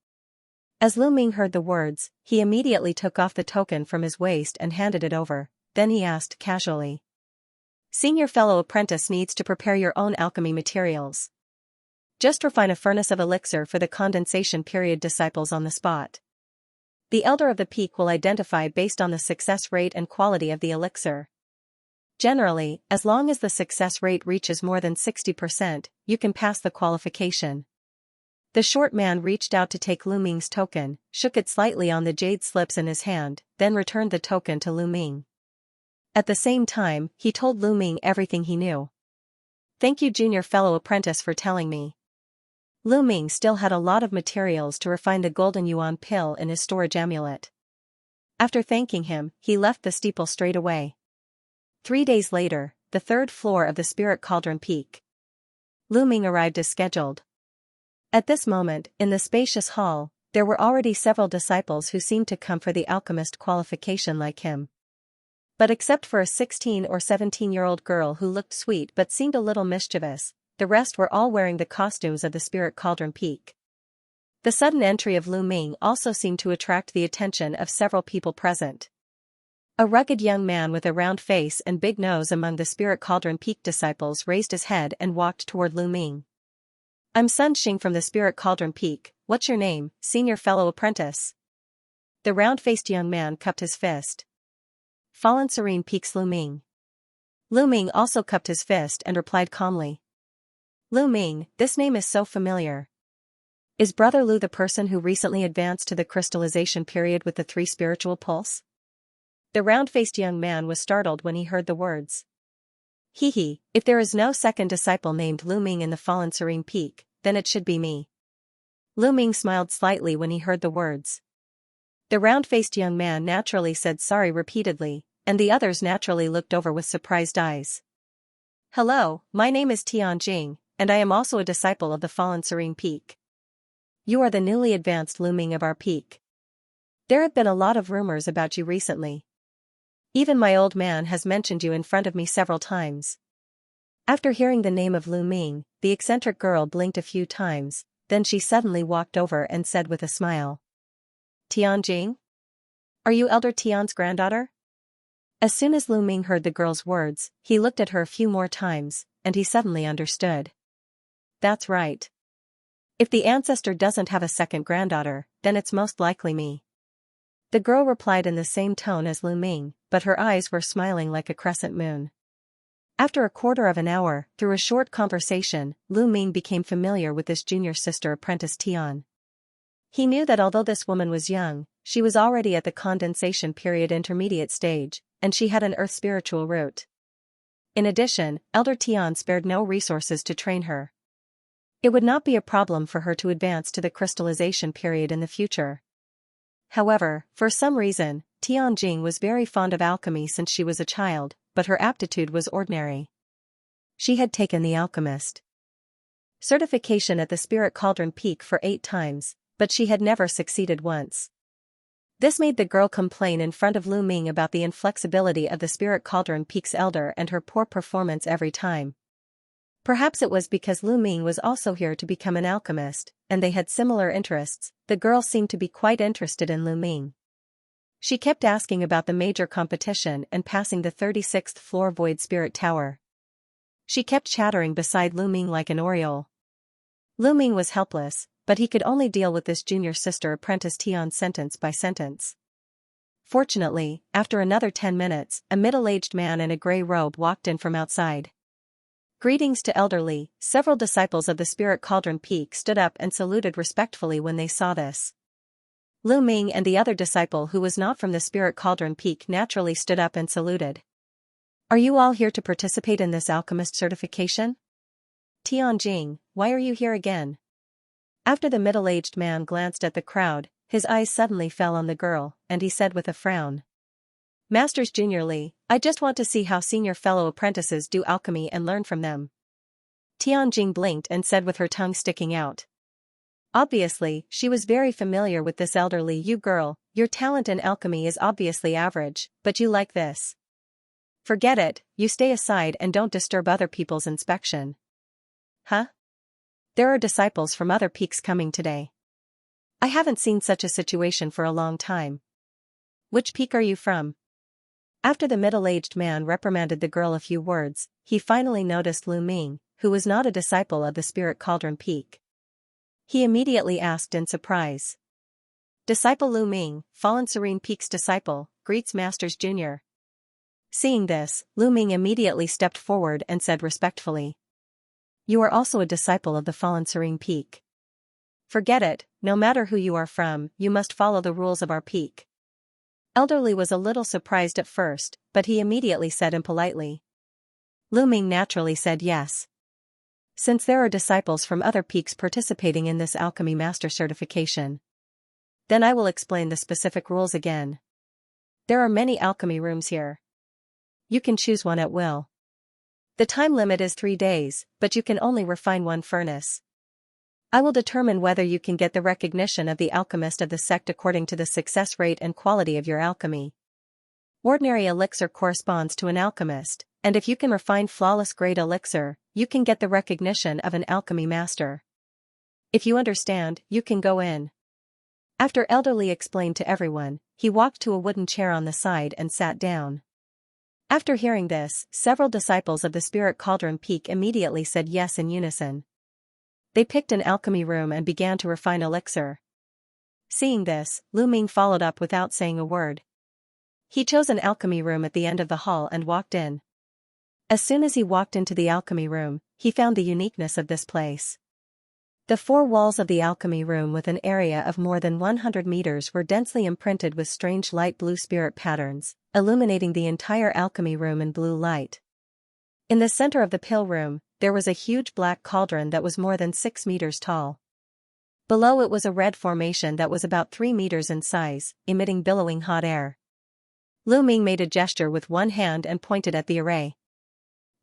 As Lu Ming heard the words, he immediately took off the token from his waist and handed it over, then he asked casually. Senior fellow apprentice needs to prepare your own alchemy materials. Just refine a furnace of elixir for the condensation period disciples on the spot. The elder of the peak will identify based on the success rate and quality of the elixir. Generally, as long as the success rate reaches more than 60%, you can pass the qualification. The short man reached out to take Lu Ming's token, shook it slightly on the jade slips in his hand, then returned the token to Lu Ming. At the same time, he told Lu Ming everything he knew. Thank you junior fellow apprentice for telling me. Lu Ming still had a lot of materials to refine the golden yuan pill in his storage amulet. After thanking him, he left the steeple straight away. 3 days later, the third floor of the Spirit Cauldron Peak. Lu Ming arrived as scheduled. At this moment, in the spacious hall, there were already several disciples who seemed to come for the alchemist qualification like him. But except for a 16 or 17-year-old girl who looked sweet but seemed a little mischievous, the rest were all wearing the costumes of the Spirit Cauldron Peak. The sudden entry of Lu Ming also seemed to attract the attention of several people present. A rugged young man with a round face and big nose among the Spirit Cauldron Peak disciples raised his head and walked toward Lu Ming. "I'm Sun Xing from the Spirit Cauldron Peak. What's your name, senior fellow apprentice?" The round-faced young man cupped his fist. "Fallen Serene Peak's Lu Ming." Lu Ming also cupped his fist and replied calmly. "Lu Ming, this name is so familiar. Is Brother Lu the person who recently advanced to the crystallization period with the 3 spiritual pulse?" The round-faced young man was startled when he heard the words. "Hee, if there is no second disciple named Lu Ming in the Fallen Serene Peak, then it should be me." Lu Ming smiled slightly when he heard the words. The round-faced young man naturally said sorry repeatedly, and the others naturally looked over with surprised eyes. "Hello, my name is Xianxia, and I am also a disciple of the Fallen Serene Peak. You are the newly advanced Lu Ming of our peak. There have been a lot of rumors about you recently. Even my old man has mentioned you in front of me several times." After hearing the name of Lu Ming, the eccentric girl blinked a few times, then she suddenly walked over and said with a smile. "Tianjing? Are you Elder Tian's granddaughter?" As soon as Lu Ming heard the girl's words, he looked at her a few more times, and he suddenly understood. "That's right. If the ancestor doesn't have a second granddaughter, then it's most likely me." The girl replied in the same tone as Lu Ming, but her eyes were smiling like a crescent moon. After a quarter of an hour, through a short conversation, Lu Ming became familiar with this junior sister apprentice Tian. He knew that although this woman was young, she was already at the condensation period intermediate stage, and she had an earth spiritual root. In addition, Elder Tian spared no resources to train her. It would not be a problem for her to advance to the crystallization period in the future. However, for some reason, Tianjing was very fond of alchemy since she was a child, but her aptitude was ordinary. She had taken the alchemist certification at the Spirit Cauldron Peak for 8 times, but she had never succeeded once. This made the girl complain in front of Lu Ming about the inflexibility of the Spirit Cauldron Peak's elder and her poor performance every time. Perhaps it was because Lu Ming was also here to become an alchemist, and they had similar interests. The girl seemed to be quite interested in Lu Ming. She kept asking about the major competition and passing the 36th floor Void Spirit Tower. She kept chattering beside Lu Ming like an oriole. Lu Ming was helpless, but he could only deal with this junior sister apprentice Tian sentence by sentence. Fortunately, after another 10 minutes, a middle-aged man in a gray robe walked in from outside. "Greetings to elderly." Several disciples of the Spirit Cauldron Peak stood up and saluted respectfully when they saw this. Lu Ming and the other disciple who was not from the Spirit Cauldron Peak naturally stood up and saluted. "Are you all here to participate in this alchemist certification?" "Tianjing, why are you here again?" After the middle-aged man glanced at the crowd, his eyes suddenly fell on the girl, and he said with a frown. "Masters Junior Li, I just want to see how senior fellow apprentices do alchemy and learn from them." Tianjing blinked and said with her tongue sticking out. Obviously, she was very familiar with this elderly Yu girl. "Your talent in alchemy is obviously average, but you like this. Forget it, you stay aside and don't disturb other people's inspection." "Huh? There are disciples from other peaks coming today. I haven't seen such a situation for a long time. Which peak are you from?" After the middle-aged man reprimanded the girl a few words, he finally noticed Lu Ming, who was not a disciple of the Spirit Cauldron Peak. He immediately asked in surprise. "Disciple Lu Ming, Fallen Serene Peak's disciple, greets Masters Junior." Seeing this, Lu Ming immediately stepped forward and said respectfully. "You are also a disciple of the Fallen Serene Peak. Forget it, no matter who you are from, you must follow the rules of our peak." Elderly was a little surprised at first, but he immediately said impolitely. Lu Ming naturally said yes. Since there are disciples from other peaks participating in this alchemy master certification, then I will explain the specific rules again. There are many alchemy rooms here. You can choose one at will. The time limit is 3 days, but you can only refine one furnace. I will determine whether you can get the recognition of the alchemist of the sect according to the success rate and quality of your alchemy. Ordinary elixir corresponds to an alchemist, and if you can refine flawless grade elixir, you can get the recognition of an alchemy master. If you understand, you can go in. After Elderly explained to everyone, he walked to a wooden chair on the side and sat down. After hearing this, several disciples of the Spirit Cauldron Peak immediately said yes in unison. They picked an alchemy room and began to refine elixir. Seeing this, Lu Ming followed up without saying a word. He chose an alchemy room at the end of the hall and walked in. As soon as he walked into the alchemy room, he found the uniqueness of this place. The 4 walls of the alchemy room with an area of more than 100 meters were densely imprinted with strange light blue spirit patterns, illuminating the entire alchemy room in blue light. In the center of the pill room, there was a huge black cauldron that was more than 6 meters tall. Below it was a red formation that was about 3 meters in size, emitting billowing hot air. Lu Ming made a gesture with one hand and pointed at the array.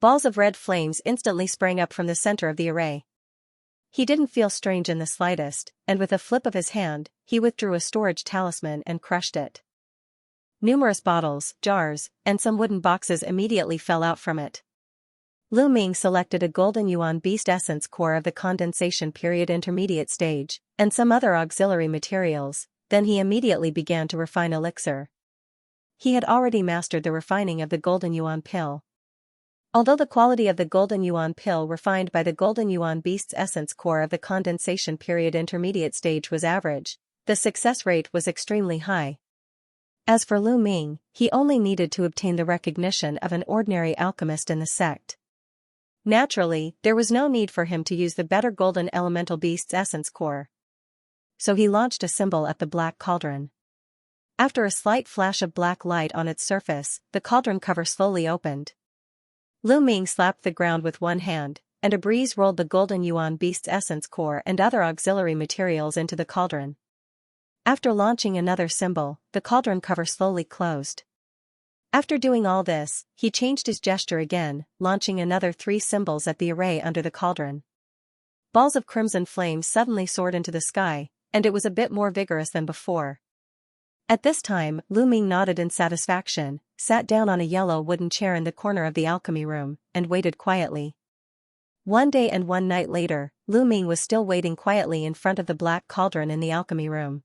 Balls of red flames instantly sprang up from the center of the array. He didn't feel strange in the slightest, and with a flip of his hand, he withdrew a storage talisman and crushed it. Numerous bottles, jars, and some wooden boxes immediately fell out from it. Lu Ming selected a golden yuan beast essence core of the condensation period intermediate stage, and some other auxiliary materials, then he immediately began to refine elixir. He had already mastered the refining of the golden yuan pill. Although the quality of the golden yuan pill refined by the golden yuan beast's essence core of the condensation period intermediate stage was average, the success rate was extremely high. As for Lu Ming, he only needed to obtain the recognition of an ordinary alchemist in the sect. Naturally, there was no need for him to use the better golden elemental beast's essence core. So he launched a symbol at the black cauldron. After a slight flash of black light on its surface, the cauldron cover slowly opened. Lu Ming slapped the ground with one hand, and a breeze rolled the golden yuan beast's essence core and other auxiliary materials into the cauldron. After launching another symbol, the cauldron cover slowly closed. After doing all this, he changed his gesture again, launching another 3 symbols at the array under the cauldron. Balls of crimson flame suddenly soared into the sky, and it was a bit more vigorous than before. At this time, Lu Ming nodded in satisfaction, sat down on a yellow wooden chair in the corner of the alchemy room, and waited quietly. One day and one night later, Lu Ming was still waiting quietly in front of the black cauldron in the alchemy room.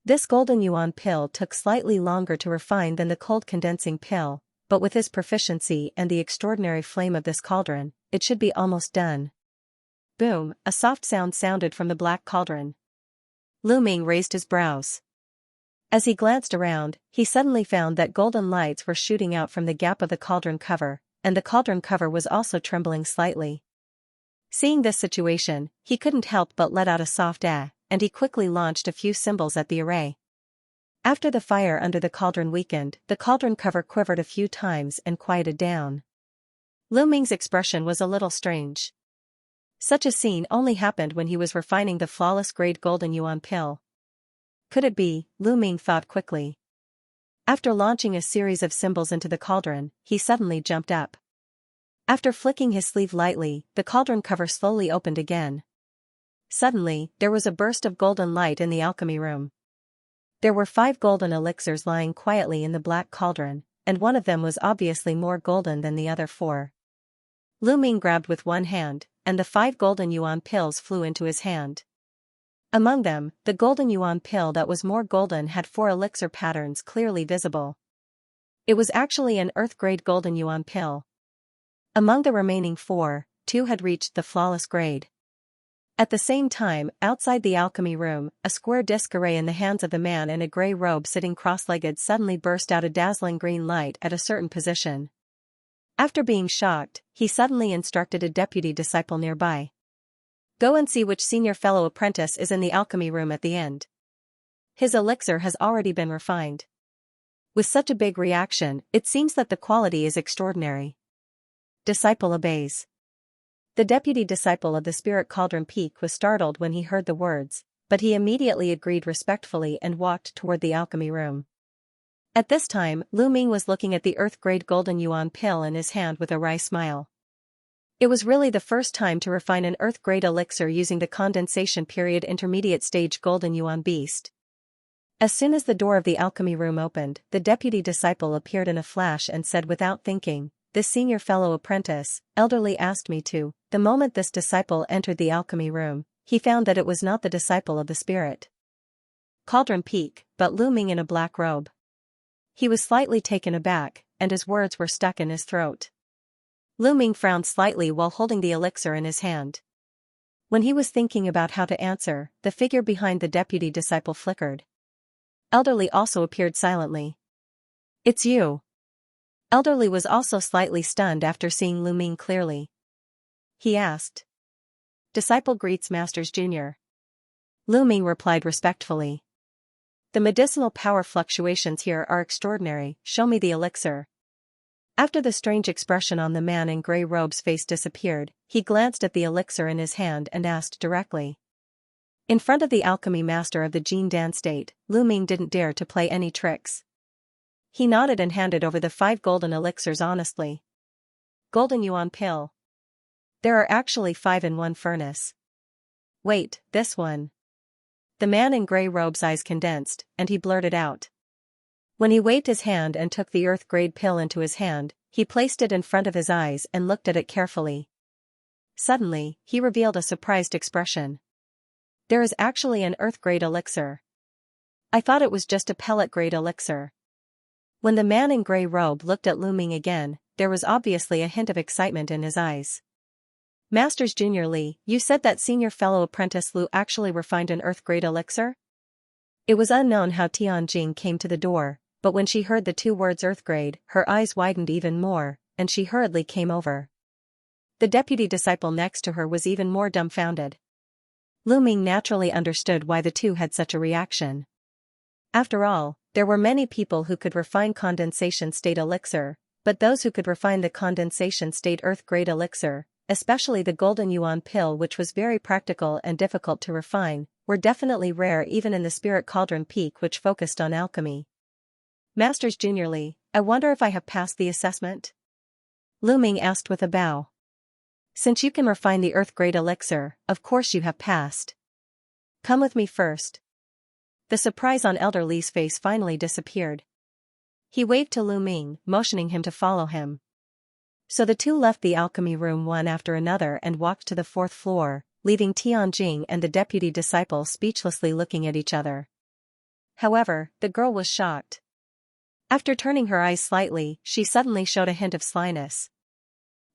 This golden yuan pill took slightly longer to refine than the cold condensing pill, but with his proficiency and the extraordinary flame of this cauldron, it should be almost done. Boom, a soft sound sounded from the black cauldron. Lu Ming raised his brows. As he glanced around, he suddenly found that golden lights were shooting out from the gap of the cauldron cover, and the cauldron cover was also trembling slightly. Seeing this situation, he couldn't help but let out a soft ah, and he quickly launched a few symbols at the array. After the fire under the cauldron weakened, the cauldron cover quivered a few times and quieted down. Lu Ming's expression was a little strange. Such a scene only happened when he was refining the flawless grade golden yuan pill. Could it be? Lu Ming thought quickly. After launching a series of symbols into the cauldron, he suddenly jumped up. After flicking his sleeve lightly, the cauldron cover slowly opened again. Suddenly, there was a burst of golden light in the alchemy room. There were 5 golden elixirs lying quietly in the black cauldron, and one of them was obviously more golden than the other 4. Lu Ming grabbed with one hand, and the 5 golden yuan pills flew into his hand. Among them, the golden yuan pill that was more golden had 4 elixir patterns clearly visible. It was actually an earth-grade golden yuan pill. Among the remaining 4, 2 had reached the flawless grade. At the same time, outside the alchemy room, a square disc array in the hands of the man in a gray robe sitting cross-legged suddenly burst out a dazzling green light at a certain position. After being shocked, he suddenly instructed a deputy disciple nearby. Go and see which senior fellow apprentice is in the alchemy room at the end. His elixir has already been refined. With such a big reaction, it seems that the quality is extraordinary. Disciple obeys. The deputy disciple of the Spirit Cauldron Peak was startled when he heard the words, but he immediately agreed respectfully and walked toward the alchemy room. At this time, Lu Ming was looking at the earth-grade golden yuan pill in his hand with a wry smile. It was really the first time to refine an earth-grade elixir using the condensation period intermediate stage golden yuan beast. As soon as the door of the alchemy room opened, the deputy disciple appeared in a flash and said without thinking, "This senior fellow apprentice, elderly asked me to." The moment this disciple entered the alchemy room, he found that it was not the disciple of the spirit Cauldron Peak, but Lu Ming in a black robe. He was slightly taken aback, and his words were stuck in his throat. Lu Ming frowned slightly while holding the elixir in his hand. When he was thinking about how to answer, the figure behind the deputy disciple flickered. Elderly also appeared silently. "It's you." Elderly was also slightly stunned after seeing Lu Ming clearly. He asked. "Disciple greets Masters Jr." Lu Ming replied respectfully. "The medicinal power fluctuations here are extraordinary, show me the elixir." After the strange expression on the man in grey robe's face disappeared, he glanced at the elixir in his hand and asked directly. In front of the alchemy master of the Jin Dan state, Lu Ming didn't dare to play any tricks. He nodded and handed over the 5 golden elixirs honestly. "Golden yuan pill. There are actually 5 in one furnace." "Wait, this one." The man in grey robe's eyes condensed, and he blurted out. When he waved his hand and took the earth-grade pill into his hand, he placed it in front of his eyes and looked at it carefully. Suddenly, he revealed a surprised expression. "There is actually an earth-grade elixir. I thought it was just a pellet-grade elixir." When the man in grey robe looked at Lu Ming again, there was obviously a hint of excitement in his eyes. "Masters Junior Li, you said that senior fellow apprentice Lu actually refined an earth-grade elixir?" It was unknown how Tianjing came to the door, but when she heard the 2 words earth-grade, her eyes widened even more, and she hurriedly came over. The deputy disciple next to her was even more dumbfounded. Lu Ming naturally understood why the two had such a reaction. After all, there were many people who could refine condensation state elixir, but those who could refine the condensation state earth-grade elixir, especially the golden yuan pill, which was very practical and difficult to refine, were definitely rare even in the spirit cauldron peak which focused on alchemy. "Masters Junior Li, I wonder if I have passed the assessment?" Lu Ming asked with a bow. "Since you can refine the earth-grade elixir, of course you have passed. Come with me first." The surprise on Elder Li's face finally disappeared. He waved to Lu Ming, motioning him to follow him. So the two left the alchemy room one after another and walked to the 4th floor, leaving Tianjing and the deputy disciple speechlessly looking at each other. However, the girl was shocked. After turning her eyes slightly, she suddenly showed a hint of slyness.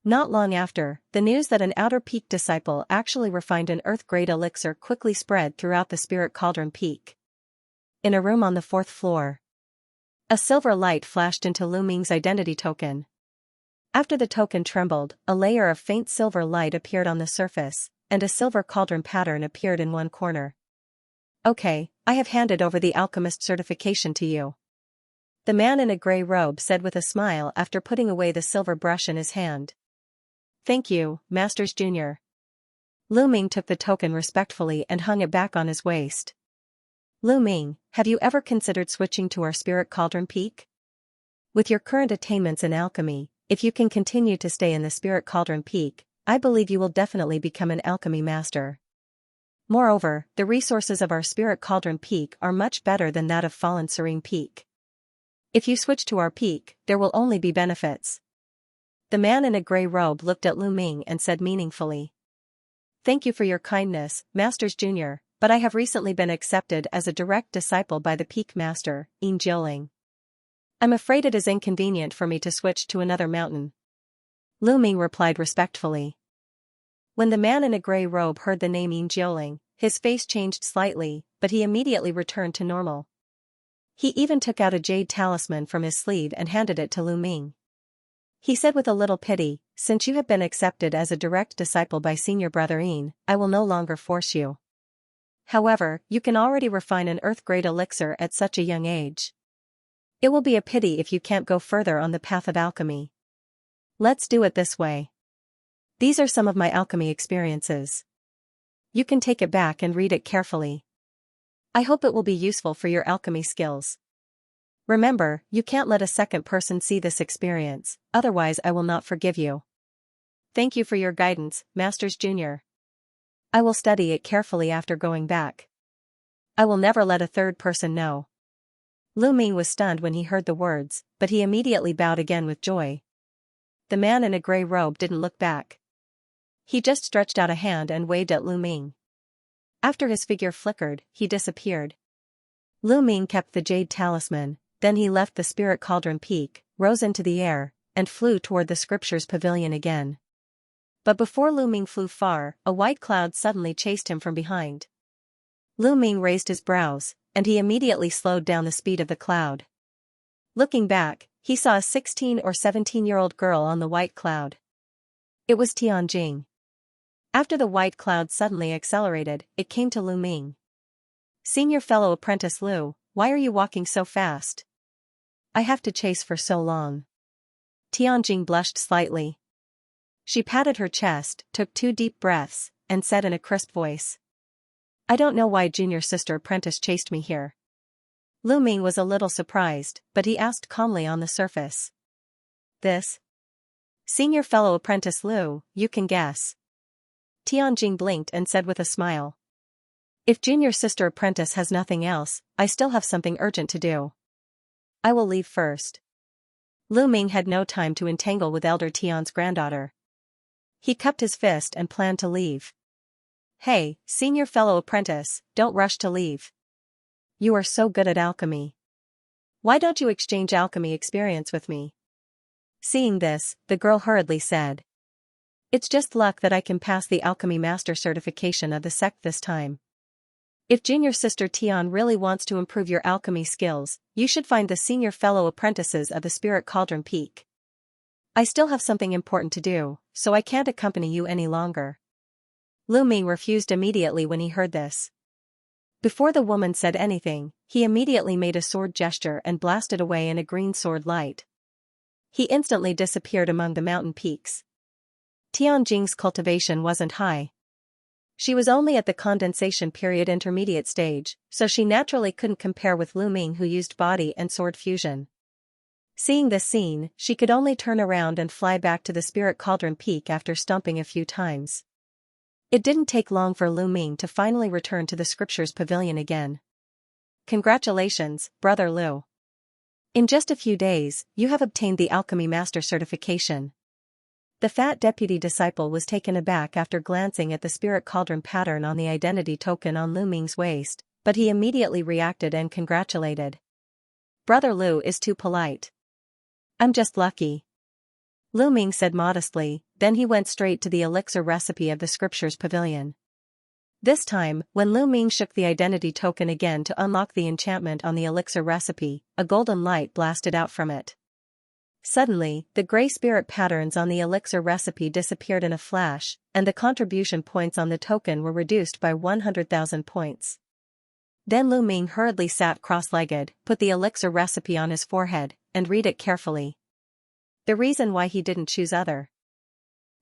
Not long after, the news that an outer peak disciple actually refined an earth-grade elixir quickly spread throughout the spirit cauldron peak. In a room on the 4th floor, a silver light flashed into Lu Ming's identity token. After the token trembled, a layer of faint silver light appeared on the surface, and a silver cauldron pattern appeared in one corner. "Okay, I have handed over the alchemist certification to you," the man in a grey robe said with a smile after putting away the silver brush in his hand. "Thank you, Masters Junior." Lu Ming took the token respectfully and hung it back on his waist. "Lu Ming, have you ever considered switching to our spirit cauldron peak? With your current attainments in alchemy, if you can continue to stay in the spirit cauldron peak, I believe you will definitely become an alchemy master. Moreover, the resources of our spirit cauldron peak are much better than that of fallen serene peak. If you switch to our peak, there will only be benefits." The man in a grey robe looked at Lu Ming and said meaningfully. "Thank you for your kindness, Masters Junior, but I have recently been accepted as a direct disciple by the peak master, Yin Jiuling. I'm afraid it is inconvenient for me to switch to another mountain." Lu Ming replied respectfully. When the man in a grey robe heard the name Yin Jiuling, his face changed slightly, but he immediately returned to normal. He even took out a jade talisman from his sleeve and handed it to Lu Ming. He said with a little pity, "Since you have been accepted as a direct disciple by senior brother Yin, I will no longer force you. However, you can already refine an earth-grade elixir at such a young age. It will be a pity if you can't go further on the path of alchemy. Let's do it this way. These are some of my alchemy experiences. You can take it back and read it carefully. I hope it will be useful for your alchemy skills. Remember, you can't let a second person see this experience, otherwise I will not forgive you." Thank you for your guidance, Masters Junior. I will study it carefully after going back. I will never let a third person know. Lu Ming was stunned when he heard the words, but he immediately bowed again with joy. The man in a gray robe didn't look back. He just stretched out a hand and waved at Lu Ming. After his figure flickered, he disappeared. Lu Ming kept the jade talisman, then he left the spirit cauldron peak, rose into the air, and flew toward the scriptures pavilion again. But before Lu Ming flew far, a white cloud suddenly chased him from behind. Lu Ming raised his brows, and he immediately slowed down the speed of the cloud. Looking back, he saw a 16 or 17-year-old girl on the white cloud. It was Tianjing. After the white cloud suddenly accelerated, it came to Lu Ming. Senior fellow apprentice Lu, why are you walking so fast? I have to chase for so long. Tianjing blushed slightly. She patted her chest, took 2 deep breaths, and said in a crisp voice. I don't know why junior sister apprentice chased me here. Lu Ming was a little surprised, but he asked calmly on the surface. This? Senior fellow apprentice Lu, you can guess. Tianjing blinked and said with a smile. If junior sister apprentice has nothing else, I still have something urgent to do. I will leave first. Lu Ming had no time to entangle with elder Tian's granddaughter. He cupped his fist and planned to leave. Hey, senior fellow apprentice, don't rush to leave. You are so good at alchemy. Why don't you exchange alchemy experience with me? Seeing this, the girl hurriedly said. It's just luck that I can pass the alchemy master certification of the sect this time. If junior sister Tian really wants to improve your alchemy skills, you should find the senior fellow apprentices of the Spirit Cauldron Peak. I still have something important to do, so I can't accompany you any longer. Lu Ming refused immediately when he heard this. Before the woman said anything, he immediately made a sword gesture and blasted away in a green sword light. He instantly disappeared among the mountain peaks. Tianjing's cultivation wasn't high. She was only at the condensation period intermediate stage, so she naturally couldn't compare with Lu Ming, who used body and sword fusion. Seeing this scene, she could only turn around and fly back to the Spirit Cauldron Peak after stomping a few times. It didn't take long for Lu Ming to finally return to the scriptures pavilion again. Congratulations, brother Lu. In just a few days, you have obtained the alchemy master certification. The fat deputy disciple was taken aback after glancing at the spirit cauldron pattern on the identity token on Lu Ming's waist, but he immediately reacted and congratulated. Brother Lu is too polite. I'm just lucky. Lu Ming said modestly, then he went straight to the elixir recipe of the scriptures pavilion. This time, when Lu Ming shook the identity token again to unlock the enchantment on the elixir recipe, a golden light blasted out from it. Suddenly, the gray spirit patterns on the elixir recipe disappeared in a flash, and the contribution points on the token were reduced by 100,000 points. Then Lu Ming hurriedly sat cross-legged, put the elixir recipe on his forehead, and read it carefully. The reason why he didn't choose other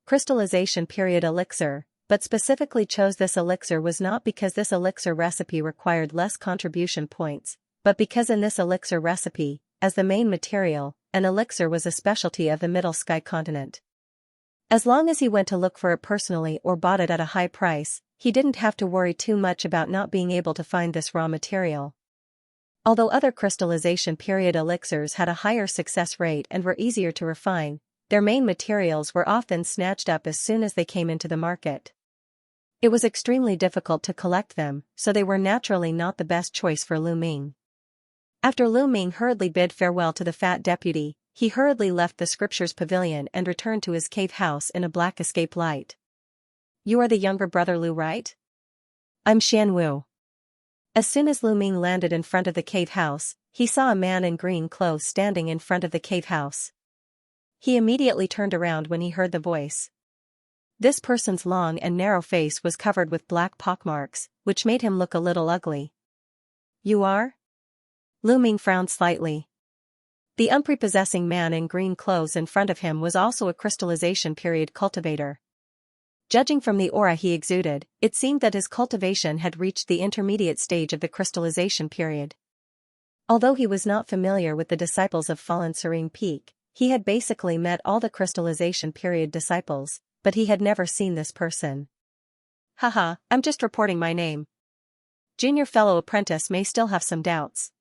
crystallization period elixir, but specifically chose this elixir was not because this elixir recipe required less contribution points, but because in this elixir recipe, as the main material, an elixir was a specialty of the Middle Sky continent. As long as he went to look for it personally or bought it at a high price, he didn't have to worry too much about not being able to find this raw material. Although other crystallization period elixirs had a higher success rate and were easier to refine, their main materials were often snatched up as soon as they came into the market. It was extremely difficult to collect them, so they were naturally not the best choice for Lu Ming. After Lu Ming hurriedly bid farewell to the fat deputy, he hurriedly left the scriptures pavilion and returned to his cave house in a black escape light. You are the younger brother Lu, right? I'm Xian Wu. As soon as Lu Ming landed in front of the cave house, he saw a man in green clothes standing in front of the cave house. He immediately turned around when he heard the voice. This person's long and narrow face was covered with black pockmarks, which made him look a little ugly. You are? Lu Ming frowned slightly. The unprepossessing man in green clothes in front of him was also a crystallization period cultivator. Judging from the aura he exuded, it seemed that his cultivation had reached the intermediate stage of the crystallization period. Although he was not familiar with the disciples of Fallen Serene Peak, he had basically met all the crystallization period disciples, but he had never seen this person. Haha, I'm just reporting my name. Junior fellow apprentice may still have some doubts.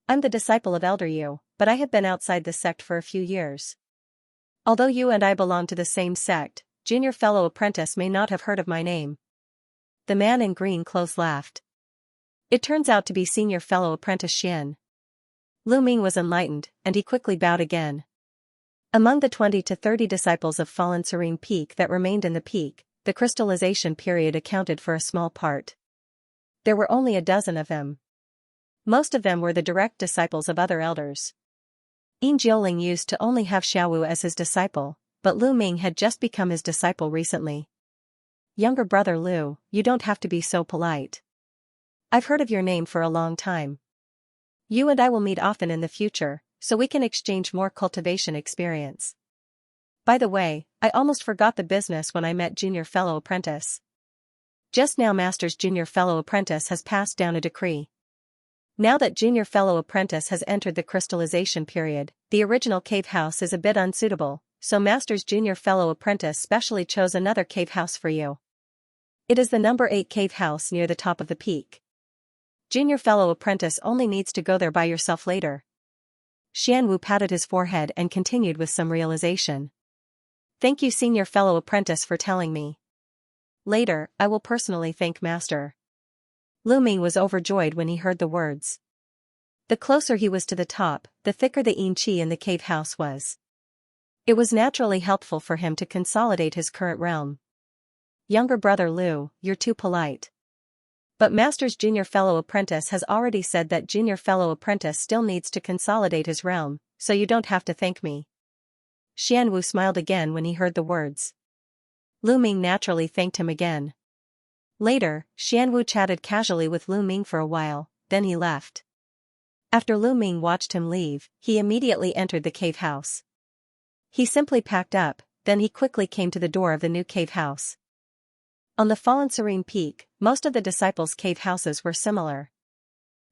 I'm the disciple of Elder Yu, but I have been outside this sect for a few years. Although you and I belong to the same sect, junior fellow apprentice may not have heard of my name. The man in green clothes laughed. It turns out to be senior fellow apprentice Xian. Lu Ming was enlightened, and he quickly bowed again. Among the 20 to 30 disciples of Fallen Serene Peak that remained in the peak, the crystallization period accounted for a small part. There were only a dozen of them. Most of them were the direct disciples of other elders. Yin Jiuling used to only have Xiaowu as his disciple, but Lu Ming had just become his disciple recently. Younger brother Lu, you don't have to be so polite. I've heard of your name for a long time. You and I will meet often in the future, so we can exchange more cultivation experience. By the way, I almost forgot the business when I met Junior Fellow Apprentice. Just now Master's Junior Fellow Apprentice has passed down a decree. Now that Junior Fellow Apprentice has entered the crystallization period, the original cave house is a bit unsuitable, so Master's Junior Fellow Apprentice specially chose another cave house for you. It is the number 8 cave house near the top of the peak. Junior Fellow Apprentice only needs to go there by yourself later. Xianwu patted his forehead and continued with some realization. Thank you Senior Fellow Apprentice for telling me. Later, I will personally thank Master. Lu Ming was overjoyed when he heard the words. The closer he was to the top, the thicker the yin qi in the cave house was. It was naturally helpful for him to consolidate his current realm. Younger brother Lu, you're too polite. But Master's Junior Fellow Apprentice has already said that Junior Fellow Apprentice still needs to consolidate his realm, so you don't have to thank me. Xianwu smiled again when he heard the words. Lu Ming naturally thanked him again. Later, Xianwu chatted casually with Lu Ming for a while, then he left. After Lu Ming watched him leave, he immediately entered the cave house. He simply packed up, then he quickly came to the door of the new cave house. On the Fallen Serene Peak, most of the disciples' cave houses were similar.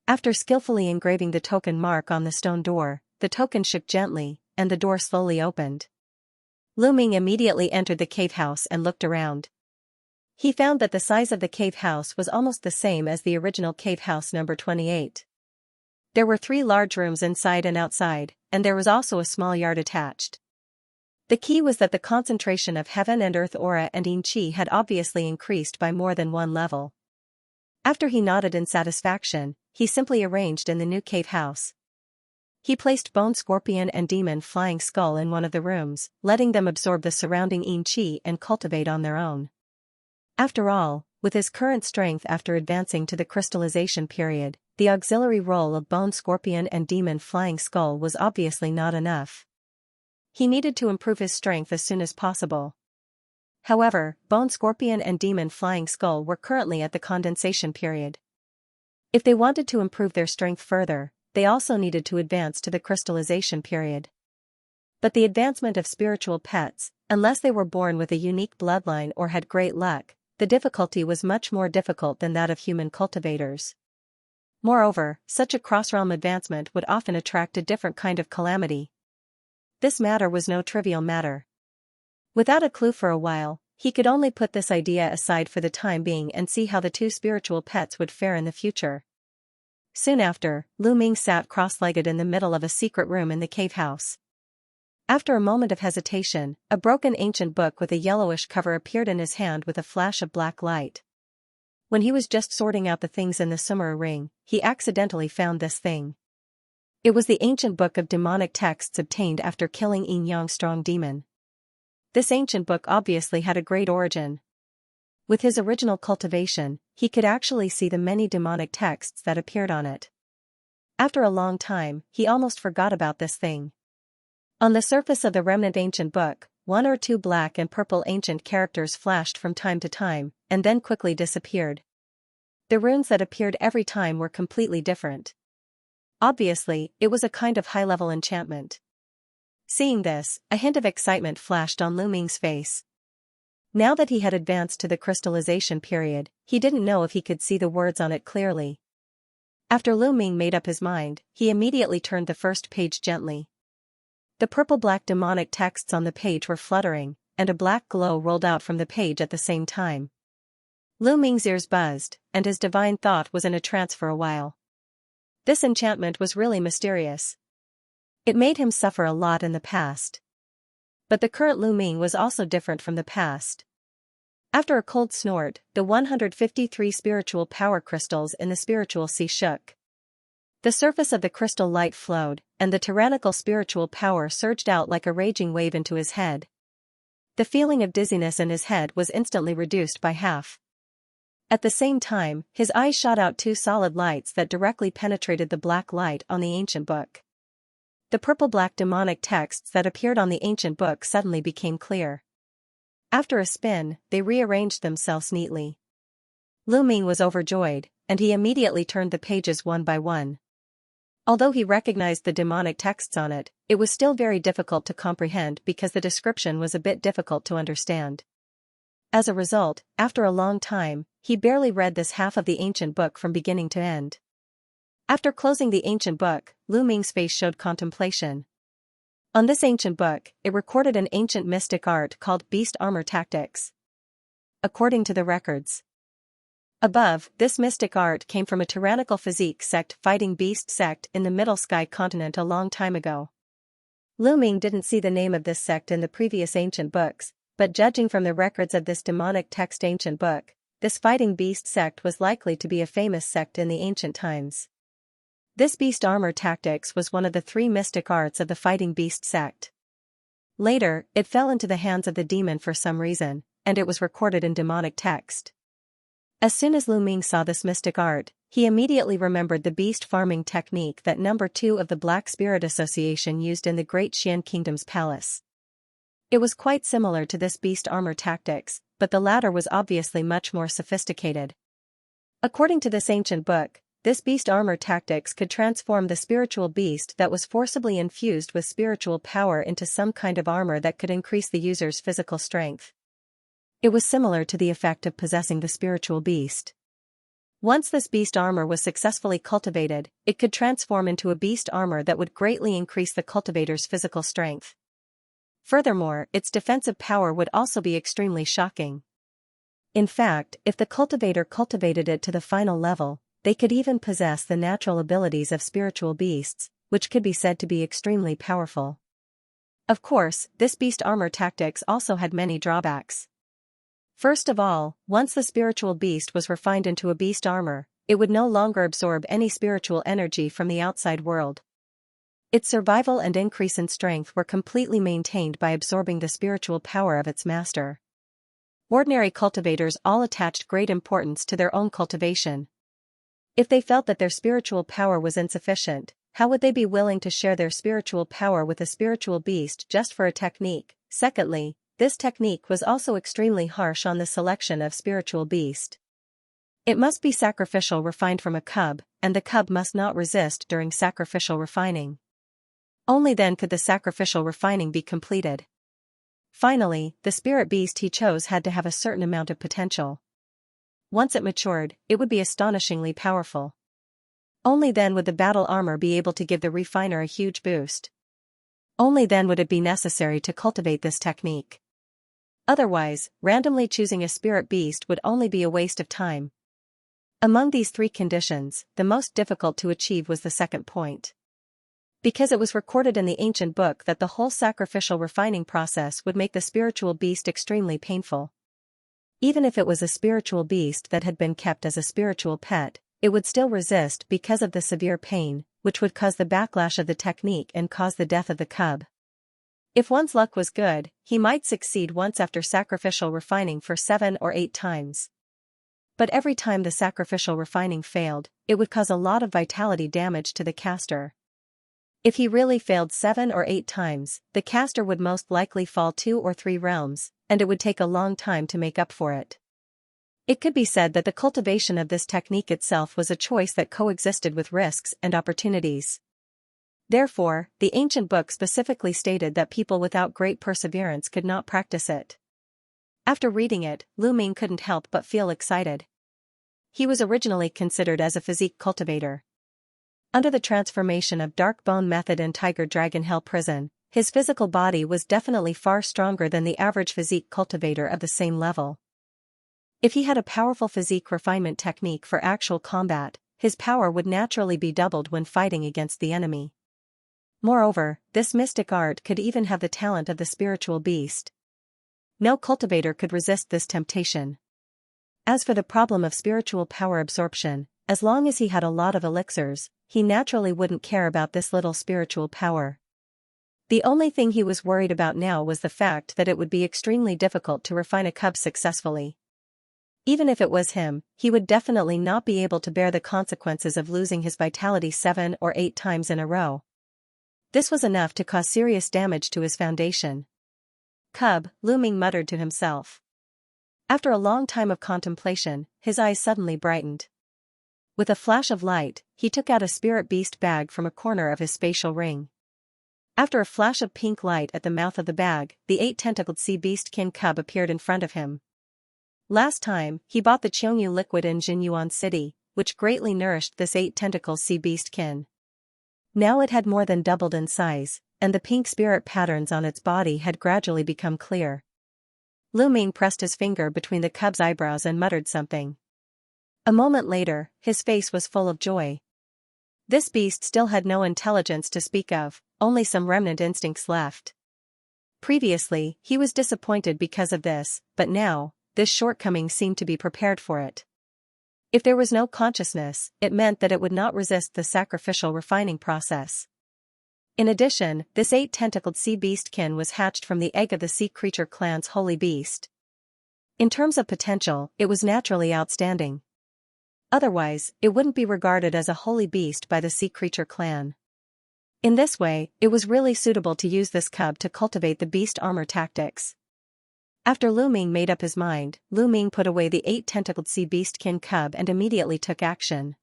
After skillfully engraving the token mark on the stone door, the token shook gently, and the door slowly opened. Lu Ming immediately entered the cave house and looked around. He found that the size of the cave house was almost the same as the original cave house number 28. There were 3 large rooms inside and outside, and there was also a small yard attached. The key was that the concentration of heaven and earth aura and yin qi had obviously increased by more than one level. After he nodded in satisfaction, he simply arranged in the new cave house. He placed Bone Scorpion and Demon Flying Skull in one of the rooms, letting them absorb the surrounding yin qi and cultivate on their own. After all, with his current strength after advancing to the crystallization period, the auxiliary role of Bone Scorpion and Demon Flying Skull was obviously not enough. He needed to improve his strength as soon as possible. However, Bone Scorpion and Demon Flying Skull were currently at the condensation period. If they wanted to improve their strength further, they also needed to advance to the crystallization period. But the advancement of spiritual pets, unless they were born with a unique bloodline or had great luck, the difficulty was much more difficult than that of human cultivators. Moreover, such a cross-realm advancement would often attract a different kind of calamity. This matter was no trivial matter. Without a clue for a while, he could only put this idea aside for the time being and see how the 2 spiritual pets would fare in the future. Soon after, Lu Ming sat cross-legged in the middle of a secret room in the cave house. After a moment of hesitation, a broken ancient book with a yellowish cover appeared in his hand with a flash of black light. When he was just sorting out the things in the Sumera ring, he accidentally found this thing. It was the ancient book of demonic texts obtained after killing Yin Yang Strong Demon. This ancient book obviously had a great origin. With his original cultivation, he could actually see the many demonic texts that appeared on it. After a long time, he almost forgot about this thing. On the surface of the remnant ancient book, 1 or 2 black and purple ancient characters flashed from time to time, and then quickly disappeared. The runes that appeared every time were completely different. Obviously, it was a kind of high-level enchantment. Seeing this, a hint of excitement flashed on Lu Ming's face. Now that he had advanced to the crystallization period, he didn't know if he could see the words on it clearly. After Lu Ming made up his mind, he immediately turned the first page gently. The purple-black demonic texts on the page were fluttering, and a black glow rolled out from the page at the same time. Lu Ming's ears buzzed, and his divine thought was in a trance for a while. This enchantment was really mysterious. It made him suffer a lot in the past. But the current Lu Ming was also different from the past. After a cold snort, the 153 spiritual power crystals in the spiritual sea shook. The surface of the crystal light flowed, and the tyrannical spiritual power surged out like a raging wave into his head. The feeling of dizziness in his head was instantly reduced by half. At the same time, his eyes shot out two solid lights that directly penetrated the black light on the ancient book. The purple-black demonic texts that appeared on the ancient book suddenly became clear. After a spin, they rearranged themselves neatly. Lu Ming was overjoyed, and he immediately turned the pages one by one. Although he recognized the demonic texts on it, it was still very difficult to comprehend because the description was a bit difficult to understand. As a result, after a long time, he barely read this half of the ancient book from beginning to end. After closing the ancient book, Lu Ming's face showed contemplation. On this ancient book, it recorded an ancient mystic art called Beast Armor Tactics. According to the records above, this mystic art came from a tyrannical physique sect fighting beast sect in the Middle Sky continent a long time ago. Lu Ming didn't see the name of this sect in the previous ancient books, but judging from the records of this demonic text ancient book, this fighting beast sect was likely to be a famous sect in the ancient times. This beast armor tactics was one of the three mystic arts of the fighting beast sect. Later, it fell into the hands of the demon for some reason, and it was recorded in demonic text. As soon as Lu Ming saw this mystic art, he immediately remembered the beast farming technique that number 2 of the Black Spirit Association used in the Great Xian Kingdom's palace. It was quite similar to this beast armor tactics, but the latter was obviously much more sophisticated. According to this ancient book, this beast armor tactics could transform the spiritual beast that was forcibly infused with spiritual power into some kind of armor that could increase the user's physical strength. It was similar to the effect of possessing the spiritual beast. Once this beast armor was successfully cultivated, it could transform into a beast armor that would greatly increase the cultivator's physical strength. Furthermore, its defensive power would also be extremely shocking. In fact, if the cultivator cultivated it to the final level, they could even possess the natural abilities of spiritual beasts, which could be said to be extremely powerful. Of course, this beast armor tactics also had many drawbacks. First of all, once the spiritual beast was refined into a beast armor, it would no longer absorb any spiritual energy from the outside world. Its survival and increase in strength were completely maintained by absorbing the spiritual power of its master. Ordinary cultivators all attached great importance to their own cultivation. If they felt that their spiritual power was insufficient, how would they be willing to share their spiritual power with a spiritual beast just for a technique? Secondly, this technique was also extremely harsh on the selection of spiritual beast. It must be sacrificial refined from a cub, and the cub must not resist during sacrificial refining. Only then could the sacrificial refining be completed. Finally, the spirit beast he chose had to have a certain amount of potential. Once it matured, it would be astonishingly powerful. Only then would the battle armor be able to give the refiner a huge boost. Only then would it be necessary to cultivate this technique. Otherwise, randomly choosing a spirit beast would only be a waste of time. Among these three conditions, the most difficult to achieve was the second point. Because it was recorded in the ancient book that the whole sacrificial refining process would make the spiritual beast extremely painful. Even if it was a spiritual beast that had been kept as a spiritual pet, it would still resist because of the severe pain, which would cause the backlash of the technique and cause the death of the cub. If one's luck was good, he might succeed once after sacrificial refining for 7 or 8 times. But every time the sacrificial refining failed, it would cause a lot of vitality damage to the caster. If he really failed 7 or 8 times, the caster would most likely fall 2 or 3 realms, and it would take a long time to make up for it. It could be said that the cultivation of this technique itself was a choice that coexisted with risks and opportunities. Therefore, the ancient book specifically stated that people without great perseverance could not practice it. After reading it, Lu Ming couldn't help but feel excited. He was originally considered as a physique cultivator. Under the transformation of Dark Bone method in Tiger Dragon Hell Prison, his physical body was definitely far stronger than the average physique cultivator of the same level. If he had a powerful physique refinement technique for actual combat, his power would naturally be doubled when fighting against the enemy. Moreover, this mystic art could even have the talent of the spiritual beast. No cultivator could resist this temptation. As for the problem of spiritual power absorption, as long as he had a lot of elixirs, he naturally wouldn't care about this little spiritual power. The only thing he was worried about now was the fact that it would be extremely difficult to refine a cub successfully. Even if it was him, he would definitely not be able to bear the consequences of losing his vitality 7 or 8 times in a row. This was enough to cause serious damage to his foundation. Cub, Lu Ming muttered to himself. After a long time of contemplation, his eyes suddenly brightened. With a flash of light, he took out a spirit beast bag from a corner of his spatial ring. After a flash of pink light at the mouth of the bag, the 8-tentacled sea beastkin cub appeared in front of him. Last time, he bought the Qiongyu liquid in Jinyuan City, which greatly nourished this 8-tentacle sea beastkin. Now it had more than doubled in size, and the pink spirit patterns on its body had gradually become clear. Lu Ming pressed his finger between the cub's eyebrows and muttered something. A moment later, his face was full of joy. This beast still had no intelligence to speak of, only some remnant instincts left. Previously, he was disappointed because of this, but now, this shortcoming seemed to be prepared for it. If there was no consciousness, it meant that it would not resist the sacrificial refining process. In addition, this 8-tentacled sea beastkin was hatched from the egg of the sea creature clan's holy beast. In terms of potential, it was naturally outstanding. Otherwise, it wouldn't be regarded as a holy beast by the sea creature clan. In this way, it was really suitable to use this cub to cultivate the beast armor tactics. After Lu Ming made up his mind, Lu Ming put away the 8-tentacled sea beastkin cub and immediately took action.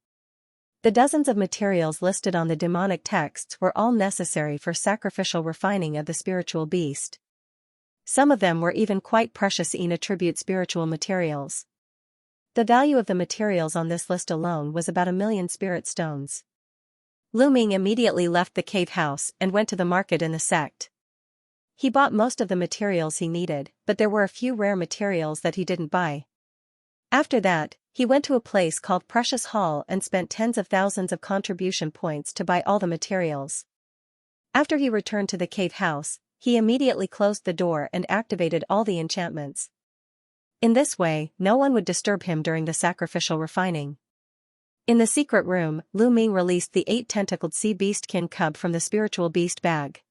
The dozens of materials listed on the demonic texts were all necessary for sacrificial refining of the spiritual beast. Some of them were even quite precious attribute spiritual materials. The value of the materials on this list alone was about 1,000,000 spirit stones. Lu Ming immediately left the cave house and went to the market in the sect. He bought most of the materials he needed, but there were a few rare materials that he didn't buy. After that, he went to a place called Precious Hall and spent tens of thousands of contribution points to buy all the materials. After he returned to the cave house, he immediately closed the door and activated all the enchantments. In this way, no one would disturb him during the sacrificial refining. In the secret room, Lu Ming released the 8-tentacled sea beastkin cub from the spiritual beast bag.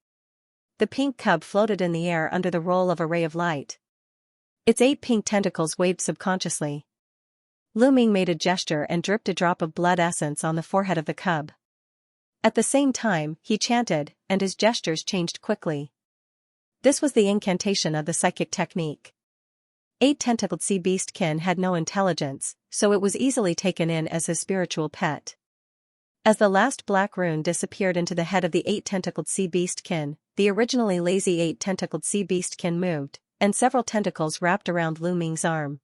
The pink cub floated in the air under the roll of a ray of light. Its 8 pink tentacles waved subconsciously. Lu Ming made a gesture and dripped a drop of blood essence on the forehead of the cub. At the same time, he chanted, and his gestures changed quickly. This was the incantation of the psychic technique. 8-tentacled sea beastkin had no intelligence, so it was easily taken in as his spiritual pet. As the last black rune disappeared into the head of the 8-tentacled sea beastkin, the originally lazy 8-tentacled sea beastkin moved, and several tentacles wrapped around Lu Ming's arm.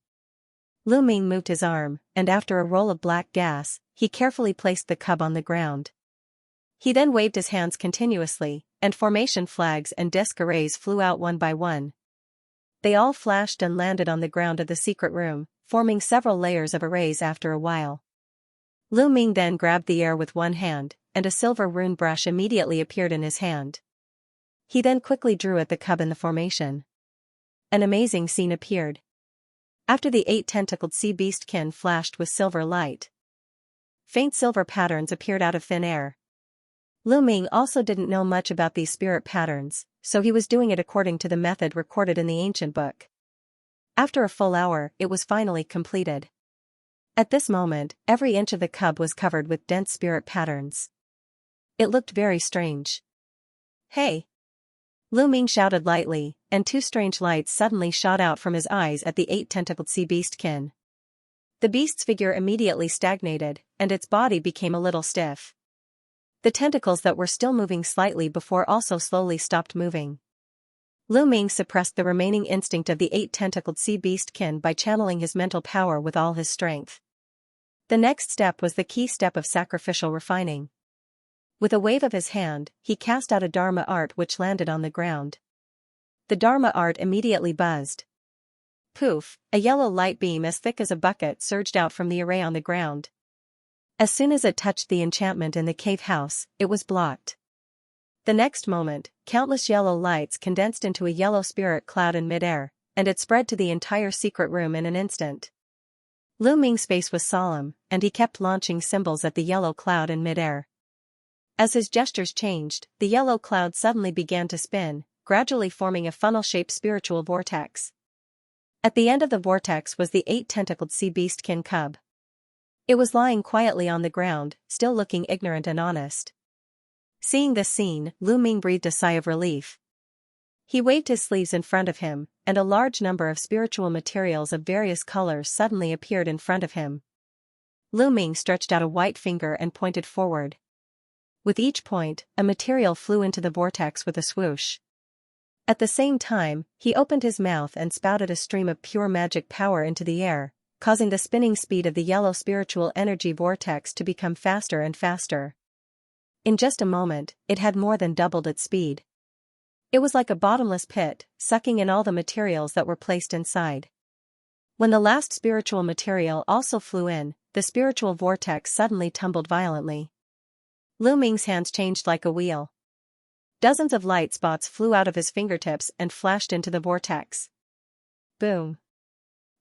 Lu Ming moved his arm, and after a roll of black gas, he carefully placed the cub on the ground. He then waved his hands continuously, and formation flags and disc arrays flew out one by one. They all flashed and landed on the ground of the secret room, forming several layers of arrays after a while. Lu Ming then grabbed the air with one hand, and a silver rune brush immediately appeared in his hand. He then quickly drew at the cub in the formation. An amazing scene appeared. After the 8-tentacled sea beastkin flashed with silver light, faint silver patterns appeared out of thin air. Lu Ming also didn't know much about these spirit patterns, so he was doing it according to the method recorded in the ancient book. After a full hour, it was finally completed. At this moment, every inch of the cub was covered with dense spirit patterns. It looked very strange. "Hey!" Lu Ming shouted lightly, and 2 strange lights suddenly shot out from his eyes at the 8-tentacled sea beastkin. The beast's figure immediately stagnated, and its body became a little stiff. The tentacles that were still moving slightly before also slowly stopped moving. Lu Ming suppressed the remaining instinct of the 8-tentacled sea beastkin by channeling his mental power with all his strength. The next step was the key step of sacrificial refining. With a wave of his hand, he cast out a Dharma art which landed on the ground. The Dharma art immediately buzzed. Poof, a yellow light beam as thick as a bucket surged out from the array on the ground. As soon as it touched the enchantment in the cave house, it was blocked. The next moment, countless yellow lights condensed into a yellow spirit cloud in midair, and it spread to the entire secret room in an instant. Lu Ming's face was solemn, and he kept launching symbols at the yellow cloud in midair. As his gestures changed, the yellow cloud suddenly began to spin, gradually forming a funnel-shaped spiritual vortex. At the end of the vortex was the 8-tentacled sea beastkin cub. It was lying quietly on the ground, still looking ignorant and honest. Seeing this scene, Lu Ming breathed a sigh of relief. He waved his sleeves in front of him, and a large number of spiritual materials of various colors suddenly appeared in front of him. Lu Ming stretched out a white finger and pointed forward. With each point, a material flew into the vortex with a swoosh. At the same time, he opened his mouth and spouted a stream of pure magic power into the air, causing the spinning speed of the yellow spiritual energy vortex to become faster and faster. In just a moment, it had more than doubled its speed. It was like a bottomless pit, sucking in all the materials that were placed inside. When the last spiritual material also flew in, the spiritual vortex suddenly tumbled violently. Lu Ming's hands changed like a wheel. Dozens of light spots flew out of his fingertips and flashed into the vortex. Boom.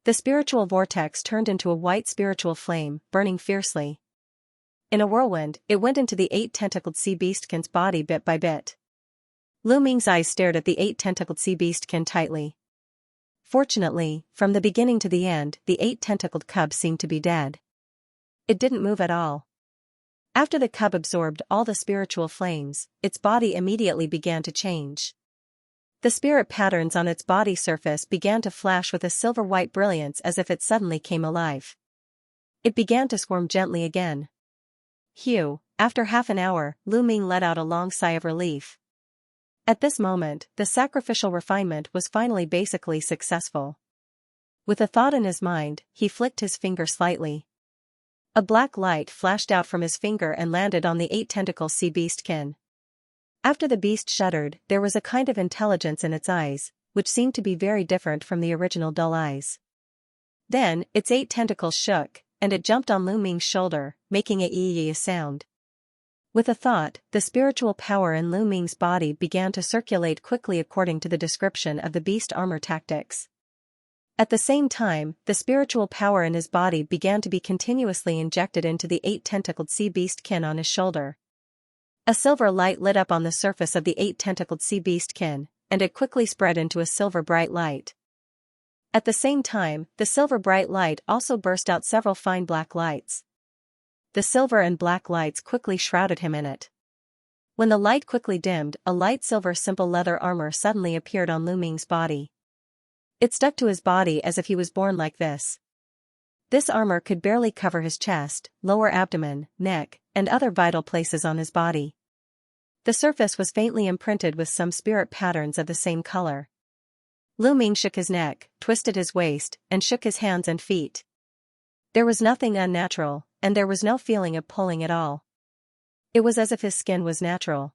The spiritual vortex turned into a white spiritual flame, burning fiercely. In a whirlwind, it went into the 8-tentacled sea beastkin's body bit by bit. Lu Ming's eyes stared at the 8-tentacled sea beastkin tightly. Fortunately, from the beginning to the end, the 8-tentacled cub seemed to be dead. It didn't move at all. After the cub absorbed all the spiritual flames, its body immediately began to change. The spirit patterns on its body surface began to flash with a silver-white brilliance as if it suddenly came alive. It began to squirm gently again. Phew, after half an hour, Lu Ming let out a long sigh of relief. At this moment, the sacrificial refinement was finally basically successful. With a thought in his mind, he flicked his finger slightly. A black light flashed out from his finger and landed on the 8-tentacle sea beastkin. After the beast shuddered, there was a kind of intelligence in its eyes, which seemed to be very different from the original dull eyes. Then, its 8 tentacles shook, and it jumped on Lu Ming's shoulder, making a ee sound. With a thought, the spiritual power in Lu Ming's body began to circulate quickly according to the description of the beast armor tactics. At the same time, the spiritual power in his body began to be continuously injected into the 8-tentacled sea beastkin on his shoulder. A silver light lit up on the surface of the 8-tentacled sea beastkin, and it quickly spread into a silver bright light. At the same time, the silver bright light also burst out several fine black lights. The silver and black lights quickly shrouded him in it. When the light quickly dimmed, a light silver simple leather armor suddenly appeared on Lu Ming's body. It stuck to his body as if he was born like this. This armor could barely cover his chest, lower abdomen, neck, and other vital places on his body. The surface was faintly imprinted with some spirit patterns of the same color. Lu Ming shook his neck, twisted his waist, and shook his hands and feet. There was nothing unnatural, and there was no feeling of pulling at all. It was as if his skin was natural.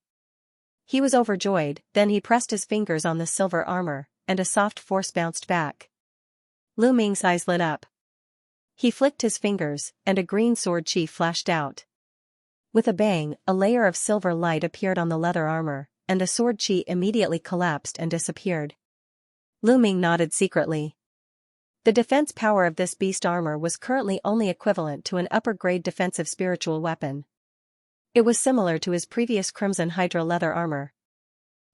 He was overjoyed, then he pressed his fingers on the silver armor, and a soft force bounced back. Lu Ming's eyes lit up. He flicked his fingers, and a green sword chi flashed out. With a bang, a layer of silver light appeared on the leather armor, and the sword chi immediately collapsed and disappeared. Lu Ming nodded secretly. The defense power of this beast armor was currently only equivalent to an upper-grade defensive spiritual weapon. It was similar to his previous Crimson Hydra leather armor.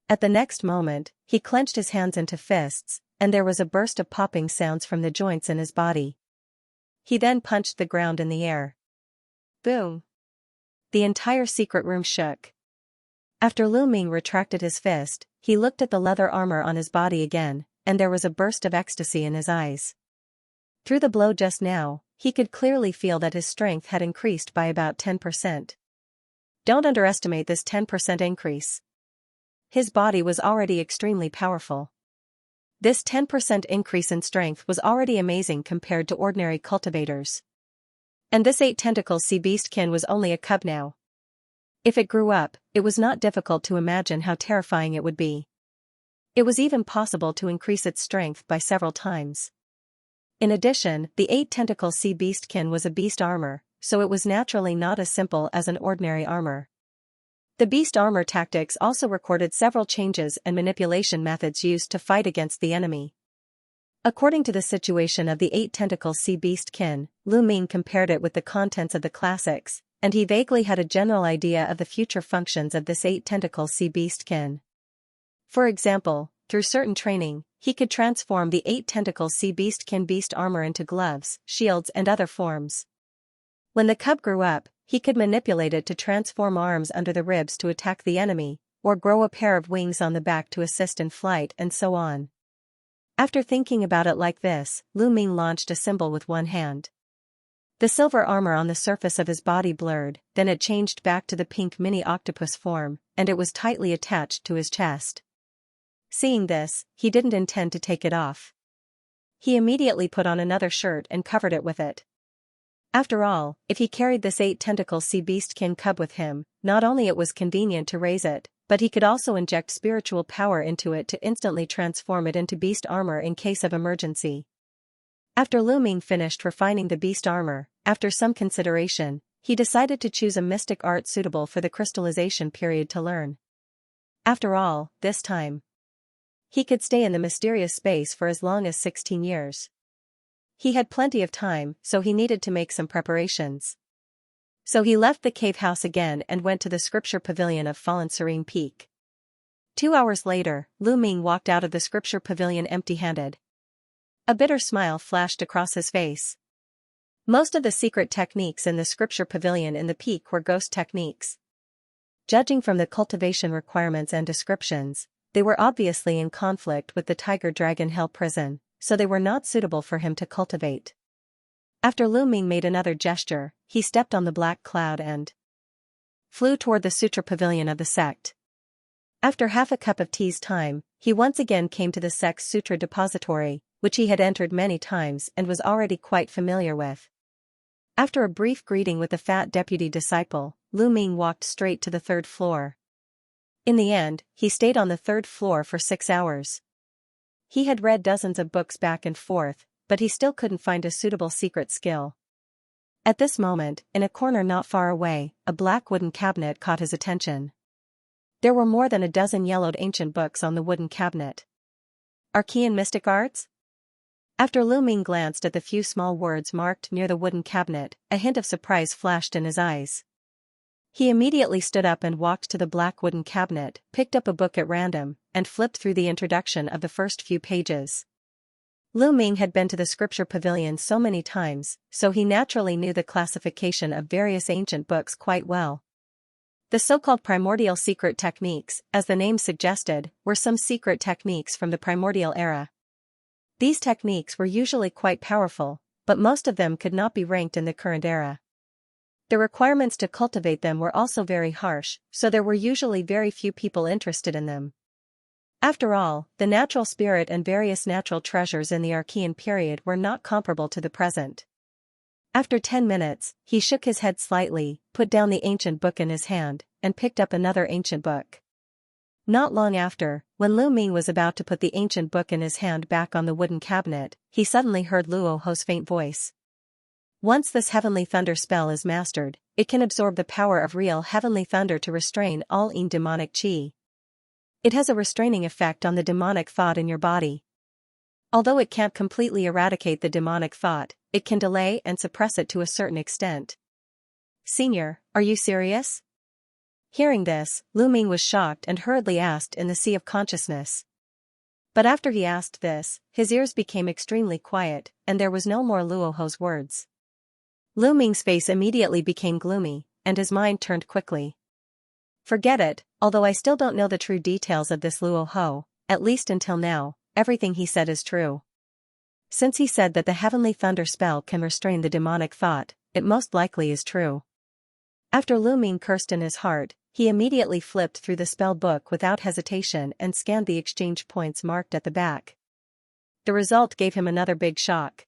At the next moment, he clenched his hands into fists, and there was a burst of popping sounds from the joints in his body. He then punched the ground in the air. Boom! The entire secret room shook. After Lu Ming retracted his fist, he looked at the leather armor on his body again, and there was a burst of ecstasy in his eyes. Through the blow just now, he could clearly feel that his strength had increased by about 10%. Don't underestimate this 10% increase. His body was already extremely powerful. This 10% increase in strength was already amazing compared to ordinary cultivators. And this 8-tentacle sea beastkin was only a cub now. If it grew up, it was not difficult to imagine how terrifying it would be. It was even possible to increase its strength by several times. In addition, the 8-tentacle sea beastkin was a beast armor, so it was naturally not as simple as an ordinary armor. The beast armor tactics also recorded several changes and manipulation methods used to fight against the enemy. According to the situation of the 8-tentacle sea beastkin, Lu Ming compared it with the contents of the classics, and he vaguely had a general idea of the future functions of this 8-tentacle sea beastkin. For example, through certain training, he could transform the 8-tentacle sea beastkin beast armor into gloves, shields and other forms. When the cub grew up, he could manipulate it to transform arms under the ribs to attack the enemy, or grow a pair of wings on the back to assist in flight and so on. After thinking about it like this, Lu Ming launched a symbol with one hand. The silver armor on the surface of his body blurred, then it changed back to the pink mini octopus form, and it was tightly attached to his chest. Seeing this, he didn't intend to take it off. He immediately put on another shirt and covered it with it. After all, if he carried this 8-tentacle sea beastkin cub with him, not only it was convenient to raise it, but he could also inject spiritual power into it to instantly transform it into beast armor in case of emergency. After Lu Ming finished refining the beast armor, after some consideration, he decided to choose a mystic art suitable for the crystallization period to learn. After all, this time, he could stay in the mysterious space for as long as 16 years. He had plenty of time, so he needed to make some preparations. So he left the cave house again and went to the scripture pavilion of Fallen Serene Peak. 2 hours later, Lu Ming walked out of the scripture pavilion empty-handed. A bitter smile flashed across his face. Most of the secret techniques in the scripture pavilion in the peak were ghost techniques. Judging from the cultivation requirements and descriptions, they were obviously in conflict with the Tiger Dragon Hell prison, so they were not suitable for him to cultivate. After Lu Ming made another gesture, he stepped on the black cloud and flew toward the sutra pavilion of the sect. After half a cup of tea's time, he once again came to the sect's sutra depository, which he had entered many times and was already quite familiar with. After a brief greeting with the fat deputy disciple, Lu Ming walked straight to the 3rd floor. In the end, he stayed on the 3rd floor for 6 hours. He had read dozens of books back and forth, but he still couldn't find a suitable secret skill. At this moment, in a corner not far away, a black wooden cabinet caught his attention. There were more than a dozen yellowed ancient books on the wooden cabinet. Archean mystic arts? After Lu Ming glanced at the few small words marked near the wooden cabinet, a hint of surprise flashed in his eyes. He immediately stood up and walked to the black wooden cabinet, picked up a book at random, and flipped through the introduction of the first few pages. Lu Ming had been to the scripture pavilion so many times, so he naturally knew the classification of various ancient books quite well. The so-called primordial secret techniques, as the name suggested, were some secret techniques from the primordial era. These techniques were usually quite powerful, but most of them could not be ranked in the current era. The requirements to cultivate them were also very harsh, so there were usually very few people interested in them. After all, the natural spirit and various natural treasures in the Archean period were not comparable to the present. After 10 minutes, he shook his head slightly, put down the ancient book in his hand, and picked up another ancient book. Not long after, when Lu Ming was about to put the ancient book in his hand back on the wooden cabinet, he suddenly heard Luo Ho's faint voice. Once this heavenly thunder spell is mastered, it can absorb the power of real heavenly thunder to restrain all demonic qi. It has a restraining effect on the demonic thought in your body. Although it can't completely eradicate the demonic thought, it can delay and suppress it to a certain extent. Senior, are you serious? Hearing this, Lu Ming was shocked and hurriedly asked in the sea of consciousness. But after he asked this, his ears became extremely quiet, and there was no more Luo Ho's words. Lu Ming's face immediately became gloomy, and his mind turned quickly. Forget it, although I still don't know the true details of this Luo Ho, at least until now, everything he said is true. Since he said that the heavenly thunder spell can restrain the demonic thought, it most likely is true. After Lu Ming cursed in his heart, he immediately flipped through the spell book without hesitation and scanned the exchange points marked at the back. The result gave him another big shock.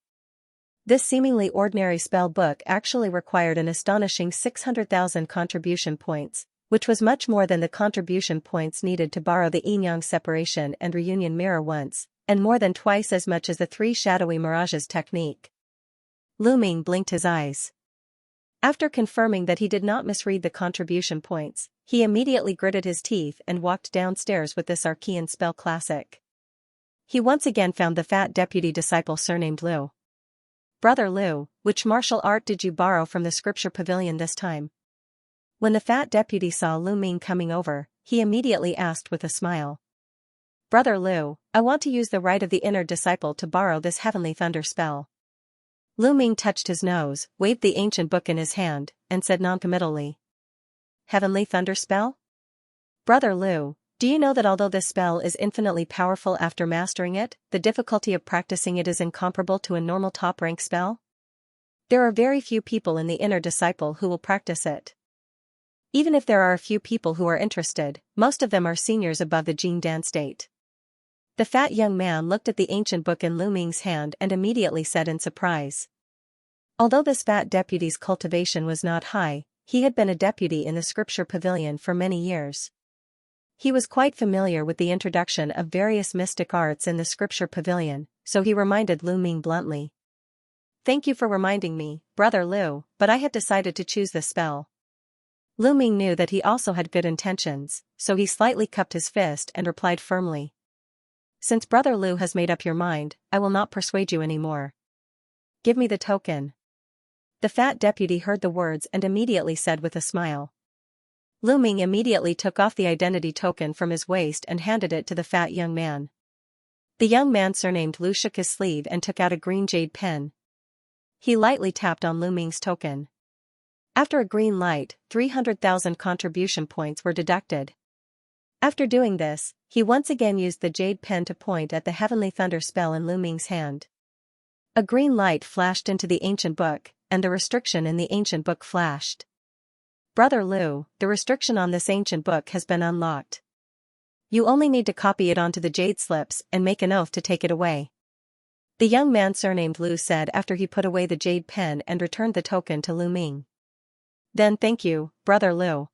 This seemingly ordinary spell book actually required an astonishing 600,000 contribution points, which was much more than the contribution points needed to borrow the yin-yang separation and reunion mirror once, and more than twice as much as the 3 shadowy mirages technique. Lu Ming blinked his eyes. After confirming that he did not misread the contribution points, he immediately gritted his teeth and walked downstairs with this arcane spell classic. He once again found the fat deputy disciple surnamed Lu. "Brother Lu, which martial art did you borrow from the scripture pavilion this time?" When the fat deputy saw Lu Ming coming over, he immediately asked with a smile. "Brother Lu, I want to use the right of the inner disciple to borrow this heavenly thunder spell." Lu Ming touched his nose, waved the ancient book in his hand, and said noncommittally, "Heavenly thunder spell? Brother Lu, do you know that although this spell is infinitely powerful after mastering it, the difficulty of practicing it is incomparable to a normal top-rank spell? There are very few people in the inner disciple who will practice it. Even if there are a few people who are interested, most of them are seniors above the Jin Dan state." The fat young man looked at the ancient book in Lu Ming's hand and immediately said in surprise. Although this fat deputy's cultivation was not high, he had been a deputy in the scripture pavilion for many years. He was quite familiar with the introduction of various mystic arts in the scripture pavilion, so he reminded Lu Ming bluntly. "Thank you for reminding me, Brother Lu, but I have decided to choose this spell." Lu Ming knew that he also had good intentions, so he slightly cupped his fist and replied firmly. "Since Brother Lu has made up your mind, I will not persuade you anymore. Give me the token." The fat deputy heard the words and immediately said with a smile. Lu Ming immediately took off the identity token from his waist and handed it to the fat young man. The young man surnamed Lu shook his sleeve and took out a green jade pen. He lightly tapped on Lu Ming's token. After a green light, 300,000 contribution points were deducted. After doing this, he once again used the jade pen to point at the heavenly thunder spell in Lu Ming's hand. A green light flashed into the ancient book, and the restriction in the ancient book flashed. "Brother Lu, the restriction on this ancient book has been unlocked. You only need to copy it onto the jade slips and make an oath to take it away," the young man surnamed Lu said after he put away the jade pen and returned the token to Lu Ming. "Then thank you, Brother Lu."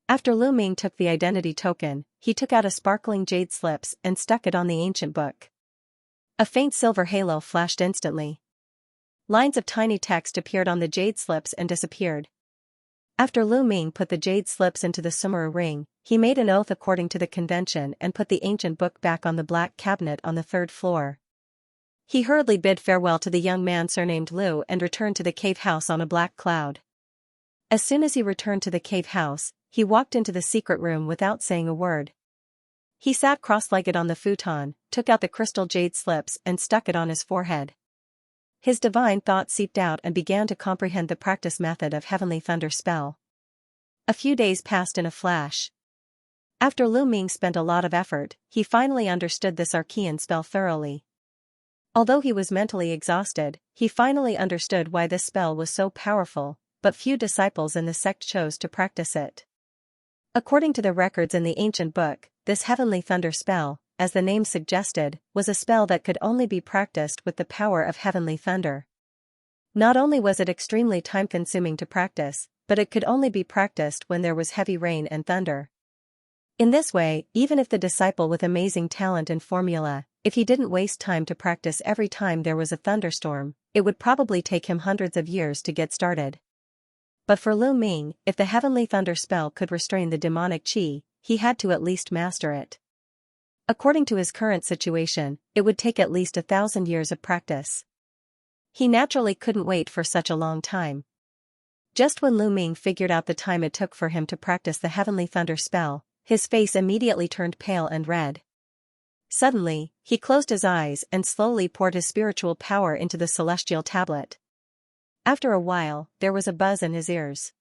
After Lu Ming took the identity token, he took out a sparkling jade slips and stuck it on the ancient book. A faint silver halo flashed instantly. Lines of tiny text appeared on the jade slips and disappeared. After Lu Ming put the jade slips into the sumeru ring, he made an oath according to the convention and put the ancient book back on the black cabinet on the 3rd floor. He hurriedly bid farewell to the young man surnamed Lu and returned to the cave house on a black cloud. As soon as he returned to the cave house, he walked into the secret room without saying a word. He sat cross-legged on the futon, took out the crystal jade slips and stuck it on his forehead. His divine thought seeped out and began to comprehend the practice method of heavenly thunder spell. A few days passed in a flash. After Lu Ming spent a lot of effort, he finally understood this arcane spell thoroughly. Although he was mentally exhausted, he finally understood why this spell was so powerful, but few disciples in the sect chose to practice it. According to the records in the ancient book, this heavenly thunder spell, as the name suggested, was a spell that could only be practiced with the power of heavenly thunder. Not only was it extremely time-consuming to practice, but it could only be practiced when there was heavy rain and thunder. In this way, even if the disciple with amazing talent and formula, if he didn't waste time to practice every time there was a thunderstorm, it would probably take him hundreds of years to get started. But for Lu Ming, if the heavenly thunder spell could restrain the demonic qi, he had to at least master it. According to his current situation, it would take at least 1,000 years of practice. He naturally couldn't wait for such a long time. Just when Lu Ming figured out the time it took for him to practice the heavenly thunder spell, his face immediately turned pale and red. Suddenly, he closed his eyes and slowly poured his spiritual power into the celestial tablet. After a while, there was a buzz in his ears.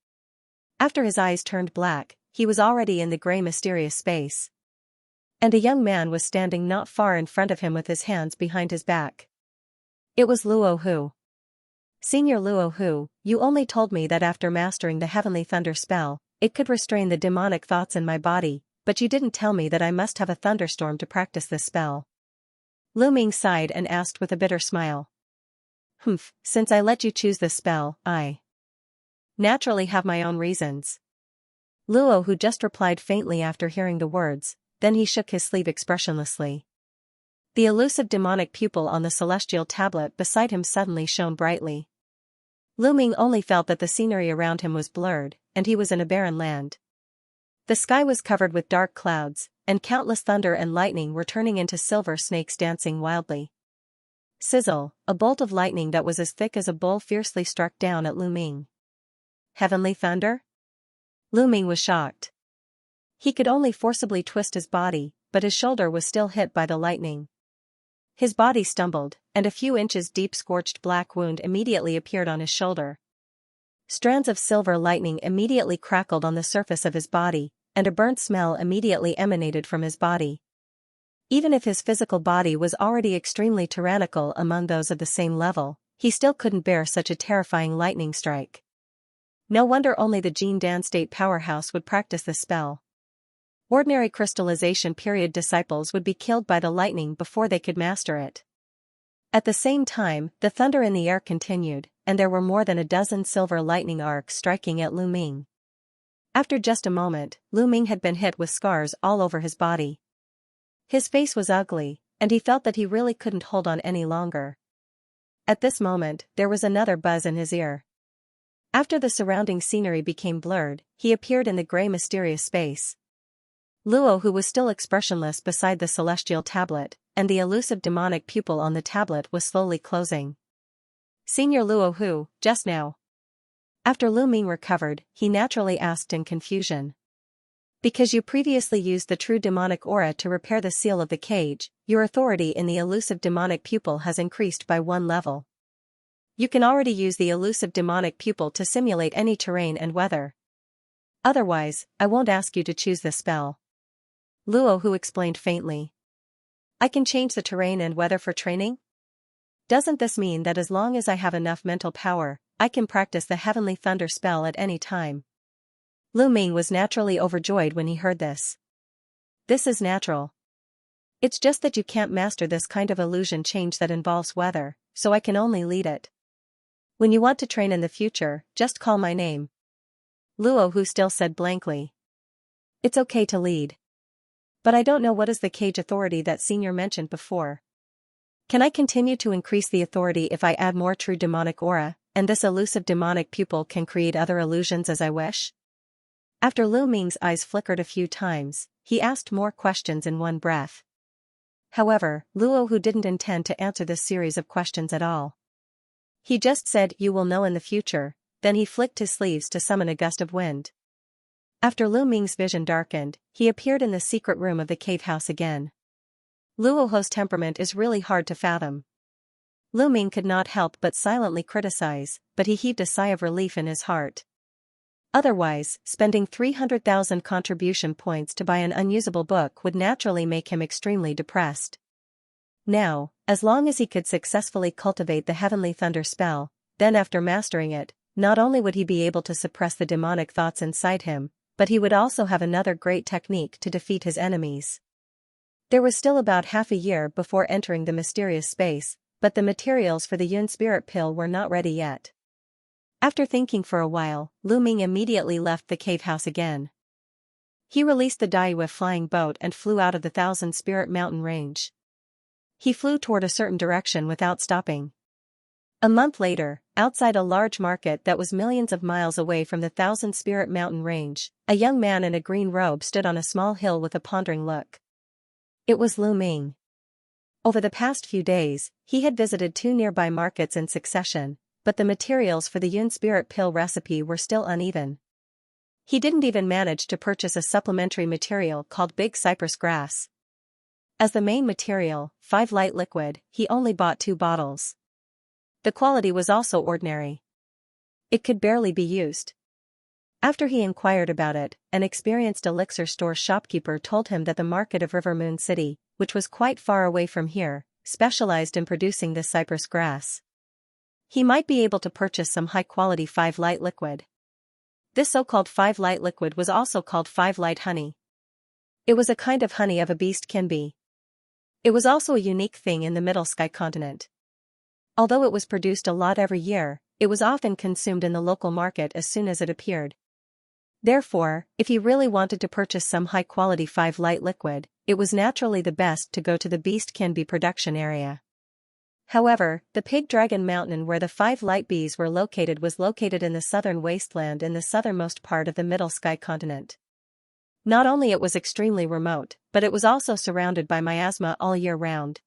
After his eyes turned black, he was already in the gray mysterious space. And a young man was standing not far in front of him with his hands behind his back. It was Luo Hu. "Senior Luo Hu, you only told me that after mastering the heavenly thunder spell, it could restrain the demonic thoughts in my body, but you didn't tell me that I must have a thunderstorm to practice this spell." Lu Ming sighed and asked with a bitter smile. Since I let you choose this spell, I naturally have my own reasons." Luo who just replied faintly after hearing the words, then he shook his sleeve expressionlessly. The elusive demonic pupil on the celestial tablet beside him suddenly shone brightly. Lu Ming only felt that the scenery around him was blurred, and he was in a barren land. The sky was covered with dark clouds, and countless thunder and lightning were turning into silver snakes dancing wildly. Sizzle, a bolt of lightning that was as thick as a bull fiercely struck down at Lu Ming. Heavenly thunder? Lu Ming was shocked. He could only forcibly twist his body, but his shoulder was still hit by the lightning. His body stumbled, and a few inches deep scorched black wound immediately appeared on his shoulder. Strands of silver lightning immediately crackled on the surface of his body, and a burnt smell immediately emanated from his body. Even if his physical body was already extremely tyrannical among those of the same level, he still couldn't bear such a terrifying lightning strike. No wonder only the Jin Dan State powerhouse would practice this spell. Ordinary crystallization period disciples would be killed by the lightning before they could master it. At the same time, the thunder in the air continued, and there were more than a dozen silver lightning arcs striking at Lu Ming. After just a moment, Lu Ming had been hit with scars all over his body. His face was ugly, and he felt that he really couldn't hold on any longer. At this moment, there was another buzz in his ear. After the surrounding scenery became blurred, he appeared in the gray mysterious space. Luo who was still expressionless beside the celestial tablet, and the elusive demonic pupil on the tablet was slowly closing. Senior Luo who, just now? After Lu Ming recovered, he naturally asked in confusion. Because you previously used the true demonic aura to repair the seal of the cage, your authority in the elusive demonic pupil has increased by 1 level. You can already use the elusive demonic pupil to simulate any terrain and weather. Otherwise, I won't ask you to choose this spell. Luo who explained faintly. I can change the terrain and weather for training? Doesn't this mean that as long as I have enough mental power, I can practice the heavenly thunder spell at any time? Lu Ming was naturally overjoyed when he heard this. This is natural. It's just that you can't master this kind of illusion change that involves weather, so I can only lead it. When you want to train in the future, just call my name. Luo who still said blankly. It's okay to lead. But I don't know what is the cage authority that Senior mentioned before. Can I continue to increase the authority if I add more true demonic aura, and this elusive demonic pupil can create other illusions as I wish? After Lu Ming's eyes flickered a few times, he asked more questions in one breath. However, Luo who didn't intend to answer this series of questions at all. He just said, "You will know in the future," then he flicked his sleeves to summon a gust of wind. After Lu Ming's vision darkened, he appeared in the secret room of the cave house again. Luoho's temperament is really hard to fathom. Lu Ming could not help but silently criticize, but he heaved a sigh of relief in his heart. Otherwise, spending 300,000 contribution points to buy an unusable book would naturally make him extremely depressed. Now, as long as he could successfully cultivate the heavenly thunder spell, then after mastering it, not only would he be able to suppress the demonic thoughts inside him, but he would also have another great technique to defeat his enemies. There was still about half a year before entering the mysterious space, but the materials for the Yun spirit pill were not ready yet. After thinking for a while, Lu Ming immediately left the cave house again. He released the Daiyue flying boat and flew out of the Thousand Spirit Mountain range. He flew toward a certain direction without stopping. A month later, outside a large market that was millions of miles away from the Thousand Spirit Mountain range, a young man in a green robe stood on a small hill with a pondering look. It was Lu Ming. Over the past few days, he had visited 2 nearby markets in succession, but the materials for the Yun spirit pill recipe were still uneven. He didn't even manage to purchase a supplementary material called Big Cypress Grass. As the main material, 5 light liquid, he only bought 2 bottles. The quality was also ordinary. It could barely be used. After he inquired about it, an experienced elixir store shopkeeper told him that the market of River Moon City, which was quite far away from here, specialized in producing this cypress grass. He might be able to purchase some high-quality 5 light liquid. This so-called 5 light liquid was also called 5 light honey. It was a kind of honey of a beast can be. It was also a unique thing in the Middle Sky continent. Although it was produced a lot every year, it was often consumed in the local market as soon as it appeared. Therefore, if he really wanted to purchase some high-quality 5-light liquid, it was naturally the best to go to the beastkin bee production area. However, the Pig Dragon Mountain where the 5-light bees were located was located in the southern wasteland in the southernmost part of the Middle Sky continent. Not only it was extremely remote, but it was also surrounded by miasma all year round.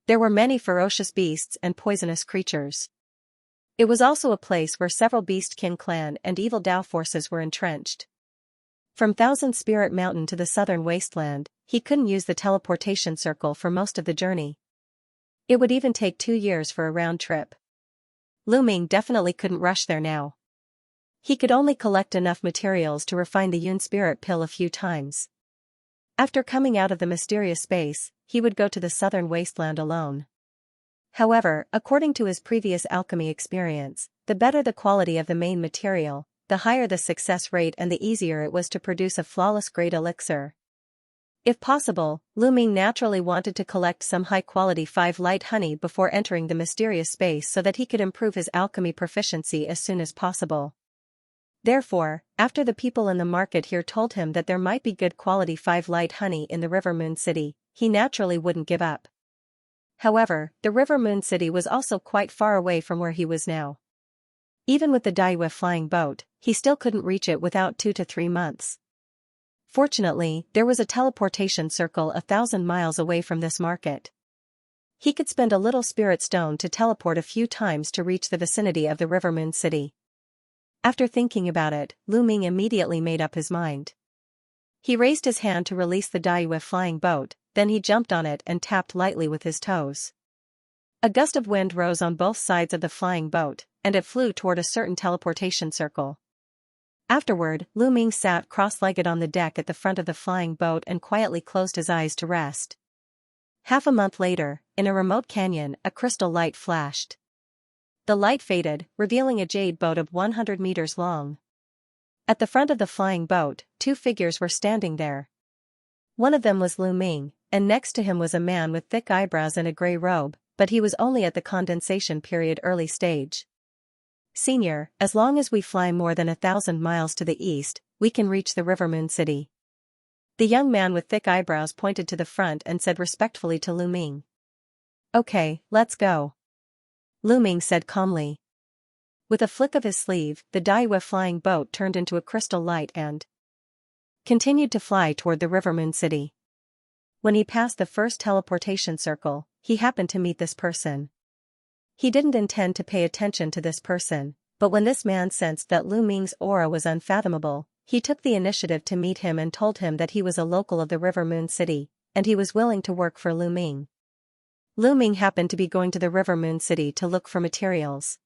There were many ferocious beasts and poisonous creatures. It was also a place where several beastkin clan and evil Dao forces were entrenched. From Thousand Spirit Mountain to the southern wasteland, he couldn't use the teleportation circle for most of the journey. It would even take 2 years for a round trip. Lu Ming definitely couldn't rush there now. He could only collect enough materials to refine the Yun spirit pill a few times. After coming out of the mysterious space, he would go to the southern wasteland alone. However, according to his previous alchemy experience, the better the quality of the main material, the higher the success rate and the easier it was to produce a flawless grade elixir. If possible, Lu Ming naturally wanted to collect some high-quality 5-light honey before entering the mysterious space so that he could improve his alchemy proficiency as soon as possible. Therefore, after the people in the market here told him that there might be good quality 5-light honey in the River Moon City, he naturally wouldn't give up. However, the River Moon City was also quite far away from where he was now. Even with the Daiyue flying boat, he still couldn't reach it without 2 to 3 months. Fortunately, there was a teleportation circle 1,000 miles away from this market. He could spend a little spirit stone to teleport a few times to reach the vicinity of the River Moon City. After thinking about it, Lu Ming immediately made up his mind. He raised his hand to release the Daiyue flying boat, then he jumped on it and tapped lightly with his toes. A gust of wind rose on both sides of the flying boat, and it flew toward a certain teleportation circle. Afterward, Lu Ming sat cross-legged on the deck at the front of the flying boat and quietly closed his eyes to rest. Half a month later, in a remote canyon, a crystal light flashed. The light faded, revealing a jade boat of 100 meters long. At the front of the flying boat, 2 figures were standing there. One of them was Lu Ming, and next to him was a man with thick eyebrows and a gray robe, but he was only at the condensation period early stage. "Senior, as long as we fly more than 1,000 miles to the east, we can reach the River Moon City." The young man with thick eyebrows pointed to the front and said respectfully to Lu Ming. "Okay, let's go," Lu Ming said calmly. With a flick of his sleeve, the Daiyue flying boat turned into a crystal light and continued to fly toward the River Moon City. When he passed the first teleportation circle, he happened to meet this person. He didn't intend to pay attention to this person, but when this man sensed that Lu Ming's aura was unfathomable, he took the initiative to meet him and told him that he was a local of the River Moon City, and he was willing to work for Lu Ming. Lu Ming happened to be going to the River Moon City to look for materials.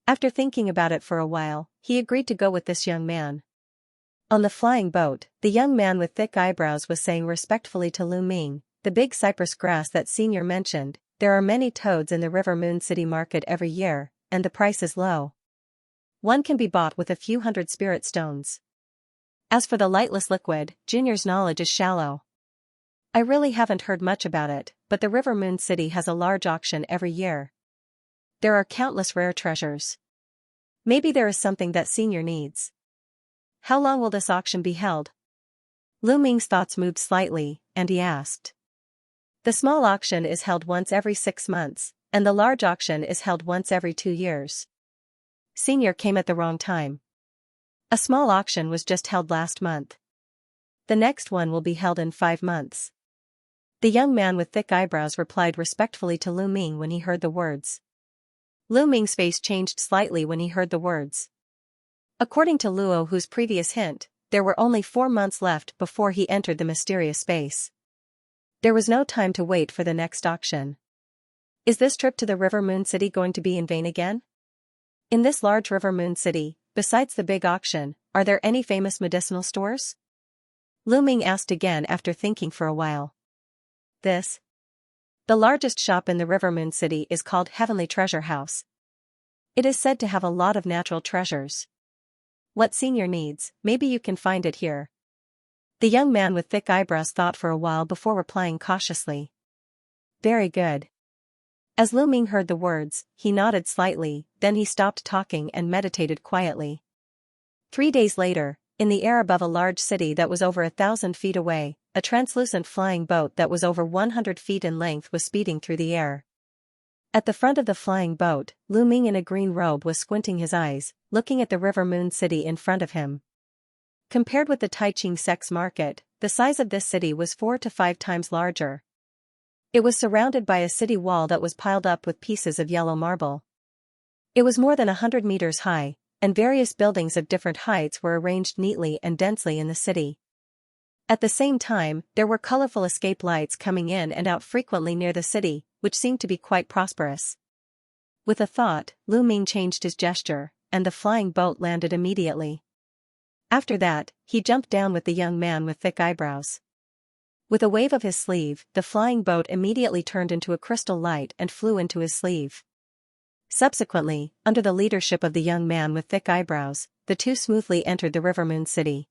After thinking about it for a while, he agreed to go with this young man. On the flying boat, the young man with thick eyebrows was saying respectfully to Lu Ming, "The big cypress grass that Senior mentioned, there are many toads in the River Moon City market every year, and the price is low. One can be bought with a few hundred spirit stones. As for the lightless liquid, Junior's knowledge is shallow. I really haven't heard much about it, but the River Moon City has a large auction every year. There are countless rare treasures. Maybe there is something that Senior needs. How long will this auction be held?" Lu Ming's thoughts moved slightly, and he asked. "The small auction is held once every 6 months, and the large auction is held once every 2 years. Senior came at the wrong time. A small auction was just held last month. The next one will be held in 5 months." The young man with thick eyebrows replied respectfully to Lu Ming when he heard the words. Lu Ming's face changed slightly when he heard the words. According to Luo Hu's previous hint, there were only 4 months left before he entered the mysterious space. There was no time to wait for the next auction. Is this trip to the River Moon City going to be in vain again? In this large River Moon City, besides the big auction, are there any famous medicinal stores? Lu Ming asked again after thinking for a while. The largest shop in the River Moon City is called Heavenly Treasure House. It is said to have a lot of natural treasures. What Senior needs, maybe you can find it here. The young man with thick eyebrows thought for a while before replying cautiously. Very good. As Lu Ming heard the words, he nodded slightly, then he stopped talking and meditated quietly. 3 days later, in the air above a large city that was over 1,000 feet away, a translucent flying boat that was over 100 feet in length was speeding through the air. At the front of the flying boat, Lu Ming in a green robe was squinting his eyes, looking at the River Moon City in front of him. Compared with the Taiching sex market, the size of this city was 4 to 5 times larger. It was surrounded by a city wall that was piled up with pieces of yellow marble. It was more than 100 meters high, and various buildings of different heights were arranged neatly and densely in the city. At the same time, there were colorful escape lights coming in and out frequently near the city, which seemed to be quite prosperous. With a thought, Lu Ming changed his gesture, and the flying boat landed immediately. After that, he jumped down with the young man with thick eyebrows. With a wave of his sleeve, the flying boat immediately turned into a crystal light and flew into his sleeve. Subsequently, under the leadership of the young man with thick eyebrows, the two smoothly entered the River Moon City.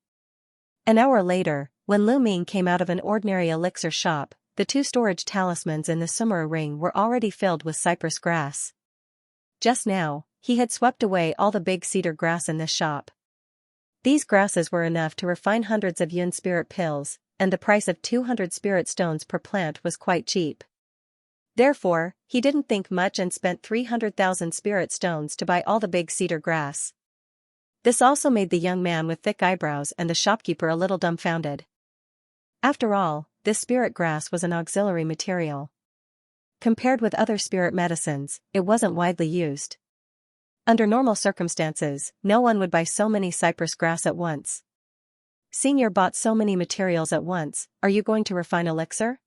An hour later, when Lu Ming came out of an ordinary elixir shop, the 2 storage talismans in the Sumera ring were already filled with cypress grass. Just now, he had swept away all the big cedar grass in this shop. These grasses were enough to refine hundreds of yun spirit pills, and the price of 200 spirit stones per plant was quite cheap. Therefore, he didn't think much and spent 300,000 spirit stones to buy all the big cedar grass. This also made the young man with thick eyebrows and the shopkeeper a little dumbfounded. After all, this spirit grass was an auxiliary material. Compared with other spirit medicines, it wasn't widely used. Under normal circumstances, no one would buy so many cypress grass at once. Senior bought so many materials at once, are you going to refine elixir?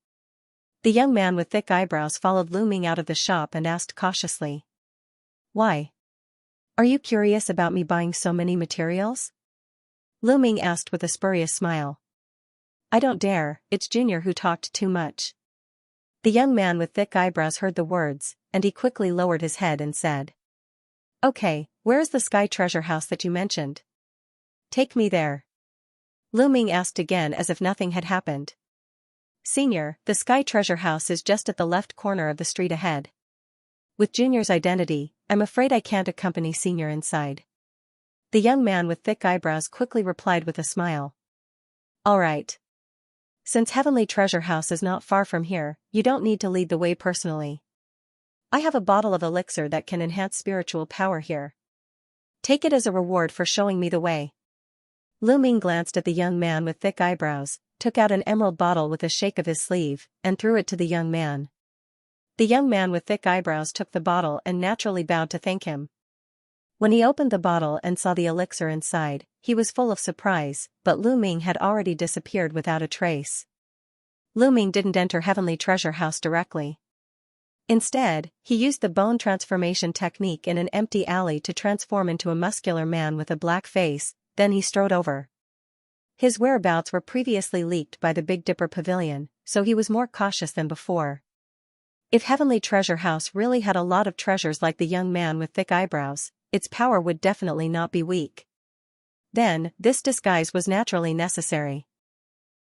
The young man with thick eyebrows followed Lu Ming out of the shop and asked cautiously. Why? Are you curious about me buying so many materials? Lu Ming asked with a spurious smile. I don't dare, it's Junior who talked too much. The young man with thick eyebrows heard the words, and he quickly lowered his head and said. Okay, where is the Sky Treasure House that you mentioned? Take me there. Lu Ming asked again as if nothing had happened. Senior, the Sky Treasure House is just at the left corner of the street ahead. With Junior's identity, I'm afraid I can't accompany Senior inside. The young man with thick eyebrows quickly replied with a smile. All right. Since Heavenly Treasure House is not far from here, you don't need to lead the way personally. I have a bottle of elixir that can enhance spiritual power here. Take it as a reward for showing me the way. Lu Ming glanced at the young man with thick eyebrows, took out an emerald bottle with a shake of his sleeve, and threw it to the young man. The young man with thick eyebrows took the bottle and naturally bowed to thank him. When he opened the bottle and saw the elixir inside, he was full of surprise, but Lu Ming had already disappeared without a trace. Lu Ming didn't enter Heavenly Treasure House directly. Instead, he used the bone transformation technique in an empty alley to transform into a muscular man with a black face, then he strode over. His whereabouts were previously leaked by the Big Dipper Pavilion, so he was more cautious than before. If Heavenly Treasure House really had a lot of treasures like the young man with thick eyebrows, its power would definitely not be weak. Then, this disguise was naturally necessary.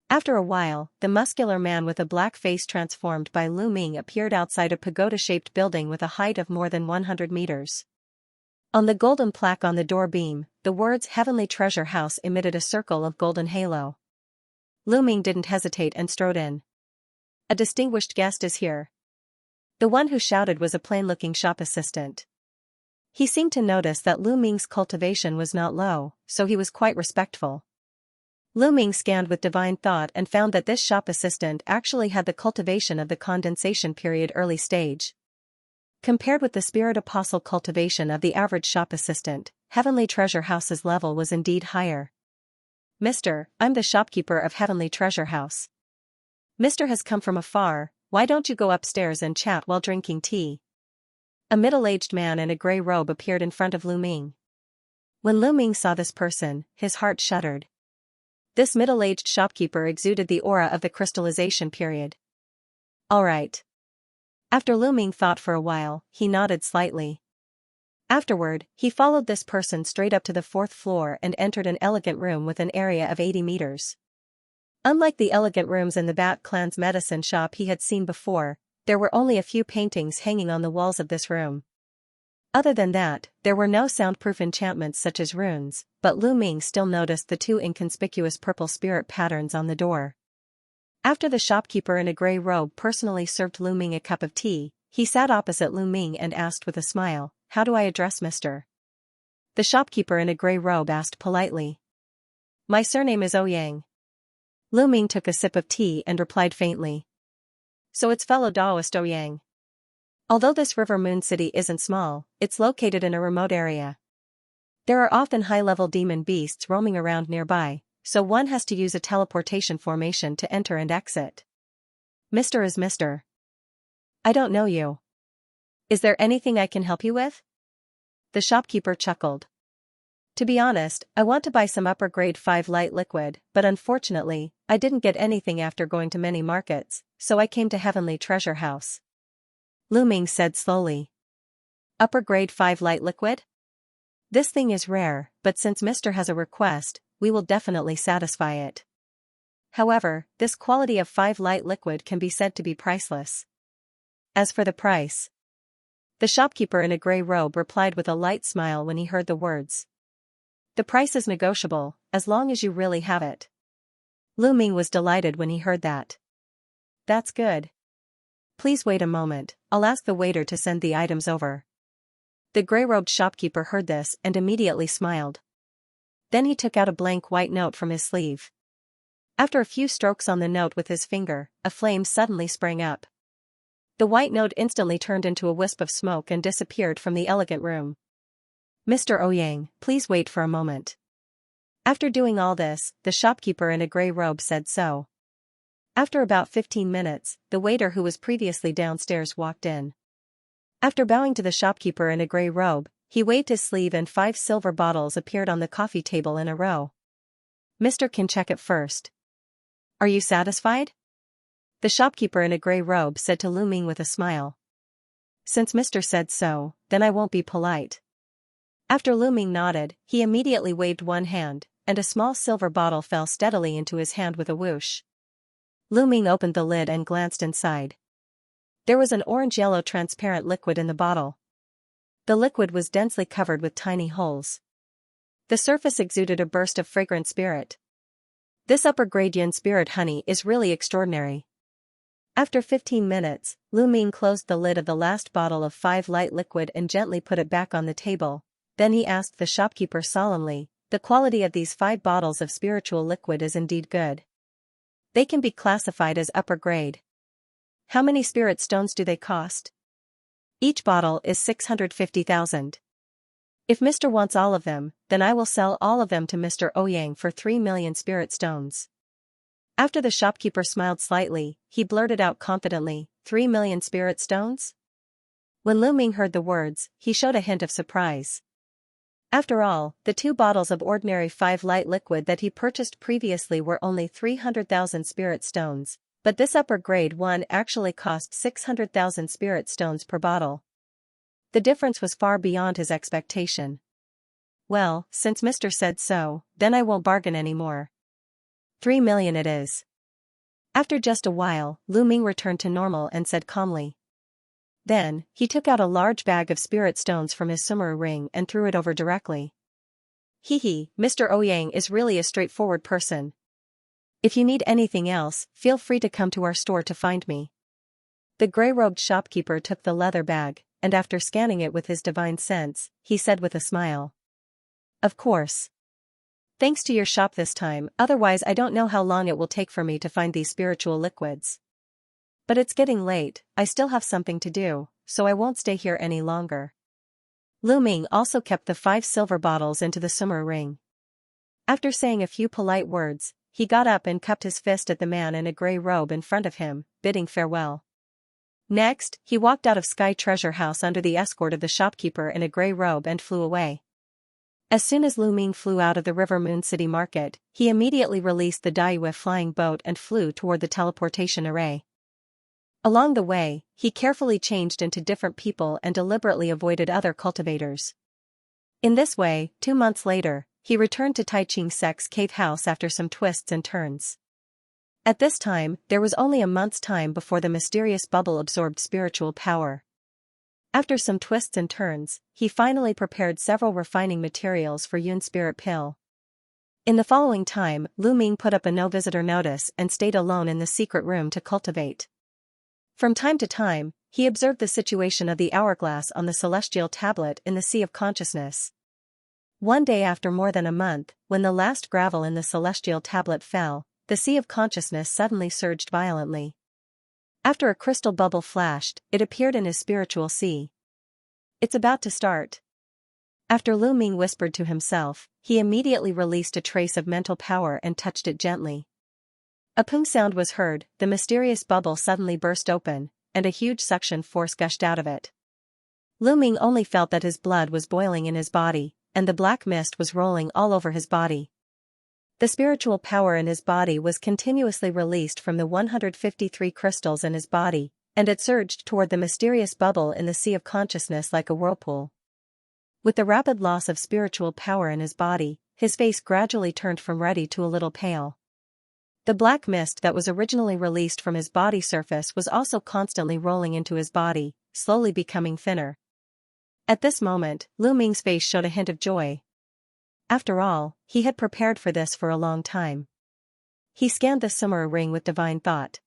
After a while, the muscular man with a black face transformed by Lu Ming appeared outside a pagoda-shaped building with a height of more than 100 meters. On the golden plaque on the door beam, the words Heavenly Treasure House emitted a circle of golden halo. Lu Ming didn't hesitate and strode in. A distinguished guest is here. The one who shouted was a plain-looking shop assistant. He seemed to notice that Lu Ming's cultivation was not low, so he was quite respectful. Lu Ming scanned with divine thought and found that this shop assistant actually had the cultivation of the condensation period early stage. Compared with the spirit apostle cultivation of the average shop assistant, Heavenly Treasure House's level was indeed higher. Mister, I'm the shopkeeper of Heavenly Treasure House. Mister has come from afar, why don't you go upstairs and chat while drinking tea? A middle-aged man in a grey robe appeared in front of Lu Ming. When Lu Ming saw this person, his heart shuddered. This middle-aged shopkeeper exuded the aura of the crystallization period. All right. After Lu Ming thought for a while, he nodded slightly. Afterward, he followed this person straight up to the 4th floor and entered an elegant room with an area of 80 meters. Unlike the elegant rooms in the Bat Clan's medicine shop he had seen before, there were only a few paintings hanging on the walls of this room. Other than that, there were no soundproof enchantments such as runes, but Lu Ming still noticed the two inconspicuous purple spirit patterns on the door. After the shopkeeper in a gray robe personally served Lu Ming a cup of tea, he sat opposite Lu Ming and asked with a smile, "How do I address Mr.?" The shopkeeper in a gray robe asked politely. "My surname is Ouyang." Lu Ming took a sip of tea and replied faintly. "So it's fellow Taoist Ouyang. Although this River Moon City isn't small, it's located in a remote area. There are often high-level demon beasts roaming around nearby, so one has to use a teleportation formation to enter and exit. Mr. is Mr. I don't know you. Is there anything I can help you with?" The shopkeeper chuckled. "To be honest, I want to buy some upper grade 5 light liquid, but unfortunately, I didn't get anything after going to many markets, so I came to Heavenly Treasure House." Lu Ming said slowly. "Upper grade 5 light liquid? This thing is rare, but since Mr. has a request, we will definitely satisfy it. However, this quality of 5 light liquid can be said to be priceless." As for the price, the shopkeeper in a gray robe replied with a light smile when he heard the words. "The price is negotiable, as long as you really have it." Lu Ming was delighted when he heard that. "That's good. Please wait a moment, I'll ask the waiter to send the items over." The gray-robed shopkeeper heard this and immediately smiled. Then he took out a blank white note from his sleeve. After a few strokes on the note with his finger, a flame suddenly sprang up. The white note instantly turned into a wisp of smoke and disappeared from the elegant room. "Mr. Ouyang, please wait for a moment." After doing all this, the shopkeeper in a gray robe said so. After about 15 minutes, the waiter who was previously downstairs walked in. After bowing to the shopkeeper in a gray robe, he waved his sleeve and 5 silver bottles appeared on the coffee table in a row. "Mr. can check it first. Are you satisfied?" The shopkeeper in a gray robe said to Lu Ming with a smile. "Since Mr. said so, then I won't be polite." After Lu Ming nodded, he immediately waved one hand, and a small silver bottle fell steadily into his hand with a whoosh. Lu Ming opened the lid and glanced inside. There was an orange-yellow transparent liquid in the bottle. The liquid was densely covered with tiny holes. The surface exuded a burst of fragrant spirit. This upper-grade yin spirit honey is really extraordinary. After 15 minutes, Lu Ming closed the lid of the last bottle of 5 light liquid and gently put it back on the table. Then he asked the shopkeeper solemnly, "The quality of these 5 bottles of spiritual liquid is indeed good. They can be classified as upper grade. How many spirit stones do they cost?" "Each bottle is 650,000. If Mr. wants all of them, then I will sell all of them to Mr. Ouyang for 3 million spirit stones." After the shopkeeper smiled slightly, he blurted out confidently, 3 million spirit stones? When Lu Ming heard the words, he showed a hint of surprise. After all, the 2 bottles of ordinary 5 light liquid that he purchased previously were only 300,000 spirit stones, but this upper grade one actually cost 600,000 spirit stones per bottle. The difference was far beyond his expectation. "Well, since Mr. said so, then I won't bargain anymore. 3 million it is." After just a while, Lu Ming returned to normal and said calmly. Then, he took out a large bag of spirit stones from his sumaru ring and threw it over directly. Mr. Ouyang is really a straightforward person. If you need anything else, feel free to come to our store to find me." The gray-robed shopkeeper took the leather bag, and after scanning it with his divine sense, he said with a smile. "Of course. Thanks to your shop this time, otherwise I don't know how long it will take for me to find these spiritual liquids. But it's getting late, I still have something to do, so I won't stay here any longer." Lu Ming also kept the 5 silver bottles into the sumaru ring. After saying a few polite words, he got up and cupped his fist at the man in a gray robe in front of him, bidding farewell. Next, he walked out of Sky Treasure House under the escort of the shopkeeper in a gray robe and flew away. As soon as Lu Ming flew out of the River Moon City market, he immediately released the Daiyue flying boat and flew toward the teleportation array. Along the way, he carefully changed into different people and deliberately avoided other cultivators. In this way, 2 months later, he returned to Tai Ching Sek's cave house after some twists and turns. At this time, there was only a month's time before the mysterious bubble absorbed spiritual power. After some twists and turns, he finally prepared several refining materials for Yun's spirit pill. In the following time, Lu Ming put up a no-visitor notice and stayed alone in the secret room to cultivate. From time to time, he observed the situation of the hourglass on the celestial tablet in the sea of consciousness. One day after more than a month, when the last gravel in the celestial tablet fell, the sea of consciousness suddenly surged violently. After a crystal bubble flashed, it appeared in his spiritual sea. "It's about to start." After Lu Ming whispered to himself, he immediately released a trace of mental power and touched it gently. A pung sound was heard, the mysterious bubble suddenly burst open, and a huge suction force gushed out of it. Lu Ming only felt that his blood was boiling in his body, and the black mist was rolling all over his body. The spiritual power in his body was continuously released from the 153 crystals in his body, and it surged toward the mysterious bubble in the sea of consciousness like a whirlpool. With the rapid loss of spiritual power in his body, his face gradually turned from ruddy to a little pale. The black mist that was originally released from his body surface was also constantly rolling into his body, slowly becoming thinner. At this moment, Lu Ming's face showed a hint of joy. After all, he had prepared for this for a long time. He scanned the Sumera ring with divine thought.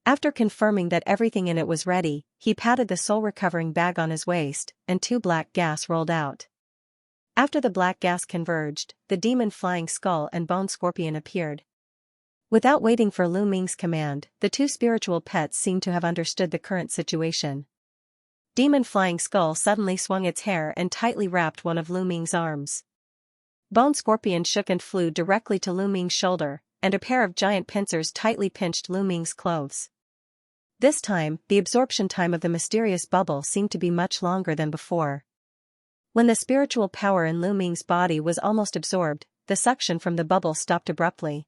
After confirming that everything in it was ready, he patted the soul-recovering bag on his waist, and 2 black gas rolled out. After the black gas converged, the demon flying skull and bone scorpion appeared. Without waiting for Lu Ming's command, the 2 spiritual pets seemed to have understood the current situation. Demon flying skull suddenly swung its hair and tightly wrapped one of Lu Ming's arms. Bone scorpion shook and flew directly to Lu Ming's shoulder, and a pair of giant pincers tightly pinched Lu Ming's clothes. This time, the absorption time of the mysterious bubble seemed to be much longer than before. When the spiritual power in Lu Ming's body was almost absorbed, the suction from the bubble stopped abruptly.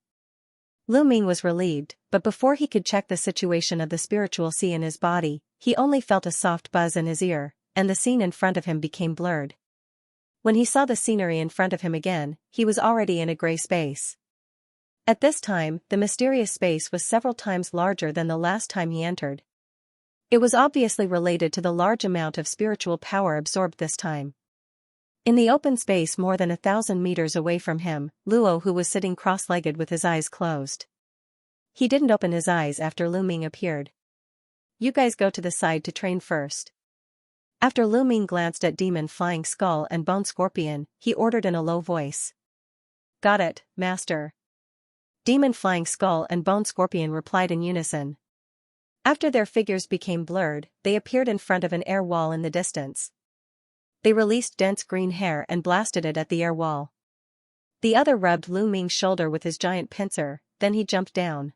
Lu Ming was relieved, but before he could check the situation of the spiritual sea in his body, he only felt a soft buzz in his ear, and the scene in front of him became blurred. When he saw the scenery in front of him again, he was already in a gray space. At this time, the mysterious space was several times larger than the last time he entered. It was obviously related to the large amount of spiritual power absorbed this time. In the open space more than 1,000 meters away from him, Luo Hu was sitting cross-legged with his eyes closed. He didn't open his eyes after Lu Ming appeared. "You guys go to the side to train first." After Lu Ming glanced at Demon Flying Skull and Bone Scorpion, he ordered in a low voice. "Got it, Master." Demon Flying Skull and Bone Scorpion replied in unison. After their figures became blurred, they appeared in front of an air wall in the distance. They released dense green hair and blasted it at the air wall. The other rubbed Lu Ming's shoulder with his giant pincer, then he jumped down.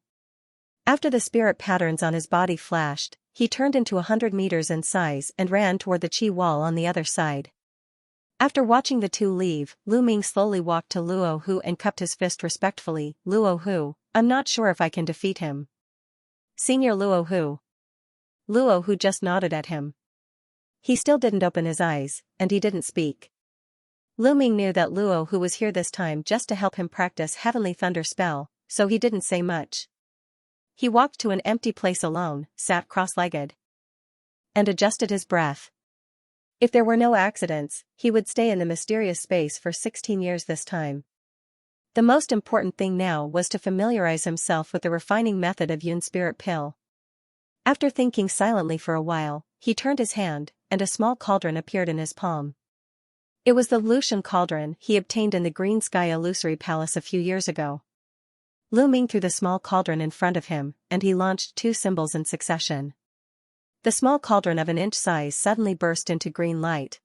After the spirit patterns on his body flashed, he turned into 100 meters in size and ran toward the chi wall on the other side. After watching the 2 leave, Lu Ming slowly walked to Luo Hu and cupped his fist respectfully. "Luo Hu, I'm not sure if I can defeat him." "Senior Luo Hu." Luo Hu just nodded at him. He still didn't open his eyes, and he didn't speak. Lu Ming knew that Luo Hu was here this time just to help him practice Heavenly Thunder spell, so he didn't say much. He walked to an empty place alone, sat cross-legged, and adjusted his breath. If there were no accidents, he would stay in the mysterious space for 16 years this time. The most important thing now was to familiarize himself with the refining method of Yun's spirit pill. After thinking silently for a while, he turned his hand, and a small cauldron appeared in his palm. It was the Lucian cauldron he obtained in the Green Sky Illusory Palace a few years ago. Lu Ming threw the small cauldron in front of him, and he launched 2 symbols in succession. The small cauldron of an inch size suddenly burst into green light.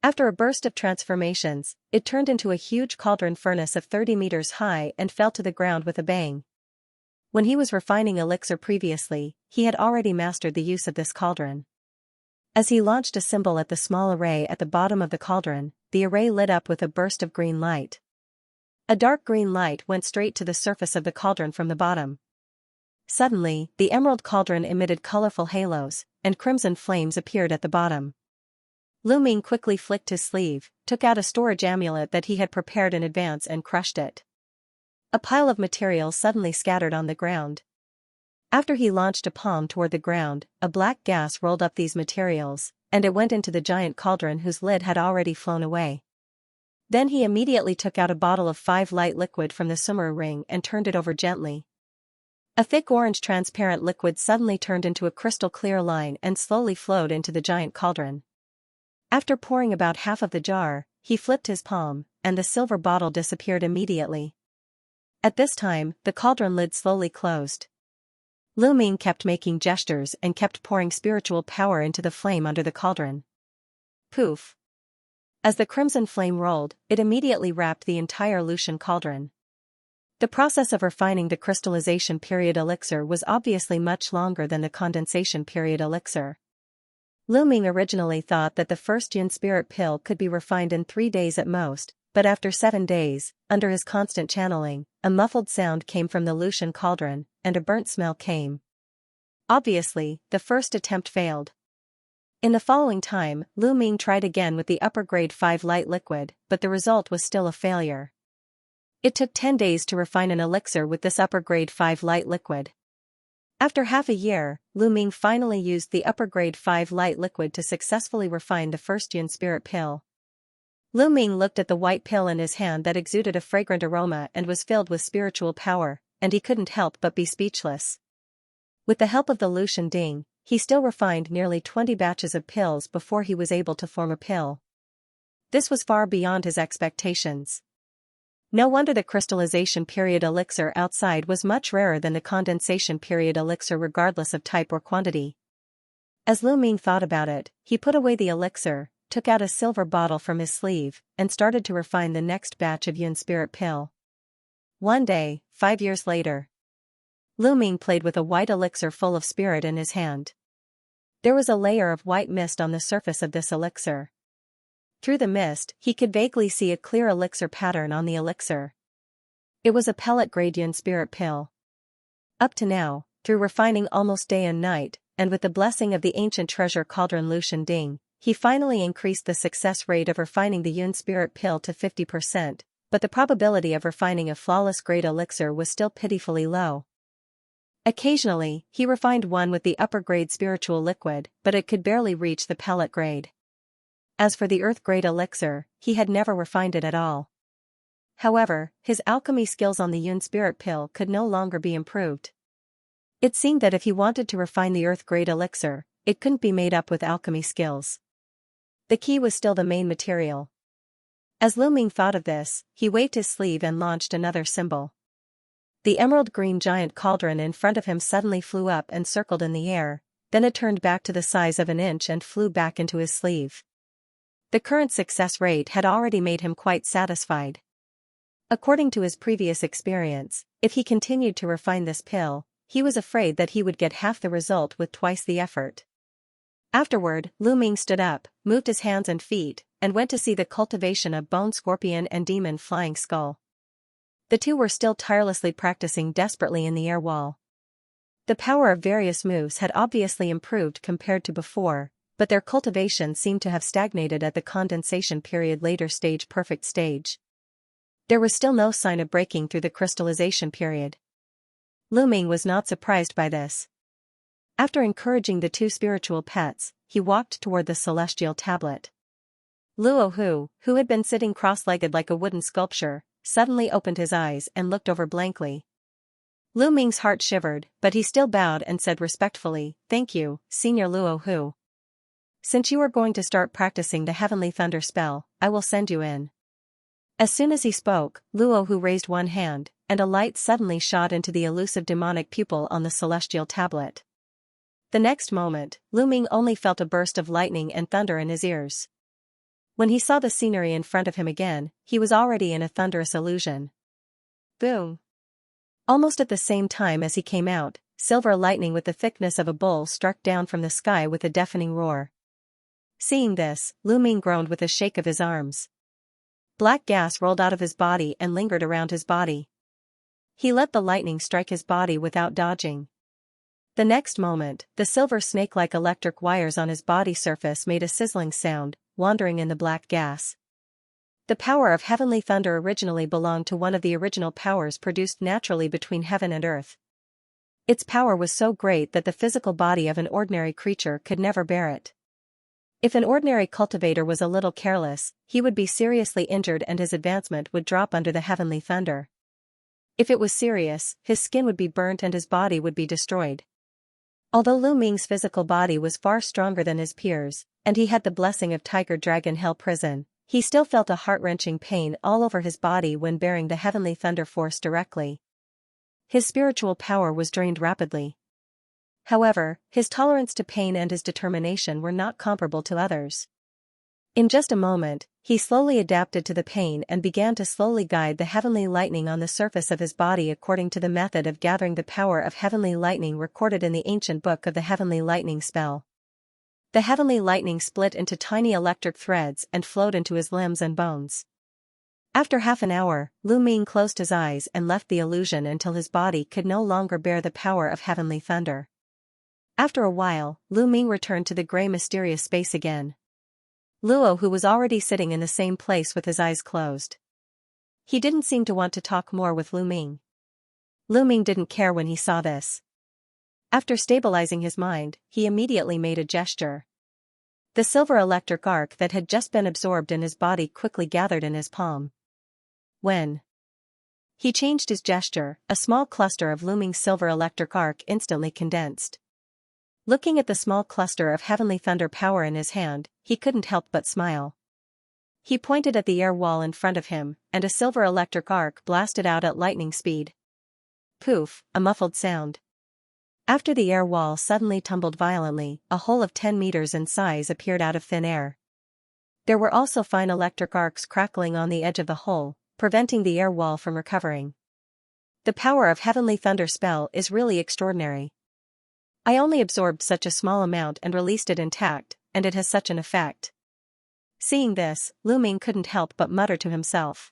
After a burst of transformations, it turned into a huge cauldron furnace of 30 meters high and fell to the ground with a bang. When he was refining elixir previously, he had already mastered the use of this cauldron. As he launched a symbol at the small array at the bottom of the cauldron, the array lit up with a burst of green light. A dark green light went straight to the surface of the cauldron from the bottom. Suddenly, the emerald cauldron emitted colorful halos, and crimson flames appeared at the bottom. Lu Ming quickly flicked his sleeve, took out a storage amulet that he had prepared in advance and crushed it. A pile of material suddenly scattered on the ground. After he launched a palm toward the ground, a black gas rolled up these materials, and it went into the giant cauldron whose lid had already flown away. Then he immediately took out a bottle of 5 light liquid from the sumeru ring and turned it over gently. A thick orange transparent liquid suddenly turned into a crystal clear line and slowly flowed into the giant cauldron. After pouring about half of the jar, he flipped his palm, and the silver bottle disappeared immediately. At this time, the cauldron lid slowly closed. Lu Ming kept making gestures and kept pouring spiritual power into the flame under the cauldron. Poof! As the crimson flame rolled, it immediately wrapped the entire Lucian cauldron. The process of refining the crystallization period elixir was obviously much longer than the condensation period elixir. Lu Ming originally thought that the first Yun spirit pill could be refined in 3 days at most, but after 7 days, under his constant channeling, a muffled sound came from the Lucian cauldron, and a burnt smell came. Obviously, the first attempt failed. In the following time, Lu Ming tried again with the upper grade 5 light liquid, but the result was still a failure. It took 10 days to refine an elixir with this upper grade 5 light liquid. After half a year, Lu Ming finally used the upper grade 5 light liquid to successfully refine the first Yun spirit pill. Lu Ming looked at the white pill in his hand that exuded a fragrant aroma and was filled with spiritual power, and he couldn't help but be speechless. With the help of the Lucian Ding, he still refined nearly 20 batches of pills before he was able to form a pill. This was far beyond his expectations. No wonder the crystallization period elixir outside was much rarer than the condensation period elixir regardless of type or quantity. As Lu Ming thought about it, he put away the elixir, took out a silver bottle from his sleeve, and started to refine the next batch of Yun spirit pill. One day, 5 years later, Lu Ming played with a white elixir full of spirit in his hand. There was a layer of white mist on the surface of this elixir. Through the mist, he could vaguely see a clear elixir pattern on the elixir. It was a pellet-grade Yun spirit pill. Up to now, through refining almost day and night, and with the blessing of the ancient treasure cauldron Lucian Ding, he finally increased the success rate of refining the Yun spirit pill to 50%, but the probability of refining a flawless grade elixir was still pitifully low. Occasionally, he refined one with the upper grade spiritual liquid, but it could barely reach the pellet grade. As for the earth grade elixir, he had never refined it at all. However, his alchemy skills on the Yun spirit pill could no longer be improved. It seemed that if he wanted to refine the earth grade elixir, it couldn't be made up with alchemy skills. The key was still the main material. As Lu Ming thought of this, he waved his sleeve and launched another symbol. The emerald green giant cauldron in front of him suddenly flew up and circled in the air, then it turned back to the size of an inch and flew back into his sleeve. The current success rate had already made him quite satisfied. According to his previous experience, if he continued to refine this pill, he was afraid that he would get half the result with twice the effort. Afterward, Lu Ming stood up, moved his hands and feet, and went to see the cultivation of Bone Scorpion and Demon Flying Skull. The two were still tirelessly practicing desperately in the air wall. The power of various moves had obviously improved compared to before, but their cultivation seemed to have stagnated at the condensation period later stage perfect stage. There was still no sign of breaking through the crystallization period. Lu Ming was not surprised by this. After encouraging the two spiritual pets, he walked toward the celestial tablet. Luo Hu, who had been sitting cross-legged like a wooden sculpture, suddenly opened his eyes and looked over blankly. Lu Ming's heart shivered, but he still bowed and said respectfully, "Thank you, Senior Luo Hu. Since you are going to start practicing the heavenly thunder spell, I will send you in." As soon as he spoke, Luo Hu raised one hand, and a light suddenly shot into the elusive demonic pupil on the celestial tablet. The next moment, Lu Ming only felt a burst of lightning and thunder in his ears. When he saw the scenery in front of him again, he was already in a thunderous illusion. Boom! Almost at the same time as he came out, silver lightning with the thickness of a bull struck down from the sky with a deafening roar. Seeing this, Lu Ming groaned with a shake of his arms. Black gas rolled out of his body and lingered around his body. He let the lightning strike his body without dodging. The next moment, the silver snake-like electric wires on his body surface made a sizzling sound, wandering in the black gas. The power of heavenly thunder originally belonged to one of the original powers produced naturally between heaven and earth. Its power was so great that the physical body of an ordinary creature could never bear it. If an ordinary cultivator was a little careless, he would be seriously injured and his advancement would drop under the heavenly thunder. If it was serious, his skin would be burnt and his body would be destroyed. Although Lu Ming's physical body was far stronger than his peers, and he had the blessing of Tiger Dragon Hell Prison, he still felt a heart-wrenching pain all over his body when bearing the heavenly thunder force directly. His spiritual power was drained rapidly. However, his tolerance to pain and his determination were not comparable to others. In just a moment, he slowly adapted to the pain and began to slowly guide the heavenly lightning on the surface of his body according to the method of gathering the power of heavenly lightning recorded in the ancient book of the heavenly lightning spell. The heavenly lightning split into tiny electric threads and flowed into his limbs and bones. After half an hour, Lu Ming closed his eyes and left the illusion until his body could no longer bear the power of heavenly thunder. After a while, Lu Ming returned to the gray mysterious space again. Luo, who was already sitting in the same place with his eyes closed. He didn't seem to want to talk more with Lu Ming. Lu Ming didn't care when he saw this. After stabilizing his mind, he immediately made a gesture. The silver electric arc that had just been absorbed in his body quickly gathered in his palm. When he changed his gesture, a small cluster of looming silver electric arc instantly condensed. Looking at the small cluster of heavenly thunder power in his hand, he couldn't help but smile. He pointed at the air wall in front of him, and a silver electric arc blasted out at lightning speed. Poof, a muffled sound. After the air wall suddenly tumbled violently, a hole of 10 meters in size appeared out of thin air. There were also fine electric arcs crackling on the edge of the hole, preventing the air wall from recovering. The power of heavenly thunder spell is really extraordinary. I only absorbed such a small amount and released it intact, and it has such an effect. Seeing this, Lu Ming couldn't help but mutter to himself.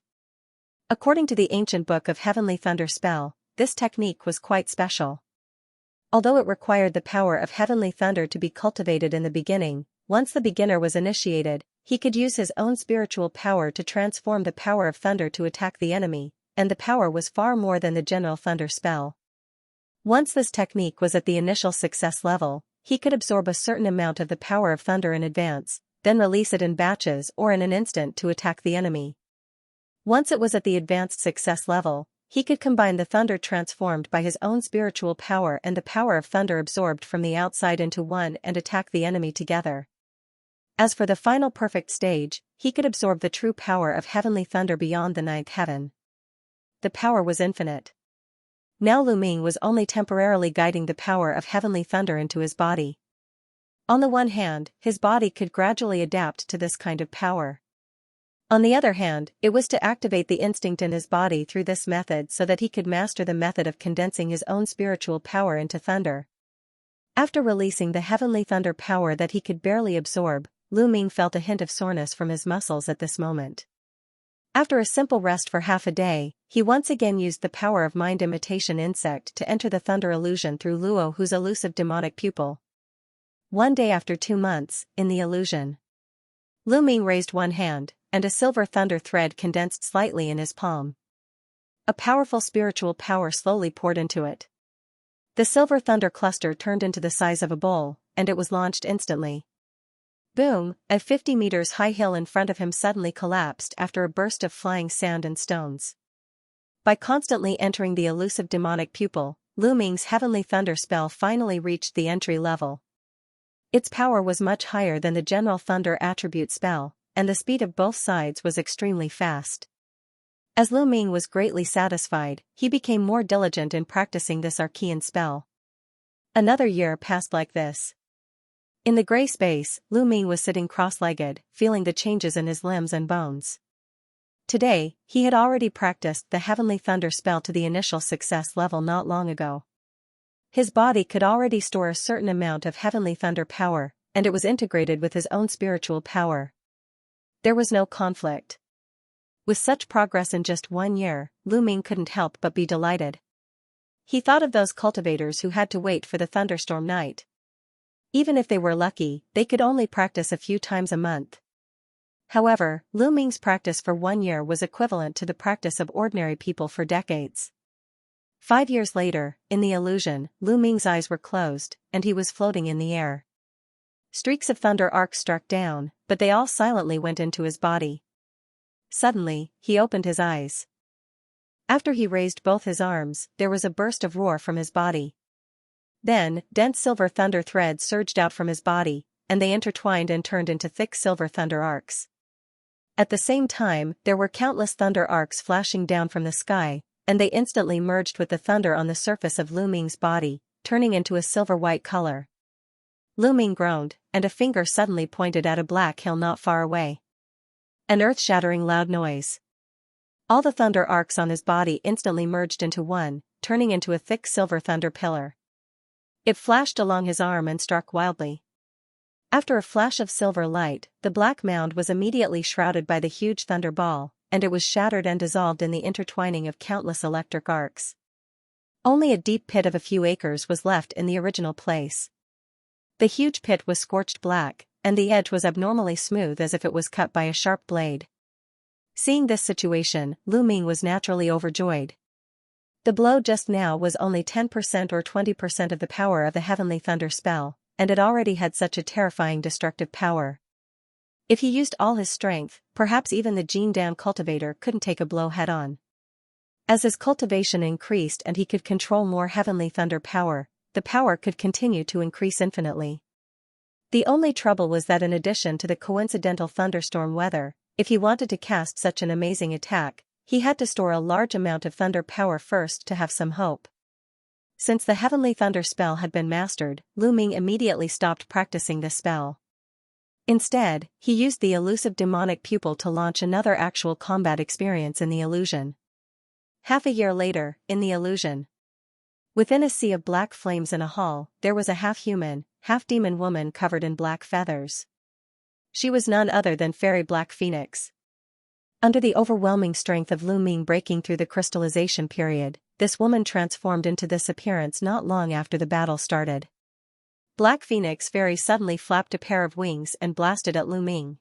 According to the ancient book of heavenly thunder spell, this technique was quite special. Although it required the power of heavenly thunder to be cultivated in the beginning, once the beginner was initiated, he could use his own spiritual power to transform the power of thunder to attack the enemy, and the power was far more than the general thunder spell. Once this technique was at the initial success level, he could absorb a certain amount of the power of thunder in advance, then release it in batches or in an instant to attack the enemy. Once it was at the advanced success level, he could combine the thunder transformed by his own spiritual power and the power of thunder absorbed from the outside into one and attack the enemy together. As for the final perfect stage, he could absorb the true power of heavenly thunder beyond the ninth heaven. The power was infinite. Now Lu Ming was only temporarily guiding the power of heavenly thunder into his body. On the one hand, his body could gradually adapt to this kind of power. On the other hand, it was to activate the instinct in his body through this method so that he could master the method of condensing his own spiritual power into thunder. After releasing the heavenly thunder power that he could barely absorb, Lu Ming felt a hint of soreness from his muscles at this moment. After a simple rest for half a day, he once again used the power of mind imitation insect to enter the thunder illusion through Luo, whose elusive demonic pupil. One day after 2 months, in the illusion, Lu Ming raised one hand, and a silver thunder thread condensed slightly in his palm. A powerful spiritual power slowly poured into it. The silver thunder cluster turned into the size of a bowl, and it was launched instantly. Boom! A 50 meters high hill in front of him suddenly collapsed after a burst of flying sand and stones. By constantly entering the elusive demonic pupil, Lu Ming's heavenly thunder spell finally reached the entry level. Its power was much higher than the general thunder attribute spell, and the speed of both sides was extremely fast. As Lu Ming was greatly satisfied, he became more diligent in practicing this archean spell. Another year passed like this. In the gray space, Lu Ming was sitting cross-legged, feeling the changes in his limbs and bones. Today, he had already practiced the heavenly thunder spell to the initial success level not long ago. His body could already store a certain amount of heavenly thunder power, and it was integrated with his own spiritual power. There was no conflict. With such progress in just 1 year, Lu Ming couldn't help but be delighted. He thought of those cultivators who had to wait for the thunderstorm night. Even if they were lucky, they could only practice a few times a month. However, Lu Ming's practice for 1 year was equivalent to the practice of ordinary people for decades. 5 years later, in the illusion, Lu Ming's eyes were closed, and he was floating in the air. Streaks of thunder arcs struck down, but they all silently went into his body. Suddenly, he opened his eyes. After he raised both his arms, there was a burst of roar from his body. Then, dense silver thunder threads surged out from his body, and they intertwined and turned into thick silver thunder arcs. At the same time, there were countless thunder arcs flashing down from the sky, and they instantly merged with the thunder on the surface of Lu Ming's body, turning into a silver-white color. Lu Ming groaned, and a finger suddenly pointed at a black hill not far away. An earth-shattering loud noise. All the thunder arcs on his body instantly merged into one, turning into a thick silver thunder pillar. It flashed along his arm and struck wildly. After a flash of silver light, the black mound was immediately shrouded by the huge thunder ball, and it was shattered and dissolved in the intertwining of countless electric arcs. Only a deep pit of a few acres was left in the original place. The huge pit was scorched black, and the edge was abnormally smooth as if it was cut by a sharp blade. Seeing this situation, Lu Ming was naturally overjoyed. The blow just now was only 10% or 20% of the power of the heavenly thunder spell, and it already had such a terrifying destructive power. If he used all his strength, perhaps even the Jin Dan cultivator couldn't take a blow head-on. As his cultivation increased and he could control more heavenly thunder power, the power could continue to increase infinitely. The only trouble was that in addition to the coincidental thunderstorm weather, if he wanted to cast such an amazing attack, he had to store a large amount of thunder power first to have some hope. Since the heavenly thunder spell had been mastered, Lu Ming immediately stopped practicing this spell. Instead, he used the elusive demonic pupil to launch another actual combat experience in the illusion. Half a year later, in the illusion. Within a sea of black flames in a hall, there was a half-human, half-demon woman covered in black feathers. She was none other than Fairy Black Phoenix. Under the overwhelming strength of Lu Ming breaking through the crystallization period, this woman transformed into this appearance not long after the battle started. Black Phoenix Fairy suddenly flapped a pair of wings and blasted at Lu Ming.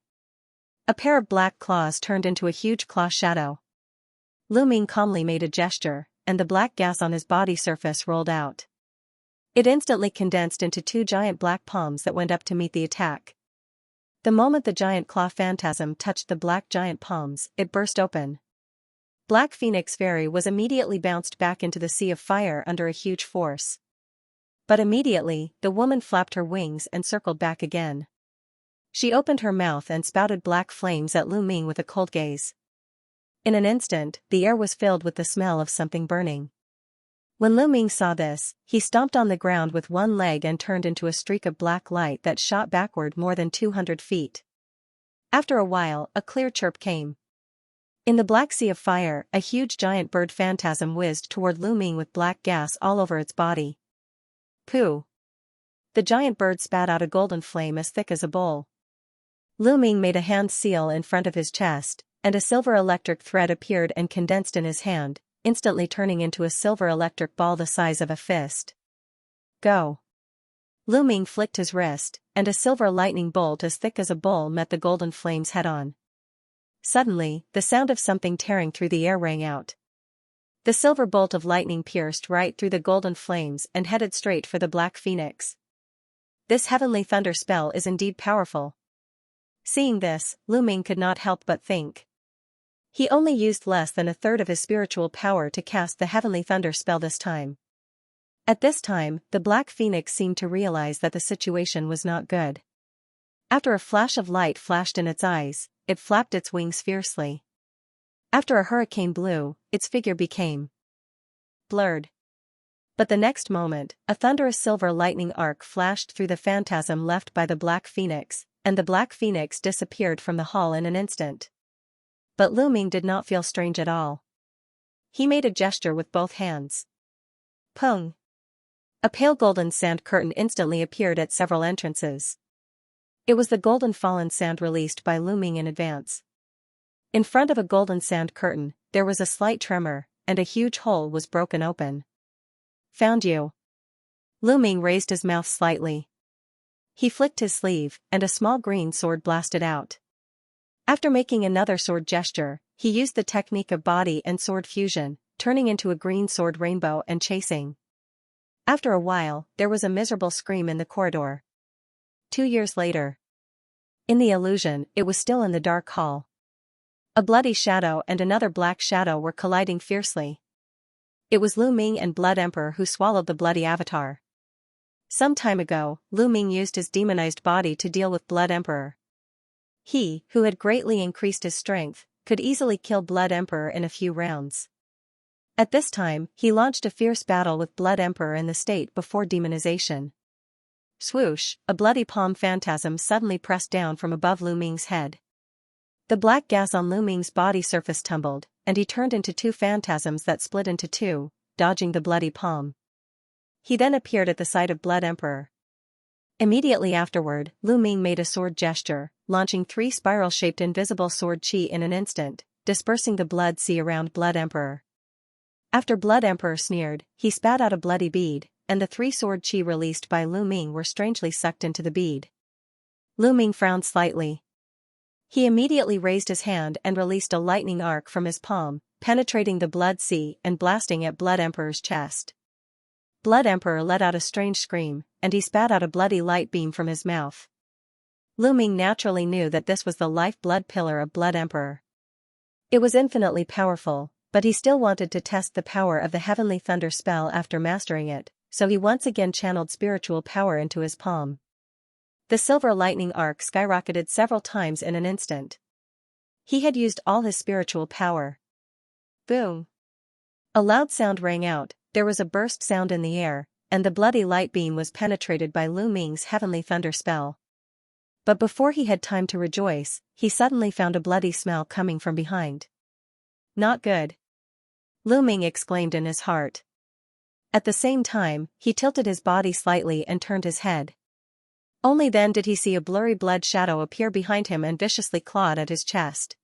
A pair of black claws turned into a huge claw shadow. Lu Ming calmly made a gesture, and the black gas on his body surface rolled out. It instantly condensed into two giant black palms that went up to meet the attack. The moment the giant claw phantasm touched the black giant palms, it burst open. Black Phoenix Fairy was immediately bounced back into the sea of fire under a huge force. But immediately, the woman flapped her wings and circled back again. She opened her mouth and spouted black flames at Lu Ming with a cold gaze. In an instant, the air was filled with the smell of something burning. When Lu Ming saw this, he stomped on the ground with one leg and turned into a streak of black light that shot backward more than 200 feet. After a while, a clear chirp came. In the black sea of fire, a huge giant bird phantasm whizzed toward Lu Ming with black gas all over its body. Pooh! The giant bird spat out a golden flame as thick as a bowl. Lu Ming made a hand seal in front of his chest, and a silver electric thread appeared and condensed in his hand, instantly turning into a silver electric ball the size of a fist. Go! Lu Ming flicked his wrist, and a silver lightning bolt as thick as a bowl met the golden flames head-on. Suddenly, the sound of something tearing through the air rang out. The silver bolt of lightning pierced right through the golden flames and headed straight for the Black Phoenix. This heavenly thunder spell is indeed powerful. Seeing this, Lu Ming could not help but think. He only used less than a third of his spiritual power to cast the heavenly thunder spell this time. At this time, the Black Phoenix seemed to realize that the situation was not good. After a flash of light flashed in its eyes, it flapped its wings fiercely. After a hurricane blew, its figure became blurred. But the next moment, a thunderous silver lightning arc flashed through the phantasm left by the Black Phoenix, and the Black Phoenix disappeared from the hall in an instant. But Lu Ming did not feel strange at all. He made a gesture with both hands. Pung! A pale golden sand curtain instantly appeared at several entrances. It was the golden fallen sand released by Lu Ming in advance. In front of a golden sand curtain, there was a slight tremor, and a huge hole was broken open. Found you. Lu Ming raised his mouth slightly. He flicked his sleeve, and a small green sword blasted out. After making another sword gesture, he used the technique of body and sword fusion, turning into a green sword rainbow and chasing. After a while, there was a miserable scream in the corridor. 2 years later. In the illusion, it was still in the dark hall. A bloody shadow and another black shadow were colliding fiercely. It was Lu Ming and Blood Emperor who swallowed the bloody avatar. Some time ago, Lu Ming used his demonized body to deal with Blood Emperor. He, who had greatly increased his strength, could easily kill Blood Emperor in a few rounds. At this time, he launched a fierce battle with Blood Emperor in the state before demonization. Swoosh, a bloody palm phantasm suddenly pressed down from above Lu Ming's head. The black gas on Lu Ming's body surface tumbled, and he turned into two phantasms that split into two, dodging the bloody palm. He then appeared at the side of Blood Emperor. Immediately afterward, Lu Ming made a sword gesture, launching 3 spiral-shaped invisible sword chi in an instant, dispersing the blood sea around Blood Emperor. After Blood Emperor sneered, he spat out a bloody bead, and the 3 sword chi released by Lu Ming were strangely sucked into the bead. Lu Ming frowned slightly. He immediately raised his hand and released a lightning arc from his palm, penetrating the blood sea and blasting at Blood Emperor's chest. Blood Emperor let out a strange scream, and he spat out a bloody light beam from his mouth. Lu Ming naturally knew that this was the life-blood pillar of Blood Emperor. It was infinitely powerful, but he still wanted to test the power of the Heavenly Thunder spell after mastering it, so he once again channeled spiritual power into his palm. The silver lightning arc skyrocketed several times in an instant. He had used all his spiritual power. Boom! A loud sound rang out, there was a burst sound in the air, and the bloody light beam was penetrated by Lu Ming's Heavenly Thunder spell. But before he had time to rejoice, he suddenly found a bloody smell coming from behind. Not good. Lu Ming exclaimed in his heart. At the same time, he tilted his body slightly and turned his head. Only then did he see a blurry blood shadow appear behind him and viciously clawed at his chest.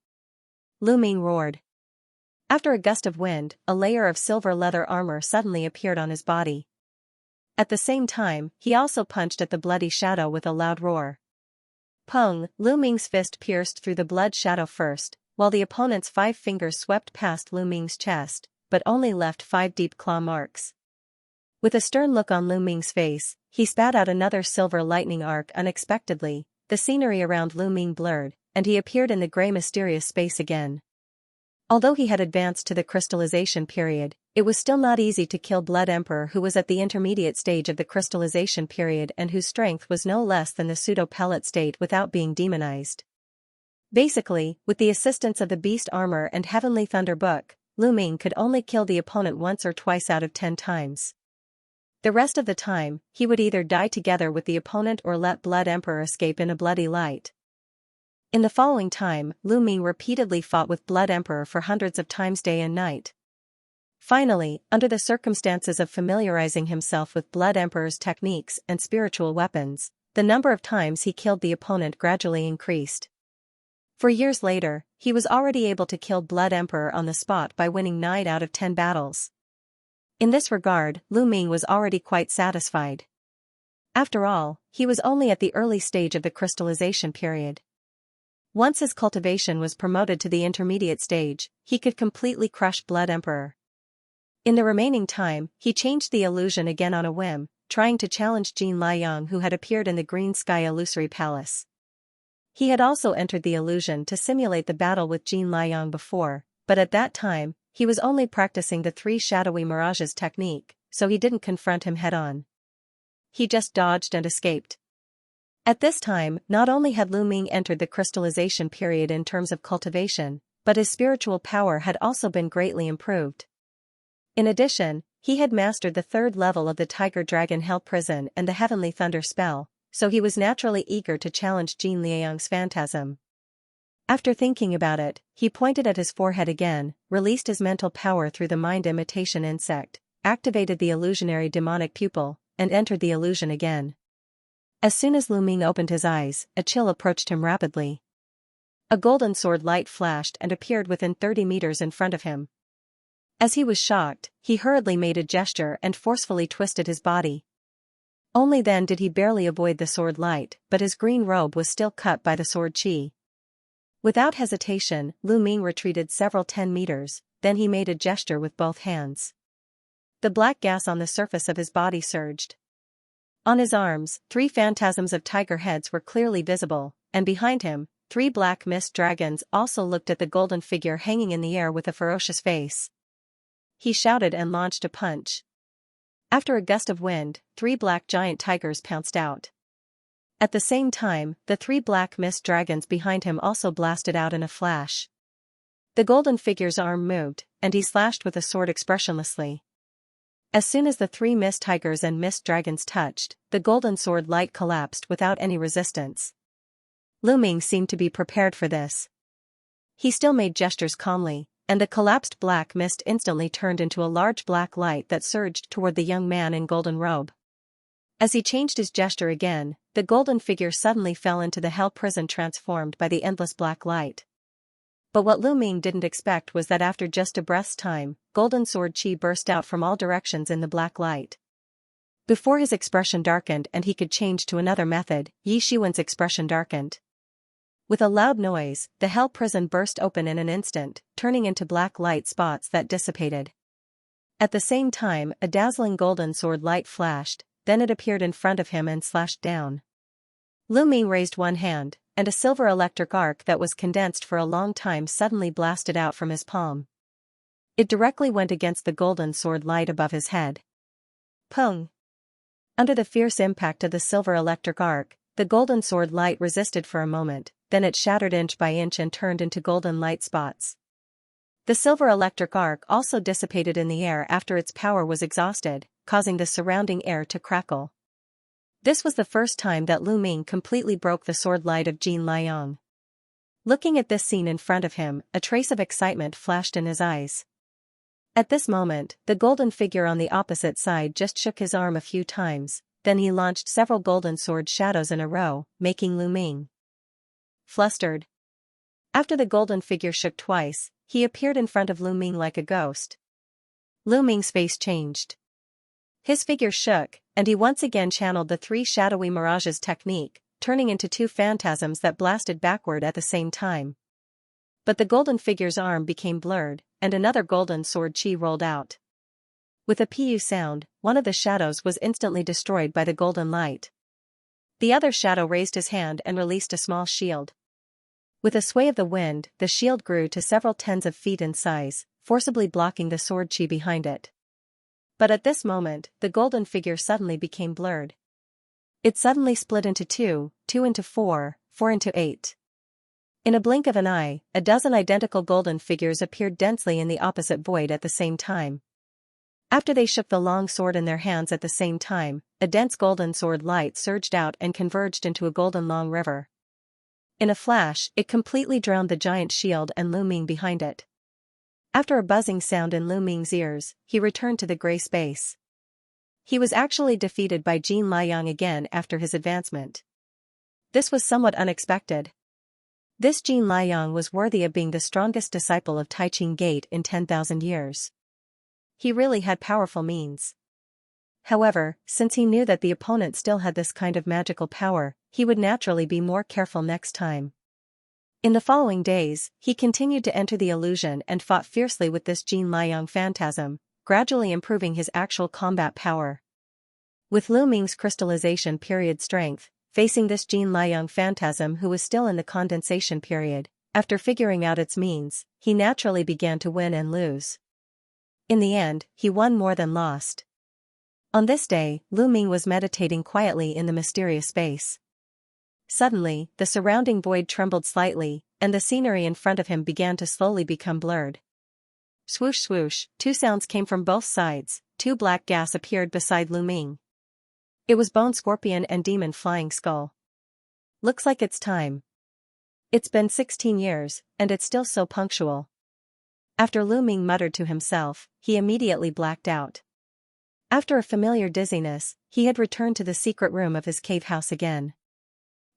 Lu Ming roared. After a gust of wind, a layer of silver leather armor suddenly appeared on his body. At the same time, he also punched at the bloody shadow with a loud roar. Pung! Lu Ming's fist pierced through the blood shadow first, while the opponent's 5 fingers swept past Lu Ming's chest, but only left 5 deep claw marks. With a stern look on Lu Ming's face, he spat out another silver lightning arc unexpectedly, the scenery around Lu Ming blurred, and he appeared in the gray mysterious space again. Although he had advanced to the crystallization period, it was still not easy to kill Blood Emperor, who was at the intermediate stage of the crystallization period and whose strength was no less than the pseudo-pellet state without being demonized. Basically, with the assistance of the beast armor and Heavenly Thunder book, Lu Ming could only kill the opponent once or twice out of 10 times. The rest of the time, he would either die together with the opponent or let Blood Emperor escape in a bloody light. In the following time, Lu Ming repeatedly fought with Blood Emperor for hundreds of times day and night. Finally, under the circumstances of familiarizing himself with Blood Emperor's techniques and spiritual weapons, the number of times he killed the opponent gradually increased. For years later, he was already able to kill Blood Emperor on the spot by winning 9 out of 10 battles. In this regard, Lu Ming was already quite satisfied. After all, he was only at the early stage of the crystallization period. Once his cultivation was promoted to the intermediate stage, he could completely crush Blood Emperor. In the remaining time, he changed the illusion again on a whim, trying to challenge Jin Liang, who had appeared in the Green Sky Illusory Palace. He had also entered the illusion to simulate the battle with Jin Liang before, but at that time, he was only practicing the 3 shadowy mirages technique, so he didn't confront him head-on. He just dodged and escaped. At this time, not only had Lu Ming entered the crystallization period in terms of cultivation, but his spiritual power had also been greatly improved. In addition, he had mastered the 3rd level of the Tiger Dragon Hell Prison and the Heavenly Thunder spell, so he was naturally eager to challenge Jin Liang's phantasm. After thinking about it, he pointed at his forehead again, released his mental power through the mind imitation insect, activated the illusionary demonic pupil, and entered the illusion again. As soon as Lu Ming opened his eyes, a chill approached him rapidly. A golden sword light flashed and appeared within 30 meters in front of him. As he was shocked, he hurriedly made a gesture and forcefully twisted his body. Only then did he barely avoid the sword light, but his green robe was still cut by the sword chi. Without hesitation, Lu Ming retreated several 10 meters, then he made a gesture with both hands. The black gas on the surface of his body surged. On his arms, 3 phantasms of tiger heads were clearly visible, and behind him, 3 black mist dragons also looked at the golden figure hanging in the air with a ferocious face. He shouted and launched a punch. After a gust of wind, 3 black giant tigers pounced out. At the same time, the 3 black mist dragons behind him also blasted out in a flash. The golden figure's arm moved, and he slashed with a sword expressionlessly. As soon as the 3 mist tigers and mist dragons touched, the golden sword light collapsed without any resistance. Lu Ming seemed to be prepared for this. He still made gestures calmly, and the collapsed black mist instantly turned into a large black light that surged toward the young man in golden robe. As he changed his gesture again, the golden figure suddenly fell into the hell prison transformed by the endless black light. But what Lu Ming didn't expect was that after just a breath's time, golden sword chi burst out from all directions in the black light. Before his expression darkened and he could change to another method, Yi Shiwen's expression darkened. With a loud noise, the hell prison burst open in an instant, turning into black light spots that dissipated. At the same time, a dazzling golden sword light flashed, then it appeared in front of him and slashed down. Lu Ming raised one hand, and a silver electric arc that was condensed for a long time suddenly blasted out from his palm. It directly went against the golden sword light above his head. Pung! Under the fierce impact of the silver electric arc, the golden sword light resisted for a moment, then it shattered inch by inch and turned into golden light spots. The silver electric arc also dissipated in the air after its power was exhausted, causing the surrounding air to crackle. This was the first time that Lu Ming completely broke the sword light of Jin Liang. Looking at this scene in front of him, a trace of excitement flashed in his eyes. At this moment, the golden figure on the opposite side just shook his arm a few times, then he launched several golden sword shadows in a row, making Lu Ming flustered. After the golden figure shook twice, he appeared in front of Lu Ming like a ghost. Lu Ming's face changed. His figure shook, and he once again channeled the 3 shadowy mirages technique, turning into 2 phantasms that blasted backward at the same time. But the golden figure's arm became blurred, and another golden sword chi rolled out. With a pu sound, one of the shadows was instantly destroyed by the golden light. The other shadow raised his hand and released a small shield. With a sway of the wind, the shield grew to several tens of feet in size, forcibly blocking the sword chi behind it. But at this moment, the golden figure suddenly became blurred. It suddenly split into 2, 2 into 4, 4 into 8. In a blink of an eye, a dozen identical golden figures appeared densely in the opposite void at the same time. After they shook the long sword in their hands at the same time, a dense golden sword light surged out and converged into a golden long river. In a flash, it completely drowned the giant shield and Lu Ming behind it. After a buzzing sound in Lu Ming's ears, he returned to the gray space. He was actually defeated by Jin Liang again after his advancement. This was somewhat unexpected. This Jin Liang was worthy of being the strongest disciple of Taiqing Gate in 10,000 years. He really had powerful means. However, since he knew that the opponent still had this kind of magical power, he would naturally be more careful next time. In the following days, he continued to enter the illusion and fought fiercely with this Jin Liang phantasm, gradually improving his actual combat power. With Lu Ming's crystallization period strength, facing this Jin Liang phantasm who was still in the condensation period, after figuring out its means, he naturally began to win and lose. In the end, he won more than lost. On this day, Lu Ming was meditating quietly in the mysterious space. Suddenly, the surrounding void trembled slightly, and the scenery in front of him began to slowly become blurred. Swoosh swoosh, 2 sounds came from both sides, 2 black gas appeared beside Lu Ming. It was Bone Scorpion and Demon Flying Skull. Looks like it's time. It's been 16 years, and it's still so punctual. After Lu Ming muttered to himself, he immediately blacked out. After a familiar dizziness, he had returned to the secret room of his cave house again.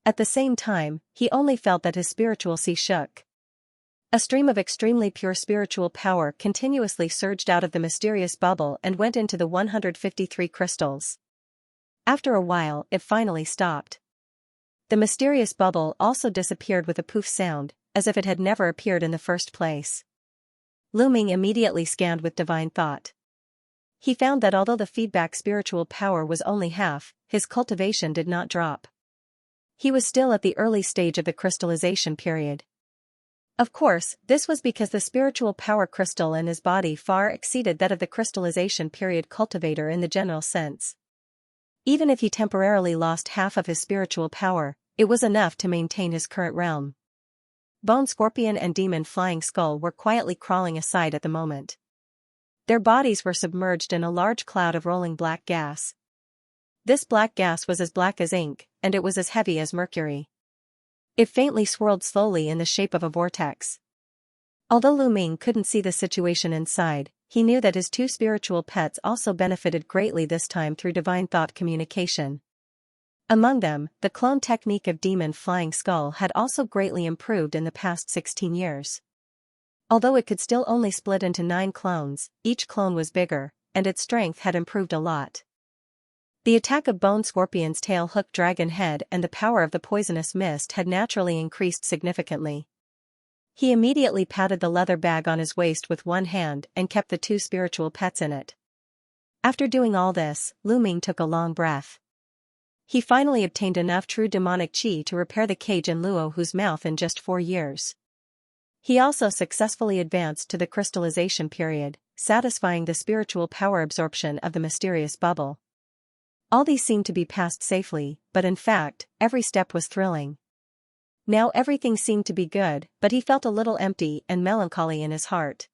At the same time, he only felt that his spiritual sea shook. A stream of extremely pure spiritual power continuously surged out of the mysterious bubble and went into the 153 crystals. After a while, it finally stopped. The mysterious bubble also disappeared with a poof sound, as if it had never appeared in the first place. Lu Ming immediately scanned with divine thought. He found that although the feedback spiritual power was only half, his cultivation did not drop. He was still at the early stage of the crystallization period. Of course, this was because the spiritual power crystal in his body far exceeded that of the crystallization period cultivator in the general sense. Even if he temporarily lost half of his spiritual power, it was enough to maintain his current realm. Bone Scorpion and Demon Flying Skull were quietly crawling aside at the moment. Their bodies were submerged in a large cloud of rolling black gas. This black gas was as black as ink, and it was as heavy as mercury. It faintly swirled slowly in the shape of a vortex. Although Lu Ming couldn't see the situation inside, he knew that his two spiritual pets also benefited greatly this time through divine thought communication. Among them, the clone technique of Demon Flying Skull had also greatly improved in the past 16 years. Although it could still only split into 9 clones, each clone was bigger, and its strength had improved a lot. The attack of Bone Scorpion's tail hook dragon head and the power of the poisonous mist had naturally increased significantly. He immediately patted the leather bag on his waist with one hand and kept the two spiritual pets in it. After doing all this, Lu Ming took a long breath. He finally obtained enough true demonic qi to repair the cage in Luo Hu's mouth in just 4 years. He also successfully advanced to the crystallization period, satisfying the spiritual power absorption of the mysterious bubble. All these seemed to be passed safely, but in fact, every step was thrilling. Now everything seemed to be good, but he felt a little empty and melancholy in his heart.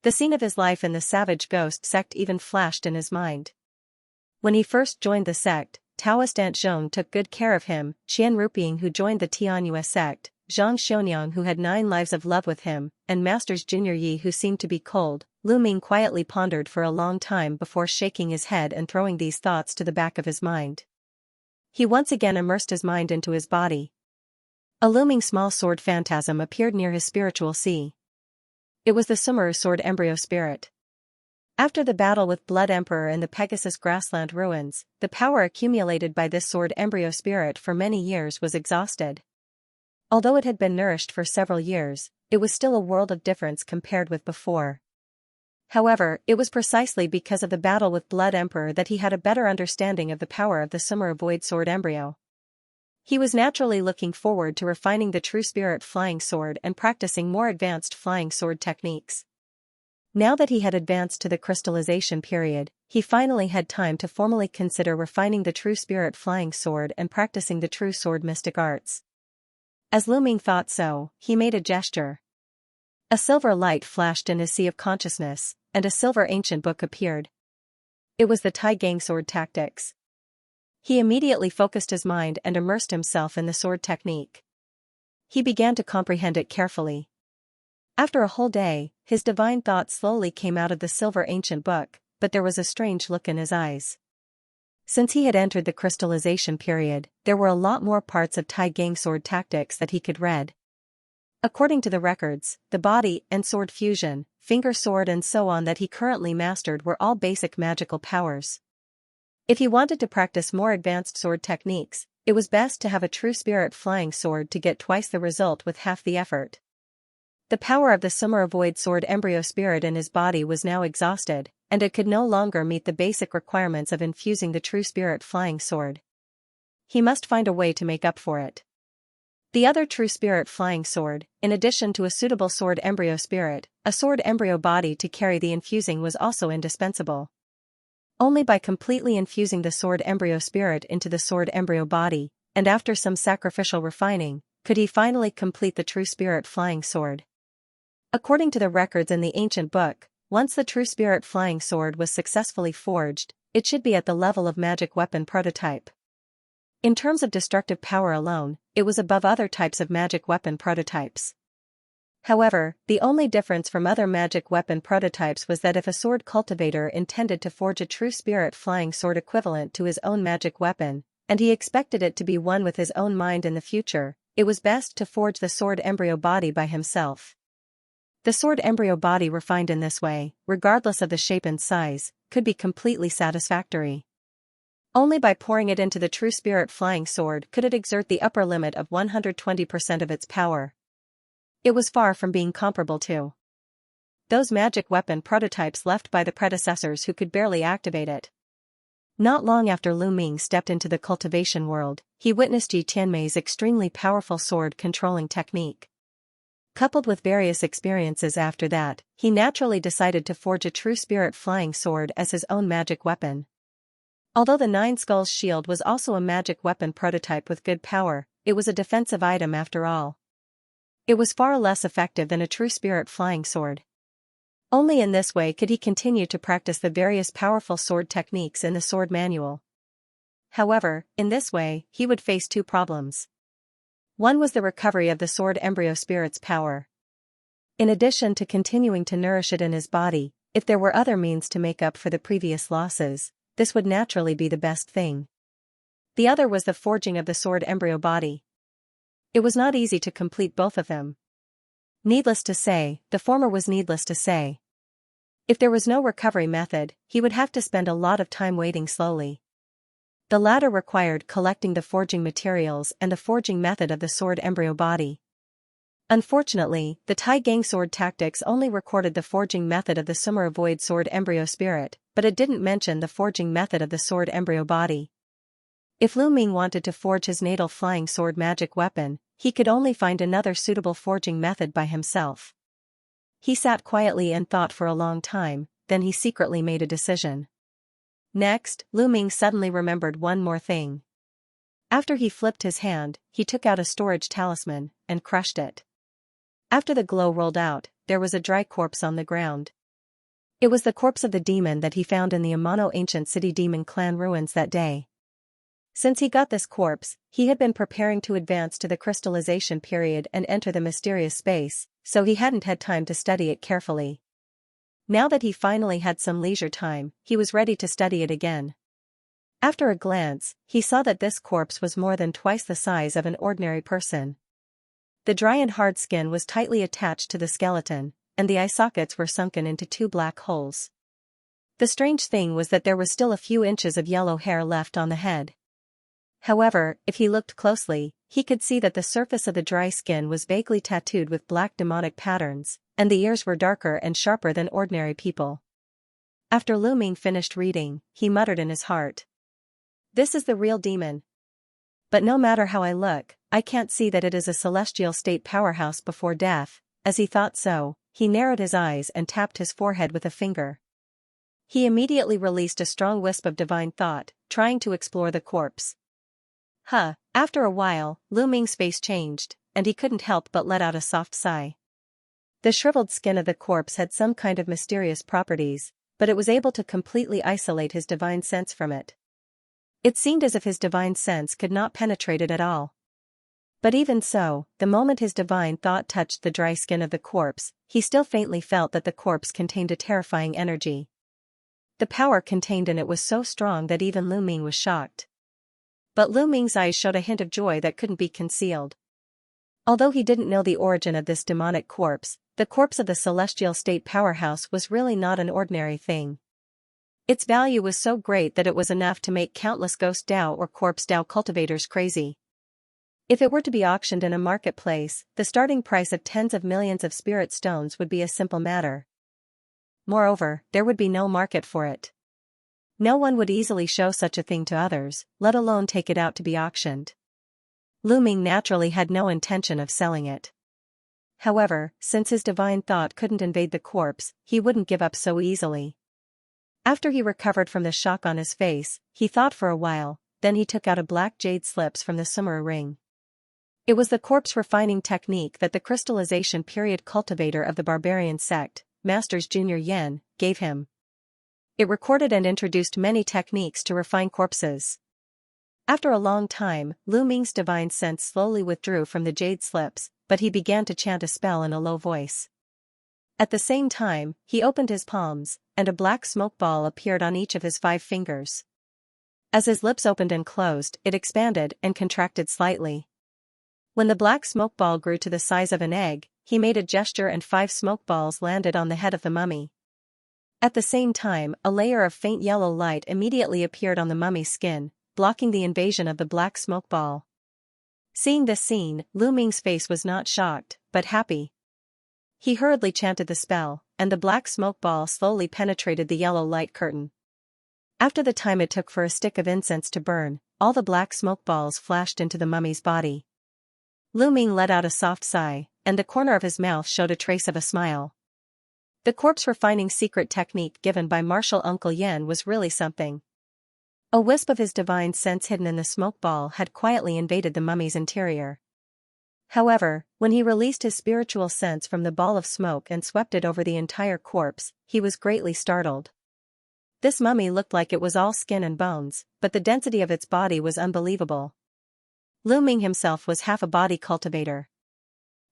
The scene of his life in the Savage Ghost sect even flashed in his mind. When he first joined the sect, Taoist Aunt Zhong took good care of him, Qian Ruping who joined the Tianyue sect, Zhang Xionyang who had 9 lives of love with him, and Masters Junior Yi who seemed to be cold. Lu Ming quietly pondered for a long time before shaking his head and throwing these thoughts to the back of his mind. He once again immersed his mind into his body. A looming small sword phantasm appeared near his spiritual sea. It was the Sumeru sword embryo spirit. After the battle with Blood Emperor in the Pegasus grassland ruins, the power accumulated by this sword embryo spirit for many years was exhausted. Although it had been nourished for several years, it was still a world of difference compared with before. However, it was precisely because of the battle with Blood Emperor that he had a better understanding of the power of the Sumeru void sword embryo. He was naturally looking forward to refining the true spirit flying sword and practicing more advanced flying sword techniques. Now that he had advanced to the crystallization period, he finally had time to formally consider refining the true spirit flying sword and practicing the true sword mystic arts. As Lu Ming thought so, he made a gesture. A silver light flashed in his sea of consciousness, and a silver ancient book appeared. It was the Tai Gang sword tactics. He immediately focused his mind and immersed himself in the sword technique. He began to comprehend it carefully. After a whole day, his divine thought slowly came out of the silver ancient book, but there was a strange look in his eyes. Since he had entered the crystallization period, there were a lot more parts of Tai Gang sword tactics that he could read. According to the records, the body and sword fusion, finger sword and so on that he currently mastered were all basic magical powers. If he wanted to practice more advanced sword techniques, it was best to have a true spirit flying sword to get twice the result with half the effort. The power of the Sumeru void sword embryo spirit in his body was now exhausted, and it could no longer meet the basic requirements of infusing the true spirit flying sword. He must find a way to make up for it. The other true spirit flying sword, in addition to a suitable sword embryo spirit, a sword embryo body to carry the infusing was also indispensable. Only by completely infusing the sword embryo spirit into the sword embryo body, and after some sacrificial refining, could he finally complete the true spirit flying sword. According to the records in the ancient book, once the true spirit flying sword was successfully forged, it should be at the level of magic weapon prototype. In terms of destructive power alone, it was above other types of magic weapon prototypes. However, the only difference from other magic weapon prototypes was that if a sword cultivator intended to forge a true spirit flying sword equivalent to his own magic weapon, and he expected it to be one with his own mind in the future, it was best to forge the sword embryo body by himself. The sword embryo body refined in this way, regardless of the shape and size, could be completely satisfactory. Only by pouring it into the true spirit flying sword could it exert the upper limit of 120% of its power. It was far from being comparable to those magic weapon prototypes left by the predecessors who could barely activate it. Not long after Lu Ming stepped into the cultivation world, he witnessed Yi Tianmei's extremely powerful sword-controlling technique. Coupled with various experiences after that, he naturally decided to forge a true spirit flying sword as his own magic weapon. Although the Nine Skulls shield was also a magic weapon prototype with good power, it was a defensive item after all. It was far less effective than a true spirit flying sword. Only in this way could he continue to practice the various powerful sword techniques in the sword manual. However, in this way, he would face two problems. One was the recovery of the sword embryo spirit's power. In addition to continuing to nourish it in his body, if there were other means to make up for the previous losses, this would naturally be the best thing. The other was the forging of the sword embryo body. It was not easy to complete both of them. Needless to say, the former was needless to say. If there was no recovery method, he would have to spend a lot of time waiting slowly. The latter required collecting the forging materials and the forging method of the sword embryo body. Unfortunately, the Tai Gang sword tactics only recorded the forging method of the Sumera Void sword embryo spirit, but it didn't mention the forging method of the sword embryo body. If Lu Ming wanted to forge his natal flying sword magic weapon, he could only find another suitable forging method by himself. He sat quietly and thought for a long time, then he secretly made a decision. Next, Lu Ming suddenly remembered one more thing. After he flipped his hand, he took out a storage talisman and crushed it. After the glow rolled out, there was a dry corpse on the ground. It was the corpse of the demon that he found in the Amano ancient city demon clan ruins that day. Since he got this corpse, he had been preparing to advance to the crystallization period and enter the mysterious space, so he hadn't had time to study it carefully. Now that he finally had some leisure time, he was ready to study it again. After a glance, he saw that this corpse was more than twice the size of an ordinary person. The dry and hard skin was tightly attached to the skeleton, and the eye sockets were sunken into two black holes. The strange thing was that there was still a few inches of yellow hair left on the head. However, if he looked closely, he could see that the surface of the dry skin was vaguely tattooed with black demonic patterns, and the ears were darker and sharper than ordinary people. After Lu Ming finished reading, he muttered in his heart, "This is the real demon. But no matter how I look, I can't see that it is a celestial state powerhouse before death." As he thought so, he narrowed his eyes and tapped his forehead with a finger. He immediately released a strong wisp of divine thought, trying to explore the corpse. After a while, Lu Ming's face changed, and he couldn't help but let out a soft sigh. The shriveled skin of the corpse had some kind of mysterious properties, but it was able to completely isolate his divine sense from it. It seemed as if his divine sense could not penetrate it at all. But even so, the moment his divine thought touched the dry skin of the corpse, he still faintly felt that the corpse contained a terrifying energy. The power contained in it was so strong that even Lu Ming was shocked. But Lu Ming's eyes showed a hint of joy that couldn't be concealed. Although he didn't know the origin of this demonic corpse, the corpse of the celestial state powerhouse was really not an ordinary thing. Its value was so great that it was enough to make countless ghost Dao or corpse Dao cultivators crazy. If it were to be auctioned in a marketplace, the starting price of tens of millions of spirit stones would be a simple matter. Moreover, there would be no market for it. No one would easily show such a thing to others, let alone take it out to be auctioned. Lu Ming naturally had no intention of selling it. However, since his divine thought couldn't invade the corpse, he wouldn't give up so easily. After he recovered from the shock on his face, he thought for a while, then he took out a black jade slips from the Sumera ring. It was the corpse refining technique that the crystallization period cultivator of the barbarian sect, Masters Junior Yen, gave him. It recorded and introduced many techniques to refine corpses. After a long time, Lu Ming's divine sense slowly withdrew from the jade slips, but he began to chant a spell in a low voice. At the same time, he opened his palms, and a black smoke ball appeared on each of his 5 fingers. As his lips opened and closed, it expanded and contracted slightly. When the black smoke ball grew to the size of an egg, he made a gesture and 5 smoke balls landed on the head of the mummy. At the same time, a layer of faint yellow light immediately appeared on the mummy's skin, blocking the invasion of the black smoke ball. Seeing this scene, Lu Ming's face was not shocked, but happy. He hurriedly chanted the spell, and the black smoke ball slowly penetrated the yellow light curtain. After the time it took for a stick of incense to burn, all the black smoke balls flashed into the mummy's body. Lu Ming let out a soft sigh, and the corner of his mouth showed a trace of a smile. The corpse refining secret technique given by Martial Uncle Yen was really something. A wisp of his divine sense hidden in the smoke ball had quietly invaded the mummy's interior. However, when he released his spiritual sense from the ball of smoke and swept it over the entire corpse, he was greatly startled. This mummy looked like it was all skin and bones, but the density of its body was unbelievable. Lu Ming himself was half a body cultivator.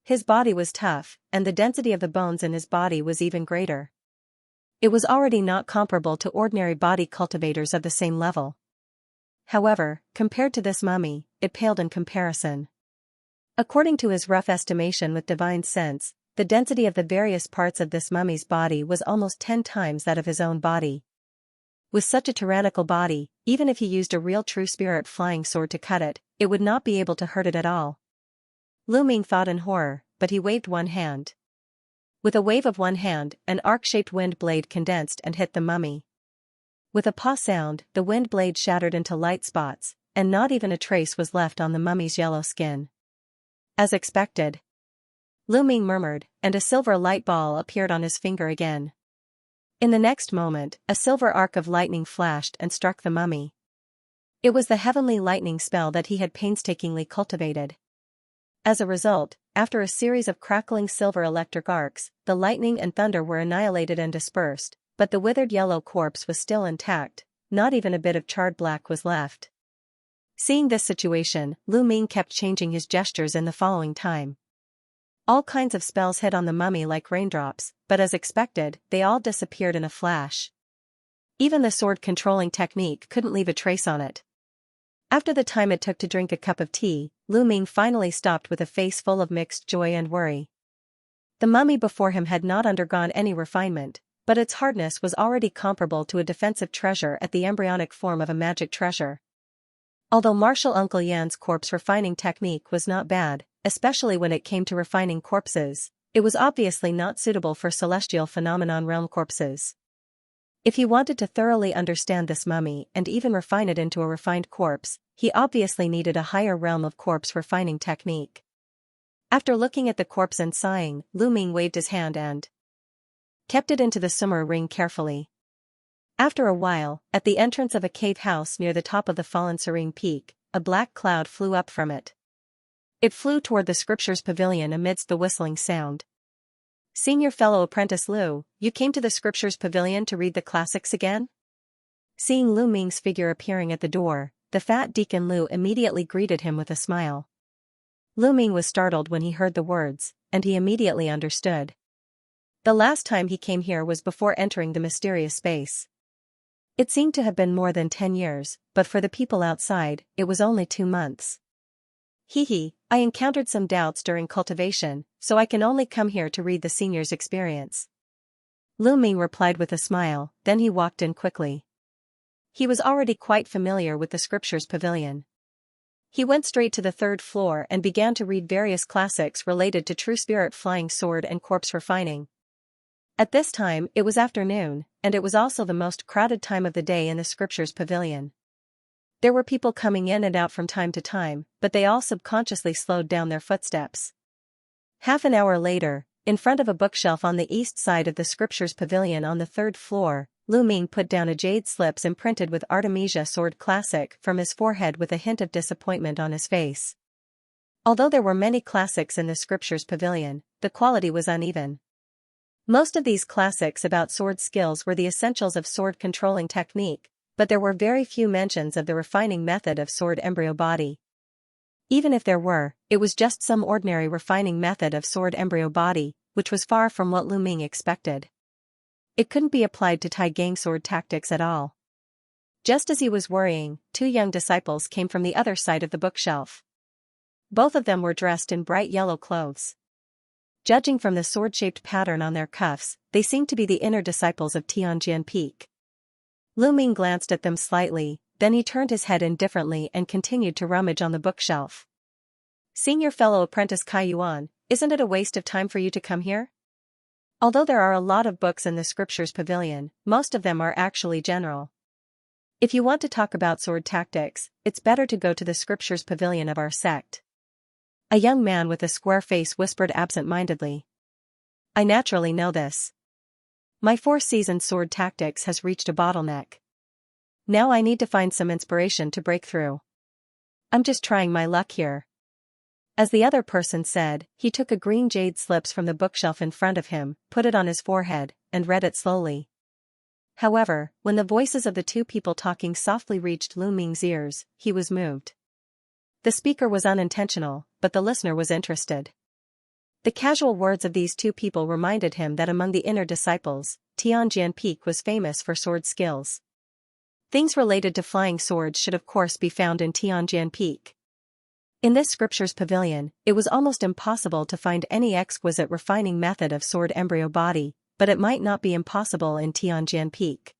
His body was tough, and the density of the bones in his body was even greater. It was already not comparable to ordinary body cultivators of the same level. However, compared to this mummy, it paled in comparison. According to his rough estimation with divine sense, the density of the various parts of this mummy's body was almost 10 times that of his own body. With such a tyrannical body, even if he used a real true spirit flying sword to cut it, it would not be able to hurt it at all. Lu Ming thought in horror, but he waved one hand. With a wave of one hand, an arc-shaped wind blade condensed and hit the mummy. With a paw sound, the wind blade shattered into light spots, and not even a trace was left on the mummy's yellow skin. As expected. Lu Ming murmured, and a silver light ball appeared on his finger again. In the next moment, a silver arc of lightning flashed and struck the mummy. It was the heavenly lightning spell that he had painstakingly cultivated. As a result, after a series of crackling silver electric arcs, the lightning and thunder were annihilated and dispersed, but the withered yellow corpse was still intact, not even a bit of charred black was left. Seeing this situation, Lu Ming kept changing his gestures in the following time. All kinds of spells hit on the mummy like raindrops, but as expected, they all disappeared in a flash. Even the sword-controlling technique couldn't leave a trace on it. After the time it took to drink a cup of tea, Lu Ming finally stopped with a face full of mixed joy and worry. The mummy before him had not undergone any refinement, but its hardness was already comparable to a defensive treasure at the embryonic form of a magic treasure. Although Martial Uncle Yan's corpse refining technique was not bad, especially when it came to refining corpses, it was obviously not suitable for celestial phenomenon realm corpses. If he wanted to thoroughly understand this mummy and even refine it into a refined corpse, he obviously needed a higher realm of corpse refining technique. After looking at the corpse and sighing, Lu Ming waved his hand and kept it into the summer ring carefully. After a while, at the entrance of a cave house near the top of the fallen serene peak, a black cloud flew up from it. It flew toward the scriptures pavilion amidst the whistling sound. "Senior fellow apprentice Lu, you came to the scriptures pavilion to read the classics again?" Seeing Lu Ming's figure appearing at the door, the fat deacon Lu immediately greeted him with a smile. Lu Ming was startled when he heard the words, and he immediately understood. The last time he came here was before entering the mysterious space. It seemed to have been more than 10 years, but for the people outside, it was only 2 months. I encountered some doubts during cultivation, so I can only come here to read the senior's experience." Lu Ming replied with a smile, then he walked in quickly. He was already quite familiar with the scriptures pavilion. He went straight to the 3rd floor and began to read various classics related to true spirit flying sword and corpse refining. At this time, it was afternoon, and it was also the most crowded time of the day in the scriptures pavilion. There were people coming in and out from time to time, but they all subconsciously slowed down their footsteps. Half an hour later, in front of a bookshelf on the east side of the scriptures pavilion on the 3rd floor, Lu Ming put down a jade slips imprinted with Artemisia sword classic from his forehead with a hint of disappointment on his face. Although there were many classics in the scriptures pavilion, the quality was uneven. Most of these classics about sword skills were the essentials of sword controlling technique, but there were very few mentions of the refining method of sword embryo body. Even if there were, it was just some ordinary refining method of sword embryo body, which was far from what Lu Ming expected. It couldn't be applied to Tai gang sword tactics at all. Just as he was worrying, 2 young disciples came from the other side of the bookshelf. Both of them were dressed in bright yellow clothes. Judging from the sword-shaped pattern on their cuffs, they seemed to be the inner disciples of Tianjian Peak. Lu Ming glanced at them slightly, then he turned his head indifferently and continued to rummage on the bookshelf. "Senior fellow apprentice Kai Yuan, isn't it a waste of time for you to come here? Although there are a lot of books in the scriptures pavilion, most of them are actually general. If you want to talk about sword tactics, it's better to go to the scriptures pavilion of our sect. A young man with a square face whispered absent-mindedly. I naturally know this. My 4-season sword tactics has reached a bottleneck. Now I need to find some inspiration to break through. I'm just trying my luck here. As the other person said, he took a green jade slips from the bookshelf in front of him, put it on his forehead, and read it slowly. However, when the voices of the two people talking softly reached Lu Ming's ears, he was moved. The speaker was unintentional, but the listener was interested. The casual words of these two people reminded him that among the inner disciples, Tianjian Peak was famous for sword skills. Things related to flying swords should of course be found in Tianjian Peak. In this scriptures pavilion, it was almost impossible to find any exquisite refining method of sword embryo body, but it might not be impossible in Tianjian Peak.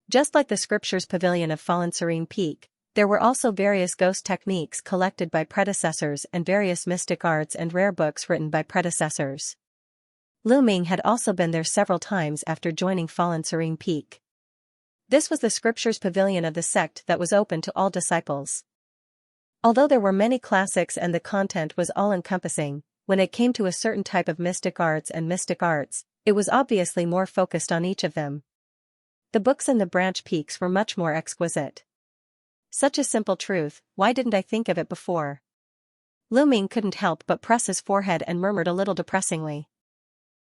Just like the scriptures pavilion of Fallen Serene Peak, there were also various ghost techniques collected by predecessors and various mystic arts and rare books written by predecessors. Lu Ming had also been there several times after joining Fallen Serene Peak. This was the scriptures pavilion of the sect that was open to all disciples. Although there were many classics and the content was all-encompassing, when it came to a certain type of mystic arts, it was obviously more focused on each of them. The books in the branch peaks were much more exquisite. Such a simple truth, why didn't I think of it before? Lu Ming couldn't help but press his forehead and murmured a little depressingly.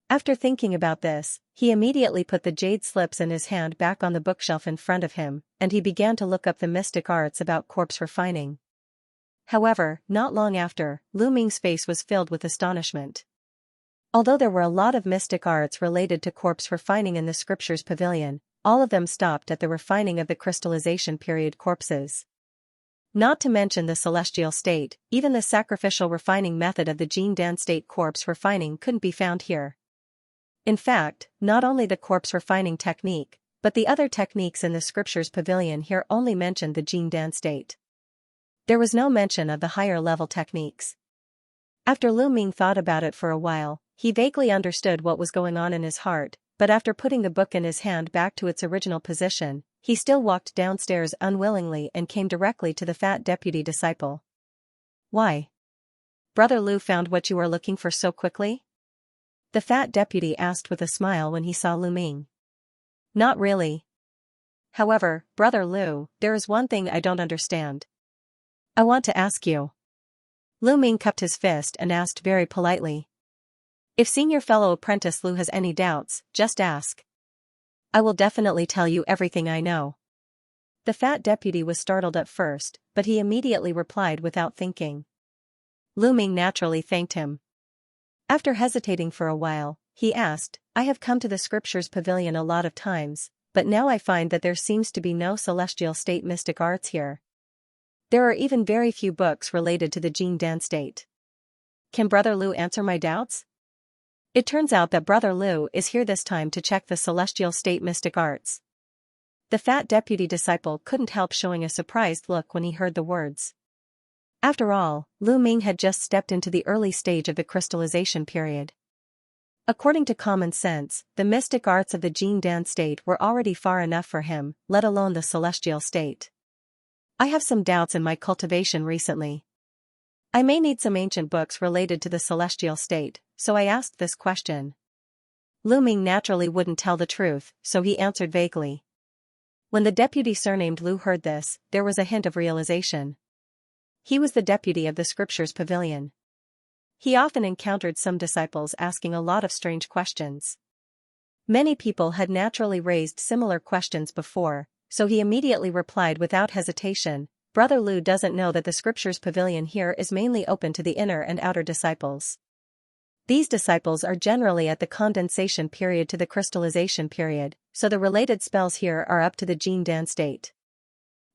After thinking about this, he immediately put the jade slips in his hand back on the bookshelf in front of him, and he began to look up the mystic arts about corpse refining. However, not long after, Lu Ming's face was filled with astonishment. Although there were a lot of mystic arts related to corpse refining in the scriptures pavilion, all of them stopped at the refining of the crystallization period corpses. Not to mention the celestial state, even the sacrificial refining method of the Jingdan state corpse refining couldn't be found here. In fact, not only the corpse refining technique, but the other techniques in the scriptures pavilion here only mentioned the Jingdan state. There was no mention of the higher level techniques. After Lu Ming thought about it for a while, he vaguely understood what was going on in his heart, but after putting the book in his hand back to its original position, he still walked downstairs unwillingly and came directly to the fat deputy disciple. Why? Brother Lu found what you are looking for so quickly? The fat deputy asked with a smile when he saw Lu Ming. Not really. However, Brother Lu, there is one thing I don't understand. I want to ask you. Lu Ming cupped his fist and asked very politely. If senior fellow apprentice Lu has any doubts, just ask. I will definitely tell you everything I know. The fat deputy was startled at first, but he immediately replied without thinking. Lu Ming naturally thanked him. After hesitating for a while, he asked, I have come to the scriptures pavilion a lot of times, but now I find that there seems to be no celestial state mystic arts here. There are even very few books related to the Jingdan state. Can Brother Lu answer my doubts? It turns out that Brother Lu is here this time to check the celestial state mystic arts. The fat deputy disciple couldn't help showing a surprised look when he heard the words. After all, Lu Ming had just stepped into the early stage of the crystallization period. According to common sense, the mystic arts of the Jingdan state were already far enough for him, let alone the celestial state. I have some doubts in my cultivation recently. I may need some ancient books related to the celestial state, so I asked this question. Lu Ming naturally wouldn't tell the truth, so he answered vaguely. When the deputy surnamed Lu heard this, there was a hint of realization. He was the deputy of the scriptures pavilion. He often encountered some disciples asking a lot of strange questions. Many people had naturally raised similar questions before, so he immediately replied without hesitation, Brother Lu doesn't know that the scriptures pavilion here is mainly open to the inner and outer disciples. These disciples are generally at the condensation period to the crystallization period, so the related spells here are up to the Jingdan state.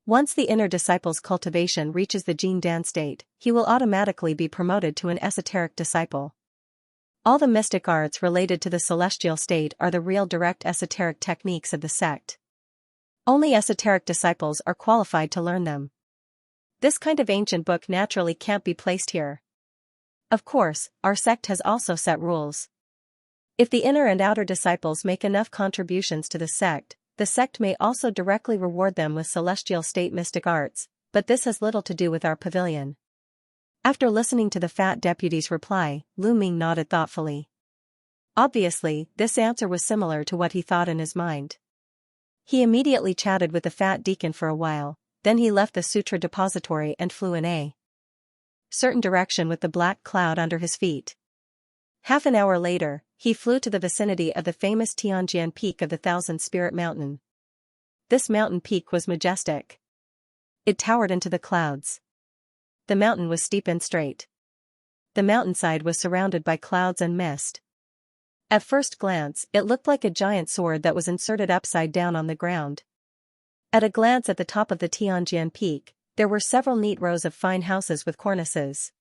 Once the inner disciple's cultivation reaches the Jingdan state, he will automatically be promoted to an esoteric disciple. All the mystic arts related to the celestial state are the real direct esoteric techniques of the sect. Only esoteric disciples are qualified to learn them. This kind of ancient book naturally can't be placed here. Of course, our sect has also set rules. If the inner and outer disciples make enough contributions to the sect, the sect may also directly reward them with celestial state mystic arts, but this has little to do with our pavilion. After listening to the fat deputy's reply, Lu Ming nodded thoughtfully. Obviously, this answer was similar to what he thought in his mind. He immediately chatted with the fat deacon for a while, then he left the sutra depository and flew in a certain direction with the black cloud under his feet. Half an hour later, he flew to the vicinity of the famous Tianjian Peak of the Thousand Spirit Mountain. This mountain peak was majestic. It towered into the clouds. The mountain was steep and straight. The mountainside was surrounded by clouds and mist. At first glance, it looked like a giant sword that was inserted upside down on the ground. At a glance at the top of the Tianjian Peak, there were several neat rows of fine houses with cornices.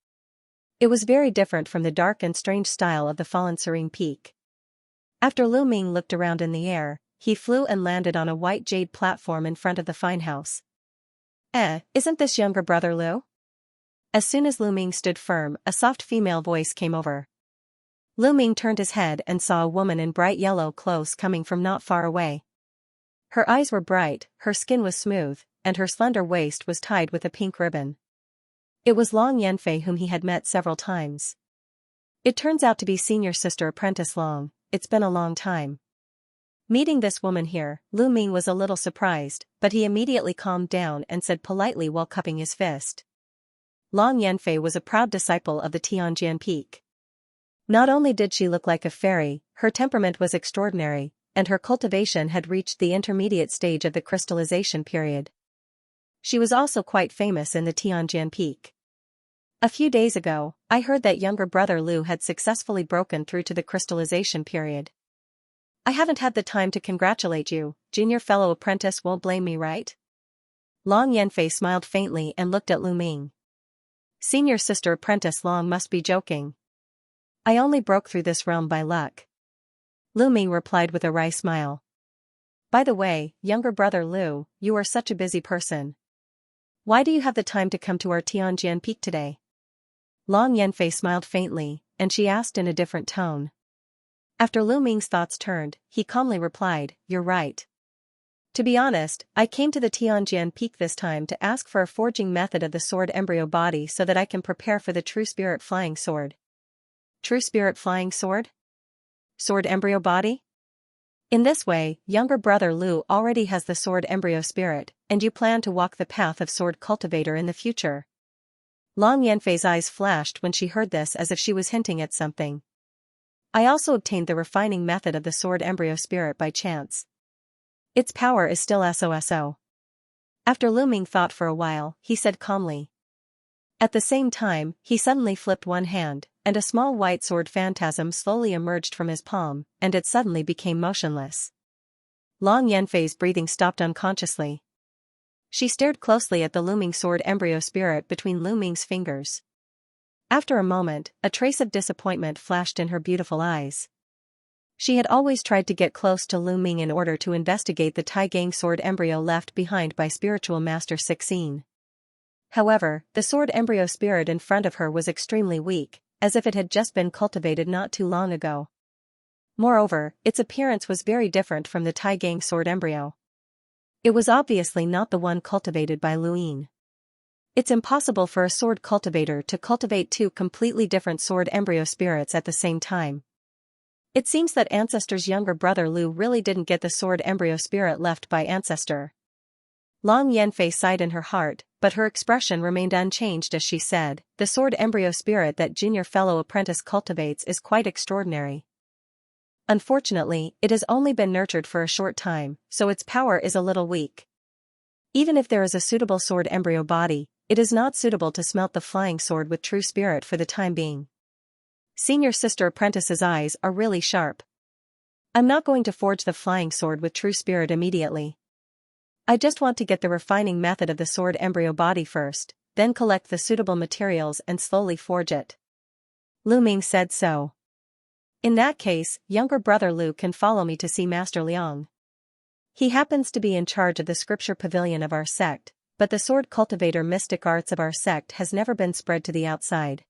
It was very different from the dark and strange style of the fallen serene peak. After Lu Ming looked around in the air, he flew and landed on a white jade platform in front of the fine house. Isn't this younger brother Lu? As soon as Lu Ming stood firm, a soft female voice came over. Lu Ming turned his head and saw a woman in bright yellow clothes coming from not far away. Her eyes were bright, her skin was smooth, and her slender waist was tied with a pink ribbon. It was Long Yanfei, whom he had met several times. It turns out to be senior sister apprentice Long. It's been a long time. Meeting this woman here, Lu Ming was a little surprised, but he immediately calmed down and said politely while cupping his fist. Long Yanfei was a proud disciple of the Tianjian Peak. Not only did she look like a fairy, her temperament was extraordinary, and her cultivation had reached the intermediate stage of the crystallization period. She was also quite famous in the Tianjian Peak. A few days ago, I heard that younger brother Lu had successfully broken through to the crystallization period. I haven't had the time to congratulate you, junior fellow apprentice won't blame me, right? Long Yanfei smiled faintly and looked at Lu Ming. Senior sister apprentice Long must be joking. I only broke through this realm by luck. Lu Ming replied with a wry smile. By the way, younger brother Lu, you are such a busy person. Why do you have the time to come to our Tianjian Peak today? Long Yanfei smiled faintly, and she asked in a different tone. After Lu Ming's thoughts turned, he calmly replied, You're right. To be honest, I came to the Tianjian Peak this time to ask for a forging method of the sword embryo body so that I can prepare for the True Spirit Flying Sword. True Spirit Flying Sword? Sword embryo body? In this way, younger brother Lu already has the sword embryo spirit, and you plan to walk the path of sword cultivator in the future. Long Yanfei's eyes flashed when she heard this as if she was hinting at something. I also obtained the refining method of the sword embryo spirit by chance. Its power is still SOSO. After Lu Ming thought for a while, he said calmly. At the same time, he suddenly flipped one hand, and a small white sword phantasm slowly emerged from his palm, and it suddenly became motionless. Long Yanfei's breathing stopped unconsciously. She stared closely at the looming sword embryo spirit between Lu Ming's fingers. After a moment, a trace of disappointment flashed in her beautiful eyes. She had always tried to get close to Lu Ming in order to investigate the Taigang sword embryo left behind by spiritual master Sixteen. However, the sword embryo spirit in front of her was extremely weak, as if it had just been cultivated not too long ago. Moreover, its appearance was very different from the Taigang sword embryo. It was obviously not the one cultivated by Lu Yin. It's impossible for a sword cultivator to cultivate two completely different sword embryo spirits at the same time. It seems that Ancestor's younger brother Lu really didn't get the sword embryo spirit left by Ancestor. Long Yanfei sighed in her heart, but her expression remained unchanged as she said, The sword embryo spirit that junior fellow apprentice cultivates is quite extraordinary. Unfortunately, it has only been nurtured for a short time, so its power is a little weak. Even if there is a suitable sword embryo body, it is not suitable to smelt the flying sword with true spirit for the time being. Senior sister apprentice's eyes are really sharp. I'm not going to forge the flying sword with true spirit immediately. I just want to get the refining method of the sword embryo body first, then collect the suitable materials and slowly forge it. Lu Ming said so. In that case, younger brother Lu can follow me to see Master Liang. He happens to be in charge of the scripture pavilion of our sect, but the sword cultivator mystic arts of our sect has never been spread to the outside.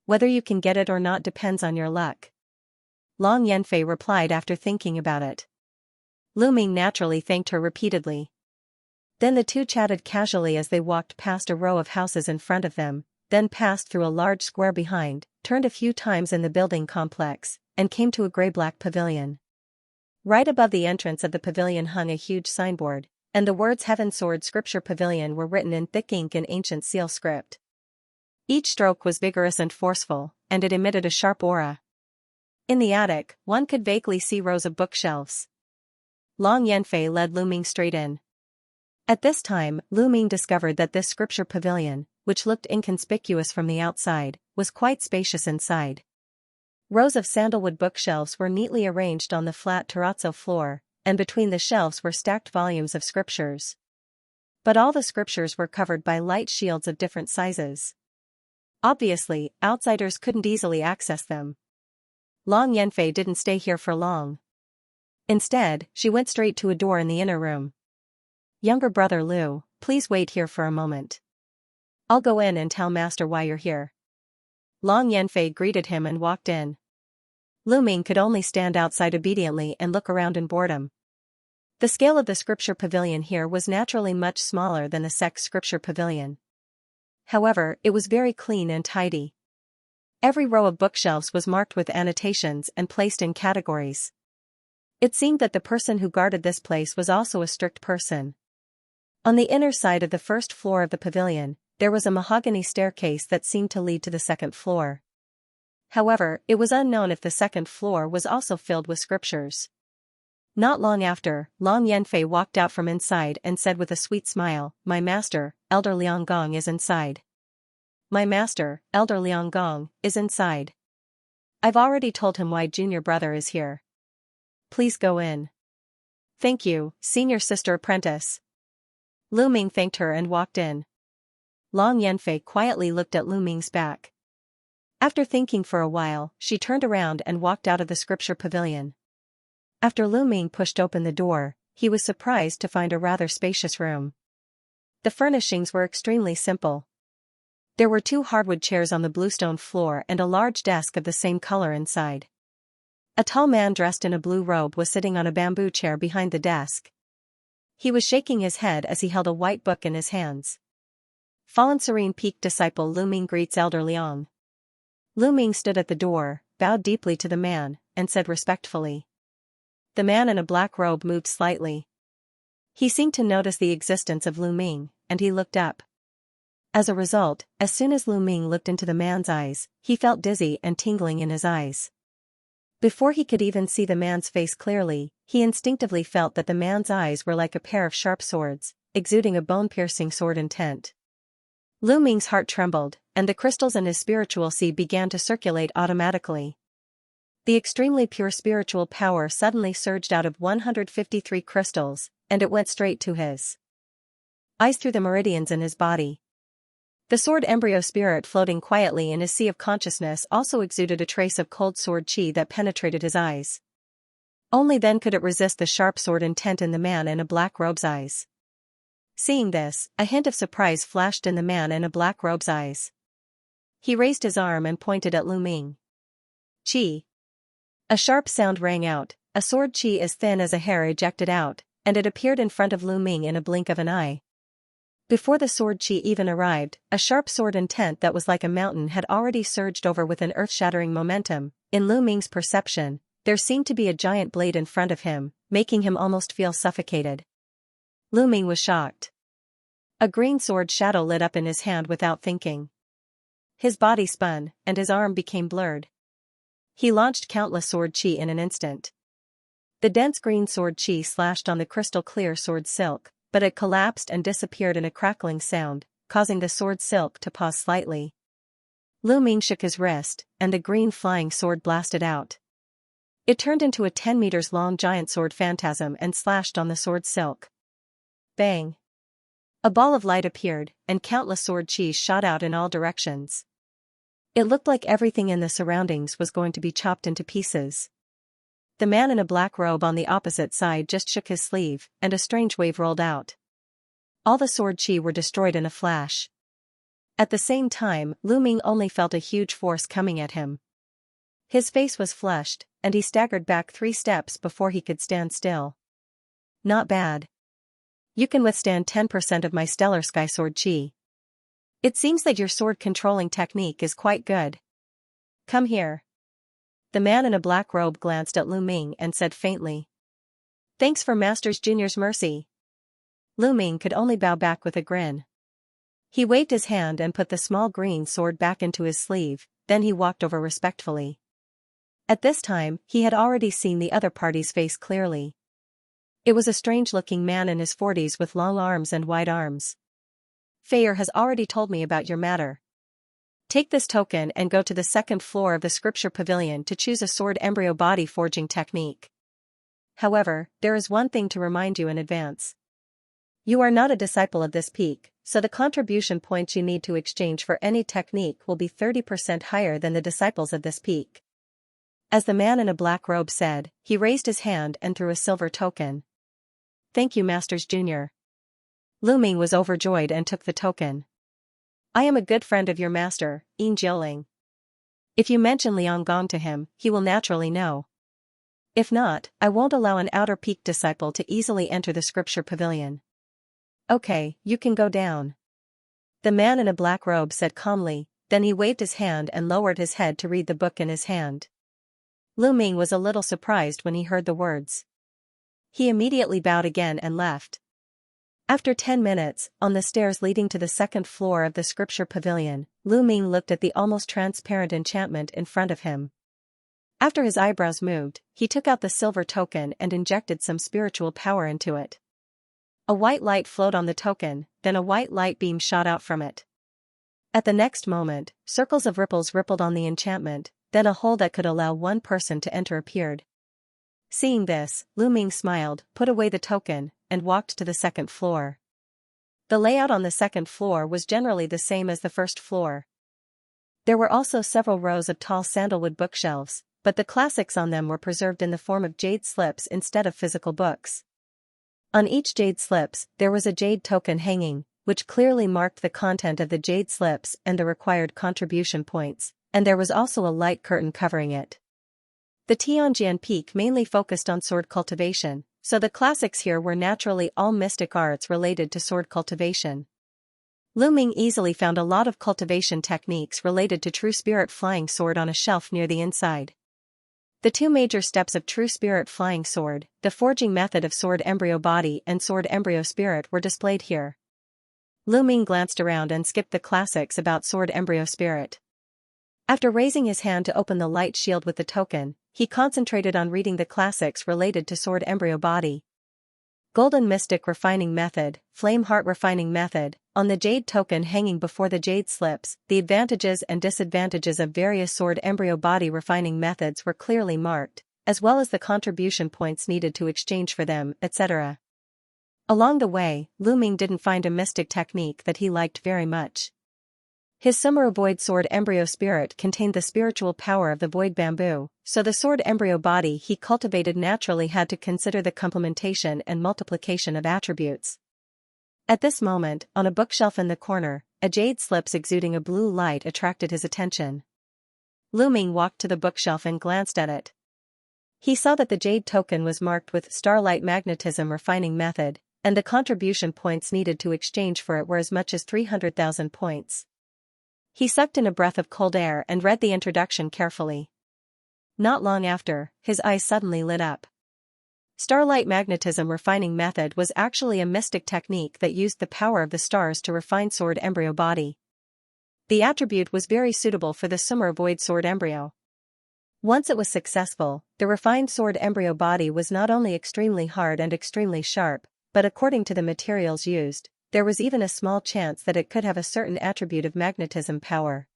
Whether you can get it or not depends on your luck. Long Yanfei replied after thinking about it. Lu Ming naturally thanked her repeatedly. Then the two chatted casually as they walked past a row of houses in front of them, then passed through a large square behind, turned a few times in the building complex, and came to a gray-black pavilion. Right above the entrance of the pavilion hung a huge signboard, and the words Heaven Sword Scripture Pavilion were written in thick ink in ancient seal script. Each stroke was vigorous and forceful, and it emitted a sharp aura. In the attic, one could vaguely see rows of bookshelves. Long Yanfei led Lu Ming straight in. At this time, Lu Ming discovered that this scripture pavilion, which looked inconspicuous from the outside, was quite spacious inside. Rows of sandalwood bookshelves were neatly arranged on the flat terrazzo floor, and between the shelves were stacked volumes of scriptures. But all the scriptures were covered by light shields of different sizes. Obviously, outsiders couldn't easily access them. Long Yanfei didn't stay here for long. Instead, she went straight to a door in the inner room. "Younger brother Lu, please wait here for a moment. I'll go in and tell Master why you're here." Long Yanfei greeted him and walked in. Lu Ming could only stand outside obediently and look around in boredom. The scale of the scripture pavilion here was naturally much smaller than the sect scripture pavilion. However, it was very clean and tidy. Every row of bookshelves was marked with annotations and placed in categories. It seemed that the person who guarded this place was also a strict person. On the inner side of the first floor of the pavilion, there was a mahogany staircase that seemed to lead to the second floor. However, it was unknown if the second floor was also filled with scriptures. Not long after, Long Yanfei walked out from inside and said with a sweet smile, "My master, Elder Liang Gong is inside. My master, Elder Liang Gong, is inside. I've already told him why junior brother is here. Please go in." "Thank you, senior sister apprentice." Lu Ming thanked her and walked in. Long Yanfei quietly looked at Lu Ming's back. After thinking for a while, she turned around and walked out of the scripture pavilion. After Lu Ming pushed open the door, he was surprised to find a rather spacious room. The furnishings were extremely simple. There were 2 hardwood chairs on the bluestone floor and a large desk of the same color inside. A tall man dressed in a blue robe was sitting on a bamboo chair behind the desk. He was shaking his head as he held a white book in his hands. Fallen Serene Peak Disciple Lu Ming greets Elder Liang. Lu Ming stood at the door, bowed deeply to the man, and said respectfully. The man in a black robe moved slightly. He seemed to notice the existence of Lu Ming, and he looked up. As a result, as soon as Lu Ming looked into the man's eyes, he felt dizzy and tingling in his eyes. Before he could even see the man's face clearly, he instinctively felt that the man's eyes were like a pair of sharp swords, exuding a bone-piercing sword intent. Lu Ming's heart trembled, and the crystals in his spiritual sea began to circulate automatically. The extremely pure spiritual power suddenly surged out of 153 crystals, and it went straight to his eyes through the meridians in his body. The sword embryo spirit floating quietly in his sea of consciousness also exuded a trace of cold sword chi that penetrated his eyes. Only then could it resist the sharp sword intent in the man in a black robe's eyes. Seeing this, a hint of surprise flashed in the man in a black robe's eyes. He raised his arm and pointed at Lu Ming. "Chi." A sharp sound rang out, a sword chi as thin as a hair ejected out, and it appeared in front of Lu Ming in a blink of an eye. Before the sword chi even arrived, a sharp sword intent that was like a mountain had already surged over with an earth-shattering momentum. In Lu Ming's perception, there seemed to be a giant blade in front of him, making him almost feel suffocated. Lu Ming was shocked. A green sword shadow lit up in his hand without thinking. His body spun, and his arm became blurred. He launched countless sword chi in an instant. The dense green sword chi slashed on the crystal-clear sword silk, but it collapsed and disappeared in a crackling sound, causing the sword silk to pause slightly. Lu Ming shook his wrist, and the green flying sword blasted out. It turned into a 10 meters long giant sword phantasm and slashed on the sword silk. Bang! A ball of light appeared, and countless sword chi shot out in all directions. It looked like everything in the surroundings was going to be chopped into pieces. The man in a black robe on the opposite side just shook his sleeve, and a strange wave rolled out. All the sword chi were destroyed in a flash. At the same time, Lu Ming only felt a huge force coming at him. His face was flushed, and he staggered back 3 steps before he could stand still. Not bad. You can withstand 10% of my stellar sky sword chi. It seems that your sword controlling technique is quite good. Come here. The man in a black robe glanced at Lu Ming and said faintly. Thanks for Master's Junior's mercy. Lu Ming could only bow back with a grin. He waved his hand and put the small green sword back into his sleeve, then he walked over respectfully. At this time, he had already seen the other party's face clearly. It was a strange-looking man in his 40s with long arms and wide arms. Feyer has already told me about your matter. Take this token and go to the second floor of the scripture pavilion to choose a sword embryo body forging technique. However, there is one thing to remind you in advance. You are not a disciple of this peak, so the contribution points you need to exchange for any technique will be 30% higher than the disciples of this peak. As the man in a black robe said, he raised his hand and threw a silver token. Thank you, Masters Junior. Lu Ming was overjoyed and took the token. I am a good friend of your master, Yin Jiuling. If you mention Liang Gong to him, he will naturally know. If not, I won't allow an outer peak disciple to easily enter the scripture pavilion. Okay, you can go down. The man in a black robe said calmly, then he waved his hand and lowered his head to read the book in his hand. Lu Ming was a little surprised when he heard the words. He immediately bowed again and left. After 10 minutes, on the stairs leading to the second floor of the scripture pavilion, Lu Ming looked at the almost transparent enchantment in front of him. After his eyebrows moved, he took out the silver token and injected some spiritual power into it. A white light flowed on the token, then a white light beam shot out from it. At the next moment, circles of ripples rippled on the enchantment, then a hole that could allow one person to enter appeared. Seeing this, Lu Ming smiled, put away the token, and walked to the second floor. The layout on the second floor was generally the same as the first floor. There were also several rows of tall sandalwood bookshelves, but the classics on them were preserved in the form of jade slips instead of physical books. On each jade slips, there was a jade token hanging, which clearly marked the content of the jade slips and the required contribution points, and there was also a light curtain covering it. The Tianjian Peak mainly focused on sword cultivation, so the classics here were naturally all mystic arts related to sword cultivation. Lu Ming easily found a lot of cultivation techniques related to True Spirit Flying Sword on a shelf near the inside. The two major steps of True Spirit Flying Sword, the forging method of Sword Embryo Body and Sword Embryo Spirit were displayed here. Lu Ming glanced around and skipped the classics about Sword Embryo Spirit. After raising his hand to open the light shield with the token, he concentrated on reading the classics related to Sword Embryo Body. Golden Mystic Refining Method, Flame Heart Refining Method, on the jade token hanging before the jade slips, the advantages and disadvantages of various Sword Embryo Body refining methods were clearly marked, as well as the contribution points needed to exchange for them, etc. Along the way, Lu Ming didn't find a mystic technique that he liked very much. His Sumeru Void Sword Embryo Spirit contained the spiritual power of the void bamboo, so the sword embryo body he cultivated naturally had to consider the complementation and multiplication of attributes. At this moment, on a bookshelf in the corner, a jade slips exuding a blue light attracted his attention. Lu Ming walked to the bookshelf and glanced at it. He saw that the jade token was marked with Starlight Magnetism Refining Method, and the contribution points needed to exchange for it were as much as 300,000 points. He sucked in a breath of cold air and read the introduction carefully. Not long after, his eyes suddenly lit up. Starlight Magnetism Refining Method was actually a mystic technique that used the power of the stars to refine sword embryo body. The attribute was very suitable for the Sumeru Void Sword Embryo. Once it was successful, the refined sword embryo body was not only extremely hard and extremely sharp, but according to the materials used, there was even a small chance that it could have a certain attribute of magnetism power.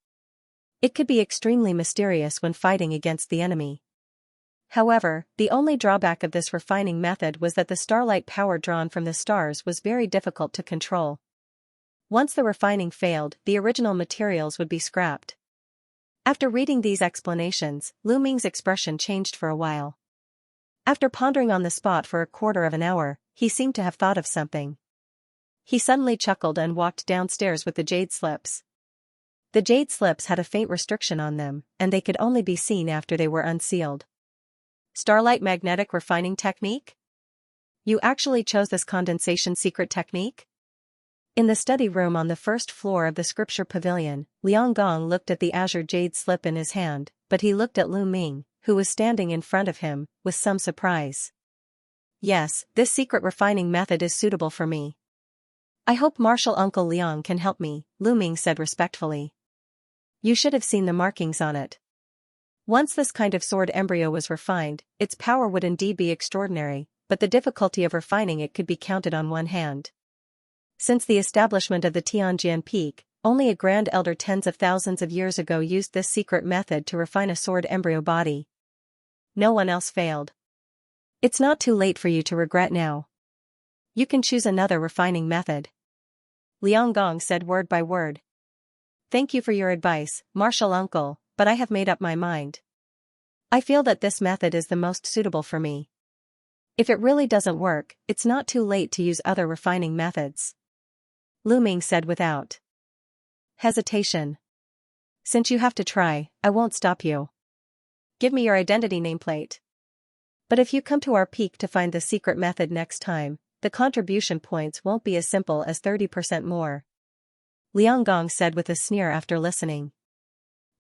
It could be extremely mysterious when fighting against the enemy. However, the only drawback of this refining method was that the starlight power drawn from the stars was very difficult to control. Once the refining failed, the original materials would be scrapped. After reading these explanations, Lu Ming's expression changed for a while. After pondering on the spot for a quarter of an hour, he seemed to have thought of something. He suddenly chuckled and walked downstairs with the jade slips. The jade slips had a faint restriction on them, and they could only be seen after they were unsealed. Starlight Magnetic Refining Technique? You actually chose this condensation secret technique? In the study room on the first floor of the scripture pavilion, Liang Gong looked at the azure jade slip in his hand, but he looked at Lu Ming, who was standing in front of him, with some surprise. Yes, this secret refining method is suitable for me. I hope Martial Uncle Liang can help me, Lu Ming said respectfully. You should have seen the markings on it. Once this kind of sword embryo was refined, its power would indeed be extraordinary, but the difficulty of refining it could be counted on one hand. Since the establishment of the Tianjian Peak, only a grand elder tens of thousands of years ago used this secret method to refine a sword embryo body. No one else failed. It's not too late for you to regret now. You can choose another refining method. Liang Gong said word by word. Thank you for your advice, Martial Uncle, but I have made up my mind. I feel that this method is the most suitable for me. If it really doesn't work, it's not too late to use other refining methods. Lu Ming said without hesitation. Since you have to try, I won't stop you. Give me your identity nameplate. But if you come to our peak to find the secret method next time, the contribution points won't be as simple as 30% more. Liang Gong said with a sneer after listening.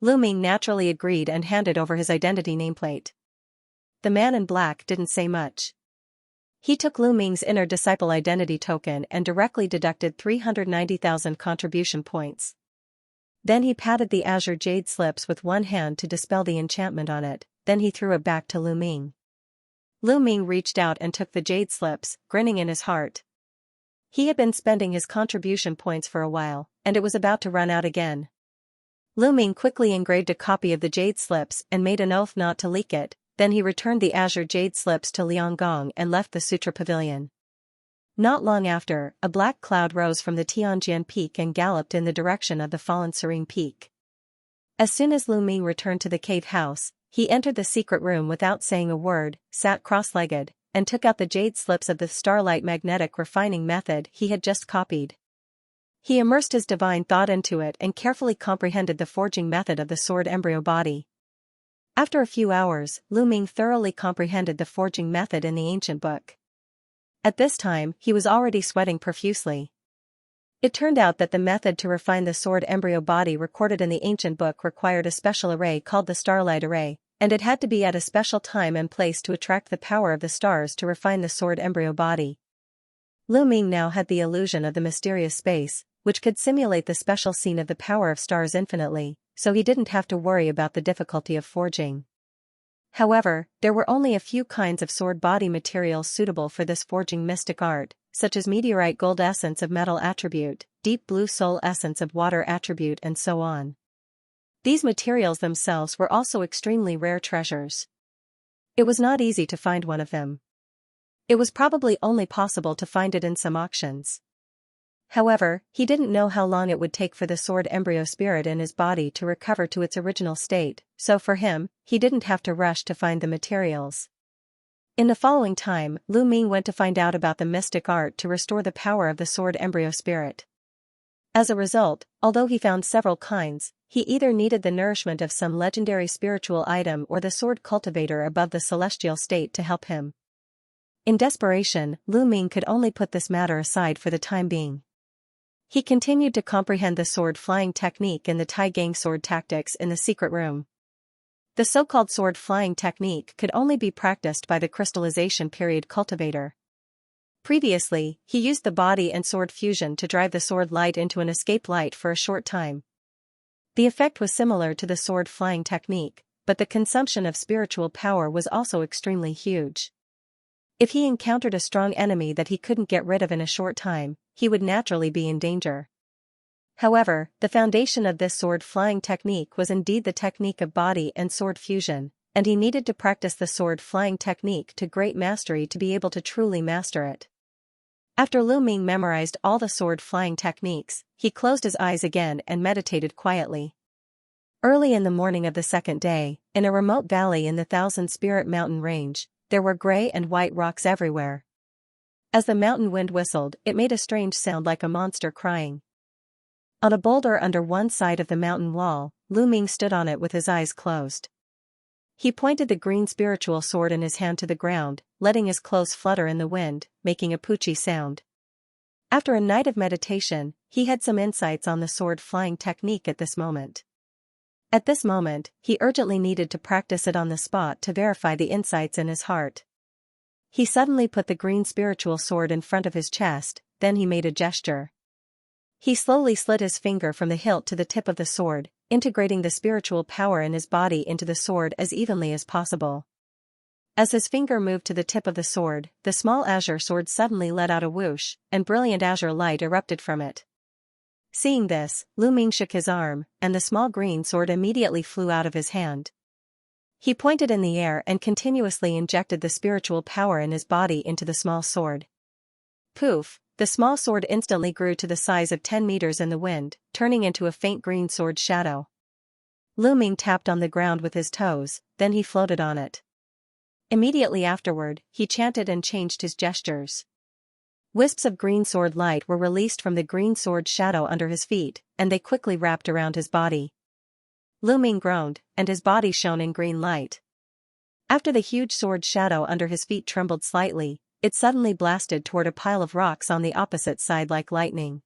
Lu Ming naturally agreed and handed over his identity nameplate. The man in black didn't say much. He took Lu Ming's inner disciple identity token and directly deducted 390,000 contribution points. Then he patted the azure jade slips with one hand to dispel the enchantment on it, then he threw it back to Lu Ming. Lu Ming reached out and took the jade slips, grinning in his heart. He had been spending his contribution points for a while, and it was about to run out again. Lu Ming quickly engraved a copy of the jade slips and made an oath not to leak it, then he returned the azure jade slips to Liang Gong and left the sutra pavilion. Not long after, a black cloud rose from the Tianjian Peak and galloped in the direction of the fallen serene peak. As soon as Lu Ming returned to the cave house, he entered the secret room without saying a word, sat cross-legged, and took out the jade slips of the starlight magnetic refining method he had just copied. He immersed his divine thought into it and carefully comprehended the forging method of the sword embryo body. After a few hours, Lu Ming thoroughly comprehended the forging method in the ancient book. At this time, he was already sweating profusely. It turned out that the method to refine the sword embryo body recorded in the ancient book required a special array called the starlight array, and it had to be at a special time and place to attract the power of the stars to refine the sword embryo body. Lu Ming now had the illusion of the mysterious space, which could simulate the special scene of the power of stars infinitely, so he didn't have to worry about the difficulty of forging. However, there were only a few kinds of sword body materials suitable for this forging mystic art, such as meteorite gold essence of metal attribute, deep blue soul essence of water attribute and so on. These materials themselves were also extremely rare treasures. It was not easy to find one of them. It was probably only possible to find it in some auctions. However, he didn't know how long it would take for the sword embryo spirit in his body to recover to its original state, so for him, he didn't have to rush to find the materials. In the following time, Lu Ming went to find out about the mystic art to restore the power of the sword embryo spirit. As a result, although he found several kinds, he either needed the nourishment of some legendary spiritual item or the sword cultivator above the celestial state to help him. In desperation, Lu Ming could only put this matter aside for the time being. He continued to comprehend the sword flying technique and the Tai Gang sword tactics in the secret room. The so-called sword flying technique could only be practiced by the crystallization period cultivator. Previously, he used the body and sword fusion to drive the sword light into an escape light for a short time. The effect was similar to the sword flying technique, but the consumption of spiritual power was also extremely huge. If he encountered a strong enemy that he couldn't get rid of in a short time, he would naturally be in danger. However, the foundation of this sword flying technique was indeed the technique of body and sword fusion, and he needed to practice the sword flying technique to great mastery to be able to truly master it. After Lu Ming memorized all the sword flying techniques, he closed his eyes again and meditated quietly. Early in the morning of the second day, in a remote valley in the Thousand Spirit Mountain range, there were gray and white rocks everywhere. As the mountain wind whistled, it made a strange sound like a monster crying. On a boulder under one side of the mountain wall, Lu Ming stood on it with his eyes closed. He pointed the green spiritual sword in his hand to the ground, letting his clothes flutter in the wind, making a poochie sound. After a night of meditation, he had some insights on the sword flying technique at this moment. At this moment, he urgently needed to practice it on the spot to verify the insights in his heart. He suddenly put the green spiritual sword in front of his chest, then he made a gesture. He slowly slid his finger from the hilt to the tip of the sword, integrating the spiritual power in his body into the sword as evenly as possible. As his finger moved to the tip of the sword, the small azure sword suddenly let out a whoosh, and brilliant azure light erupted from it. Seeing this, Lu Ming shook his arm, and the small green sword immediately flew out of his hand. He pointed in the air and continuously injected the spiritual power in his body into the small sword. Poof! The small sword instantly grew to the size of 10 meters in the wind, turning into a faint green sword shadow. Lu Ming tapped on the ground with his toes, then he floated on it. Immediately afterward, he chanted and changed his gestures. Wisps of green sword light were released from the green sword shadow under his feet, and they quickly wrapped around his body. Lu Ming groaned, and his body shone in green light. After the huge sword shadow under his feet trembled slightly, it suddenly blasted toward a pile of rocks on the opposite side like lightning.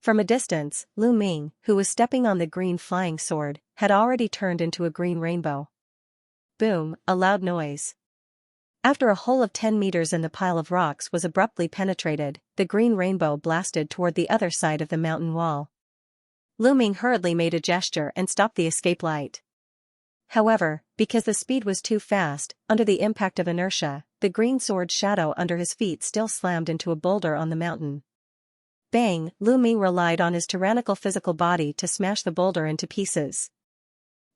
From a distance, Lu Ming, who was stepping on the green flying sword, had already turned into a green rainbow. Boom, a loud noise. After a hole of 10 meters in the pile of rocks was abruptly penetrated, the green rainbow blasted toward the other side of the mountain wall. Lu Ming hurriedly made a gesture and stopped the escape light. However, because the speed was too fast, under the impact of inertia, the green sword shadow under his feet still slammed into a boulder on the mountain. Bang! Lu Ming relied on his tyrannical physical body to smash the boulder into pieces.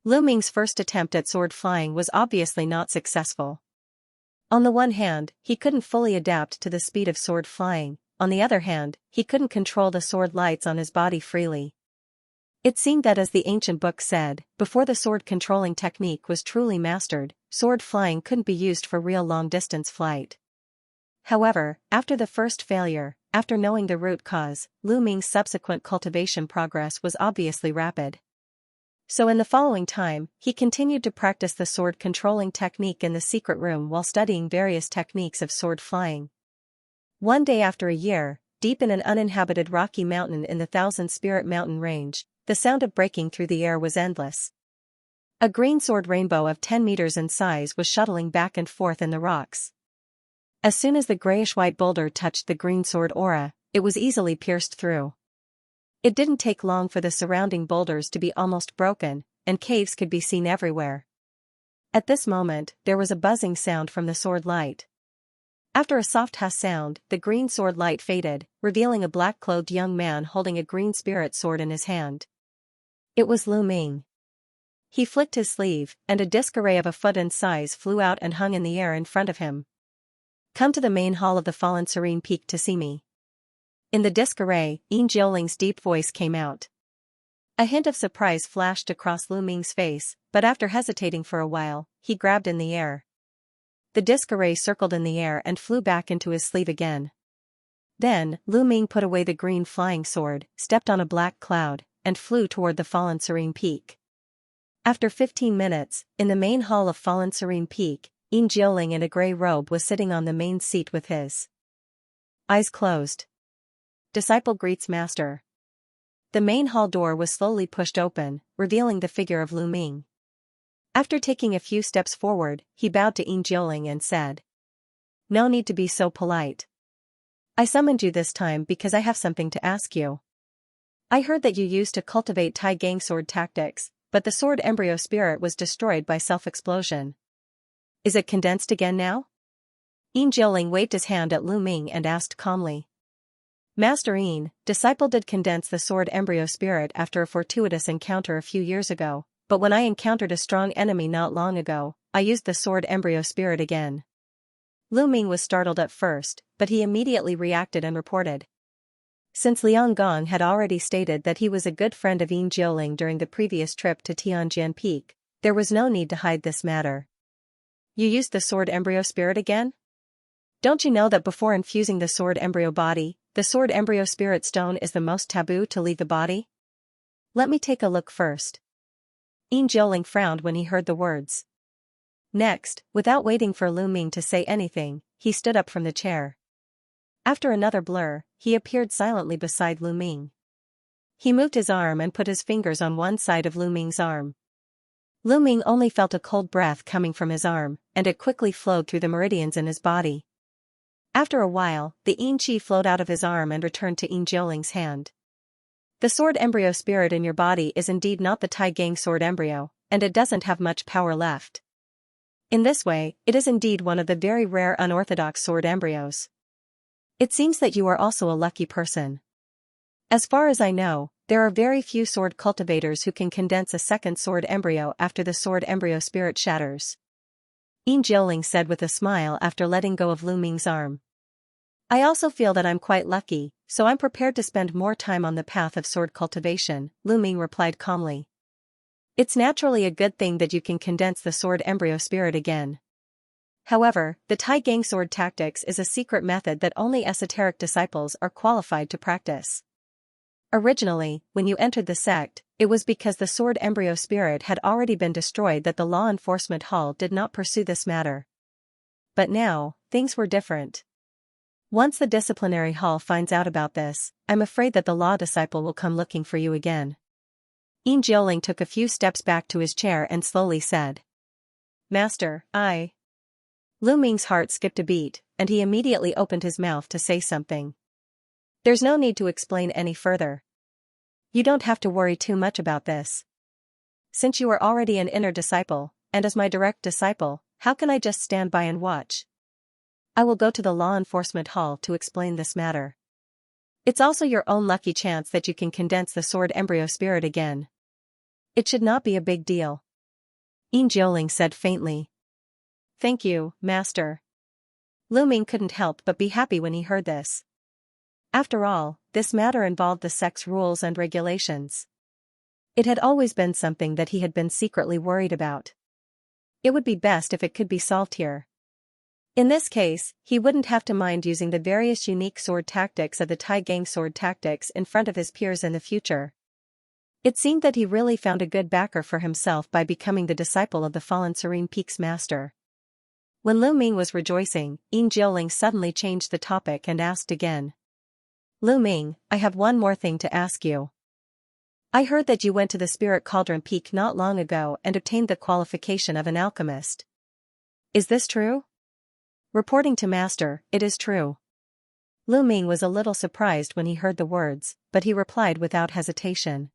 Lu Ming's first attempt at sword flying was obviously not successful. On the one hand, he couldn't fully adapt to the speed of sword flying, on the other hand, he couldn't control the sword lights on his body freely. It seemed that, as the ancient book said, before the sword controlling technique was truly mastered, sword flying couldn't be used for real long-distance flight. However, after the first failure, after knowing the root cause, Lu Ming's subsequent cultivation progress was obviously rapid. So in the following time, he continued to practice the sword controlling technique in the secret room while studying various techniques of sword flying. One day after a year, deep in an uninhabited rocky mountain in the Thousand Spirit Mountain range, the sound of breaking through the air was endless. A green sword rainbow of 10 meters in size was shuttling back and forth in the rocks. As soon as the grayish-white boulder touched the green sword aura, it was easily pierced through. It didn't take long for the surrounding boulders to be almost broken, and caves could be seen everywhere. At this moment, there was a buzzing sound from the sword light. After a soft hush sound, the green sword light faded, revealing a black-clothed young man holding a green spirit sword in his hand. It was Lu Ming. He flicked his sleeve, and a disc array of a foot in size flew out and hung in the air in front of him. "Come to the main hall of the fallen serene peak to see me." In the disc array, Yin Jioling's deep voice came out. A hint of surprise flashed across Lu Ming's face, but after hesitating for a while, he grabbed in the air. The disc array circled in the air and flew back into his sleeve again. Then, Lu Ming put away the green flying sword, stepped on a black cloud, and flew toward the fallen serene peak. After 15 minutes, in the main hall of fallen serene peak, Yin Jioling in a gray robe was sitting on the main seat with his eyes closed. Disciple greets master. The main hall door was slowly pushed open, revealing the figure of Lu Ming. After taking a few steps forward, he bowed to Yin Jioling and said, "No need to be so polite. I summoned you this time because I have something to ask you. I heard that you used to cultivate Tai Gang sword tactics, but the sword embryo spirit was destroyed by self-explosion. Is it condensed again now?" Yin Jioling waved his hand at Lu Ming and asked calmly. "Master Yin, disciple did condense the sword embryo spirit after a fortuitous encounter a few years ago, but when I encountered a strong enemy not long ago, I used the sword embryo spirit again." Lu Ming was startled at first, but he immediately reacted and reported. Since Liang Gong had already stated that he was a good friend of Yin Jioling during the previous trip to Tianjian Peak, there was no need to hide this matter. "You used the sword embryo spirit again? Don't you know that before infusing the sword embryo body, the sword embryo spirit stone is the most taboo to leave the body? Let me take a look first." Yin Jioling frowned when he heard the words. Next, without waiting for Lu Ming to say anything, he stood up from the chair. After another blur, he appeared silently beside Lu Ming. He moved his arm and put his fingers on one side of Lu Ming's arm. Lu Ming only felt a cold breath coming from his arm, and it quickly flowed through the meridians in his body. After a while, the yin qi flowed out of his arm and returned to Yin Jioling's hand. The sword embryo spirit in your body is indeed not the Tai Gang sword embryo, and it doesn't have much power left. In this way, it is indeed one of the very rare unorthodox sword embryos. It seems that you are also a lucky person. As far as I know, there are very few sword cultivators who can condense a second sword embryo after the sword embryo spirit shatters. Yin Jioling said with a smile after letting go of Lu Ming's arm. I also feel that I'm quite lucky, so I'm prepared to spend more time on the path of sword cultivation, Lu Ming replied calmly. It's naturally a good thing that you can condense the sword embryo spirit again. However, the Tai Gang sword tactics is a secret method that only esoteric disciples are qualified to practice. Originally, when you entered the sect, it was because the sword embryo spirit had already been destroyed that the law enforcement hall did not pursue this matter. But now, things were different. Once the disciplinary hall finds out about this, I'm afraid that the law disciple will come looking for you again. Yin Jioling took a few steps back to his chair and slowly said. Master, Lu Ming's heart skipped a beat, and he immediately opened his mouth to say something. There's no need to explain any further. You don't have to worry too much about this. Since you are already an inner disciple, and as my direct disciple, how can I just stand by and watch? I will go to the law enforcement hall to explain this matter. It's also your own lucky chance that you can condense the sword embryo spirit again. It should not be a big deal. Yin Jioling said faintly. Thank you, Master. Lu Ming couldn't help but be happy when he heard this. After all, this matter involved the sect's rules and regulations. It had always been something that he had been secretly worried about. It would be best if it could be solved here. In this case, he wouldn't have to mind using the various unique sword tactics of the Tai Gang sword tactics in front of his peers in the future. It seemed that he really found a good backer for himself by becoming the disciple of the fallen Serene Peak's master. When Lu Ming was rejoicing, Yin Jioling suddenly changed the topic and asked again. Lu Ming, I have one more thing to ask you. I heard that you went to the Spirit Cauldron Peak not long ago and obtained the qualification of an alchemist. Is this true? Reporting to Master, it is true. Lu Ming was a little surprised when he heard the words, but he replied without hesitation.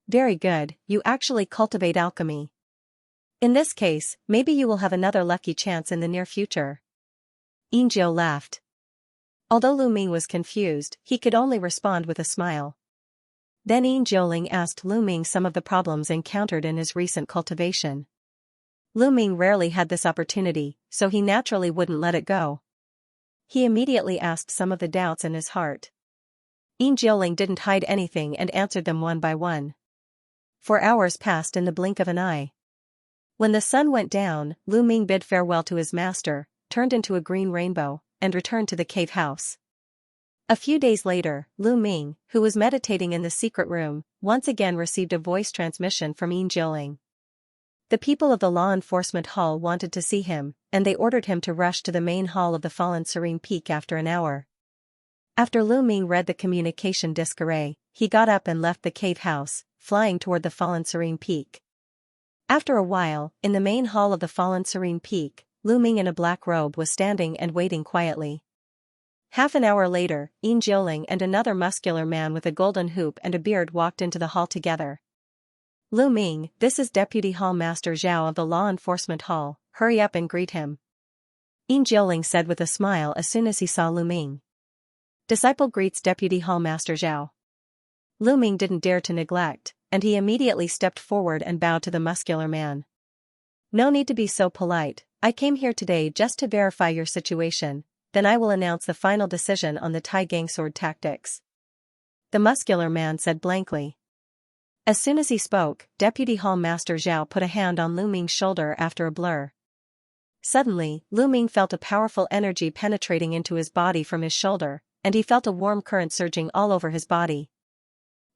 Very good, you actually cultivate alchemy. In this case, maybe you will have another lucky chance in the near future. Yin Jiao laughed. Although Lu Ming was confused, he could only respond with a smile. Then Yin Jioling asked Lu Ming some of the problems encountered in his recent cultivation. Lu Ming rarely had this opportunity, so he naturally wouldn't let it go. He immediately asked some of the doubts in his heart. Yin Jioling didn't hide anything and answered them one by one. 4 hours passed in the blink of an eye. When the sun went down, Lu Ming bid farewell to his master, turned into a green rainbow, and returned to the cave house. A few days later, Lu Ming, who was meditating in the secret room, once again received a voice transmission from Yin Jioling. The people of the law enforcement hall wanted to see him, and they ordered him to rush to the main hall of the fallen Serene Peak after an hour. After Lu Ming read the communication disc array, he got up and left the cave house, flying toward the fallen Serene Peak. After a while, in the main hall of the fallen Serene Peak, Lu Ming in a black robe was standing and waiting quietly. Half an hour later, Yin Jioling and another muscular man with a golden hoop and a beard walked into the hall together. Lu Ming, this is Deputy Hall Master Zhao of the Law Enforcement Hall, hurry up and greet him. Yin Jioling said with a smile as soon as he saw Lu Ming. Disciple greets Deputy Hall Master Zhao. Lu Ming didn't dare to neglect, and he immediately stepped forward and bowed to the muscular man. No need to be so polite, I came here today just to verify your situation, then I will announce the final decision on the Tai Gang sword tactics. The muscular man said blankly. As soon as he spoke, Deputy Hall Master Zhao put a hand on Lu Ming's shoulder after a blur. Suddenly, Lu Ming felt a powerful energy penetrating into his body from his shoulder, and he felt a warm current surging all over his body.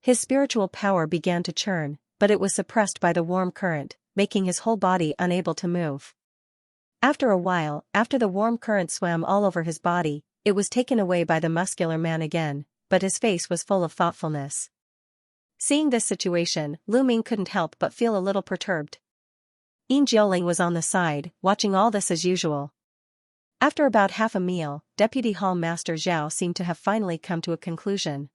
His spiritual power began to churn, but it was suppressed by the warm current, making his whole body unable to move. After a while, after the warm current swam all over his body, it was taken away by the muscular man again, but his face was full of thoughtfulness. Seeing this situation, Lu Ming couldn't help but feel a little perturbed. Yin Jiuling was on the side, watching all this as usual. After about half a meal, Deputy Hall Master Zhao seemed to have finally come to a conclusion.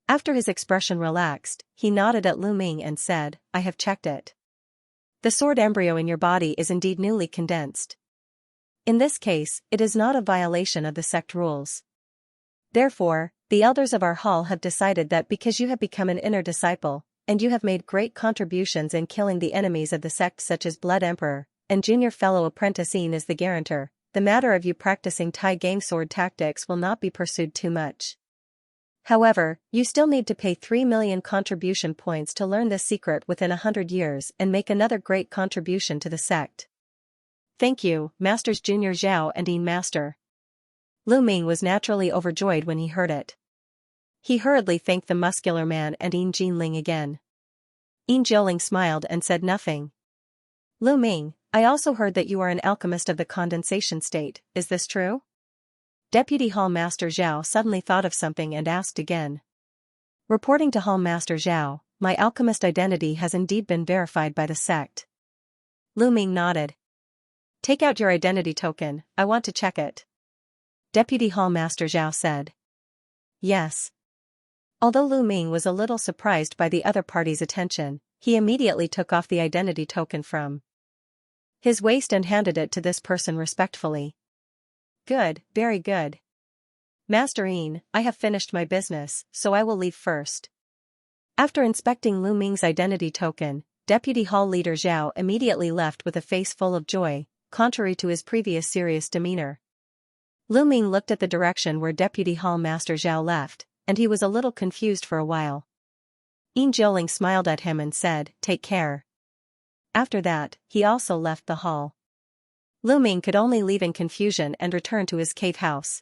After his expression relaxed, he nodded at Lu Ming and said, "I have checked it. The sword embryo in your body is indeed newly condensed. In this case, it is not a violation of the sect rules. Therefore, the elders of our hall have decided that because you have become an inner disciple, and you have made great contributions in killing the enemies of the sect such as Blood Emperor, and junior fellow apprentice Yin is the guarantor, the matter of you practicing Tai Gang sword tactics will not be pursued too much. However, you still need to pay 3 million contribution points to learn this secret within 100 years and make another great contribution to the sect." "Thank you, Masters Junior Zhao and Yin Master." Lu Ming was naturally overjoyed when he heard it. He hurriedly thanked the muscular man and Yin Jinling again. Yin Jiuling smiled and said nothing. "Lu Ming, I also heard that you are an alchemist of the condensation state, is this true?" Deputy Hall Master Zhao suddenly thought of something and asked again. "Reporting to Hall Master Zhao, my alchemist identity has indeed been verified by the sect." Lu Ming nodded. "Take out your identity token, I want to check it." Deputy Hall Master Zhao said. "Yes." Although Lu Ming was a little surprised by the other party's attention, he immediately took off the identity token from his waist and handed it to this person respectfully. "Good, very good. Master Yin, I have finished my business, so I will leave first." After inspecting Lu Ming's identity token, Deputy Hall Leader Zhao immediately left with a face full of joy, contrary to his previous serious demeanor. Lu Ming looked at the direction where Deputy Hall Master Zhao left, and he was a little confused for a while. Yin Jiuling smiled at him and said, "Take care." After that, he also left the hall. Lu Ming could only leave in confusion and return to his cave house.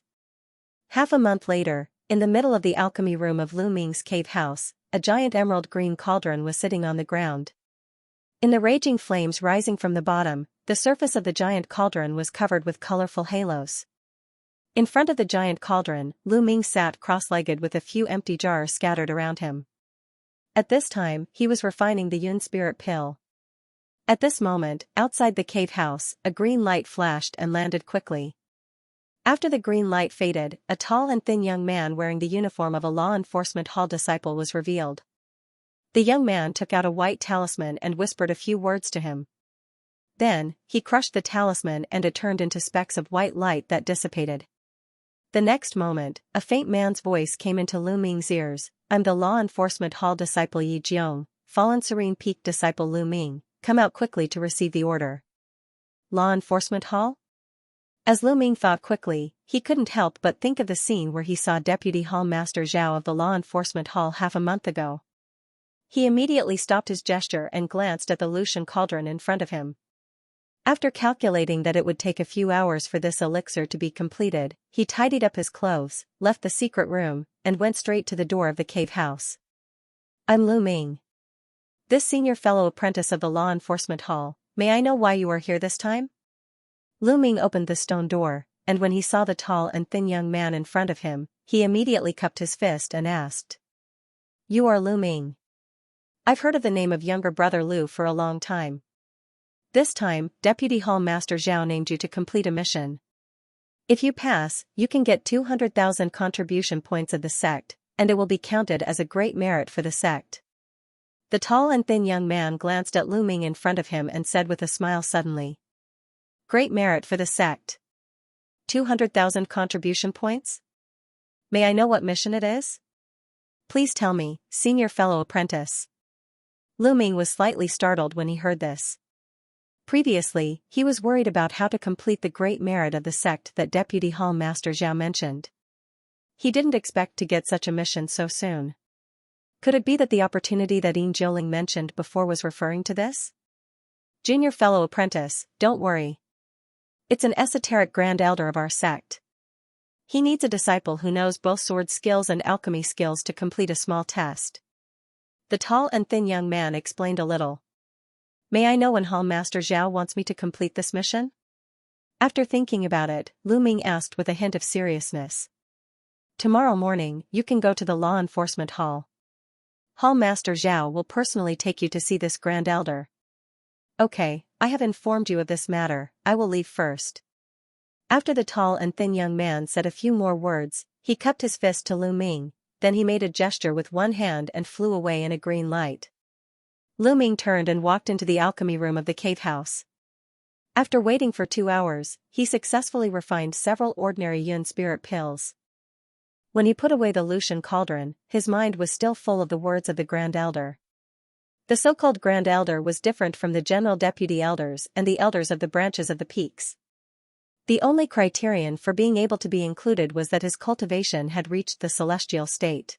Half a month later, in the middle of the alchemy room of Lu Ming's cave house, a giant emerald green cauldron was sitting on the ground. In the raging flames rising from the bottom, the surface of the giant cauldron was covered with colorful halos. In front of the giant cauldron, Lu Ming sat cross-legged with a few empty jars scattered around him. At this time, he was refining the Yun spirit pill. At this moment, outside the cave house, a green light flashed and landed quickly. After the green light faded, a tall and thin young man wearing the uniform of a law enforcement hall disciple was revealed. The young man took out a white talisman and whispered a few words to him. Then, he crushed the talisman and it turned into specks of white light that dissipated. The next moment, a faint man's voice came into Lu Ming's ears, "I'm the law enforcement hall disciple Yi Jiong, fallen Serene Peak disciple Lu Ming. Come out quickly to receive the order." Law enforcement hall? As Lu Ming thought quickly, he couldn't help but think of the scene where he saw Deputy Hall Master Zhao of the law enforcement hall half a month ago. He immediately stopped his gesture and glanced at the Lucian cauldron in front of him. After calculating that it would take a few hours for this elixir to be completed, he tidied up his clothes, left the secret room, and went straight to the door of the cave house. "I'm Lu Ming. This senior fellow apprentice of the law enforcement hall, may I know why you are here this time?" Lu Ming opened the stone door, and when he saw the tall and thin young man in front of him, he immediately cupped his fist and asked. "You are Lu Ming. I've heard of the name of younger brother Lu for a long time. This time, Deputy Hall Master Zhao named you to complete a mission. If you pass, you can get 200,000 contribution points of the sect, and it will be counted as a great merit for the sect." The tall and thin young man glanced at Lu Ming in front of him and said with a smile suddenly. "Great merit for the sect. 200,000 contribution points? May I know what mission it is? Please tell me, senior fellow apprentice." Lu Ming was slightly startled when he heard this. Previously, he was worried about how to complete the great merit of the sect that Deputy Hall Master Zhao mentioned. He didn't expect to get such a mission so soon. Could it be that the opportunity that Yin Jiuling mentioned before was referring to this? "Junior fellow apprentice, don't worry. It's an esoteric grand elder of our sect. He needs a disciple who knows both sword skills and alchemy skills to complete a small test." The tall and thin young man explained a little. "May I know when Hall Master Zhao wants me to complete this mission?" After thinking about it, Lu Ming asked with a hint of seriousness. Tomorrow morning, you can go to the law enforcement hall. Hall Master Zhao will personally take you to see this Grand Elder. Okay, I have informed you of this matter, I will leave first. After the tall and thin young man said a few more words, he cupped his fist to Lu Ming, then he made a gesture with one hand and flew away in a green light. Lu Ming turned and walked into the alchemy room of the cave house. After waiting for 2 hours, he successfully refined several ordinary yun spirit pills. When he put away the Lucian cauldron, his mind was still full of the words of the Grand Elder. The so-called Grand Elder was different from the General Deputy Elders and the Elders of the branches of the peaks. The only criterion for being able to be included was that his cultivation had reached the celestial state.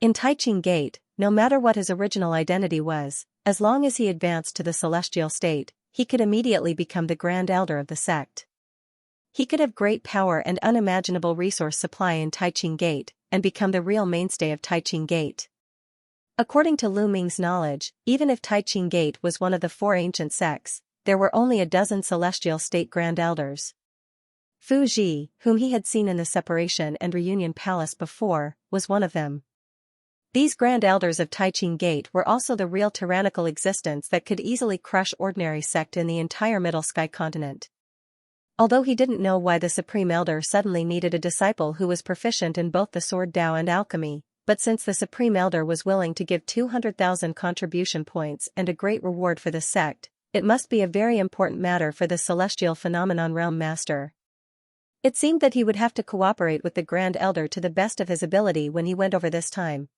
In Taiching Gate, no matter what his original identity was, as long as he advanced to the celestial state, he could immediately become the Grand Elder of the sect. He could have great power and unimaginable resource supply in Taiching Gate, and become the real mainstay of Taiching Gate. According to Lu Ming's knowledge, even if Taiching Gate was one of the 4 ancient sects, there were only a dozen celestial state Grand Elders. Fu Ji, whom he had seen in the Separation and Reunion Palace before, was one of them. These Grand Elders of Taiching Gate were also the real tyrannical existence that could easily crush ordinary sect in the entire Middle Sky continent. Although he didn't know why the Supreme Elder suddenly needed a disciple who was proficient in both the sword Dao and alchemy, but since the Supreme Elder was willing to give 200,000 contribution points and a great reward for the sect, it must be a very important matter for the Celestial Phenomenon Realm Master. It seemed that he would have to cooperate with the Grand Elder to the best of his ability when he went over this time.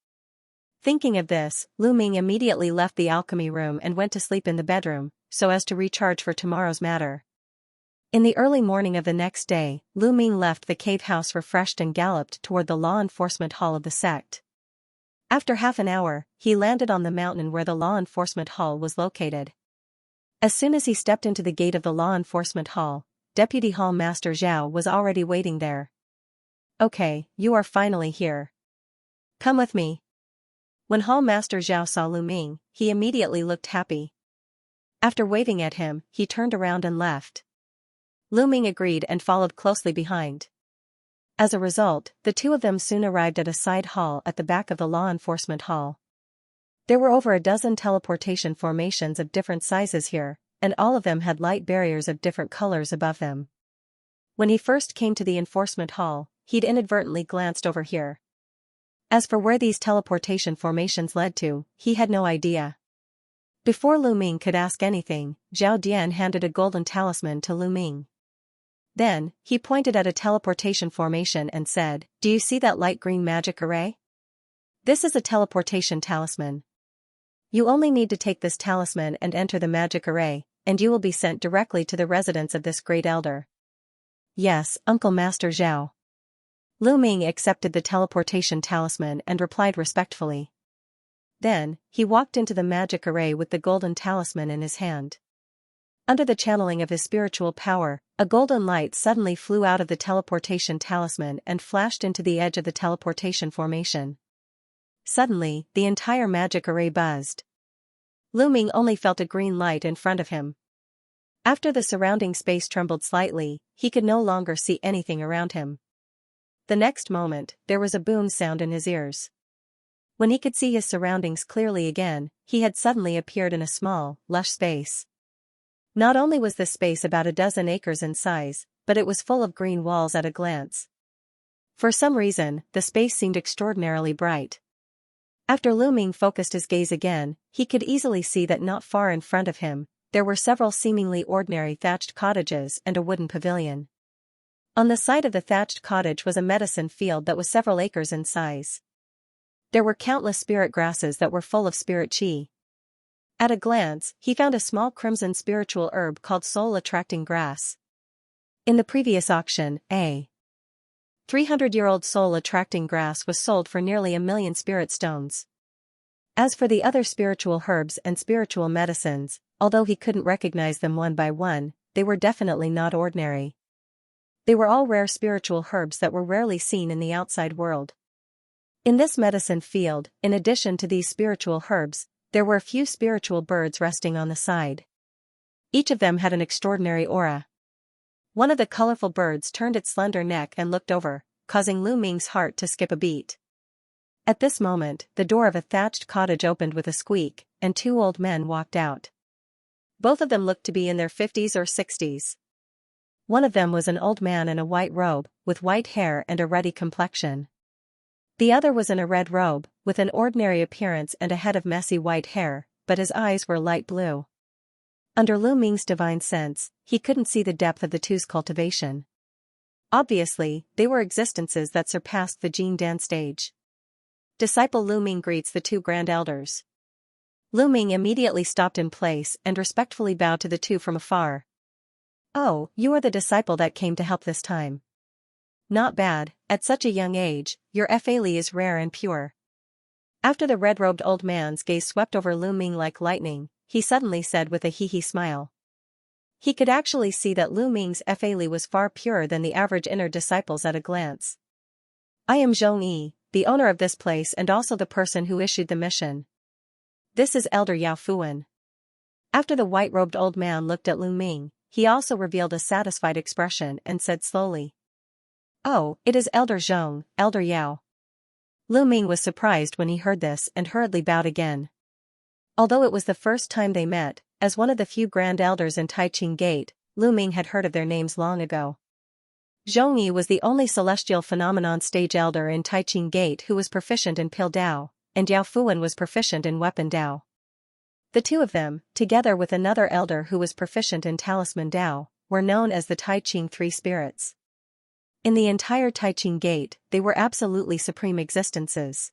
Thinking of this, Lu Ming immediately left the alchemy room and went to sleep in the bedroom, so as to recharge for tomorrow's matter. In the early morning of the next day, Lu Ming left the cave house refreshed and galloped toward the law enforcement hall of the sect. After half an hour, he landed on the mountain where the law enforcement hall was located. As soon as he stepped into the gate of the law enforcement hall, Deputy Hall Master Zhao was already waiting there. Okay, you are finally here. Come with me. When Hall Master Zhao saw Lu Ming, he immediately looked happy. After waving at him, he turned around and left. Lu Ming agreed and followed closely behind. As a result, the two of them soon arrived at a side hall at the back of the law enforcement hall. There were over a dozen teleportation formations of different sizes here, and all of them had light barriers of different colors above them. When he first came to the enforcement hall, he'd inadvertently glanced over here. As for where these teleportation formations led to, he had no idea. Before Lu Ming could ask anything, Zhao Dian handed a golden talisman to Lu Ming. Then, he pointed at a teleportation formation and said, "Do you see that light green magic array? This is a teleportation talisman. You only need to take this talisman and enter the magic array, and you will be sent directly to the residence of this great elder." "Yes, Uncle Master Zhao." Lu Ming accepted the teleportation talisman and replied respectfully. Then, he walked into the magic array with the golden talisman in his hand. Under the channeling of his spiritual power, a golden light suddenly flew out of the teleportation talisman and flashed into the edge of the teleportation formation. Suddenly, the entire magic array buzzed. Lu Ming only felt a green light in front of him. After the surrounding space trembled slightly, he could no longer see anything around him. The next moment, there was a boom sound in his ears. When he could see his surroundings clearly again, he had suddenly appeared in a small, lush space. Not only was this space about a dozen acres in size, but it was full of green walls at a glance. For some reason, the space seemed extraordinarily bright. After Lu Ming focused his gaze again, he could easily see that not far in front of him, there were several seemingly ordinary thatched cottages and a wooden pavilion. On the side of the thatched cottage was a medicine field that was several acres in size. There were countless spirit grasses that were full of spirit chi. At a glance, he found a small crimson spiritual herb called soul-attracting grass. In the previous auction, a 300-year-old soul-attracting grass was sold for nearly 1,000,000 spirit stones. As for the other spiritual herbs and spiritual medicines, although he couldn't recognize them one by one, they were definitely not ordinary. They were all rare spiritual herbs that were rarely seen in the outside world. In this medicine field, in addition to these spiritual herbs, there were a few spiritual birds resting on the side. Each of them had an extraordinary aura. One of the colorful birds turned its slender neck and looked over, causing Lu Ming's heart to skip a beat. At this moment, the door of a thatched cottage opened with a squeak, and two old men walked out. Both of them looked to be in their 50s or 60s. One of them was an old man in a white robe, with white hair and a ruddy complexion. The other was in a red robe, with an ordinary appearance and a head of messy white hair, but his eyes were light blue. Under Lu Ming's divine sense, he couldn't see the depth of the two's cultivation. Obviously, they were existences that surpassed the Jin Dan stage. Disciple Lu Ming greets the two grand elders. Lu Ming immediately stopped in place and respectfully bowed to the two from afar. "Oh, you are the disciple that came to help this time. Not bad, at such a young age, your faili is rare and pure." After the red-robed old man's gaze swept over Lu Ming like lightning, he suddenly said with a hee-hee smile. He could actually see that Lu Ming's faili was far purer than the average inner disciples at a glance. "I am Zhongyi, the owner of this place and also the person who issued the mission. This is Elder Yao Fuan." After the white-robed old man looked at Lu Ming, he also revealed a satisfied expression and said slowly, "Oh, it is Elder Zhong, Elder Yao." Lu Ming was surprised when he heard this and hurriedly bowed again. Although it was the first time they met, as one of the few grand elders in Taiqing Gate, Lu Ming had heard of their names long ago. Zhongyi was the only celestial phenomenon stage elder in Taiqing Gate who was proficient in Pill Dao, and Yao Fuan was proficient in Weapon Dao. The two of them, together with another elder who was proficient in Talisman Dao, were known as the Taiqing Three Spirits. In the entire Taiqing Gate, they were absolutely supreme existences.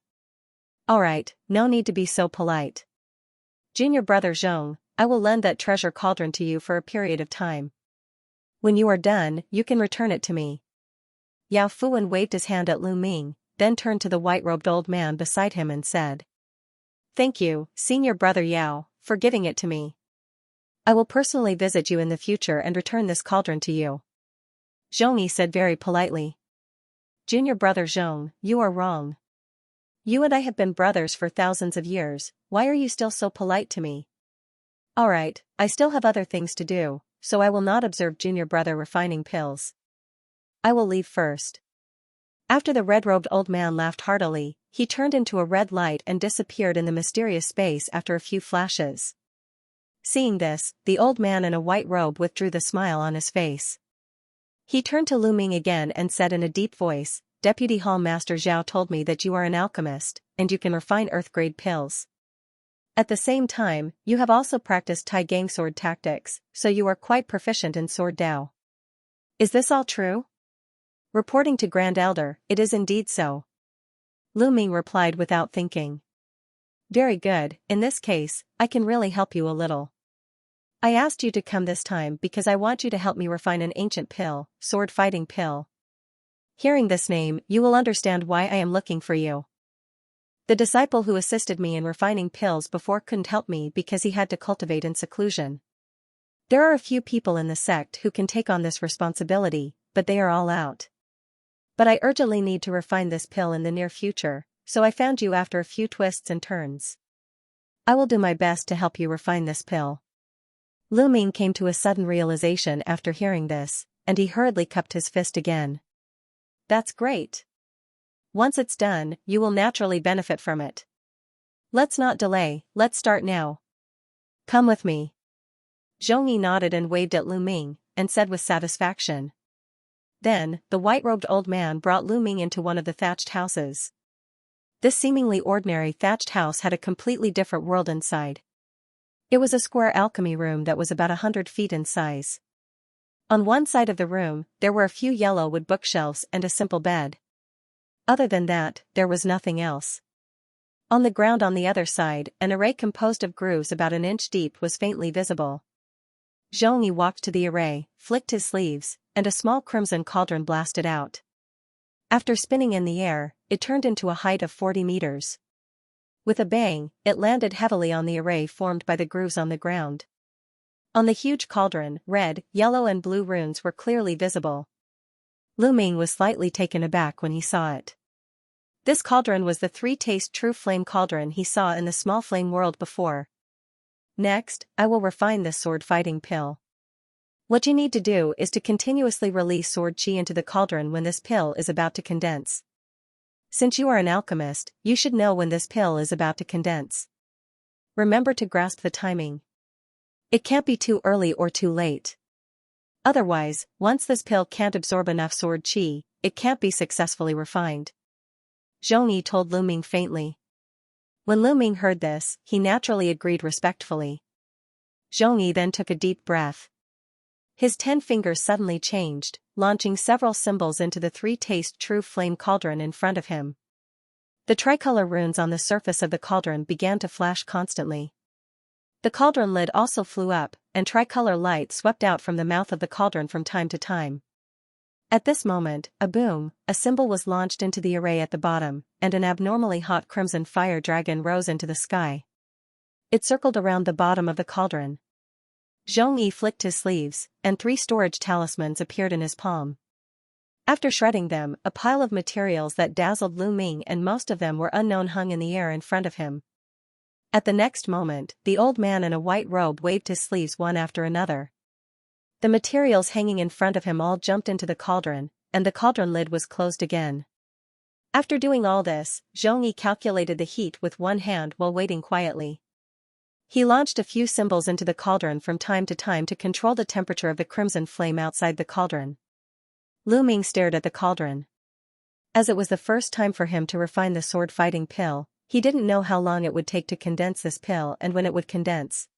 "Alright, no need to be so polite. Junior brother Zhong, I will lend that treasure cauldron to you for a period of time. When you are done, you can return it to me." Yao Fuan waved his hand at Lu Ming, then turned to the white-robed old man beside him and said, "Thank you, senior brother Yao, for giving it to me. I will personally visit you in the future and return this cauldron to you." Zhongyi said very politely. "Junior brother Zhong, you are wrong. You and I have been brothers for thousands of years, why are you still so polite to me?" "Alright, I still have other things to do, so I will not observe junior brother refining pills. I will leave first." After the red-robed old man laughed heartily, he turned into a red light and disappeared in the mysterious space after a few flashes. Seeing this, the old man in a white robe withdrew the smile on his face. He turned to Lu Ming again and said in a deep voice, "Deputy Hall Master Zhao told me that you are an alchemist, and you can refine earth-grade pills. At the same time, you have also practiced Tai Gang sword tactics, so you are quite proficient in sword Dao. Is this all true?" Reporting to Grand Elder, "It is indeed so." Lu Ming replied without thinking. "Very good, in this case, I can really help you a little. I asked you to come this time because I want you to help me refine an ancient pill, sword fighting pill. Hearing this name, you will understand why I am looking for you. The disciple who assisted me in refining pills before couldn't help me because he had to cultivate in seclusion. There are a few people in the sect who can take on this responsibility, but they are all out. But I urgently need to refine this pill in the near future, so I found you after a few twists and turns. I will do my best to help you refine this pill." Lu Ming came to a sudden realization after hearing this, and he hurriedly cupped his fist again. "That's great. Once it's done, you will naturally benefit from it. Let's not delay, let's start now. Come with me." Zhongyi nodded and waved at Lu Ming, and said with satisfaction. Then, the white-robed old man brought Lu Ming into one of the thatched houses. This seemingly ordinary thatched house had a completely different world inside. It was a square alchemy room that was about 100 feet in size. On one side of the room, there were a few yellow wood bookshelves and a simple bed. Other than that, there was nothing else. On the ground on the other side, an array composed of grooves about an inch deep was faintly visible. Zhongyi walked to the array, flicked his sleeves, and a small crimson cauldron blasted out. After spinning in the air, it turned into a height of 40 meters. With a bang, it landed heavily on the array formed by the grooves on the ground. On the huge cauldron, red, yellow and blue runes were clearly visible. Lu Ming was slightly taken aback when he saw it. This cauldron was the three-taste true flame cauldron he saw in the small flame world before. "Next, I will refine this sword fighting pill." What you need to do is to continuously release sword chi into the cauldron when this pill is about to condense. Since you are an alchemist, you should know when this pill is about to condense. Remember to grasp the timing. It can't be too early or too late. Otherwise, once this pill can't absorb enough sword chi, it can't be successfully refined. Zhongyi told Lu Ming faintly. When Lu Ming heard this, he naturally agreed respectfully. Zhongyi then took a deep breath. His 10 fingers suddenly changed, launching several symbols into the 3-taste true flame cauldron in front of him. The tricolor runes on the surface of the cauldron began to flash constantly. The cauldron lid also flew up, and tricolor light swept out from the mouth of the cauldron from time to time. At this moment, a symbol was launched into the array at the bottom, and an abnormally hot crimson fire dragon rose into the sky. It circled around the bottom of the cauldron. Zhongyi flicked his sleeves, and 3 storage talismans appeared in his palm. After shredding them, a pile of materials that dazzled Lu Ming and most of them were unknown hung in the air in front of him. At the next moment, the old man in a white robe waved his sleeves one after another. The materials hanging in front of him all jumped into the cauldron, and the cauldron lid was closed again. After doing all this, Zhongyi calculated the heat with one hand while waiting quietly. He launched a few symbols into the cauldron from time to time to control the temperature of the crimson flame outside the cauldron. Lu Ming stared at the cauldron. As it was the first time for him to refine the sword-fighting pill, he didn't know how long it would take to condense this pill and when it would condense.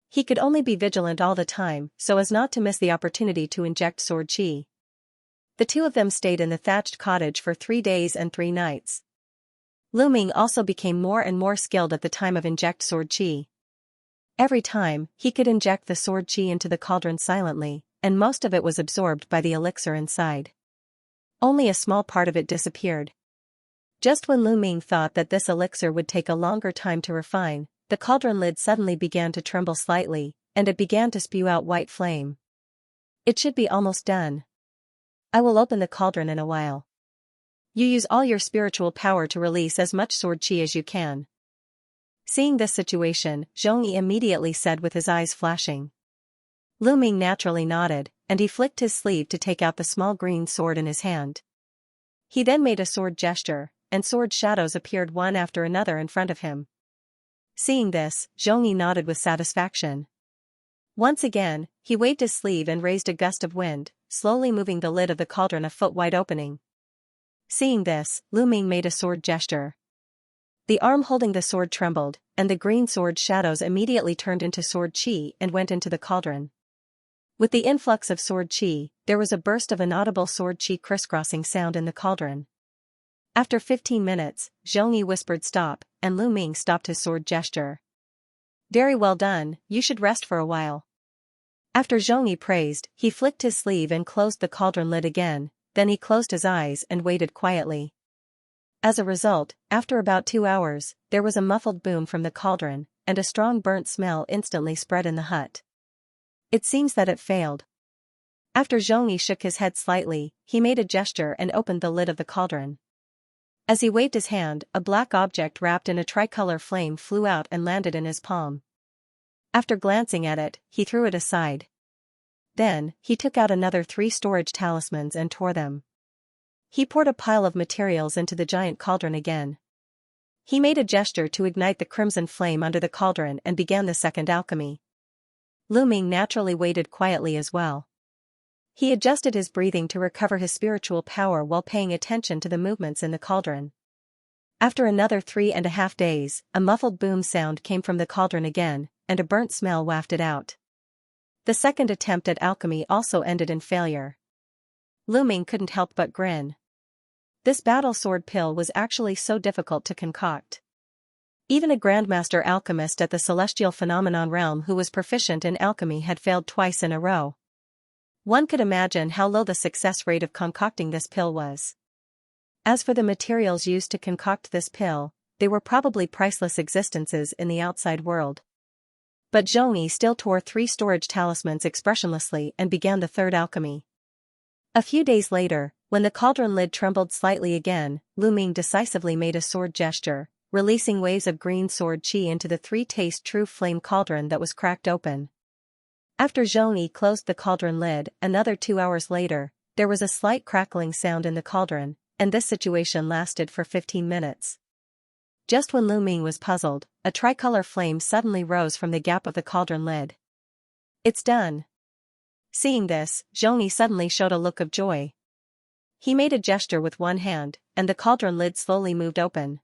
He could only be vigilant all the time so as not to miss the opportunity to inject sword chi. The two of them stayed in the thatched cottage for 3 days and 3 nights. Lu Ming also became more and more skilled at the time of inject sword chi. Every time, he could inject the sword chi into the cauldron silently, and most of it was absorbed by the elixir inside. Only a small part of it disappeared. Just when Lu Ming thought that this elixir would take a longer time to refine, the cauldron lid suddenly began to tremble slightly, and it began to spew out white flame. It should be almost done. I will open the cauldron in a while. You use all your spiritual power to release as much sword chi as you can. Seeing this situation, Zhongyi immediately said with his eyes flashing. Lu Ming naturally nodded, and he flicked his sleeve to take out the small green sword in his hand. He then made a sword gesture, and sword shadows appeared one after another in front of him. Seeing this, Zhongyi nodded with satisfaction. Once again, he waved his sleeve and raised a gust of wind, slowly moving the lid of the cauldron a foot-wide opening. Seeing this, Lu Ming made a sword gesture. The arm holding the sword trembled, and the green sword shadows immediately turned into sword chi and went into the cauldron. With the influx of sword chi, there was a burst of inaudible sword chi crisscrossing sound in the cauldron. After 15 minutes, Zhongyi whispered stop, and Lu Ming stopped his sword gesture. Very well done, you should rest for a while. After Zhongyi praised, he flicked his sleeve and closed the cauldron lid again, then he closed his eyes and waited quietly. As a result, after about 2 hours, there was a muffled boom from the cauldron, and a strong burnt smell instantly spread in the hut. It seems that it failed. After Zhongyi shook his head slightly, he made a gesture and opened the lid of the cauldron. As he waved his hand, a black object wrapped in a tricolor flame flew out and landed in his palm. After glancing at it, he threw it aside. Then, he took out another 3 storage talismans and tore them. He poured a pile of materials into the giant cauldron again. He made a gesture to ignite the crimson flame under the cauldron and began the second alchemy. Lu Ming naturally waited quietly as well. He adjusted his breathing to recover his spiritual power while paying attention to the movements in the cauldron. After another 3.5 days, a muffled boom sound came from the cauldron again, and a burnt smell wafted out. The second attempt at alchemy also ended in failure. Lu Ming couldn't help but grin. This battle sword pill was actually so difficult to concoct. Even a grandmaster alchemist at the celestial phenomenon realm who was proficient in alchemy had failed twice in a row. One could imagine how low the success rate of concocting this pill was. As for the materials used to concoct this pill, they were probably priceless existences in the outside world. But Zhongyi still tore 3 storage talismans expressionlessly and began the third alchemy. A few days later, when the cauldron lid trembled slightly again, Lu Ming decisively made a sword gesture, releasing waves of green sword chi into the 3-taste true flame cauldron that was cracked open. After Zhongyi closed the cauldron lid, another 2 hours later, there was a slight crackling sound in the cauldron, and this situation lasted for 15 minutes. Just when Lu Ming was puzzled, a tricolor flame suddenly rose from the gap of the cauldron lid. It's done. Seeing this, Zhongyi suddenly showed a look of joy. He made a gesture with one hand, and the cauldron lid slowly moved open.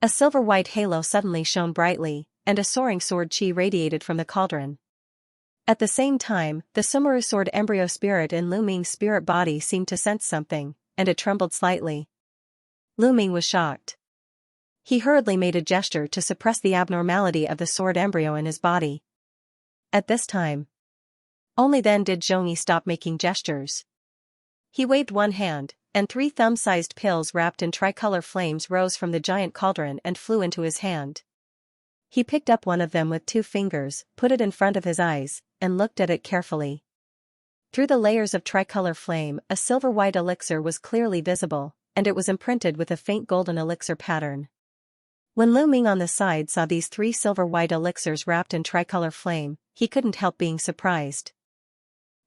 A silver-white halo suddenly shone brightly, and a soaring sword chi radiated from the cauldron. At the same time, the Sumeru sword embryo spirit in Lu Ming's spirit body seemed to sense something, and it trembled slightly. Lu Ming was shocked. He hurriedly made a gesture to suppress the abnormality of the sword embryo in his body. At this time, only then did Zhongyi stop making gestures. He waved one hand, and 3 thumb-sized pills wrapped in tricolor flames rose from the giant cauldron and flew into his hand. He picked up one of them with 2 fingers, put it in front of his eyes, and looked at it carefully. Through the layers of tricolor flame, a silver-white elixir was clearly visible, and it was imprinted with a faint golden elixir pattern. When Lu Ming on the side saw these 3 silver-white elixirs wrapped in tricolor flame, he couldn't help being surprised.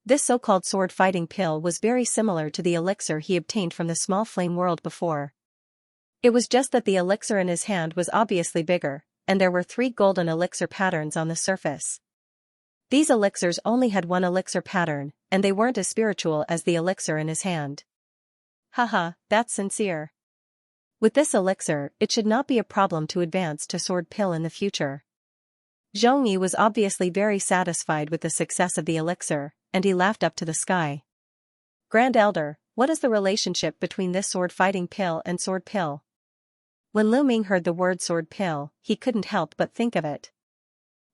This so-called sword-fighting pill was very similar to the elixir he obtained from the small flame world before. It was just that the elixir in his hand was obviously bigger, and there were 3 golden elixir patterns on the surface. These elixirs only had 1 elixir pattern, and they weren't as spiritual as the elixir in his hand. Haha, that's sincere. With this elixir, it should not be a problem to advance to sword pill in the future. Zhongyi was obviously very satisfied with the success of the elixir, and he laughed up to the sky. Grand Elder, what is the relationship between this sword-fighting pill and sword pill? When Lu Ming heard the word sword pill, he couldn't help but think of it.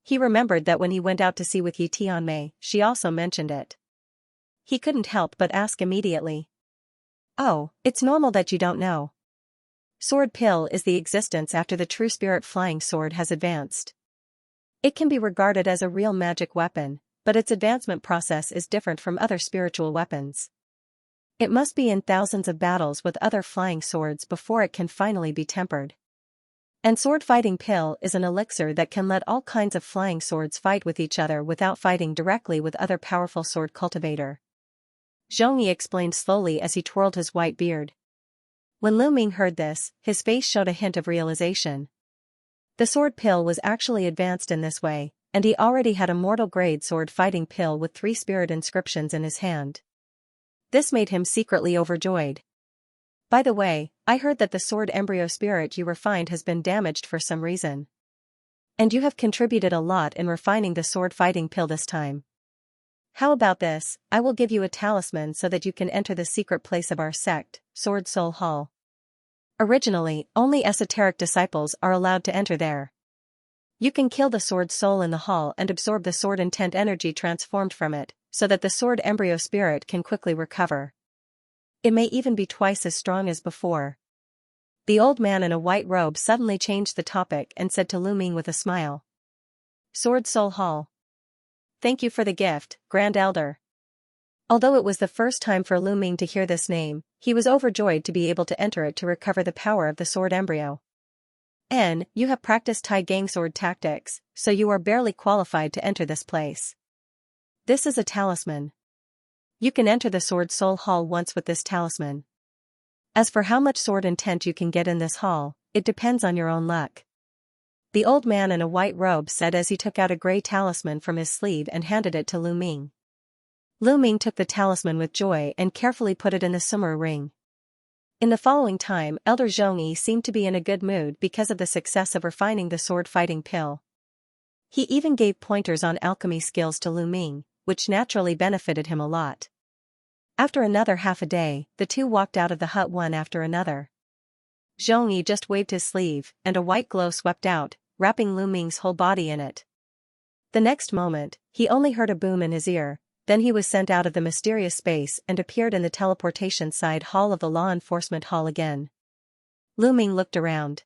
He remembered that when he went out to sea with Yi Tianmei, she also mentioned it. He couldn't help but ask immediately. Oh, it's normal that you don't know. Sword pill is the existence after the true spirit flying sword has advanced. It can be regarded as a real magic weapon, but its advancement process is different from other spiritual weapons. It must be in thousands of battles with other flying swords before it can finally be tempered. And sword-fighting pill is an elixir that can let all kinds of flying swords fight with each other without fighting directly with other powerful sword cultivator. Zhongyi explained slowly as he twirled his white beard. When Lu Ming heard this, his face showed a hint of realization. The sword pill was actually advanced in this way, and he already had a mortal-grade sword-fighting pill with 3 spirit inscriptions in his hand. This made him secretly overjoyed. By the way, I heard that the sword embryo spirit you refined has been damaged for some reason. And you have contributed a lot in refining the sword-fighting pill this time. How about this, I will give you a talisman so that you can enter the secret place of our sect, Sword Soul Hall. Originally, only esoteric disciples are allowed to enter there. You can kill the sword soul in the hall and absorb the sword intent energy transformed from it, so that the sword embryo spirit can quickly recover. It may even be twice as strong as before. The old man in a white robe suddenly changed the topic and said to Lu Ming with a smile. Sword Soul Hall. Thank you for the gift, Grand Elder. Although it was the first time for Lu Ming to hear this name, he was overjoyed to be able to enter it to recover the power of the sword embryo. You have practiced Tai Gang sword tactics, so you are barely qualified to enter this place. This is a talisman. You can enter the Sword Soul Hall once with this talisman. As for how much sword intent you can get in this hall, it depends on your own luck. The old man in a white robe said as he took out a gray talisman from his sleeve and handed it to Lu Ming. Lu Ming took the talisman with joy and carefully put it in the Sumeru ring. In the following time, Elder Zhongyi seemed to be in a good mood because of the success of refining the sword-fighting pill. He even gave pointers on alchemy skills to Lu Ming, which naturally benefited him a lot. After another half a day, the two walked out of the hut one after another. Zhongyi just waved his sleeve, and a white glow swept out, wrapping Lu Ming's whole body in it. The next moment, he only heard a boom in his ear, then he was sent out of the mysterious space and appeared in the teleportation side hall of the law enforcement hall again. Lu Ming looked around.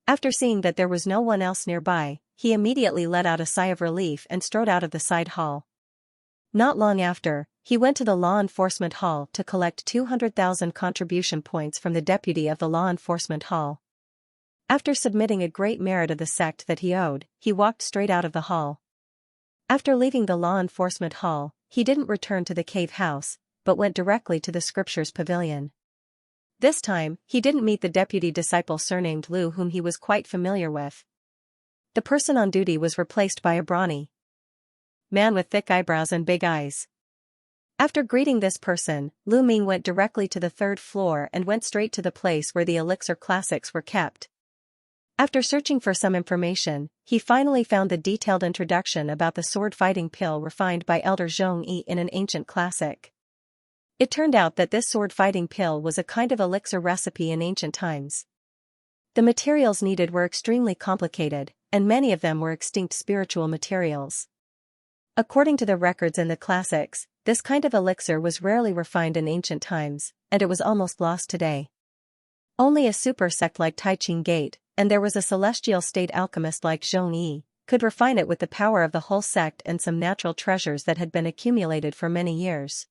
After seeing that there was no one else nearby, he immediately let out a sigh of relief and strode out of the side hall. Not long after, he went to the law enforcement hall to collect 200,000 contribution points from the deputy of the law enforcement hall. After submitting a great merit of the sect that he owed, he walked straight out of the hall. After leaving the law enforcement hall, he didn't return to the cave house, but went directly to the scriptures pavilion. This time, he didn't meet the deputy disciple surnamed Lu whom he was quite familiar with. The person on duty was replaced by a brawny man with thick eyebrows and big eyes. After greeting this person, Lu Ming went directly to the third floor and went straight to the place where the elixir classics were kept. After searching for some information, he finally found the detailed introduction about the sword-fighting pill refined by Elder Zhong Yi in an ancient classic. It turned out that this sword-fighting pill was a kind of elixir recipe in ancient times. The materials needed were extremely complicated, and many of them were extinct spiritual materials. According to the records in the classics, this kind of elixir was rarely refined in ancient times, and it was almost lost today. Only a super sect like Taiqing Gate, and there was a celestial state alchemist like Zhong Yi, could refine it with the power of the whole sect and some natural treasures that had been accumulated for many years.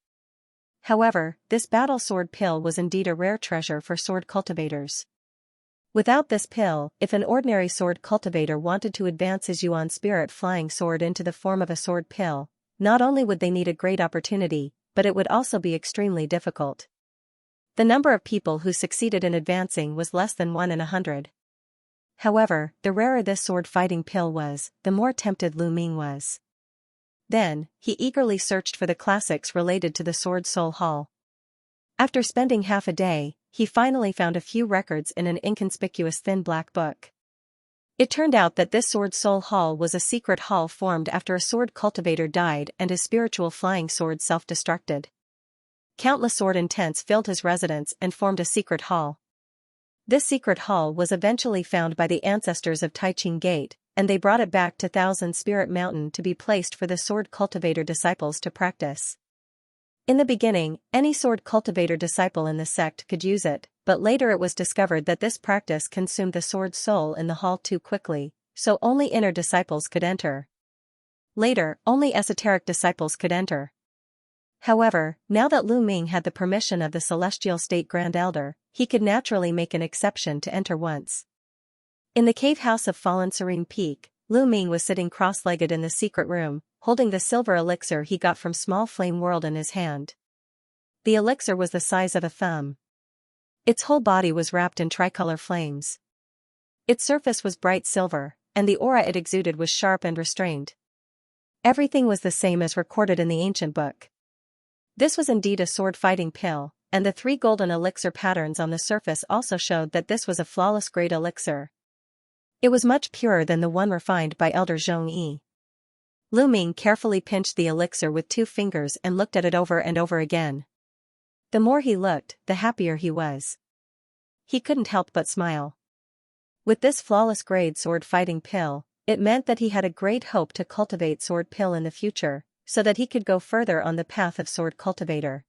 However, this battle sword pill was indeed a rare treasure for sword cultivators. Without this pill, if an ordinary sword cultivator wanted to advance his Yuan spirit flying sword into the form of a sword pill, not only would they need a great opportunity, but it would also be extremely difficult. The number of people who succeeded in advancing was less than 1 in 100. However, the rarer this sword-fighting pill was, the more tempted Lu Ming was. Then, he eagerly searched for the classics related to the Sword Soul Hall. After spending half a day, he finally found a few records in an inconspicuous thin black book. It turned out that this Sword Soul Hall was a secret hall formed after a sword cultivator died and his spiritual flying sword self-destructed. Countless sword intents filled his residence and formed a secret hall. This secret hall was eventually found by the ancestors of Taiqing Gate, and they brought it back to Thousand Spirit Mountain to be placed for the sword cultivator disciples to practice. In the beginning, any sword cultivator disciple in the sect could use it, but later it was discovered that this practice consumed the sword soul in the hall too quickly, so only inner disciples could enter. Later, only esoteric disciples could enter. However, now that Lu Ming had the permission of the Celestial State Grand Elder, he could naturally make an exception to enter once. In the cave house of Fallen Serene Peak, Lu Ming was sitting cross-legged in the secret room, holding the silver elixir he got from Small Flame World in his hand. The elixir was the size of a thumb. Its whole body was wrapped in tricolor flames. Its surface was bright silver, and the aura it exuded was sharp and restrained. Everything was the same as recorded in the ancient book. This was indeed a sword-fighting pill, and the 3 golden elixir patterns on the surface also showed that this was a flawless grade elixir. It was much purer than the one refined by Elder Zhong Yi. Lu Ming carefully pinched the elixir with 2 fingers and looked at it over and over again. The more he looked, the happier he was. He couldn't help but smile. With this flawless grade sword-fighting pill, it meant that he had a great hope to cultivate sword pill in the future, so that he could go further on the path of sword cultivator.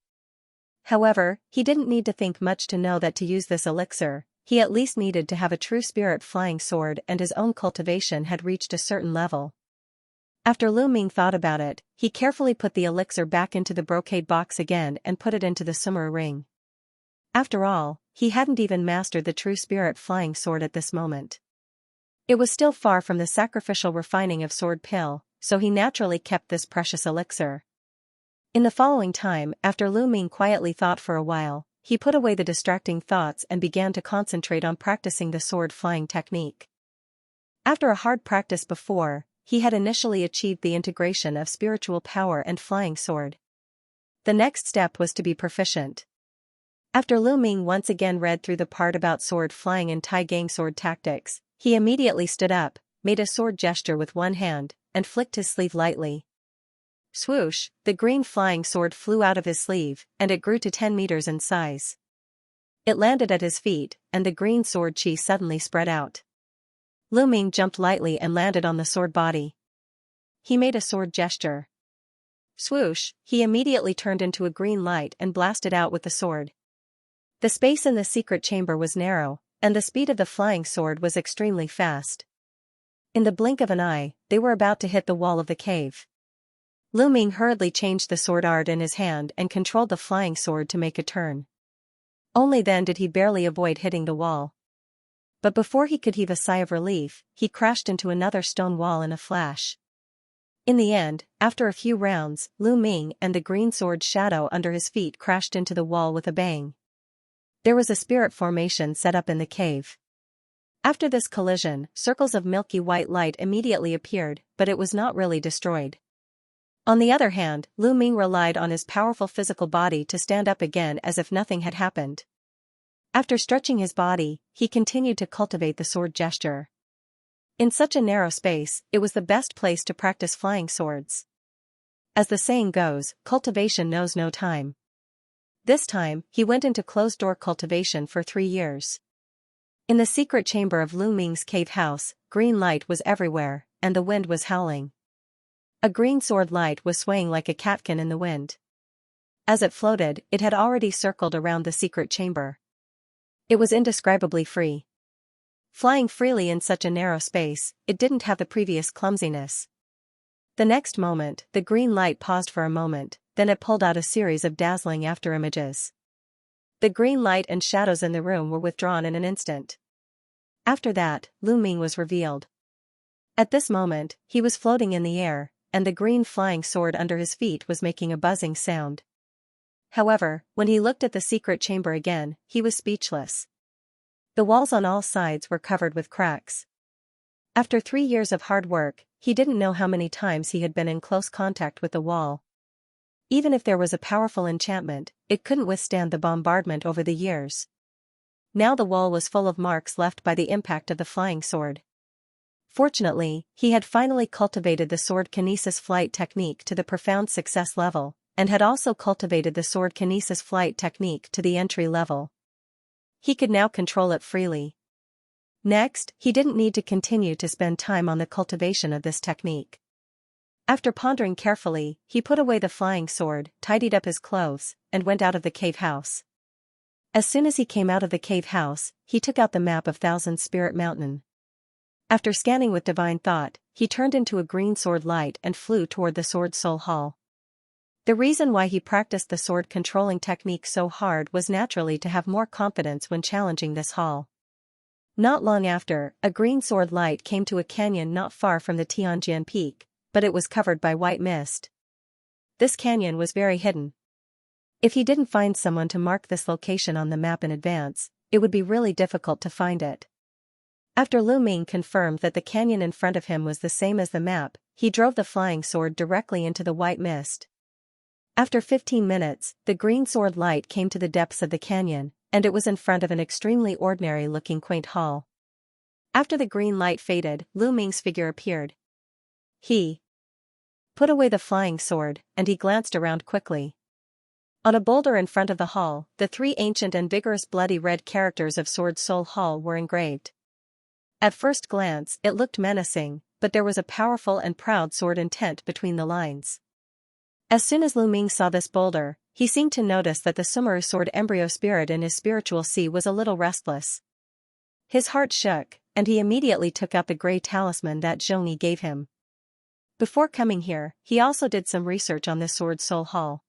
However, he didn't need to think much to know that to use this elixir, he at least needed to have a true spirit flying sword and his own cultivation had reached a certain level. After Lu Ming thought about it, he carefully put the elixir back into the brocade box again and put it into the summer ring. After all, he hadn't even mastered the true spirit flying sword at this moment. It was still far from the sacrificial refining of sword pill, so he naturally kept this precious elixir. In the following time, after Lu Ming quietly thought for a while, he put away the distracting thoughts and began to concentrate on practicing the sword flying technique. After a hard practice before, he had initially achieved the integration of spiritual power and flying sword. The next step was to be proficient. After Lu Ming once again read through the part about sword flying and Tai Gang sword tactics, he immediately stood up, made a sword gesture with one hand, and flicked his sleeve lightly. Swoosh, the green flying sword flew out of his sleeve, and it grew to 10 meters in size. It landed at his feet, and the green sword chi suddenly spread out. Lu Ming jumped lightly and landed on the sword body. He made a sword gesture. Swoosh, he immediately turned into a green light and blasted out with the sword. The space in the secret chamber was narrow, and the speed of the flying sword was extremely fast. In the blink of an eye, they were about to hit the wall of the cave. Lu Ming hurriedly changed the sword art in his hand and controlled the flying sword to make a turn. Only then did he barely avoid hitting the wall. But before he could heave a sigh of relief, he crashed into another stone wall in a flash. In the end, after a few rounds, Lu Ming and the green sword shadow under his feet crashed into the wall with a bang. There was a spirit formation set up in the cave. After this collision, circles of milky white light immediately appeared, but it was not really destroyed. On the other hand, Lu Ming relied on his powerful physical body to stand up again as if nothing had happened. After stretching his body, he continued to cultivate the sword gesture. In such a narrow space, it was the best place to practice flying swords. As the saying goes, cultivation knows no time. This time, he went into closed-door cultivation for 3 years. In the secret chamber of Lu Ming's cave house, green light was everywhere, and the wind was howling. A green sword light was swaying like a catkin in the wind. As it floated, it had already circled around the secret chamber. It was indescribably free. Flying freely in such a narrow space, it didn't have the previous clumsiness. The next moment, the green light paused for a moment, then it pulled out a series of dazzling afterimages. The green light and shadows in the room were withdrawn in an instant. After that, Lu Ming was revealed. At this moment, he was floating in the air, and the green flying sword under his feet was making a buzzing sound. However, when he looked at the secret chamber again, he was speechless. The walls on all sides were covered with cracks. After 3 years of hard work, he didn't know how many times he had been in close contact with the wall. Even if there was a powerful enchantment, it couldn't withstand the bombardment over the years. Now the wall was full of marks left by the impact of the flying sword. Fortunately, he had finally cultivated the sword kinesis flight technique to the profound success level, and had also cultivated the sword kinesis flight technique to the entry level. He could now control it freely. Next, he didn't need to continue to spend time on the cultivation of this technique. After pondering carefully, he put away the flying sword, tidied up his clothes, and went out of the cave house. As soon as he came out of the cave house, he took out the map of Thousand Spirit Mountain. After scanning with divine thought, he turned into a green sword light and flew toward the Sword Soul Hall. The reason why he practiced the sword controlling technique so hard was naturally to have more confidence when challenging this hall. Not long after, a green sword light came to a canyon not far from the Tianjian Peak, but it was covered by white mist. This canyon was very hidden. If he didn't find someone to mark this location on the map in advance, it would be really difficult to find it. After Lu Ming confirmed that the canyon in front of him was the same as the map, he drove the flying sword directly into the white mist. After 15 minutes, the green sword light came to the depths of the canyon, and it was in front of an extremely ordinary-looking quaint hall. After the green light faded, Lu Ming's figure appeared. He put away the flying sword, and he glanced around quickly. On a boulder in front of the hall, the 3 ancient and vigorous bloody red characters of Sword Soul Hall were engraved. At first glance, it looked menacing, but there was a powerful and proud sword intent between the lines. As soon as Lu Ming saw this boulder, he seemed to notice that the Sumeru sword embryo spirit in his spiritual sea was a little restless. His heart shook, and he immediately took up the grey talisman that Zhongyi gave him. Before coming here, he also did some research on this Sword Soul Hall.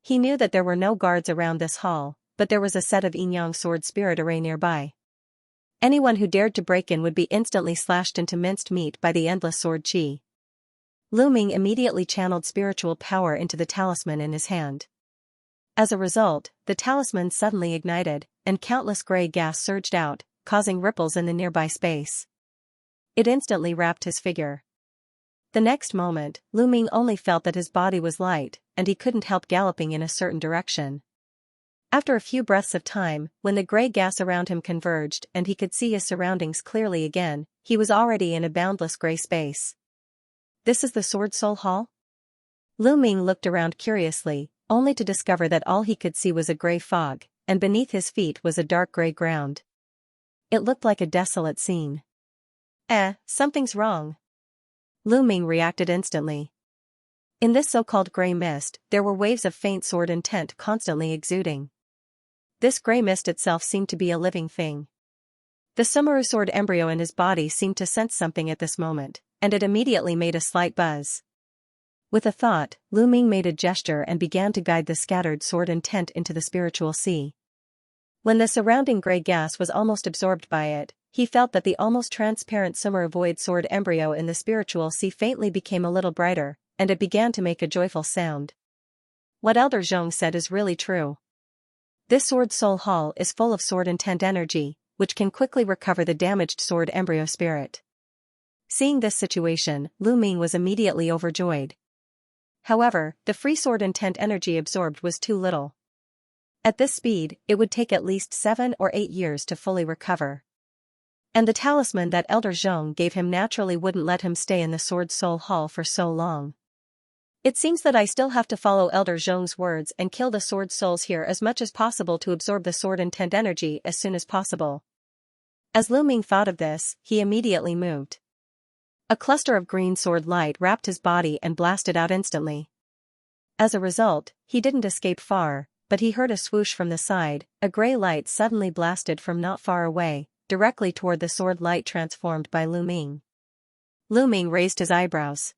He knew that there were no guards around this hall, but there was a set of Yin-Yang sword spirit array nearby. Anyone who dared to break in would be instantly slashed into minced meat by the endless sword qi. Lu Ming immediately channeled spiritual power into the talisman in his hand. As a result, the talisman suddenly ignited, and countless grey gas surged out, causing ripples in the nearby space. It instantly wrapped his figure. The next moment, Lu Ming only felt that his body was light, and he couldn't help galloping in a certain direction. After a few breaths of time, when the grey gas around him converged and he could see his surroundings clearly again, he was already in a boundless grey space. This is the Sword Soul Hall? Lu Ming looked around curiously, only to discover that all he could see was a grey fog, and beneath his feet was a dark grey ground. It looked like a desolate scene. Something's wrong. Lu Ming reacted instantly. In this so-called grey mist, there were waves of faint sword intent constantly exuding. This grey mist itself seemed to be a living thing. The Sumeru sword embryo in his body seemed to sense something at this moment, and it immediately made a slight buzz. With a thought, Lu Ming made a gesture and began to guide the scattered sword intent into the spiritual sea. When the surrounding grey gas was almost absorbed by it, he felt that the almost transparent summer void sword embryo in the spiritual sea faintly became a little brighter, and it began to make a joyful sound. What Elder Zhong said is really true. This sword soul hall is full of sword intent energy, which can quickly recover the damaged sword embryo spirit. Seeing this situation, Lu Ming was immediately overjoyed. However, the free sword intent energy absorbed was too little. At this speed, it would take at least 7 or 8 years to fully recover. And the talisman that Elder Zhong gave him naturally wouldn't let him stay in the Sword Soul Hall for so long. It seems that I still have to follow Elder Zhong's words and kill the sword souls here as much as possible to absorb the sword intent energy as soon as possible. As Lu Ming thought of this, he immediately moved. A cluster of green sword light wrapped his body and blasted out instantly. As a result, he didn't escape far, but he heard a swoosh from the side. A gray light suddenly blasted from not far away, directly toward the sword light transformed by Lu Ming. Lu Ming raised his eyebrows.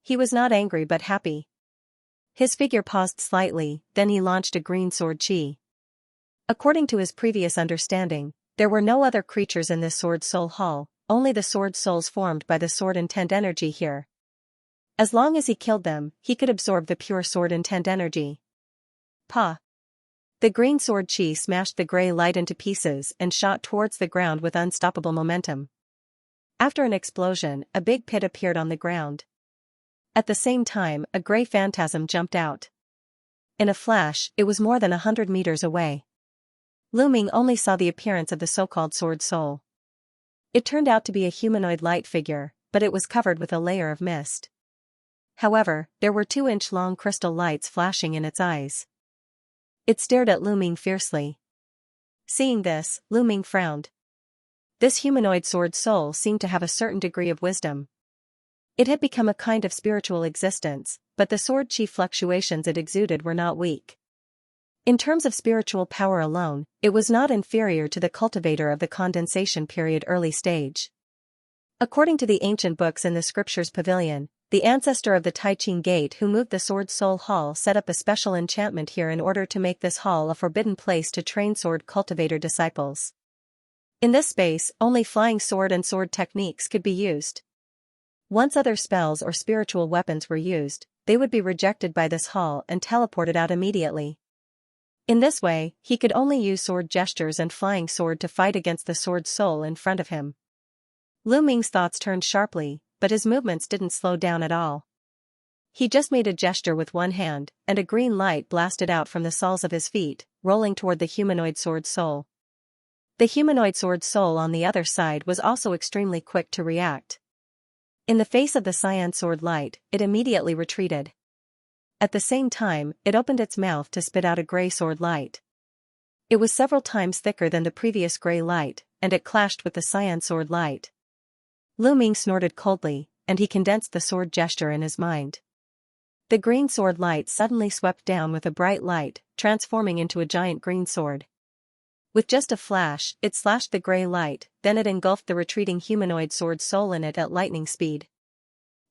He was not angry but happy. His figure paused slightly, then he launched a green sword chi. According to his previous understanding, there were no other creatures in this sword soul hall, only the sword souls formed by the sword intent energy here. As long as he killed them, he could absorb the pure sword intent energy. Pa! The green sword chi smashed the gray light into pieces and shot towards the ground with unstoppable momentum. After an explosion, a big pit appeared on the ground. At the same time, a gray phantasm jumped out. In a flash, it was more than 100 meters away. Lu Ming only saw the appearance of the so-called sword soul. It turned out to be a humanoid light figure, but it was covered with a layer of mist. However, there were 2-inch-long crystal lights flashing in its eyes. It stared at Lu Ming fiercely. Seeing this, Lu Ming frowned. This humanoid sword soul seemed to have a certain degree of wisdom. It had become a kind of spiritual existence, but the sword chi fluctuations it exuded were not weak. In terms of spiritual power alone, it was not inferior to the cultivator of the condensation period early stage. According to the ancient books in the scriptures pavilion, the ancestor of the Tai Ching Gate who moved the Sword Soul Hall set up a special enchantment here in order to make this hall a forbidden place to train sword cultivator disciples. In this space, only flying sword and sword techniques could be used. Once other spells or spiritual weapons were used, they would be rejected by this hall and teleported out immediately. In this way, he could only use sword gestures and flying sword to fight against the sword soul in front of him. Lu Ming's thoughts turned sharply, but his movements didn't slow down at all. He just made a gesture with one hand, and a green light blasted out from the soles of his feet, rolling toward the humanoid sword soul. The humanoid sword soul on the other side was also extremely quick to react. In the face of the cyan sword light, it immediately retreated. At the same time, it opened its mouth to spit out a gray sword light. It was several times thicker than the previous gray light, and it clashed with the cyan sword light. Lu Ming snorted coldly, and he condensed the sword gesture in his mind. The green sword light suddenly swept down with a bright light, transforming into a giant green sword. With just a flash, it slashed the gray light, then it engulfed the retreating humanoid sword soul in it at lightning speed.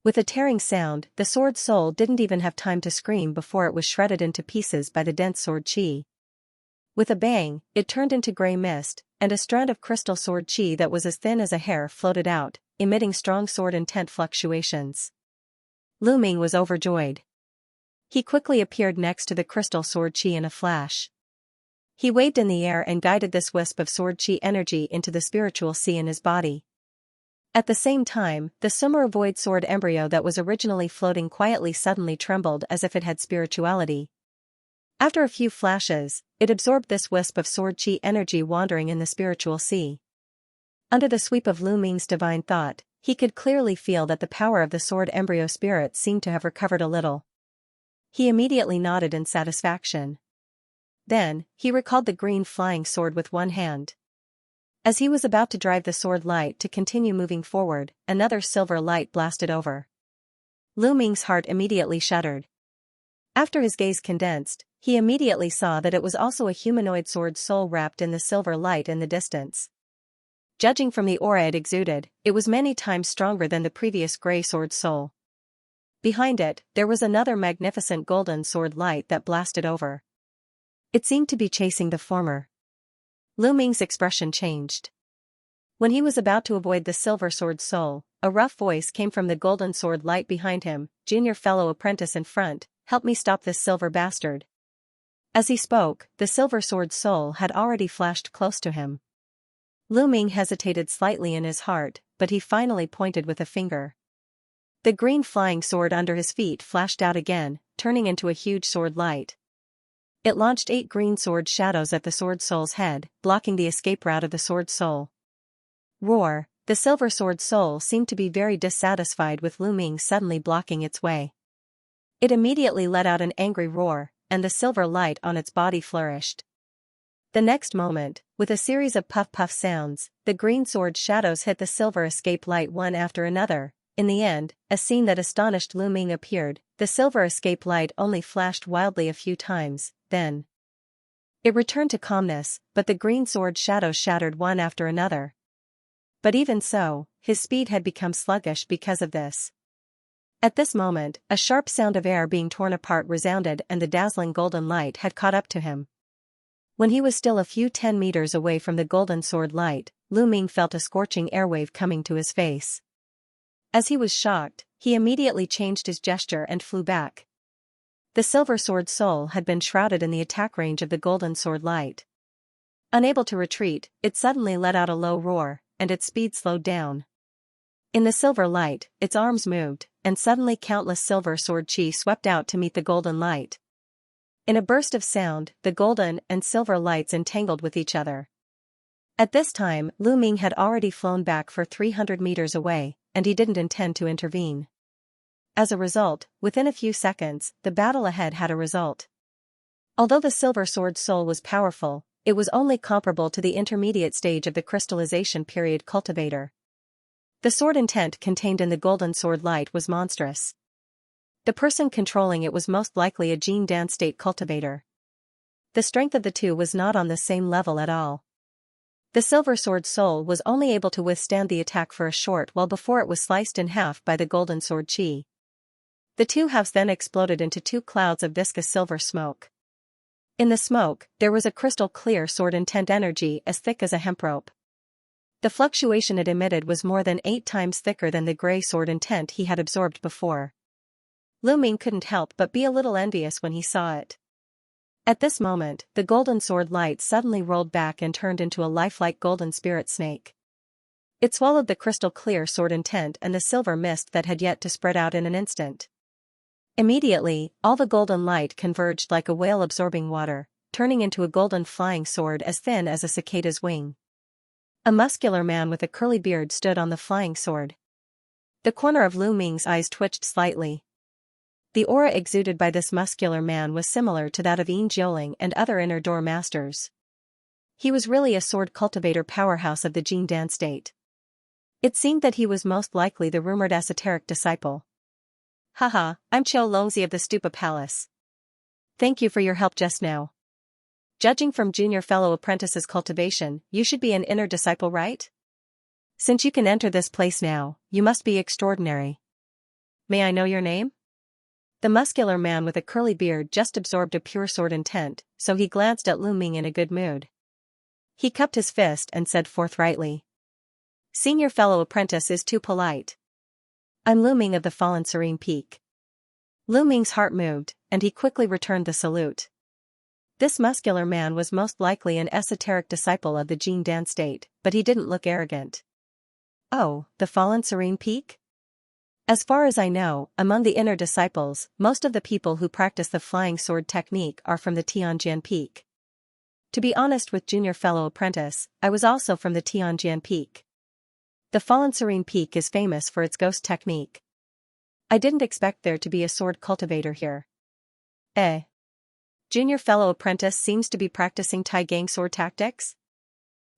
With a tearing sound, the sword soul didn't even have time to scream before it was shredded into pieces by the dense sword chi. With a bang, it turned into gray mist, and a strand of crystal sword chi that was as thin as a hair floated out, emitting strong sword intent fluctuations. Lu Ming was overjoyed. He quickly appeared next to the crystal sword chi in a flash. He waved in the air and guided this wisp of sword chi energy into the spiritual sea in his body. At the same time, the summer void sword embryo that was originally floating quietly suddenly trembled as if it had spirituality. After a few flashes, it absorbed this wisp of sword chi energy wandering in the spiritual sea. Under the sweep of Lu Ming's divine thought, he could clearly feel that the power of the sword embryo spirit seemed to have recovered a little. He immediately nodded in satisfaction. Then, he recalled the green flying sword with one hand. As he was about to drive the sword light to continue moving forward, another silver light blasted over. Lu Ming's heart immediately shuddered. After his gaze condensed, he immediately saw that it was also a humanoid sword soul wrapped in the silver light in the distance. Judging from the aura it exuded, it was many times stronger than the previous gray sword soul. Behind it, there was another magnificent golden sword light that blasted over. It seemed to be chasing the former. Lu Ming's expression changed. When he was about to avoid the silver sword soul, a rough voice came from the golden sword light behind him. Junior fellow apprentice in front, help me stop this silver bastard. As he spoke, the silver sword soul had already flashed close to him. Lu Ming hesitated slightly in his heart, but he finally pointed with a finger. The green flying sword under his feet flashed out again, turning into a huge sword light. It launched 8 green sword shadows at the sword soul's head, blocking the escape route of the sword soul. Roar! The silver sword soul seemed to be very dissatisfied with Lu Ming suddenly blocking its way. It immediately let out an angry roar, and the silver light on its body flourished. The next moment, with a series of puff-puff sounds, the green sword shadows hit the silver escape light one after another. In the end, a scene that astonished Lu Ming appeared. The silver escape light only flashed wildly a few times, then it returned to calmness, but the green sword shadows shattered one after another. But even so, his speed had become sluggish because of this. At this moment, a sharp sound of air being torn apart resounded and the dazzling golden light had caught up to him. When he was still a few 10 meters away from the golden sword light, Lu Ming felt a scorching airwave coming to his face. As he was shocked, he immediately changed his gesture and flew back. The silver sword soul had been shrouded in the attack range of the golden sword light. Unable to retreat, it suddenly let out a low roar, and its speed slowed down. In the silver light, its arms moved, and suddenly countless silver sword chi swept out to meet the golden light. In a burst of sound, the golden and silver lights entangled with each other. At this time, Lu Ming had already flown back for 300 meters away, and he didn't intend to intervene. As a result, within a few seconds, the battle ahead had a result. Although the silver sword soul was powerful, it was only comparable to the intermediate stage of the crystallization period cultivator. The sword intent contained in the golden sword light was monstrous. The person controlling it was most likely a Jin Dan state cultivator. The strength of the two was not on the same level at all. The silver sword soul was only able to withstand the attack for a short while before it was sliced in half by the golden sword chi. The two halves then exploded into 2 clouds of viscous silver smoke. In the smoke, there was a crystal clear sword intent energy as thick as a hemp rope. The fluctuation it emitted was more than 8 times thicker than the gray sword intent he had absorbed before. Lu Ming couldn't help but be a little envious when he saw it. At this moment, the golden sword light suddenly rolled back and turned into a lifelike golden spirit snake. It swallowed the crystal clear sword intent and the silver mist that had yet to spread out in an instant. Immediately, all the golden light converged like a whale absorbing water, turning into a golden flying sword as thin as a cicada's wing. A muscular man with a curly beard stood on the flying sword. The corner of Lu Ming's eyes twitched slightly. The aura exuded by this muscular man was similar to that of Yin Jiuling and other inner door masters. He was really a sword cultivator powerhouse of the Jin Dan state. It seemed that he was most likely the rumored esoteric disciple. Haha, I'm Qiu Longzi of the Stupa Palace. Thank you for your help just now. Judging from junior fellow apprentice's cultivation, you should be an inner disciple, right? Since you can enter this place now, you must be extraordinary. May I know your name? The muscular man with a curly beard just absorbed a pure sword intent, so he glanced at Lu Ming in a good mood. He cupped his fist and said forthrightly. Senior fellow apprentice is too polite. I'm Lu Ming of the Fallen Serene Peak. Lu Ming's heart moved, and he quickly returned the salute. This muscular man was most likely an esoteric disciple of the Jin Dan state, but he didn't look arrogant. Oh, the Fallen Serene Peak? As far as I know, among the inner disciples, most of the people who practice the flying sword technique are from the Tianjian Peak. To be honest with junior fellow apprentice, I was also from the Tianjian Peak. The Fallen Serene Peak is famous for its ghost technique. I didn't expect there to be a sword cultivator here. Junior fellow apprentice seems to be practicing Tai Gang sword tactics?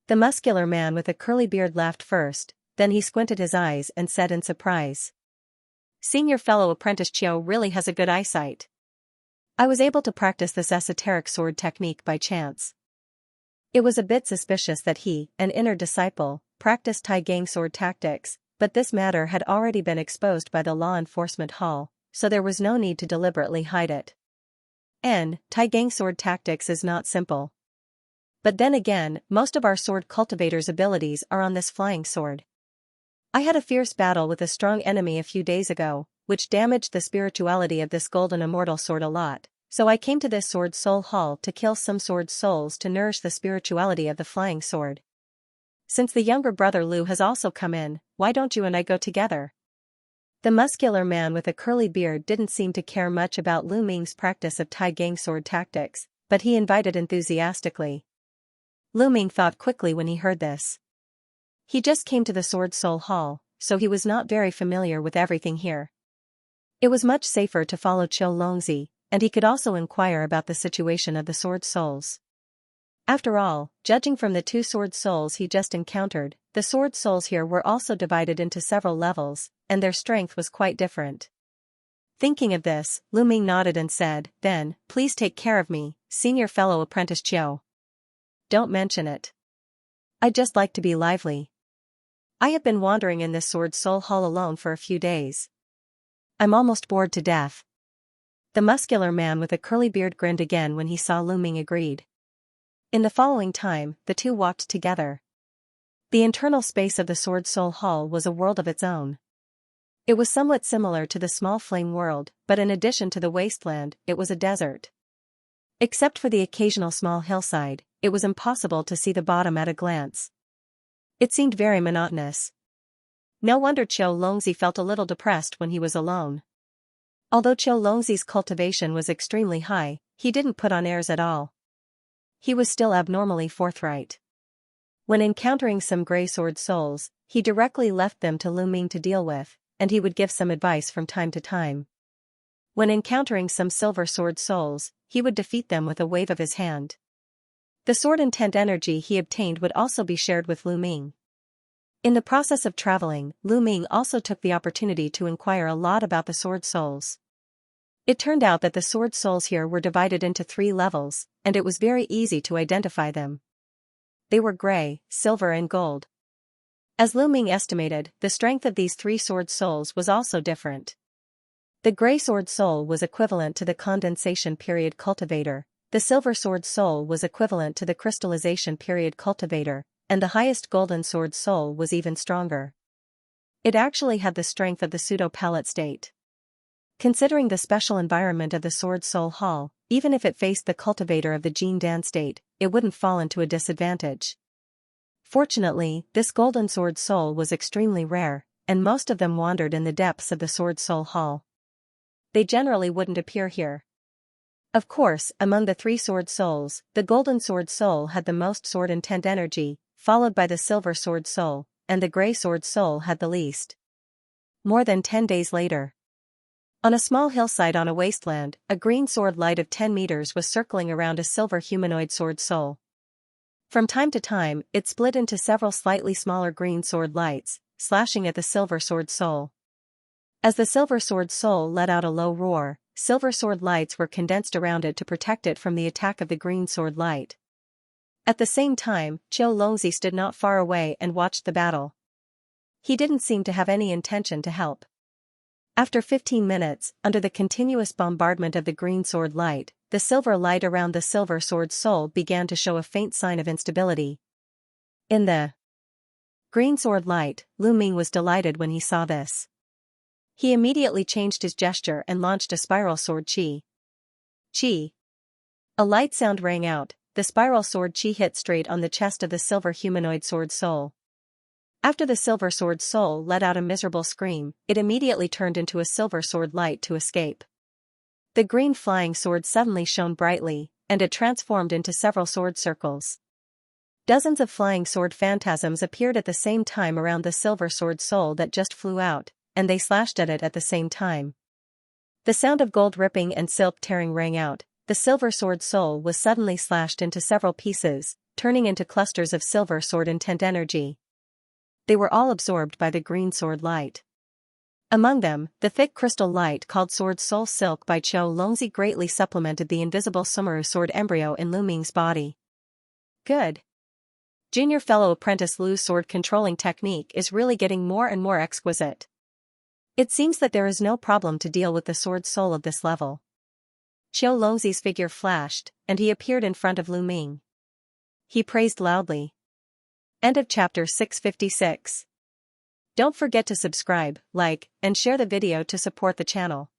The muscular man with a curly beard laughed first, then he squinted his eyes and said in surprise. Senior fellow apprentice Qiu really has a good eyesight. I was able to practice this esoteric sword technique by chance. It was a bit suspicious that he, an inner disciple, practiced Tai Gang sword tactics, but this matter had already been exposed by the law enforcement hall, so there was no need to deliberately hide it. Tai Gang sword tactics is not simple. But then again, most of our sword cultivator's abilities are on this flying sword. I had a fierce battle with a strong enemy a few days ago, which damaged the spirituality of this golden immortal sword a lot, so I came to this sword soul hall to kill some sword souls to nourish the spirituality of the flying sword. Since the younger brother Lu has also come in, why don't you and I go together? The muscular man with a curly beard didn't seem to care much about Lu Ming's practice of Tai Gang sword tactics, but he invited enthusiastically. Lu Ming thought quickly when he heard this. He just came to the Sword Soul Hall, so he was not very familiar with everything here. It was much safer to follow Qiu Longzi, and he could also inquire about the situation of the Sword Souls. After all, judging from the two Sword Souls he just encountered, the Sword Souls here were also divided into several levels, and their strength was quite different. Thinking of this, Lu Ming nodded and said, "Then, please take care of me, senior fellow apprentice Qiu. Don't mention it. I'd just like to be lively. I have been wandering in this Sword Soul Hall alone for a few days. I'm almost bored to death." The muscular man with a curly beard grinned again when he saw Lu Ming agreed. In the following time, the two walked together. The internal space of the Sword Soul Hall was a world of its own. It was somewhat similar to the small flame world, but in addition to the wasteland, it was a desert. Except for the occasional small hillside, it was impossible to see the bottom at a glance. It seemed very monotonous. No wonder Qiu Longzi felt a little depressed when he was alone. Although Qiu Longzi's cultivation was extremely high, he didn't put on airs at all. He was still abnormally forthright. When encountering some gray sword souls, he directly left them to Lu Ming to deal with, and he would give some advice from time to time. When encountering some silver sword souls, he would defeat them with a wave of his hand. The sword intent energy he obtained would also be shared with Lu Ming. In the process of traveling, Lu Ming also took the opportunity to inquire a lot about the sword souls. It turned out that the sword souls here were divided into 3 levels, and it was very easy to identify them. They were gray, silver and gold. As Lu Ming estimated, the strength of these 3 sword souls was also different. The gray sword soul was equivalent to the condensation period cultivator, the silver sword soul was equivalent to the crystallization period cultivator, and the highest golden sword soul was even stronger. It actually had the strength of the pseudo-pellet state. Considering the special environment of the Sword Soul Hall, even if it faced the cultivator of the Jin Dan state, it wouldn't fall into a disadvantage. Fortunately, this golden sword soul was extremely rare, and most of them wandered in the depths of the Sword Soul Hall. They generally wouldn't appear here. Of course, among the 3 sword souls, the golden sword soul had the most sword intent energy, followed by the silver sword soul, and the gray sword soul had the least. More than 10 days later. On a small hillside on a wasteland, a green sword light of 10 meters was circling around a silver humanoid sword soul. From time to time, it split into several slightly smaller green sword lights, slashing at the silver sword soul. As the silver sword soul let out a low roar, silver sword lights were condensed around it to protect it from the attack of the green sword light. At the same time, Qiu Longzi stood not far away and watched the battle. He didn't seem to have any intention to help. After 15 minutes, under the continuous bombardment of the green sword light, the silver light around the silver sword soul began to show a faint sign of instability. In the green sword light, Lu Ming was delighted when he saw this. He immediately changed his gesture and launched a spiral sword chi. Chi. A light sound rang out, the spiral sword chi hit straight on the chest of the silver humanoid sword soul. After the silver sword soul let out a miserable scream, it immediately turned into a silver sword light to escape. The green flying sword suddenly shone brightly, and it transformed into several sword circles. Dozens of flying sword phantasms appeared at the same time around the silver sword soul that just flew out, and they slashed at it at the same time. The sound of gold ripping and silk tearing rang out, the silver sword soul was suddenly slashed into several pieces, turning into clusters of silver sword intent energy. They were all absorbed by the green sword light. Among them, the thick crystal light called Sword Soul Silk by Qiu Longzi greatly supplemented the invisible Sumeru sword embryo in Lu Ming's body. Good. Junior fellow apprentice Lu's sword controlling technique is really getting more and more exquisite. It seems that there is no problem to deal with the sword soul of this level. Qiu Longzi's figure flashed, and he appeared in front of Lu Ming. he praised loudly. End of chapter 656. Don't forget to subscribe, like, and share the video to support the channel.